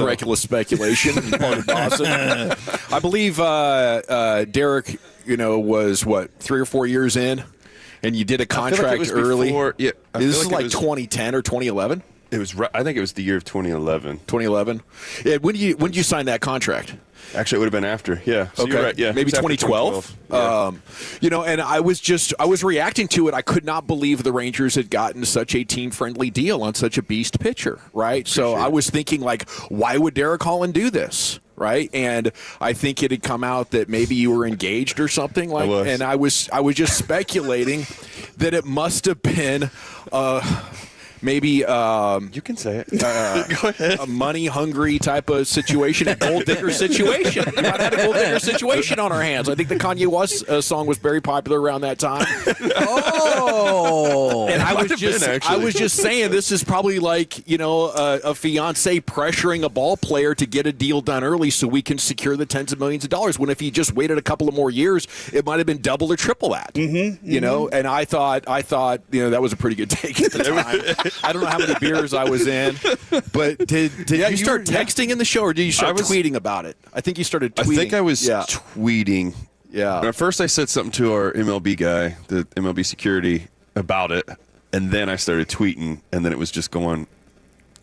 reckless speculation on the part of Dawson. I believe Derek, was, 3 or 4 years in, and you did a contract early. This is like 2010 or 2011?
It was. I think it was the year of 2011.
2011. Yeah. When did you sign that contract?
Actually, it would have been after. Yeah. So
okay.
You're right. Yeah.
Maybe 2012. Yeah. And I was reacting to it. I could not believe the Rangers had gotten such a team-friendly deal on such a beast pitcher. Right. So I was thinking, like, why would Derek Holland do this? Right, and I think it had come out that maybe you were engaged or something like, and I was just speculating that it must have been. Maybe
you can say it.
Go ahead. A money-hungry type of situation, a gold digger situation. We might have had a gold digger situation on our hands. I think the Kanye West song was very popular around that time.
Oh,
and I was just saying this is probably like a fiance pressuring a ball player to get a deal done early so we can secure the tens of millions of dollars. When if he just waited a couple of more years, it might have been double or triple that. And I thought that was a pretty good take at the time. I don't know how many beers I was in, but did you start texting in the show, or did you start tweeting about it? I think you started tweeting.
I think I was tweeting.
Yeah.
At first, I said something to our MLB guy, the MLB security, about it, and then I started tweeting, and then it was just going.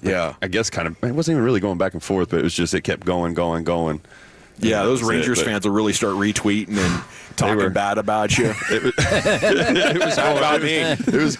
Yeah.
I guess kind of. It wasn't even really going back and forth, but it was just it kept going.
Yeah, those Rangers fans will really start retweeting and talking bad about you. It was all about me.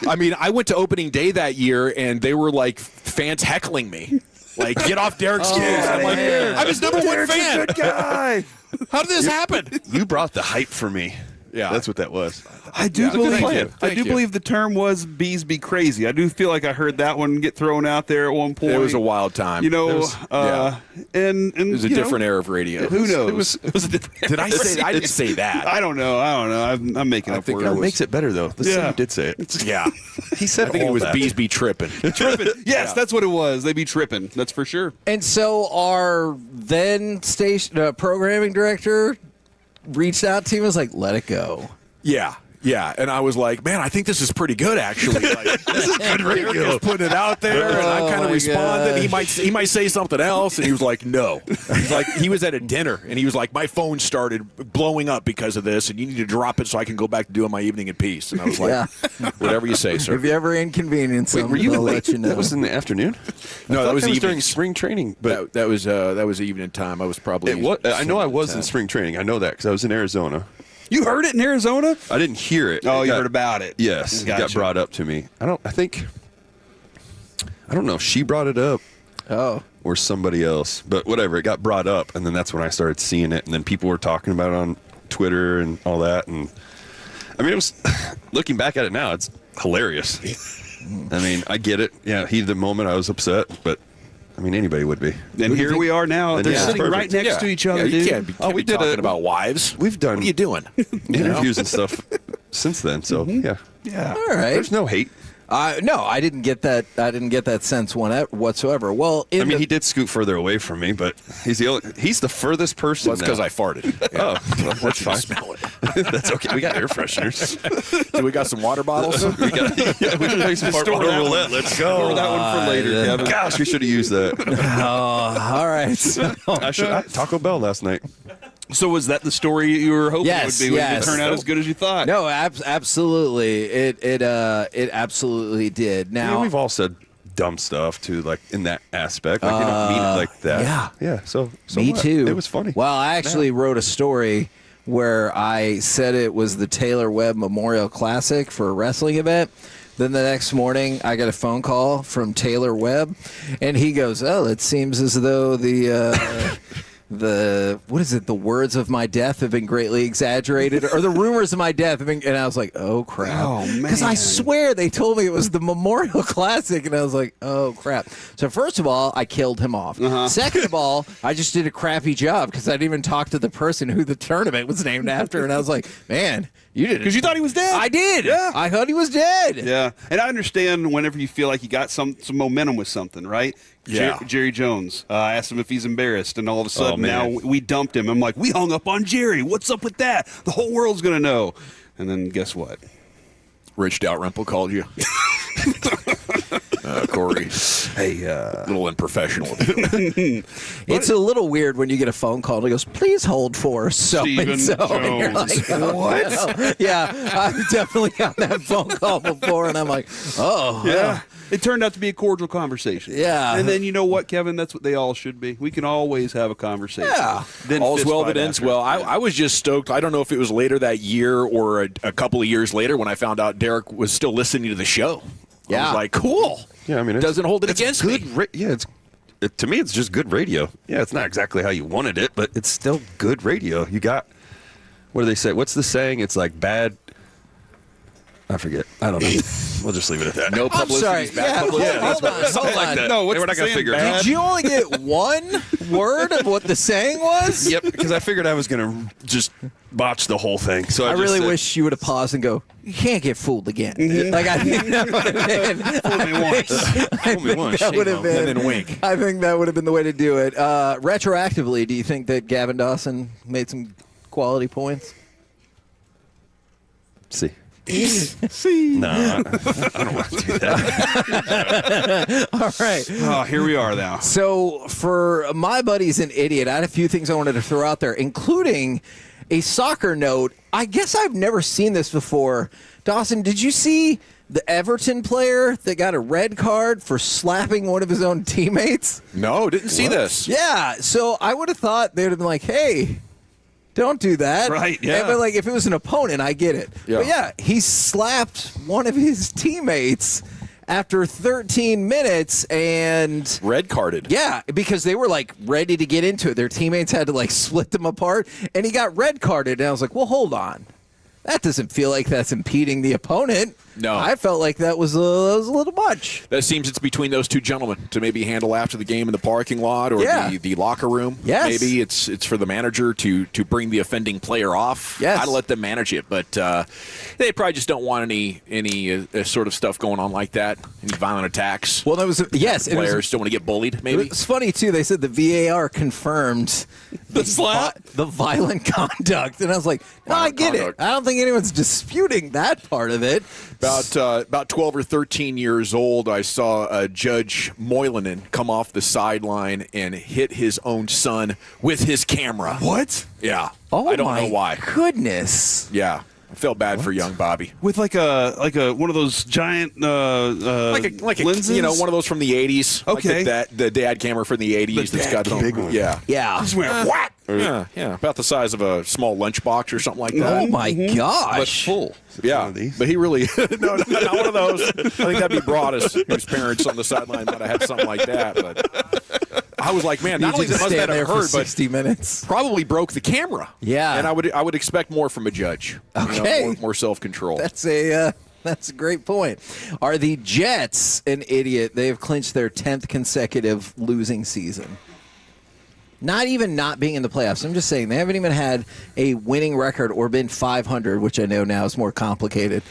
I mean, I went to opening day that year, and they were like fans heckling me. Like, get off Derek's skis. I'm like, I'm his number one fan.
Good guy.
How did this happen?
You brought the hype for me.
Yeah,
that's what that was.
I do believe the term was "bees be crazy." I do feel like I heard that one get thrown out there at one point.
It was a wild time.
And
it was a different era of radio.
Who knows? It was a different.
Did I say? I didn't say that.
I don't know. I'm making up words.
That makes it better though. You did say it.
Yeah,
he said.
I think it was
that.
Bees be tripping.
Yes, that's what it was. They be tripping. That's for sure.
And so our then station programming director reached out to him and was like, let it go.
Yeah, and I was like, man, I think this is pretty good, actually. Like,
this is good radio.
Just putting it out there, and I kind of responded. He might say something else, and he was like, no. He's like, he was at a dinner, and he was like, my phone started blowing up because of this, and you need to drop it so I can go back to doing my evening in peace. And I was like, whatever you say, sir.
If you ever inconvenience him,
were you
I'll
late?
let you know.
That was in the afternoon?
No, that was
during spring training. But
that was evening time. I was probably.
I know I was in spring training. I know that because I was in Arizona.
You heard it in Arizona?
I didn't hear it.
Oh, you heard about it.
Yes,
Gotcha.
It got brought up to me. I don't know if she brought it up.
Oh.
Or somebody else. But whatever, it got brought up, and then that's when I started seeing it, and then people were talking about it on Twitter and all that. And I mean, it was, looking back at it now, it's hilarious. I mean, I get it. Yeah, heat of the moment, I was upset, but I mean, anybody would be.
And here we are now. They're sitting right next to each other,
dude.
dude.
Can't be talking about wives.
We've done.
What are you doing?
Interviews and stuff since then. So yeah.
All right.
There's no hate.
No, I didn't get that. I didn't get that sense whatsoever. Well,
he did scoot further away from me, but he's the furthest person.
Well, that's because I farted. Yeah.
Oh, well, that's fine. Smell it. That's okay. We got air fresheners.
Do we got some water bottles?
we can play some
Store that
roulette. Let's go.
Store that one for later, Kevin.
Gosh, we should have used that.
All right.
I Taco Bell last night.
So was that the story you were hoping it would be?
Yes.
Did it turn out as good as you thought?
No, absolutely. It absolutely did. Now
we've all said dumb stuff too, like in that aspect. Like you don't mean it like that. Yeah. So
Me
what?
too.
It was funny.
Well, I actually wrote a story where I said it was the Taylor Webb Memorial Classic for a wrestling event. Then the next morning, I got a phone call from Taylor Webb, and he goes, "Oh, it seems as though the words of my death have been greatly exaggerated, or the rumors of my death have been." And I was like, "Oh crap!"
Oh man!
Because I swear they told me it was the Memorial Classic, and I was like, "Oh crap!" So first of all, I killed him off. Second of all, I just did a crappy job because I didn't even talk to the person who the tournament was named after, and I was like, "Man, you did it
because you thought he was dead."
I did.
Yeah,
I thought he was dead.
Yeah, and I understand whenever you feel like you got some momentum with something, right?
Yeah.
Jerry Jones. I asked him if he's embarrassed, and all of a sudden now
man.
we dumped him. I'm like, we hung up on Jerry. What's up with that? The whole world's gonna know. And then guess what?
Rich Dalrymple called you. Corey.
Hey,
a little unprofessional.
It's a little weird when you get a phone call and it goes, "Please hold for so and so." And you're like, "Oh,
What?
no." Yeah, I've definitely got that phone call before, and I'm like, "Oh,
Yeah. It turned out to be a cordial conversation.
Yeah.
And then you know what, Kevin? That's what they all should be. We can always have a conversation.
Yeah.
Then
All's
fist
well
fight
that ends
after.
well. I was just stoked. I don't know if it was later that year or a couple of years later when I found out Derek was still listening to the show. I was like, cool.
Yeah, I mean,
doesn't hold it
it's
against
good
me.
To me, it's just good radio. Yeah, it's not exactly how you wanted it, but it's still good radio. You got, what do they say? What's the saying? It's like bad. I forget. I don't know. We'll just leave it at that.
No publicity is bad publicity.
Hold on.
Something like that. No, we're not going to figure it out.
Did you only get one word of what the saying was?
Yep, because I figured I was going to just botch the whole thing. So
I
just
really
said,
wish you would have paused and go, "You can't get fooled again." Like, I think that would have been.
Fool me once.
Fool me once.
That would have been.
And then wink.
I think that would have been the way to do it. Retroactively, do you think that Gavin Dawson made some quality points?
See.
See.
No, I don't want to do that.
All right.
Oh, here we are now.
So for my buddy's an idiot, I had a few things I wanted to throw out there, including a soccer note. I guess I've never seen this before. Dawson, did you see the Everton player that got a red card for slapping one of his own teammates?
No, didn't see this.
Yeah, so I would have thought they would have been like, "Hey, don't do that."
Right, yeah.
But like if it was an opponent, I get it.
Yeah.
But yeah, he slapped one of his teammates after 13 minutes and
Red carded.
yeah, because they were like ready to get into it. Their teammates had to like split them apart, and he got red carded. And I was like, "Well, hold on. That doesn't feel like that's impeding the opponent."
No.
I felt like that was a little much.
That seems it's between those two gentlemen to maybe handle after the game in the parking lot or
Yeah.
the locker room.
Yes.
Maybe it's for the manager to bring the offending player off.
Yes.
I'd let them manage it, but they probably just don't want any sort of stuff going on like that. Any violent attacks.
Well, that was yes. It was,
Players don't want to get bullied. Maybe.
it's funny too. They said the VAR confirmed
The slap?
the violent conduct, and I was like, "No, I
Violent
get
conduct.
it. I don't think anyone's disputing that part of it."
About 12 or 13 years old, I saw Judge Moylanen come off the sideline and hit his own son with his camera.
What?
Yeah.
Oh,
I don't
my
know why.
goodness!
Yeah. I felt bad for young Bobby.
With like a one of those giant
Like a
lenses?
one of those from the 80s.
Okay.
Like the dad camera from the 80s that's got the
big one.
Yeah.
Yeah.
Just went whack.
Yeah. About the size of a small lunchbox or something like that.
Oh my
But
gosh!
full. Yeah.
one of these?
But he really no, not one of those. I think that'd be Broadus, whose parents on the sideline might have had something like that. But I was like, man, not only
just
must
stand
that
there
have
for
hurt, but
60 minutes.
probably broke the camera.
Yeah.
And I would expect more from a judge.
Okay.
More self-control.
That's a great point. Are the Jets an idiot? They have clinched their 10th consecutive losing season. Not even not being in the playoffs. I'm just saying they haven't even had a winning record or been 500, which I know now is more complicated,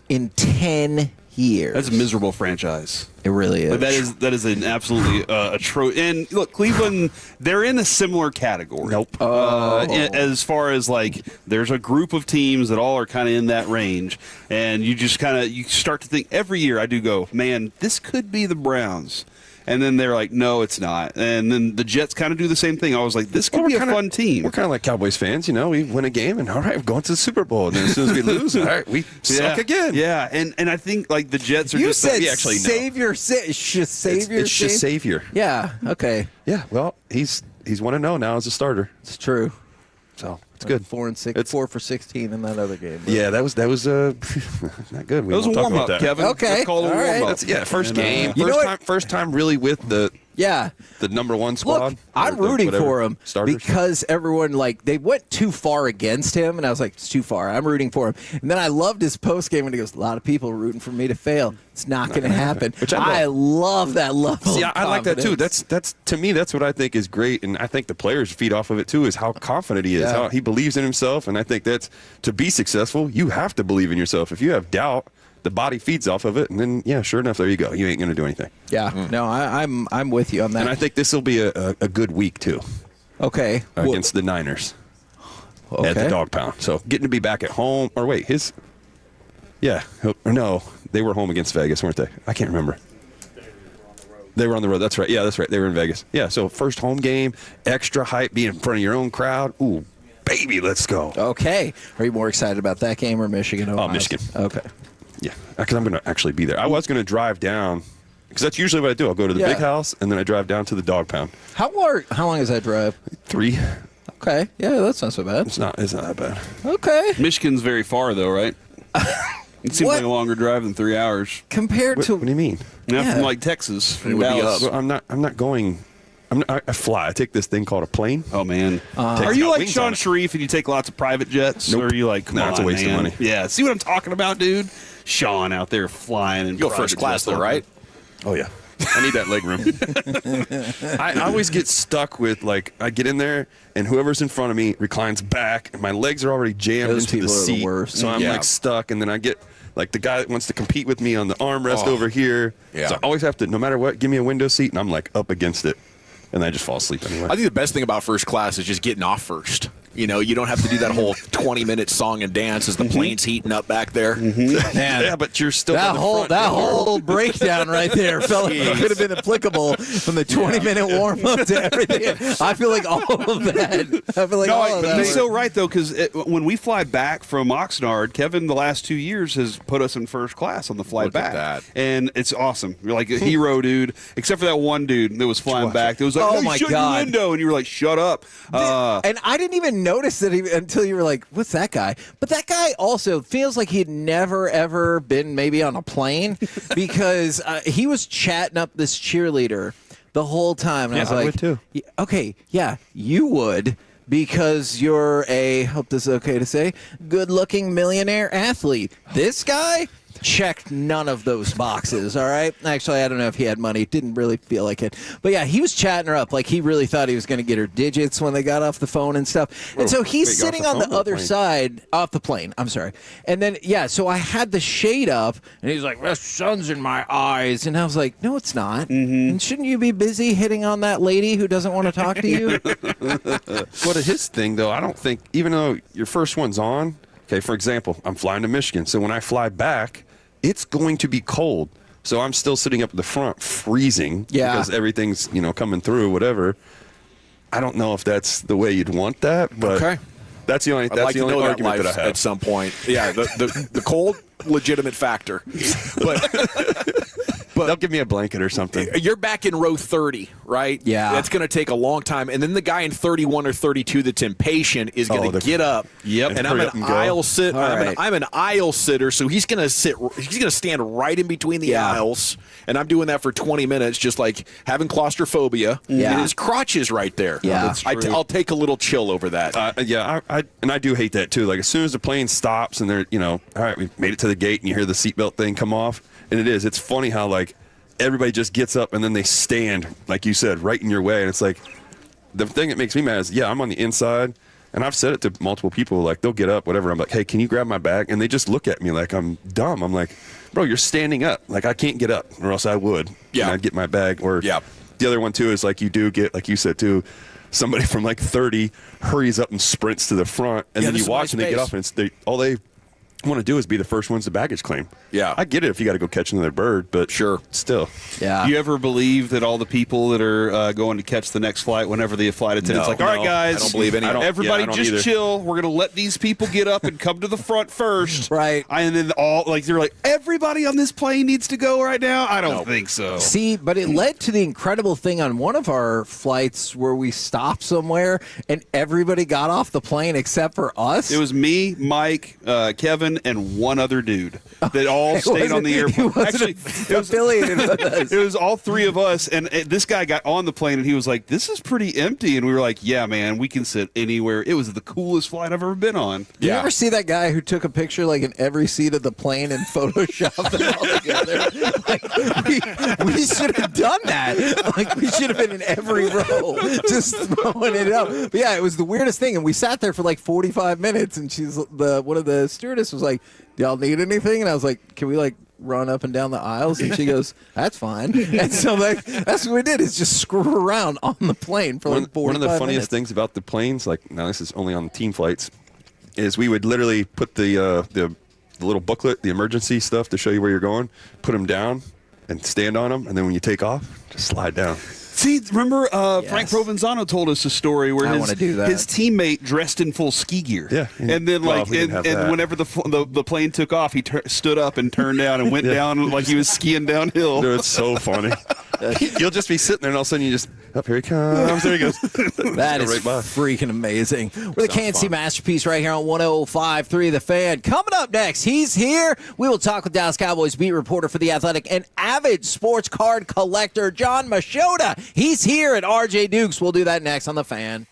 in 10 years.
That's a miserable franchise.
It really is.
But that is an absolutely atrocious. And look, Cleveland, they're in a similar category.
Nope.
As far as like, there's a group of teams that all are kind of in that range, and you just you start to think every year. I do go, man, this could be the Browns. And then they're like, no, it's not. And then the Jets kind of do the same thing. I was like, this could be a fun team.
We're kind of like Cowboys fans, we win a game and all right, we're going to the Super Bowl. And then as soon as we lose, all right, we suck again.
Yeah, and I think like the Jets are
You
just
said
we actually know.
savior.
It's just Savior.
Yeah. Okay.
Yeah. Well, he's 1-0 now as a starter.
It's true.
So it's good.
4-6. It's 4 for 16 in that other game.
Yeah, that was not good. We
That was a
won't talk
warm
about
up,
that.
Kevin.
Okay.
Let's call it a
All right.
warm up.
First game.
You know
First time really with the number one squad.
Look, I'm rooting for him because everyone they went too far against him, and I was like, it's too far. I'm rooting for him. And then I loved his post game when he goes, a lot of people are rooting for me to fail. It's not going to happen.
Which
I love that level.
See,
of
I like that too.
confidence.
That's to me, that's what I think is great, and I think the players feed off of it too. Is how confident he is, how he believes in himself, and I think that's to be successful. You have to believe in yourself. If you have doubt, the body feeds off of it, and then sure enough, there you go. You ain't going to do anything.
Yeah, no, I'm with you on that.
And I think this will be a good week too.
Okay,
against the Niners at the Dog Pound. So getting to be back at home, or wait, no, they were home against Vegas, weren't they? I can't remember. They were on the road. That's right. Yeah, that's right. They were in Vegas. Yeah, so first home game, extra hype, being in front of your own crowd. Ooh, baby, let's go.
Okay. Are you more excited about that game or Michigan?
Oh, Michigan.
Okay.
Yeah, because I'm going to actually be there. I was going to drive down, because that's usually what I do. I'll go to the big house, and then I drive down to the Dog Pound.
How long is that drive?
3.
Okay. Yeah, that's not so bad.
It's not that bad.
Okay.
Michigan's very far, though, right? It seems like a longer drive than 3 hours.
Compared to...
What do you mean?
From Texas. From Dallas.
Well, I'm not going... I fly. I take this thing called a plane.
Oh, man. Are you like Sean Sharif and you take lots of private jets?
Nope.
Or are you like, come on,
it's a waste of money.
Yeah, see what I'm talking about, dude? Sean out there flying. And
go first class, though, right?
Oh, yeah. I need that leg room. I always get stuck with, I get in there, and whoever's in front of me reclines back, and my legs are already jammed into the seat. So I'm, stuck, and then I get... the guy that wants to compete with me on the armrest over here. Yeah. So I always have to, no matter what, give me a window seat, and I'm up against it. And I just fall asleep anyway.
I think the best thing about first class is just getting off first. You don't have to do that whole 20-minute song and dance as the plane's heating up back there.
Mm-hmm. Man,
yeah, but you're still
that whole breakdown right there felt like it could have been applicable from the 20-minute warm up to everything. I feel like all of that. I feel like all of that.
He's so right though, because when we fly back from Oxnard, Kevin the last 2 years has put us in first class on the flight back, and it's awesome. You're like a hero, dude. Except for that one dude that was flying back. That was like,
oh my
shut
God.
your window, and you were like, shut up.
And I didn't even notice that until you were like, what's that guy? But that guy also feels like he'd never, ever been maybe on a plane because he was chatting up this cheerleader the whole time. And I was like,
I would too.
Okay, yeah, you would. Because you're hope this is okay to say, good-looking millionaire athlete. This guy checked none of those boxes, all right? Actually, I don't know if he had money. Didn't really feel like it. But, yeah, he was chatting her up like he really thought he was going to get her digits when they got off the phone and stuff. And so he's sitting on the other side off the plane. I'm sorry. And then, so I had the shade up, and he's like, the sun's in my eyes. And I was like, no, it's not. Mm-hmm. And shouldn't you be busy hitting on that lady who doesn't want to talk to you?
What is his thing, though? I don't think, even though your first one's on, okay, for example, I'm flying to Michigan. So when I fly back, it's going to be cold. So I'm still sitting up at the front freezing because everything's, coming through, whatever. I don't know if that's the way you'd want that, but that's the only argument that I have.
At some point. Yeah, the cold, legitimate factor. But
they'll give me a blanket or something.
You're back in row 30, right?
Yeah.
That's going to take a long time. And then the guy in 31 or 32 that's impatient is going to get up.
Yep.
And I'm an aisle sitter. I'm an aisle sitter, so he's going to stand right in between the aisles. And I'm doing that for 20 minutes, just like having claustrophobia.
Yeah.
And his crotch is right there.
Yeah.
I'll take a little chill over that.
I do hate that too. Like as soon as the plane stops and they're, all right, we made it to the gate and you hear the seatbelt thing come off. And it's funny how everybody just gets up and then they stand, like you said, right in your way. And it's like, the thing that makes me mad is, I'm on the inside, and I've said it to multiple people, they'll get up, whatever. I'm like, hey, can you grab my bag? And they just look at me like I'm dumb. I'm like, bro, you're standing up. I can't get up, or else I would. Yeah. And I'd get my bag. Or the other one, too, is you do get, like you said, too, somebody from 30 hurries up and sprints to the front, and then you watch and they get off, and want to do is be the first ones to baggage claim.
Yeah.
I get it if you got to go catch another bird, but
sure,
still.
Yeah.
Do you ever believe that all the people that are going to catch the next flight, whenever the flight attendant's like, all right, guys,
I don't believe any.
Everybody
I don't
just
either.
chill. We're going to let these people get up and come to the front first.
Right.
And then they're like, everybody on this plane needs to go right now? I don't think so.
See, but it led to the incredible thing on one of our flights where we stopped somewhere and everybody got off the plane except for us.
It was me, Mike, Kevin, and one other dude that all stayed on the airplane. Actually, it was
affiliated with us.
It was all three of us, and this guy got on the plane, and he was like, "This is pretty empty," and we were like, "Yeah, man, we can sit anywhere." It was the coolest flight I've ever been on.
Did you ever see that guy who took a picture like in every seat of the plane and photoshopped them all together? Like, we should have done that. Like, we should have been in every row, just throwing it up. But yeah, it was the weirdest thing, and we sat there for like 45 minutes, and one of the stewardess was like, "Do y'all need anything?" And I was like, "Can we like run up and down the aisles?" And she goes, "That's fine." And so like that's what we did, is just screw around on the plane for like 45
One of the funniest
minutes.
things about the planes, like now this is only on the team flights, is we would literally put the little booklet, the emergency stuff to show you where you're going, put them down and stand on them, and then when you take off, just slide down.
See, remember Frank Provenzano told us a story where his teammate dressed in full ski gear.
Yeah.
And then whenever the plane took off, he stood up and turned down and went down like he was skiing downhill.
Dude, it's so funny. You'll just be sitting there, and all of a sudden you just, here he comes. There he goes.
That is freaking amazing. We're the KNC Masterpiece right here on 105.3 The Fan. Coming up next, he's here. We will talk with Dallas Cowboys beat reporter for The Athletic and avid sports card collector John Machota. He's here at RJ Dukes. We'll do that next on The Fan.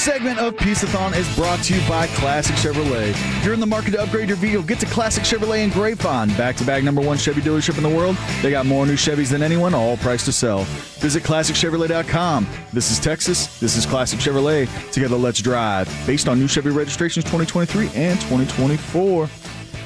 segment of Piece-A-Thon is brought to you by Classic Chevrolet. If you're in the market to upgrade your vehicle, get to Classic Chevrolet in Grapevine. Back-to-back #1 Chevy dealership in the world. They got more new Chevys than anyone, all priced to sell. Visit ClassicChevrolet.com. This is Texas. This is Classic Chevrolet. Together, let's drive. Based on new Chevy registrations 2023 and 2024.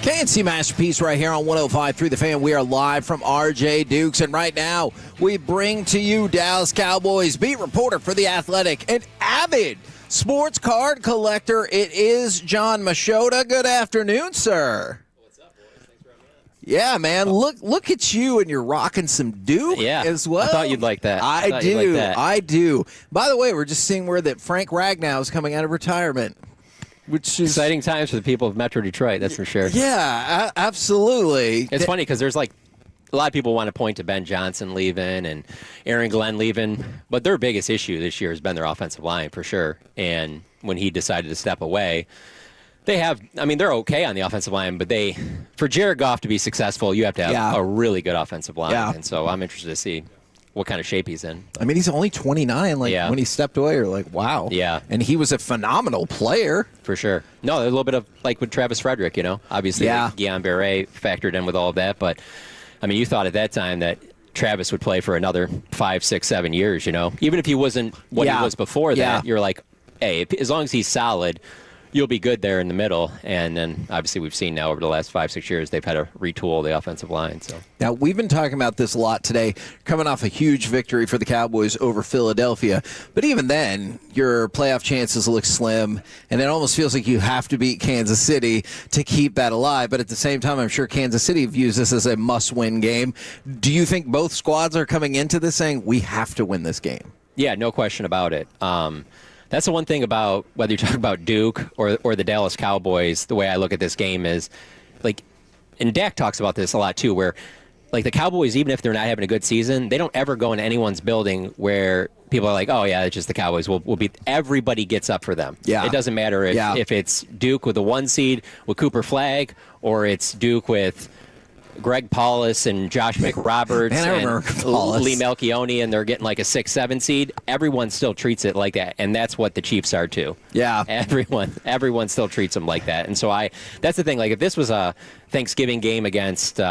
KNC Masterpiece right here on 105.3 The Fan. We are live from RJ Dukes, and right now we bring to you Dallas Cowboys beat reporter for The Athletic, an avid sports card collector. It is John Machota. Good afternoon, sir.
What's up, boys? Thanks for having me on.
Yeah, man. Look at you, and you're rocking some Duke as well.
I thought you'd like that.
I do. By the way, we're just seeing word that Frank Ragnow is coming out of retirement. Which is
exciting times for the people of Metro Detroit, that's for sure.
Yeah, absolutely.
It's funny because there's like a lot of people want to point to Ben Johnson leaving and Aaron Glenn leaving, but their biggest issue this year has been their offensive line for sure. And when he decided to step away, they're okay on the offensive line, but for Jared Goff to be successful, you have to have a really good offensive line. Yeah. And so I'm interested to see what kind of shape he's in.
I mean, he's only 29. When he stepped away, you're like, wow.
Yeah.
And he was a phenomenal player.
For sure. No, there's a little bit of, like with Travis Frederick, Obviously, Guillain Barre factored in with all of that. But, I mean, you thought at that time that Travis would play for another 5, 6, 7 years, Even if he wasn't what he was before that, you're like, hey, as long as he's solid, you'll be good there in the middle. And then, obviously, we've seen now over the last 5, 6 years, they've had to retool the offensive line. So
now, we've been talking about this a lot today, coming off a huge victory for the Cowboys over Philadelphia. But even then, your playoff chances look slim, and it almost feels like you have to beat Kansas City to keep that alive. But at the same time, I'm sure Kansas City views this as a must-win game. Do you think both squads are coming into this saying, we have to win this game?
Yeah, no question about it. That's the one thing about whether you're talking about Duke or the Dallas Cowboys, the way I look at this game is, and Dak talks about this a lot too, where, the Cowboys, even if they're not having a good season, they don't ever go into anyone's building where people are like, oh, yeah, it's just the Cowboys. We'll beat. Everybody gets up for them. Yeah. It doesn't matter if it's Duke with the 1 seed with Cooper Flagg or it's Duke with Greg Paulus and Josh McRoberts and Lee Melchione, and they're getting like a 6-7 seed. Everyone still treats it like that, and that's what the Chiefs are too.
Yeah,
everyone still treats them like that. And so that's the thing. Like if this was a Thanksgiving game against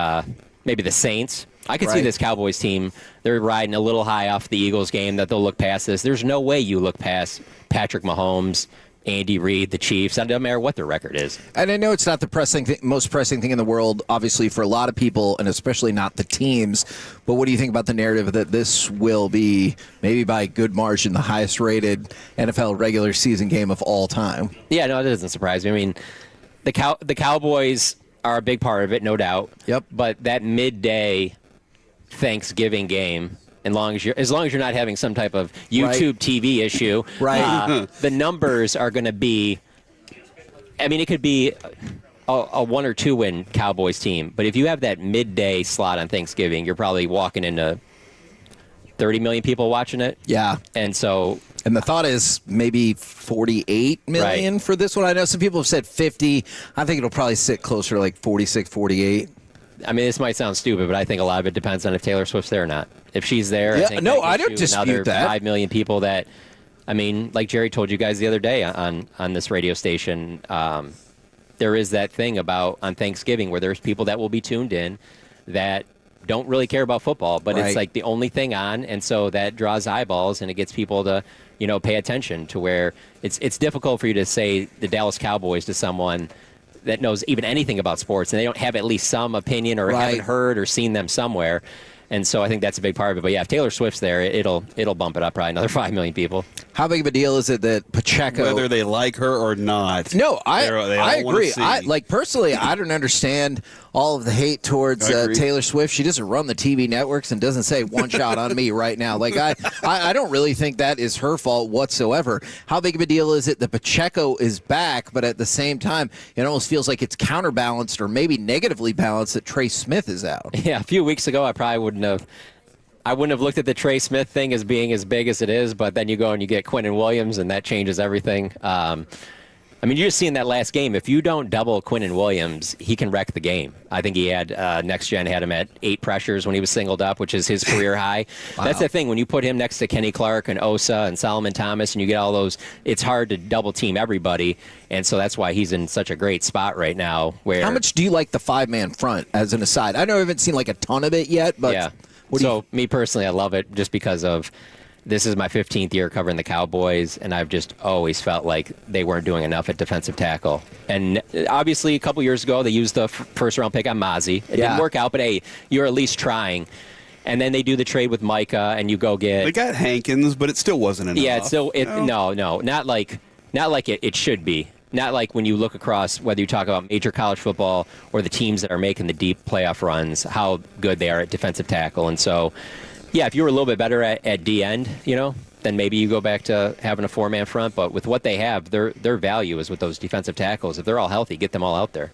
maybe the Saints, I could see this Cowboys team. They're riding a little high off the Eagles game that they'll look past this. There's no way you look past Patrick Mahomes, Andy Reid, the Chiefs. It doesn't matter what their record is.
And I know it's not the most pressing thing in the world, obviously, for a lot of people, and especially not the teams. But what do you think about the narrative that this will be, maybe by a good margin, the highest-rated NFL regular season game of all time?
Yeah, no, that doesn't surprise me. I mean, the Cowboys are a big part of it, no doubt.
Yep.
But that midday Thanksgiving game, as long as you're not having some type of YouTube TV issue, the numbers are going to be. I mean, it could be a 1 or 2 win Cowboys team, but if you have that midday slot on Thanksgiving, you're probably walking into 30 million people watching it.
Yeah,
and
the thought is maybe 48 million for this one. I know some people have said 50. I think it'll probably sit closer to like 46, 48.
I mean, this might sound stupid, but I think a lot of it depends on if Taylor Swift's there or not. If she's there,
I
think
don't dispute
another
that.
5 million people that, I mean, like Jerry told you guys the other day on this radio station, there is that thing about on Thanksgiving where there's people that will be tuned in that don't really care about football, but it's like the only thing on, and so that draws eyeballs and it gets people to, pay attention to where it's difficult for you to say the Dallas Cowboys to someone that knows even anything about sports and they don't have at least some opinion or haven't heard or seen them somewhere. And so I think that's a big part of it. But yeah, if Taylor Swift's there, it'll bump it up probably another 5 million people.
How big of a deal is it that Pacheco,
whether they like her or not?
No, I agree. Personally, I don't understand all of the hate towards Taylor Swift. She doesn't run the TV networks and doesn't say one shot on me right now. Like I don't really think that is her fault whatsoever. How big of a deal is it that Pacheco is back, but at the same time, it almost feels like it's counterbalanced or maybe negatively balanced that Trey Smith is out?
Yeah, a few weeks ago, I probably wouldn't have looked at the Trey Smith thing as being as big as it is, but then you go and you get Quinnen Williams, and that changes everything. I I mean, you're just seeing that last game. If you don't double Quinnen Williams, he can wreck the game. I think he had Next Gen had him at 8 pressures when he was singled up, which is his career high. Wow. That's the thing. When you put him next to Kenny Clark and Osa and Solomon Thomas and you get all those, it's hard to double team everybody. And so that's why he's in such a great spot right now. Where
How much do you like the 5-man front as an aside? I know I haven't seen like a ton of it yet, but
yeah. Me personally, I love it just because of this is my 15th year covering the Cowboys, and I've just always felt like they weren't doing enough at defensive tackle. And obviously, a couple years ago, they used the first-round pick on Mozzie. It didn't work out, but hey, you're at least trying. And then they do the trade with Micah, and you go get.
They got Hankins, but it still wasn't enough.
Yeah, it's still no, not like it should be. Not like when you look across, whether you talk about major college football or the teams that are making the deep playoff runs, how good they are at defensive tackle. And so, yeah, if you were a little bit better at D end, then maybe you go back to having a 4-man front. But with what they have, their value is with those defensive tackles. If they're all healthy, get them all out there.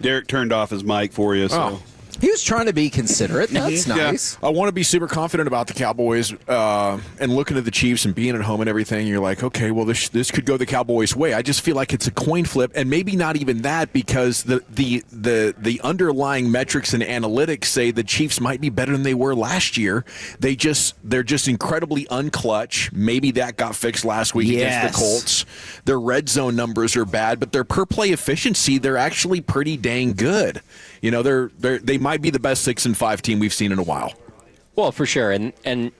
Derek turned off his mic for you, so.
He was trying to be considerate. That's nice.
Yeah. I want to be super confident about the Cowboys and looking at the Chiefs and being at home and everything. You're like, okay, well, this could go the Cowboys' way. I just feel like it's a coin flip, and maybe not even that because the underlying metrics and analytics say the Chiefs might be better than they were last year. They're just incredibly unclutch. Maybe that got fixed last week against the Colts. Their red zone numbers are bad, but their per play efficiency, they're actually pretty dang good. They might be the best 6-5 team we've seen in a while.
Well, for sure. And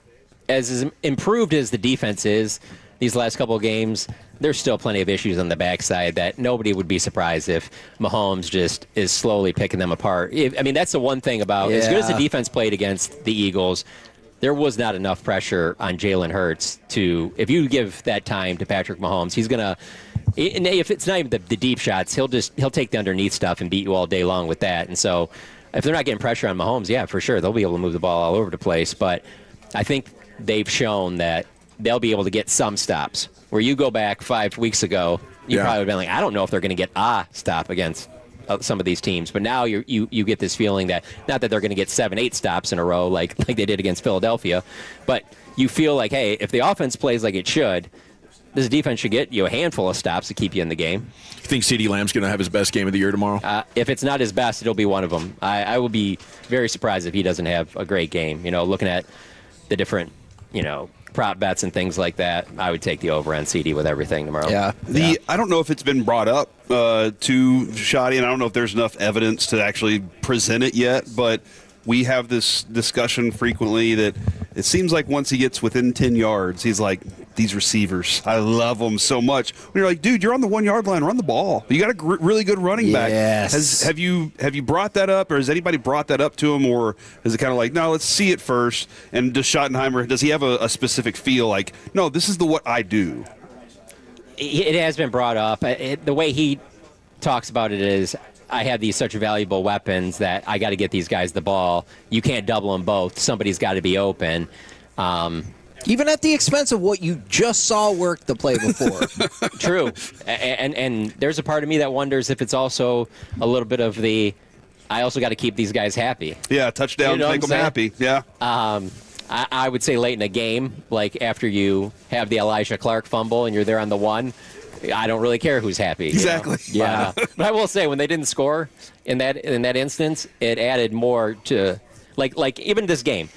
as improved as the defense is these last couple of games, there's still plenty of issues on the backside that nobody would be surprised if Mahomes just is slowly picking them apart. That's the one thing about as good as the defense played against the Eagles, there was not enough pressure on Jalen Hurts if you give that time to Patrick Mahomes, he's going to. And if it's not even the deep shots, he'll take the underneath stuff and beat you all day long with that. And so if they're not getting pressure on Mahomes, yeah, for sure, they'll be able to move the ball all over the place. But I think they've shown that they'll be able to get some stops. Where you go back 5 weeks ago, you probably would have been like, I don't know if they're going to get a stop against some of these teams. But now you get this feeling that not that they're going to get 7-8 stops in a row like they did against Philadelphia, but you feel like, hey, if the offense plays like it should, this defense should get you a handful of stops to keep you in the game.
You think CeeDee Lamb's going to have his best game of the year tomorrow?
If it's not his best, it'll be one of them. I will be very surprised if he doesn't have a great game. Looking at the different, prop bets and things like that, I would take the over on CeeDee with everything tomorrow.
Yeah. I don't know if it's been brought up to Shotty, and I don't know if there's enough evidence to actually present it yet, but we have this discussion frequently that it seems like once he gets within 10 yards, he's like, these receivers, I love them so much. When you're like, dude, you're on the 1 yard line, run the ball. You got a really good running back.
Yes.
Have you brought that up, or has anybody brought that up to him, or is it kind of like, no, let's see it first? And does Schottenheimer, does he have a specific feel like, no, this is what I do?
It has been brought up. The way he talks about it is, I have these such valuable weapons that I got to get these guys the ball. You can't double them both. Somebody's got to be open.
Even at the expense of what you just saw work the play before.
True. And there's a part of me that wonders if it's also a little bit of I also got to keep these guys happy.
Yeah, touchdown, make them happy. Yeah.
I would say late in a game, like after you have the Elijah Clark fumble and you're there on the 1, I don't really care who's happy.
Exactly.
Yeah. But I will say, when they didn't score in that instance, it added more to like even this game.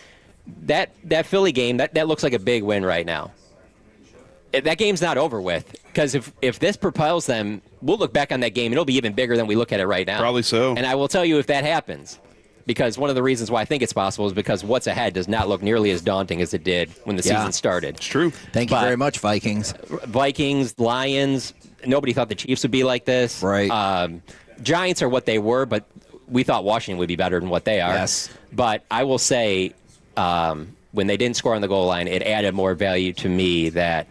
That Philly game, that looks like a big win right now. That game's not over with, because if this propels them, we'll look back on that game and it'll be even bigger than we look at it right now.
Probably so.
And I will tell you if that happens, because one of the reasons why I think it's possible is because what's ahead does not look nearly as daunting as it did when the season started.
It's true.
Thank you very much, Vikings.
Lions, nobody thought the Chiefs would be like this.
Right.
Giants are what they were, but we thought Washington would be better than what they are.
Yes.
But I will say, when they didn't score on the goal line, it added more value to me that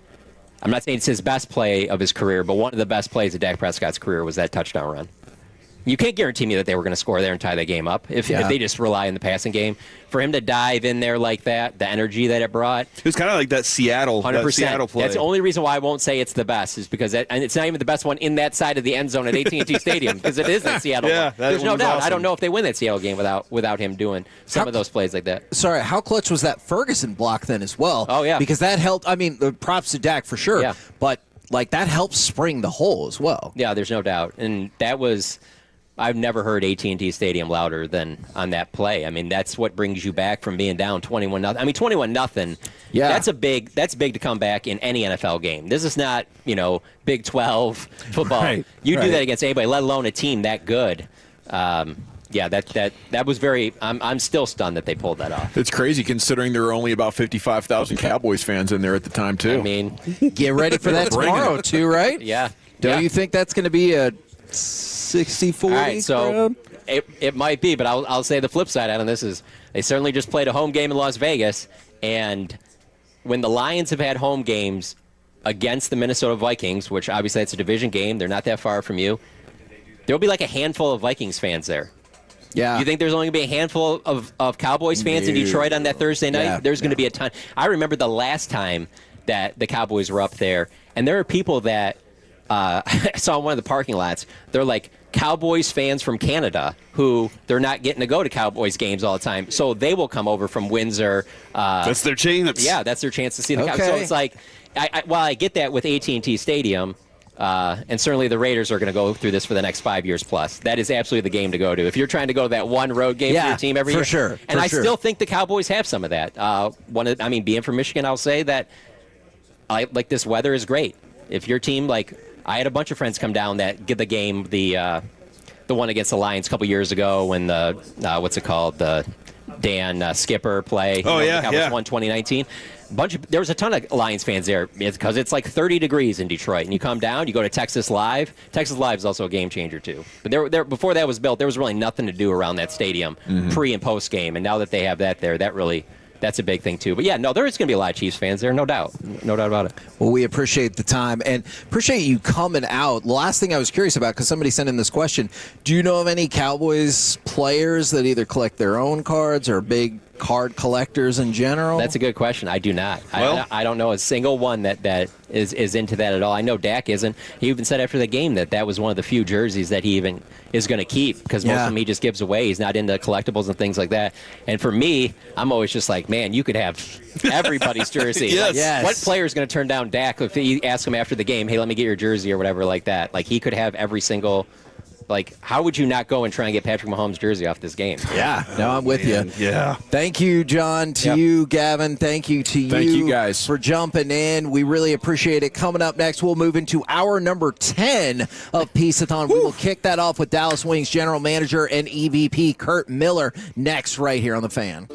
I'm not saying it's his best play of his career, but one of the best plays of Dak Prescott's career was that touchdown run. You can't guarantee me that they were going to score there and tie that game up if they just rely on the passing game. For him to dive in there like that, the energy that it brought.
It was kind of like that Seattle
100%.
Seattle play.
That's the only reason why I won't say it's the best, is because and it's not even the best one in that side of the end zone at AT&T Stadium, because it is that Seattle one. There's no doubt.
Awesome.
I don't know if they win that Seattle game without him doing some of those plays like that.
Sorry, how clutch was that Ferguson block then as well?
Oh, yeah.
Because that helped. I mean, the props to Dak for sure.
Yeah.
But like that helps spring the hole as well.
Yeah, there's no doubt. And that was, I've never heard AT&T Stadium louder than on that play. I mean, that's what brings you back from being down 21-0. I mean, 21-0.
Yeah,
that's big to come back in any NFL game. This is not, Big 12 football.
Right,
You do that against anybody, let alone a team that good. Yeah, that was very. I'm still stunned that they pulled that off.
It's crazy considering there were only about 55,000 Cowboys fans in there at the time too.
I mean,
get ready for that tomorrow too, right?
Yeah.
Don't you think that's going to be a 60-40
All right, so
crowd?
it might be, but I'll say the flip side on this is they certainly just played a home game in Las Vegas, and when the Lions have had home games against the Minnesota Vikings, which obviously it's a division game, they're not that far from you. There'll be like a handful of Vikings fans there.
Yeah.
You think there's only going to be a handful of Cowboys fans in Detroit on that Thursday night?
Yeah.
There's going to be a ton. I remember the last time that the Cowboys were up there, and there are people that I saw in one of the parking lots. They're like Cowboys fans from Canada who they're not getting to go to Cowboys games all the time. So they will come over from Windsor.
That's their chance.
Yeah, that's their chance to see the Cowboys.
Okay.
So it's like, while I get that with AT&T Stadium, and certainly the Raiders are going to go through this for the next 5 years plus. That is absolutely the game to go to. If you're trying to go to that one road game for your team every year.
Sure.
And I still think the Cowboys have some of that. Being from Michigan, I'll say that this weather is great. If your team, I had a bunch of friends come down that get the game, the one against the Lions a couple years ago when the Dan Skipper play.
Oh,
the Cowboys won 2019. There was a ton of Lions fans there because it's like 30 degrees in Detroit, and you come down, you go to Texas Live. Texas Live is also a game changer too. But there before that was built, there was really nothing to do around that stadium pre and post game, and now that they have that there, that's a big thing too. But yeah, no, there is going to be a lot of Chiefs fans there, no doubt about it.
Well, we appreciate the time and appreciate you coming out. The last thing I was curious about, because somebody sent in this question, do you know of any Cowboys players that either collect their own cards or big card collectors in general?
That's a good question. I do not.
Well,
I don't know a single one that is into that at all. I know Dak isn't. He even said after the game that was one of the few jerseys that he even is going to keep because most of them he just gives away. He's not into collectibles and things like that. And for me, I'm always just like, man, you could have everybody's jersey.
Yes.
What player is going to turn down Dak if he asks him after the game, hey, let me get your jersey or whatever like that? Like, he could have every single... how would you not go and try and get Patrick Mahomes' jersey off this game?
Yeah, no, I'm with you.
Yeah.
Thank you, John. To you, Gavin. Thank you to you.
Thank you, guys,
for jumping in. We really appreciate it. Coming up next, we'll move into hour number 10 of Piece-A-Thon. We will kick that off with Dallas Wings General Manager and EVP Kurt Miller next right here on The Fan.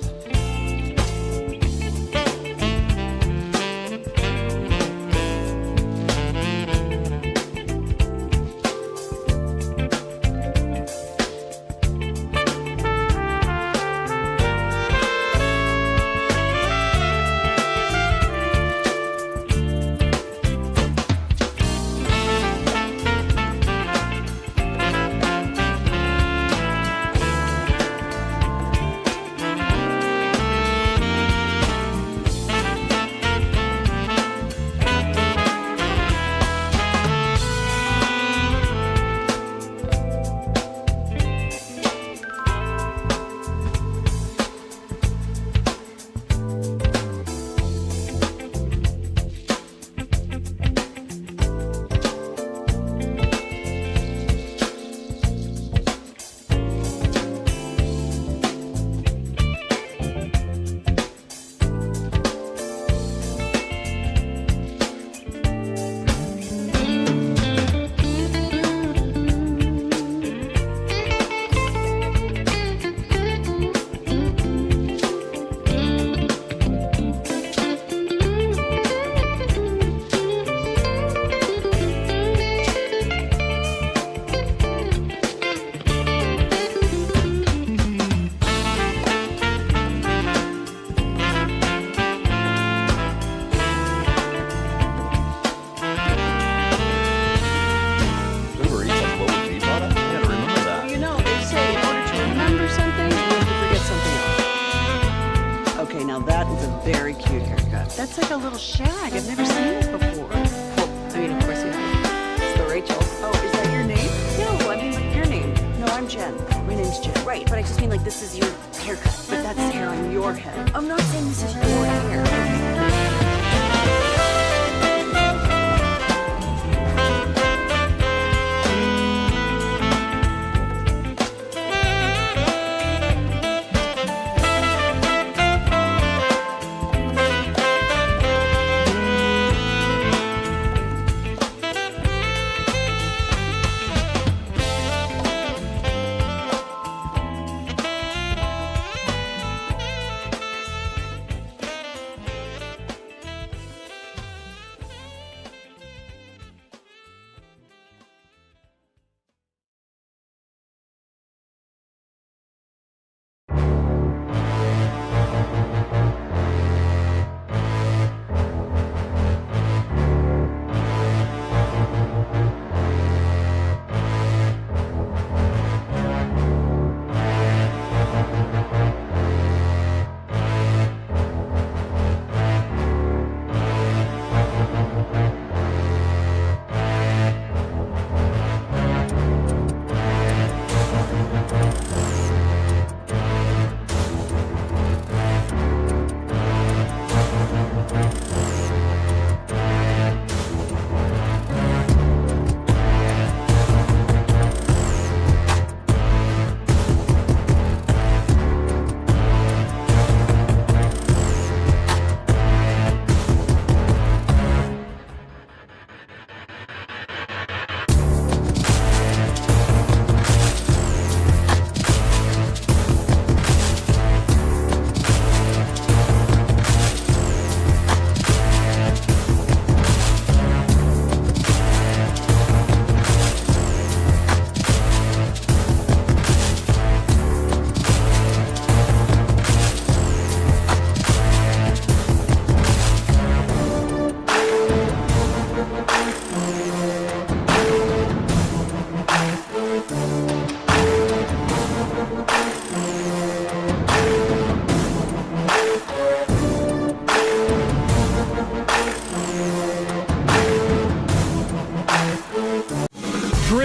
That's like a little shag. I've never seen it before. Well, I mean, of course you have. It's the Rachel. Oh, is that your name? No, I mean like your name. No, I'm Jen. My name's Jen. Right, but I just mean like this is your haircut. But that's hair on your head. I'm not saying this is your hair.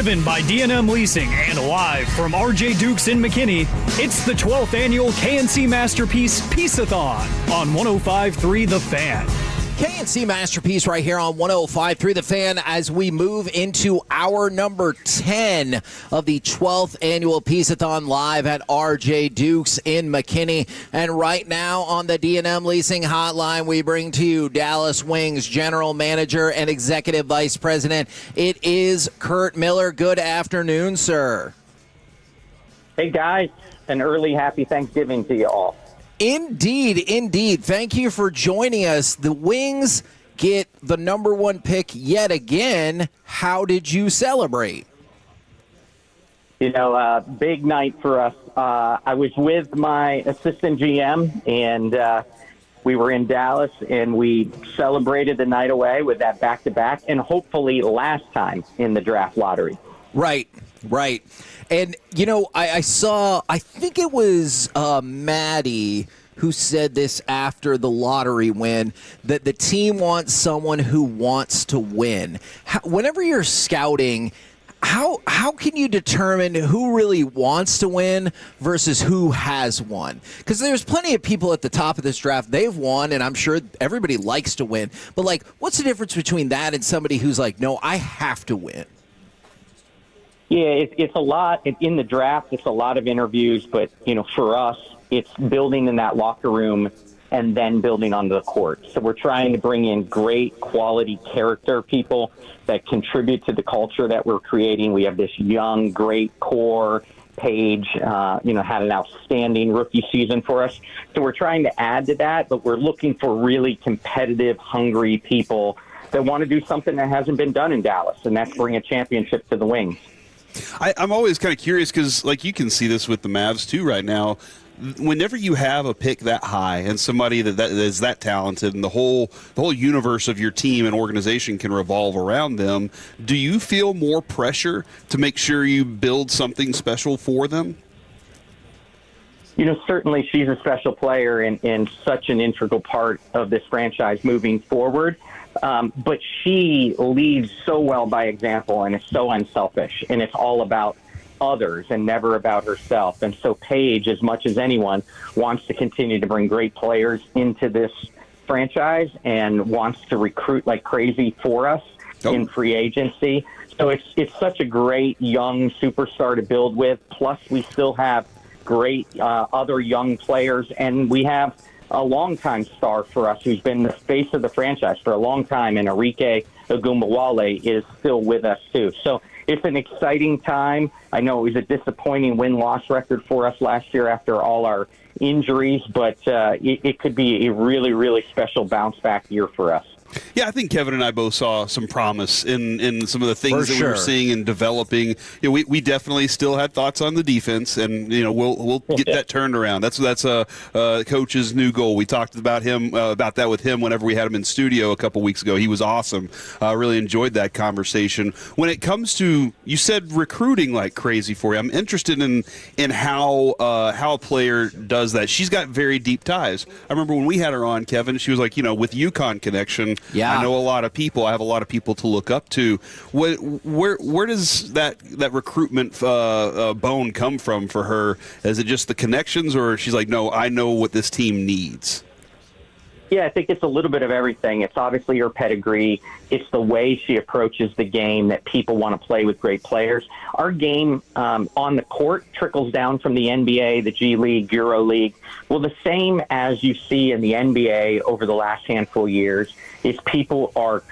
driven by D&M Leasing and live from RJ Dukes in McKinney, it's the 12th annual KNC Masterpiece Piece-A-Thon on 105.3 The Fan.
KNC Masterpiece right here on 105.3 The Fan as we move into hour number 10 of the 12th annual Piece-A-Thon live at RJ Dukes in McKinney. And right now on the D&M Leasing Hotline, we bring to you Dallas Wings General Manager and Executive Vice President. It is Kurt Miller. Good afternoon, sir.
Hey, guys. An early happy Thanksgiving to you all.
Indeed, indeed. Thank you for joining us. The Wings get the number one pick yet again. How did you celebrate?
You know, big night for us. I was with my assistant GM, and we were in Dallas, and we celebrated the night away with that back-to-back, and hopefully last time in the draft lottery.
Right, right. And, you know, I saw, I think it was Maddie who said this after the lottery win, that the team wants someone who wants to win. Whenever you're scouting, how can you determine who really wants to win versus who has won? Because there's plenty of people at the top of this draft, they've won, and I'm sure everybody likes to win. But, like, what's the difference between that and somebody who's like, no, I have to win?
Yeah, it's a lot. In the draft, it's a lot of interviews, but, you know, for us, it's building in that locker room and then building onto the court. So we're trying to bring in great quality character people that contribute to the culture that we're creating. We have this young, great core. Paige, had an outstanding rookie season for us. So we're trying to add to that, but we're looking for really competitive, hungry people that want to do something that hasn't been done in Dallas, and that's bring a championship to the Wings.
I'm always kind of curious because, like, you can see this with the Mavs, too, right now. Whenever you have a pick that high and somebody that is that talented and the whole universe of your team and organization can revolve around them, do you feel more pressure to make sure you build something special for them?
You know, certainly she's a special player and such an integral part of this franchise moving forward. But she leads so well by example and is so unselfish, and it's all about others and never about herself. And so Paige, as much as anyone, wants to continue to bring great players into this franchise and wants to recruit like crazy for us in free agency. So it's such a great young superstar to build with. Plus, we still have great other young players, and we have a longtime star for us who's been the face of the franchise for a long time, and Enrique Ogunbowale is still with us too. So it's an exciting time. I know it was a disappointing win-loss record for us last year after all our injuries, but it could be a really, really special bounce-back year for us.
Yeah, I think Kevin and I both saw some promise in some of the things that we were seeing and developing. You know, we definitely still had thoughts on the defense, and you know we'll get that turned around. That's coach's new goal. We talked about that with him whenever we had him in studio a couple weeks ago. He was awesome. Really enjoyed that conversation. When it comes to, you said recruiting like crazy for you. I'm interested in how a player does that. She's got very deep ties. I remember when we had her on, Kevin. She was like, with UConn connection. Yeah. I know a lot of people. I have a lot of people to look up to. Where does that recruitment bone come from for her? Is it just the connections, or she's like, no, I know what this team needs?
Yeah, I think it's a little bit of everything. It's obviously her pedigree. It's the way she approaches the game that people want to play with great players. Our game on the court trickles down from the NBA, the G League, Euro League. Well, the same as you see in the NBA over the last handful of years is people are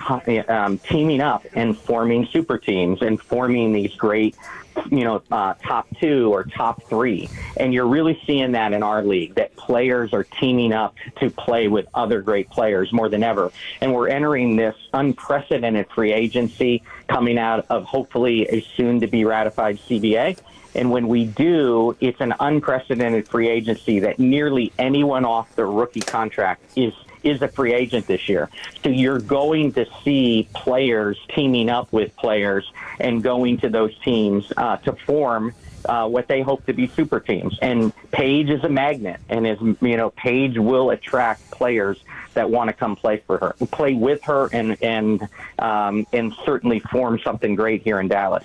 teaming up and forming super teams and forming these great top two or top three. And you're really seeing that in our league, that players are teaming up to play with other great players more than ever. And we're entering this unprecedented free agency coming out of hopefully a soon-to-be ratified CBA. And when we do, it's an unprecedented free agency that nearly anyone off the rookie contract is a free agent this year. So you're going to see players teaming up with players and going to those teams to form what they hope to be super teams. And Paige is a magnet, and Paige will attract players that want to come play for her, play with her, and certainly form something great here in Dallas.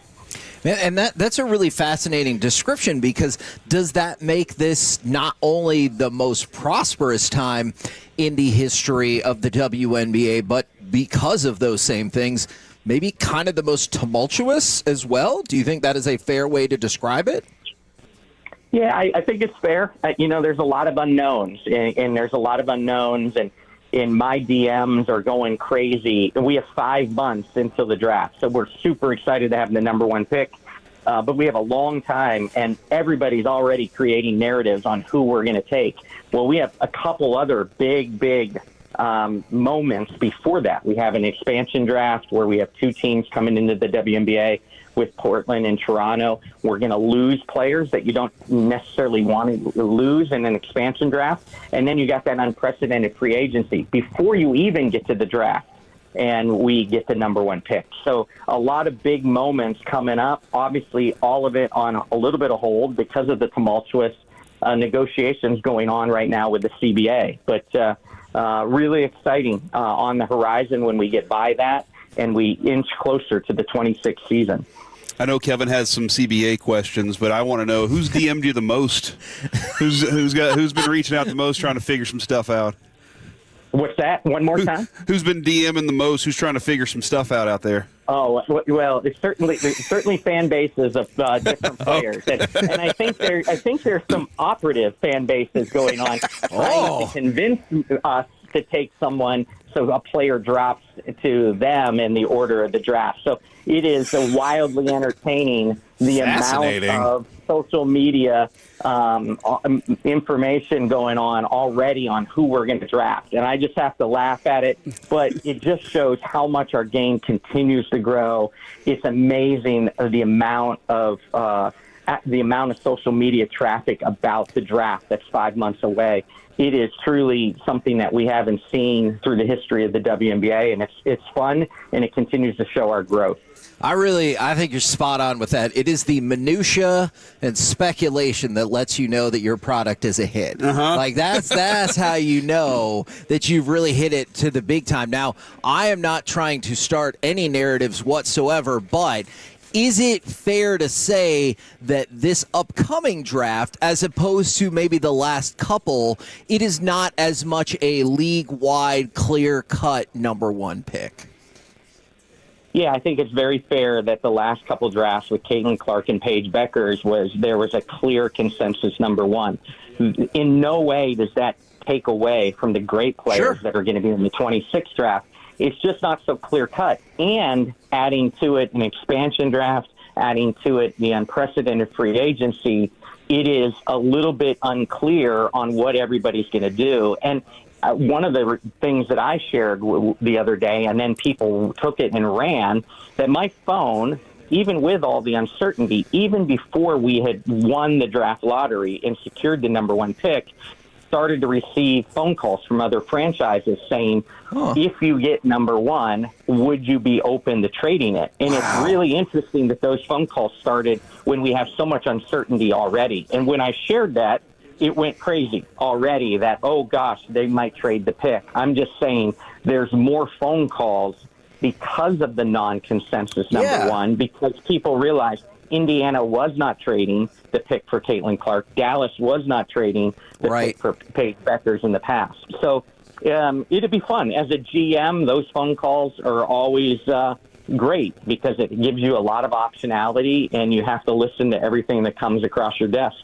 And that's a really fascinating description, because does that make this not only the most prosperous time in the history of the WNBA, but because of those same things, maybe kind of the most tumultuous as well? Do you think that is a fair way to describe it?
Yeah, I think it's fair. There's a lot of unknowns, and there's a lot of unknowns, and my DMs are going crazy. We have 5 months until the draft, so we're super excited to have the number 1 pick. But we have a long time, and everybody's already creating narratives on who we're going to take. Well, we have a couple other big moments before that. We have an expansion draft where we have 2 teams coming into the WNBA with Portland and Toronto. We're going to lose players that you don't necessarily want to lose in an expansion draft. And then you got that unprecedented free agency before you even get to the draft, and we get the number 1 pick. So a lot of big moments coming up. Obviously, all of it on a little bit of hold because of the tumultuous negotiations going on right now with the CBA. But really exciting on the horizon when we get by that and we inch closer to the 26th season.
I know Kevin has some CBA questions, but I want to know who's DM'd you the most? Who's been reaching out the most, trying to figure some stuff out?
What's that? One more time?
Who's been DMing the most? Who's trying to figure some stuff out there?
Oh, well, it's certainly fan bases of different players, and I think there's some operative fan bases going on trying to convince us to take someone, so a player drops to them in the order of the draft. So it is wildly entertaining, the amount of social media information going on already on who we're going to draft. And I just have to laugh at it, but it just shows how much our game continues to grow. It's amazing the amount of social media traffic about the draft that's 5 months away. It is truly something that we haven't seen through the history of the WNBA, and it's fun, and it continues to show our growth.
I think you're spot on with that. It is the minutia and speculation that lets you know that your product is a hit. Like that's how you know that you've really hit it to the big time. Now, I am not trying to start any narratives whatsoever, but is it fair to say that this upcoming draft, as opposed to maybe the last couple, it is not as much a league-wide, clear-cut number 1 pick?
Yeah, I think it's very fair that the last couple drafts with Caitlin Clark and Paige Beckers there was a clear consensus number 1. In no way does that take away from the great players that are going to be in the 26th draft. It's just not so clear-cut. And adding to it an expansion draft, adding to it the unprecedented free agency, it is a little bit unclear on what everybody's going to do. And one of the things that I shared the other day, and then people took it and ran, that my phone, even with all the uncertainty, even before we had won the draft lottery and secured the number 1 pick, started to receive phone calls from other franchises saying, if you get number 1, would you be open to trading it? And it's really interesting that those phone calls started when we have so much uncertainty already. And when I shared that, it went crazy already that, oh gosh, they might trade the pick. I'm just saying there's more phone calls because of the non-consensus number 1, because people realize Indiana was not trading the pick for Caitlin Clark. Dallas was not trading the pick for Paige Beckers in the past. So it'd be fun. As a GM, those phone calls are always great because it gives you a lot of optionality, and you have to listen to everything that comes across your desk.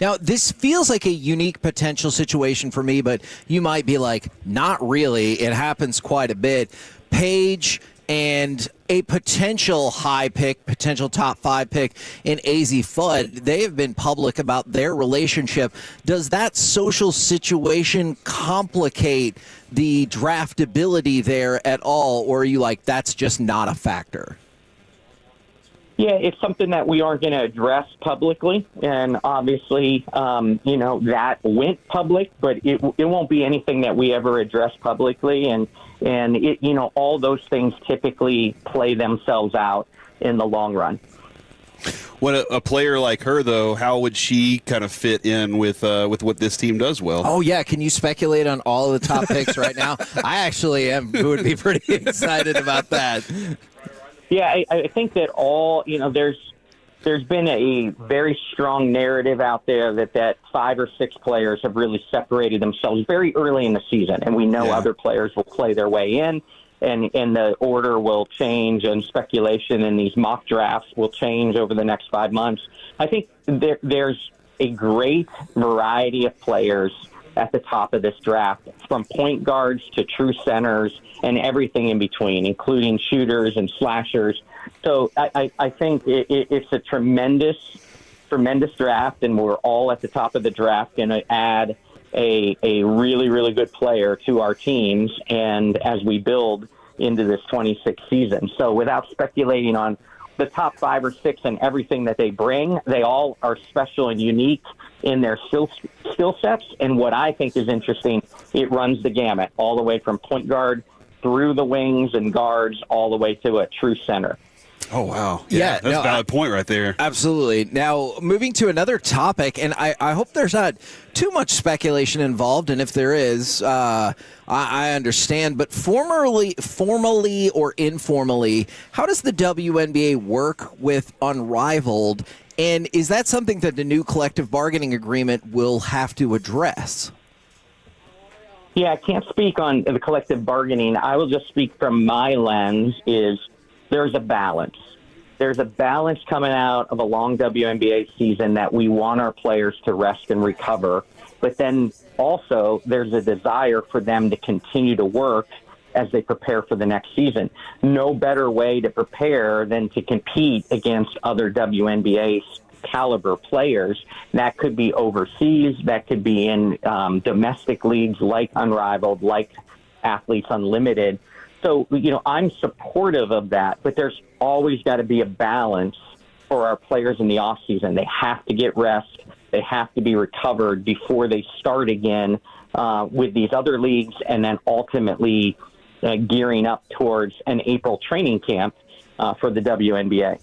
Now, this feels like a unique potential situation for me, but you might be like, not really. It happens quite a bit. Paige and a potential high pick, potential top 5 pick in AZ Fudd, they have been public about their relationship. Does that social situation complicate the draftability there at all, or are you like, that's just not a factor?
Yeah, it's something that we aren't going to address publicly, and obviously, that went public, but it won't be anything that we ever address publicly, and it, all those things typically play themselves out in the long run.
When a player like her, though, how would she kind of fit in with what this team does well?
Oh, yeah. Can you speculate on all of the top picks right now? I actually would be pretty excited about that.
Yeah, I think that there's there's been a very strong narrative out there that 5 or 6 players have really separated themselves very early in the season, and we know other players will play their way in, and the order will change, and speculation in these mock drafts will change over the next 5 months. I think there's a great variety of players at the top of this draft, from point guards to true centers and everything in between, including shooters and slashers. So I think it's a tremendous draft, and we're all at the top of the draft going to add a really, really good player to our teams, and as we build into this 26 season. So without speculating on the top 5 or 6 and everything that they bring, they all are special and unique in their skill sets. And what I think is interesting, it runs the gamut all the way from point guard through the wings and guards all the way to a true center.
Oh, wow. That's a valid point right there.
Absolutely. Now, moving to another topic, and I hope there's not too much speculation involved, and if there is, I understand, but formally or informally, how does the WNBA work with Unrivaled, and is that something that the new collective bargaining agreement will have to address?
Yeah, I can't speak on the collective bargaining. I will just speak from my lens is there's a balance. There's a balance coming out of a long WNBA season that we want our players to rest and recover. But then also there's a desire for them to continue to work as they prepare for the next season. No better way to prepare than to compete against other WNBA caliber players. That could be overseas. That could be in domestic leagues like Unrivaled, like Athletes Unlimited. So, I'm supportive of that, but there's always got to be a balance for our players in the off season. They have to get rest. They have to be recovered before they start again with these other leagues, and then ultimately gearing up towards an April training camp for the WNBA.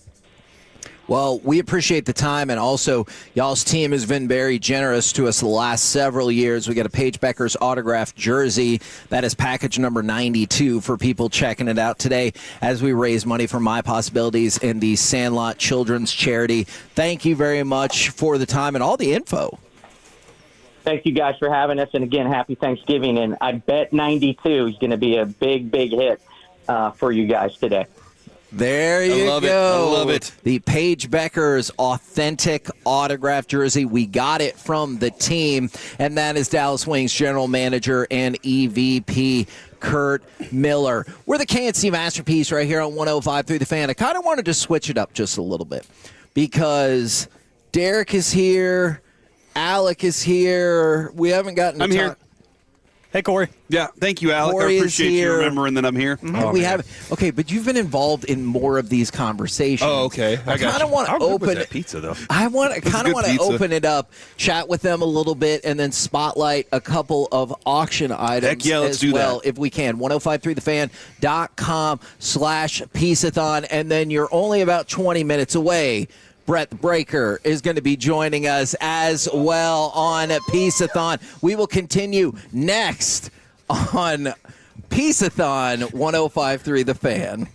Well, we appreciate the time, and also y'all's team has been very generous to us the last several years. We got a Paige Beckers autographed jersey. That is package number 92 for people checking it out today as we raise money for My Possibilities and the Sandlot Children's Charity. Thank you very much for the time and all the info.
Thank you guys for having us, and again, happy Thanksgiving. And I bet 92 is going to be a big, big hit for you guys today.
There you go.
I love it.
The Paige Beckers authentic autograph jersey. We got it from the team, and that is Dallas Wings general manager and EVP Kurt Miller. We're the KNC Masterpiece right here on 105.3 The Fan. I kind of wanted to switch it up just a little bit because Derek is here, Alec is here. We haven't gotten to
I'm here.
Hey, Corey.
Yeah, thank you, Alec.
Corey
I appreciate you remembering that I'm here.
Mm-hmm. We have but you've been involved in more of these conversations.
Oh, okay.
I kind of want to open
that pizza though.
I kind of want to open it up, chat with them a little bit, and then spotlight a couple of auction items.
Heck yeah, let's
as
do
well,
that.
if we can. 1053thefan.com/Piece-A-Thon, and then you're only about 20 minutes away. Brett the Breaker is going to be joining us as well on Piece-A-Thon. We will continue next on Piece-A-Thon 105.3 The Fan.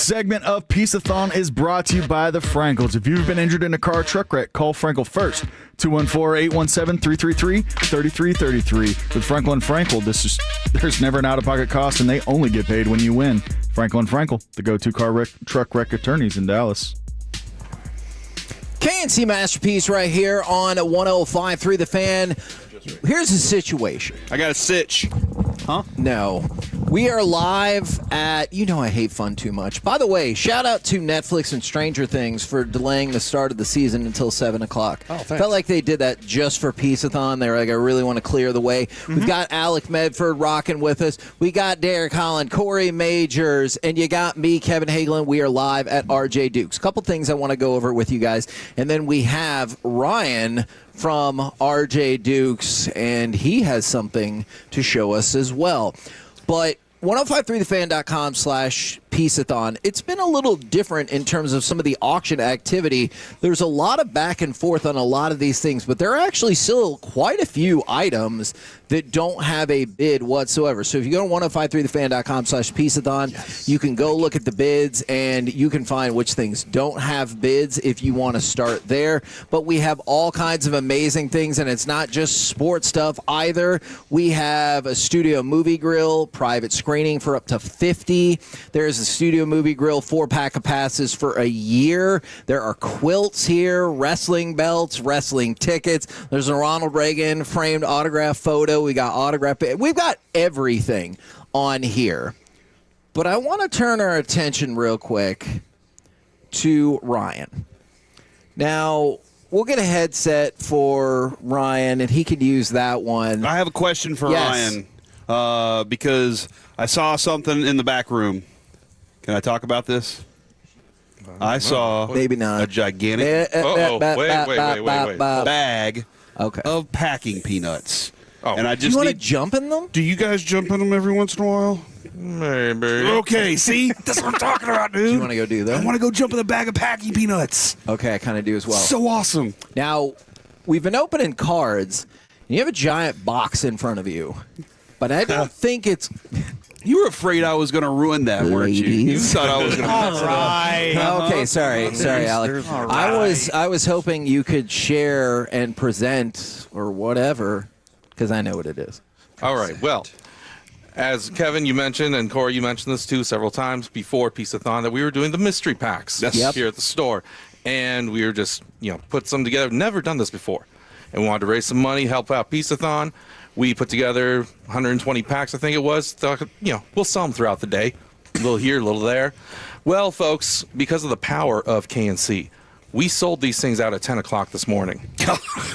segment of Piece-A-Thon is brought to you by the Frankels. If you've been injured in a car or truck wreck, call Frankel first. 214-817-333-3333. With Frankel and Frankel, there's never an out-of-pocket cost, and they only get paid when you win. Frankel and Frankel, the go-to truck wreck attorneys in Dallas.
KNC Masterpiece right here on 105.3 The Fan. Here's the situation.
I got a sitch.
Huh? No. We are live at, I hate fun too much. By the way, shout out to Netflix and Stranger Things for delaying the start of the season until 7 o'clock.
Oh, thanks.
Felt like they did that just for Piece-A-Thon. They were like, I really want to clear the way. We've got Alec Medford rocking with us. We got Derek Holland, Corey Majors, and you got me, Kevin Hagelin. We are live at RJ Duke's. A couple things I want to go over with you guys. And then we have Ryan from RJ Duke's, and he has something to show us as well. But 1053thefan.com/Piece-A-Thon. It's been a little different in terms of some of the auction activity. There's a lot of back and forth on a lot of these things, but there are actually still quite a few items that don't have a bid whatsoever. So if you go to 1053thefan.com/Piece-A-Thon, you can go look at the bids, and you can find which things don't have bids if you want to start there. But we have all kinds of amazing things, and it's not just sports stuff either. We have a studio movie grill, private screening for up to 50. There's a studio movie grill 4-pack of passes for a year. There are quilts here, wrestling belts, wrestling tickets. There's a Ronald Reagan framed autograph photo. We got autograph. We've got everything on here. But I want to turn our attention real quick to Ryan. Now, we'll get a headset for Ryan, and he could use that one.
I have a question for Ryan because I saw something in the back room. Can I talk about this? I saw
maybe not
a gigantic bag of packing peanuts. And I just
you want to jump in them?
Do you guys jump in them every once in a while?
Maybe.
Okay, see? That's what I'm talking about, dude.
Do you want to go do that?
I want to go jump in a bag of packing peanuts.
Okay, I kind of do as well.
So awesome.
Now, we've been opening cards, and you have a giant box in front of you. But I don't think it's...
You were afraid I was going to ruin that, weren't you? You thought I was going to mess it up.
Okay, sorry, Alec. I was hoping you could share and present or whatever, because I know what it is.
All right. Well, as Kevin, you mentioned, and Corey, you mentioned this too several times before Piece-A-Thon, that we were doing the mystery packs here at the store. And we were just, put some together. Never done this before. And we wanted to raise some money, help out Piece-A-Thon. We put together 120 packs, I think it was. Thought, we'll sell them throughout the day. A little here, a little there. Well, folks, because of the power of KNC, we sold these things out at 10 o'clock this morning.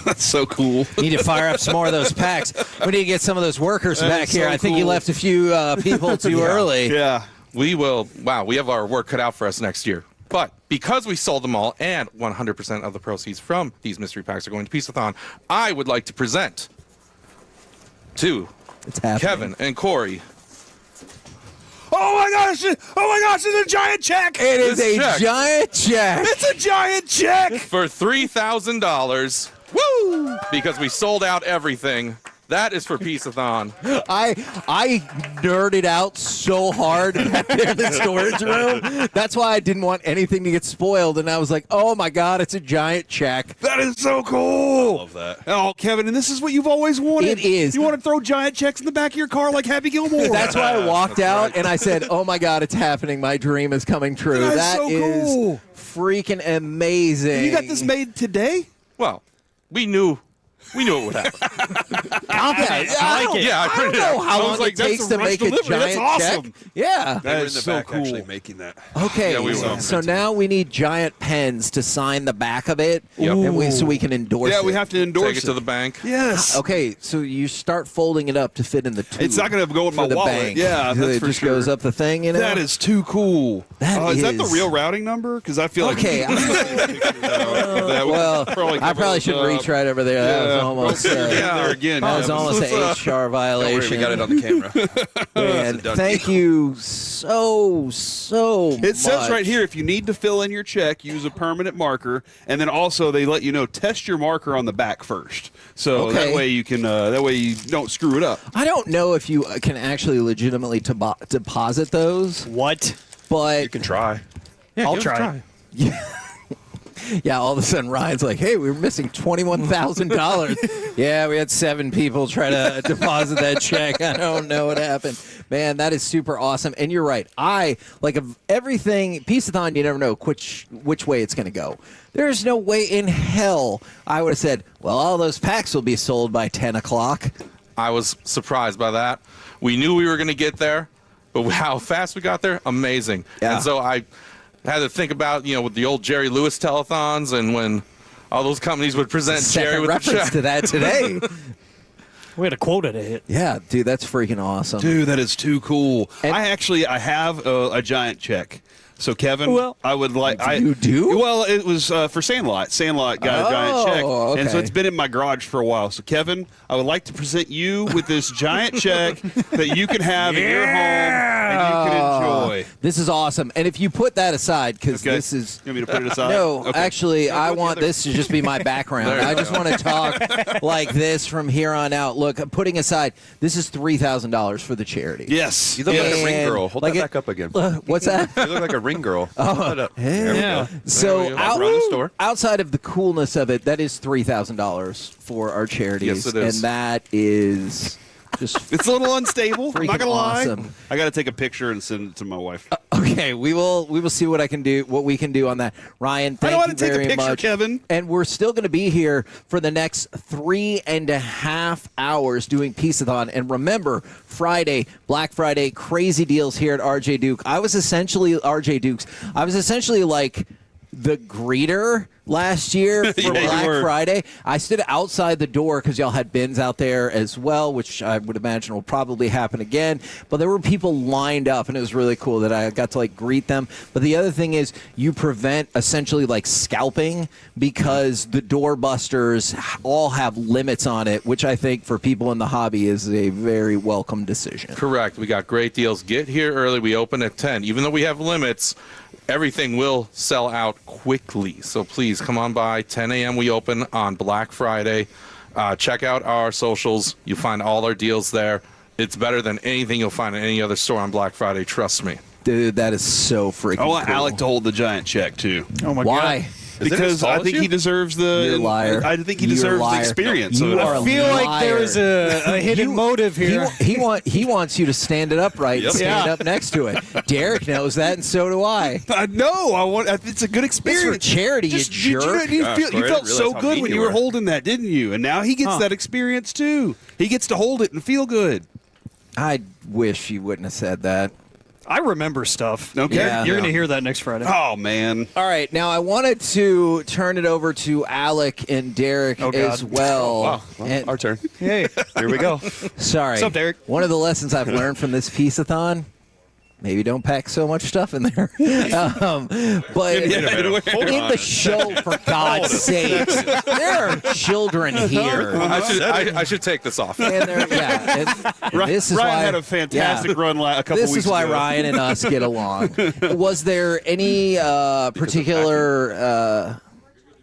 That's so cool.
You need to fire up some more of those packs. We need to get some of those workers back here. I think you left a few people too early.
Yeah.
We will. Wow, we have our work cut out for us next year. But because we sold them all and 100% of the proceeds from these mystery packs are going to Piece-A-Thon, I would like to present to Kevin and Corey.
Oh my gosh! It's a giant check!
It is a giant check.
It's a giant check
for $3,000. Woo! Because we sold out everything. That is for Piece-A-Thon.
I nerded out so hard back there in the storage room. That's why I didn't want anything to get spoiled. And I was like, oh, my God, it's a giant check.
That is so cool.
I love that.
Oh, Kevin, and this is what you've always wanted.
It is.
You want to throw giant checks in the back of your car like Happy Gilmore.
That's why I walked out and I said, oh, my God, it's happening. My dream is coming true.
That is so cool.
Freaking amazing.
And you got this made today?
Well, we knew it would happen.
I don't know how long it takes to make a giant check. Yeah.
That is so cool.
Actually making that.
Okay, so now we need giant pens to sign the back of it, and so we can endorse it.
Yeah, we have to endorse
Take it to the bank.
Yes.
Okay, so you start folding it up to fit in the tube.
It's not going to go in my wallet.
Bank.
Yeah, that's
it
for
just
sure.
goes up the thing,
That is too cool. Is that the
is.
real routing number? Because I feel like...
Okay. Well, I probably shouldn't reach right over there. That was almost...
there again.
That was almost an HR violation.
We got it on the camera.
And thank you so much.
It says right here, if you need to fill in your check, use a permanent marker, and then also they let you know test your marker on the back first, so that way you can that way you don't screw it up.
I don't know if you can actually legitimately deposit those.
What?
But
you can try.
Yeah,
I'll
give it a
try.
Yeah, all of a sudden Ryan's like, hey, we were missing $21,000. Yeah, we had 7 people try to deposit that check. I don't know what happened. Man, that is super awesome. And you're right. Of everything, Piece-A-Thon, you never know which way it's going to go. There's no way in hell I would have said, well, all those packs will be sold by 10 o'clock.
I was surprised by that. We knew we were going to get there, but how fast we got there, amazing.
Yeah.
And so I had to think about, with the old Jerry Lewis telethons and when all those companies would present Jerry with the
reference
check.
to that today.
We had a quota to hit.
Yeah, dude, that's freaking awesome.
Dude, that is too cool.
And-
I have a giant check. So, Kevin,
Well,
I would like...
You do?
Well, it was for Sandlot. Sandlot got a giant check.
okay.
And so it's been in my garage for a while. So, Kevin, I would like to present you with this giant check that you can have in your home and you can enjoy.
This is awesome. And if you put that aside, because
Okay.
this is...
You want me to put it aside?
No,
Okay.
actually, I
go
want
together.
this to just be my background.
There you
I just want to talk like this from here on out. Look, putting aside, this is $3,000 for the charity.
Yes.
You look like a ring
And
girl. Hold
like
that
it-
back up again.
What's that?
You look like a ring girl. Hold that up. There we
Yeah.
go.
So
go.
out-
Around the store.
outside of the coolness of it, that is $3,000 for our charities.
Yes, it is.
And that is just
It's a little unstable. I'm
freaking
not gonna lie.
awesome.
I got to take a picture and send it to my wife.
Okay, we will see what we can do on that. Ryan,
I
thank
know how
you
to take a
very
picture,
much.
Kevin.
And we're still going to be here for the next 3.5 hours doing Piece-A-Thon. And remember, Friday, Black Friday, crazy deals here at RJ Duke. I was essentially like the greeter last year for
Yeah, you
Black
were.
Friday. I stood outside the door because y'all had bins out there as well, which I would imagine will probably happen again. But there were people lined up, and it was really cool that I got to greet them. But the other thing is you prevent essentially scalping because the doorbusters all have limits on it, which I think for people in the hobby is a very welcome decision.
Correct. We got great deals. Get here early. We open at 10. Even though we have limits, everything will sell out quickly. So please come on by. 10 a.m. we open on Black Friday. Check out our socials. You'll find all our deals there. It's better than anything you'll find in any other store on Black Friday. Trust me.
Dude, that is so freaking
I want
cool.
Alec to hold the giant check, too.
Oh, my
Why?
God.
Because I think he deserves the.
You're a liar.
I think he
You're a
deserves the
liar.
experience.
You
of it.
are
I feel like there is a hidden motive here.
He wants you to stand it upright and stand up next to it. Derek knows that, and so do I.
I know. It's a good experience.
It's for charity, you jerk.
You
Gosh, Corey, I
felt
didn't
so
realize how
good
mean
when
you
you were
were.
holding that, didn't you? And now he gets that experience too. He gets to hold it and feel good.
I wish you wouldn't have said that.
I remember stuff.
Okay.
Yeah.
You're going to hear that next Friday.
Oh man.
All right, now I wanted to turn it over to Alec and Derek as well.
Oh, wow. Well,
And-
our turn.
Hey.
Here we go.
Sorry.
What's up, Derek?
One of the lessons I've learned from this Piece-A-Thon, maybe don't pack so much stuff in there. But in the show, for God's sakes, there are children here.
I should take this off.
And this is
Ryan
why,
had a fantastic run a couple weeks ago.
This is why Ryan and us get along. Was there any particular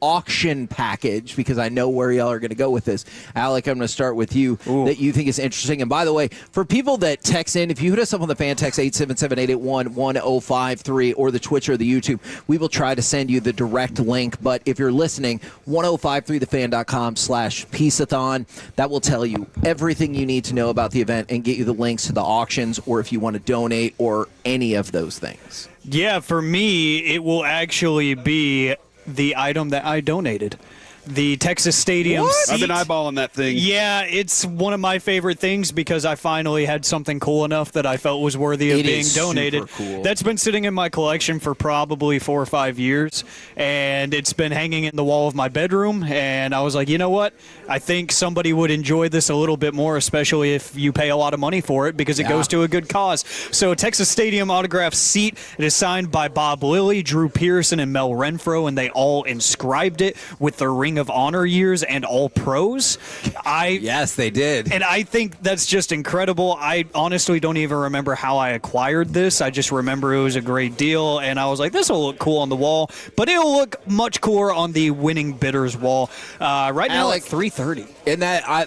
auction package, because I know where y'all are going to go with this? Alec, I'm going to start with you, that you think is interesting. And by the way, for people that text in, if you hit us up on the fan text 877-881-1053 or the Twitch or the YouTube, we will try to send you the direct link. But if you're listening, 1053thefan.com/Piece-A-Thon, that will tell you everything you need to know about the event and get you the links to the auctions, or if you want to donate, or any of those things.
Yeah, for me, it will actually be the item that I donated. The Texas Stadium seat.
I've been eyeballing that thing.
Yeah, it's one of my favorite things because I finally had something cool enough that I felt was worthy of being donated.
Super cool.
That's been sitting in my collection for probably 4 or 5 years, and it's been hanging in the wall of my bedroom, and I was like, you know what? I think somebody would enjoy this a little bit more, especially if you pay a lot of money for it, because it goes to a good cause. So Texas Stadium autograph seat, it is signed by Bob Lilly, Drew Pearson, and Mel Renfro, and they all inscribed it with the Ring Ring of Honor years and All Pros.
Yes, they did.
And I think that's just incredible. I honestly don't even remember how I acquired this. I just remember it was a great deal, and I was like, this will look cool on the wall, but it'll look much cooler on the winning bidders wall. Right now,
Alec,
at $330.
And that I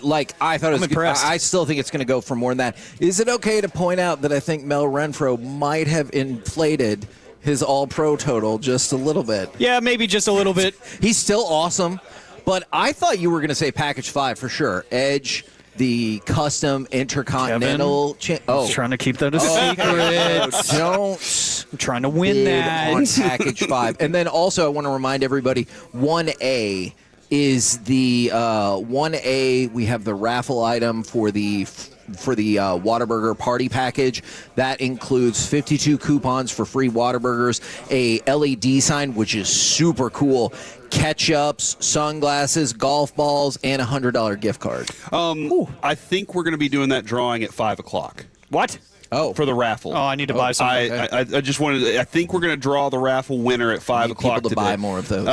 thought it was
impressed.
I still think it's going to go for more than that. Is it okay to point out that I think Mel Renfro might have inflated his All-Pro total just a little bit?
Yeah, maybe just a little bit.
He's still awesome, but I thought you were going to say package 5 for sure. Edge, the custom intercontinental.
Trying to keep that a secret.
Don't.
I'm trying to win that.
On package 5. And then also I want to remind everybody, 1A is the 1A. We have the raffle item for the Whataburger party package. That includes 52 coupons for free Whataburgers, a LED sign, which is super cool, ketchups, sunglasses, golf balls, and a $100 gift card.
I think we're going to be doing that drawing at 5 o'clock.
What?
Oh,
for the raffle.
Oh, I need to buy something.
I just wanted. I think we're going to draw the raffle winner at 5 o'clock
people to
today.
buy more of those.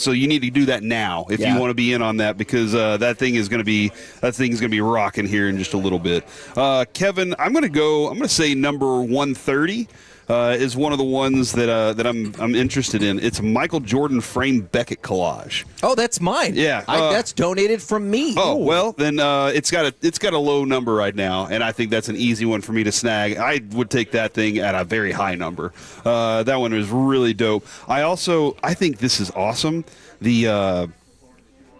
So you need to do that now if you want to be in on that, because that thing is going to be rocking here in just a little bit. Kevin, I'm going to say number 130. Is one of the ones that I'm interested in. It's a Michael Jordan frame Beckett collage.
Oh, that's mine.
Yeah,
that's donated from me.
Oh, well, then it's got a low number right now, and I think that's an easy one for me to snag. I would take that thing at a very high number. That one is really dope. I think this is awesome. There's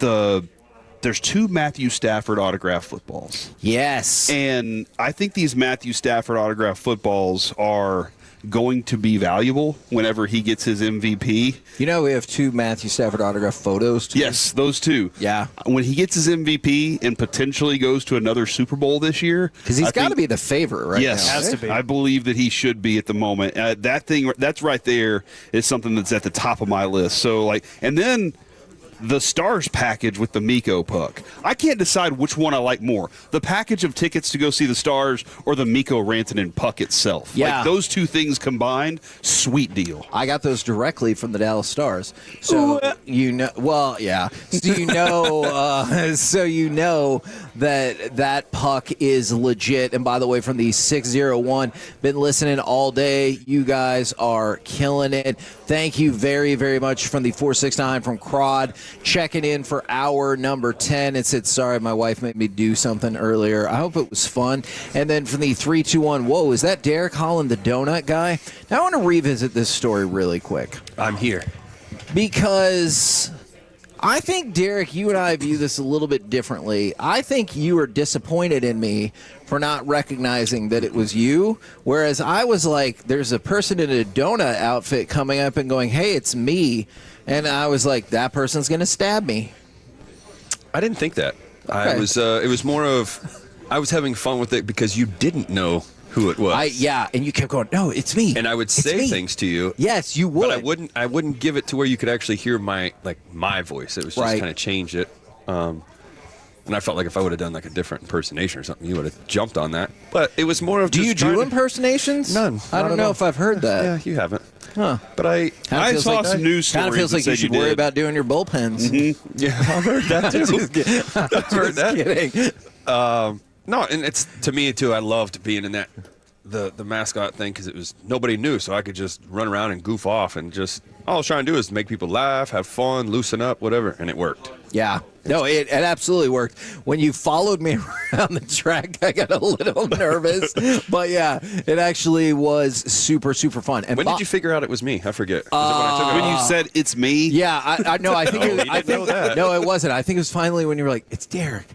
2 Matthew Stafford autograph footballs.
Yes.
And I think these Matthew Stafford autograph footballs are going to be valuable whenever he gets his MVP.
You know, we have 2 Matthew Stafford autograph photos, too.
Yes, those 2.
Yeah.
When he gets his MVP and potentially goes to another Super Bowl this year.
Because he's got to be the favorite right
yes,
now.
Has to be.
I believe that he should be at the moment. That's right there is something that's at the top of my list. So, and then the Stars package with the Miko puck. I can't decide which one I like more. The package of tickets to go see the Stars or the Miko Rantanen puck itself.
Yeah.
Those 2 things combined, sweet deal.
I got those directly from the Dallas Stars. So So you know that puck is legit. And by the way, from the 601, been listening all day. You guys are killing it. Thank you very, very much from the 469 from krld. Checking in for hour number 10. It said, sorry, my wife made me do something earlier. I hope it was fun. And then from the 321, whoa, is that Derek Holland, the donut guy? Now I want to revisit this story really quick.
I'm here.
Because I think, Derek, you and I view this a little bit differently. I think you were disappointed in me for not recognizing that it was you, whereas I was like, there's a person in a donut outfit coming up and going, hey, it's me. And I was like, that person's going to stab me.
I didn't think that.
Okay.
It was more of, I was having fun with it because you didn't know who it was.
And you kept going, no, it's me.
And I would say things to you.
Yes, you would.
But I wouldn't give it to where you could actually hear my voice. It was just kind of change it. And I felt like if I would have done like a different impersonation or something, you would have jumped on that. But it was more of
do
just
you do impersonations?
None.
I don't know if I've heard that.
Yeah, you haven't.
Huh.
But I
saw some news stories.
Kind of feels like you should worry about doing your bullpens.
Mm-hmm. Yeah, I've heard that too. I've heard that.
Kidding.
No, and it's to me too. I loved being in that the mascot thing because it was nobody knew, so I could just run around and goof off and just all I was trying to do is make people laugh, have fun, loosen up, whatever, and it worked.
Yeah. No, it absolutely worked. When you followed me around the track, I got a little nervous. But, yeah, it actually was super, super fun. And
when did you figure out it was me? I forget.
When you said it's me?
Yeah, I know. I think
No,
it wasn't. I think it was finally when you were like, it's Derek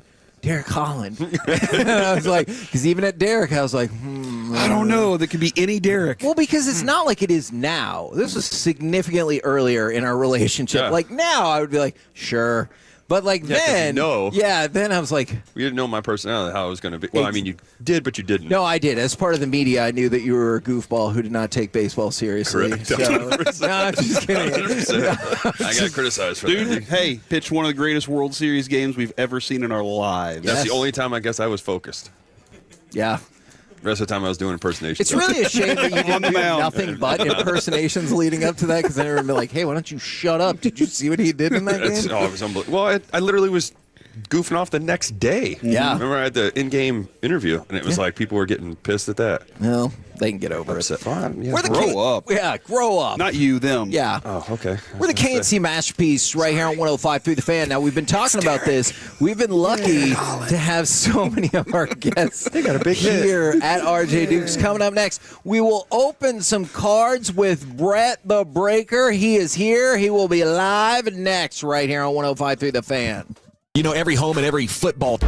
Holland. And I was like, because even at Derek, I was like,
I don't know. There could be any Derek.
Well, because it's not like it is now. This was significantly earlier in our relationship.
Yeah.
Like now, I would be like, sure. But then, then I was like,
you didn't know my personality, how it was going to be. Well, I mean, you did, but you didn't.
No, I did. As part of the media, I knew that you were a goofball who did not take baseball seriously.
Correct.
So, no, I'm just kidding.
I got criticized for that.
Dude, hey, pitched one of the greatest World Series games we've ever seen in our lives.
That's the only time I guess I was focused.
Yeah.
The rest of the time I was doing impersonations.
It's really a shame that you didn't do nothing but impersonations leading up to that, because then everyone would be like, hey, why don't you shut up? Did you see what he did in that game?
It was unbelievable. Well, I literally was goofing off the next day.
Yeah.
Remember I had the in-game interview, and it was like people were getting pissed at that.
Well, they can get over it.
We're
Grow up. Yeah, grow up.
Not you, them.
Yeah.
Oh, okay.
We're the KNC Masterpiece right here on 105 through the Fan. Now, we've been talking about this. We've been lucky to have so many of our guests
got a big hit.
here at RJ Dukes. Coming up next, we will open some cards with Brett the Breaker. He is here. He will be live next right here on 105 through the Fan.
You know, every home and every football.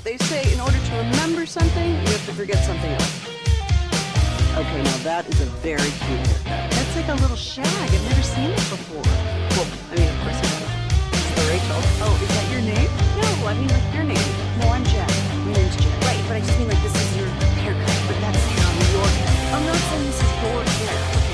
They say in order to remember something, you have to forget something else. Okay, now that is a very cute haircut. That's like a little shag. I've never seen it before. Well, I mean, of course I have. It's the Rachel. Oh, is that your name? No, I mean like your name. No, I'm Jack. My name's Jack. Right, but I just mean like this is your haircut, but that's how your hair. I'm not saying this is your hair. Okay.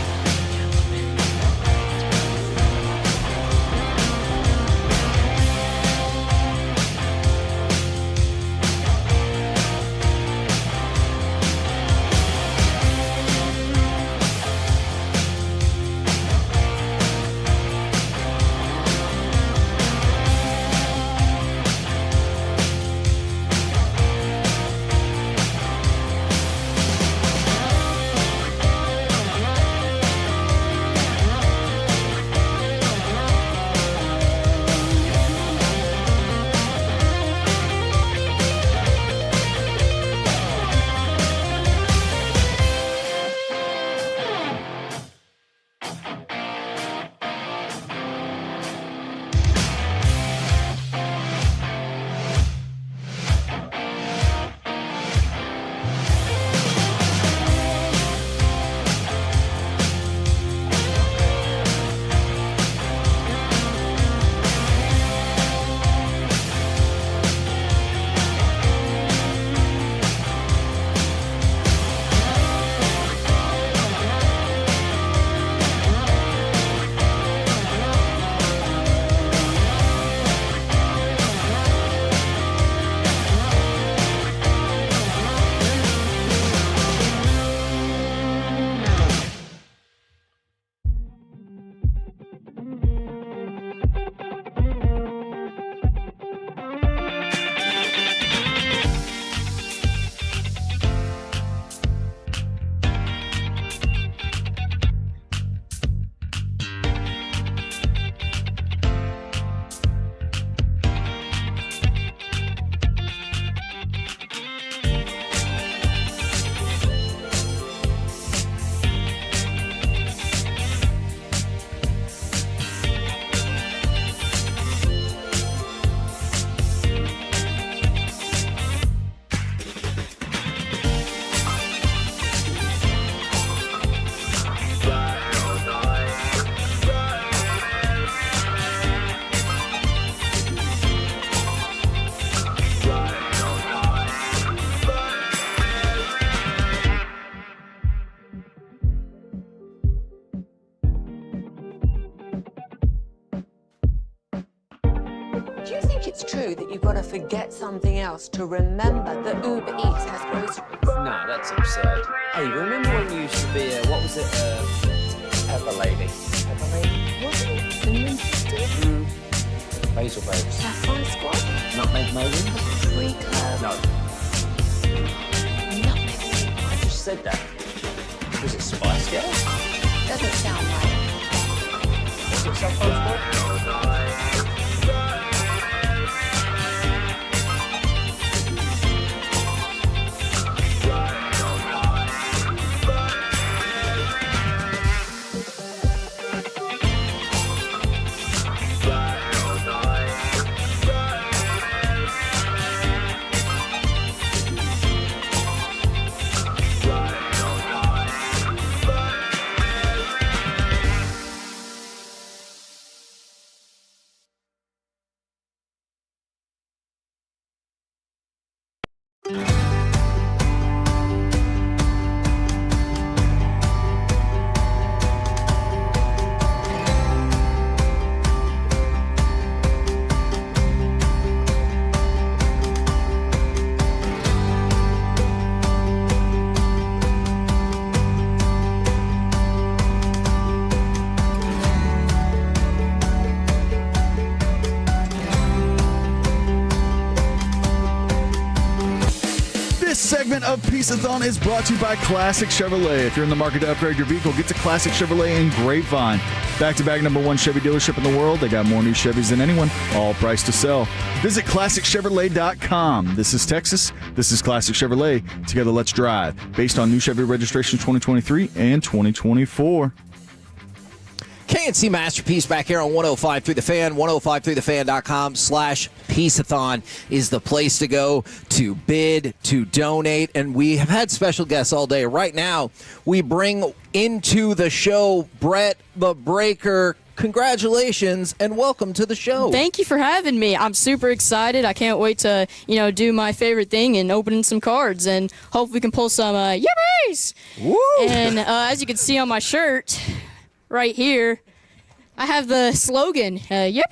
think it's true that you've got to forget something else to remember that Uber Eats has groceries?
No, that's absurd. Hey, remember when you used to be a, what was it, pepper lady? Pepper lady?
Wasn't it cinnamon stick?
Basil babes.
Saffron squad?
Nutmeg maiden?
Pre-curve?
No.
Nutmeg.
I just said that. Was it Spice Girls?
Doesn't sound right.
Was it Saffron squad?
Segment of Piece-A-Thon is brought to you by Classic Chevrolet. If you're in the market to upgrade your vehicle, get to Classic Chevrolet in Grapevine. Back-to-back #1 Chevy dealership in the world. They got more new Chevys than anyone, all priced to sell. Visit ClassicChevrolet.com. This is Texas. This is Classic Chevrolet. Together, let's drive. Based on new Chevy registrations 2023 and 2024.
KNC Masterpiece back here on 105 through the fan. 105throughthefan.com/Piece-A-Thon is the place to go to bid, to donate. And we have had special guests all day. Right now, we bring into the show Brett the Breaker. Congratulations and welcome to the show.
Thank you for having me. I'm super excited. I can't wait to, do my favorite thing and open some cards and hope we can pull some yippies.
Woo!
And as you can see on my shirt right here, I have the slogan, yippee,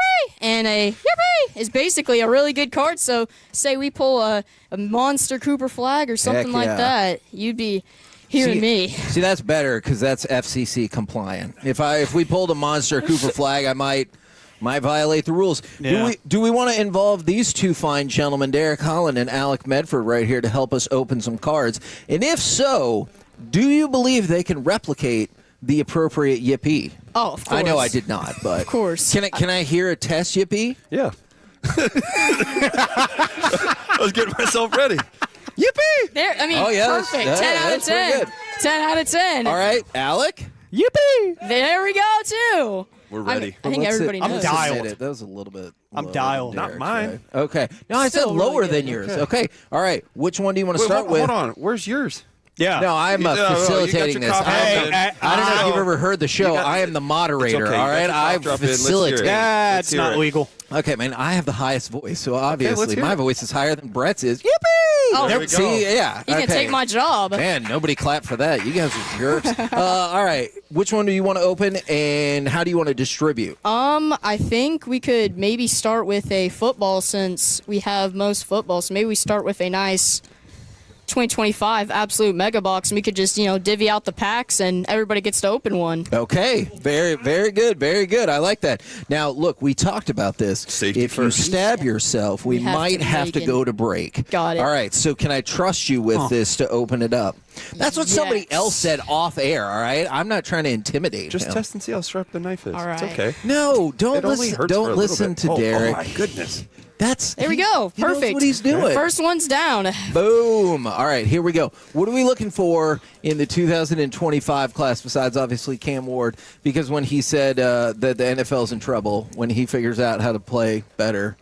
and a yippee is basically a really good card. So say we pull a Monster Cooper flag or something like that, you'd be hearing me.
See, that's better because that's FCC compliant. If we pulled a Monster Cooper flag, I might violate the rules.
Yeah.
Do we want to involve these two fine gentlemen, Derek Holland and Alec Medford, right here to help us open some cards? And if so, do you believe they can replicate the appropriate yippee?
Oh, of course.
I know I did not, but
of course.
Can I hear a test yippee?
Yeah. I was getting myself ready.
Yippee!
There, I mean,
Oh, yeah,
perfect.
that's-
10
yeah,
out of
that's pretty
10.
good.
10 out of 10.
All right, Alec?
Yippee!
There we go, too.
We're ready.
I think everybody knows.
I'm dialed.
That was a little bit.
I'm
lower
dialed.
than
Not
Derek's,
mine.
right? Okay. No, I said
Still really
lower
good.
than yours. Okay. All right. Which one do you want to start with?
Hold on. Where's yours?
Yeah.
No, I'm
No, you got
facilitating
your
this.
coffee.
I don't know if you've ever heard the show.
got-
I am the moderator.
It's okay.
All
You got
right.
your cough
I
drop in. Let's hear it.
facilitate.
Yeah,
Let's
it's
hear
not
it.
legal.
Okay, man. I have the highest voice, so obviously
hear
my
it.
voice is higher than Brett's is. Yippee!
Oh,
There we go.
See, yeah.
you can
okay.
take my job.
Man, nobody clapped for that. You guys are jerks. All right. Which one do you want to open, and how do you want to distribute?
I think we could maybe start with a football since we have most football. So maybe we start with a nice 2025 absolute mega box, and we could just, divvy out the packs, and everybody gets to open one.
Okay, very, very good, very good. I like that. Now, look, we talked about this.
Safety
if
first.
you stab yourself, we
have
might
to
have
make
to
it.
go to break.
Got it.
All right, so can I trust you with this to open it up? That's what somebody
Yes.
else said off air, all right? I'm not trying to intimidate
Just
him.
test and see how sharp the knife is.
All right.
It's okay.
No, don't
It only
listen.
hurts for a
Don't
little
listen
bit.
to
Oh,
Derek.
Oh my goodness.
That's
There we go.
he knows
Perfect.
what he's doing.
First one's down.
Boom. All right, here we go. What are we looking for in the 2025 class besides obviously Cam Ward? Because when he said that the NFL's in trouble, when he figures out how to play better.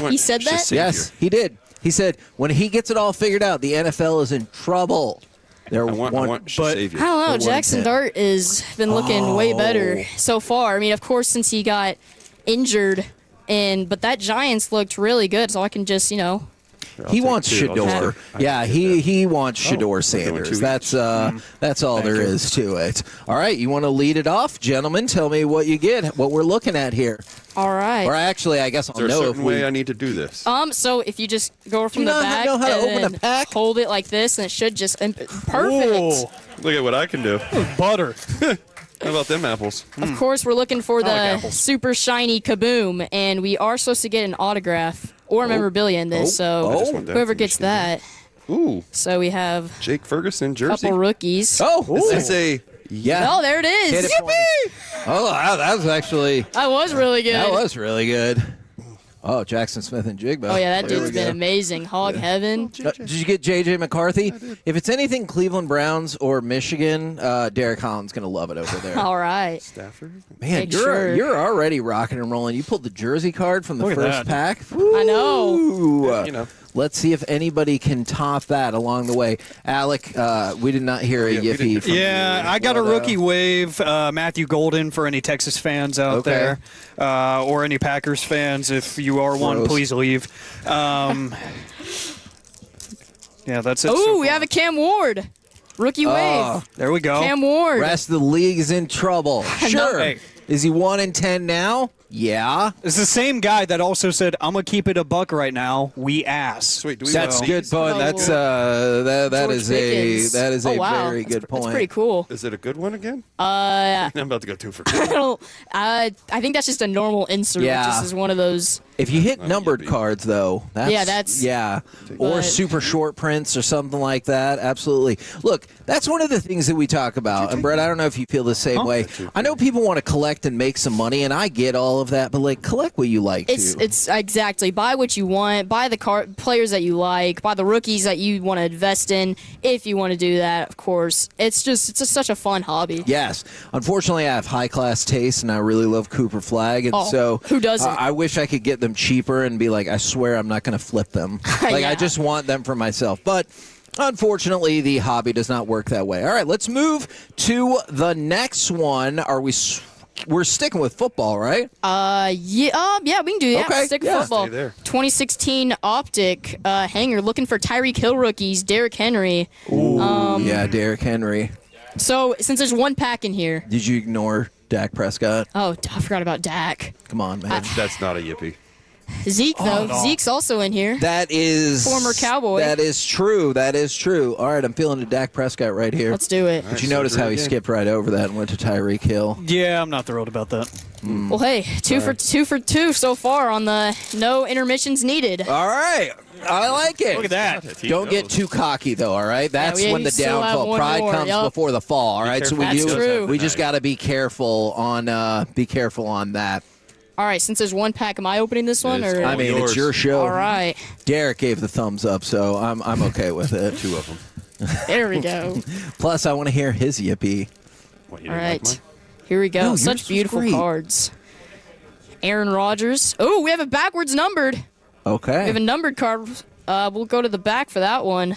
He said that?
Yes, he did. He said when he gets it all figured out, the NFL is in trouble. They're
I want
but
Savior.
I don't know.
They're
Jackson
1-10.
Dart has been looking way better
Oh.
so far. I mean, of course, since he got injured, but that Giants looked really good, so I can just,
He wants Shador. Yeah, he wants Shador
we're
Sanders.
going 2
That's all there is to it. All right, you want to lead it off, gentlemen? Tell me what you get, what we're looking at here.
All right.
Or actually, I guess I'll
Is there a
know
certain
if
way I need to do this?
So if you just go from
you
the
not
back
know how to
and
open a
then
pack?
hold it like this, and it should just perfect.
Look at what I can do.
Butter.
How about them apples?
Of course, we're looking for the
apples.
super shiny Kaboom, and we are supposed to get an autograph or memorabilia in this. So whoever gets that.
Ooh.
So we have
Jake Ferguson
a
jersey.
couple rookies.
Is this a
Yeah.
Oh, there it is.
Hit it for me. Oh, wow, that was actually.
That was really good.
That was really good. Oh, Jackson Smith and Jigba.
Oh, yeah, that
There
dude's
we go.
been amazing. Hog heaven.
Did you get J.J. McCarthy? If it's anything Cleveland Browns or Michigan, Derek Holland's going to love it over there.
All right.
Stafford?
Man,
Make sure.
you're already rocking and rolling. You pulled the jersey card from the
Look at
first
that.
pack.
I know.
Ooh.
You know.
Let's see if anybody can top that along the way. Alec, we did not hear a yippee from
Yeah,
you.
I got a
But,
rookie wave, Matthew Golden, for any Texas fans out there, or any Packers fans. If you are one,
Gross.
please leave. Yeah, that's it.
Ooh,
so
we
far.
have a Cam Ward. Rookie wave.
There we go.
Cam Ward.
Rest of the league is in trouble. Sure.
Hey.
Is he 1-10 now? Yeah.
It's the same guy that also said, "I'm gonna keep it a buck right now." We ass.
Sweet. Do we
That's
want
good
these?
point. That's that
George
is
Pickens.
a
wow.
very good point.
That's pretty cool.
Is it a good one again?
I'm
I'm about to go 2 for 2.
I think that's just a normal insert.
Yeah.
Which is one of those.
If you hit numbered cards, though, that's or
But-
super short prints or something like that. Absolutely. Look, that's one of the things that we talk about. And Brett, I don't know if you feel the same way. I know people want to collect and make some money, and I get all of that. But like, collect what you like.
It's exactly buy what you want, buy the players that you like, buy the rookies that you want to invest in. If you want to do that, of course, it's just such a fun hobby.
Yes. Unfortunately, I have high class taste, and I really love Cooper Flag, and so
who doesn't?
I wish I could get them cheaper and be like, I swear I'm not going to flip them. Like
Yeah.
I just want them for myself, but. Unfortunately, the hobby does not work that way. All right, let's move to the next one. We're sticking with football, right?
Yeah, we can do that.
Okay,
Stick
yeah.
with football.
Stay there.
2016 Optic hanger, looking for Tyreek Hill rookies, Derrick Henry.
Ooh, yeah, Derrick Henry.
So since there's one pack in here,
Did you ignore Dak Prescott?
I forgot about Dak.
Come on, man.
That's not a yippee.
Zeke though,
no.
Zeke's also in here.
That is
Former Cowboy.
That is true. That is true. All right, I'm feeling a Dak Prescott right here.
Let's do it.
Did you notice how he skipped right over that and went to Tyreek Hill?
Yeah, I'm not thrilled about that.
Well, hey, two for two so far on the no intermissions needed.
All right. I like it.
Look at that.
Don't get too cocky, though. All right, that's
we
when the
still have
downfall.
one
Pride
more,
comes
yup.
before the fall. All right, so
That's true.
we just got to be careful on that.
All right, since there's one pack, am I opening this one?
It's
Or?
I mean,
yours.
it's your show.
All right,
Derek gave the thumbs up, so I'm okay with it.
2 of them.
there we go.
Plus, I want to hear his yippee.
What, you
All
didn't like
right,
mine?
here we go.
No, yours
Such
was
beautiful
great.
cards. Aaron Rodgers. Oh, we have it backwards numbered. We
Okay.
have a numbered card. We'll go to the back for that one.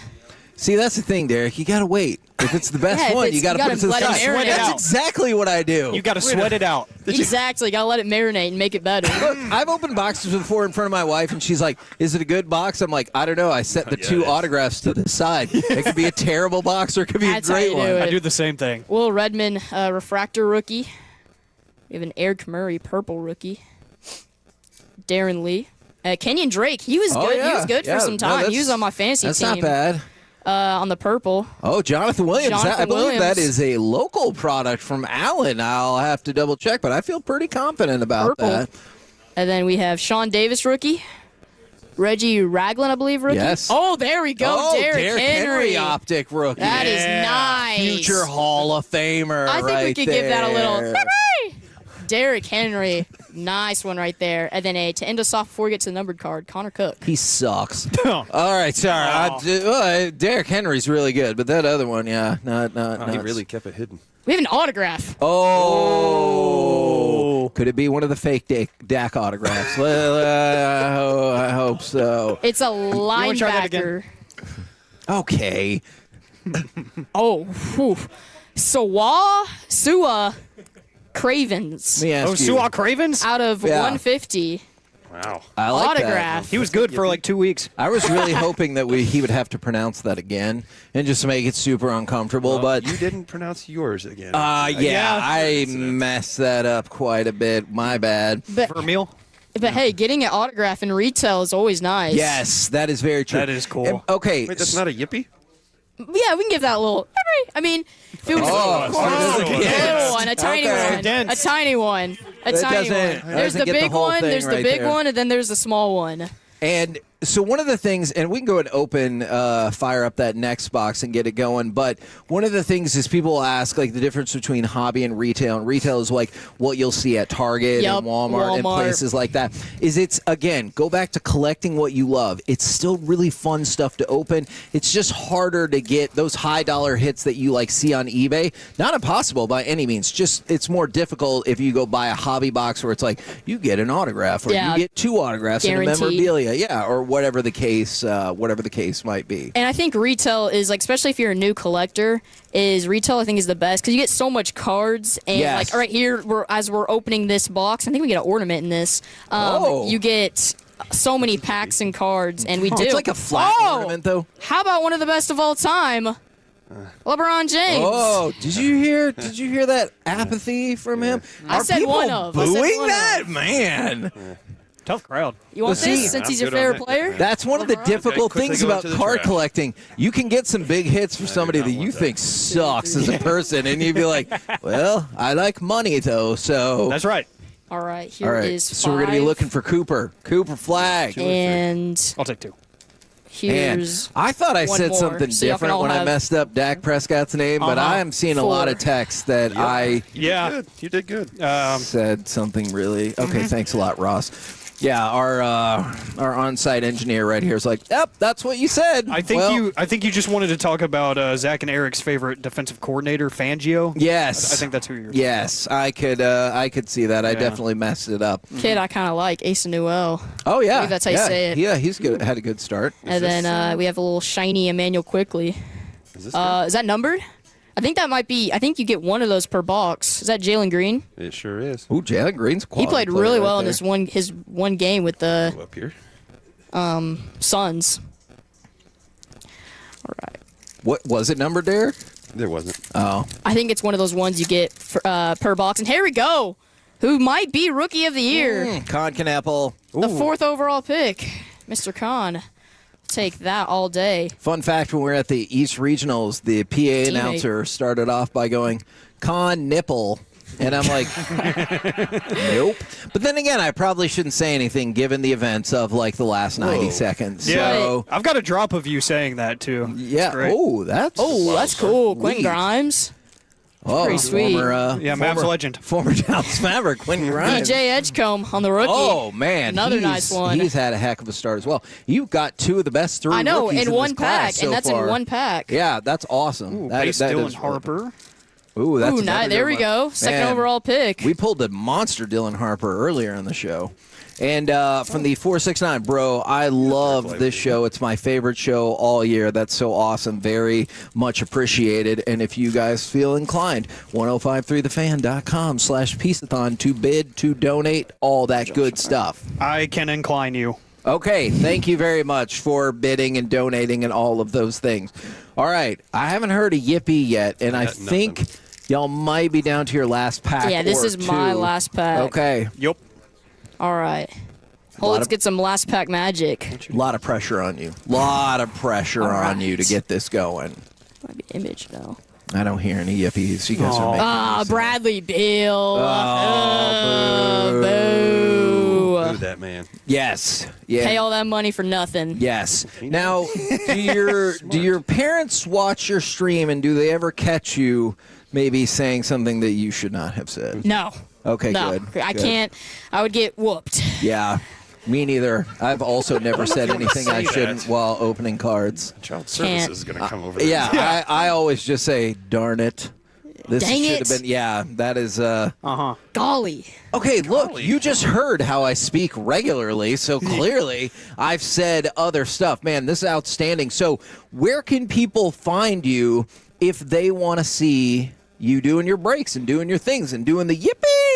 See, that's the thing, Derek. You got to wait. If it's the best
Yeah, if
one,
it's-
you got to
you
put it to the
gotta let it
side.
marinate
That's
out.
exactly what I do.
You got to sweat it out.
Exactly. Got to let it marinate and make it better.
Look, I've opened boxes before in front of my wife, and she's like, "Is it a good box?" I'm like, "I don't know. I set the two autographs to the side. It could be a terrible box or it could be
That's
a
how
great
you
one."
do it.
I do the same thing.
Will Redmond, refractor rookie. We have an Eric Murray, purple rookie. Darren Lee. Kenyon Drake. He was
Oh,
good.
yeah.
He was good
Yeah,
for some
no,
time. he
that's-
was on my fantasy
That's
team.
not bad.
On the purple.
Oh, Jonathan Williams. I
Jonathan
believe that
Williams.
is a local product from Allen. I'll have to double check, but I feel pretty confident about
Purple.
that.
And then we have Sean Davis, rookie. Reggie Ragland, I believe, rookie.
Yes.
Oh, there we go.
Oh,
Derrick Henry.
optic rookie.
That is nice.
Future Hall of Famer.
I think we
right
could give that a little.
there.
Derrick Henry. Nice one right there. And then to end us off before we get to the numbered card, Connor Cook.
He sucks. All right, sorry. Derrick Henry's really good, but that other one, yeah, not.
He really kept it hidden.
We have an autograph.
Oh. Could it be one of the fake Dak autographs? Well, I hope so.
It's a
wanna try that
linebacker.
Okay.
Oh, whew. Sua Cravens.
Let me ask you.
Suwa Cravens?
Out of
Yeah.
150.
Wow.
I like
Autograph.
He was good for like 2 weeks.
I was really hoping that he would have to pronounce that again and just make it super uncomfortable. But
you didn't pronounce yours again.
I messed that up quite a bit. My bad.
Vermeil?
But hey, getting an autograph in retail is always nice.
Yes, that is very true.
That is cool.
Okay.
Wait, that's not a yippee?
Yeah, we can give that a little. I mean, if it was a tiny one, a tiny one, a tiny one. There's the big one, there's the big one, and then there's the small one.
And so one of the things, and we can go and open, fire up that next box and get it going, but one of the things is people ask, like, the difference between hobby and retail. And retail is, like, what you'll see at Target and Walmart and places like that. It's, again, go back to collecting what you love. It's still really fun stuff to open. It's just harder to get those high-dollar hits that you, like, see on eBay. Not impossible by any means. Just it's more difficult if you go buy a hobby box where it's like, you get an autograph or you get 2 autographs and a memorabilia. Yeah, or whatever the case might be.
And I think retail is, like, especially if you're a new collector, retail I think is the best because you get so much cards and like right here as we're opening this box, I think we get an ornament in this. You get so many packs and cards, and we do.
It's like a flat ornament, though.
How about one of the best of all time? LeBron James.
Oh, did you hear that apathy from him?
I said one of.
Booing that? Man.
Tough crowd.
You want this since he's your favorite player?
That's one of the difficult things about card collecting. You can get some big hits for somebody that you think sucks as a person, and you'd be like, well, I like money, though, so.
That's right.
All right, here is 5.
So we're going to be looking for Cooper Flag.
And
I'll take 2.
Here's
I thought I said
more,
something
so
different when I messed up Dak Prescott's name, but I am seeing a lot of texts that
You did good.
Said something really. Okay, thanks a lot, Ross. Yeah, our on-site engineer right here is like, yep, that's what you said.
I think you just wanted to talk about Zach and Eric's favorite defensive coordinator, Fangio.
Yes,
I think that's who you're.
Yes, I could see that. I definitely messed it up.
Kid, I kind of like Asa Newell.
Oh yeah,
I believe that's how you say it.
Yeah, he's good. Had a good start.
And then we have a little shiny Emmanuel Quickly. Is that numbered? I think that might be. I think you get one of those per box. Is that Jalen Green?
It sure is.
Ooh, Jalen Green's quality.
He played really well in his one game with the
up here.
Suns. All right.
What was it numbered, Derek?
There wasn't.
Oh.
I think it's one of those ones you get per box. And here we go. Who might be Rookie of the Year?
Con Knappel.
The 4th overall pick, Mr. Con. Take that all day.
Fun fact, when we were at the East Regionals, the PA announcer started off by going, Con Nipple. And I'm like, nope. But then again, I probably shouldn't say anything given the events of like the last 90 seconds.
Yeah,
so,
I've got a drop of you saying that too.
Yeah.
That's
that's cool. Quinn Grimes.
Oh,
pretty sweet.
Mavs legend.
Former Dallas Maverick, Quinn Grimes.
DJ Edgecombe on the rookie.
Oh, man.
Another nice one.
He's had a heck of a start as well. You've got 2 of the best 3
I know,
rookies
in one
this class
pack,
so
and that's
far.
in one pack.
Yeah, that's awesome. That
Dylan Harper.
Ooh, that's
Ooh, nice. There we go. Second overall pick.
We pulled a monster Dylan Harper earlier in the show. And from the 469, bro, I love this show. It's my favorite show all year. That's so awesome. Very much appreciated. And if you guys feel inclined, 1053thefan.com/Piece-A-Thon to bid, to donate, all that good stuff.
I can incline you.
Okay, thank you very much for bidding and donating and all of those things. All right, I haven't heard a yippee yet, and I think y'all might be down to your last pack.
Yeah, this is my last pack.
Okay.
Yep.
All right. Well, let's get some last pack magic.
A lot of pressure on you. A lot of pressure on you to get this going.
Might be image now.
I don't hear any yippies. You guys are making
Bradley Beal.
Boo that man.
Yes. Yeah.
Pay all that money for nothing.
Yes. Now, do your parents watch your stream, and do they ever catch you maybe saying something that you should not have said?
No.
Okay,
no.
good.
I can't. I would get whooped.
Yeah. Me neither. I've also never said anything I shouldn't while opening cards.
Child services is going to come over there.
Yeah, I always just say, darn it. This
Dang
should
it.
have been, yeah, that is,
Golly.
Okay, look, you just heard how I speak regularly, so clearly I've said other stuff. Man, this is outstanding. So where can people find you if they want to see you doing your breaks and doing your things and doing the yippee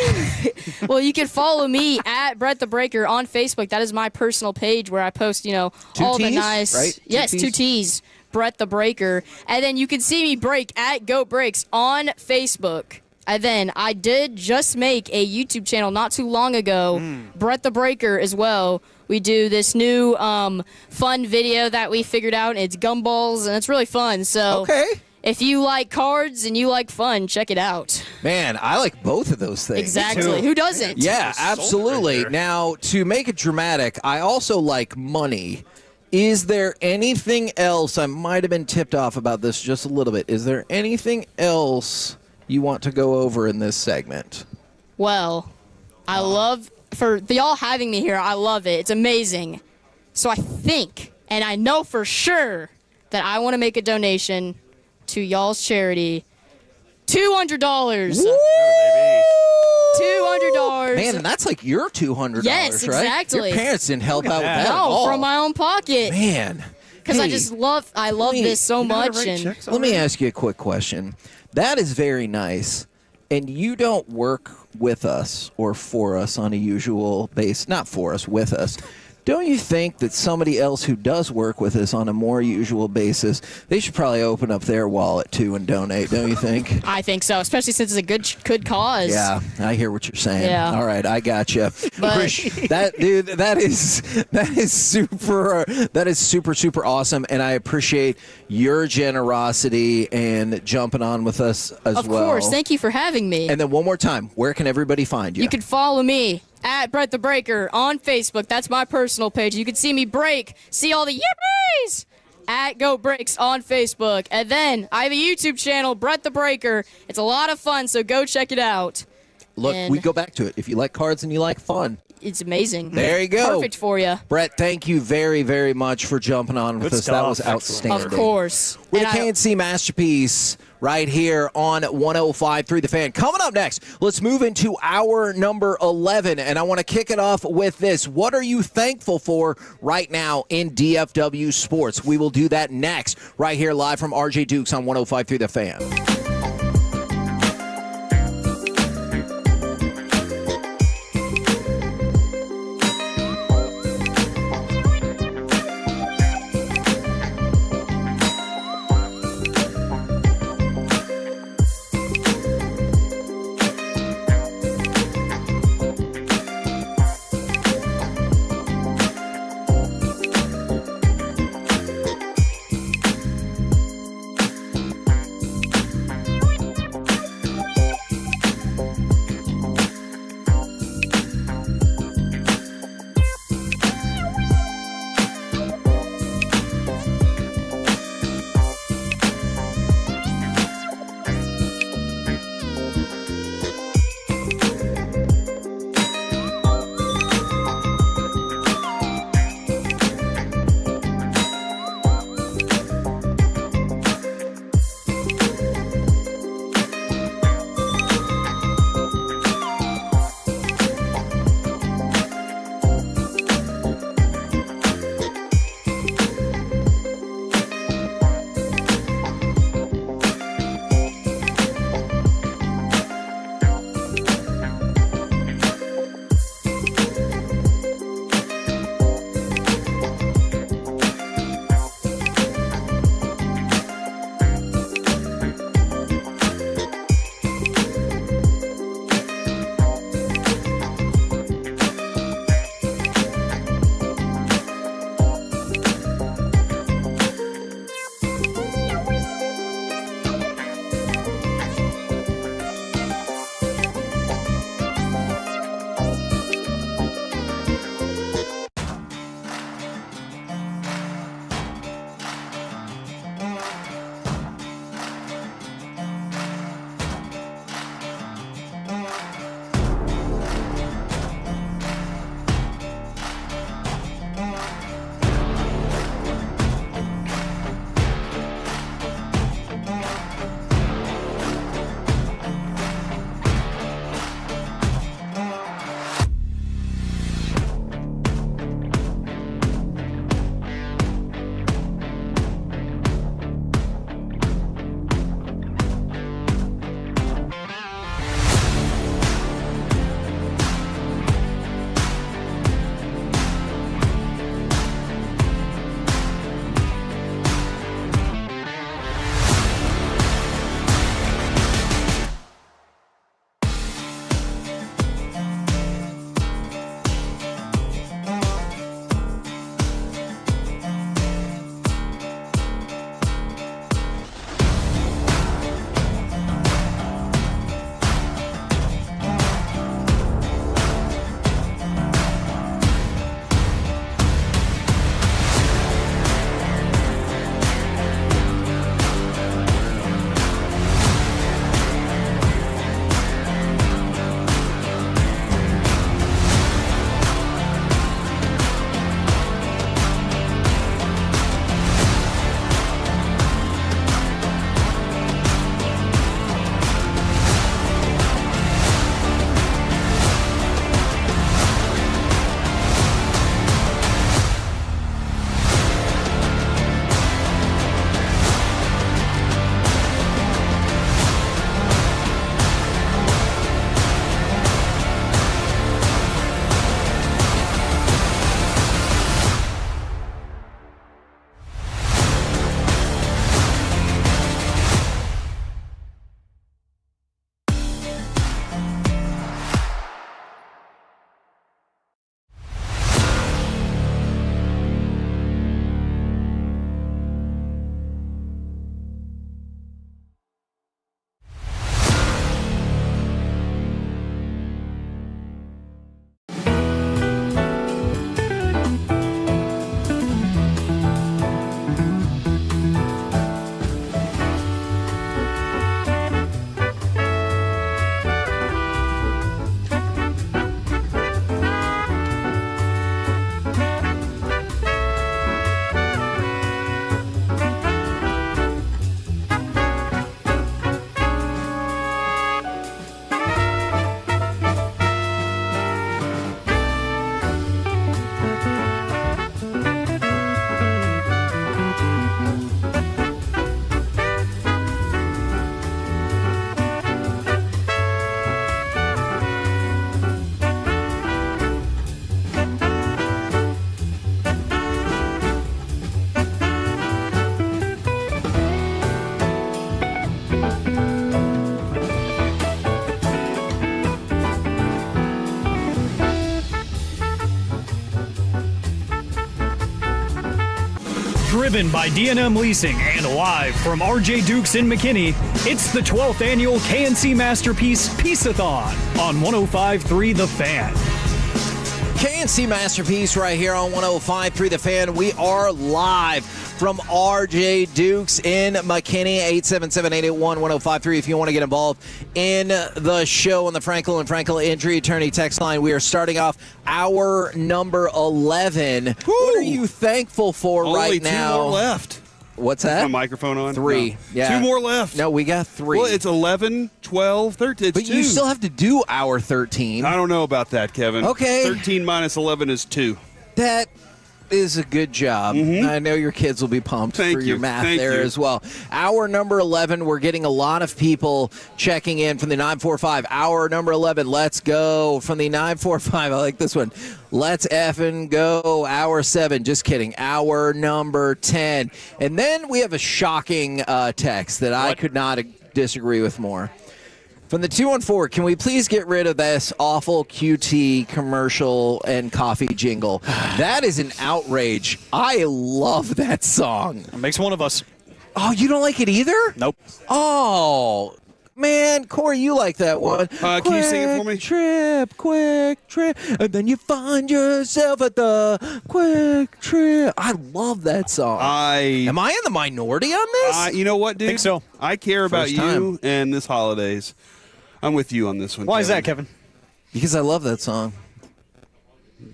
Well, you can follow me at Brett the Breaker on Facebook. That is my personal page where I post, all the nice.
Right?
Yes, 2 T's. Brett the Breaker. And then you can see me break at Goat Breaks on Facebook. And then I did just make a YouTube channel not too long ago, Brett the Breaker as well. We do this new fun video that we figured out. It's gumballs, and it's really fun. So if you like cards and you like fun, check it out.
Man, I like both of those things.
Exactly. Who doesn't?
Yeah, absolutely. Now, to make it dramatic, I also like money. Is there anything else? I might have been tipped off about this just a little bit. Is there anything else you want to go over in this segment?
Well, I love for y'all having me here. I love it. It's amazing. So I think, and I know for sure, that I want to make a donation to y'all's charity. $200.
Woo!
$200.
Man, and that's like your $200,
yes, exactly.
Right? Your parents didn't help out with that at
No,
all.
from my own pocket.
Man.
Because I love this so much. And
let me ask you a quick question. That is very nice. And you don't work with us or for us on a usual basis. Not for us, with us. Don't you think that somebody else who does work with us on a more usual basis, they should probably open up their wallet too and donate, don't you think?
I think so, especially since it's a good cause.
Yeah, I hear what you're saying.
Yeah.
All right, I got you. That is super awesome, and I appreciate your generosity and jumping on with us as well.
Of course, thank you for having me.
And then one more time, where can everybody find you?
You can follow me at Brett the Breaker on Facebook. That's my personal page. You can see me break, see all the yippies at Goat Breaks on Facebook. And then I have a YouTube channel, Brett the Breaker. It's a lot of fun, so go check it out.
Look, we go back to it. If you like cards and you like fun,
it's amazing.
There you go.
Perfect for you.
Brett, thank you very, very much for jumping on with us. That was outstanding.
Of course.
We're the KNC Masterpiece right here on 105.3 The Fan. Coming up next, let's move into hour number 11, and I want to kick it off with this. What are you thankful for right now in DFW sports? We will do that next, right here live from RJ Dukes on 105.3 The Fan.
driven by D&M Leasing and live from RJ Dukes in McKinney, it's the 12th annual KNC Masterpiece Piece-A-Thon on 105.3 The Fan.
KNC Masterpiece right here on 105.3 The Fan. We are live from RJ Dukes in McKinney, 877-881-1053 if you want to get involved in the show on the Frankel and Frankel Injury Attorney text line. We are starting off hour number 11. Woo! What are you thankful for right now?
Only 2 more left.
What's that?
My microphone on?
3.
No.
Yeah.
2 more left.
No, we got 3.
Well, it's 11, 12, 13.
But you still have to do hour 13.
I don't know about that, Kevin.
Okay.
13 minus 11 is 2.
That is a good job. I know your kids will be pumped for your math there as well. Hour number 11, we're getting a lot of people checking in from the 945. Hour number 11, let's go. From the 945, I like this one. Let's effing go. Hour 7, just kidding. Hour number 10. And then we have a shocking text that I could not disagree with more. From the 214, can we please get rid of this awful QT commercial and coffee jingle? That is an outrage. I love that song.
It makes one of us.
Oh, you don't like it either?
Nope.
Oh, man. Corey, you like that one.
Can you sing it for me?
Quick trip, and then you find yourself at the quick trip. I love that song. Am I in the minority on this?
You know what, dude?
Think so.
I care about
First
you
time.
and this holidays. I'm with you on this one.
Why is
Kevin.
that, Kevin?
Because I love that song.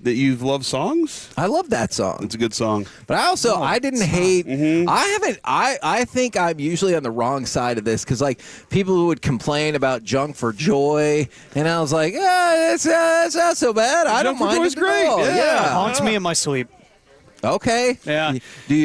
That you've loved songs?
I love that song.
It's a good song.
But I also, I didn't hate, I think I'm usually on the wrong side of this because, like, people who would complain about Junk for Joy, and I was like, it's not so bad. I don't mind.
Joy's great. Yeah.
Haunts me in my sleep.
Okay.
Yeah.
Do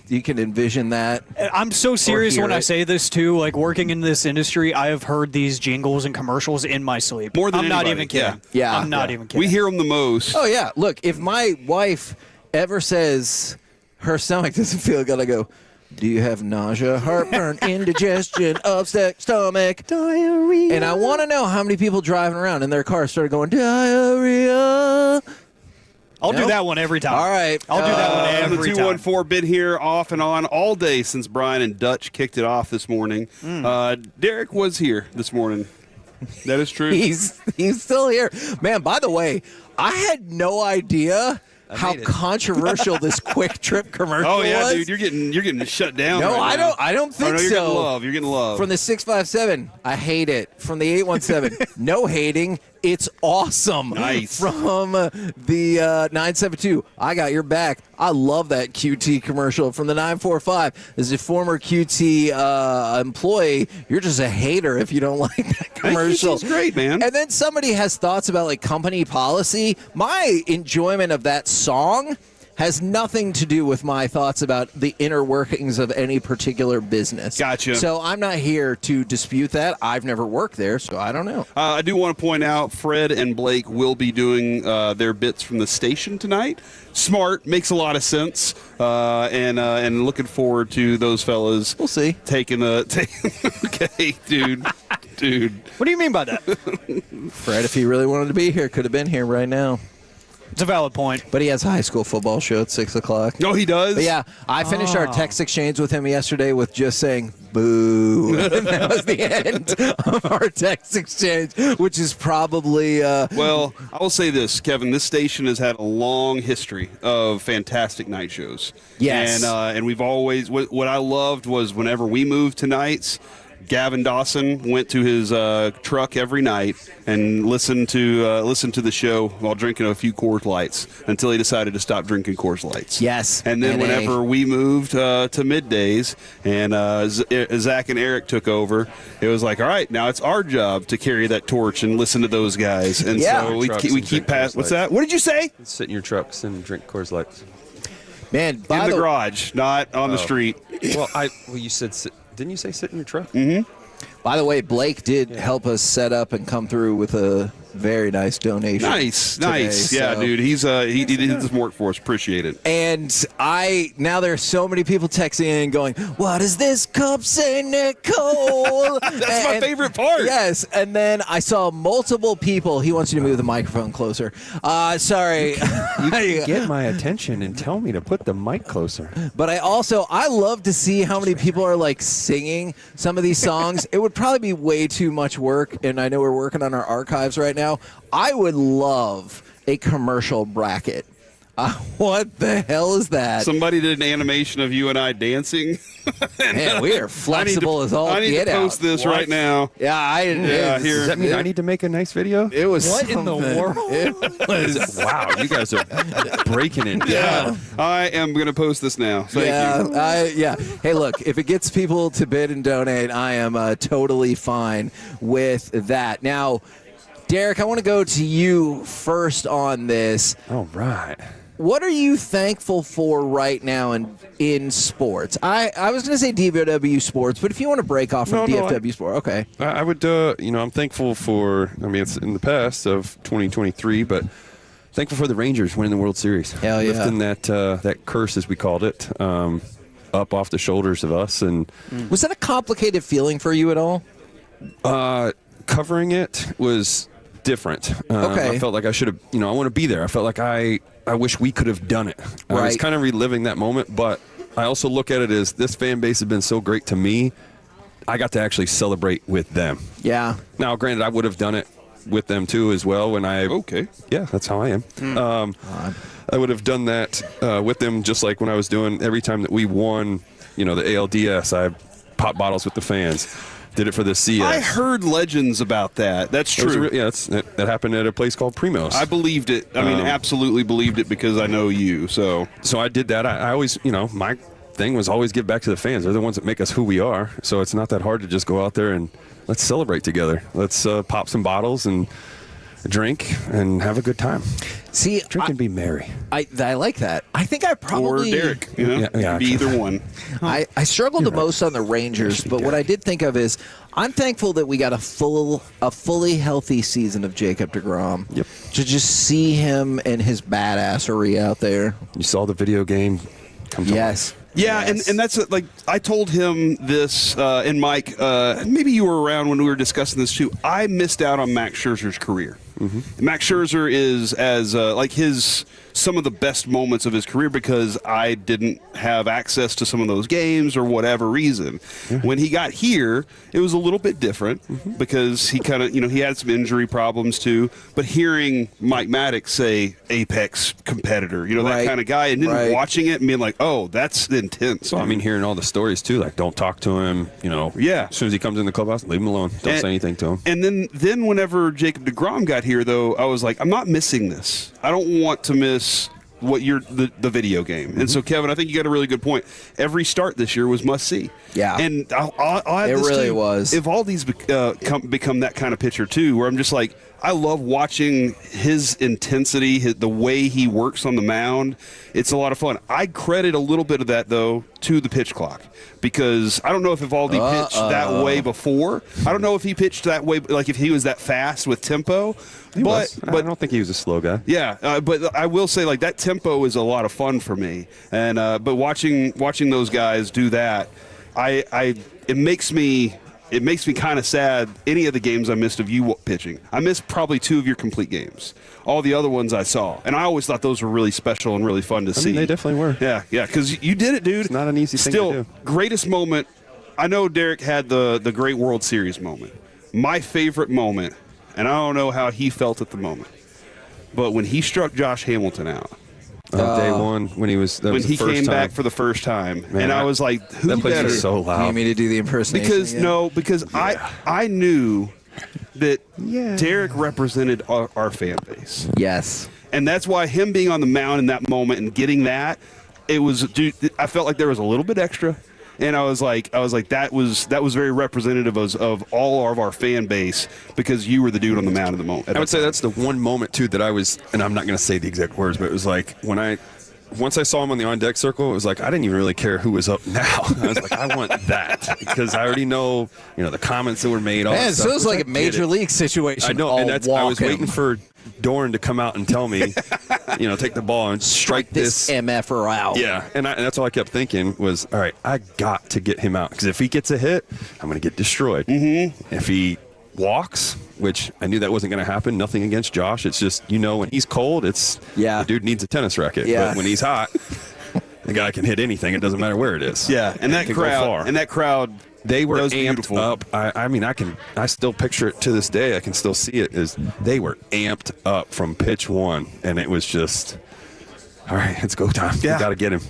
you can envision that?
I'm so serious when I
it?
say this, too. Like, working in this industry, I have heard these jingles and commercials in my sleep.
More than
I'm not
anybody.
even kidding.
Yeah.
I'm not even kidding.
We hear them the most.
Oh, yeah. Look, if my wife ever says her stomach doesn't feel good, I go, do you have nausea, heartburn, indigestion, upset stomach, diarrhea? And I want to know how many people driving around in their car started going, diarrhea.
I'll do that one every time.
All right.
I'll do that one every
the
time.
214 been here off and on all day since Brian and Dutch kicked it off this morning. Derek was here this morning. That is true.
He's still here. Man, by the way, I had no idea how controversial this Quick Trip commercial was.
Oh yeah, dude, you're getting shut down.
No,
right now.
I don't think
no, you're
so.
Getting love. You're getting love.
From the 657, I hate it. From the 817, no hating. It's awesome.
Nice.
From the 972, I got your back. I love that QT commercial. From the 945, as a former QT employee, you're just a hater if you don't like that commercial.
QT's great, man.
And then somebody has thoughts about like company policy. My enjoyment of that song has nothing to do with my thoughts about the inner workings of any particular business.
Gotcha.
So I'm not here to dispute that. I've never worked there, so I don't know.
I do want to point out Fred and Blake will be doing their bits from the station tonight. Smart, makes a lot of sense, and looking forward to those fellas.
We'll see.
Taking okay, dude.
What do you mean by that?
Fred, if he really wanted to be here, could have been here right now.
It's a valid point.
But he has a high school football show at 6 o'clock.
No, he does?
But yeah, I finished our text exchange with him yesterday with just saying, boo. And that was the end of our text exchange, which is probably...
Well, I will say this, Kevin. This station has had a long history of fantastic night shows.
Yes.
And we've always... What I loved was whenever we moved to nights... Gavin Dawson went to his truck every night and listened to the show while drinking a few Coors Lights until he decided to stop drinking Coors Lights.
Yes.
And then
NA.
whenever we moved to middays and Zach and Eric took over, it was like, all right, now it's our job to carry that torch and listen to those guys. And so we keep past. What's that? What did you say?
Sit in your trucks and drink Coors Lights.
Man,
in the garage, not on the street.
Well, you said sit. Didn't you say sit in your truck?
Mm-hmm.
By the way, Blake did help us set up and come through with a very nice donation.
Nice.
Today,
Yeah,
so.
dude. He did some work for us. Appreciate it.
And now there are so many people texting in going, what does this cup say, Nicole?
That's my favorite part.
Yes. And then I saw multiple people. He wants you to move the microphone closer. Sorry.
You can get my attention and tell me to put the mic closer.
But I love to see how many people are like singing some of these songs. It would probably be way too much work, and I know we're working on our archives right now. I would love a commercial bracket. What the hell is that?
Somebody did an animation of you and I dancing.
Man, we are flexible as all get out.
I need to post this right now.
Yeah,
here. Does that mean I need to make a nice video?
It was
what
in the world?
It was wow. You guys are breaking it down.
Yeah, I am going to post this now. Thank you.
Hey, look, if it gets people to bid and donate, I am totally fine with that. Now, Derek, I want to go to you first on this.
All right.
What are you thankful for right now in sports? I was going to say DFW sports, but if you want to break off from DFW sport, okay.
I would, I'm thankful for, it's in the past of 2023, but thankful for the Rangers winning the World Series.
Hell yeah.
Lifting that curse, as we called it, up off the shoulders of us. And
was that a complicated feeling for you at all?
Covering it was different.
Okay.
I felt like I should have, I want to be there. I felt like I wish we could have done it. I was kind of reliving that moment, but I also look at it as this fan base has been so great to me. I got to actually celebrate with them.
Yeah.
Now, granted, I would have done it with them too as well when I.
Okay.
Yeah, that's how I am. I would have done that with them just like when I was doing every time that we won, the ALDS. I popped bottles with the fans. Did it for the CS.
I heard legends about that. That's true.
That happened at a place called Primos.
I believed it. I mean, absolutely believed it because I know you. So
I did that. I always, my thing was always give back to the fans. They're the ones that make us who we are. So it's not that hard to just go out there and let's celebrate together. Let's pop some bottles and drink and have a good time.
See,
drink and be merry.
I like that. I think I probably
or Derek, be either one.
I struggled the most on the Rangers, but what I did think of is I'm thankful that we got a fully healthy season of Jacob deGrom.
Yep.
To just see him and his badassery out there.
You saw the video game.
Yes.
Yeah,
yes.
and that's like I told him this, and Mike, maybe you were around when we were discussing this too. I missed out on Max Scherzer's career. Mm-hmm. Max Scherzer is as some of the best moments of his career because I didn't have access to some of those games or whatever reason. Yeah. When he got here, it was a little bit different because he kind of, he had some injury problems too. But hearing Mike Maddox say apex competitor, that kind of guy, and then watching it and being like, oh, that's intense.
Well, hearing all the stories too, like don't talk to him,
Yeah.
As soon as he comes in the clubhouse, leave him alone. Don't say anything to him.
And then whenever Jacob deGrom got here, though, I was like, I'm not missing this. I don't want to miss what the video game. And so, Kevin, I think you got a really good point. Every start this year was must see.
Yeah.
And I'll add
it
this
really
too.
was.
If all these become that kind of pitcher too, where I'm just like, I love watching his intensity, the way he works on the mound. It's a lot of fun. I credit a little bit of that, though, to the pitch clock. Because I don't know if Evaldi pitched that way before. I don't know if he pitched that way, like if he was that fast with tempo. But
I don't think he was a slow guy.
Yeah, but I will say, like, that tempo is a lot of fun for me. And but watching those guys do that, it makes me kind of sad. Any of the games I missed of you pitching, I missed probably 2 of your complete games. All the other ones I saw, and I always thought those were really special and really fun to see.
They definitely were.
Yeah, because you did it, dude.
It's not an easy thing to do.
Greatest moment. I know Derek had the great World Series moment. My favorite moment, and I don't know how he felt at the moment, but when he struck Josh Hamilton out.
Day one when he
came back for the first time,
man,
and I was like, "Who
that place
better?"
was so loud.
You need me to do the impersonation?
Because I knew that Derek represented our fan base.
Yes,
and that's why him being on the mound in that moment and getting that, it was. Dude, I felt like there was a little bit extra. And I was like, that was very representative of all of our fan base because you were the dude on the mound at the moment.
I would say that's the one moment too that I was, and I'm not going to say the exact words, but it was like when once I saw him on the on-deck circle, it was like I didn't even really care who was up now. I was like, I want that because I already know, the comments that were made. All
Man, it
stuff,
feels like a major league situation.
I know, and I was waiting for Dorn to come out and tell me, take the ball and strike this
MFer out.
Yeah, and that's all I kept thinking was, all right, I got to get him out because if he gets a hit, I'm going to get destroyed. Mm-hmm. If he walks, which I knew that wasn't going to happen, nothing against Josh. It's just, when he's cold, the dude needs a tennis racket.
Yeah.
But when he's hot, the guy can hit anything. It doesn't matter where it is.
Yeah, and that crowd,
they were amped
beautiful.
up. I still picture it to this day. I can still see it. They were amped up from pitch one, and it was just, all right, it's go time.
Yeah.
We got to get him.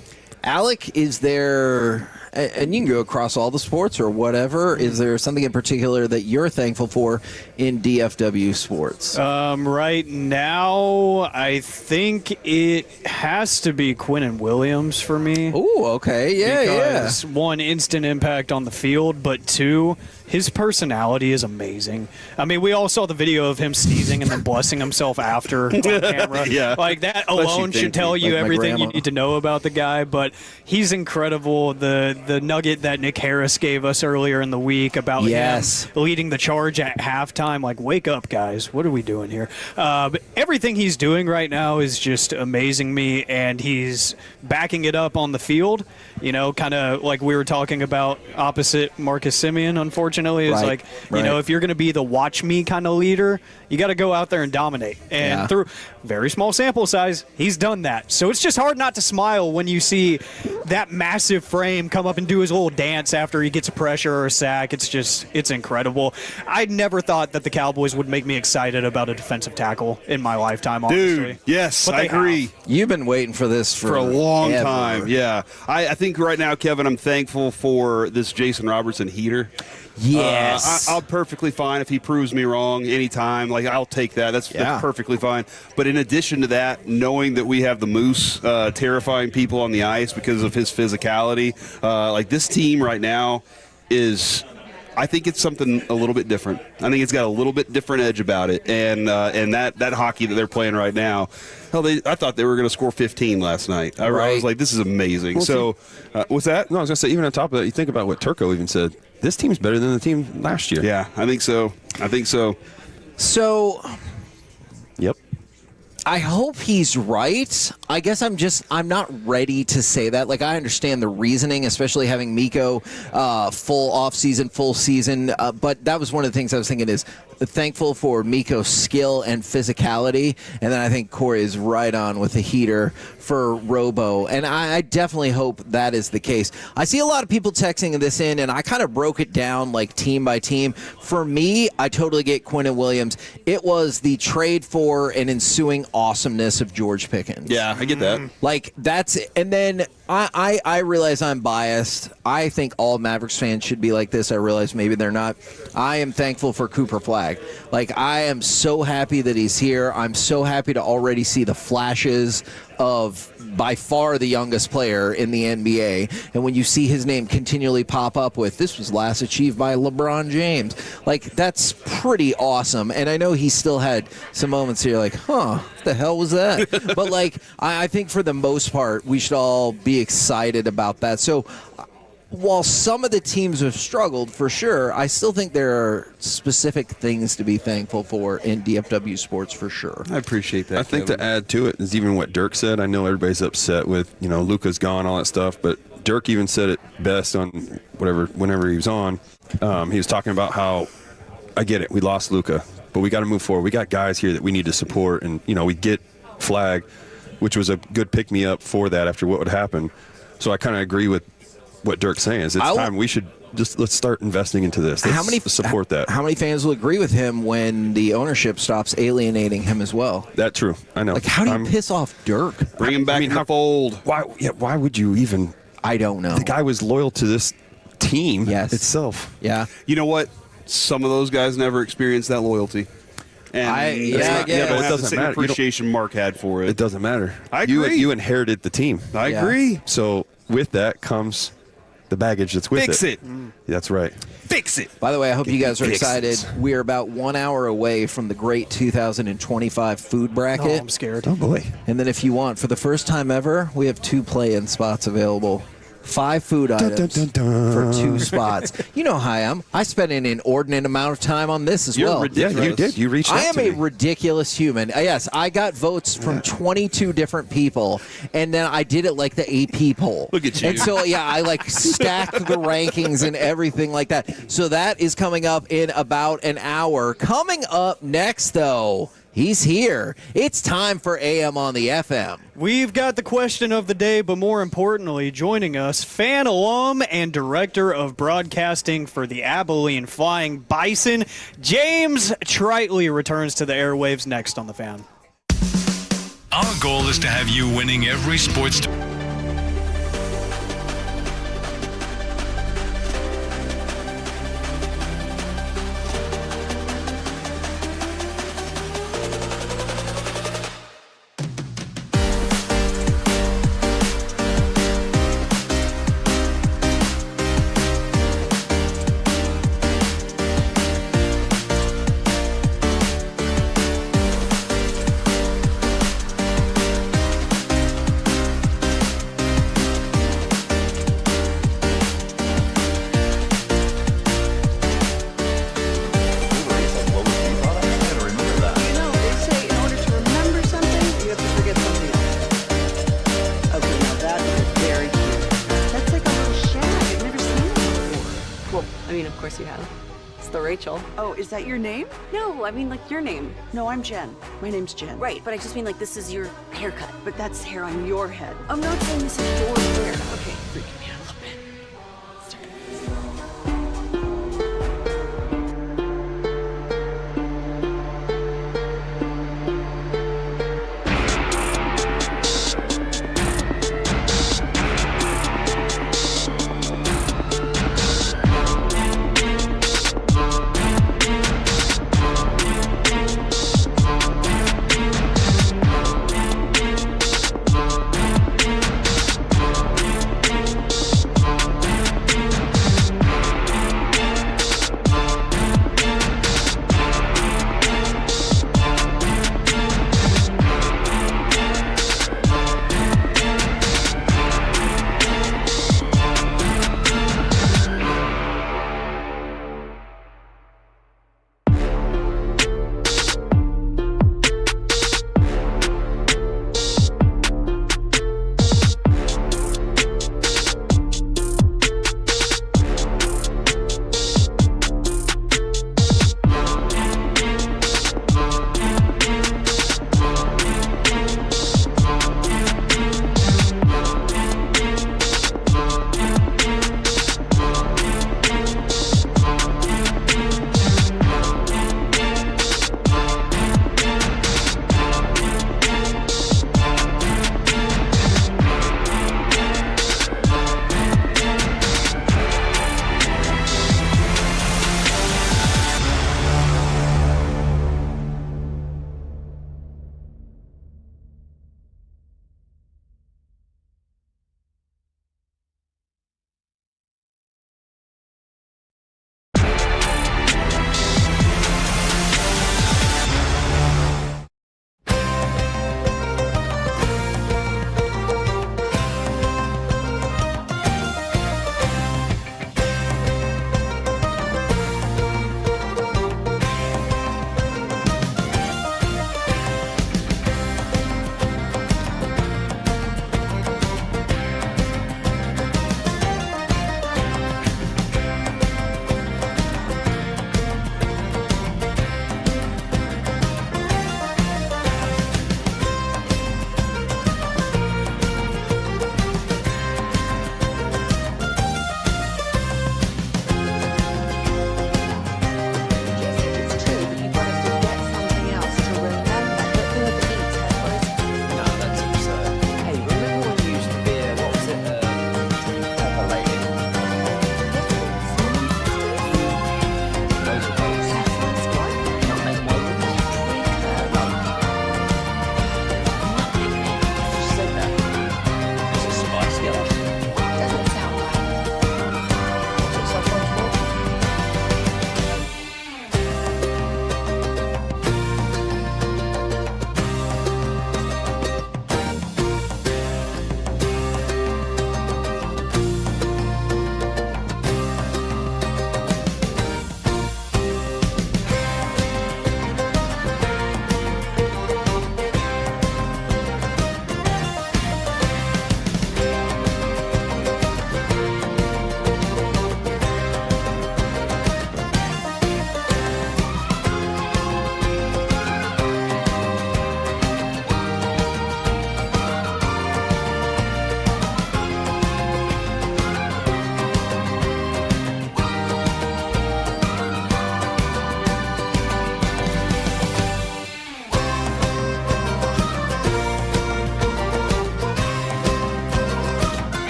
Alec, is there, and you can go across all the sports or whatever, is there something in particular that you're thankful for in DFW sports?
Right now, I think it has to be Quinnen Williams for me.
Oh, okay.
Because one, instant impact on the field, but two, his personality is amazing. I mean, we all saw the video of him sneezing and then blessing himself after on camera.
Yeah.
Like, that alone should tell you everything you need to know about the guy, but he's incredible. The nugget that Nick Harris gave us earlier in the week about him leading the charge at halftime, like, wake up, guys. What are we doing here? But everything he's doing right now is just amazing me, and he's backing it up on the field, kind of like we were talking about opposite Marcus Simeon, unfortunately. Is like, if you're going to be the watch me kind of leader, you got to go out there and dominate. And through very small sample size, he's done that. So it's just hard not to smile when you see that massive frame come up and do his little dance after he gets a pressure or a sack. It's incredible. I never thought that the Cowboys would make me excited about a defensive tackle in my lifetime, honestly.
Dude, yes,
But
I
they
agree.
have.
You've been waiting for this
For a long
forever.
time, yeah. I think right now, Kevin, I'm thankful for this Jason Robertson heater.
Yes.
I'm perfectly fine if he proves me wrong anytime. Like, I'll take that. That's perfectly fine. But in addition to that, knowing that we have the Moose terrifying people on the ice because of his physicality, like this team right now is, I think it's something a little bit different. I think it's got a little bit different edge about it. And that hockey that they're playing right now, I thought they were going to score 15 last night. I was like, this is amazing.
Well,
What's that?
No, I was going to say, even on top of that, you think about what Turco even said. This team's better than the team last year.
Yeah, I think so.
So,
yep.
I hope he's right. I guess I'm not ready to say that. Like, I understand the reasoning, especially having Miko full off season, full season. But that was one of the things I was thinking is thankful for Miko's skill and physicality. And then I think Corey is right on with the heater for Robo. And I definitely hope that is the case. I see a lot of people texting this in, and I kind of broke it down like team by team. For me, I totally get Quinnen Williams. It was the trade for an ensuing awesomeness of George Pickens.
Yeah, I get that.
Like, that's – and then I realize I'm biased. I think all Mavericks fans should be like this. I realize maybe they're not. I am thankful for Cooper Flagg. Like, I am so happy that he's here. I'm so happy to already see the flashes of by far the youngest player in the NBA. And when you see his name continually pop up with, this was last achieved by LeBron James, like, that's pretty awesome. And I know he still had some moments here like, what the hell was that? But, like, I think for the most part, we should all be excited about that. So while some of the teams have struggled, for sure, I still think there are specific things to be thankful for in DFW sports, for sure.
I appreciate that.
I think to add to it is even what Dirk said. I know everybody's upset with, Luka's gone, all that stuff, but Dirk even said it best on whenever he was on. He was talking about how, I get it, we lost Luka, but we got to move forward. We got guys here that we need to support, and, we get Flag, which was a good pick-me-up for that after what would happen. So I kind of agree with what Dirk's saying is it's time we should let's start investing into this. Let's support that.
How many fans will agree with him when the ownership stops alienating him as well?
That's true. I know.
Like, how do you piss off Dirk?
Bring him back in the fold.
Why would you even?
I don't know.
The guy was loyal to this team itself.
Yeah.
You know what? Some of those guys never experienced that loyalty. And
but it doesn't matter.
Appreciation Mark had for it.
It doesn't matter.
I agree.
You inherited the team.
I agree.
So with that comes
the baggage that's with
Fix it.
That's right.
Fix it.
By the way, I hope you guys are
Fix it.
excited. We are about 1 hour away from the great 2025 food bracket.
Oh, I'm scared.
Oh, boy.
And then if you want, for the first time ever, we have 2 play-in spots available. 5 food items for 2 spots. You know how I am. I spent an inordinate amount of time on this as well.
Yeah, you did. You reached out
I am
to
a
me.
ridiculous human. Yes, I got votes from 22 different people, and then I did it like the AP poll.
Look at you.
And so, yeah, I like stacked the rankings and everything like that. So that is coming up in about an hour. Coming up next, though, he's here. It's time for AM on the FM.
We've got the question of the day, but more importantly, joining us, fan alum and director of broadcasting for the Abilene Flying Bison, James Tritley returns to the airwaves next on The Fan.
Our goal is to have you winning every sports.
Oh, is that your name?
No, I mean like your name.
No, I'm Jen. My name's Jen.
Right, but I just mean like this is your haircut.
But that's hair on your head.
I'm not saying this is your hair.
Okay, freaking me out a little bit.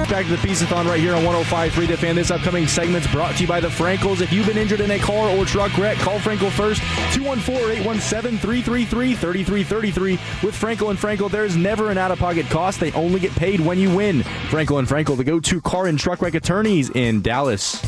Back to the Piece-A-Thon right here on 105.3 The Fan. This upcoming segment's brought to you by the Frankels. If you've been injured in a car or truck wreck, call Frankel first. 214-817-333-3333. With Frankel and Frankel, there's never an out-of-pocket cost. They only get paid when you win. Frankel and Frankel, the go-to car and truck wreck attorneys in Dallas.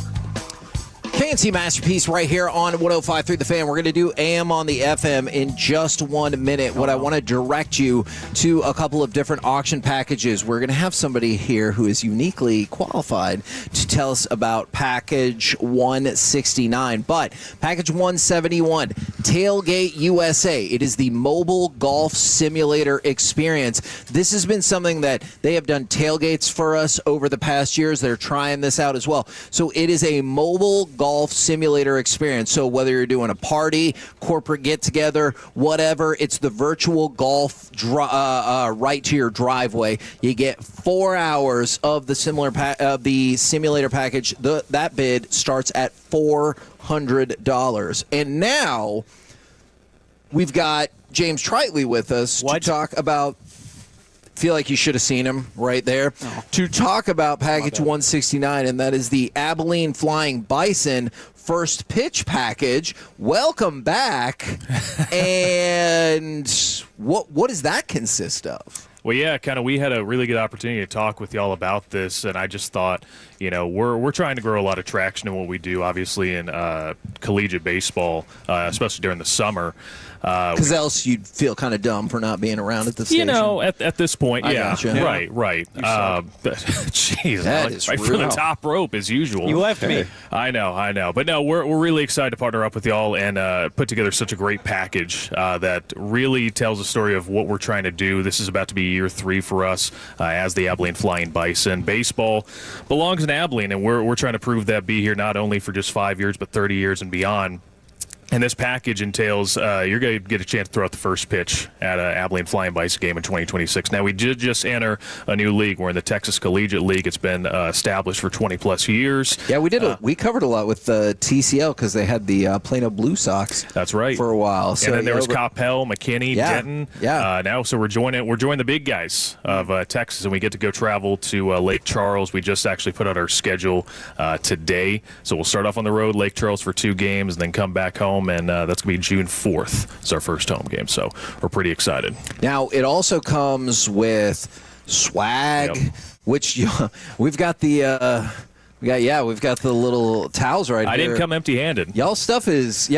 Fancy masterpiece right here on 105.3 The Fan. We're going to do AM on the FM in just 1 minute. What I want to direct you to a couple of different auction packages. We're going to have somebody here who is uniquely qualified to tell us about package 169. But package 171, Tailgate USA. It is the mobile golf simulator experience. This has been something that they have done tailgates for us over the past years. They're trying this out as well. So it is a mobile golf simulator experience. So whether you're doing a party, corporate get-together, whatever, it's the virtual golf right to your driveway. You get 4 hours of the simulator package. That bid starts at $400. And now we've got James Tritley with us to talk about. Feel like you should have seen him right there to talk about package 169, and that is the Abilene Flying Bison first pitch package. Welcome back. And what does that consist of?
Well, yeah, we had a really good opportunity to talk with y'all about this, and I just thought, we're trying to grow a lot of traction in what we do, obviously, in collegiate baseball, especially during the summer.
Because else you'd feel kind of dumb for not being around at the station.
At this point, yeah.
Gotcha.
Right. Jeez,
that is
right for the top rope as usual.
You left me.
I know. But no, we're really excited to partner up with y'all and put together such a great package that really tells a story of what we're trying to do. This is about to be year 3 for us as the Abilene Flying Bison. Baseball belongs in Abilene, and we're trying to prove that, be here not only for just 5 years, but 30 years and beyond. And this package entails you're going to get a chance to throw out the first pitch at an Abilene Flying Bison game in 2026. Now, we did just enter a new league. We're in the Texas Collegiate League. It's been established for 20-plus years.
Yeah, we did. We covered a lot with TCL because they had the Plano Blue Sox.
That's right.
For a while. So,
and then there was Coppell, McKinney, Denton.
Yeah.
Now, so we're joining the big guys of Texas, and we get to go travel to Lake Charles. We just actually put out our schedule today. So we'll start off on the road, Lake Charles, for 2 games, and then come back home. And that's going to be June 4th. It's our first home game, so we're pretty excited.
Now, it also comes with swag, which we've got the we've got the little towels right here.
I didn't come empty-handed.
Y'all's stuff is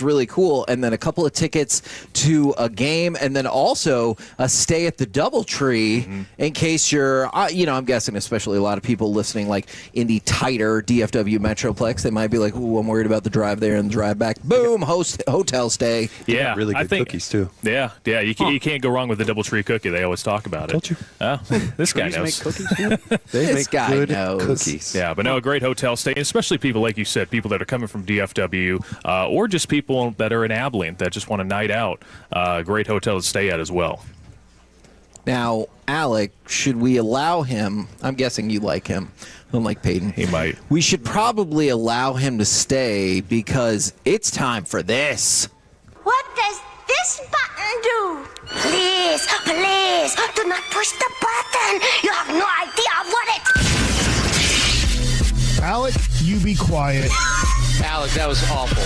really cool. And then a couple of tickets to a game, and then also a stay at the DoubleTree in case you're, I'm guessing especially a lot of people listening like in the tighter DFW Metroplex, they might be like, ooh, I'm worried about the drive there and the drive back. Boom, hotel stay.
Yeah,
really good cookies too.
Yeah, you can't go wrong with the DoubleTree cookie. They always talk about it.
Don't you?
Oh, this guy knows.
Make cookies too? They make good cookies.
Yeah, but no, a great hotel stay, and especially people, like you said, people that are coming from DFW or just people that are in Abilene that just want a night out. Great hotel to stay at as well.
Now, Alec, should we allow him? I'm guessing you like him. Unlike Peyton.
He might.
We should probably allow him to stay because it's time for this.
What does this button do? Please, do not push the button. You have no idea what it...
Alec, you be quiet.
Alec, that was awful.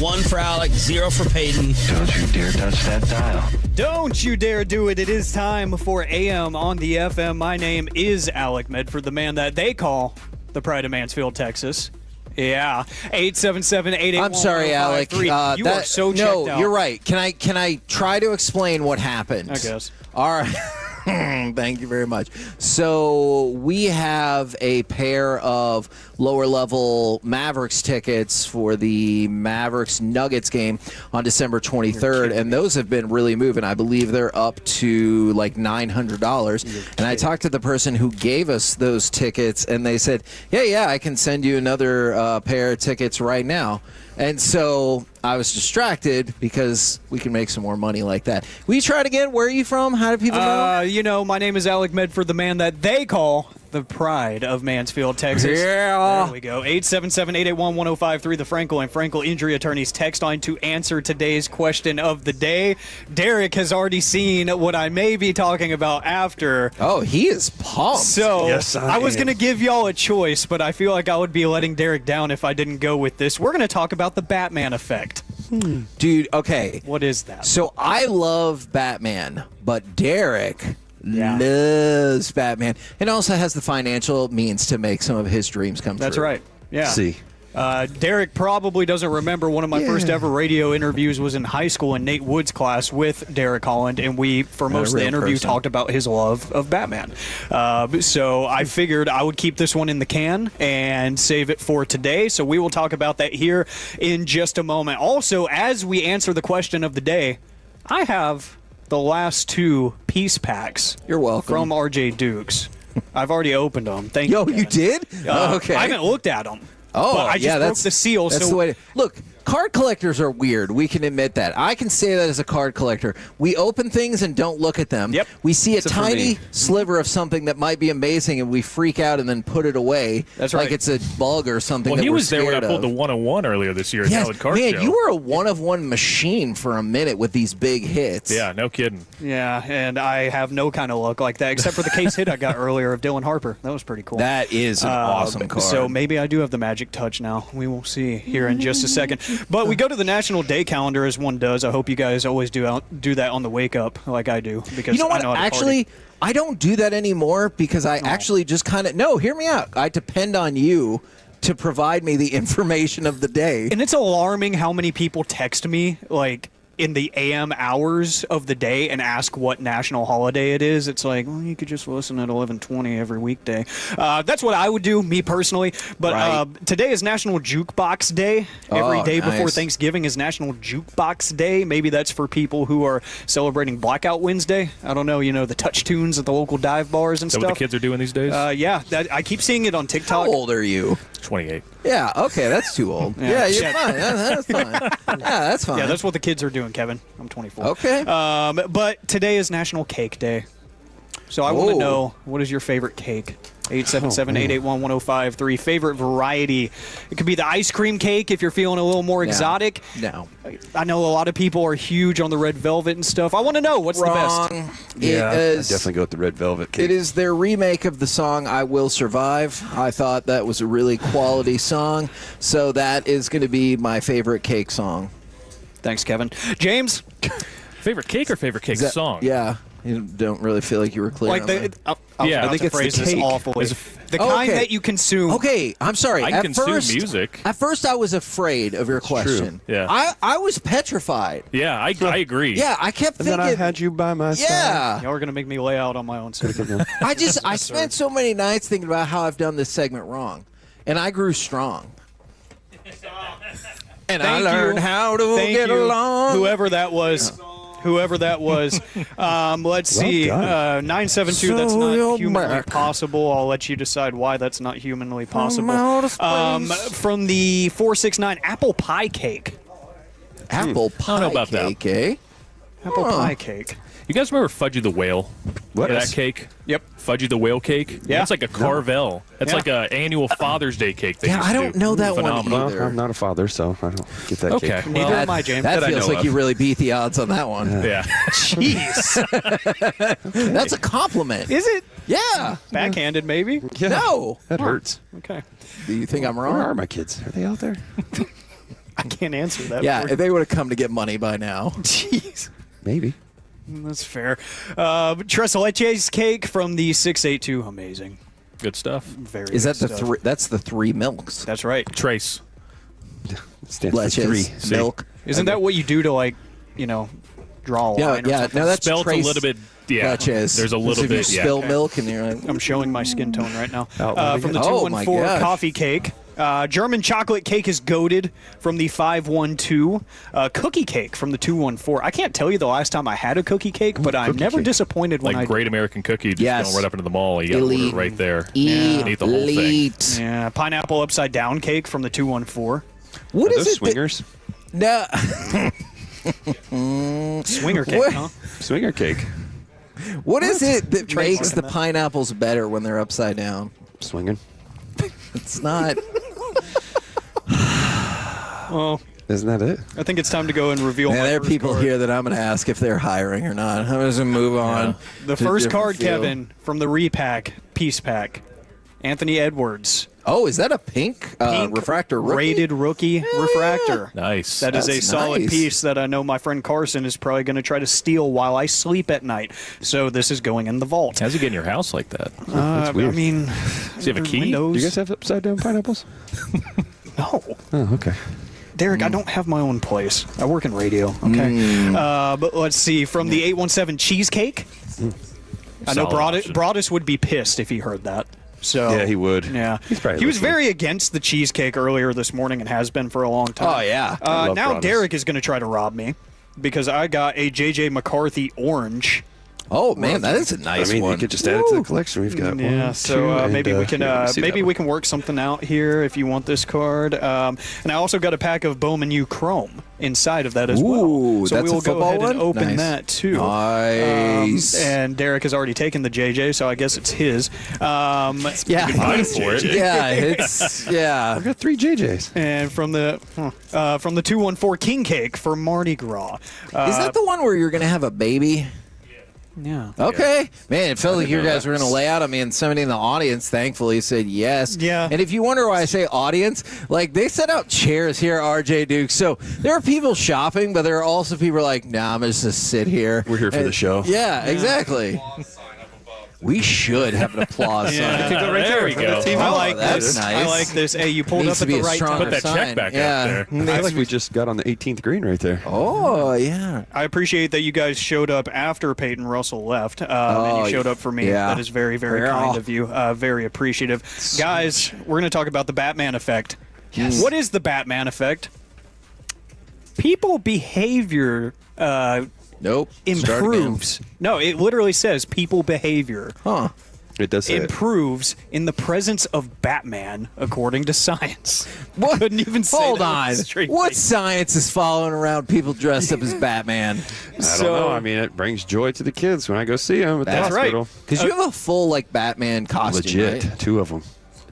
1 for Alec, 0 for Peyton.
Don't you dare touch that dial.
Don't you dare do it. It is time for AM on the FM. My name is Alec Medford, the man that they call the Pride of Mansfield, Texas. Yeah, 877-881-1053.
I'm sorry, Alec.
You are so checked out.
No, you're right. Can I try to explain what happened?
I guess.
All right. Thank you very much. So we have a pair of lower-level Mavericks tickets for the Mavericks-Nuggets game on December 23rd, and those have been really moving. I believe they're up to like $900. And I talked to the person who gave us those tickets, and they said, yeah, I can send you another pair of tickets right now. And so I was distracted because we can make some more money like that. Will you try it again? Where are you from? How do people know?
My name is Alec Medford, the man that they call the pride of Mansfield, Texas.
Yeah.
There we go. 877-881-1053, the Frankel and Frankel Injury Attorneys text line to answer today's question of the day. Derek has already seen what I may be talking about after.
Oh, he is pumped.
So
Yes,
I was going to give y'all a choice, but I feel like I would be letting Derek down if I didn't go with this. We're going to talk about the Batman effect.
Dude, okay.
What is that?
So I love Batman, but Derek loves Batman and also has the financial means to make some of his dreams come true.
That's right. Yeah.
See.
Derek probably doesn't remember one of my first ever radio interviews was in high school in Nate Wood's class with Derek Holland, and we, for most of the interview, talked about his love of Batman. So I figured I would keep this one in the can and save it for today, so we will talk about that here in just a moment. Also, as we answer the question of the day, I have the last 2 piece packs.
You're welcome.
From RJ Dukes. I've already opened them. Thank you.
Yo, you did? Okay.
I haven't looked at them.
Oh,
but I just broke the seal.
That's
so
the way. Look, card collectors are weird. We can admit that. I can say that as a card collector. We open things and don't look at them.
Yep.
We see a
Except for
tiny
me.
sliver of something that might be amazing, and we freak out and then put it away.
That's
like
right.
it's a bug or something.
Well,
that
he
we're
was there when I
scared
pulled
of.
the 101 earlier this year at
Yes,
Howard Card
man,
Show.
you were a one-of-one machine for a minute with these big hits.
Yeah, no kidding.
Yeah, and I have no kind of luck like that, except for the case hit I got earlier of Dylan Harper. That was pretty cool.
That is an awesome card.
So maybe I do have the magic touch now. We will see here in just a second. But we go to the National Day calendar as one does. I hope you guys always do that on the wake up like I do. Because
you know what?
I know how to
Actually,
party.
I don't do that anymore because I actually just kind of hear me out. I depend on you to provide me the information of the day.
And it's alarming how many people text me like in the AM hours of the day and ask what national holiday it is. It's like, well, you could just listen at 11:20 every weekday. That's what I would do, me personally. But today is National Jukebox Day. Every day before Thanksgiving is National Jukebox Day. Maybe that's for people who are celebrating Blackout Wednesday. I don't know, the touch tunes at the local dive bars and
Is that
stuff.
what the kids are doing these days?
Yeah, I keep seeing it on TikTok.
How old are you?
28.
Yeah, okay, that's too old. Yeah, you're fine. That's fine. Yeah, that's fine.
Yeah, that's what the kids are doing, Kevin. I'm 24.
Okay.
But today is National Cake Day. So I want to know, what is your favorite cake? 877-881-1053. Favorite variety. It could be the ice cream cake if you're feeling a little more exotic.
No.
I know a lot of people are huge on the red velvet and stuff. I want to know, what's the best?
Yeah, I'd definitely go with the red velvet cake.
It is their remake of the song I Will Survive. I thought that was a really quality song, so that is going to be my favorite cake song.
Thanks, Kevin. James?
Favorite cake or favorite cake song?
Yeah. You don't really feel like you were clear on that.
I
think it's phrase
the
this
cake.
awfully. The kind that you consume.
Okay, I'm sorry.
I can consume music.
At first, I was afraid of your question.
True. Yeah.
I was petrified.
Yeah, I agree.
Yeah, I kept thinking.
And then I had you by my side.
Yeah.
Y'all are going to make me lay out on my own segment.
I spent so many nights thinking about how I've done this segment wrong, and I grew strong. And I learned how to get along.
Whoever that was. Let's see. 972, that's not humanly possible. I'll let you decide why that's not humanly possible. From the 469, apple pie cake.
Apple pie
I don't know about
cake, eh?
Apple pie cake.
You guys remember Fudgy the Whale?
What?
That cake?
Yep.
Fudgy the Whale cake?
Yeah.
It's like a Carvel. It's like an annual Father's Day cake. They
Yeah,
used
I
to
don't
do.
know that one
Phenomenal.
either.
I'm not a father, so I don't get that
Okay.
cake.
Neither am I, James.
That
That I
feels
know
like
of.
you really beat the odds on that one.
Yeah.
Jeez.
That's a compliment.
Is it?
Yeah.
Backhanded, maybe?
Yeah,
No.
that hurts.
Okay.
Do you think I'm
Where are
wrong?
my kids? Are they out there?
I can't answer that.
Yeah,
for you.
if they would have come to get money by now.
Jeez.
Maybe.
That's fair. Tres Leches cake from the 682. Amazing.
Good stuff.
Very
Is that
good
the
stuff.
three? That's the 3 milks.
That's right.
Trace.
Stands for
Leches,
3.
milk.
Isn't that what you do to, like, draw a
Yeah,
line or
yeah.
something?
No, that's
Spelled
trace
a little bit. Yeah.
Leches.
There's a
Because
little
if you
bit. Yeah.
spill milk and you're like,
I'm showing my skin tone right now.
Outlining
From the
it. Oh, my
214
gosh.
coffee cake. German chocolate cake is goated from the 512. Cookie cake from the 214. I can't tell you the last time I had a cookie cake, but I'm never disappointed when
Like
I
Great American Cookie, just
Yes.
going right up into the mall. You got to order
Elite.
it right there.
Elite.
Eat the whole thing.
Yeah, pineapple upside down cake from the 214.
What
Are
is
those
it?
swingers?
No.
Swinger cake,
What?
huh?
Swinger cake.
What is it that makes the pineapples better when they're upside down?
Swinging.
It's not.
Well,
isn't that it?
I think it's time to go and reveal.
Man,
my
there are
first
people
card.
here that I'm going to ask if they're hiring or not. I'm just going to move on.
The
to a
first
different
card,
field.
Kevin, from the repack, Peace Pack. Anthony Edwards.
Oh, is that a pink refractor rookie?
Rated rookie refractor.
Nice.
That is a solid piece that I know my friend Carson is probably going to try to steal while I sleep at night. So this is going in the vault.
How's he get in your house like that?
That's weird. I mean,
does he have a key?
windows.
Do you guys have upside down pineapples?
No.
Oh, okay.
Derek, I don't have my own place. I work in radio. Okay. But let's see. From the 817 Cheesecake. I know Broadus would be pissed if he heard that. So
Yeah, he would.
Yeah,
He's probably
he was
listening.
very against the cheesecake earlier this morning and has been for a long time.
Oh, yeah.
I love
Now
Broadus.
Derek is going to try to rob me because I got a JJ McCarthy orange.
Oh man, that is a nice
I mean,
one.
you could just add it to the collection. We've got
Yeah,
one,
so
two, and,
maybe we can
yeah, see that
we can work something out here if you want this card. And I also got a pack of Bowman U Chrome inside of that as well.
Ooh,
So
that's
we will
a
go
football
ahead and
one?
open
Nice.
that too.
Nice.
And Derek has already taken the JJ, so I guess it's his.
Yeah, it's yeah.
I've got 3 JJs.
And from the 214 King Cake for Mardi Gras.
Is that the one where you're going to have a baby?
Yeah.
Okay. Man, it felt like you guys were going to lay out on me, and somebody in the audience thankfully said yes.
Yeah.
And if you wonder why I say audience, like they set out chairs here, RJ Duke. So there are people shopping, but there are also people like, nah, I'm just going to sit here.
We're here for the show.
Yeah, exactly. We should have an applause sign.
There we go.
I like
that's
this.
nice.
I like this. Hey, you pulled
Needs
up
to
at
be
the
a
right
stronger
time.
Put that check
sign.
back
Yeah.
out there.
I feel like we just got on the 18th green right there.
Oh, yeah.
I appreciate that you guys showed up after Peyton Russell left, and you showed up for me.
yeah.
That is very, very kind of you. Very appreciative. Guys, we're going to talk about the Batman effect.
Yes.
What is the Batman effect? People behavior
Nope.
improves. No, it literally says people behavior
Huh.
It does say it.
improves in the presence of Batman, according to science.
What?
Couldn't even say
Hold
that
on.
with a straight
What
face.
science is following around people dressed up as Batman?
I don't know. I mean, it brings joy to the kids when I go see them at the
That's
right.
hospital.
Because you have a full like Batman costume,
Legit.
right?
2 of them.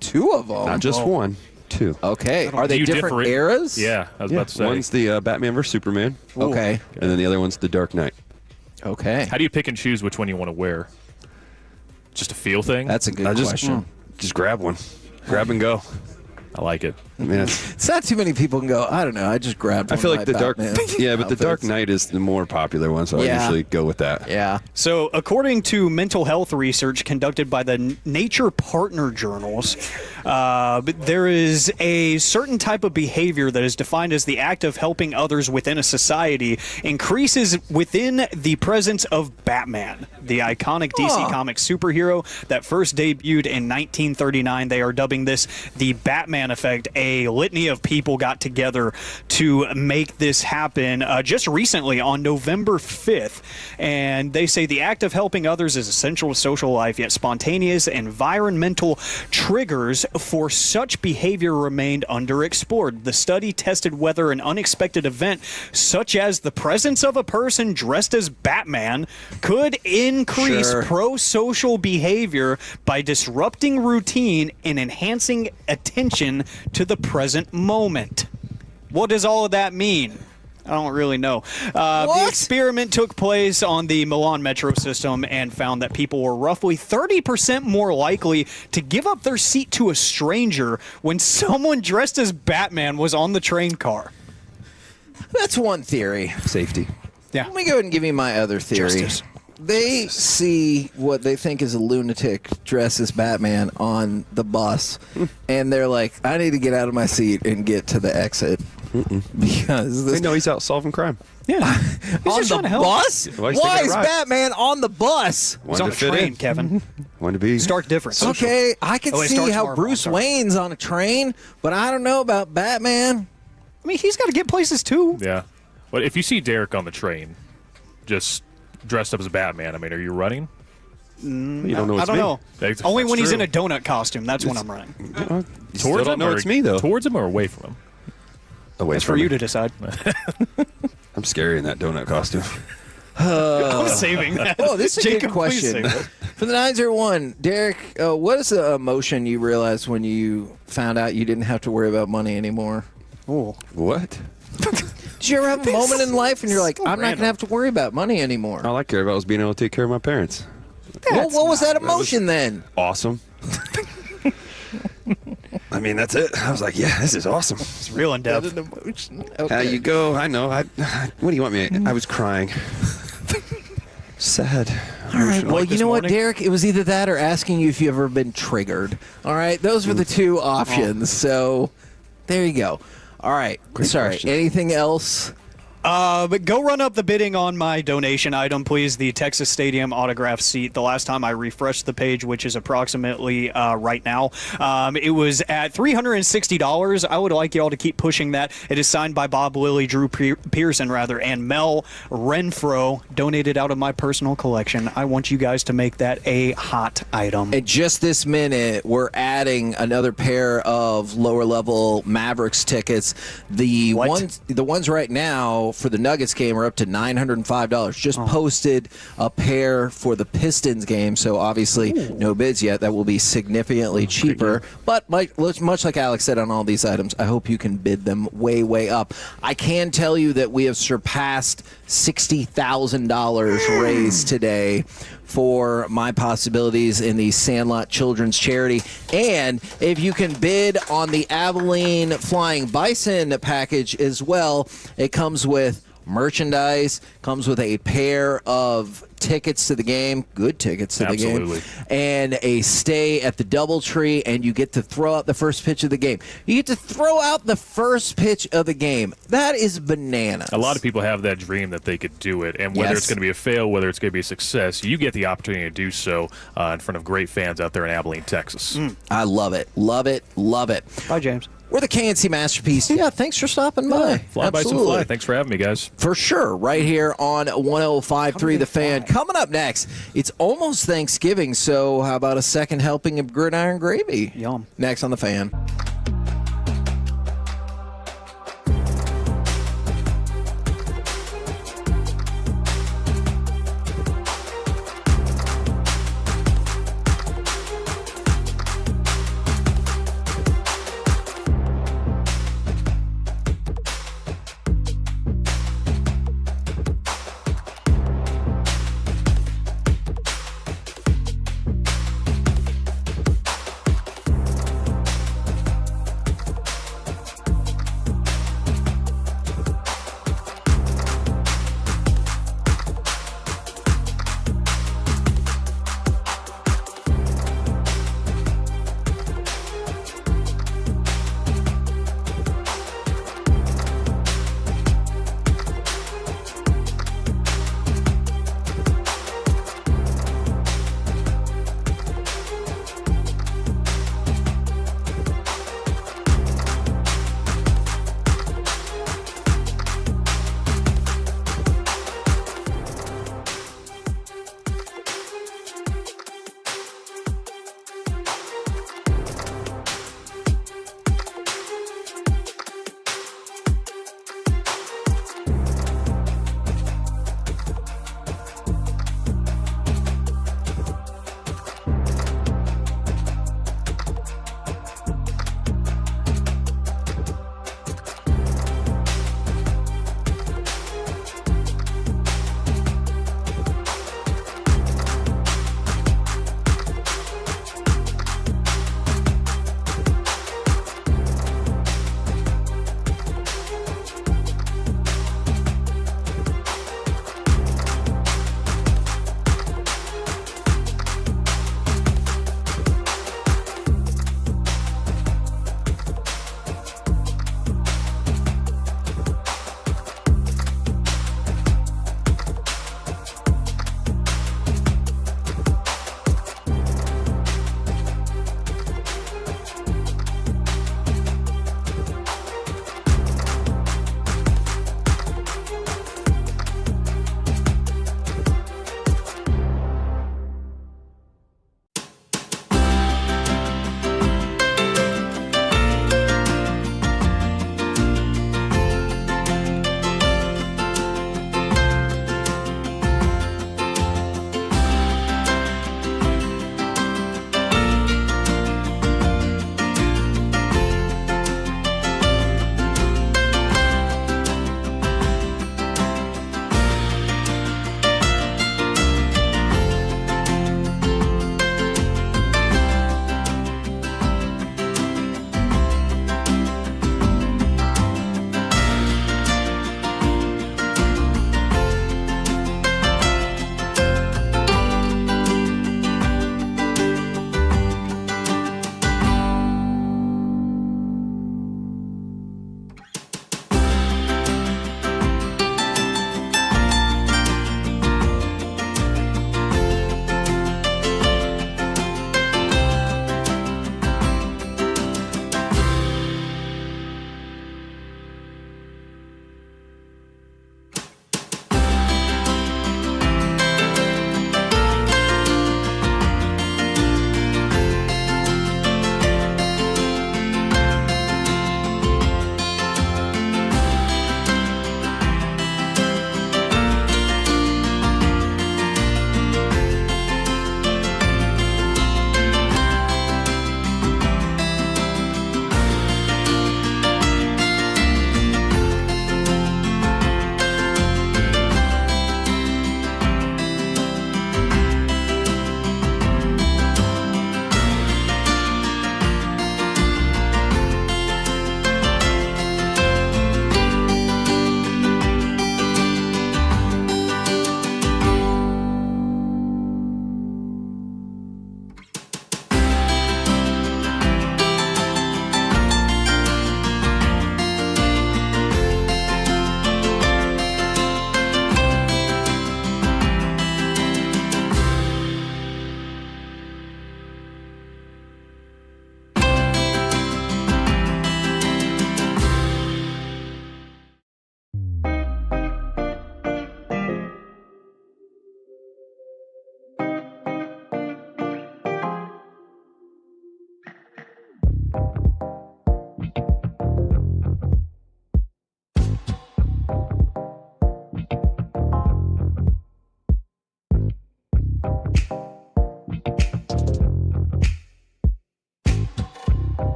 2 of them.
Not just one. 2.
Okay. Are
Do
they
you
different
differ-
eras?
Yeah, I was about to say.
One's the Batman vs. Superman.
Okay.
And then the other one's the Dark Knight.
Okay.
How do you pick and choose which one you want to wear? Just a feel thing?
That's a good
I
question.
just grab one. Grab and go.
I like it.
I mean, it's,
It's not too many people can go, I don't know, I just grabbed
I
one
feel
of
like
my
the Dark
Batman
Yeah, but the Dark
outfits.
Knight is the more popular one, so I
Yeah.
usually go with that.
Yeah.
So, according to mental health research conducted by the Nature Partner journals, there is a certain type of behavior that is defined as the act of helping others within a society increases within the presence of Batman, the iconic DC Comics superhero that first debuted in 1939. They are dubbing this the Batman effect. A litany of people got together to make this happen just recently on November 5th. And they say the act of helping others is essential to social life, yet spontaneous environmental triggers for such behavior remained underexplored. The study tested whether an unexpected event, such as the presence of a person dressed as Batman, could increase pro-social behavior by disrupting routine and enhancing attention to the present moment. What does all of that mean? I don't really know. The experiment took place on the Milan metro system and found that people were roughly 30% more likely to give up their seat to a stranger when someone dressed as Batman was on the train car.
That's one theory.
Safety.
Yeah.
Let me go ahead and give you my other theory.
Justice.
They see what they think is a lunatic dressed as Batman on the bus, and they're like, I need to get out of my seat and get to the exit. Because
They know he's out solving crime.
Yeah.
on the bus?
Why
Why is Batman on the bus?
He's on a train, Kevin.
Wanted to be
Stark difference.
Okay, I can
Oh, it
see
starts
how
tomorrow.
Bruce
Sorry.
Wayne's on a train, but I don't know about Batman.
I mean, he's got to get places too.
Yeah. But if you see Derek on the train, just dressed up as Batman, I mean, are you running?
You don't know
I
it's
don't
me.
know.
That's
Only when he's
true.
in a donut costume. That's when I'm running.
You still
Towards
don't
him
know
or
it's me, though.
Towards him or away from him?
Away
That's
from
for you
me.
to decide.
I'm scary in that donut costume.
I'm saving that.
Oh, this is a
Jacob,
good
please
question.
save it.
For the 901, Derek, what is the emotion you realized when you found out you didn't have to worry about money anymore?
Oh.
What?
Did you ever have a moment in life and you're like, I'm not going to have to worry about money anymore?
All I cared about was being able to take care of my parents.
What was that emotion then?
Awesome. I mean, that's it. I was like, yeah, this is awesome.
It's real in depth.
How you go? I know. What do you want me? I was crying. Sad.
All right. Well, you know what, Derek? It was either that or asking you if you've ever been triggered. All right. Those were the two options. So there you go. All right. Sorry.
Question.
Anything else?
But go run up the bidding on my donation item, please. The Texas Stadium autograph seat. The last time I refreshed the page, which is approximately right now, it was at $360. I would like you all to keep pushing that. It is signed by Bob Lilly, Drew Pearson, and Mel Renfro, donated out of my personal collection. I want you guys to make that a hot item.
At just this minute, we're adding another pair of lower level Mavericks tickets. The ones right now for the Nuggets game are up to $905. Just posted a pair for the Pistons game, so obviously no bids yet. That will be significantly cheaper. But much like Alex said on all these items, I hope you can bid them way, way up. I can tell you that we have surpassed $60,000 raised today for My Possibilities in the Sandlot Children's Charity. And if you can bid on the Abilene Flying Bison package as well, it comes with merchandise, comes with a pair of tickets to the game, good tickets to the game, and a stay at the Doubletree, and you get to throw out the first pitch of the game. You get to throw out the first pitch of the game. That is bananas.
A lot of people have that dream that they could do it, and whether it's going to be a fail, whether it's going to be a success, you get the opportunity to do so in front of great fans out there in Abilene, Texas.
I love it. Love it. Love it.
Bye, James.
We're the KNC Masterpiece. Yeah, thanks for stopping by.
Fly by some fly. Thanks for having me, guys.
For sure. Right here on 105.3 The Fan. Coming up next, it's almost Thanksgiving, so how about a second helping of gridiron gravy?
Yum.
Next on The Fan.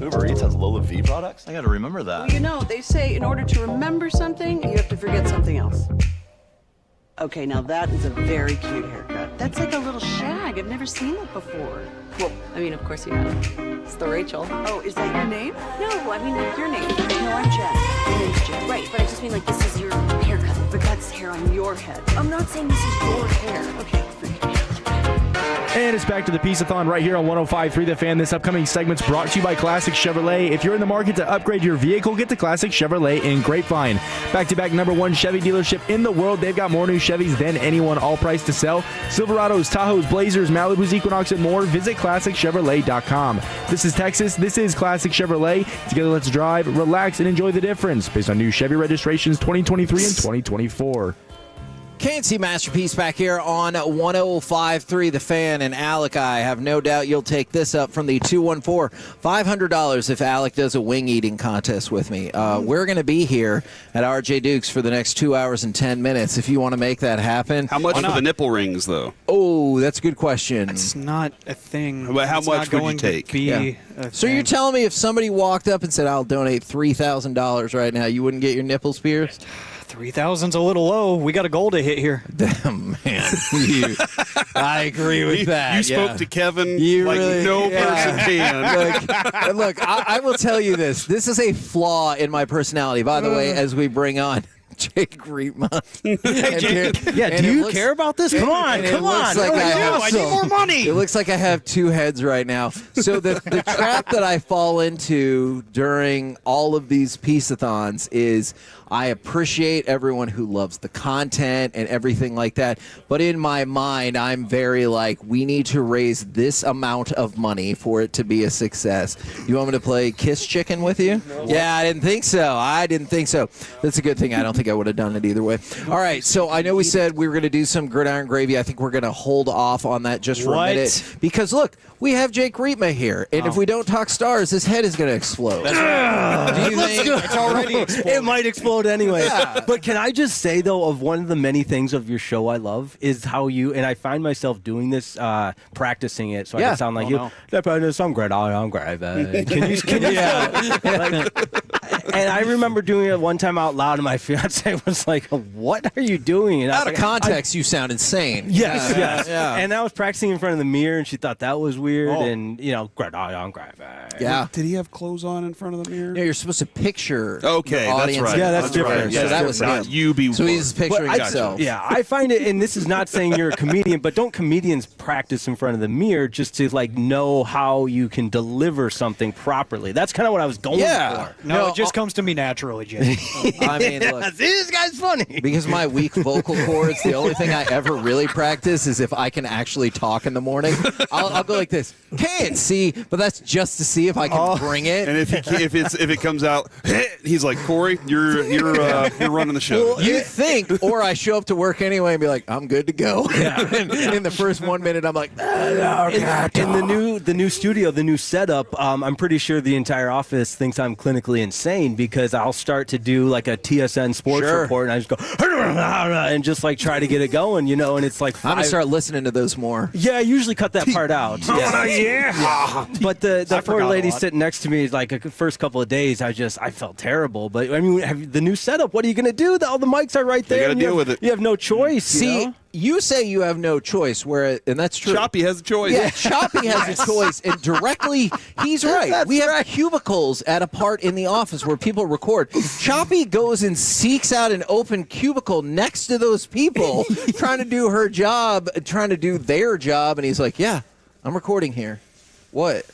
Uber Eats has Lola V products? I gotta remember that.
Well, you know, they say in order to remember something, you have to forget something else. Okay, now that is a very cute haircut. That's like a little shag. I've never seen it before. Well, I mean, of course you have. It's the Rachel. Oh, is that your name?
No, I mean your name.
No, I'm Jen. My name's Jen.
Right, but I just mean like this is your haircut.
But that's hair on your head.
I'm not saying this is your hair.
Okay,
And it's back to the Piece-A-Thon right here on 105.3 The Fan. This upcoming segment's brought to you by Classic Chevrolet. If you're in the market to upgrade your vehicle, get to Classic Chevrolet in Grapevine. Back-to-back #1 Chevy dealership in the world. They've got more new Chevys than anyone, all priced to sell. Silverados, Tahoes, Blazers, Malibus, Equinox, and more. Visit ClassicChevrolet.com. This is Texas. This is Classic Chevrolet. Together, let's drive, relax, and enjoy the difference based on new Chevy registrations 2023 and 2024.
KNC Masterpiece back here on 105.3 The Fan. And Alec, I have no doubt you'll take this up from the 214. $500 if Alec does a wing eating contest with me. We're going to be here at RJ Duke's for the next 2 hours and 10 minutes if you want to make that happen.
How much for the nipple rings, though?
Oh, that's a good question.
It's not a thing.
But how
It's
much
not
would you
going to
take?
be a
So
thing.
you're telling me if somebody walked up and said, I'll donate $3,000 right now, you wouldn't get your nipples pierced?
3,000's a little low. We got a goal to hit here.
Damn, man. I agree with that.
You spoke to Kevin like
really-
no
yeah.
person can.
Look, I will tell you this. This is a flaw in my personality. By the way, as we bring on Jake Reitman.
Do you care about this? Come on, come on.
Like
I need more money.
It looks like I have two heads right now. So the trap that I fall into during all of these Piece-A-Thons is I appreciate everyone who loves the content and everything like that. But in my mind, I'm very like, we need to raise this amount of money for it to be a success. You want me to play Kiss Chicken with you? No. Yeah, I didn't think so. That's a good thing. I don't think I would have done it either way. All right, so I know we said we were going to do some gridiron gravy. I think we're going to hold off on that just for a minute. Because, look, we have Jake Reitman here. And if we don't talk stars, his head is going to explode.
That's right.
Do you think?
It's already exploded. It might explode anyway.
Yeah.
But can I just say, though, of one of the many things of your show I love is how you, and I find myself doing this, practicing it, so I can sound like you. I'm great. I'm great. Can you and I remember doing it one time out loud, and my fiance was like, "What are you doing?" And
out of context, you sound insane.
Yes, yes.
Yeah.
And I was practicing in front of the mirror, and she thought that was weird. And great. I'm great.
Yeah.
Did he have clothes on in front of the mirror?
Yeah, you're supposed to picture.
Okay,
the audience.
that's right.
Yeah, that's different.
Right. So that was
not
him.
you be.
So he's picturing himself.
Yeah, I find it, and this is not saying you're a comedian, but don't comedians practice in front of the mirror just to know how you can deliver something properly? That's kind of what I was going for.
No, it just comes to me naturally, Jay.
I mean, look,
see, this guy's funny.
Because my weak vocal cords, the only thing I ever really practice is if I can actually talk in the morning. I'll go like this. Can't see, but that's just to see if I can bring it.
And if it comes out, he's like, Corey, you're running the show.
Well, you think, or I show up to work anyway and be like, I'm good to go. In the first 1 minute, I'm like,
in the new studio, the new setup, I'm pretty sure the entire office thinks I'm clinically insane because I'll start to do like a TSN sports report and I just go and just like try to get it going, and it's like
I'm gonna start listening to those more.
Yeah, I usually cut that part out. Yeah. But the poor lady sitting next to me, like the first couple of days, I felt terrible. But I mean, the new setup, what are you gonna do? All the mics are right there.
You gotta deal with it.
You have no choice.
See. You say you have no choice, and that's true.
Choppy has a choice.
Yeah, Choppy has a choice, and directly, he's right. We have cubicles at a part in the office where people record. Choppy goes and seeks out an open cubicle next to those people, trying to do her job, trying to do their job, and he's like, "Yeah, I'm recording here. What?"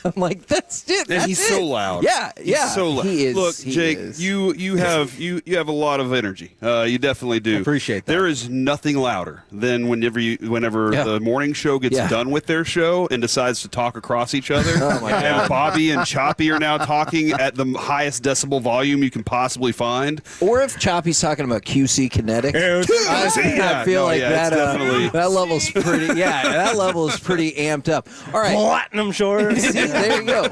I'm like, that's it.
And he's so loud.
Yeah.
He's so loud.
He is.
Look,
he
Jake,
is.
you have a lot of energy. You definitely do.
I appreciate that.
There is nothing louder than whenever the morning show gets done with their show and decides to talk across each other.
Oh my God.
And Bobby and Choppy are now talking at the highest decibel volume you can possibly find.
Or if Choppy's talking about QC Kinetic, I feel like that level's pretty. Yeah, that level is pretty amped up. All right,
platinum shorts.
See, there you go.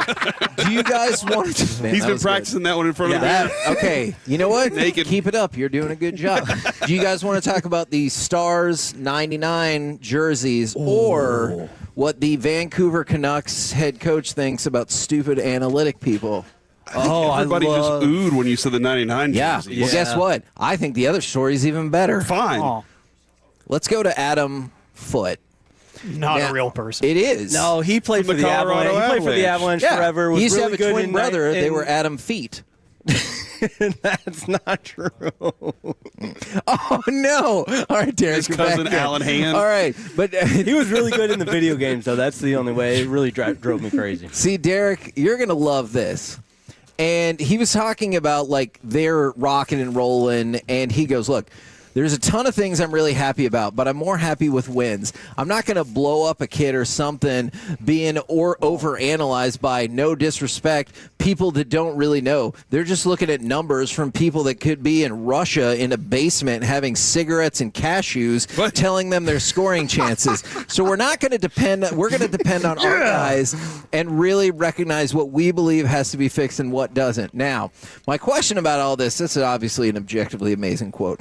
Do you guys want to? Man,
He's been practicing that one in front of me.
Okay, you know what?
Naked.
Keep it up. You're doing a good job. Do you guys want to talk about the Stars 99 jerseys, or what the Vancouver Canucks head coach thinks about stupid analytic people.
Everybody just oohed when you said the 99 jersey.
Well, guess what? I think the other story is even better.
Fine.
Oh.
Let's go to Adam Foote.
Not a real person.
It is.
No, he played for the Avalanche. He played for the Avalanche forever.
He used to
really
have a
good
twin brother. They were Adam Feet.
That's not true.
Oh, no. All right, Derek.
His cousin Alan Hand.
All right. But
he was really good in the video games, though. That's the only way. It really drove me crazy.
See, Derek, you're going to love this. And he was talking about, like, they're rocking and rolling, and he goes, look, there's a ton of things I'm really happy about, but I'm more happy with wins. I'm not going to blow up a kid or something being overanalyzed by, no disrespect, people that don't really know. They're just looking at numbers from people that could be in Russia in a basement having cigarettes and cashews telling them their scoring chances. So we're not going to depend. We're going to depend on our guys and really recognize what we believe has to be fixed and what doesn't. Now, my question about all this is obviously an objectively amazing quote.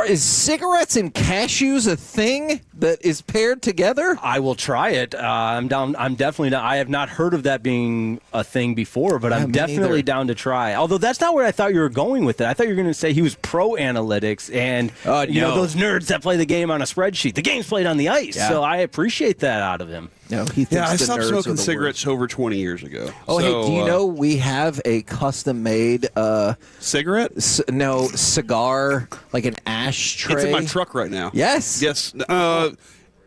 Is cigarettes and cashews a thing that is paired together?
I will try it. I'm down. I'm definitely not. I have not heard of that being a thing before, but I'm definitely down to try. Although that's not where I thought you were going with it. I thought you were going to say he was pro analytics and you know those nerds that play the game on a spreadsheet. The game's played on the ice, so I appreciate that out of him.
No, he thinks
I
the
stopped
nerds
smoking
are the
cigarettes over 20 years ago.
Oh,
so,
hey, do you know we have a custom-made
cigarette?
Cigar, like an ashtray.
It's in my truck right now.
Yes.
Yes.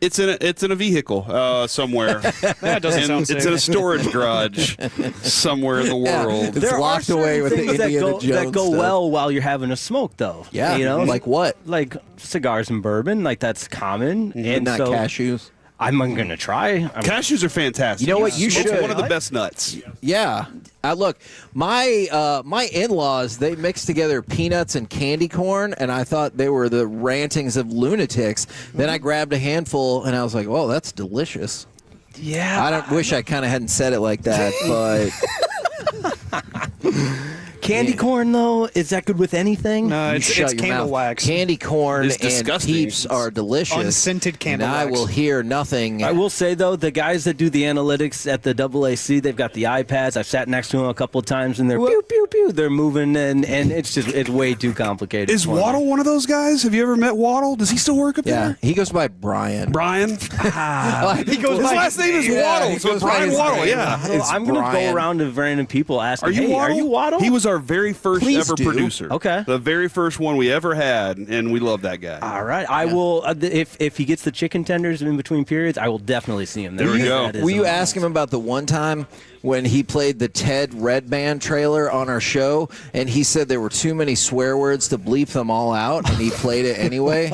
It's in a vehicle somewhere.
That doesn't sound safe.
It's in a storage garage somewhere in the world.
It's locked away with the Indiana Jones
that go
stuff.
well while you're having a smoke, though.
Yeah.
You know,
like what?
Like cigars and bourbon. Like that's common. And
not
so
cashews.
I'm going to try.
Cashews are fantastic.
You know what? You
It's
should.
one of the best nuts.
Yeah. Look, my in-laws, they mixed together peanuts and candy corn, and I thought they were the rantings of lunatics. Then I grabbed a handful, and I was like, "Oh, that's delicious."
Yeah.
I wish I kind of hadn't said it like that, but
Candy corn, though, is that good with anything?
No, it's candle wax.
Candy corn
It's
and
disgusting.
Peeps are delicious.
Unscented candle
and I
wax.
will hear nothing.
I will say, though, the guys that do the analytics at the AAC, they've got the iPads. I've sat next to them a couple of times, and they're pew, pew, pew. They're moving, and it's way too complicated.
Is Waddle one of those guys? Have you ever met Waddle? Does he still work up
Yeah,
there?
he goes by Brian.
Brian?
He goes
His
by,
last name is Waddle,
he
so
goes
it's
by
Brian
his
Waddle,
name.
yeah.
It's
I'm going to
Brian.
go around to random people asking,
Are you
hey,
Waddle?
are you Waddle?
He was our very first
Please
ever
do.
producer.
Okay.
The very first one we ever had, and we love that guy.
All right. I will, if he gets the chicken tenders in between periods, I will definitely see him there.
There we go.
Will you ask him about the one time when he played the Ted Red Band trailer on our show, and he said there were too many swear words to bleep them all out, and he played it anyway?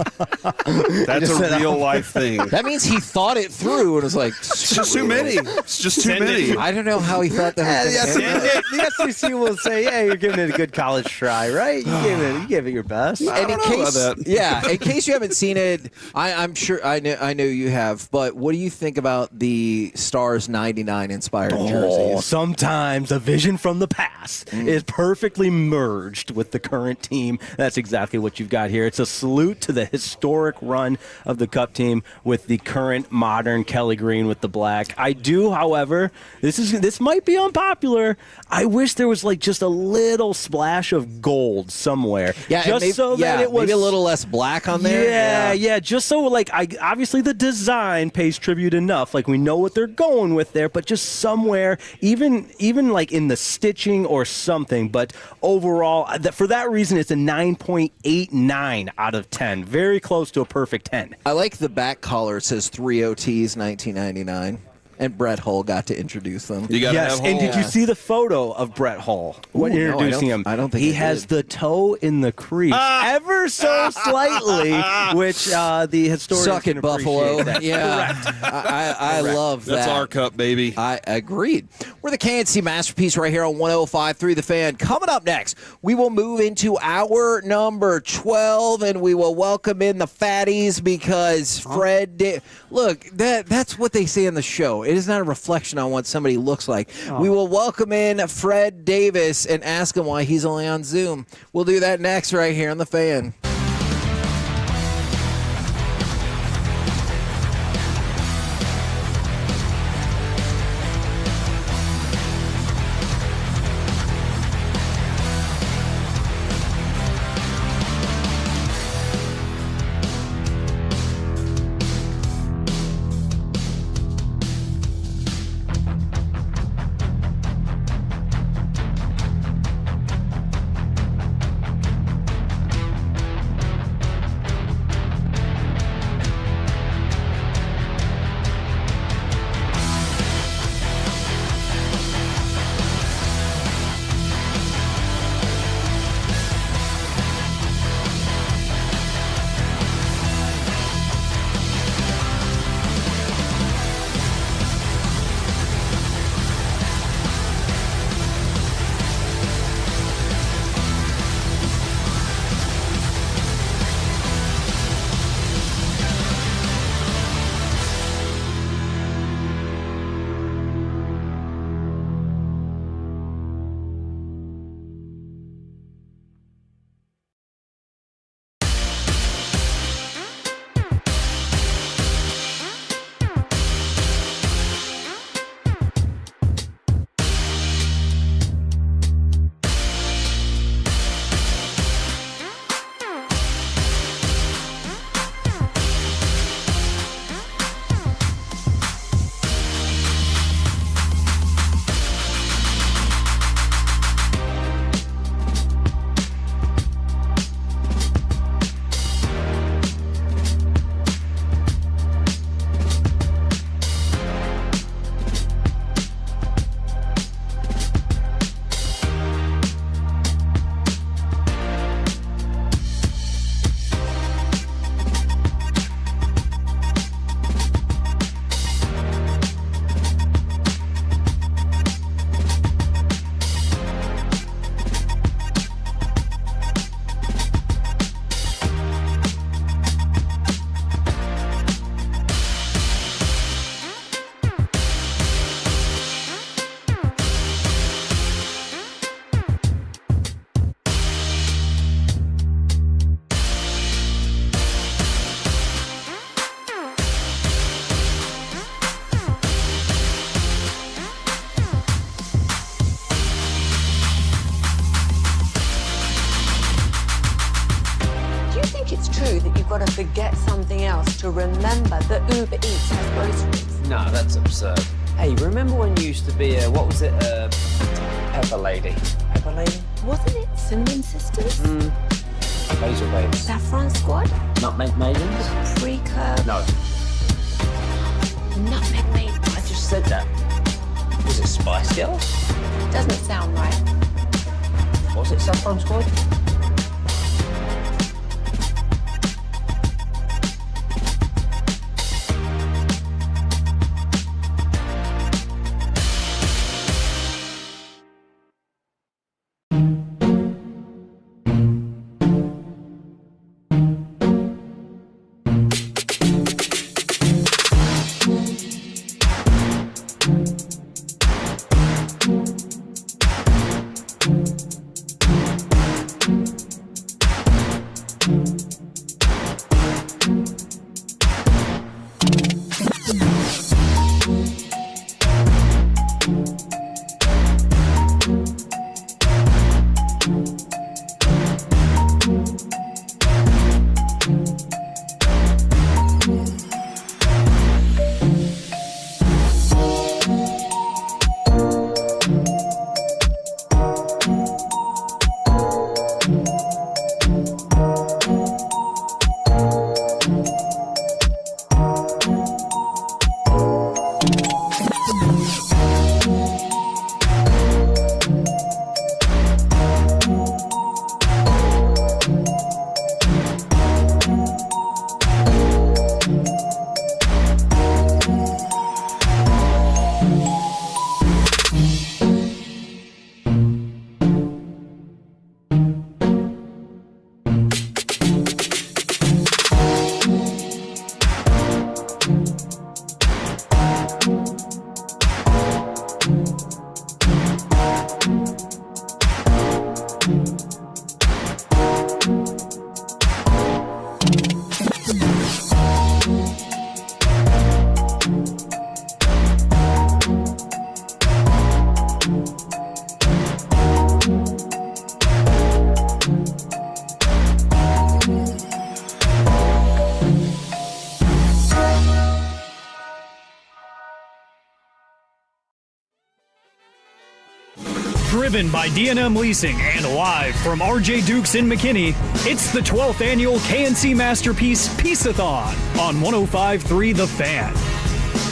That's a real life thing.
That means he thought it through and was like,
It's just too many. It's just too many.
I don't know how he thought that was going to end.
The SEC will say, "Hey, you're giving it a good college try, right? You gave it your best."
And in case you haven't seen it, I'm sure I know you have. But what do you think about the Stars '99 inspired jerseys?
Sometimes a vision from the past is perfectly merged with the current team. That's exactly what you've got here. It's a salute to the historic run of the Cup team with the current modern Kelly green with the black. I do, however, this might be unpopular. I wish there was like just a little splash of gold somewhere.
Yeah,
just
maybe,
so that it was
maybe a little less black on there.
Yeah, just so like obviously the design pays tribute enough. Like we know what they're going with there, but just somewhere, even like in the stitching or something. But overall, for that reason, it's a 9.89 out of 10. Very close to a perfect 10.
I like the back collar. It says 3 OTs 1999. And Brett Hull got to introduce them.
You gotta have Hull.
And did you see the photo of Brett Hull when you're introducing him?
I don't think
he
I
has
did.
the toe in the crease ever so slightly, which the historians
Sucking
can
Buffalo.
appreciate that.
Yeah. I love that.
That's our cup, baby.
I agreed. We're the KNC Masterpiece right here on 105.3 The Fan. Coming up next, we will move into hour number 12, and we will welcome in the fatties because Fred... Look, that's what they say in the show. It is not a reflection on what somebody looks like. We will welcome in Fred Davis and ask him why he's only on Zoom. We'll do that next right here on The Fan.
else to remember that Uber Eats has groceries.
No, that's absurd. Hey, remember when you used to be what was it, Pepper Lady? Pepper Lady?
Wasn't it Cinnamon Sisters?
Basil Babies.
Saffron Squad?
Nutmeg Maidens?
Pre-curb?
No.
Nutmeg Maidens?
I just said that. Was it Spice Girls?
Doesn't sound right.
Was it Saffron Squad?
Driven by D&M Leasing and live from RJ Dukes in McKinney, it's the 12th annual KNC Masterpiece Piece-A-Thon on 105.3 The Fan.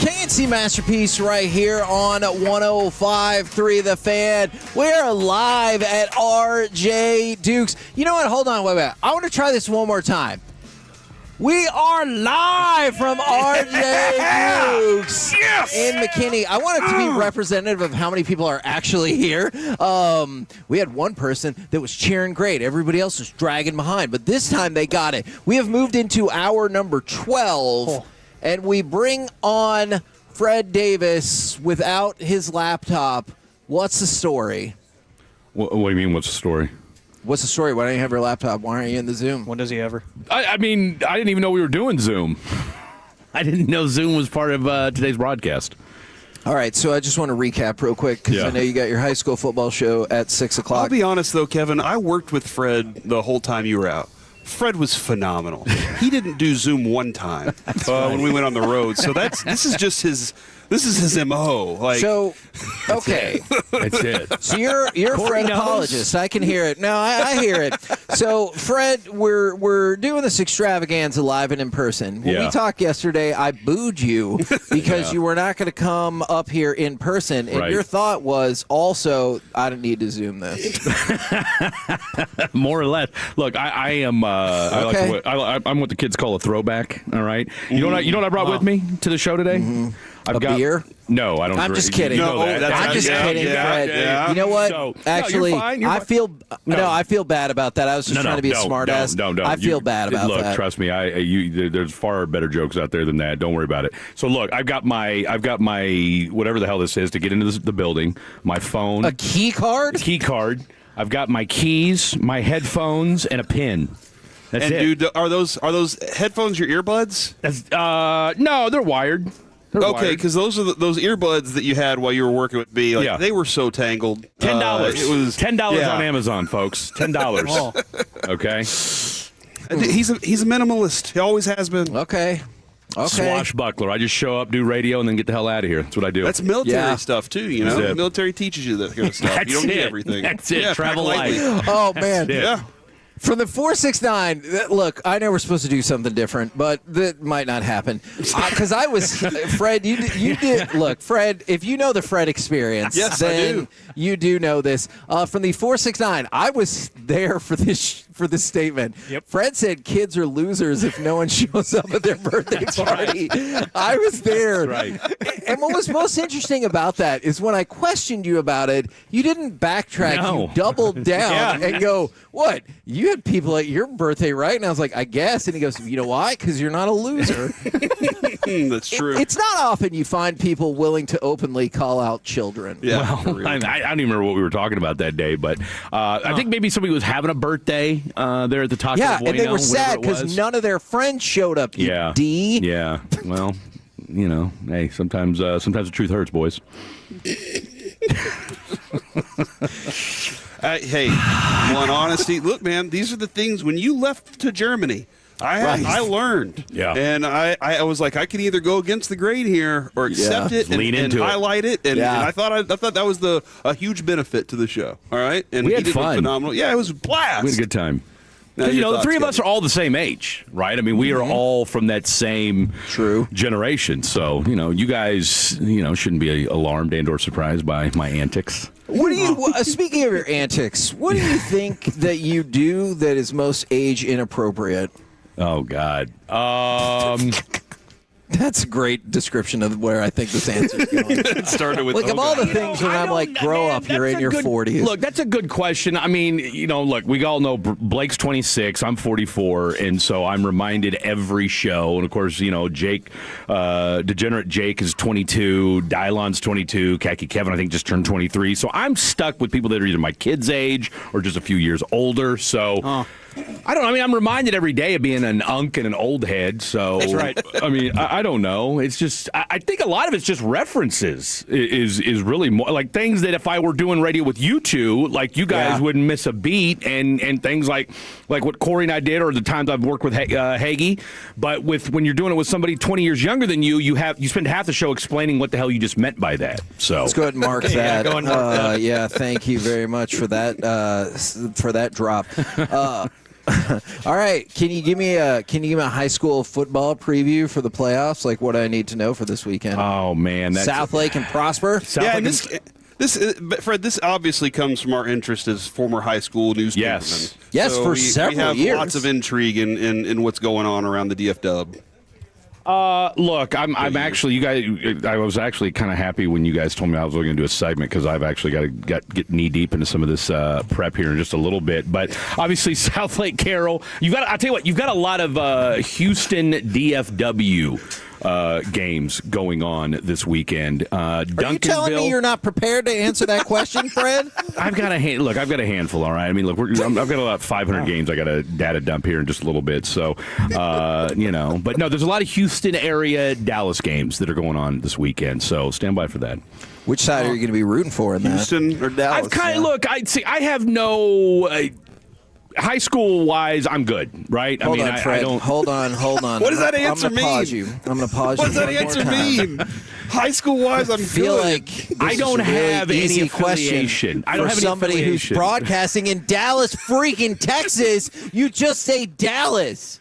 KNC Masterpiece right here on 105.3 The Fan. We're live at RJ Dukes. You know what? Hold on. Wait. I want to try this one more time. We are live from RJ Dukes in McKinney. I want it to be representative of how many people are actually here. We had one person that was cheering great. Everybody else was dragging behind. But this time they got it. We have moved into hour number 12, and we bring on Fred Davis without his laptop. What's the story?
What do you mean, what's the story?
What's the story? Why don't you have your laptop? Why aren't you in the Zoom?
When does he ever?
I mean, I didn't even know we were doing Zoom. I didn't know Zoom was part of today's broadcast.
All right, so I just want to recap real quick because I know you got your high school football show at 6 o'clock.
I'll be honest, though, Kevin, I worked with Fred the whole time you were out. Fred was phenomenal. He didn't do Zoom one time when we went on the road. So this is just his MO.
Okay.
That's it.
So you're a Fred apologist. I can hear it. No, I hear it. So Fred, we're doing this extravaganza live and in person. When we talked yesterday, I booed you because you were not going to come up here in person, and your thought was also, I don't need to Zoom this.
More or less. Look, I am. I'm what the kids call a throwback. All right. You know what I brought with me to the show today?
I've got beer?
No, I don't.
I'm just kidding. I'm just kidding, Fred.
Yeah.
You know what?
So,
actually,
you're fine.
I feel bad about that. I was just trying to be a smartass.
No.
I feel bad about that.
Look, trust me. There's far better jokes out there than that. Don't worry about it. So look, I've got my whatever the hell this is to get into the building. My phone.
A key card.
Key card. I've got my keys, my headphones, and a pin. That's it.
Dude, are those headphones your earbuds?
No, they're wired.
Okay, because those are those earbuds that you had while you were working with me. They were so tangled.
$10.
It was
$10 on Amazon, folks. $10. Okay.
He's a minimalist. He always has been.
Okay.
Swashbuckler. I just show up, do radio, and then get the hell out of here. That's what I do.
That's military stuff, too, you know? The military teaches you that kind of stuff. You don't need everything.
That's it.
Yeah,
Travel light.
Oh, man.
Yeah.
From the 469, look, I know we're supposed to do something different, but that might not happen. Because I was, Fred, you did, look, Fred, if you know the Fred experience,
yes, I
then
do.
You do know this. From the 469, I was there for this statement.
Yep.
Fred said kids are losers if no one shows up at their birthday party. I was there.
That's right.
And what was most interesting about that is when I questioned you about it, you didn't backtrack.
No.
You doubled down and go, what? You had people at your birthday, right? And I was like, I guess. And he goes, you know why? Because you're not a loser.
That's true.
It's not often you find people willing to openly call out children.
Yeah.
Well, I don't even remember what we were talking about that day, but I think maybe somebody was having a birthday there at the Taco
Yeah,
Bueno,
and they were sad
whatever it was.
because none of their friends showed up. You D.
Yeah. Well, you know, hey, sometimes the truth hurts, boys.
Hey, well, in honesty, look, man, these are the things when you left to Germany. I learned.
Yeah.
And I was like, I can either go against the grain here or accept it and,
Lean into it.
highlight it. And I thought that was a huge benefit to the show. All right. And
We
he
had
did
fun.
Phenomenal. Yeah, it was a blast.
We had a good time.
Now,
Because, you
your
know, the three of
thoughts,
us are all the same age, right? I mean, we are all from that same generation. So, you know, you guys, you know, shouldn't be alarmed and or surprised by my antics.
What do you? Speaking of your antics, what do you think that you do that is most age inappropriate?
Oh God.
That's a great description of where I think this answer is going.
It started with
like of all the things when I'm like, grow up, you're in your 40s.
Look, that's a good question. I mean, you know, look, we all know Blake's 26, I'm 44, and so I'm reminded every show. And of course, you know, Jake, Degenerate Jake is 22, Dylon's 22, Khaki Kevin I think just turned 23. So I'm stuck with people that are either my kid's age or just a few years older. So. I don't know. I mean, I'm reminded every day of being an unk and an old head. So that's right. I mean, I don't know. It's just I think a lot of it's just references is really more like things that if I were doing radio with you two, like you guys wouldn't miss a beat and things like what Corey and I did or the times I've worked with Hagee. But when you're doing it with somebody 20 years younger than you, you spend half the show explaining what the hell you just meant by that. So
let's go ahead and mark that. Yeah, thank you very much for that drop. All right, can you give me a high school football preview for the playoffs? Like what I need to know for this weekend?
Oh man,
Southlake and Prosper.
Fred, this obviously comes from our interest as former high school newspapermen.
Yes, for several
we have
years.
Lots of intrigue in what's going on around the DF Dub.
Look, I'm actually, you guys. I was actually kind of happy when you guys told me I was going to do a segment because I've actually got to get knee deep into some of this prep here in just a little bit. But obviously, Southlake Carroll, I'll tell you what, you've got a lot of Houston DFW games going on this weekend.
Are you telling me you're not prepared to answer that question, Fred?
I've got a handful. All right. I mean, look, I've got about 500 games. I got a data dump here in just a little bit. So, you know, but no, there's a lot of Houston area Dallas games that are going on this weekend. So stand by for that.
Which side are you going to be rooting for in that?
Houston or Dallas?
I have no. High school wise, I'm good, right?
Hold on, Fred. Hold on.
What does that answer mean?
I'm going to pause you.
What does that answer mean? High school wise, I'm
feel
good.
like
I don't have any
affiliation.
I don't have any
somebody who's broadcasting in Dallas, freaking Texas. You just say Dallas.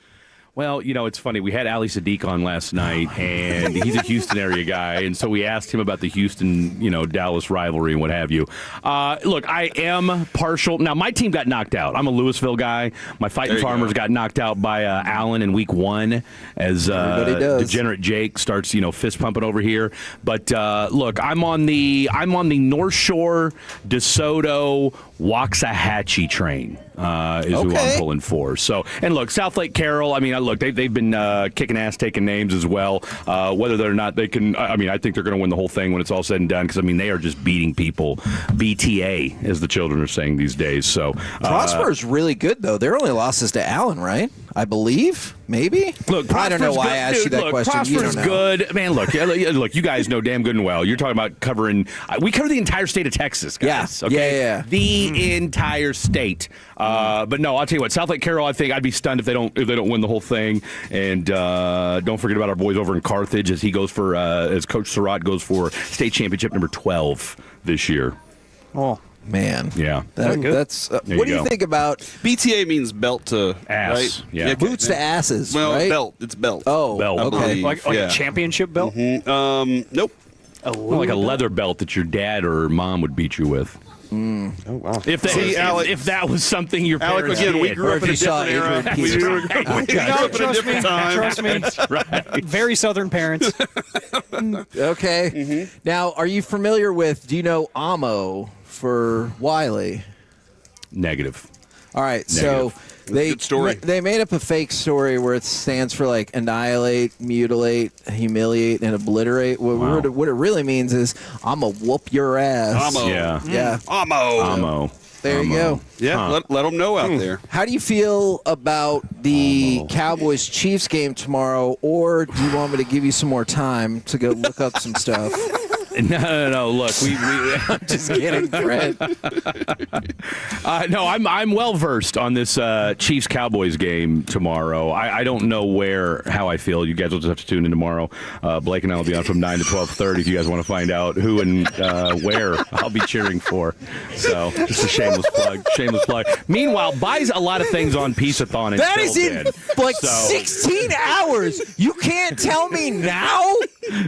Well, you know, it's funny. We had Ali Sadiq on last night, and he's a Houston area guy, and so we asked him about the Houston, you know, Dallas rivalry and what have you. Look, I am partial. Now, my team got knocked out. I'm a Louisville guy. My Fighting Farmers got knocked out by Allen in week 1 as Degenerate Jake starts, you know, fist pumping over here. But look, I'm on the North Shore DeSoto Waxahachie train. Who I'm pulling for. So, and look, Southlake Carroll, I mean, look, they've been kicking ass, taking names as well. Whether or not they can, I mean, I think they're going to win the whole thing when it's all said and done because, I mean, they are just beating people. BTA, as the children are saying these days. So
Prosper is really good, though. Their only losses to Allen, right? I believe, maybe.
Look,
I don't know why I asked you that question.
Prosper's good, man. Look, you guys know damn good and well. You're talking about covering. We cover the entire state of Texas, guys.
Yeah,
okay?
yeah.
The entire state. But no, I'll tell you what. South Lake Carroll, I think I'd be stunned if they don't win the whole thing. And don't forget about our boys over in Carthage as as Coach Surratt goes for state championship number 12 this year.
Oh. Man.
Yeah.
That's what do you think about
BTA means belt to
ass?
Right?
Yeah.
Boots to asses.
Well,
right?
belt. It's belt.
Oh,
belt.
Okay.
Like a championship belt?
Nope.
Like a leather belt that your dad or mom would beat you with.
Oh wow!
If that was something your parents
again,
did.
we grew up in a different era. We grew up in a different time.
Trust me.
Right.
Very Southern parents.
Okay. Now, are you familiar with? Do you know Amo for Wiley?
Negative.
All right. So
good story.
They made up a fake story where it stands for like annihilate, mutilate, humiliate, and obliterate. What it really means is I'm a whoop your ass.
Amo.
Yeah.
Amo.
There you go.
Yeah. Let them know out there.
How do you feel about the Cowboys-Chiefs game tomorrow, or do you want me to give you some more time to go look up some stuff?
No. Look,
I'm just kidding, Fred.
No, I'm well versed on this Chiefs Cowboys game tomorrow. I don't know how I feel. You guys will just have to tune in tomorrow. Blake and I will be on from 9 to 12:30 if you guys want to find out who and where I'll be cheering for. So just a shameless plug. Meanwhile, buys a lot of things on Piece-A-Thon.
That is in 16 hours. You can't tell me now.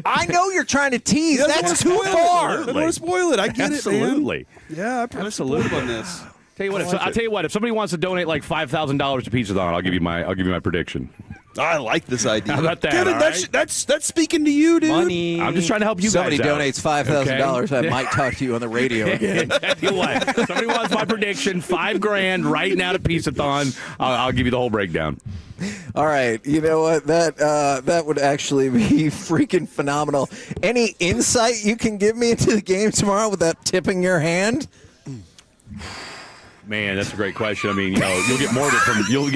I know you're trying to tease. That's too far.
I don't want to spoil it. I get
Absolutely.
it, man. Yeah, I pressed the loop on this.
I'll tell you what. If somebody wants to donate like $5,000 to Piece-A-Thon, I'll give you my prediction.
I like this idea.
How about that?
Kevin,
right?
that's speaking to you, dude.
Money.
I'm just trying to help you
Somebody
guys out.
donates $5,000. I might talk to you on the radio again.
Tell you what. Somebody wants my prediction. $5,000 right now to Piece-A-Thon. I'll give you the whole breakdown.
All right. You know what? That would actually be freaking phenomenal. Any insight you can give me into the game tomorrow without tipping your hand?
Man, that's a great question. I mean, you'll get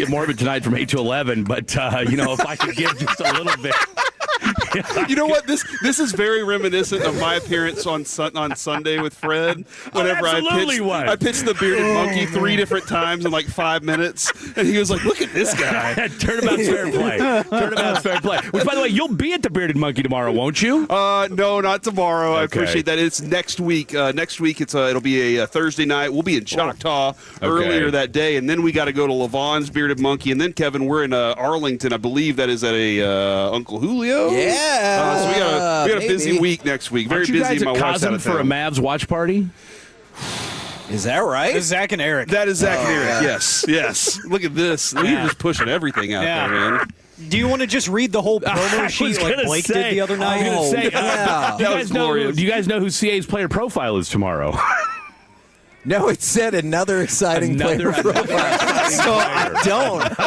more of it tonight from 8 to 11. But if I could give just a little bit.
You know what? This is very reminiscent of my appearance on Sunday with Fred. Whenever I pitched the bearded monkey 3 different times in like 5 minutes, and he was like, "Look at this guy."
Turnabout's fair play. Turnabout's fair play. Which, by the way, you'll be at the bearded monkey tomorrow, won't you?
No, not tomorrow.
Okay.
I appreciate that. It's next week. Next week, it'll be a Thursday night. We'll be in Choctaw earlier that day, and then we got to go to Levon's bearded monkey, and then Kevin, we're in Arlington. I believe that is at a Uncle Julio.
Yeah.
So we got a busy week next week. Very
Aren't you
busy.
guys
My
at
wife's out
Cosm
of
for a
town.
Mavs watch party?
Is that right?
This is Zach and Eric.
That is Zach and Eric.
yeah.
Yes. Look at this. We're just pushing everything out there, man.
Do you want to just read the whole promo sheet like Blake did the other night?
I was going to say,
yeah.
do you guys know who CA's player profile is tomorrow?
No, it said another exciting player profile. So I don't.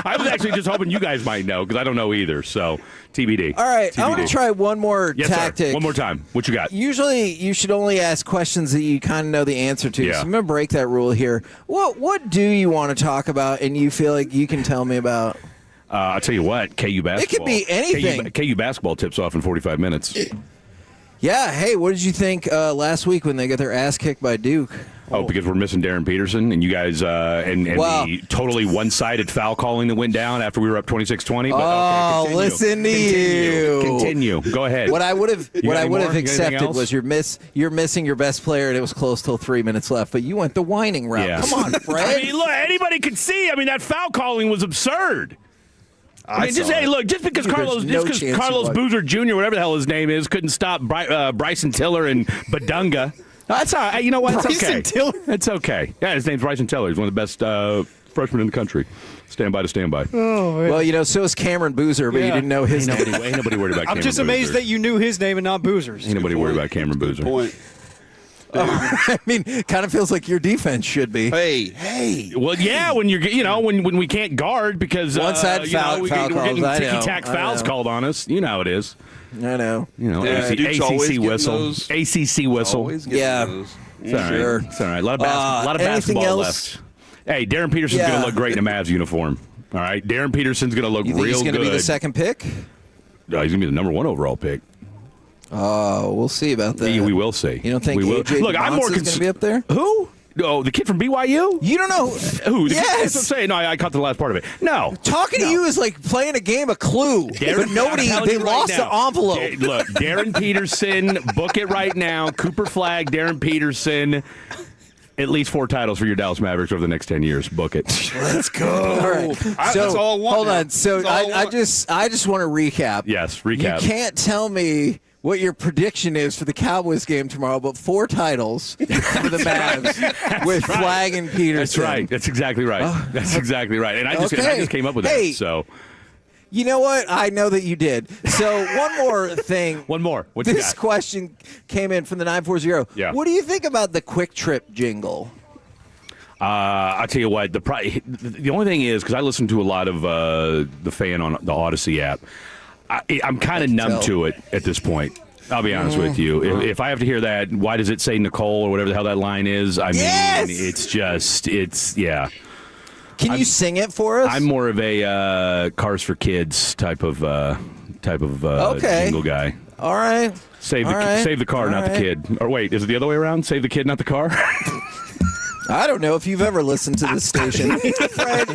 I was actually just hoping you guys might know because I don't know either. So TBD.
All right,
TBD.
I want to try one more tactic.
Sir. One more time. What you got?
Usually, you should only ask questions that you kind of know the answer to.
Yeah.
So I'm going to break that rule here. What do you want to talk about and you feel like you can tell me about?
I'll tell you what, KU basketball.
It could be anything.
KU basketball tips off in 45 minutes.
Yeah, hey, what did you think last week when they got their ass kicked by Duke?
Oh, because we're missing Darren Peterson, and you guys, and the totally one-sided foul calling that went down after we were up 26-20.
But, okay, listen to you.
Continue. Go ahead.
What I would have accepted was you're missing your best player, and it was close till 3 minutes left. But you went the whining route.
Yeah.
Come on, Fred.
I mean, look, anybody could see. I mean, that foul calling was absurd. I mean, just because Carlos Boozer Jr., whatever the hell his name is, couldn't stop Bryson Tiller and Badunga. That's all right. You know what? It's okay.
Tiller?
It's okay. Yeah, his name's Bryson Tiller. He's one of the best freshmen in the country. Stand by to stand by.
Oh, man.
Well, so is Cameron Boozer, but you didn't know his name.
Ain't nobody worried about Cameron
I'm just amazed
Boozer.
that you knew his name and not Boozer's.
Ain't nobody worried about Cameron Boozer.
Point.
I mean, kind of feels like your defense should be.
Hey.
Well, yeah, when when we can't guard because
one side foul
we're
calls.
getting ticky-tack fouls called on us. You know how it is.
I know.
ACC whistle. ACC whistle.
Yeah.
It's all right.
Sure.
It's all right. A lot of basketball left. Hey, Darren Peterson's going to look great in a Mavs uniform. All right, Darren Peterson's going to look
you think
real
he's
good.
He's going to be the second pick?
No, he's going to be the number 1 overall pick.
Oh, we'll see about that.
We will see.
You don't think
we will.
AJ
Look, I'm more
going to be up there?
Who? Oh, the kid from BYU?
You don't know
who?
Yes.
That's what I'm saying. No, I caught the last part of it. No.
Talking to you is like playing a game of Clue. But nobody, they lost the envelope.
Look, Darren Peterson, book it right now. Cooper Flagg, Darren Peterson. At least 4 titles for your Dallas Mavericks over the next 10 years. Book it.
Let's go. All right.
That's all I want.
Hold on. So I just want to recap.
Yes, recap.
You can't tell me what your prediction is for the Cowboys game tomorrow, but 4 titles for the Mavs with Flagg and Peterson.
That's right. That's exactly right. That's exactly right. And I just came up with that. So.
You know what? I know that you did. So one more thing.
One more. What you got?
This question came in from the 940.
Yeah.
What do you think about the Quick Trip jingle?
I'll tell you what. The only thing is, because I listen to a lot of the fan on the Odyssey app, I'm kind of numb to it at this point. I'll be honest with you. If I have to hear that, why does it say Nicole or whatever the hell that line is? I mean, it's yeah.
Can you sing it for us?
I'm more of a Cars for Kids type of jingle guy.
All right.
Save the car, not the kid. Or wait, is it the other way around? Save the kid, not the car?
I don't know if you've ever listened to this station. Fred,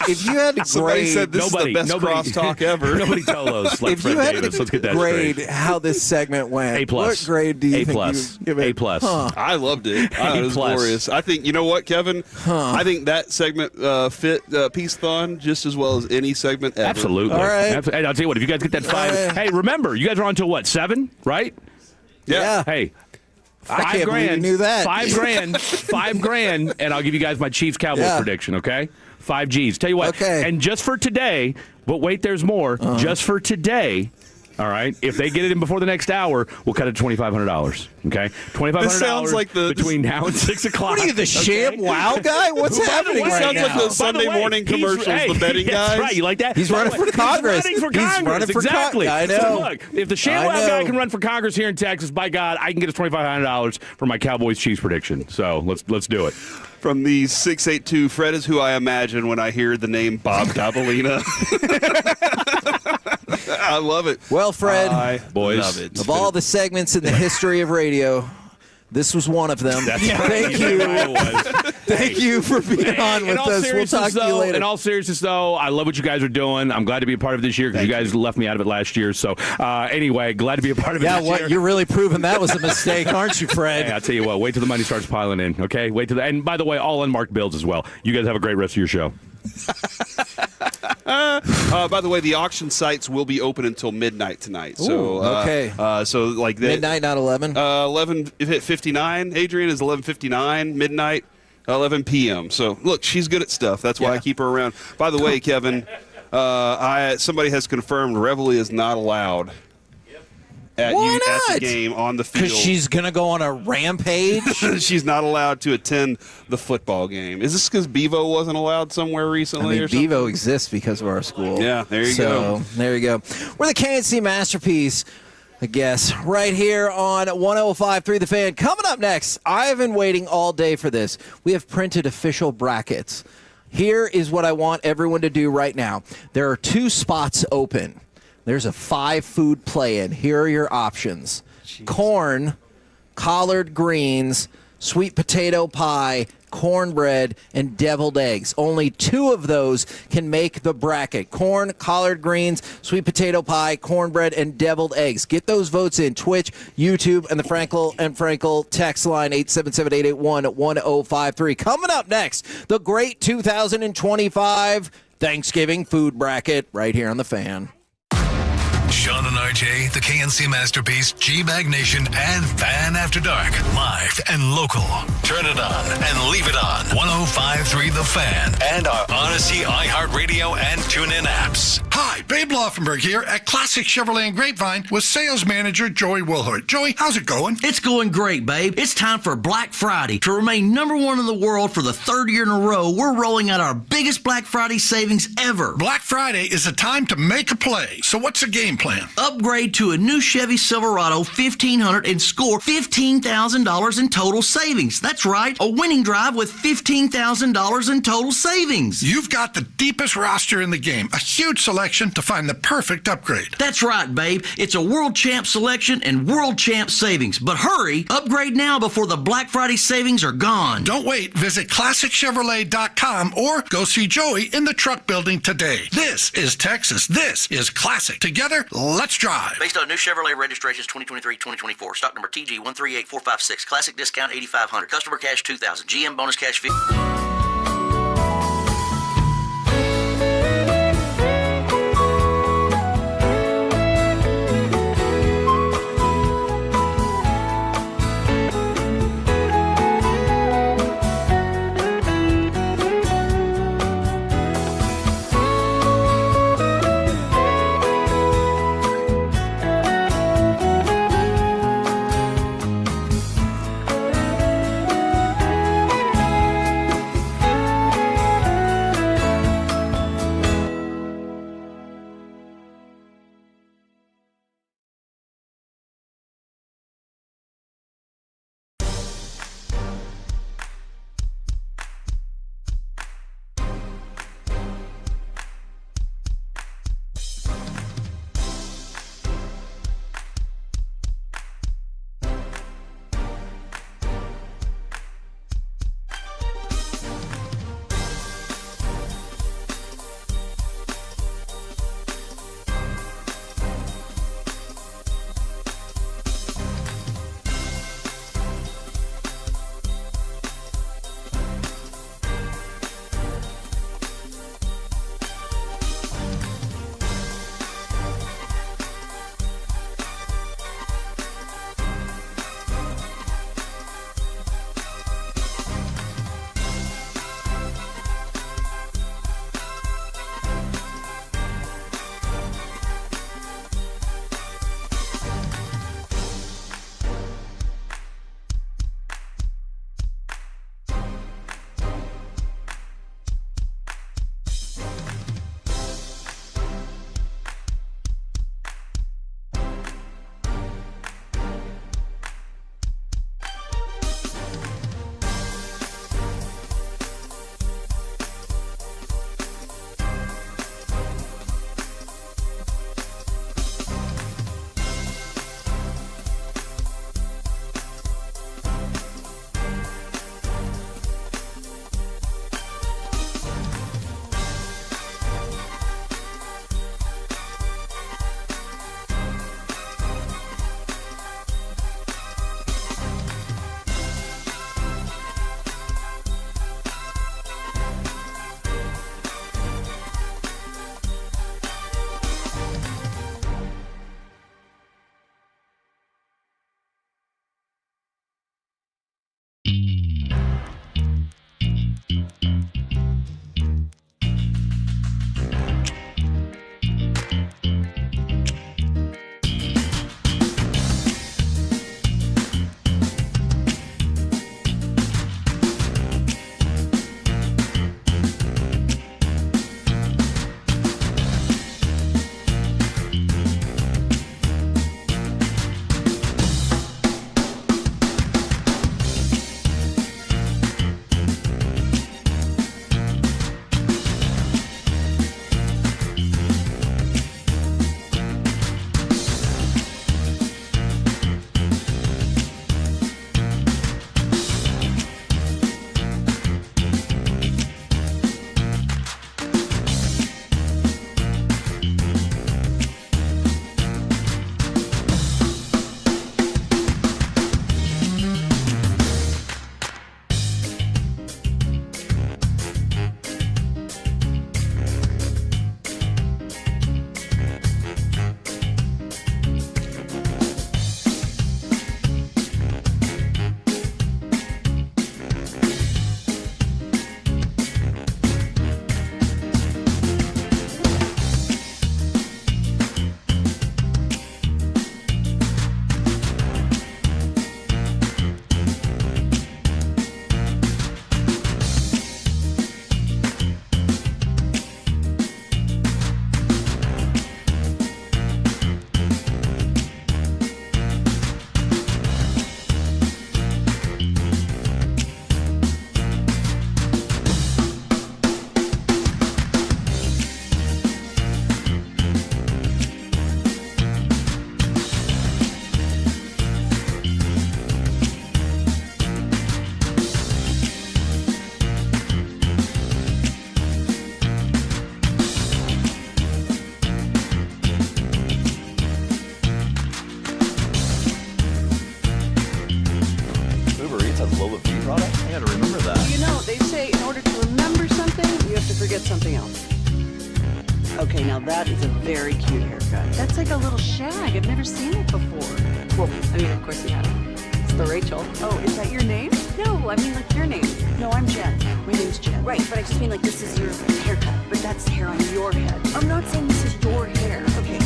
if you had to grade...
Somebody said this is the best crosstalk ever.
Nobody tell us. Like
if
Fred
you had
Davis.
to
Let's get that
grade
straight.
how this segment went,
A+.
what grade do you think you would give it?
A+.
Huh.
I loved it. I thought it was glorious. I think, you know what, Kevin? I think that segment fit Piece-A-Thon just as well as any segment ever.
Absolutely.
All right.
Hey, I'll tell you what, if you guys get that 5... Hey, remember, you guys are on till what, 7, right?
Yeah.
Hey.
I can't believe you knew that.
$5 grand, and I'll give you guys my Chiefs Cowboys prediction, okay? 5 G's. Tell you what, and just for today, but wait, there's more. Just for today, all right, if they get it in before the next hour, we'll cut it to $2,500, okay? $2,500
This sounds like
between now and 6 o'clock.
What are you, the sham wow guy? What's happening right
sounds
now?
like the Sunday morning commercials, the betting
that's
guys.
right, you like that?
He's running for Congress.
He's running for
Exactly. I know.
So look, if the sham wow guy can run for Congress here in Texas, by God, I can get us $2,500 for my Cowboys Chiefs prediction. So let's do it.
From the 682, Fred is who I imagine when I hear the name Bob Davalina. I love it.
Well, Fred,
I
boys,
love it.
Of all the segments in the history of radio, this was one of them.
That's right.
Thank you. Thank you for being on with us. We'll talk to you later.
In all seriousness, though, I love what you guys are doing. I'm glad to be a part of this year because you guys left me out of it last year. So, anyway, glad to be a part of it this year.
You're really proving that was a mistake, aren't you, Fred?
Hey, I'll tell you what. Wait till the money starts piling in, okay? Wait till and by the way, all unmarked bills as well. You guys have a great rest of your show.
By the way, the auction sites will be open until midnight tonight. So
okay.
So like
midnight, not 11.
11:59. Adrian is 11:59. Midnight, 11 p.m. So look, she's good at stuff. That's why I keep her around. By the way, Kevin, somebody has confirmed Reveille is not allowed at the game on the field.
Because she's going to go on a rampage?
She's not allowed to attend the football game. Is this because Bevo wasn't allowed somewhere recently or something?
Bevo exists because of our school.
Yeah, there you go.
There you go. We're the KNC Masterpiece, I guess, right here on 105.3 The Fan. Coming up next, I have been waiting all day for this. We have printed official brackets. Here is what I want everyone to do right now. There are 2 spots open. There's a 5-food play-in. Here are your options. Corn, collard greens, sweet potato pie, cornbread, and deviled eggs. Only 2 of those can make the bracket. Corn, collard greens, sweet potato pie, cornbread, and deviled eggs. Get those votes in Twitch, YouTube, and the Frankel and Frankel text line 877-881-1053. Coming up next, the great 2025 Thanksgiving food bracket right here on The Fan.
Sean and RJ, the KNC Masterpiece, G-Bag Nation, and Fan After Dark. Live and local. Turn it on and leave it on. 105.3 The Fan and our Odyssey, iHeartRadio, and TuneIn apps.
Hi, Babe Laufenberg here at Classic Chevrolet and Grapevine with sales manager Joey Wilhart. Joey, how's it going?
It's going great, babe. It's time for Black Friday. To remain #1 in the world for the 3rd year in a row, we're rolling out our biggest Black Friday savings ever.
Black Friday is a time to make a play. So what's the game plan?
Upgrade Upgrade to a new Chevy Silverado 1500 and score $15,000 in total savings. That's right, a winning drive with $15,000 in total savings.
You've got the deepest roster in the game, a huge selection to find the perfect upgrade.
That's right, babe. It's a world champ selection and world champ savings. But hurry, upgrade now before the Black Friday savings are gone.
Don't wait. Visit ClassicChevrolet.com or go see Joey in the truck building today. This is Texas. This is Classic. Together, let's drive.
Based on new Chevrolet registrations 2023-2024. Stock number TG138456. Classic discount $8,500. Customer cash $2,000. GM bonus cash $50,000.
something else. Okay, now that is a very cute haircut. That's like a little shag. I've never seen it before. Well, I mean, of course you have. It's the Rachel. Oh, is that your name? No, I mean like your name. No, I'm Jen. My name's Jen. Right, but I just mean like this is your haircut. But that's hair on your head. I'm not saying this is your hair. Okay.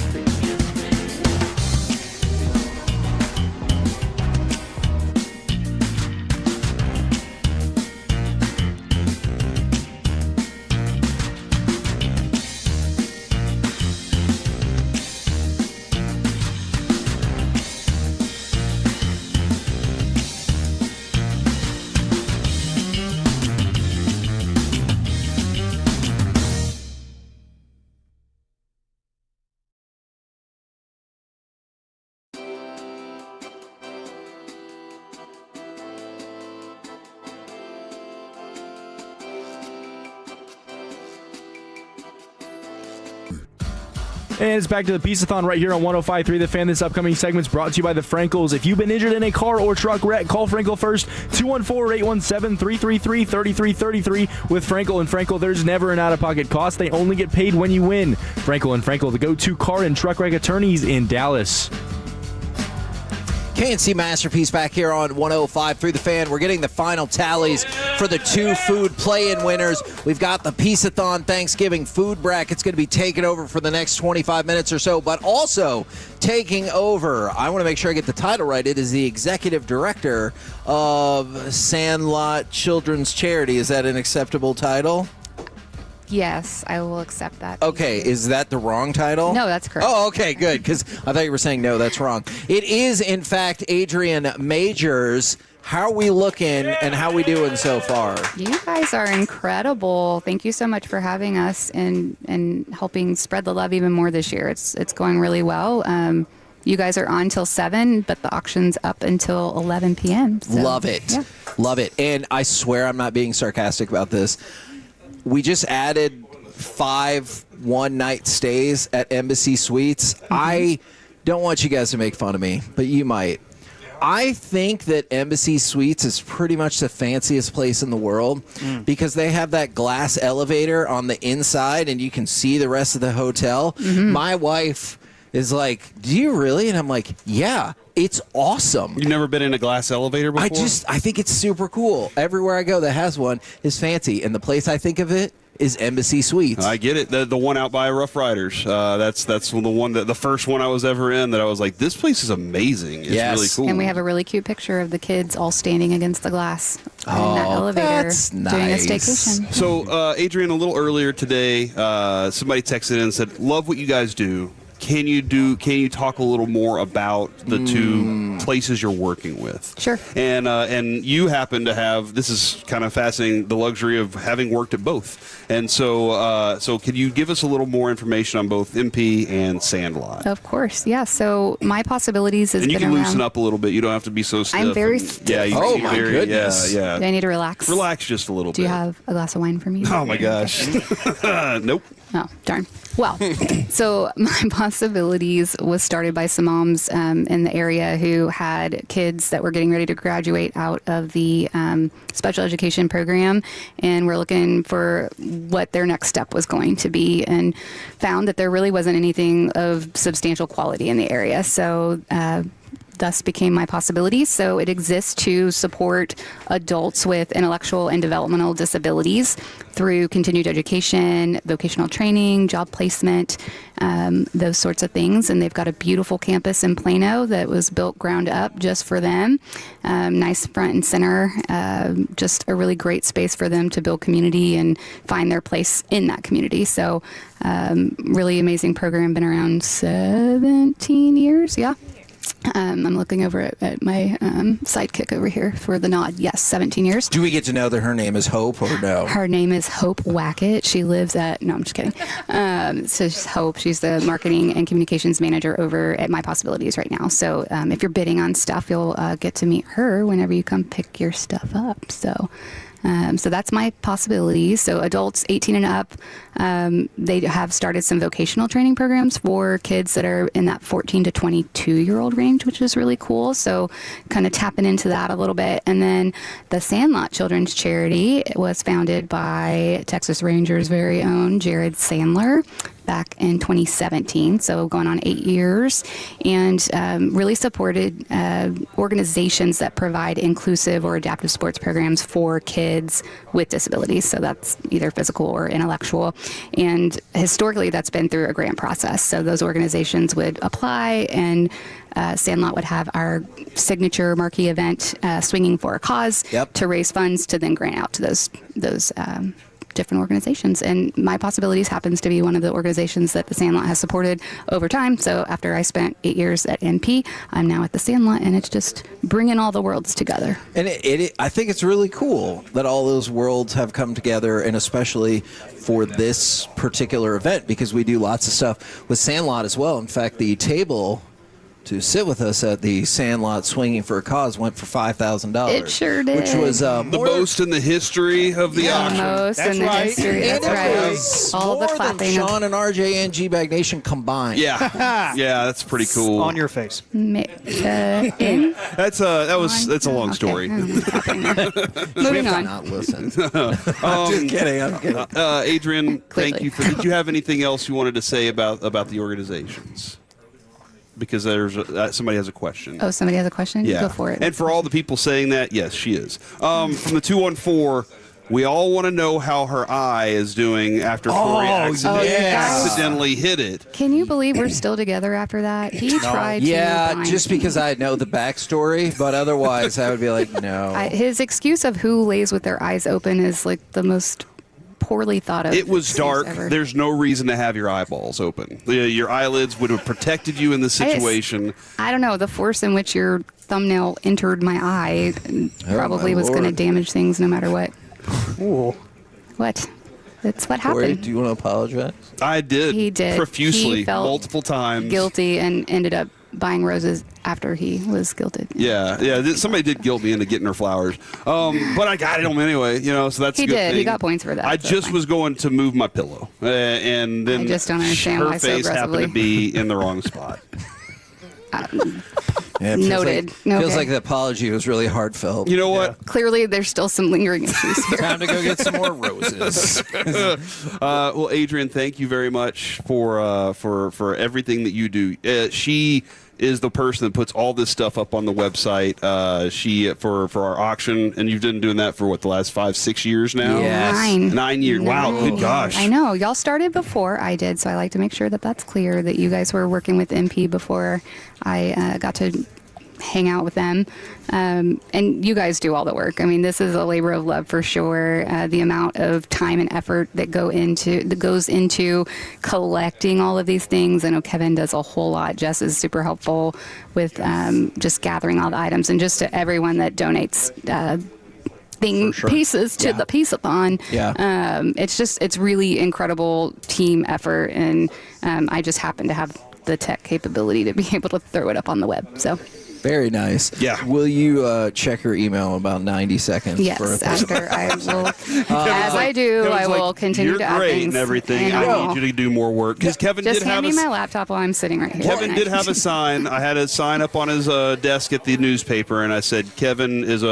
And it's back to the Piece-A-Thon right here on 105.3 The Fan. This upcoming segment's brought to you by the Frankels. If you've been injured in a car or truck wreck, call Frankel first, 214-817-333-3333. With Frankel and Frankel, there's never an out-of-pocket cost. They only get paid when you win. Frankel and Frankel, the go-to car and truck wreck attorneys in Dallas.
KNC Masterpiece back here on 105.3 The Fan. We're getting the final tallies for the two food play-in winners. We've got the Piece-A-Thon Thanksgiving food bracket's going to be taking over for the next 25 minutes or so, but also taking over, I want to make sure I get the title right, it is the executive director of Sandlot Children's Charity. Is that an acceptable title?
Yes, I will accept that.
Okay, is that the wrong title?
No, that's correct.
Oh, okay, good, because I thought you were saying no, that's wrong. It is, in fact, Adrian Majors. How are we looking and how are we doing so far?
You guys are incredible. Thank you so much for having us and helping spread the love even more this year. It's going really well. You guys are on till 7, but the auction's up until 11 p.m. So,
love it.
Yeah.
Love it. And I swear I'm not being sarcastic about this. We just added 5 one-night stays at Embassy Suites. Mm-hmm. I don't want you guys to make fun of me, but you might. I think that Embassy Suites is pretty much the fanciest place in the world because they have that glass elevator on the inside and you can see the rest of the hotel. Mm-hmm. My wife is like, do you really? And I'm like, yeah. It's awesome.
You've never been in a glass elevator before?
I think it's super cool. Everywhere I go that has one is fancy. And the place I think of it is Embassy Suites.
I get it. The one out by Rough Riders. That's the first one I was ever in that I was like, this place is amazing. It's really cool.
And we have a really cute picture of the kids all standing against the glass in that elevator
that's
doing a
nice.
staycation.
So, Adrian, a little earlier today, somebody texted in and said, love what you guys do. Can you talk a little more about the two places you're working with?
Sure.
And you happen to have, this is kind of fascinating, the luxury of having worked at both. And so can you give us a little more information on both MP and Sandlot?
Of course, yeah. So my possibilities has
and you
been
can
around.
loosen up a little bit. You don't have to be so stiff.
I'm very stiff.
Yeah, you
oh
can
my goodness.
Yeah.
Do I need to relax?
Relax just a little bit.
Do you have a glass of wine for me?
Oh my gosh. Nope.
Oh, darn. Well, so my possibilities was started by some moms in the area who had kids that were getting ready to graduate out of the special education program and were looking for what their next step was going to be and found that there really wasn't anything of substantial quality in the area. So thus became my possibilities. So it exists to support adults with intellectual and developmental disabilities through continued education, vocational training, job placement, those sorts of things. And they've got a beautiful campus in Plano that was built ground up just for them. Nice front and center, just a really great space for them to build community and find their place in that community. So really amazing program, been around 17 years, yeah. I'm looking over at my sidekick over here for the nod. Yes, 17 years.
Do we get to know that her name is Hope or no?
Her name is Hope Wackett. She lives at, no, I'm just kidding. So she's Hope. She's the marketing and communications manager over at My Possibilities right now. So if you're bidding on stuff, you'll get to meet her whenever you come pick your stuff up. So So that's my possibility. So adults 18 and up, they have started some vocational training programs for kids that are in that 14 to 22-year-old range, which is really cool. So kind of tapping into that a little bit. And then the Sandlot Children's Charity was founded by Texas Rangers' very own Jared Sandler back in 2017, so going on 8 years, and really supported organizations that provide inclusive or adaptive sports programs for kids with disabilities. So that's either physical or intellectual. And historically, that's been through a grant process. So those organizations would apply, and Sandlot would have our signature marquee event, Swinging for a Cause, to raise funds to then grant out to those different organizations. And My Possibilities happens to be one of the organizations that the Sandlot has supported over time. So after I spent 8 years at MP, I'm now at the Sandlot, and it's just bringing all the worlds together.
And I think it's really cool that all those worlds have come together, and especially for this particular event, because we do lots of stuff with Sandlot as well. In fact, the table to sit with us at the Sandlot Swinging for a Cause went for $5,000.
It sure did.
Which was
the most in the history of the auction.
Most in the history. That's right. All the
more
clapping.
than Sean and RJ and G-Bag Nation combined.
Yeah, yeah, that's pretty cool.
On your face.
That's a long story.
Moving on.
Not listen.
I'm
just kidding. I'm kidding.
Adrian, thank you. Did you have anything else you wanted to say about the organizations? Because there's somebody has a question.
Oh, somebody has a question?
Yeah.
Go for it.
And for all the people saying that, yes, she is. From the 214, we all want to know how her eye is doing after Corey accidentally hit it.
Can you believe we're still together after that? He tried to.
Yeah, just because I know the backstory, but otherwise I would be like, no.
His excuse of who lays with their eyes open is like the most poorly thought of.
It was dark.
Ever.
There's no reason to have your eyeballs open. Your eyelids would have protected you in the situation.
I don't know. The force in which your thumbnail entered my eye probably was going to damage things no matter what.
Ooh.
What? That's what
Corey,
happened.
do you want to apologize?
I did.
He did.
Profusely,
He felt
multiple times.
Guilty and ended up buying roses after he was guilted.
Yeah. Somebody did guilt me into getting her flowers, but I got them anyway. So that's a good thing.
He got points for that.
I just was going to move my pillow, and then
I just don't understand
her
why so
face happened to
aggressively.
be in the wrong spot.
Noted.
Feels like the apology was really heartfelt.
You know what?
Clearly, there's still some lingering issues here.
Time to go get some more roses.
Well, Adrian, thank you very much for everything that you do. She is the person that puts all this stuff up on the website. She for our auction, and you've been doing that for what, the last 5-6 years now?
Yes.
9
years. Wow, good gosh.
I know. Y'all started before I did, so I like to make sure that that's clear that you guys were working with MP before I got to hang out with them. And you guys do all the work. I mean, this is a labor of love for sure. The amount of time and effort that goes into collecting all of these things. I know Kevin does a whole lot. Jess is super helpful with just gathering all the items, and just to everyone that donates pieces to the Piece-A-Thon.
Yeah.
It's really incredible team effort, and I just happen to have the tech capability to be able to throw it up on the web. So.
Very nice.
Yeah.
Will you check your email in about 90 seconds?
Yes, after I will. As I do, I will continue to add
You're great
things.
and everything. I need you to do more work. Because Kevin
Just
did have
hand me my laptop while I'm sitting right here.
Kevin did have a sign. I had a sign up on his desk at the newspaper, and I said, Kevin is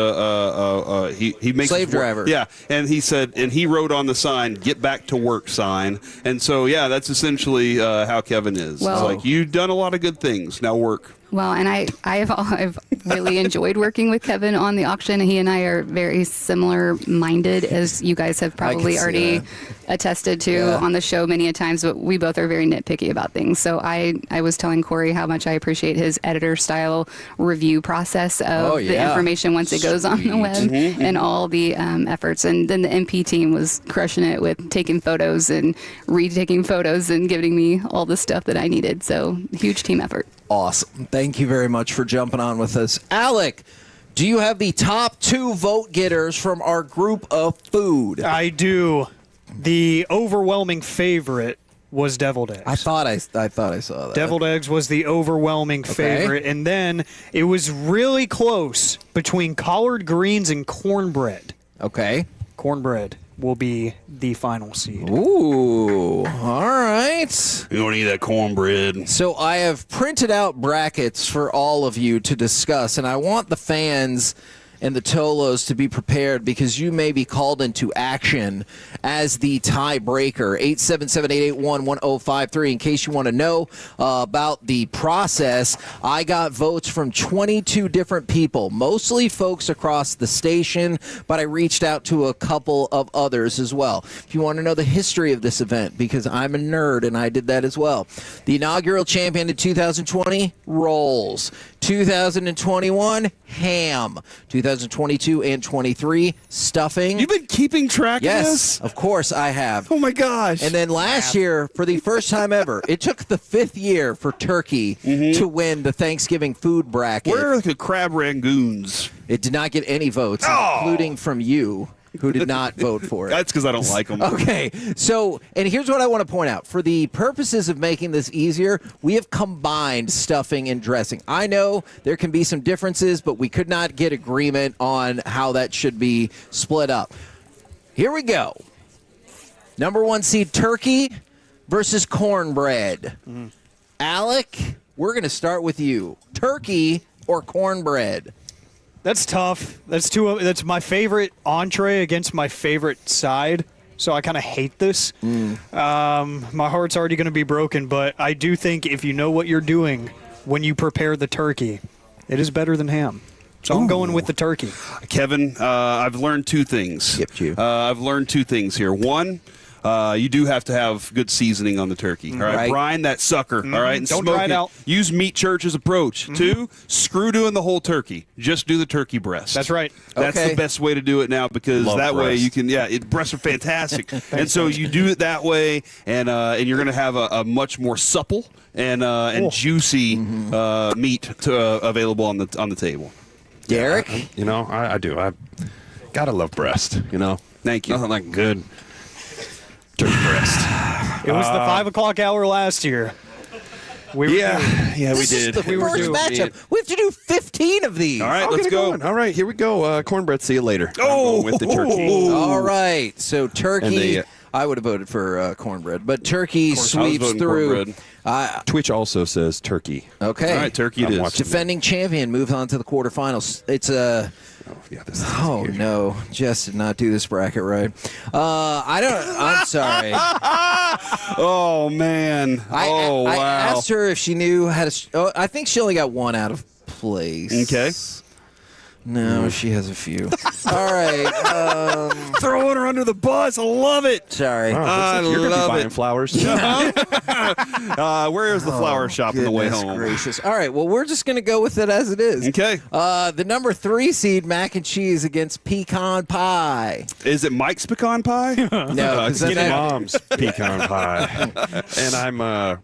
he makes
slave driver.
Yeah, and he said, and he wrote on the sign, "Get back to work" sign. And so, yeah, that's essentially how Kevin is.
Well,
it's like, you've done a lot of good things. Now work.
Well, and I've really enjoyed working with Kevin on the auction. He and I are very similar-minded, as you guys have probably already attested to on the show many a times. But we both are very nitpicky about things. So I was telling Corey how much I appreciate his editor-style review process of the information once it goes on the web, and all the efforts. And then the MP team was crushing it with taking photos and retaking photos and giving me all the stuff that I needed. So huge team effort.
Awesome. Thank you very much for jumping on with us. Alec, do you have the top 2 vote getters from our group of food?
I do. The overwhelming favorite was deviled eggs.
I thought I saw that.
Deviled eggs was the overwhelming favorite, and then it was really close between collard greens and cornbread.
Okay.
cornbread will be the final seed.
Ooh, all right.
You don't eat that cornbread.
So I have printed out brackets for all of you to discuss, and I want the fans and the Tolos to be prepared because you may be called into action as the tiebreaker. 877-881-1053. In case you want to know about the process, I got votes from 22 different people, mostly folks across the station, but I reached out to a couple of others as well. If you want to know the history of this event, because I'm a nerd and I did that as well. The inaugural champion in 2020, rolls. 2021, ham. 2022 and 23, stuffing.
You've been keeping track of this?
Yes, of course I have.
Oh, my gosh.
And then last year, for the first time ever, it took the 5th year for turkey to win the Thanksgiving food bracket.
Where are the crab rangoons?
It did not get any votes, including from you, who did not vote for it.
That's because I don't like them.
Okay, so, and here's what I want to point out. For the purposes of making this easier, we have combined stuffing and dressing. I know there can be some differences, but we could not get agreement on how that should be split up. Here we go. Number 1 seed, turkey versus cornbread. Alec, we're going to start with you. Turkey or cornbread?
That's tough. That's my favorite entree against my favorite side. So I kind of hate this. My heart's already going to be broken, but I do think if you know what you're doing when you prepare the turkey, it is better than ham. So I'm going with the turkey.
Kevin, I've learned 2 things.
Yep, you.
I've learned 2 things here. One, you do have to have good seasoning on the turkey. All right,
Right.
brine that sucker. All right, and
Don't
smoke
dry it out.
Use Meat Church's approach. 2, screw doing the whole turkey. Just do the turkey breast.
That's right.
That's
Okay.
the best way to do it now because
Love
that way
breast.
you can. Yeah, breasts are fantastic, and so you do it that way, and you're going to have a much more supple and juicy meat available on the table.
Derek?
I do. I gotta love breast.
Thank you.
Nothing like good turkey breast.
It was the 5 o'clock hour last year. We
we
This
did.
is the
We were
first
doing
matchup.
it.
We have to do 15 of these.
All right,
I'll
let's
get it
go.
going. All right, here we go. Cornbread, see you later. I'm
Oh,
going with the turkey.
All right. So turkey,
And
I would have voted for cornbread, but turkey
course, I was
sweeps
voting
through.
cornbread.
Twitch also says turkey.
Okay.
All right, turkey it
I'm
is.
watching.
Defending champion moves on to the quarterfinals. It's a.
This is
Oh
weird.
no, Jess did not do this bracket right. I'm sorry.
Oh man.
I
Wow.
asked her if she knew how to. I think she only got 1 out of place.
Okay.
No, she has a few. All right.
Throwing her under the bus. I love it.
Sorry.
Wow,
I
looks like you're gonna be
love
buying
it.
flowers.
Where is the flower shop on the way
Goodness
home?
gracious. All right. Well, we're just going to go with it as it is.
Okay.
The number 3 seed, mac and cheese against pecan pie.
Is it Mike's pecan pie?
No, 'cause
Get
then
mom's pecan pie, and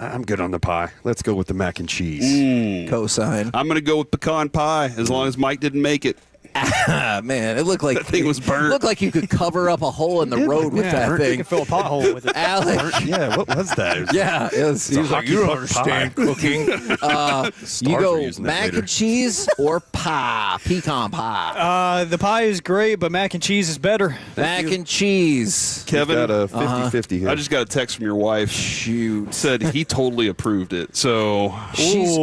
I'm good on the pie. Let's go with the mac and cheese.
Cosign.
I'm gonna go with pecan pie as long as Mike didn't make it.
Man, it looked like
That thing was burnt.
It looked like you could cover up a hole in the road with that
You
thing.
can fill a pothole with it.
Alex.
Yeah, what was that?
Yeah, it was. He was like,
hockey
"You don't
puck
understand
pie."
cooking." You
Stars were
go
using that
mac
later.
and cheese or pie, pecan pie.
The pie is great, but mac and cheese is better.
Mac and cheese.
Kevin,
Got a 50-50 here.
I just got a text from your wife.
Shoot.
Said he totally approved it. So
She's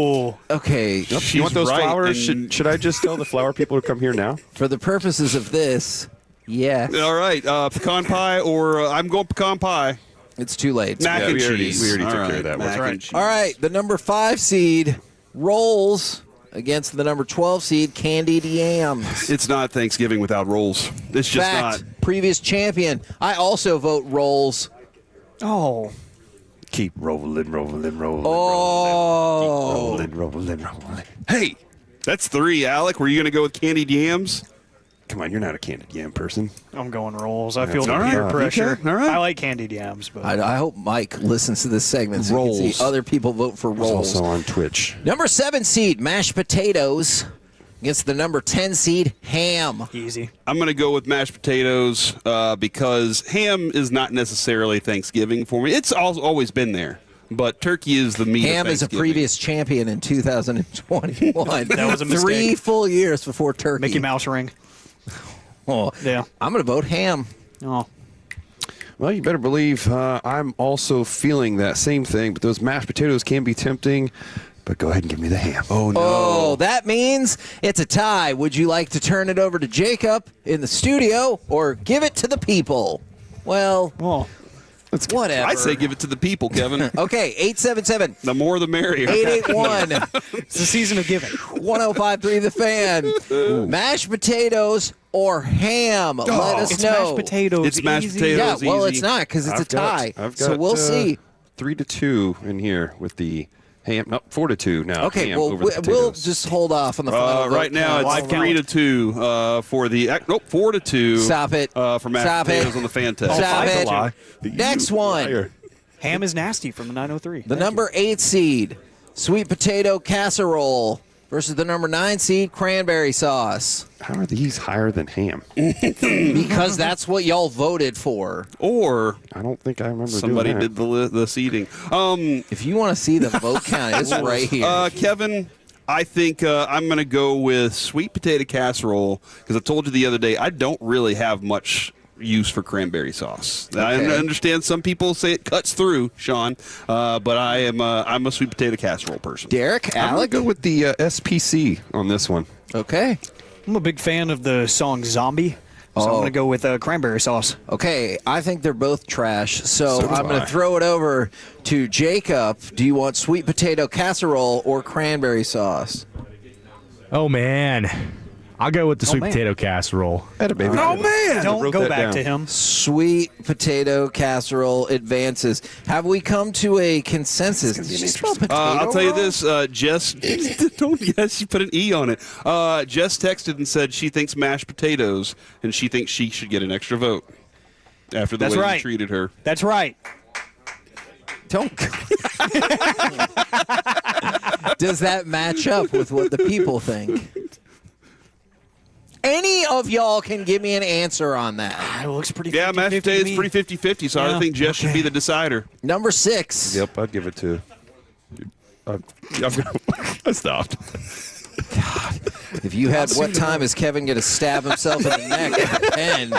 okay.
she's
you want those
right,
flowers?
and-
Should I just tell the flower people to come here now?
For the purposes of this, yeah,
All right, pecan pie or I'm going pecan pie.
it's too late.
Mac
Yeah,
and
we already-
cheese.
we already
All
took care of
right,
that.
mac
That's
and
right.
cheese.
All right, the number 5 seed rolls against the number 12 seed candied yams.
It's not Thanksgiving without rolls. It's just
Fact,
not.
previous champion. I also vote rolls.
Oh.
Keep rolling, rolling, rolling.
Oh.
Rolling, rolling, rolling.
Hey, that's 3, Alec. Were you going to go with candied yams?
Come on, you're not a candied yam person.
I'm going rolls. I feel
That's
the
all right.
peer pressure.
Okay, all right.
I like candied yams, but
I hope Mike listens to this segment so he can
Rolls.
see other people vote for
It's
rolls.
also on Twitch.
Number 7 seed, mashed potatoes against the number 10 seed, ham.
easy.
I'm going to go with mashed potatoes because ham is not necessarily Thanksgiving for me. It's always been there, but turkey is the meat.
Ham
of
is a
Thanksgiving.
previous champion in 2021.
That was a mistake.
3 full years before turkey.
Mickey Mouse ring. Yeah.
I'm going to vote ham.
Oh.
Well, you better believe I'm also feeling that same thing, but those mashed potatoes can be tempting. But go ahead and give me the ham.
Oh, no. Oh, that means it's a tie. Would you like to turn it over to Jacob in the studio or give it to the people? Well, whatever.
I say give it to the people, Kevin.
Okay, 877.
The more the merrier.
881.
It's the season of giving.
1053 The Fan. Mashed potatoes or ham? Let us
it's
know.
Mashed potatoes.
It's mashed
easy.
potatoes.
Yeah, well,
easy.
it's not because it's a tie.
I've got,
so we'll see.
3-2 in here with the ham. No, 4-2 now.
Okay,
ham
well,
over the
we'll
potatoes.
just hold off on the final vote
right now,
count.
it's 3-2 for the 4-2.
Stop it.
For mashed
Stop
potatoes
it.
on the fan test.
Stop
That's
it.
a lie.
Next one.
Liar.
Ham is nasty from the 903.
The number 8 seed, sweet potato casserole versus the number 9 seed, cranberry sauce.
How are these higher than ham?
Because that's what y'all voted for.
Or
I don't think I remember
somebody
doing that.
did the seeding.
If you want to see the vote count, it's right here.
Kevin, I think I'm going to go with sweet potato casserole because I told you the other day I don't really have much use for cranberry sauce.
Okay.
I understand some people say it cuts through, Sean, but I'm a sweet potato casserole person.
Derek,
I'm going
Alec?
to go with the SPC on this one.
Okay.
I'm a big fan of the song Zombie, so I'm going to go with cranberry sauce.
Okay, I think they're both trash, so
So do
I'm going
I.
to throw it over to Jacob. Do you want sweet potato casserole or cranberry sauce?
Oh, man. I'll go with the sweet potato casserole.
Baby.
Oh, man!
Don't go
that
back
down.
to him.
Sweet potato casserole advances. Have we come to a consensus? Did you spell potato
I'll tell you
wrong?
this, Jess. Yes, you put an E on it. Jess texted and said she thinks mashed potatoes, and she thinks she should get an extra vote after the
That's
way
right.
you treated her.
That's right.
Don't. Does that match up with what the people think? Any of y'all can give me an answer on that.
It looks pretty.
Yeah, mashed
50-50 to
potatoes
me.
pretty 50-50, so I think Jess should be the decider.
Number 6.
Yep, I'd give it to. I stopped.
If you had what time is Kevin going to stab himself in the neck with a pen,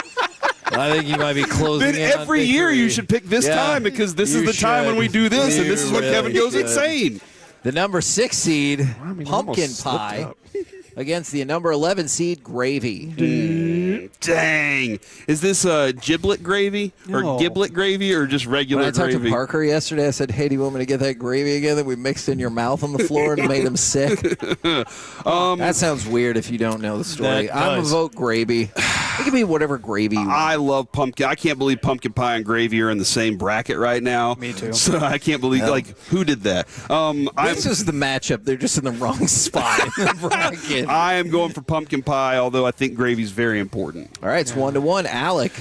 I think you might be closing
Then
in on
every year
victory.
you should pick this
Yeah,
time because this is
you
the time when we do this, and this is when
really
Kevin goes
should.
insane.
The number 6 seed, pumpkin
almost slipped
pie,
up.
against the number 11 seed, gravy.
Dang. Is this giblet gravy or
No.
giblet gravy or just regular
When I talked
gravy?
to Parker yesterday, I said, hey, do you want me to get that gravy again that we mixed in your mouth on the floor and made him sick? That sounds weird if you don't know the story.
That
I'm going to
does.
vote gravy. It can be whatever gravy you want.
I love pumpkin. I can't believe pumpkin pie and gravy are in the same bracket right now.
Me too.
So I can't believe, who did that?
This is the matchup. They're just in the wrong spot in the bracket.
I am going for pumpkin pie, although I think gravy is very important.
All right, it's 1-1. Alec.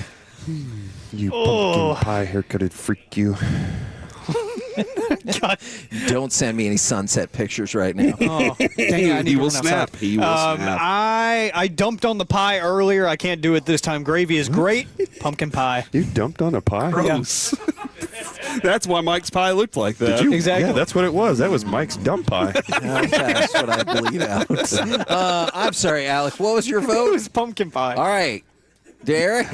You pumpkin pie haircutted freak you.
Don't send me any sunset pictures right now.
Oh, dang it, I need
He
to
will
run
snap.
outside.
He will snap.
I dumped on the pie earlier. I can't do it this time. Gravy is great. Pumpkin pie.
You dumped on a pie?
Gross. That's why Mike's pie looked like that.
Did you?
Exactly.
Yeah, that's what it was. That was Mike's dump pie.
How fast would I bleed out? I'm sorry, Alec. What was your
It
vote?
was pumpkin pie.
All right. Derek?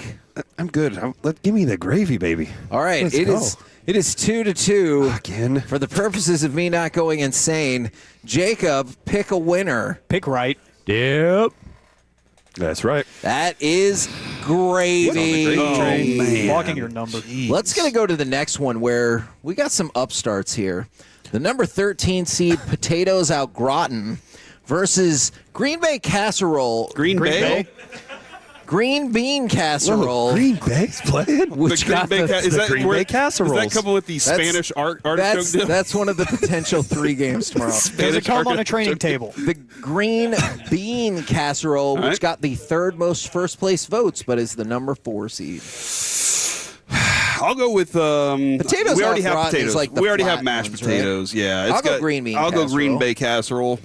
I'm good. Give me the gravy, baby.
All right.
Let's
It
go.
is 2-2.
Again.
For the purposes of me not going insane, Jacob, pick a winner.
Pick right.
Yep.
That's right.
That is gravy.
Oh, man.
Blocking your number.
Let's go to the next one where we got some upstarts here. The number 13 seed, Potatoes Au Gratin, versus Green Bay Casserole.
Green Bay?
Green Bean Casserole.
Whoa, Green Bay's playing?
Which got the
Green Bay casseroles.
Does that come with the Spanish artichoke dip?
That's one of the potential 3 games tomorrow.
Does it come on a training table?
The Green Bean Casserole,
All
which
right.
got the 3rd most first place votes, but is the number 4 seed.
I'll go with
Potatoes
We already
au
have
gratin is
potatoes.
like the
we already
flat
have mashed
ones, right?
potatoes. Yeah,
I'll go green bean
I'll go Green
casserole.
Bay casserole.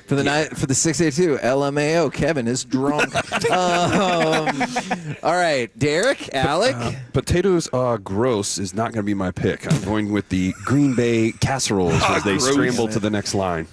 For the 682, LMAO, Kevin is drunk. All right, Derek, Alec.
Potatoes gross is not going to be my pick. I'm going with the Green Bay casseroles as they
Gross.
scramble to the next line.